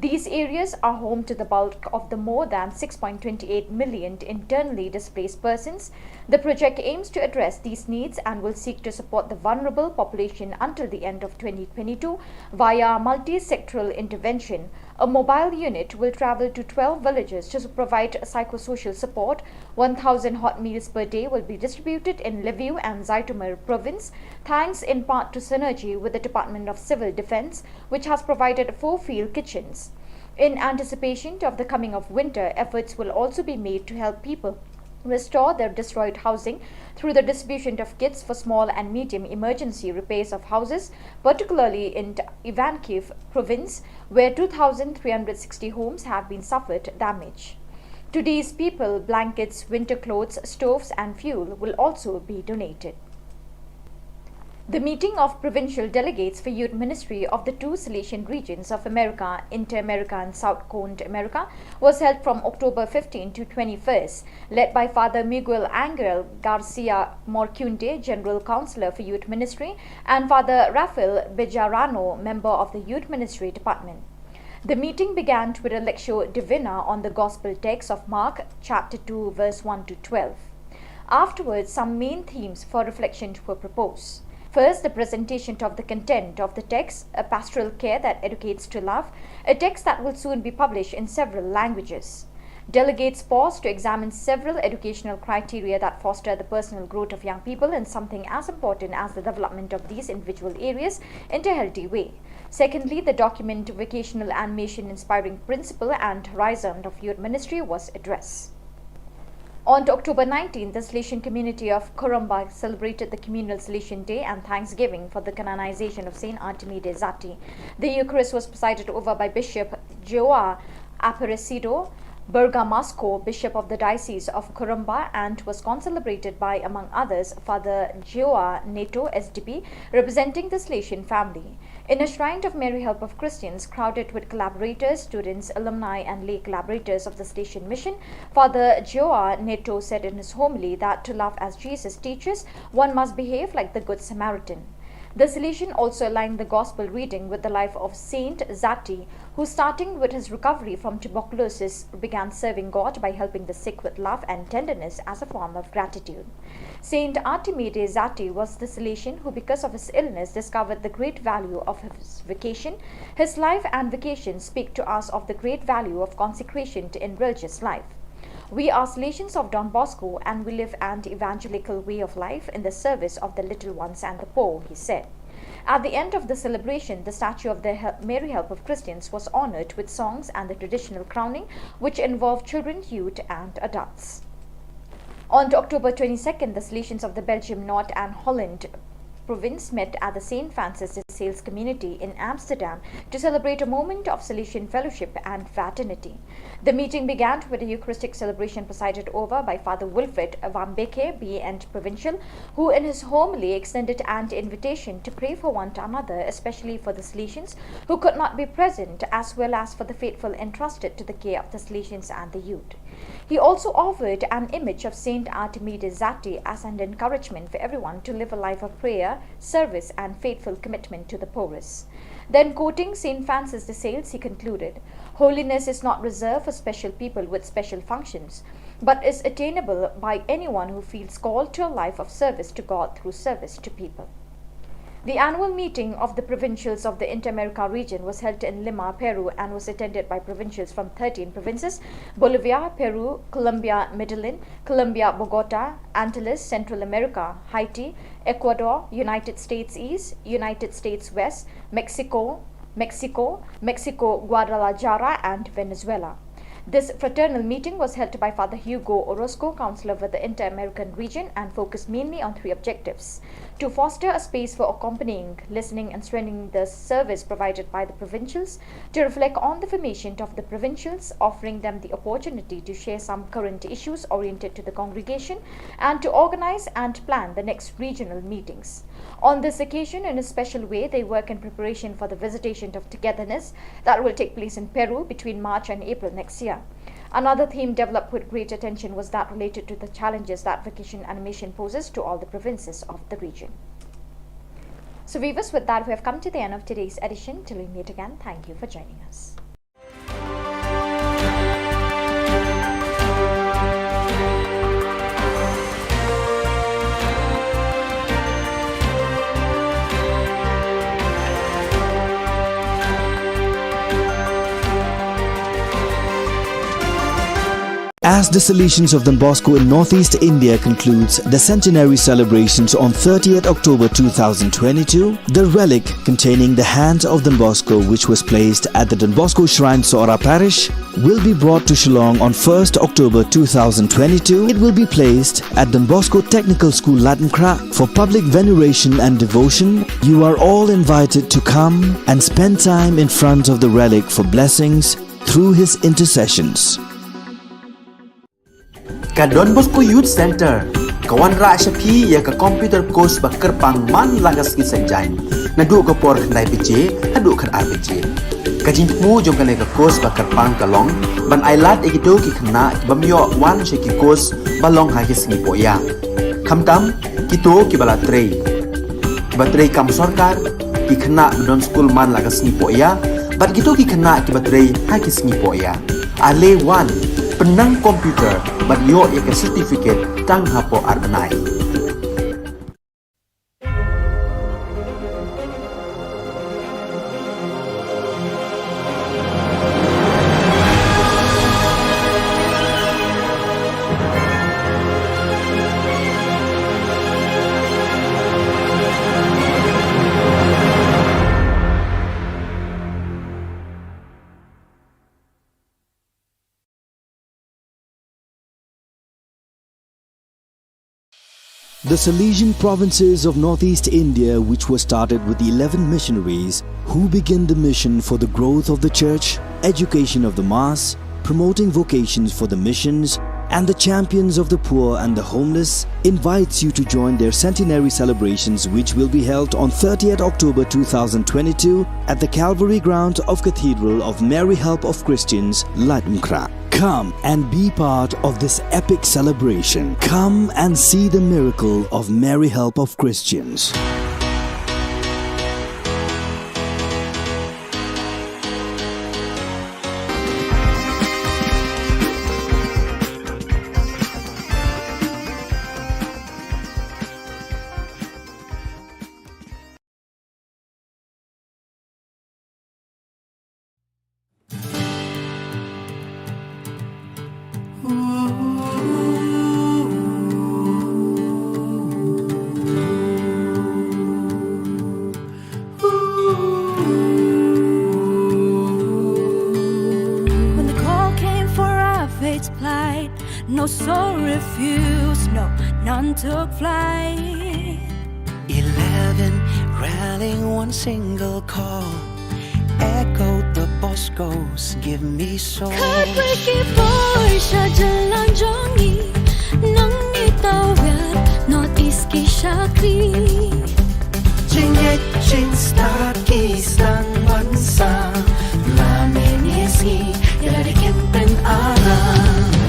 These areas are home to the bulk of the more than 6.28 million internally displaced persons. The project aims to address these needs and will seek to support the vulnerable population until the end of 2022 via multi-sectoral intervention. A mobile unit will travel to 12 villages to provide psychosocial support. 1,000 hot meals per day will be distributed in Lviv and Zhytomyr province, thanks in part to synergy with the Department of Civil Defense, which has provided 4 field kitchens. In anticipation of the coming of winter, efforts will also be made to help people restore their destroyed housing through the distribution of kits for small and medium emergency repairs of houses, particularly in Ivankiv province, where 2,360 homes have been suffered damage. To these people, blankets, winter clothes, stoves and fuel will also be donated. The meeting of provincial delegates for Youth Ministry of the 2 Silesian regions of America, Inter-America and South Cone America, was held from October 15 to 21st, led by Father Miguel Angel Garcia Morcunde, General Counselor for Youth Ministry, and Father Rafael Bejarano, member of the Youth Ministry Department. The meeting began with a lectio divina on the Gospel text of Mark, chapter 2, verse 1 to 12. Afterwards, some main themes for reflection were proposed. First, the presentation of the content of the text, a pastoral care that educates to love, a text that will soon be published in several languages. Delegates paused to examine several educational criteria that foster the personal growth of young people and something as important as the development of these individual areas in a healthy way. Secondly, the document Vocational Animation Inspiring Principle and Horizon of Youth Ministry was addressed. On October 19, the Silesian community of Kurumba celebrated the communal Silesian Day and Thanksgiving for the canonization of Saint Artemide Zati. The Eucharist was presided over by Bishop Joa Aparecido Bergamasco, Bishop of the Diocese of Corumba, and was concelebrated by, among others, Father Joa Neto, SDP, representing the Salesian family. In a shrine of Mary Help of Christians, crowded with collaborators, students, alumni, and lay collaborators of the Salesian mission, Father Joa Neto said in his homily that to love as Jesus teaches, one must behave like the Good Samaritan. The Salesian also aligned the Gospel reading with the life of Saint Zati, who, starting with his recovery from tuberculosis, began serving God by helping the sick with love and tenderness as a form of gratitude. Saint Artemide Zati was the Salesian who, because of his illness, discovered the great value of his vocation. His life and vocation speak to us of the great value of consecration in religious life. We are Salesians of Don Bosco, and we live an evangelical way of life in the service of the little ones and the poor, he said. At the end of the celebration, the statue of the Mary Help of Christians was honored with songs and the traditional crowning, which involved children, youth, and adults. On October 22nd, the Salesians of the Belgium, North and Holland province met at the St. Francis de Sales community in Amsterdam to celebrate a moment of Salesian fellowship and fraternity. The meeting began with a Eucharistic celebration presided over by Father Wilfred Van Beke, B. and Provincial, who in his homily extended an invitation to pray for one another, especially for the Salesians who could not be present, as well as for the faithful entrusted to the care of the Salesians and the youth. He also offered an image of Saint Artemide Zati as an encouragement for everyone to live a life of prayer, service, and faithful commitment to the poorest. Then, quoting St. Francis de Sales, he concluded, "Holiness is not reserved for special people with special functions, but is attainable by anyone who feels called to a life of service to God through service to people." The annual meeting of the provincials of the Inter-America region was held in Lima, Peru, and was attended by provincials from 13 provinces: Bolivia, Peru, Colombia, Medellin, Colombia, Bogota, Antilles, Central America, Haiti, Ecuador, United States East, United States West, Mexico, Guadalajara, and Venezuela. This fraternal meeting was held by Father Hugo Orozco, Counselor for the Inter-American region, and focused mainly on 3 objectives: to foster a space for accompanying, listening, and strengthening the service provided by the provincials, to reflect on the formation of the provincials, offering them the opportunity to share some current issues oriented to the congregation, and to organize and plan the next regional meetings. On this occasion, in a special way, they work in preparation for the visitation of togetherness that will take place in Peru between March and April next year. Another theme developed with great attention was that related to the challenges that vocation animation poses to all the provinces of the region. So viewers, with that, we have come to the end of today's edition. Till we meet again, thank you for joining us. As the Salesians of Don Bosco in Northeast India concludes the centenary celebrations on 30th October 2022, the relic containing the hand of Don Bosco, which was placed at the Don Bosco Shrine, Sora Parish, will be brought to Shillong on 1st October 2022. It will be placed at Don Bosco Technical School, Latankra, for public veneration and devotion. You are all invited to come and spend time in front of the relic for blessings through his intercessions. Ka Don Bosco Youth Center, kawan ra shapi ya ka computer course bakar pang man lagas ki sanjang, nadu ka por khnai bije, hadu khan ar bije. Ka jingmu jong ka course bakar pang kalong, ban ailat ekito ki khna bamyo wan she ki course balong ha ki singi poya. Khamtam kito ki bala trei. Batrei kam sarkar ki khna don school man lagas ni poya, bat kito ki khna ki batrei ha ki singi poya. Ale wan penang komputer bat yo ya certificate tang hapo arnai. The Salesian provinces of Northeast India, which were started with the 11 missionaries who began the mission for the growth of the church, education of the mass, promoting vocations for the missions, and the champions of the poor and the homeless invites you to join their centenary celebrations, which will be held on 30th October 2022 at the Calvary Ground of Cathedral of Mary Help of Christians, Latumkra. Come and be part of this epic celebration. Come and see the miracle of Mary Help of Christians. When the call came for our fate's plight, no soul refused, no, none took flight. 11 rallying one single call, echoed the Bosco's give me soul. Khubor Na Ka Jylla nang itawid Northeast ki Shakri. Jingit stakis ng bansa, namin isi yarikin ara.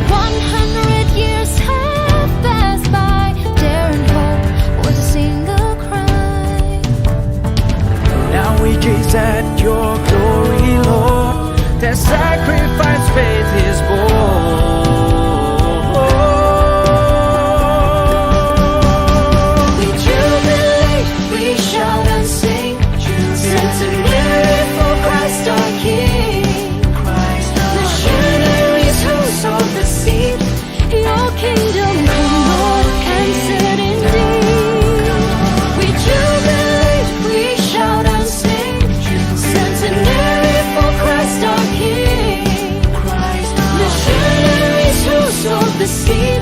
100 years have passed by, dare and hope was a single cry. Now we gaze at your glory, Lord. Their sacrifice faith is born. We jubilate, we shout and sing, centenary for Christ our King. Missionaries who sowed the seed, your kingdom come, Lord, answered indeed. We jubilate, we shout and sing, centenary for Christ our King. Missionaries who sowed the seed,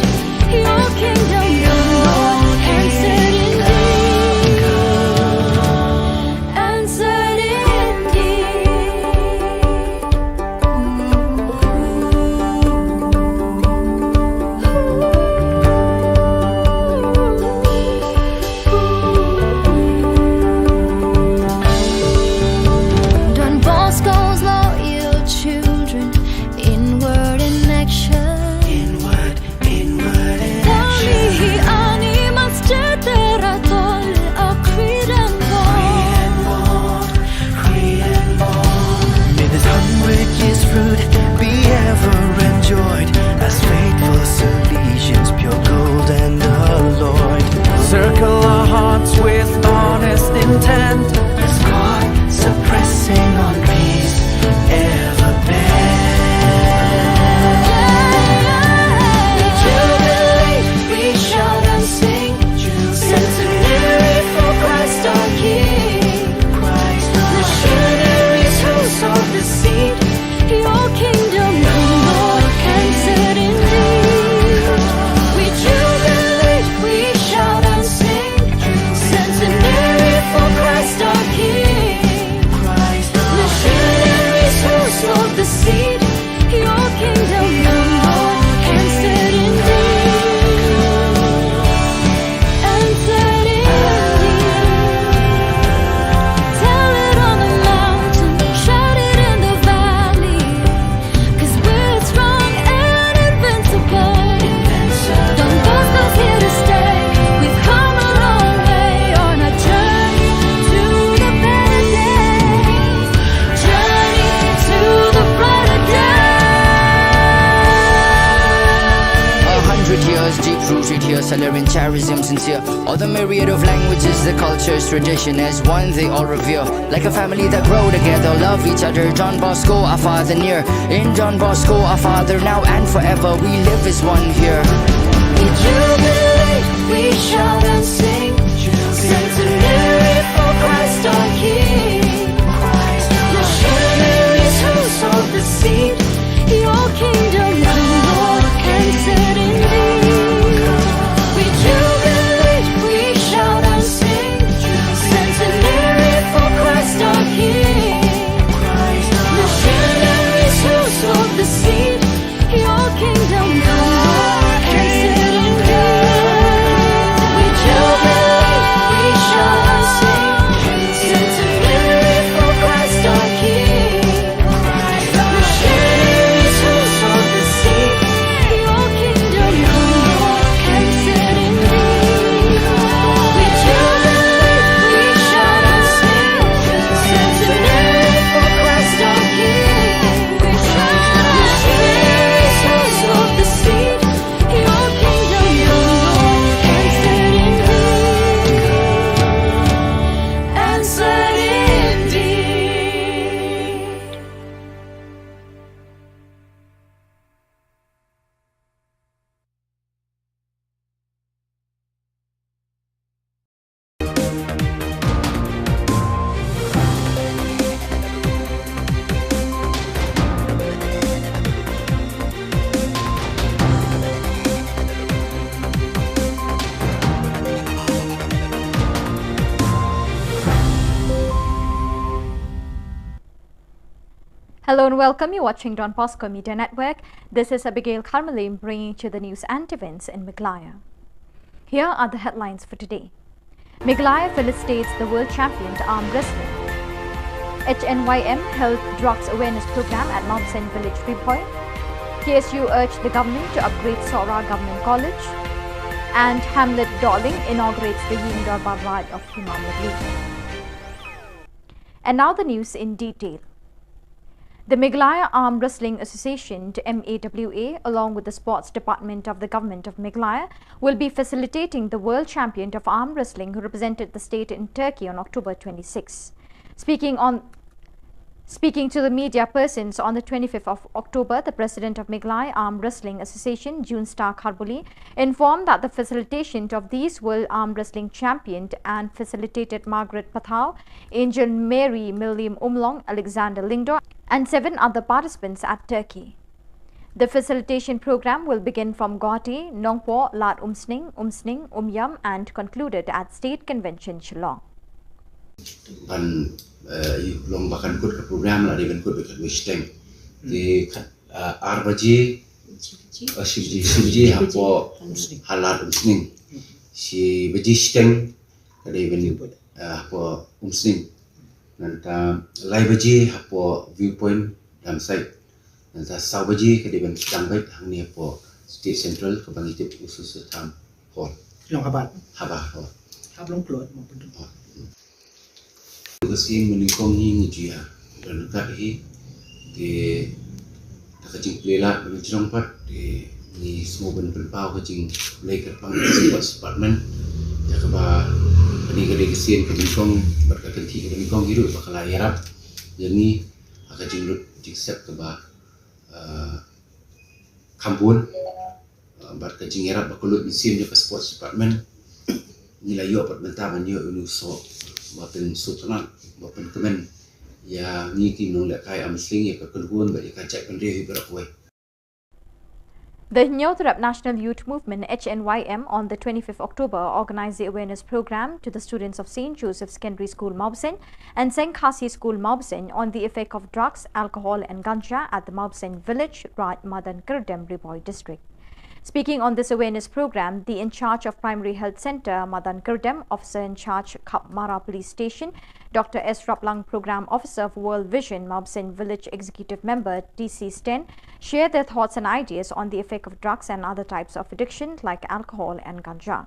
your kingdom come, Lord, answered indeed. Answered Don Bosco's loyal children, in word and action. Dami animals generatol a creed and bond. May this 100 years fruit be ever enjoyed as faithful Salesians, pure gold and alloyed. Circle our hearts with honest intent, as God suppressing on peace ever bent. We jubilate, we shout and sing, centenary for Christ our King. Missionaries who sowed the seed, your kingdom come, Lord, answered indeed. We jubilate, we shout and sing, centenary for Christ our King. Missionaries who sowed the seed, your kingdom come, Lord, answered indeed. Answered indeed. Tell it on the mountain, shout it in the valley, 'cause we're strong and invincible. Don Bosco's here to stay. We've come a long way on a journey to the better days. Journey to the brighter days. 100 years deep rooted here, celebrating charism sincere. All the myriad of languages, the cultures, tradition as one they all revere. Like a family that grow together, love each other. John Bosco, our father near. In John Bosco, our father now and forever. We live as one here. We jubilate, we shout and sing, centenary for Christ our King. Missionaries who sowed the seed, your kingdom come, Lord, answered indeed. We jubilate, we shout and sing, centenary for Christ our King. Missionaries who sowed the seed, Hello and welcome. You're watching Don Bosco Media Network. This is Abigail Carmelim bringing to the news and events in Meghalaya. Here are the headlines for today. Meghalaya felicitates the world champion arm wrestling. HNYM held drugs awareness program at Mount St. Village 3 KSU urged the government to upgrade Sora Government College. And Hamlet Darling inaugurates the Yin Darbar Raj of Imam Nagli. And now the news in detail. The Meghalaya Arm Wrestling Association, MAWA, along with the Sports Department of the Government of Meghalaya, will be facilitating the world champion of arm wrestling who represented the state in Turkey on October 26. Speaking to the media persons on the 25th of October, the president of Meghalaya Arm Wrestling Association, Junstar Kharbuli, informed that the facilitation of these World Arm Wrestling Champion and facilitated Margaret Pathau, Angel Mary Milliam Umlong, Alexander Lingdo, and 7 other participants at Turkey. The facilitation program will begin from Guwahati, Nongpo, Lat Umsning, Umyam, and concluded at State Convention, Shillong. Lombakan kut ke program lah dengan kut dekat Western di arbaji suji hapo halat umsning si baji steng kali ben hapo umsning nanta lai baji hapo viewpoint dam site nanta sau baji kali ben tangbai hang ni hapo state central ke bangitip usus tam hall Long habat hall long plot mo pun Kesin menikong hing jia dan kai di kacing pelela mencong pat di ni semua ben pelpau kacing play ke pang sports department ya ke ba ni ke kesin ke menikong berkati ke menikong hidup bakal yarap jadi kacing lut diksep ke ba kampun berkacing yarap bakulut mesin ke sports department nilai yo pat bentaban yo unuso Bapen Sultanat, Bapen Kemen, yang ni kinong lekai amsling ya kekeluhan bagi kacak pendiri berakui. The Nyothrap National Youth Movement HNYM on the 25th October organized the awareness program to the students of St. Joseph Secondary School Maubsen and St. Khasi School Maubsen on the effect of drugs, alcohol and ganja at the Maubsen village, Raj Madan Kirdem Riboy district. Speaking on this awareness program, the in charge of Primary Health Centre, Madan Kirdem, officer in charge, Khubor Police Station, Dr. S. Raplang, Program Officer of World Vision, Maubsen Village Executive Member, TC Sten, shared their thoughts and ideas on the effect of drugs and other types of addiction like alcohol and ganja.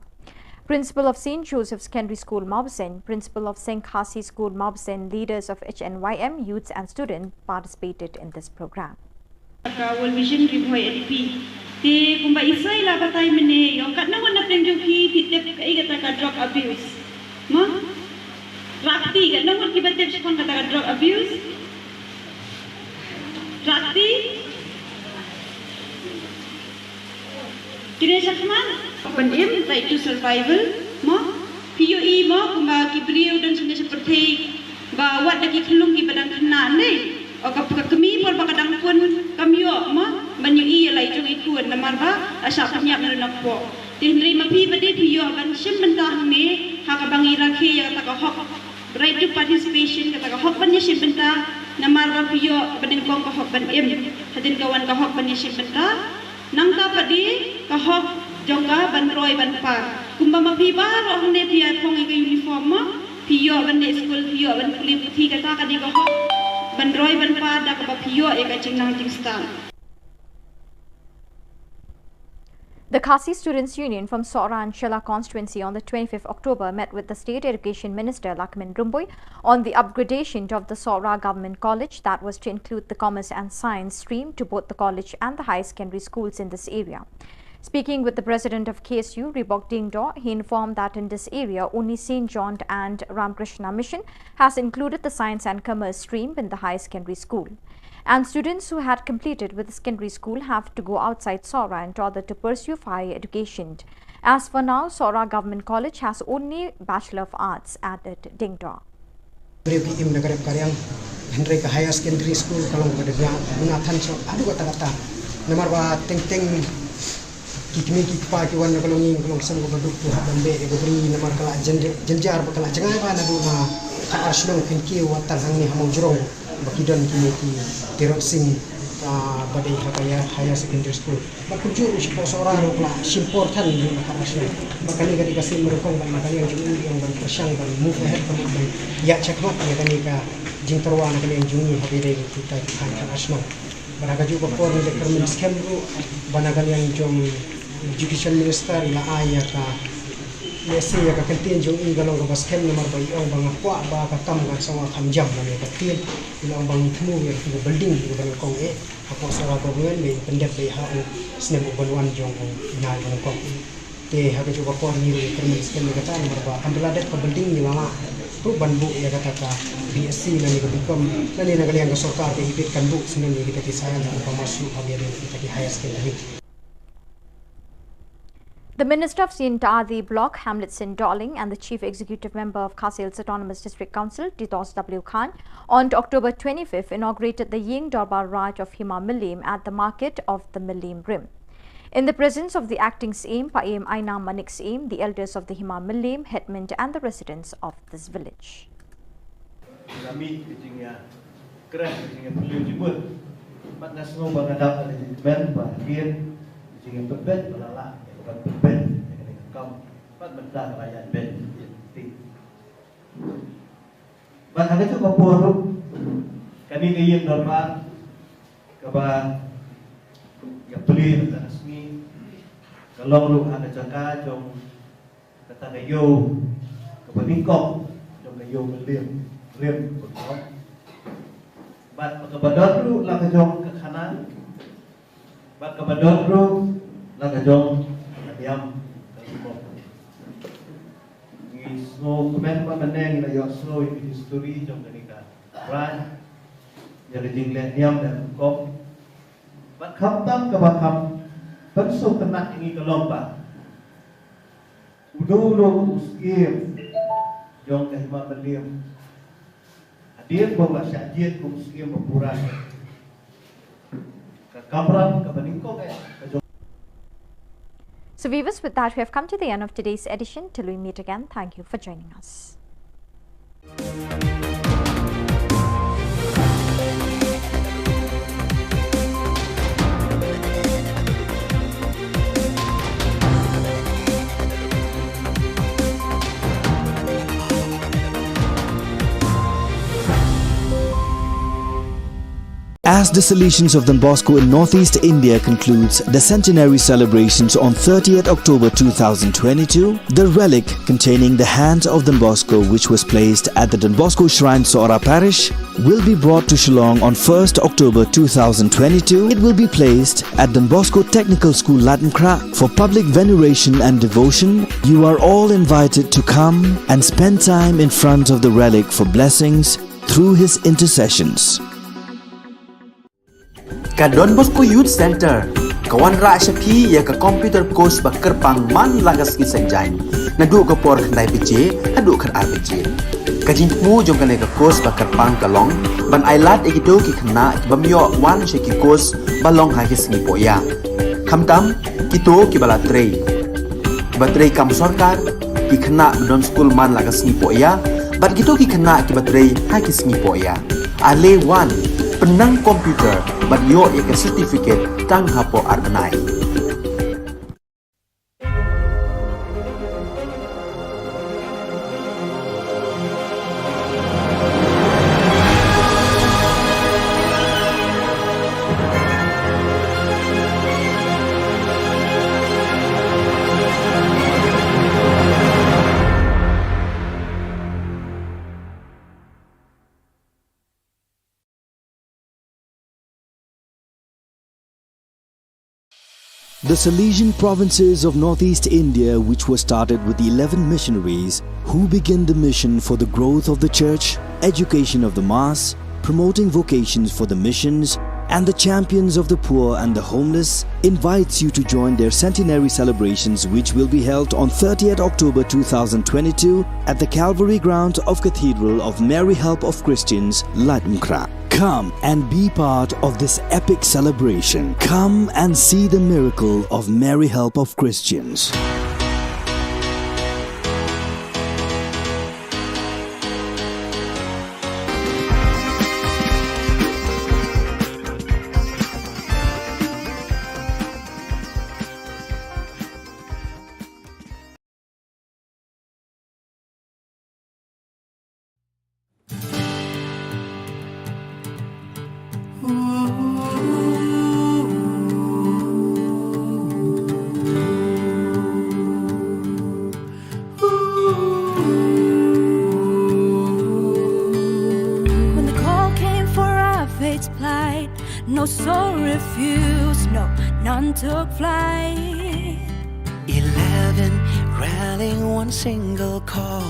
Principal of St. Joseph Secondary School Maubsen, Principal of St. Khasi School Maubsen, leaders of HNYM, youths and students participated in this program. World Vision Riboy LP. Te kumba isay la batay mene yung kat nawan na prenjo ki titep kai kata ka drug abuse. Ma? Rakti kat nawan ki batep sikon kata ka drug abuse. Rakti? Kini sakman? Open aim right to survival. Ma? POE ma kumba ki beliau dan sudah seperti bawa lagi kelung ki badan kena ni. O kami por bakadang pun kami ma menyui lai jong ikut namar ba asap penyak merenak po tinri mapi bade piyo ban sim bentah ne ha ka bangi rakhe ya kata ka hok right to participation kata ka hok ban sim bentah namar ba piyo baden kong ka hok ban em hadin kawan ka hok ban sim bentah nang ta padi ka hok jongga ban roy ban pa kumba mapi ba ro ne pia thong ke uniform ma piyo ban ne school piyo ban kulit thi kata ka di ka hok ban roy ban pa da ka piyo e ka chingnang chingstan. The Khasi Students' Union from Sora and Shilla constituency on the 25th October met with the State Education Minister Lakmin Rumbui on the upgradation of the Sora Government College that was to include the Commerce and Science stream to both the college and the high secondary schools in this area. Speaking with the President of KSU, Ribok Dingdo, he informed that in this area, only St. John and Ramakrishna Mission has included the Science and Commerce stream in the high secondary school. And students who had completed with the secondary school have to go outside Sora in order to pursue higher education. As for now, Sora Government College has only Bachelor of Arts added Dingdo. Higher secondary school kalau berdekat menathan so aduh kata-kata nomor ba teng-teng kikini kipa kiwan kalau nging kalau sem ko baduk tu habambe ko beri nomor kala jenjar bakala jangai ba na duna ka Shillong kinki watan hangni hamong jurong bakidon kini ki Tirot Singh badai hakaya higher secondary school bakujur sipo seorang lah simportan di makarasnya makanya kali kasih merukong ban makanya yang ban persang ban move ahead ban ya cekmat ya kani ka jing terwana kali yang jungi habire kita kan nasional banaga juga por ni determin scam ru banaga yang jom education minister la aya ka Yesi ya kakentin jong in galong ka baskem nomor bai ong bang kwa ba ka kam ga sawa kham jam na ne katin ilang bang thmu ya ku building ku bang kong e apa sawa government me pendek bai ha o snem u banwan jong o nya bang kong te ha ka juba por ni ru kermi skem ga ta nomor ba andala det ka building ni lama tu banbu ya kata ka BSc na ni ka bikom na ni na gali ang sarkar ke hipit kan bu senen ni kita kisahan ka pamasuk habia kita ki high school ni. The Minister of Sintadi Block, Hamlet Sin Darling, and the Chief Executive Member of Khasi Hills Autonomous District Council, Titos W. Khan, on October 25th inaugurated the Ying Darbar Raj of Hima Milim at the market of the Milim Rim. In the presence of the acting CM, Paim Aina Manik CM, the elders of the Hima Milim, headmen and the residents of this village. Kami ketingnya keren ketingnya beliau jemput. Mat nasional bangadap ada jemput bahagian ketingnya berbed balala. Ben, kam, pat benda rakyat ben, ti. Ban ada tu kapur, kami ingin normal, kaba, ya beli dan resmi, kalau lu ada jangka jom, kata kayu, kaba tingkong, jom kayu beliam, berkau. Ban kabadot lu lang jom ke kanan, ban kabadot lu lang jom yang ni snow kemen pa meneng na yo snow in history jom kanika ran jadi jinglet niam dan kop bat khamtam ka bakham pensuk tenak ini ke lomba udo uskim jom ka hima beliam hadir bong la syajit kum uskim berpuran ka kamran ka baningko ka So viewers, with that we have come to the end of today's edition. Till we meet again, thank you for joining us. As the Salesians of Don Bosco in Northeast India concludes the centenary celebrations on 30th October 2022, the relic containing the hands of Don Bosco, which was placed at the Don Bosco Shrine Sora Parish, will be brought to Shillong on 1st October 2022. It will be placed at Don Bosco Technical School Latmkra for public veneration and devotion. You are all invited to come and spend time in front of the relic for blessings through his intercessions. Ka Don Bosco Youth Center, kawan ra syapi ya ka computer course bakar pang man lagas ki sanjani. Nadu ka por khandai bije, hadu khan ar bije. Ka jingmu jong ka course bakar pang kalong, ban ailat ekito ki khna bamyo wan she ki course balong ha ki singi poya. Khamtam kito ki bala trei. Batrei kam sarkar ki khna don school man lagas singi poya, ban kito ki khna ki batrei ha ki singi poya. Ale wan penang komputer ban yo ika certificate tang hapo arnai. The Salesian provinces of Northeast India, which was started with the 11 missionaries who began the mission for the growth of the church, education of the mass, promoting vocations for the missions, and the champions of the poor and the homeless, invites you to join their centenary celebrations, which will be held on 30th October 2022 at the Calvary grounds of Cathedral of Mary Help of Christians, Latmkra. Come and be part of this epic celebration. Come and see the miracle of Mary Help of Christians. sun took flight. 11 rallying one single call.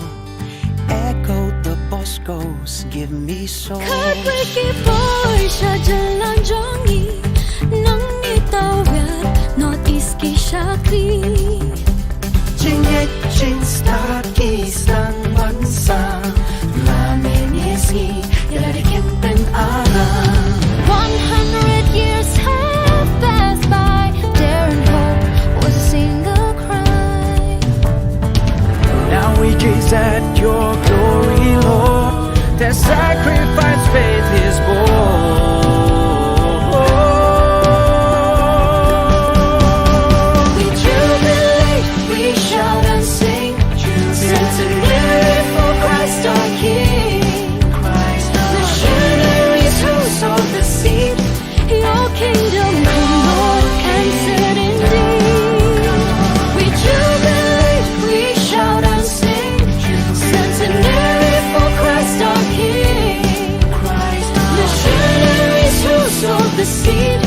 Echoed the Boscos, give me soul. Heartbreaky boy, siya jalan jongi. Nang itawid, Northeast ki Shakri. Jingit-jing stakistan bansa. Laminisi, yaladikinten alam. 100 years have passed by. Dare and hope was a single cry. Now we gaze at your glory, Lord. Their sacrifice, faith is born. We jubilate, we shout and sing. Centenary for Christ our King. Missionaries who sowed the seed. Your kingdom come, Lord, answered indeed. We jubilate, we shout and sing. Centenary for Christ our King. Missionaries who sowed the seed.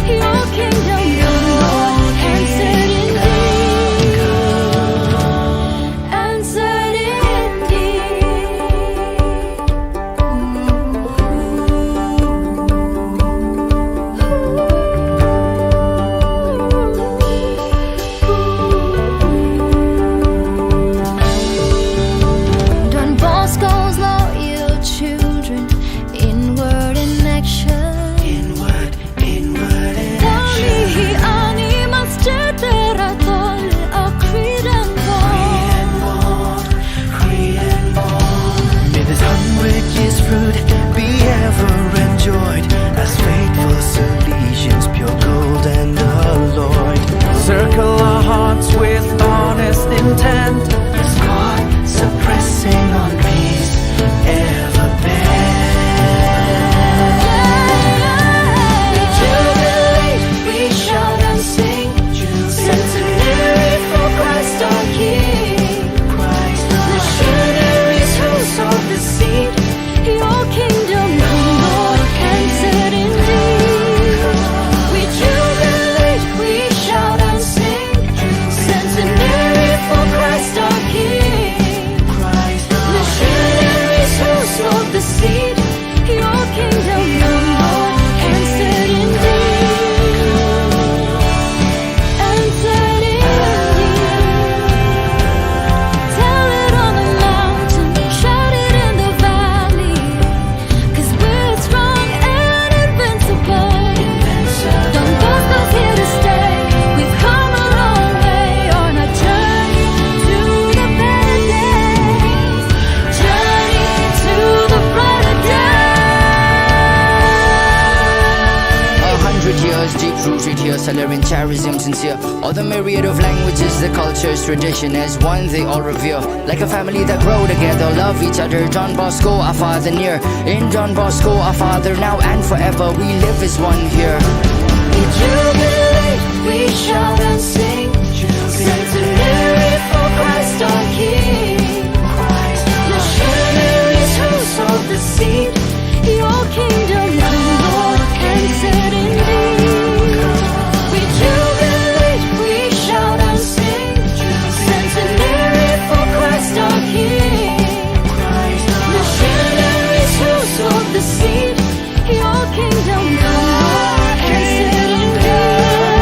Your kingdom come, Lord, answered indeed. Answered Don Bosco's loyal children, inward in action. Inward in Dali ani masjid teratol creed and bond. May this 100 years fruit be ever enjoyed as faithful Salesians, pure gold and alloyed. Circle our hearts with honest intent, as God suppressing on peace ever bent. We jubilate, we shout and sing. Centenary for Christ our King. Missionaries who sowed the seed. Your kingdom come, Lord, answered indeed. We jubilate, we shout and sing. Centenary for Christ our King. Missionaries who sowed the seed. Your kingdom come, Lord, answered indeed. Answered indeed. Tell it on the mountain, shout it in the valley. 'Cause we're strong and invincible. Don Bosco's here to stay. We've come a long way on our journey to the better days. Journey to the brighter days. 100 years deep rooted here, Salarian charism sincere. All the myriad of languages, the cultures, tradition as one they all revere. Like a family that grow together, love each other. John Bosco, our father near. In John Bosco, our father now and forever. We live as one here. We jubilate, we shout and sing. Centenary for Christ our King. Missionaries who sowed the seed. Your kingdom come, Lord, answered indeed. We jubilate, we shout and sing. Centenary for Christ our King. Missionaries who sowed the seed. Your kingdom come, Lord, answered indeed.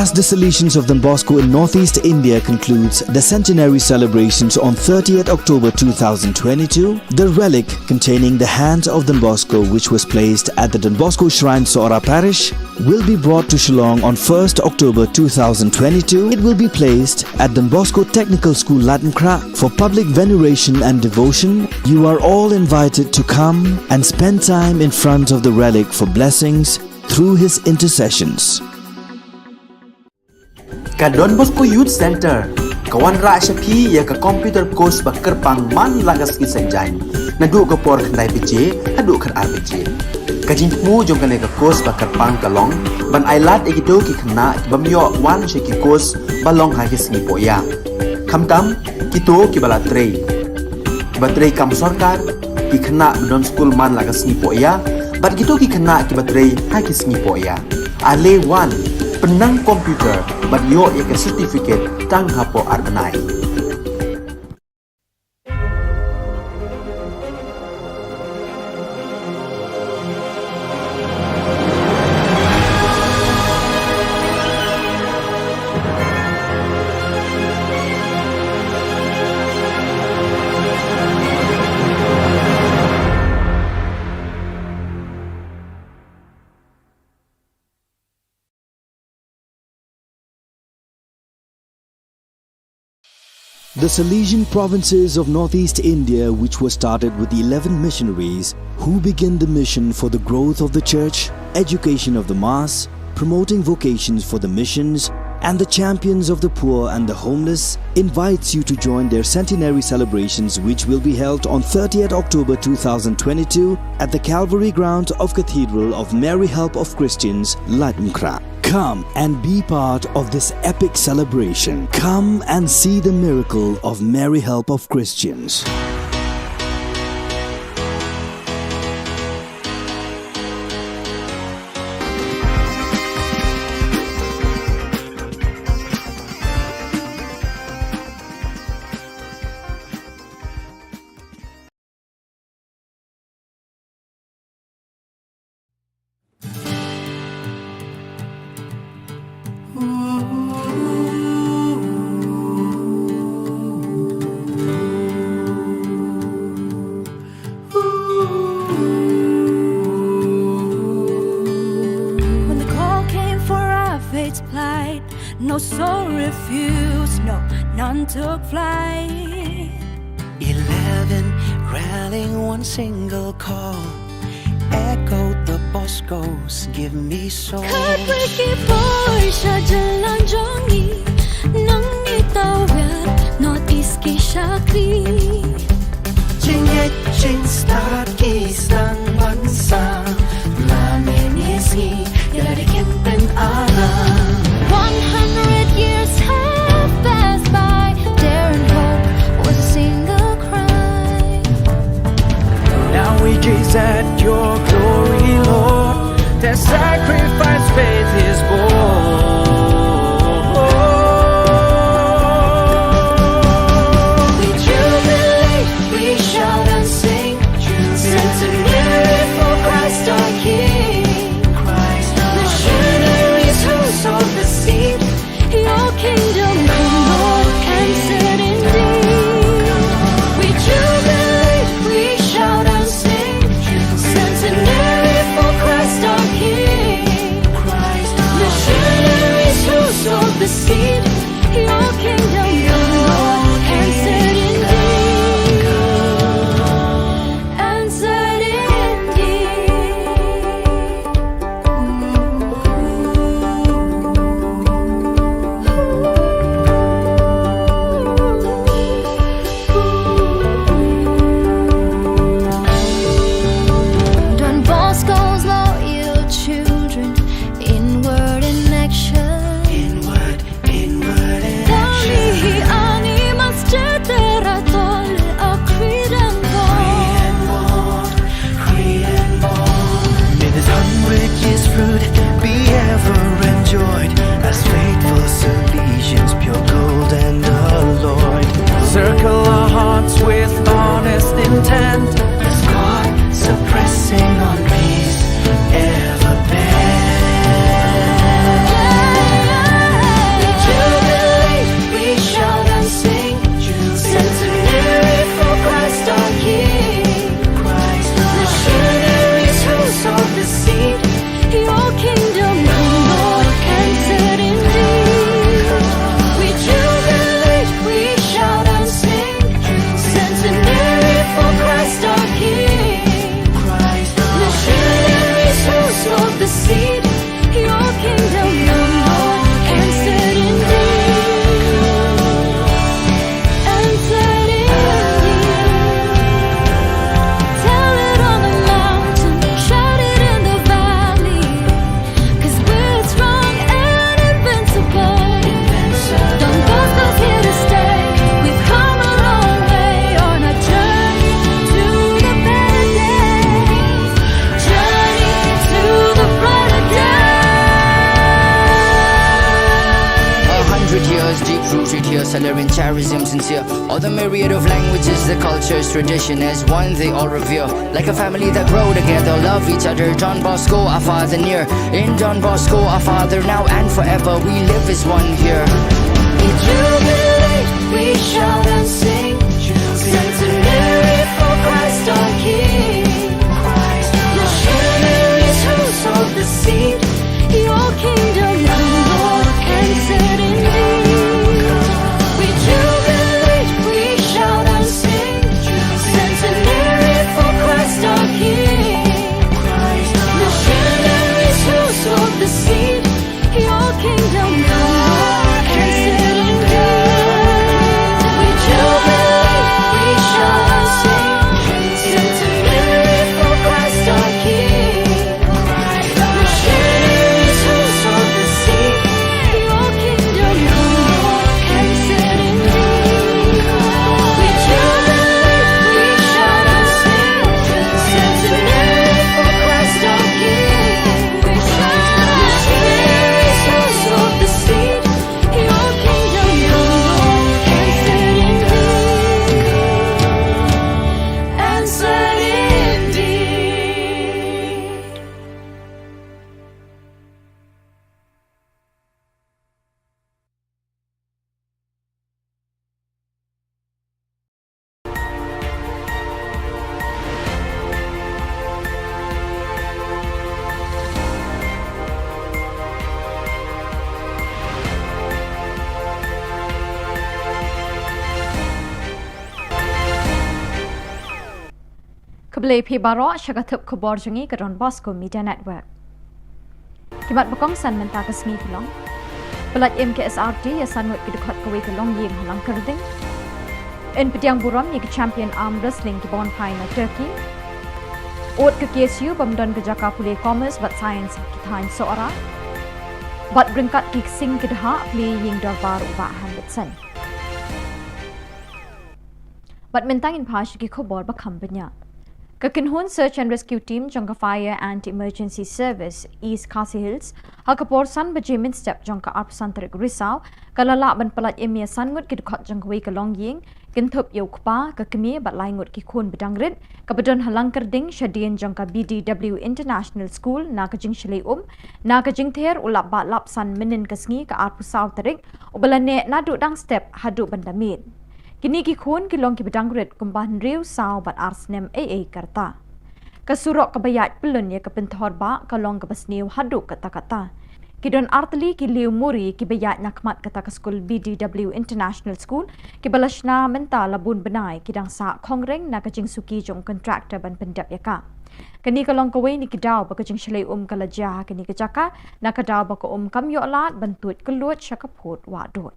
As the Salesians of Don Bosco in Northeast India concludes the centenary celebrations on 30th October 2022, the relic containing the hand of Don Bosco, which was placed at the Don Bosco Shrine Sora Parish, will be brought to Shillong on 1st October 2022. It will be placed at Don Bosco Technical School Latnkra for public veneration and devotion. You are all invited to come and spend time in front of the relic for blessings through his intercessions. Ka Don Bosco Youth Center, kawan ra shapi ya ka computer course bakar pang man lagas ki sanjang. Nadu ka por khandai piche, hadu khar ar piche. Ka jingmu jong ka ne ka course bakar pang kalong, ban ailat ekido ki khna bamyo wan she ki course balong ha ki sngi poya. Khamtam kito ki balatrei. Batrei kam sarkar ki khna don school man lagas sngi poya, bat kito ki khna ki batrei ha ki sngi poya. Ale wan penang komputer bat yo ya ke certificate tang hapo arbenai. The Salesian provinces of Northeast India, which were started with the 11 missionaries who began the mission for the growth of the church, education of the mass, promoting vocations for the missions, and the champions of the poor and the homeless, invites you to join their centenary celebrations, which will be held on 30th October 2022 at the Calvary Ground of Cathedral of Mary Help of Christians, Latnkra. Come and be part of this epic celebration. Come and see the miracle of Mary Help of Christians. When the call came for our fate's plight, no soul refused, no, none took flight. 11 rallying one single call, echoed the Boscos, give me soul. Khubor Na Ka Jylla nang itawid Northeast ki Shakri. Jing start isang bansa, namin isi yarikin pen alam. 100 years have passed by, dare and hope was a single cry. Now we gaze at your glory, Lord. Their sacrifice faith is born. We jubilate, we shout and sing, centenary was deep rooted here, celebrating charism sincere. All the myriad of languages, the cultures, tradition as one they all revere. Like a family that grow together, love each other. John Bosco, our father near. In John Bosco, our father now and forever, we live as one here. We jubilate, we shout and sing, centenary for Christ our King. Missionaries who sowed the seed, your kingdom come, Lord, and set in thee. We jubilate, we shout and sing, centenary for Christ our King. Missionaries who sowed the seed, your kingdom come, Lord, and set in thee. We jubilate, we shout and sing, centenary for Christ our King. Missionaries who sowed the seed, your kingdom come, Lord, and set in thee. We jubilate, we shout and sing, centenary for Christ our King. Missionaries who sowed the seed, your kingdom come, Lord, and set in thee. And set in thee. Keblai Pi Barok Syakatup Khubor Jungi ke Don Bosco Media Network. Kimat Bakong San Menta ke Sengi Kelong. Pelat MKSRT ya sanwat ke dekat kawai Kelong yang halang kerding. In Pediang Buram yang ke champion arm wrestling ke Bon Pai na Turkey. Ot ke KSU Bamdon ke Jaka Pulih Commerce bat Science Kitain Seorang. Bat beringkat ke Sing ke Daha Pulih yang Darbar Ubah Hanbetsen. Bat mentangin pas ke Khubor Bakam Banyak. Kakinhun Search and Rescue Team Jangka Fire and Emergency Service East Khasi Hills Hakapor San Bajimin Step Jangka Arpsan Terik Risau Kalalak Ban Pelat Emia Sangut Kidukot Jangka Wei Kalong Ying Kintup Yokpa Kakimi Bat Laingut Kikun Bedangrit Kabadon Halang Kerding Shadian Jangka BDW International School Nakajing Shilay Nakajing Ther Ulap Bat Lapsan Minin Kasngi Ka Arpusau Terik Ubalane Nadu Dang Step Hadu Bandamit Kini kikun kilong kibedangrit kumbahan riu sao bat arsnem AA karta. Kasurok kabayat pelun ya kepentor ba kalong kabasniu hadu kata-kata. Kidon artli kiliu muri kibayat nakmat kata ke skul BDW International School kibalashna menta labun benai kidang sa kongreng na kajing suki jong kontraktor ban pendap yaka. Kini kalong kawai ni kidaw ba kajing shalay kalajah kini kejaka na kadaw ba ko kamyo alat bantut keluat syakaput wadot.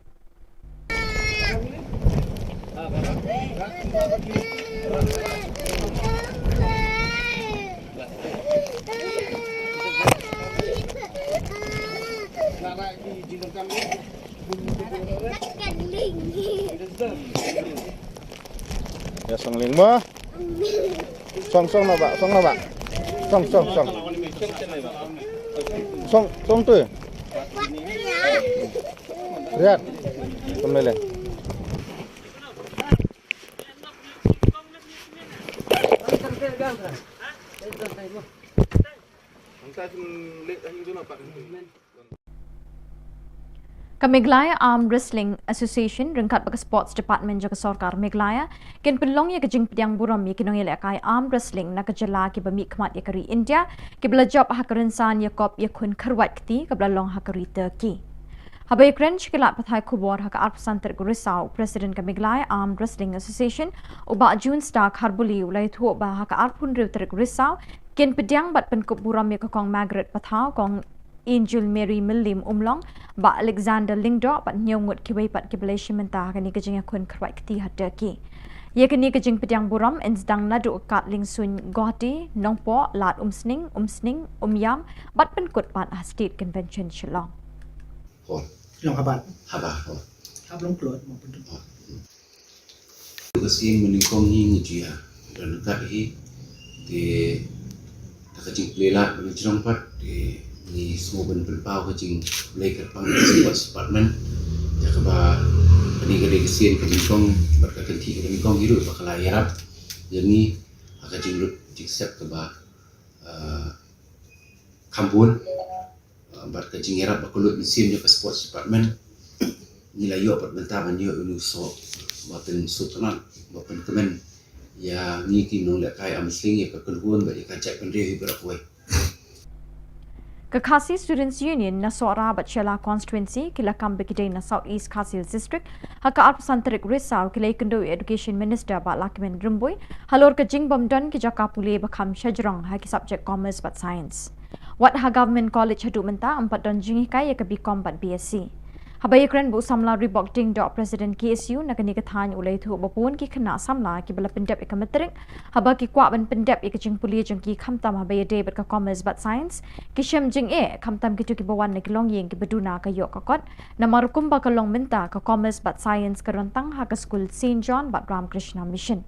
Ya song ling mo. Song na ba? Song na ba? Song. Song tu. Lihat. Kembali. Meglaya Arm Wrestling Association ringkat bagi Sports Department jaga Sorkar Meglaya ken pelong ya kejing Pediang Buram ya kinong ya kai Arm Wrestling na kejala ki bami kmat ya kari India ki bela job hakarensan ya kop ya kun kerwat kti ka belalong hakari Turkey. Habai Grench kilat pathai Khubor haka arpsan ter Risau President ka Meglaya Arm Wrestling Association uba June Stark Harbuli ulai thu ba haka arpun riu ter Risau ken Pediang bat penkop Buram ya kong Margaret pathau kong Angel Mary Millim Umlong ba Alexander Lingdo bat nyongut kiwai pat kibelation mentah kani kejing akun kerwai kti hat Turkey. Ye kini kejing Pediang Buram ensdang nadu kat lingsun Gohti nongpo lat umsning umyam bat penkut pat State Convention Shillong. Long habat. Habah. Hab long keluar mau penduduk. Kasi menikong hing dia dan kai di kacing pelela mencrompat di ni semua ben pelpau kacing play kat pang sports department ya keba peninggal kesin kemikong berkekenti kemikong hidup bakal yarap yang ni akan jinglut jiksep keba kampun berkejing yarap bakulut mesin ke sports department nilai yo perbentaan yo uluso bapen sutran bapen kemen ya ni kinong lekai amsling ya kekeluan bagi kacak pendiri berakwe. Khasi Students Union na Sora Bachela constituency kila kambe kidai na South East Khasi Hills District haka arpasantarik Risau kila ikendo Education Minister ba Lakimen Rumboy halor ka jingbom don ki jaka pule bakam shajrong haki subject commerce but science. Wat ha government college hadu menta ampat don jingi kai ka BCom but BSc. Habay kren bu samla ribok ding do President KSU na kani kathan ulay thu bapun ki khana samla ki bala pendep ikametrik haba ki kwa ban pendep ikajing puli jeng ki khamtam habay day bat ka commerce but science ki shem jing khamtam ki tu ki bawan na kilong yeng ki beduna ka yok kakot na marukum ba kalong menta ka commerce but science ka rantang ha ka school St John but Ramakrishna Mission.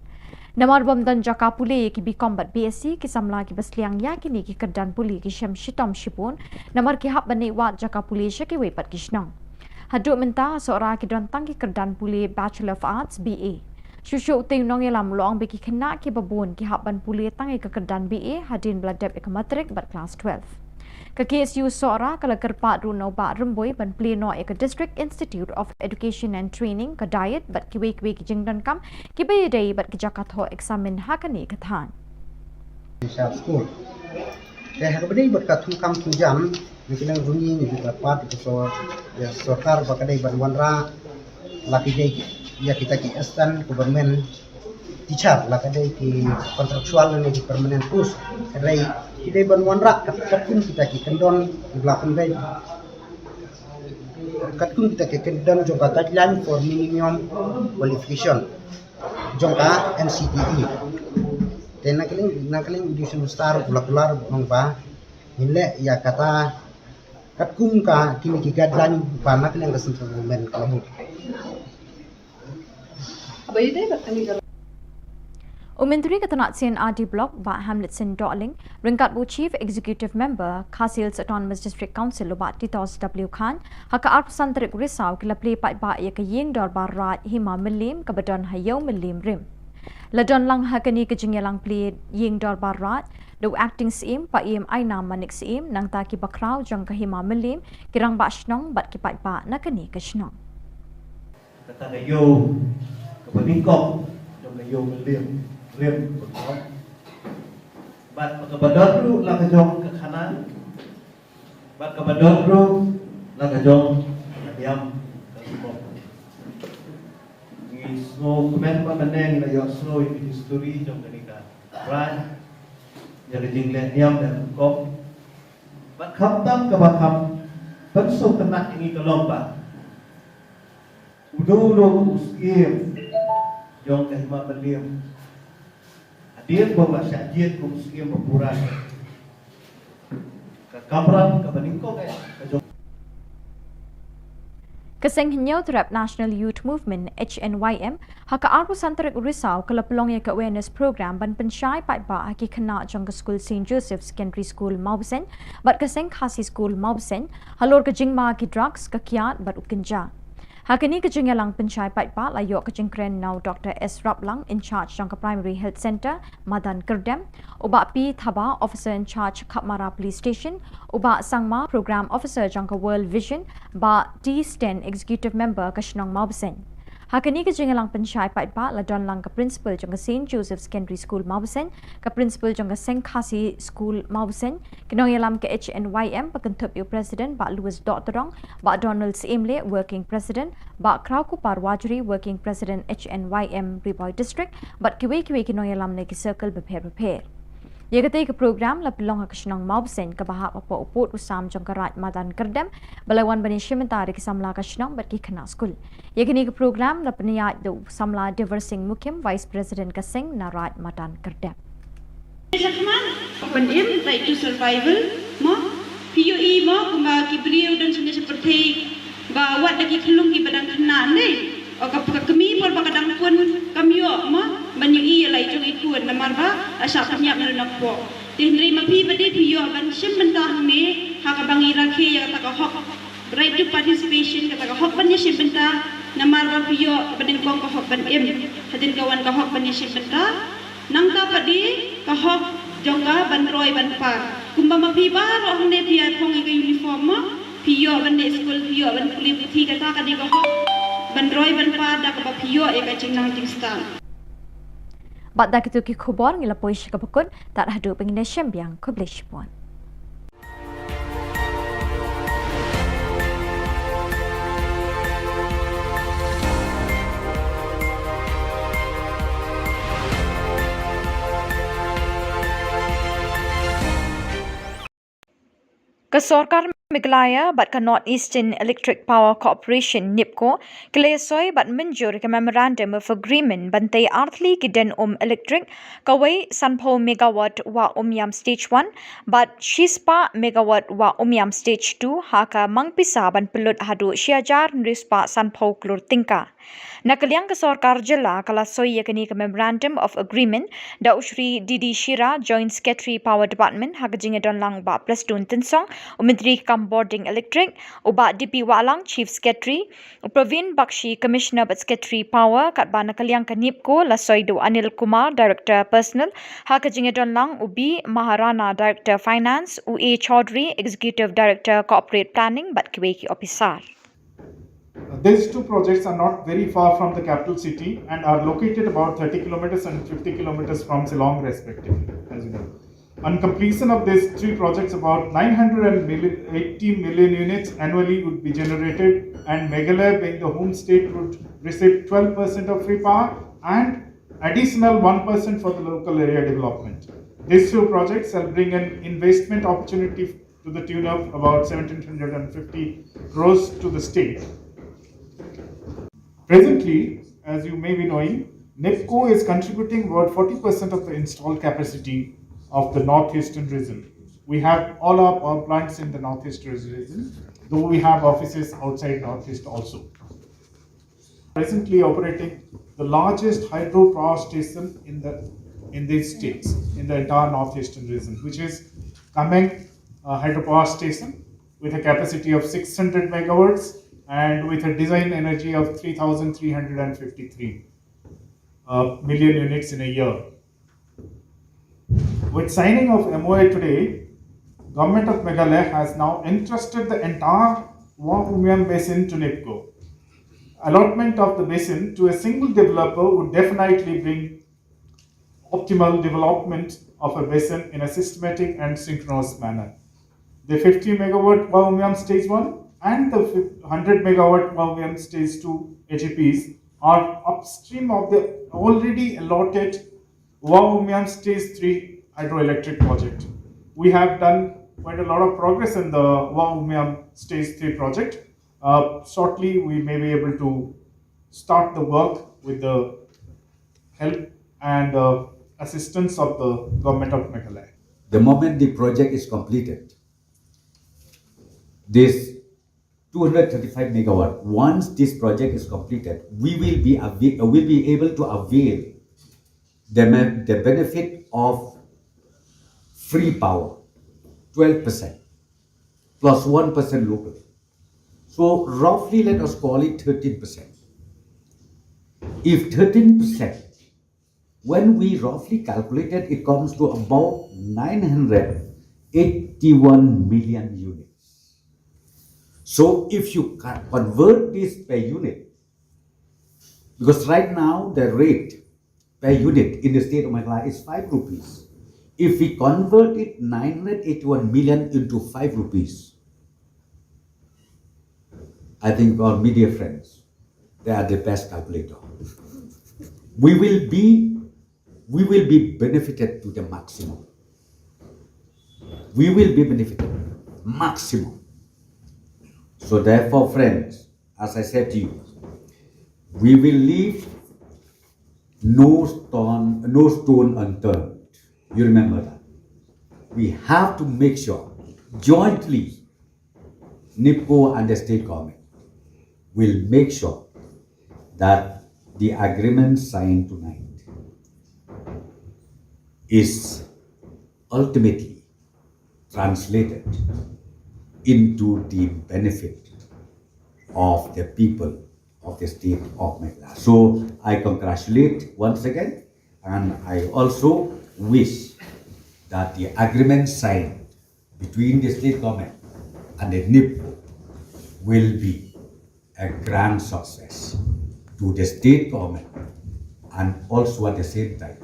Namar bom dan jaka puli ki BCom but BSc ki samla ki basliang ya kini ki kedan puli ki shem shitom shipun namar ki hab bani wat jaka puli shaki we pat kishnang. Haduk menta seorang ki rantang ki kedan puli Bachelor of Arts BA. Shushu uting nong yalam long beki kena ki babun ki haban puli tangi ke kedan BA hadin beladep ke matrik bat kelas 12. Ke KSU seorang kala kerpat runo ba remboi ban pleno ke District Institute of Education and Training ke diet bat ki wek ki jingdan kam ki bayi day bat ki jakatho examen hakani kathan. School. Hak berdei berkatu kam tunjam Mungkin runyi ni dapat so ya sorkar bakadai banwanra laki dei ya kita ki assistant government teacher lakadai ki kontraktual ni ki permanent post rai kidai banwanra katun kita ki kendon belakang dei katun kita ki kendon jongka guideline for minimum qualification jongka NCTE dan nakaling edition star pular bangpa ile ya kata katkum ka kini ki guideline panak yang kesentuh men kalau abai dai batani Umentri ketanat CNRD Block ba Hamletson Darling ringkat bu Chief Executive Member Khasi Hills Autonomous District Council ubat Titos W Khan haka arpasantarik Risau kila play pat ba ya ke yeng dor barat hima melim ke badan hayau melim rim ladon lang hakani ke jingyalang play yeng dor barat do acting CM pa EM Aina Manik CM nang ta ki bakraw jang ka hima melim kirang ba shnong bat ki pat ba na kani ka shnong kata yo kepeningkok jang ka yo melim rim bat ka badot ru la ka jong ka kanan bat ka badot ru la ka jong ka diam ka sumok ni snow comment pa maneng na yo snow in history jang kani ka right jadi jinglet niam dan kop bat khamtam ka bakham pensuk tenak ini kelomba udo uskim jong ka hima belim hadir bo masyajid kum skim berpuran ka kamran ka baningko ka jong Keseng Hinyau Terap National Youth Movement HNYM haka arpasantarik Risau kala pelong ya ke awareness program ban pensyai pat ba haki kena jang ke school St Joseph Secondary School Maubsen bat keseng Khasi School Maubsen halor ke jingma ki drugs ke kiat bat ukinja hakini ke jingyalang pensyai pat ba layo ke jingkren now Dr S Raplang in charge jang ke Primary Health Center Madan Kerdem uba P Thaba officer in charge Kapmara Police Station uba Sangma program officer jang ke World Vision ba D10 executive member ke Shnong Maubsen hakini ke jingyalang pensyai pat ba ladon lang ke principal jang ke St Joseph Secondary School Maubsen ke principal jang ke Seng Khasi School Maubsen kinong yalam ke HNYM pekentup yu president ba Louis Doctorong ba Donald Simle working president ba Kraw Kupar Wajri working president HNYM Riboy District bat kiwe kinong yalam ne ki circle beper Ia kata ke program la pelong ha kesnang Maubsen ke bahap apa uput usam jong karat Madan Kerdem balawan bani shimentari ke samla kesnang bat ki kena skul. Ia kini ke program la peniat do samla Diversing Mukim Vice President Keseng Narat Madan Kerdem. Open aim right to survival mo POE mo kuma kibriu dan seperti ba wat lagi kelung ki badang kena ni o kami por bakadang pun kami mo banyui lai jong ikut namar ba asa penyap nak po tinri mapi bade piyo ban sim mentah me ha ka bangi rakhe ya ta ka hok right to participation kata hak ban yashim benta namar piyo banin kong ka hak ban hadin kawan ka hak ban yashim benta nangka padi ka hak jongka ban roy ban pa kumba mapiba roh ne pia thong ke uniform piyo ban ne school piyo ban kulit puthi kata kadi ka hak ban roy ban pa dak ba piyo e ka chingnang star Bat dak itu ki khubor ngila poish ka bakun tak hadu pengine syambiang kublish puan. Ke Sorkar Meghalaya bat ke North Eastern Electric Power Corporation NIPCO kelesoi bat menjur ke Memorandum of Agreement bantai arthli ki den electric kawai sanpo megawatt wa yam stage 1 bat shispa megawatt wa yam stage 2 haka mangpisa ban pelut hadu syajar nrispa sanpo klur tingka. Nakaliang ke Sorkar Jylla kalasoi yakni ke Memorandum of Agreement da Ushri Didi Shira Joint Secretary Power Department hakajing don lang ba plus dun tensong Menteri Boarding Electric, Uba DP Walang Chief Secretary, Praveen Bakshi Commissioner but Secretary Power, Katba Nakaliang Kanipko, Lasoido Anil Kumar Director Personal, Hakajingadon Lang Ubi Maharana Director Finance, UA Chaudhry Executive Director Corporate Planning but Kiweki Officer. These two projects are not very far from the capital city and are located about 30 kilometers and 50 kilometers from Shillong respectively, as you know. On completion of these three projects, about 980 million units annually would be generated, and Meghalaya, being the home state, would receive 12% of free power and additional 1% for the local area development. These two projects shall bring an investment opportunity to the tune of about 1,750 crores to the state. Presently, as you may be knowing, NIPCO is contributing about 40% of the installed capacity of the northeastern region. We have all our power plants in the northeastern region, though we have offices outside northeast also. Presently operating the largest hydro power station in these states, in the entire northeastern region, which is Kameng hydropower station with a capacity of 600 megawatts and with a design energy of 3,353 million units in a year. With signing of MOA today, Government of Meghalaya has now entrusted the entire Umiam Basin to NIPCO. Allotment of the basin to a single developer would definitely bring optimal development of a basin in a systematic and synchronous manner. The 50 megawatt Umiam Stage 1 and the 100 megawatt Umiam Stage 2 AGPs are upstream of the already allotted Umiam Stage 3 hydroelectric project. We have done quite a lot of progress in the Umiam Stage 3 project. Shortly, we may be able to start the work with the help and assistance of the Government of Meghalaya. The moment the project is completed, this 235 megawatt, once this project is completed, we will be able to avail the benefit of free power, 12% plus 1% local. So roughly let us call it 13%. If 13%, when we roughly calculated, it comes to about 981 million units. So if you convert this per unit, because right now the rate per unit in the state of Meghalaya is 5 rupees. If we convert it 981 million into 5 rupees, I think our media friends, they are the best calculator. We will be benefited to the maximum. We will be benefited maximum. So therefore, friends, as I said to you, we will leave no stone unturned. You remember that. We have to make sure jointly, NIPCO and the state government will make sure that the agreement signed tonight is ultimately translated into the benefit of the people of the state of Meghalaya. So I congratulate once again, and I also wish that the agreement signed between the state government and the NIPCO will be a grand success to the state government and also at the same time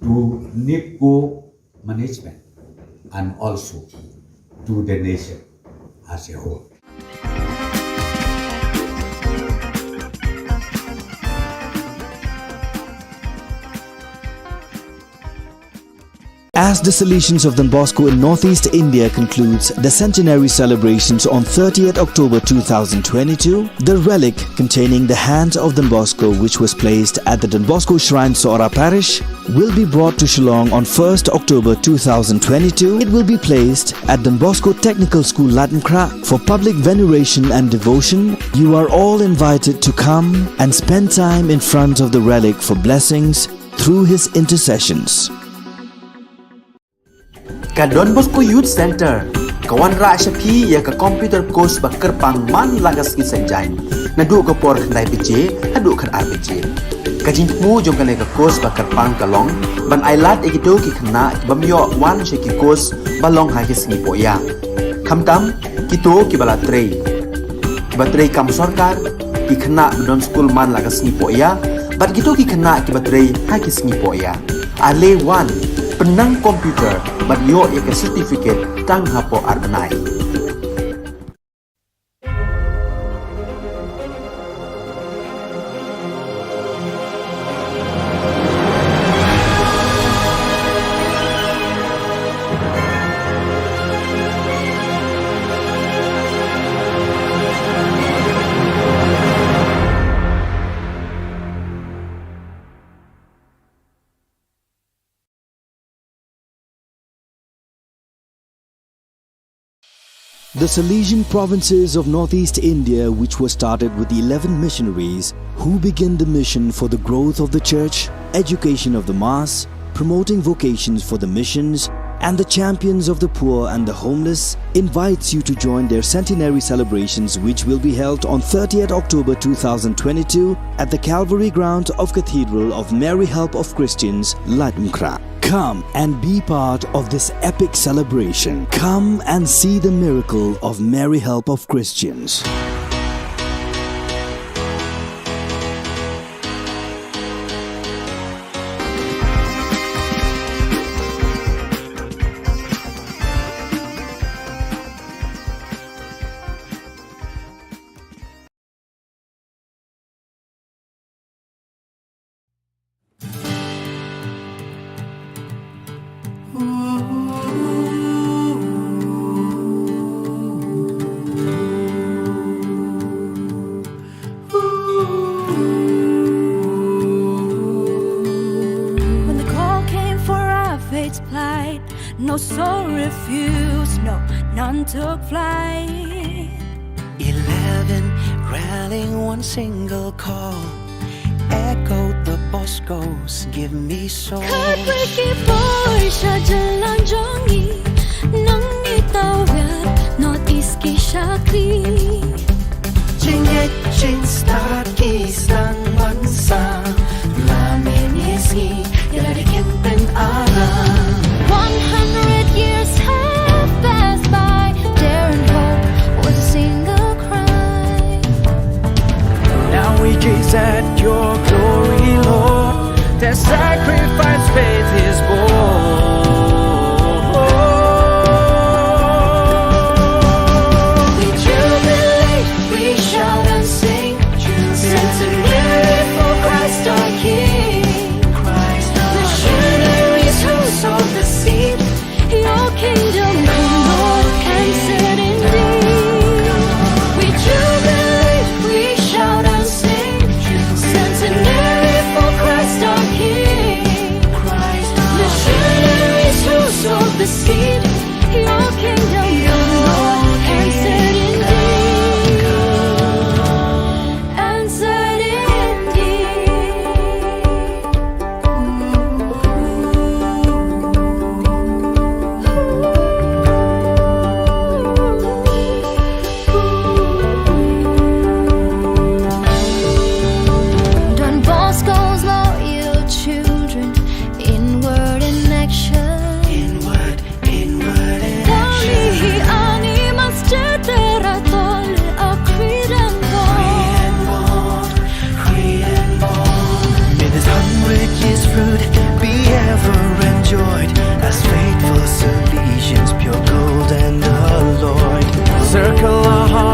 to NIPCO management and also to the nation as a whole. As the Salesians of Don Bosco in Northeast India concludes the centenary celebrations on 30th October 2022, the relic containing the hands of Don Bosco, which was placed at the Don Bosco Shrine, Sora Parish, will be brought to Shillong on 1st October 2022. It will be placed at Don Bosco Technical School, Latmkra, for public veneration and devotion. You are all invited to come and spend time in front of the relic for blessings through his intercessions. Ka Don Bosco Youth Center, kawan ra shapi ya ka computer course bakar pang man lagas ki sanjai. Nadu ka por khandai bije, hadu khan ar bije. Ka jingmu jong ka ka course bakar pang kalong, ban ailat egido ki khna bamyo wan she ki course balong ha ki sngi poya. Khamtam kito ki bala trei. Batrei kam sarkar ki khna don school man lagas sngi poya, bat kito ki khna ki batrei ha ki sngi poya. Ale wan penang komputer bat yo ya ke certificate tang hapo arbenai. The Salesian provinces of Northeast India, which was started with the 11 missionaries who began the mission for the growth of the church, education of the mass, promoting vocations for the missions, and the champions of the poor and the homeless, invites you to join their centenary celebrations, which will be held on 30th October 2022 at the Calvary ground of Cathedral of Mary Help of Christians, Latmkra. Come and be part of this epic celebration. Come and see the miracle of Mary Help of Christians. No soul refused, no, none took flight. 11 rallying one single call, echoed the Boscos, give me soul. Heartbreaking voice, jalan jongi, nangi tawad, Northeast ki shakti. Jingit jing start kisang bansa, lamin isgi, yalarikin pen alam. 100 years have passed by, dare and hope was a single cry. Now we gaze at your glory, Lord. Their sacrifice faith is born.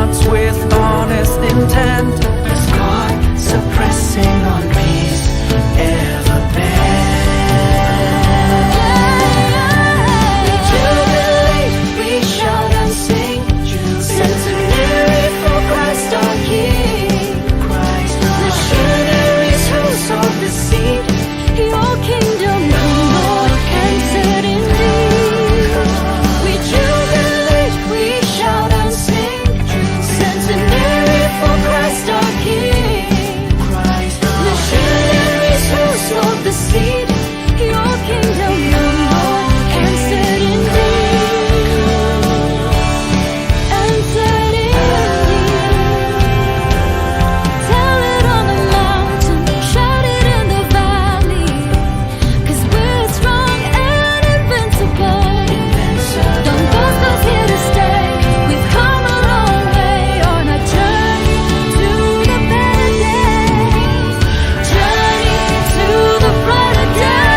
hearts with honest intent. Is God suppressing on peace ever been? Jubilee, we shout and sing. Centenary for Christ our King. Missionaries who sowed the seed. Your kingdom come, Lord, answered indeed. We jubilate, we shout and sing. Centenary for Christ our King. Missionaries who sowed the seed. Your kingdom come, Lord, answered indeed. Answered indeed. Tell it on the mountain, shout it in the valley. 'Cause we're strong and invincible. Don Bosco's here to stay. We've come a long way on a journey to the better days. Journey to the brighter day.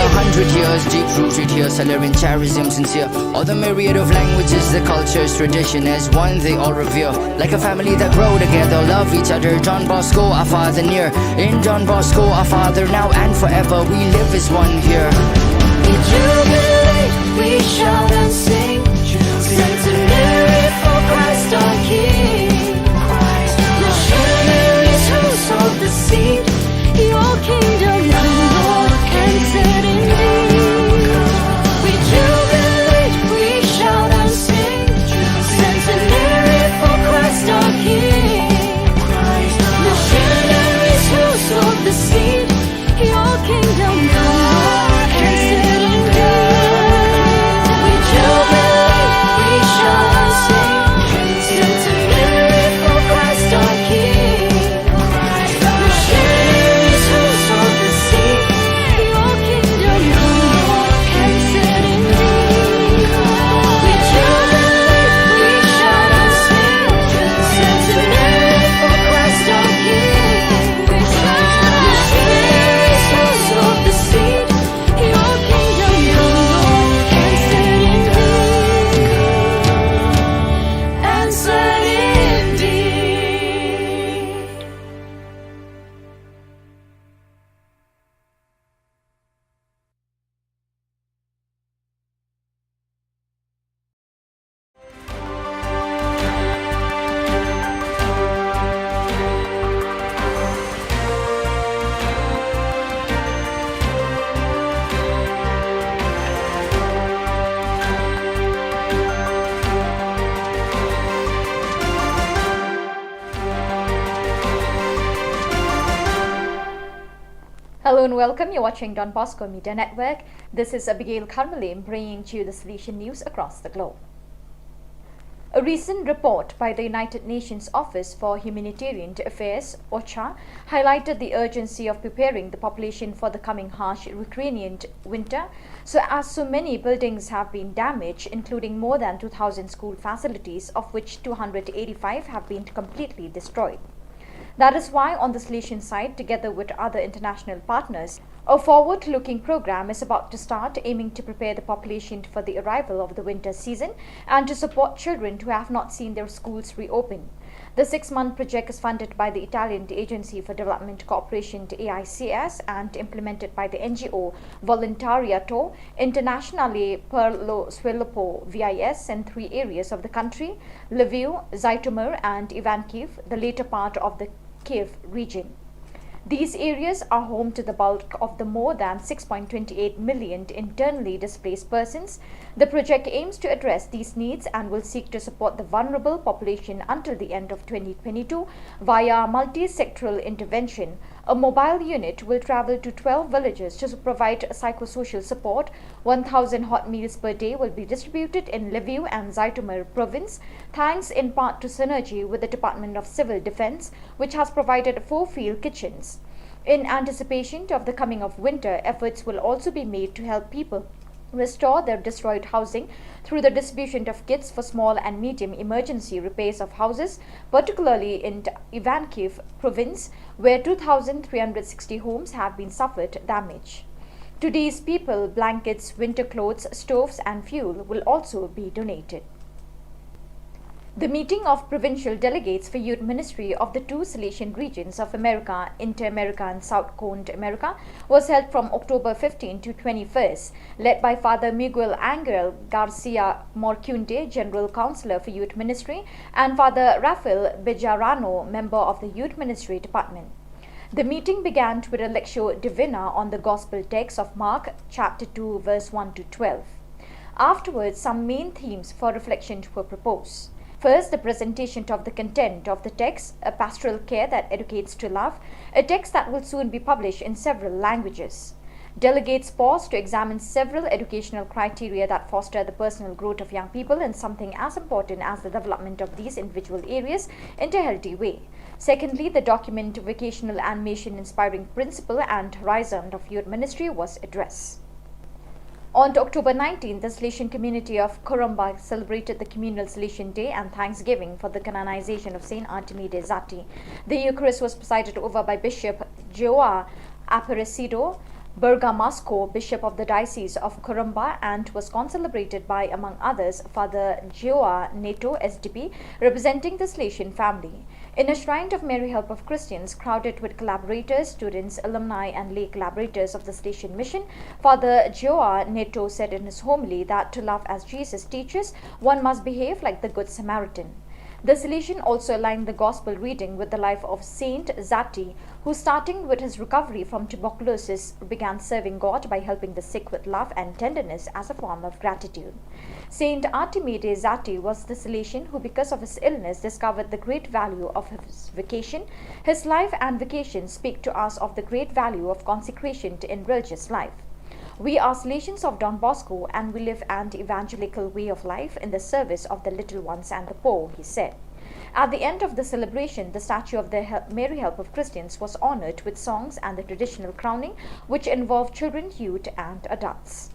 100 years deep-rooted here, celebrating charism sincere. All the myriad of languages, the cultures, tradition as one they all revere. Like a family that grow together, love each other. John Bosco, our father near. In John Bosco, our father now and forever. We live as one here. We jubilate, we shout and sing. Centenary for Christ our King. Missionaries who sowed the seed. Your kingdom come, Lord, answered indeed. We jubilate, we shout and sing. Centenary for Christ our King. Missionaries who sowed the seed. Your kingdom come, Lord, answered indeed. We jubilate, we shout and sing. Centenary for Christ our King. Missionaries who sowed the seed. Your kingdom come, Lord, answered indeed. We jubilate, we shout and sing. Centenary for Christ our King. Missionaries who sowed the seed. Your kingdom come, Lord, answered indeed. Answered indeed. Hello and welcome. You're watching Don Bosco Media Network. This is Abigail Karmalim bringing to you the solution news across the globe. A recent report by the United Nations Office for Humanitarian Affairs, OCHA, highlighted the urgency of preparing the population for the coming harsh Ukrainian winter, as so many buildings have been damaged, including more than 2,000 school facilities, of which 285 have been completely destroyed. That is why on the solution side, together with other international partners, a forward-looking program is about to start, aiming to prepare the population for the arrival of the winter season and to support children who have not seen their schools reopen. The 6-month project is funded by the Italian Agency for Development Cooperation, AICS, and implemented by the NGO Volontariato Internazionale per lo Sviluppo VIS in 3 areas of the country: Lviv, Zhytomyr and Ivankiv, the later part of the Kiev region. These areas are home to the bulk of the more than 6.28 million internally displaced persons. The project aims to address these needs and will seek to support the vulnerable population until the end of 2022 via multi-sectoral intervention. A mobile unit will travel to 12 villages to provide psychosocial support. 1,000 hot meals per day will be distributed in Lviv and Zhytomyr province, thanks in part to synergy with the Department of Civil Defense, which has provided 4 field kitchens. In anticipation of the coming of winter, efforts will also be made to help people restore their destroyed housing through the distribution of kits for small and medium emergency repairs of houses, particularly in Ivankiv province, where 2,360 homes have been suffered damage. To these people, blankets, winter clothes, stoves and fuel will also be donated. The meeting of provincial delegates for youth ministry of the two Salesian regions of America, Inter-America and South Cone America was held from October 15 to 21st, led by Father Miguel Angel Garcia Morcunde, General Counselor for Youth Ministry, and Father Rafael Bejarano, member of the Youth Ministry Department. The meeting began with a lectio divina on the Gospel text of Mark chapter 2 verse 1 to 12. Afterwards, some main themes for reflection were proposed. First, the presentation of the content of the text, a pastoral care that educates to love, a text that will soon be published in several languages. Delegates paused to examine several educational criteria that foster the personal growth of young people and something as important as the development of these individual areas in a healthy way. Secondly, the document Vocational and Mission Inspiring Principle and Horizon of Youth Ministry was addressed. On October 19, the Salesian community of Kurumba celebrated the communal Salesian Day and Thanksgiving for the canonization of Saint Artemide Zati. The Eucharist was presided over by Bishop Joa Aparecido Bergamasco, Bishop of the Diocese of Kurumba, and was concelebrated by, among others, Father Joa Neto SDP, representing the Salesian family. In a shrine of Mary Help of Christians, crowded with collaborators, students, alumni, and lay collaborators of the Salesian mission, Father Joa Neto said in his homily that to love as Jesus teaches, one must behave like the Good Samaritan. The Salesian also aligned the Gospel reading with the life of Saint Zati, who, starting with his recovery from tuberculosis, began serving God by helping the sick with love and tenderness as a form of gratitude. Saint Artemide Zati was the Salesian who, because of his illness, discovered the great value of his vocation. His life and vocation speak to us of the great value of consecration in religious life. We are Salesians of Don Bosco, and we live an evangelical way of life in the service of the little ones and the poor, he said. At the end of the celebration, the statue of the Mary Help of Christians was honored with songs and the traditional crowning, which involved children, youth, and adults.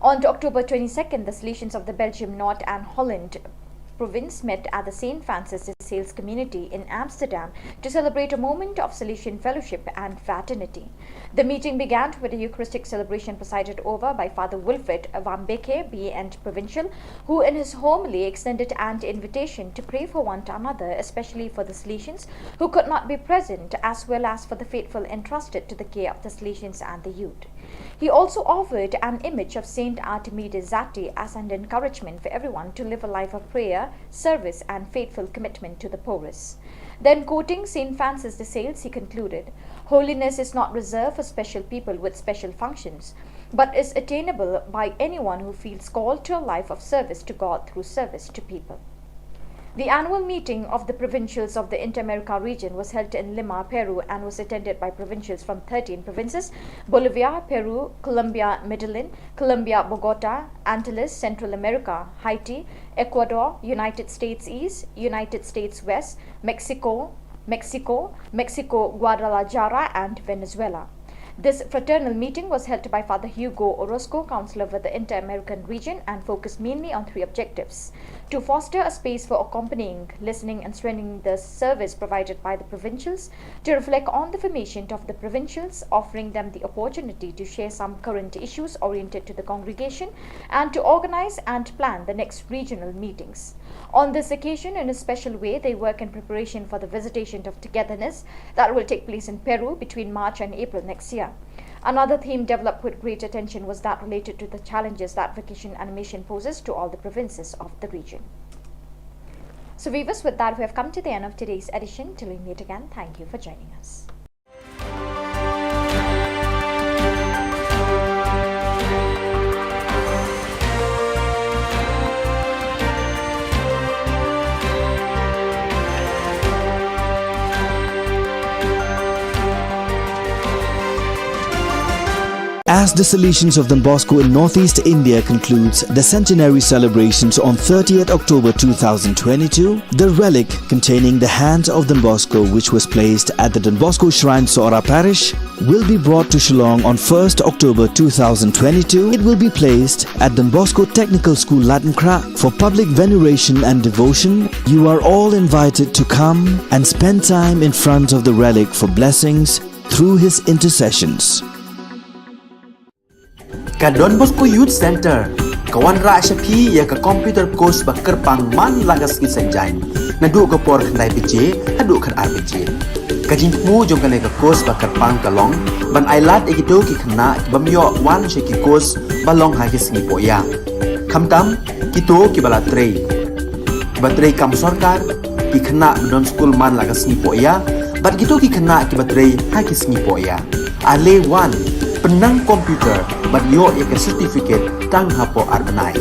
On October 22nd, the Salesians of the Belgium, North and Holland province met at the St. Francis de Sales community in Amsterdam to celebrate a moment of Salesian fellowship and fraternity. The meeting began with a Eucharistic celebration presided over by Father Wilfred Wambeke, BA and Provincial, who in his homily extended an invitation to pray for one another, especially for the Salesians who could not be present, as well as for the faithful entrusted to the care of the Salesians and the youth. He also offered an image of Saint Artemide Zati as an encouragement for everyone to live a life of prayer, service, and faithful commitment to the poorest. Then, quoting St. Francis de Sales, he concluded, "Holiness is not reserved for special people with special functions, but is attainable by anyone who feels called to a life of service to God through service to people." The annual meeting of the provincials of the Inter-America region was held in Lima, Peru, and was attended by provincials from 13 provinces: Bolivia, Peru, Colombia, Medellin, Colombia, Bogota, Antilles, Central America, Haiti, Ecuador, United States East, United States West, Mexico, Guadalajara, and Venezuela. This fraternal meeting was held by Father Hugo Orozco, Counselor for the Inter-American region, and focused mainly on three objectives: to foster a space for accompanying, listening, and strengthening the service provided by the provincials, to reflect on the formation of the provincials, offering them the opportunity to share some current issues oriented to the congregation, and to organize and plan the next regional meetings. On this occasion, in a special way, they work in preparation for the visitation of togetherness that will take place in Peru between March and April next year. Another theme developed with great attention was that related to the challenges that vocation and mission poses to all the provinces of the region. So viewers, with that we have come to the end of today's edition. Till we meet again, thank you for joining us. As the Salesians of Don Bosco in Northeast India concludes the centenary celebrations on 30th October 2022, the relic containing the hand of Don Bosco, which was placed at the Don Bosco Shrine, Sora Parish, will be brought to Shillong on 1st October 2022. It will be placed at Don Bosco Technical School, Latinkra, for public veneration and devotion. You are all invited to come and spend time in front of the relic for blessings through his intercessions. Ka Don Bosco Youth Center, kawan ra shapi ya ka computer course bakar pang man lagas ki sanjain nadu ka por khandai bije hadu khan ar bije kajing mu jong kane ka course bakar pang kalong ban ailat ekito ki khna bamyo wan she ki course balong ha ki sngi poya khamtam kito ki bala trei batrei kam sarkar ki khna don school man lagas sngi poya bat kito ki khna ki batrei ha ki sngi poya ale wan penang komputer bat yo ya ka certificate tang hapo arbanai.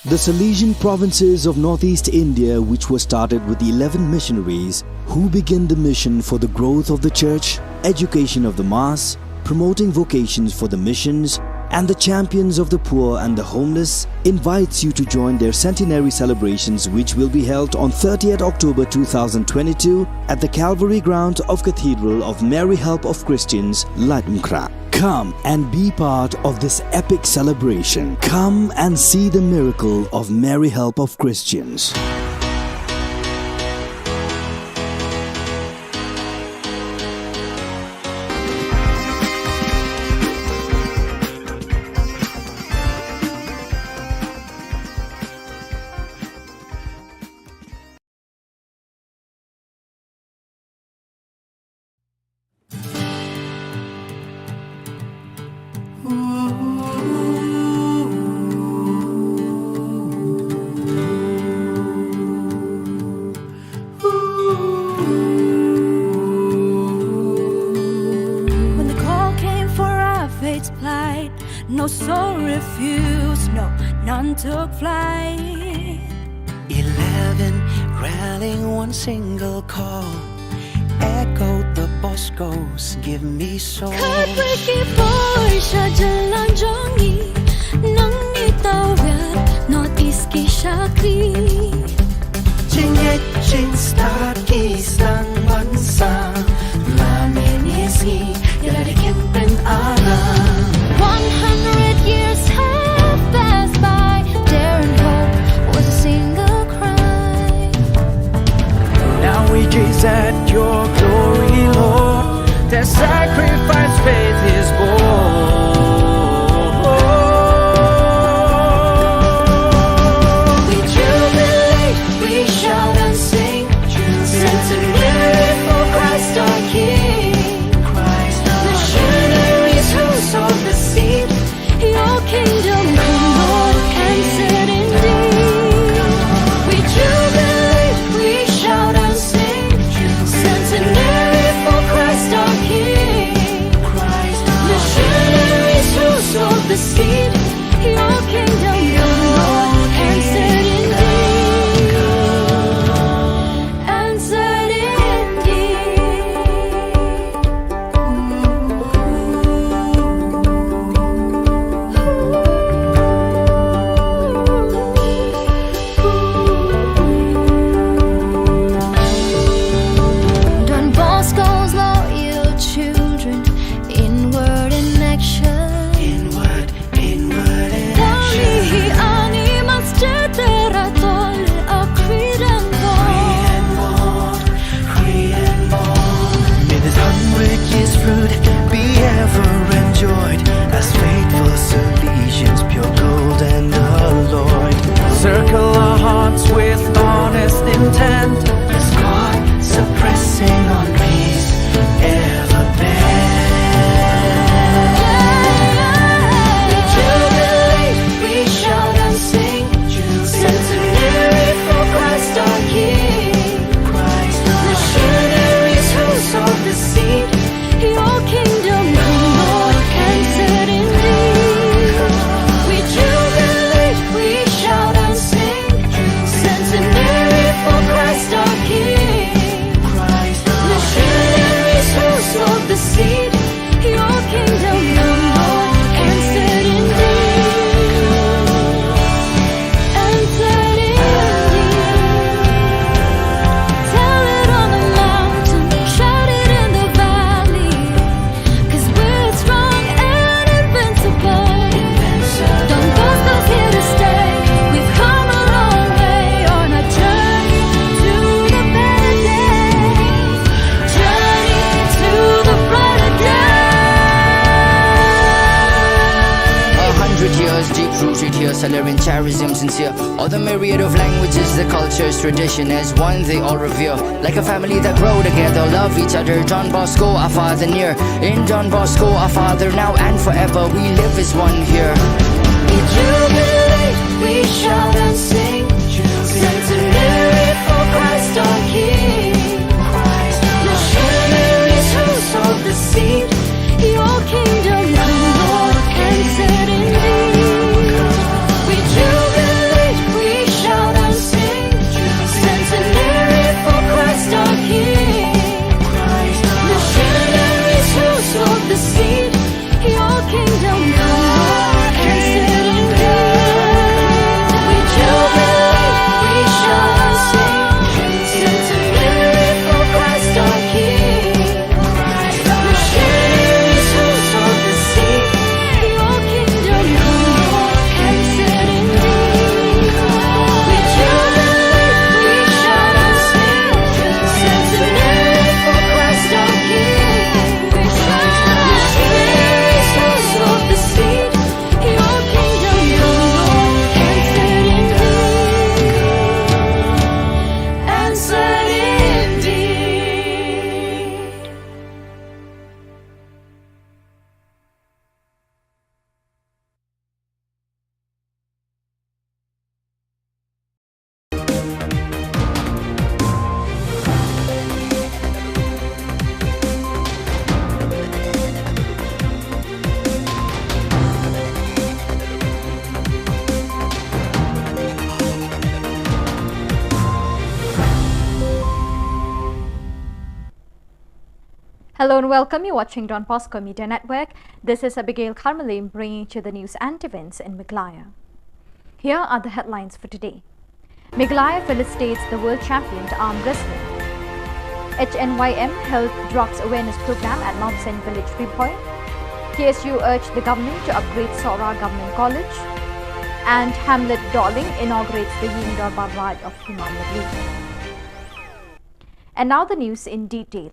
The Salesian provinces of northeast India, which were started with the 11 missionaries who began the mission for the growth of the church, education of the mass, promoting vocations for the missions, and the champions of the poor and the homeless, invites you to join their centenary celebrations, which will be held on 30th October 2022 at the Calvary ground of Cathedral of Mary Help of Christians, Ladmkra. Come and be part of this epic celebration. Come and see the miracle of Mary Help of Christians. When the call came for our fate's plight, no soul refused, no, none took flight. 11 rallying one single call, echoed the Boscos, give me soul. Heartbreaking voice, jalan jongi, nang nitawid, northeast ki shakti. Jingit start kisang bansa, lamin isi, yalarikin pen alam. 100 years have passed by, dare and hope was a single cry. Now we gaze at your glory, Lord. Their sacrifice faith is born. We jubilate, we shout and sing, jubilate. salary, charism, sincere. All the myriad of languages, the cultures, tradition as one they all revere. Like a family that grow together, love each other. John Bosco, our father near. In John Bosco, our father now and forever. We live as one here. We jubilate, we shout and sing. Centenary for Christ our King. Missionaries who sowed the seed. Your kingdom come, Lord, and set in thee. We jubilate, we shout and sing. Centenary for Christ our King. Missionaries who sowed the seed. Your kingdom come, Lord, and set in thee. We jubilate, we shout and sing. Centenary for Christ our King. Missionaries who sowed the seed. Your kingdom come, Lord, and set in thee. We jubilate, we shout and sing. Centenary for Christ our King. Missionaries who sowed the seed. Your kingdom come, Lord, and set in thee. And set indeed. Hello and welcome. You're watching Don Bosco Media Network. This is Abigail Carmelim bringing you the news and events in Meghalaya. Here are the headlines for today. Meghalaya felicitates the world champion to arm wrestling. HNYM held drugs awareness program at Mount St. Village 3 Point. KSU urged the government to upgrade Sora Government College. And Hamlet Darling inaugurates the Yingda Barrage of Himalaya. And now the news in detail.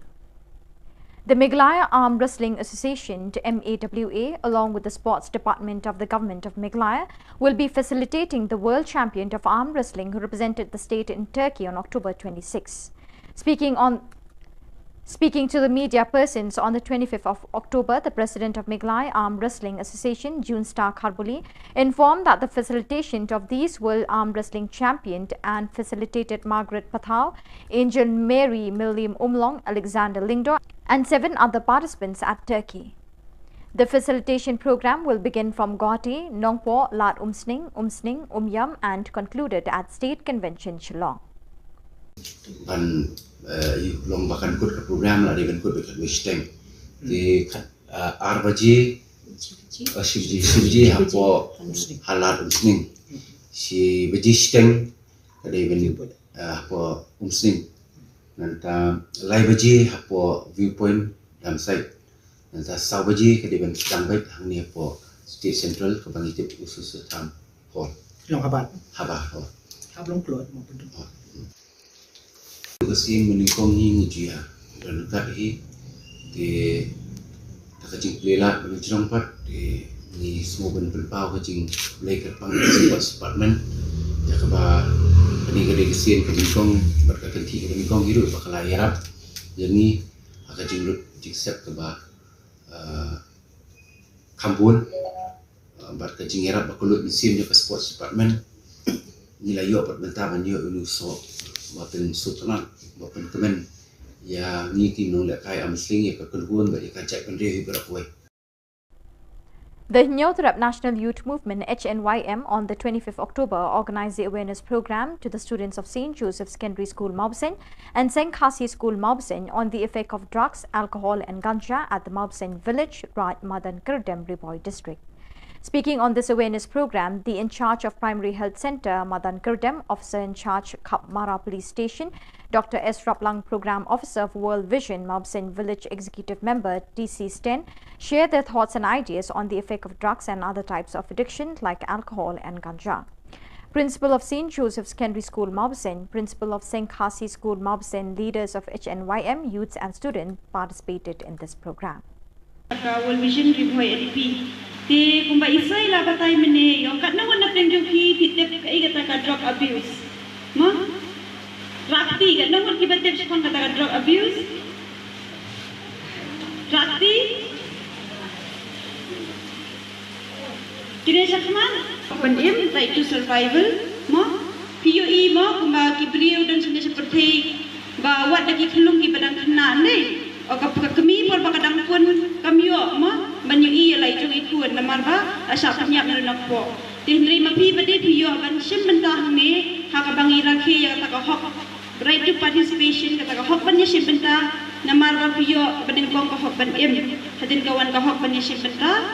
The Meghalaya Arm Wrestling Association, MAWA, along with the Sports Department of the Government of Meghalaya, will be facilitating the World Champion of Arm Wrestling who represented the state in Turkey on October 26. Speaking to the media persons on the 25th of October, the President of Meghalaya Arm Wrestling Association, June Star Kharbuli, informed that the facilitation of these World Arm Wrestling Champion and facilitated Margaret Pathau, Angel Mary Milliam Umlong, Alexander Lingdo, and 7 other participants at Turkey. The facilitation program will begin from Guwahati, Nongpo, Lat Umsning, Umyam, and concluded at State Convention, Shillong. Long bahkan kut ke program lah dengan kut dekat Western di Arbaji Shivji hapo halat umsning si Baji Steng kadai ben hapo umsning nanta lai baji hapo viewpoint dalam site nanta sau baji kadai ben sedang baik hang ni hapo State Central ke bangitip usus tam hall Long habat hall long keluar maupun Kasi meningkong hing dia dan kat di kacing pelela mencerong pat di semua ben pelpau kacing leker pang sports department ya kaba kani kesin meningkong berkatan ti meningkong hidup bakal yarap jadi kacing lut jiksep kaba kampun bar kacing yarap bakulut mesin ke sports department nilai yo pat bentaban yo uluso Bapen Sultanat, Bapen Kemen, ya ni tinong lekai amsling ya kekeluhan bagi kacak pendiri berakui. The Nyothrap National Youth Movement HNYM on the 25th October organized the awareness program to the students of St. Joseph Secondary School Maubsen and St. Khasi School Maubsen on the effect of drugs, alcohol and ganja at the Maubsen village, Raj Madan Kirdem Riboy district. Speaking on this awareness program, the in charge of Primary Health Center, Madan Kirdem, officer in charge, Kapmara Police Station, Dr. S. Raplang, Program Officer of World Vision, Maubsen Village Executive Member, TC Sten, shared their thoughts and ideas on the effect of drugs and other types of addiction like alcohol and ganja. Principal of St. Joseph Secondary School Maubsen, Principal of St. Khasi School Maubsen, leaders of HNYM, youths and students participated in this program. World Vision Riboy LP Di kumba isay la batay mene yo kat nawan na penjong ki pitep kai kata ka drug abuse. Ma? Rakti kat nawan ki batep sikon kata ka drug abuse. Rakti? Kini sakman? Pendim right to survival. Ma? POE ma kumba ki beliau dan sini seperti bawa lagi kelung ki badang kena ni. O kami por bakadang pun kami yo ma menyui lai jong ikut namar ba asa penyak nak po. Tinri mapi bade piyo ban sim bentah ni hak bangi rakhe ya kata hok right to participation kata hok ban sim bentah namar ba piyo badin kong hok ban em hadin kawan hok ban sim bentah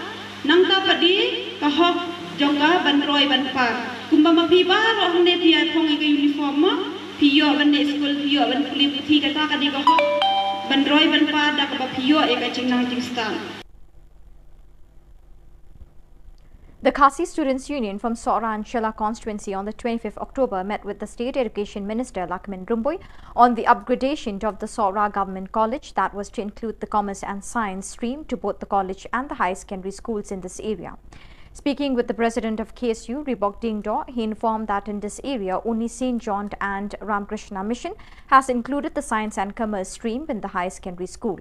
nang ta padi hok jongka ban roy ban par kumba mapi ba ro ne pia thong ke uniform ma piyo ban school piyo ban kulit thi kata kadi hok ban roy ban par dak ba piyo e ka chingnang chingstan. The Khasi Students' Union from Khubor Na Ka Jylla constituency on the 25th October met with the State Education Minister Lakmin Rumbui on the upgradation of the Khubor Government College that was to include the Commerce and Science stream to both the college and the high secondary schools in this area. Speaking with the President of KSU, Ribok Dingdo, he informed that in this area, only St. John and Ramakrishna Mission has included the Science and Commerce stream in the high secondary school.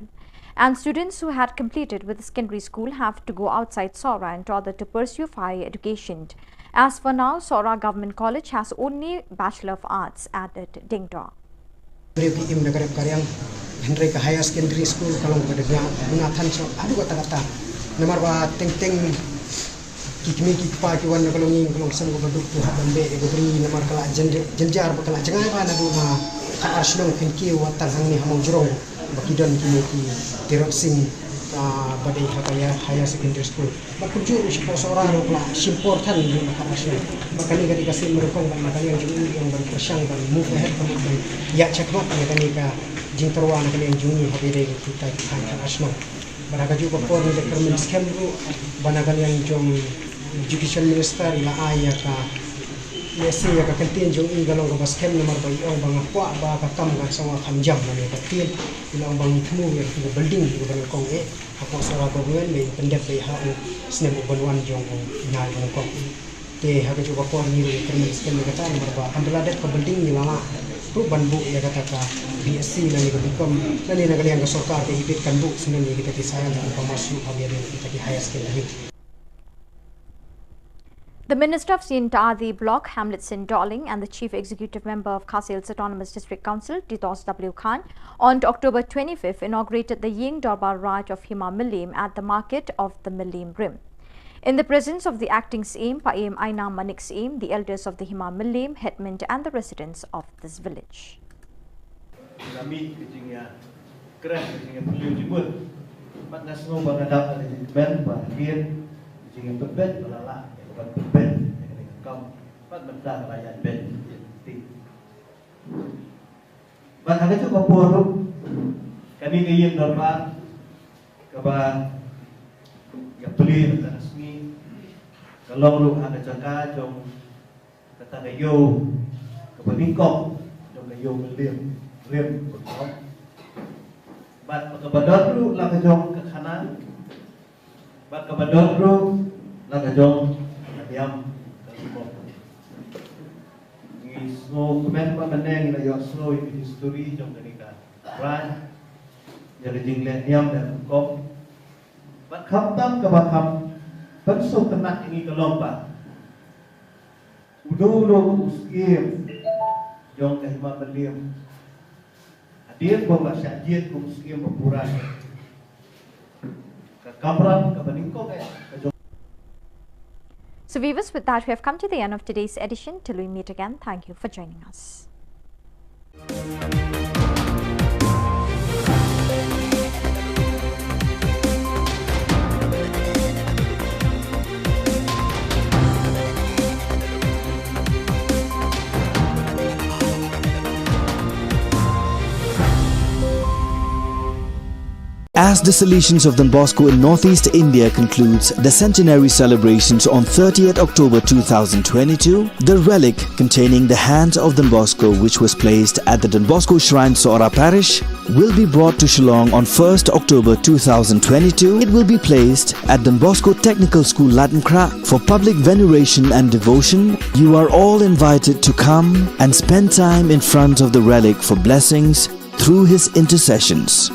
And students who had completed with the secondary school have to go outside Khubor in order to pursue higher education. As for now, Khubor Government College has only Bachelor of Arts, added Dingdo. Higher secondary school kalau berdekat guna tanso aduh kata-kata nomor ba ting-ting kikmi kikpa kiwan kalau ni kalau sen ko baduk tu haban be ko beri nomor kala jenjar bakala jangai ba na duma ka Shillong kinki watan hangni hamong jurong bakidon kini ki tirok sing badai hakaya higher secondary school bakuju sipo seorang rokla important di makasih makani kadi kasih merokong ban makani yang juni yang berkersang ban move ahead kemudian ya cekmat makani ka jing terwa nak yang juni habire kita kan asno baraka juga por ni determin scam ru banakan yang jong education minister ila aya ka Messi ya ka kantin jong i galong ka scam nomor ba iong bang kwa ba ka kam ka sawa khamjam na me ka tin ila bang thmu ya ki building ki bang kong e ako sara ko ngen me pendek be ha u snem banwan jong na jong ko te ha ka juga por ni determin scam ka ta nomor ba ambil ada ka building ni lama tu banbu ya kata ka BSc na ni bikom na ni nagali ang sarkar ke ibit kan bu senen ni kita disayang dan pamasuk habis kita di higher secondary. The Minister of Sintadi Block, Hamletson Darling, and the Chief Executive Member of Khasi Hills Autonomous District Council, Ditos W. Khan, on October 25th inaugurated the Ying Darbar Raj of Hima Millim at the market of the Millim Rim. In the presence of the acting CM, Paim Aina Manik CM, the elders of the Hima Millim, Hetman and the residents of this village. Kami kecingnya keren kecingnya beliau jemput. Mat nasno bangadap ada jemben bahagian kecingnya bebet balala. Bukan beben, kau, pada benda rakyat ben, jadi. Bahan itu kau poruk, kami kaya normal, kaba, yang beli tentang resmi, kalau lu ada cakap jom kata kayu, kaba bingkok, jom kayu meliam, berkau. Bahan kebadar lu lah kejong ke kanan, bahan kebadar lu lah kejong Yam, ni snow kemen pa meneng na yo snow in history jong kanika. Ran, jadi jinglet yam dan kop. Bat kaptam ke bakam, pensuk tenak ini kelompa. Udo uskim, jong kahima beliam. Hadir bomba syajit uskim berpuran. Kamran ke beningkok ke. So viewers, with that we have come to the end of today's edition. Till we meet again, thank you for joining us. As the Salesians of Don Bosco in Northeast India concludes the centenary celebrations on 30th October 2022, the relic containing the hands of Don Bosco, which was placed at the Don Bosco Shrine, Khubor Parish, will be brought to Shillong on 1st October 2022. It will be placed at Don Bosco Technical School, Latmkra for public veneration and devotion. You are all invited to come and spend time in front of the relic for blessings through his intercessions.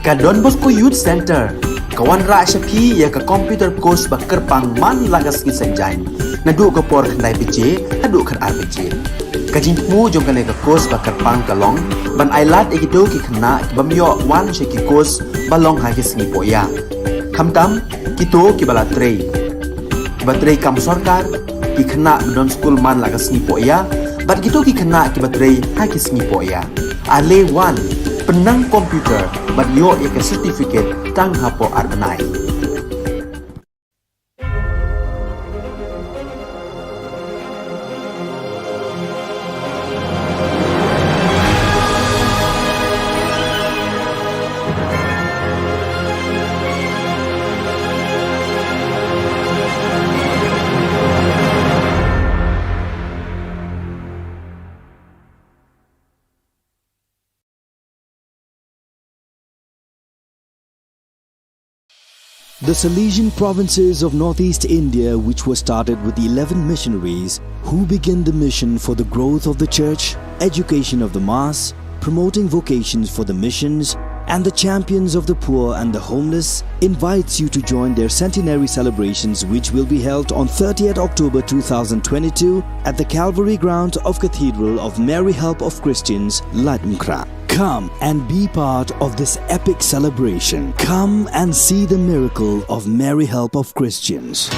Ka Don Bosco Youth Center kawan ra shapi ya ka computer course bakar pang man lagas ki sanjai na du ka por khnai piche adu khar ar piche ka jing mu jong ka ne ka course bakar pang ka long ban ailat egido ki khna ki bamyo wan she ki course balong ha ki sngi poya khamtam ki to ki bala trei batrei kam sarkar ki khna don school man lagas sngi poya bat gitu ki khna ki batrei ha ki sngi poya ale wan penang komputer bat yo ya ka certificate tang hapo arbanai. The Salesian provinces of northeast India, which were started with the 11 missionaries who began the mission for the growth of the church, education of the mass, promoting vocations for the missions, and the champions of the poor and the homeless, invites you to join their centenary celebrations, which will be held on 30th October 2022 at the Calvary ground of Cathedral of Mary Help of Christians, Latmkra. Come and be part of this epic celebration. Come and see the miracle of Mary Help of Christians.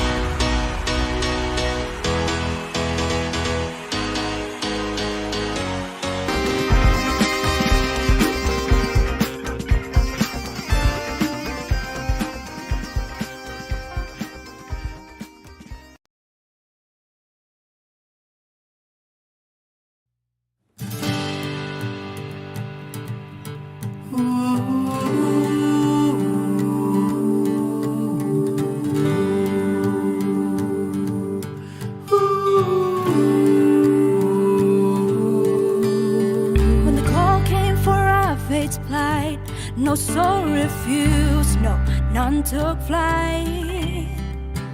When the call came for our fate's plight, no soul refused, no, none took flight.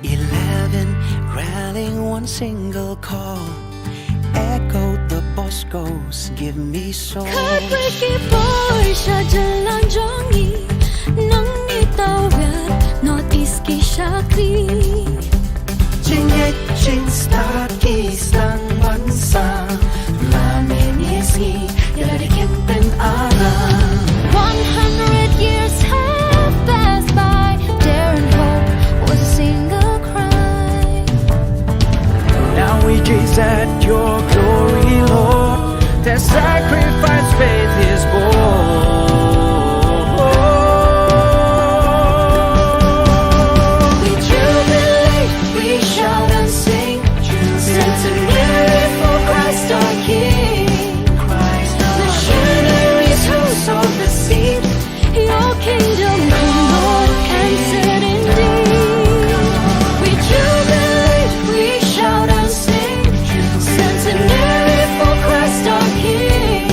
11 rallying one single call, echoed the Boscos, give me soul. Khubor Na Ka Jylla jongi, nang itawid, northeast ki shakti. Jingit start kisang bansa, laminisi, yaladikin pen alam. 100 years have passed by, dare and hope was a single cry. Now we gaze at your glory, Lord. Their sacrifice faith is born. We jubilate, we shout and sing, centenary for Christ our King. Missionaries who sowed the seed, your kingdom come, Lord, answered indeed. We jubilate, we shout and sing, centenary for Christ our King.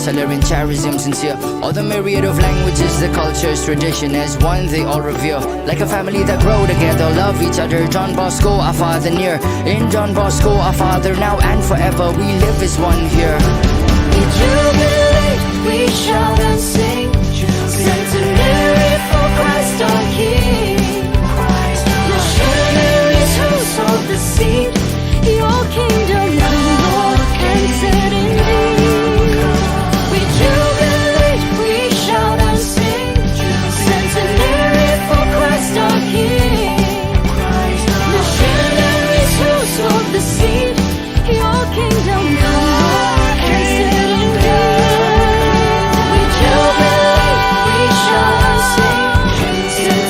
tolerant, charism, sincere. All the myriad of languages, the cultures, tradition as one they all revere. Like a family that grow together, love each other. John Bosco, our father near. In John Bosco, our father now and forever. We live as one here. We jubilate, we shout and sing. Centenary for Christ our King. Missionaries who sowed the seed. Your kingdom come, Lord, answered indeed. We jubilate, we shout and sing. Centenary for Christ our King. Missionaries who sowed the seed. Your kingdom come, Lord, answered indeed. We jubilate, we shout and sing.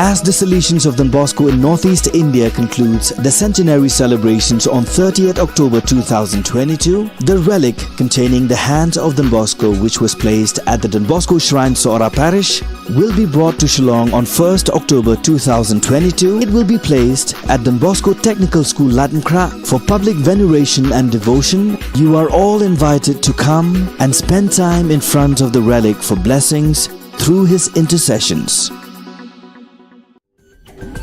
As the Salesians of Don Bosco in Northeast India concludes the centenary celebrations on 30th October 2022, the relic containing the hands of Don Bosco, which was placed at the Don Bosco Shrine Sora Parish, will be brought to Shillong on 1st October 2022. It will be placed at Don Bosco Technical School Latmkra for public veneration and devotion. You are all invited to come and spend time in front of the relic for blessings through his intercessions.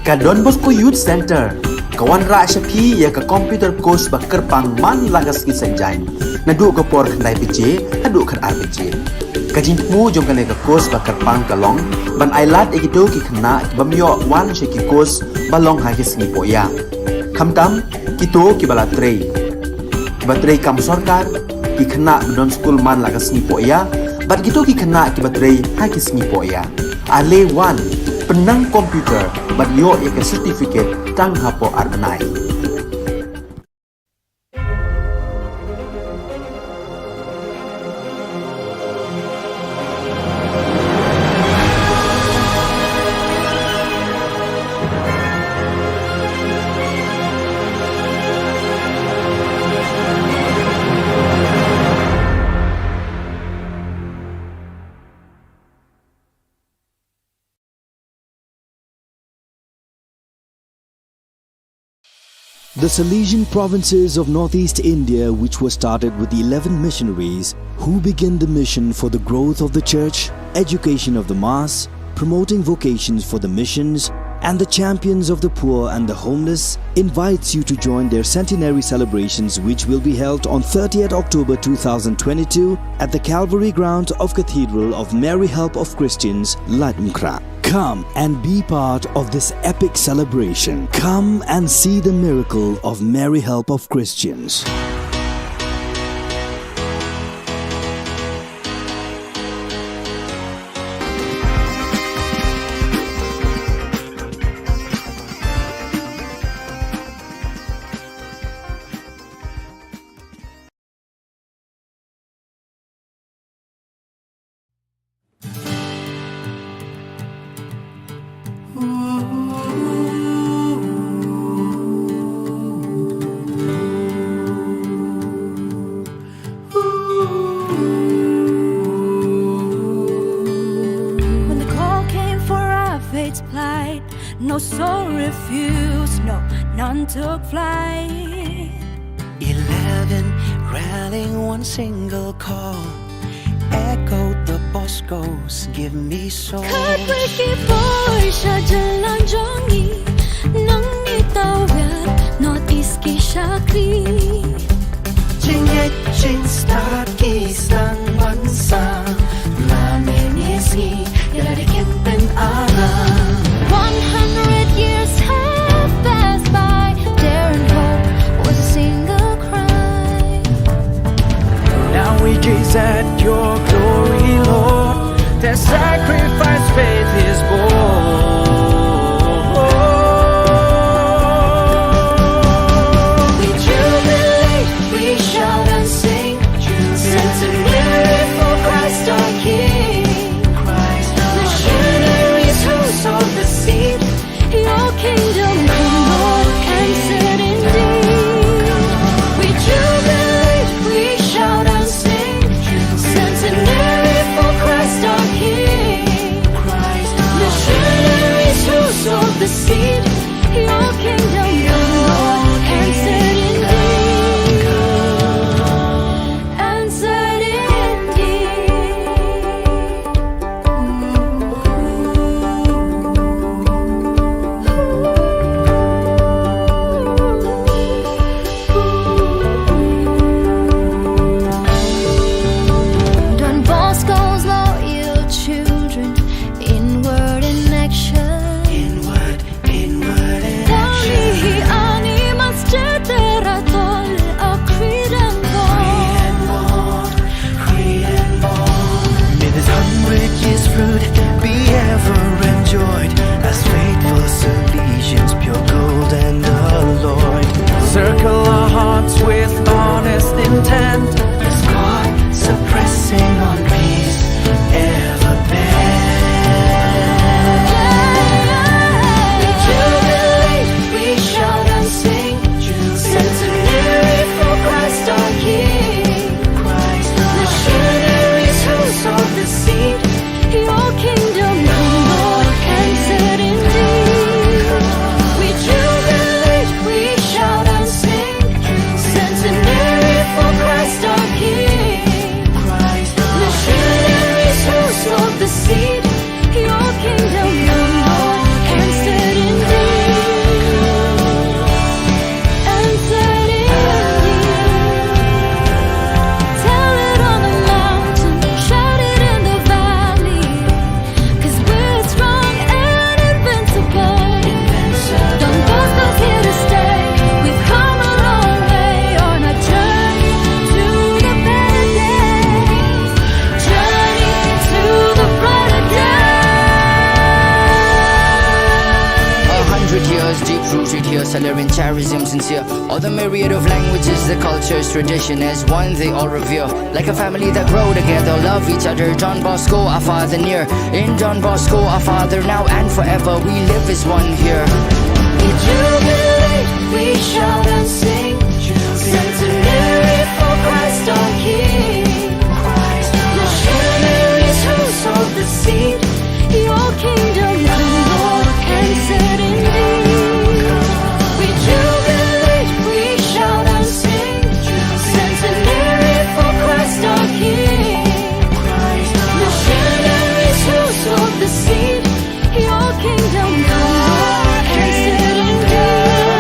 Ka Don Bosco Youth Center, kawan ra shapi ya ka computer course bakar pang man lagas ki sanjai. Nadu ka por khandai piche, hadu khan ar piche. Ka jing mu jong ka ne ka course bakar pang ka long, ban ailat egito ki khna bamyo wan she ki course balong ha ki sngi po ya. Khamtam kito ki bala trei. Ba trei kam sarkar ki khna don school man lagas sngi po ya, bat kito ki khna ki batrei ha ki sngi po ya. Ale wan penang komputer bat yo ya ke certificate tang hapo arnai. The Salesian provinces of Northeast India, which were started with the 11 missionaries who began the mission for the growth of the church, education of the mass, promoting vocations for the missions, and the champions of the poor and the homeless, invites you to join their centenary celebrations, which will be held on 30th October 2022 at the Calvary ground of Cathedral of Mary Help of Christians, Latmkra. Come and be part of this epic celebration. Come and see the miracle of Mary Help of Christians. No soul refused, no, none took flight. 11 rallying one single call, echoed the Boscos, give me soul. Heartbreaking voice, jalan jongi, nang itawat, Northeast ki shakri. Jingit jing start kisang bansa, namin isi, yaladikin pen ara. 100 years have passed by, dare and hope was a single cry. Now we gaze at your glory, Lord. Their sacrifice faith is born. We jubilate, we shout and sing, centenary 100 years deep rooted here, celebrating charism sincere. All the myriad of languages, the cultures, tradition as one they all revere. Like a family that grow together, love each other. John Bosco, our father near. In John Bosco, our father now and forever. We live as one here. We jubilate, we shout and sing. Centenary for Christ our King. Missionaries who sowed the seed. Your kingdom come, Lord, and set indeed. We jubilate, we shout and sing. Centenary for Christ our King. Missionaries who sowed the seed. Your kingdom come, Lord, and set indeed.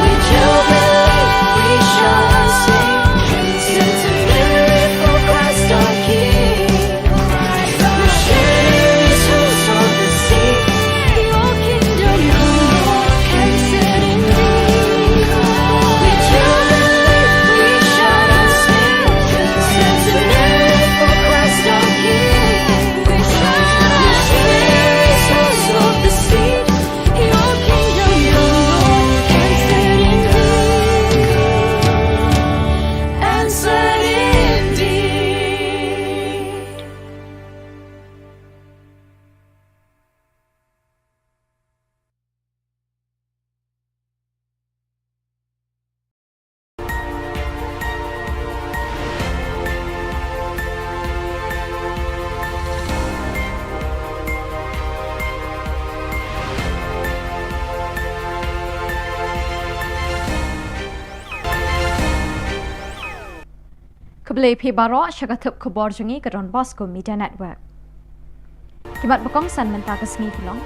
We jubilate, we shout and sing. Centenary for Christ our King. Missionaries who sowed the seed. Your kingdom come, Lord, and set indeed. We jubilate, we shout and sing. Centenary for Christ our King. Missionaries who sowed the seed. Your kingdom come, Lord, and set indeed. And set indeed. Keblai pi baro syakatup Khubor jungi ke Don Bosco Media Network. Kimat bakong san mentah ke sengi kelong.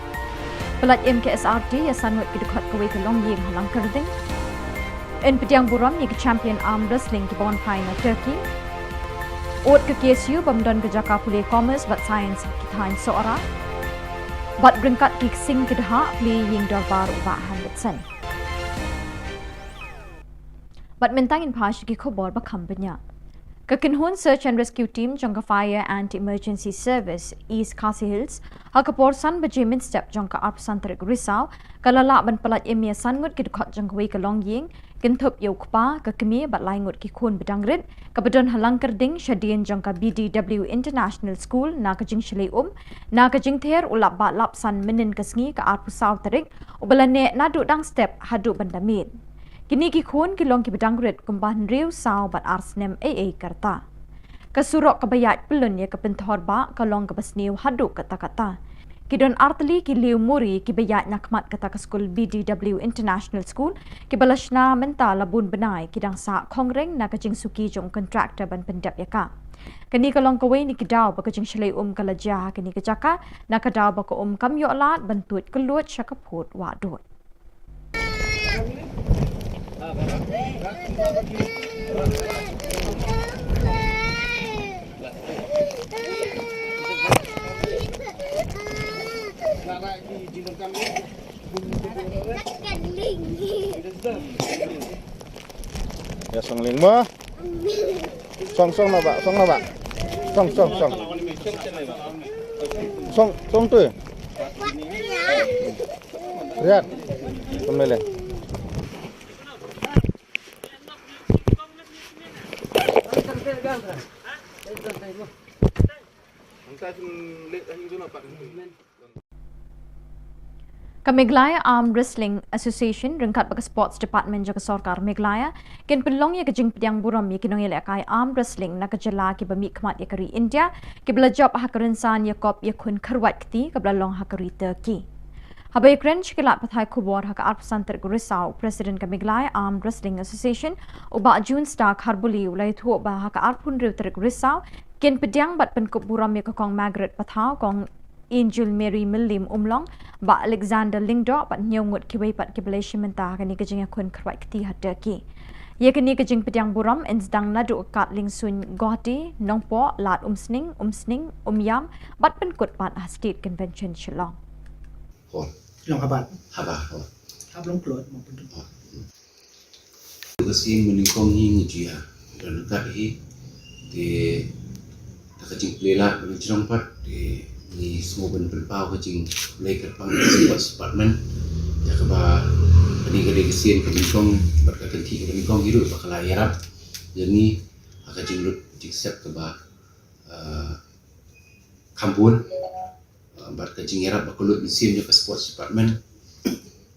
Pelat MKSRT ya sanwet ke dekat kewe kelong yeng halang kerding. En pediang buram ye ke champion arm wrestling ke bon pai na Turkey. Ot ke KSU bamdon ke Jaka Pulih Commerce bat science kitain seora. Bat beringkat ke sing ke daha pli yeng darbar ubah handetsen. Bat mentangin pas ke Khubor bakam banyak. Kekenhun Search and Rescue Team jangka Fire and Emergency Service East Khasi Hills hakapor san bejemin step jangka arpasan terik risau kalala ban pelat emia sangut ke dekat jangka wei kalong ying kentup yau kpa kekemi bat laingut ki khun bedangrit kabedon halang kerding syadien jangka BDW International School na kajing Shillong na kajing ther ulap bat lap san menin kesngi ke arpusau terik ubalane nadu dang step hadu bandamit. Kini ki khun kilong ki bedangrit kumbahan riu sau bat arsnem AA karta. Kasurok kabayat pelun ya kepentor ba kalong kebasniu hadu kata-kata. Kidon artli ki liu muri ki bayat nakmat kata ke skul BDW International School ki balashna menta labun benai kidang sa kongreng na kajing suki jong kontraktor ban pendap yaka. Kini kalong kawai ni kidau ba kajing shalai kalajah kini kejaka na kadau ba ko kamyo alat bantut keluat syakaput wadut. Ya song ling mo. Song na ba? Song na ba? Song. Song tu. Lihat. Kembali. Meghalaya Arm Wrestling Association rengkat bagi Sports Department jaga Sarkar Meghalaya ken pelong ya kejing pediang buram ya kinong ya kai Arm Wrestling na kejela ki bami kmat ya kari India ki bela job hakarensan ya kop ya kun kerwat kti ke belalong hakari Turkey. Habai kren shkilat pathai Khubor haka arpasan tergurisau President ke Meghalaya Arm Wrestling Association uba June Star Kharbuli ulai thu ba haka arpun riu tergurisau ken pediang bat penkup buram ya kong Margaret pathau kong Angel Mary Millim Umlong ba Alexander Lingdo bat nyongut kiwei pat kibelation mentah kani kejing akun kerwat kti Turkey. Ye kini kejing pediang buram ensdang nadu kat lingsun Guwahati nongpo lat umsning umyam bat penkut pat State Convention Shillong. Long habat. Habah. Hablong klot maupun tu. Kasi meningkong hing dia dan kat hi di kacing pelela mencerong pat di ni semua ben pelpau kacing play kat pang sports department ya keba peningkatan kesien ke bingkong berkati ke bingkong hidup bakal yarap jadi akan jenglut jiksep keba kampun berkati yarap bakulut musim ke sports department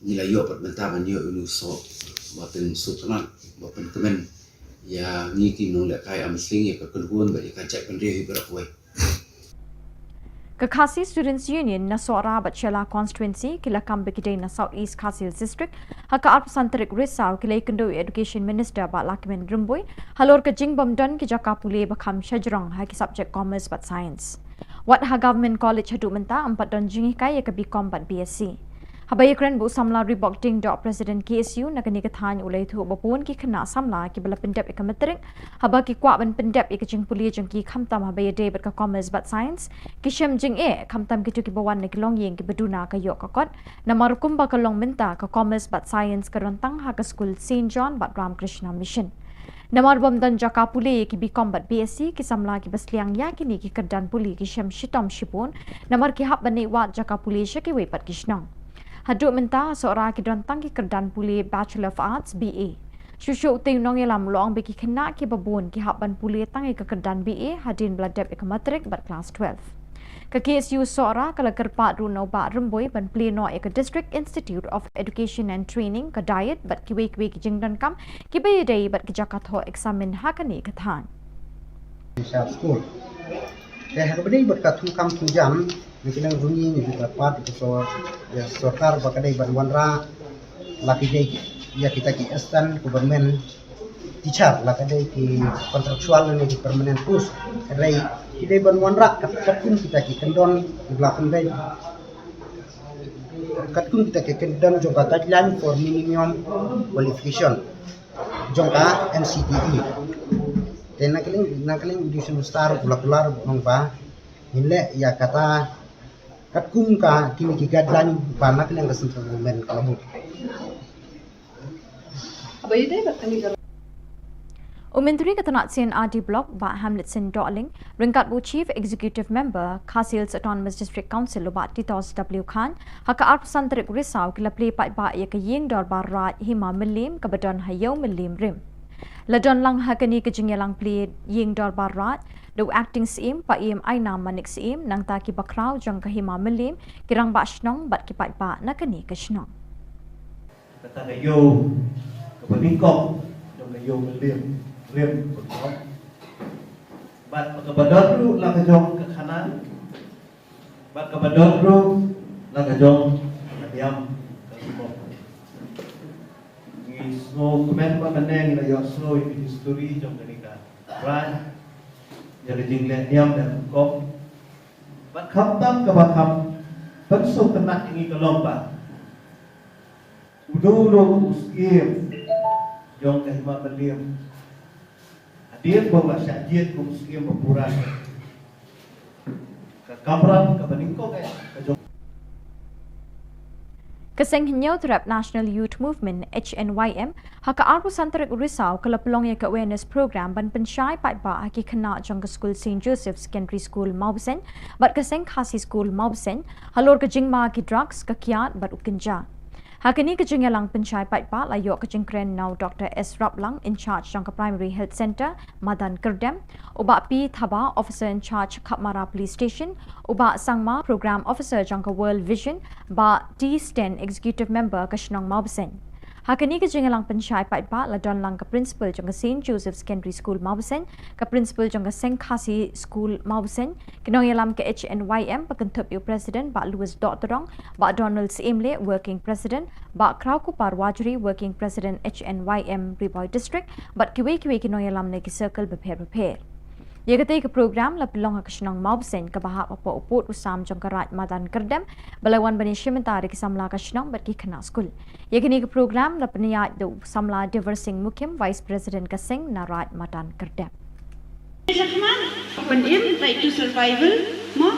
nilai yo perbentangan yo uluso bapen sultanat bapen kemen ya ngiki nong lek kai amsling ya kekenhuan bagi kajak pendiri berakwe Ka Khasi Students Union na Sora Bachela constituency kila kambe kidai na South East Khasi Hills District haka arpasantarik risau kila ikendo Education Minister ba Lakimen Rumboy halor ka jingbam don ki jaka pule bakam shajrong haki subject commerce but science what ha government college hadu menta ampat don jingi kai ka BCom but BSc Habay kren bu samla ribok ding do President KSU na kani kathan ulay thu bapun ki khana samla ki bala pendep ikamatrik haba ki kwa ban pendep ikajing puli jong ki khamtam habay day bat ka commerce but science ki shem jing khamtam ki tu ki bawan na kilong yeng ki baduna ka yok kakot na marukum ba kalong minta ka commerce but science ka rantang ha ka school St John but Ramakrishna Mission Namar bom dan jaka puli ki BCom but BSc ki samla ki basliang ya kini ki kerdan puli ki shem shitom shipun namar ki hab bani wat jaka puli shaki wepat kishnang Haduk menta seorang kidrantang ki kerdan puli Bachelor of Arts BA. Shushu uting nong yalam loang beki kena ki babun ki haban puli tangi ke kerdan BA hadin beladap ikamatrik ber kelas 12. Ke KSU seorang kala kerpat runau ba remboi ban pleno ke District Institute of Education and Training ke diet bat ki wek ki jingdan kam ki bayadai bat ki jakatho examen hakani kathan. School. Saya berdiri berkatu kam jam Mungkin runyi ni juga part itu ya sokar bakadai banwanra laki dai ya kita ki assistant government teacher lakadai ki kontraktual ni di permanent post kadai dai banwanra katkun kita ki kendon belakang dai katkun kita ki kendon jongka guideline for minimum qualification jongka NCTE dan nakaling di semestar bulan ngomba ile ya kata katkum ka kini ki guideline bana kalian kesentuh men kalau abai dai batani Umentri katanat sin RD Block ba Hamletson Darling ringkat bu Chief Executive Member Khasi Hills Autonomous District Council ba Titos W Khan haka arpasantarik risau kila play pat ba ya ke yeng dor barat hima melim ke badon hayau melim rim Ladon lang hakani ke jingyalang play yeng dor barat do acting sim pa im aina manik sim nang ta ki bakrau jang kahima melim kirang ba shnong bat ki pat ba na kani ka shnong kata kayo kepeningkong jang kayo melim rim betul bat kebadan lu lang kajong ke kanan bat kebadan lu lang kajong diam semua komen pa maneng na yo slow in history jang kanika right jadi jinglet niam dan kop bat khamtam ka bakam pensuk tenak ini kelomba udo uskim jong ka hima melim hadir bawa syajid ku muskim berpuran ka kamran ka baningko ka jong Kaseng Hinyau Terap National Youth Movement HNYM haka arpasantarik risau kala pelong ya ke awareness program ban pensyai pat ba haki kena jong ke school St Joseph Secondary School Maubsen bat kaseng Khasi School Maubsen halor ke jingma ki drugs ke kiat bat ukenja Hakini ke jingyalang pensyai pat ba layok ke jingkren now Dr. S. Raplang in charge jong ke Primary Health Center Madan Kerdem uba P. Thaba Officer in charge Kapmara Police Station uba Sangma Program Officer jong ke World Vision ba T. Sten Executive Member ke Shnong Maubsen Hakini ke jingyalang pensyai pat ba ladon lang ke Principal jong ke St. Joseph Secondary School Maubsen ke Principal jong ke Seng Khasi School Maubsen kinong yalam ke HNYM pekentup yu President ba Louis Dotterong ba Donald Simle Working President ba Krau Kupar Wajri Working President HNYM Riboy District bat kiwe kinong yalam ne ki circle beper Ia kata ke program la pelong ke Shnong Maubsen ke bahap apa uput usam jong karat Madan Kerdem balawan bani shimentari ke samla ke Shnong bat ki kena skul. Ia kini ke program la peniyat do samla Diversing Mukim Vice President ke Sing Narat Madan Kerdem. Open aim right to survival mo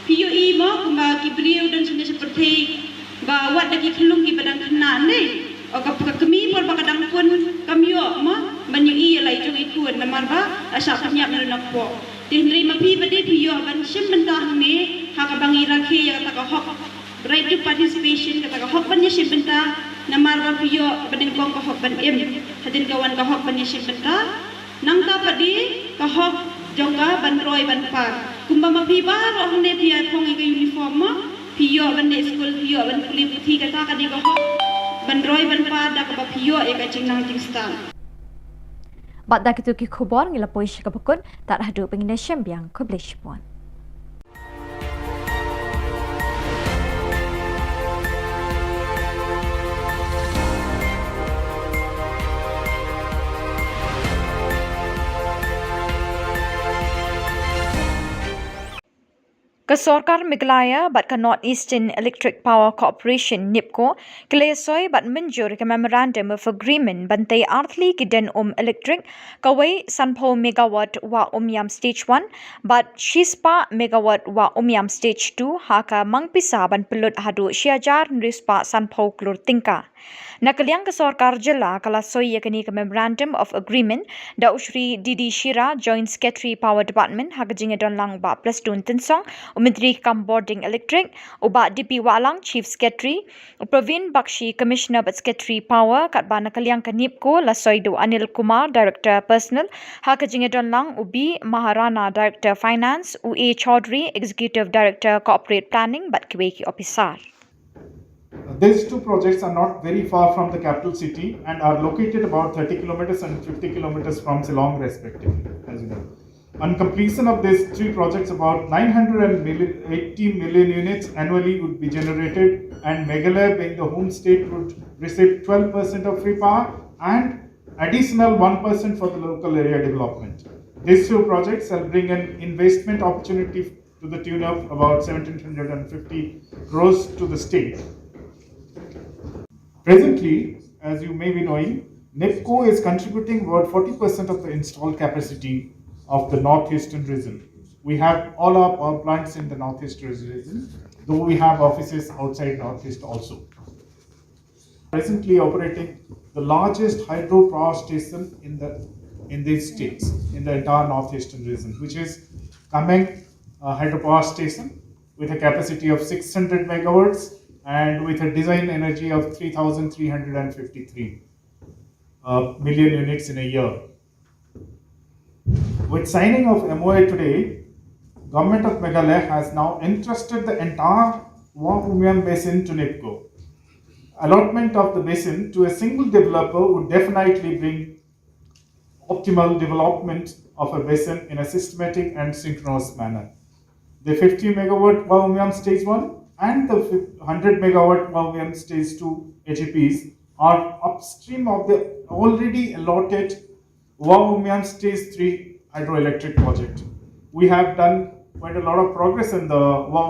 POE mo kuma kibriu dan sudah seperti bawa lagi kelung ki badang kena ni o kami por bakadang pun kami mo banyui lai jong ikut namar ba asa penyap nak po tinri mapi bade piyo ban sim mentah ni ha ka bangi rakhe ya ta ka hok right to participation kata ka hok ban ni sibenta namar ba piyo badeng kong ka hok ban em hadin kawan ka hok ban ni sibenta nang ta padi ka hok jongka ban roy ban pa kumba ma pi ba ro hne pia thong ka uniform ma piyo ban ne school piyo ban kuli puthi kata ka di ka hok ban roy ban pa da ka ba piyo e ka chingnang tingstan Bat dak itu ki khubor ngila poish ka bakun tak hadu pengine syambiang kublish pon. Kesorkar Meghalaya bat ka North Eastern Electric Power Corporation NIPCO kelesoi bat menjur ke Memorandum of Agreement bantai arthli ki den electric kawai sanpo megawatt wa yam stage 1 bat shispa megawatt wa yam stage 2 haka mangpisa ban pelut hadu syajar nrispa sanpo klur tingka. Nakaliang kesorkar Jylla kalasoi yakani ke Memorandum of Agreement da Usri Didi Shira Joint Secretary Power Department hagajing donlang ba plus dun tensong Menteri Boarding Electric, Uba DP Walang Chief Secretary, Praveen Bakshi Commissioner but Secretary Power, kat ba nakaliang ka NIPCO Lasoido Anil Kumar Director Personal, Hakajinga Donlang Ubi Maharana Director Finance, UA Chaudhry Executive Director Corporate Planning but Kiweki Officer. These two projects are not very far from the capital city and are located about 30 kilometers and 50 kilometers from Shillong respectively, as you know. On completion of these three projects, about 980 million units annually would be generated, and Meghalaya, being the home state, would receive 12% of free power and additional 1% for the local area development. These two projects will bring an investment opportunity to the tune of about 1,750 crores to the state. Presently, as you may be knowing, NIPCO is contributing about 40% of the installed capacity of the northeastern region. We have all our power plants in the northeastern region, though we have offices outside northeast also. Presently operating the largest hydro power station in these states, in the entire northeastern region, which is Kameng hydropower station with a capacity of 600 megawatts and with a design energy of 3,353 million units in a year. With signing of MOA today, Government of Meghalaya has now entrusted the entire Wah basin to NIPCO. Allotment of the basin to a single developer would definitely bring optimal development of a basin in a systematic and synchronous manner. The 50 megawatt Wah stage 1 and the 100 megawatt Wah stage 2 HEPs are upstream of the already allotted Wah stage 3 hydroelectric project. We have done quite a lot of progress in the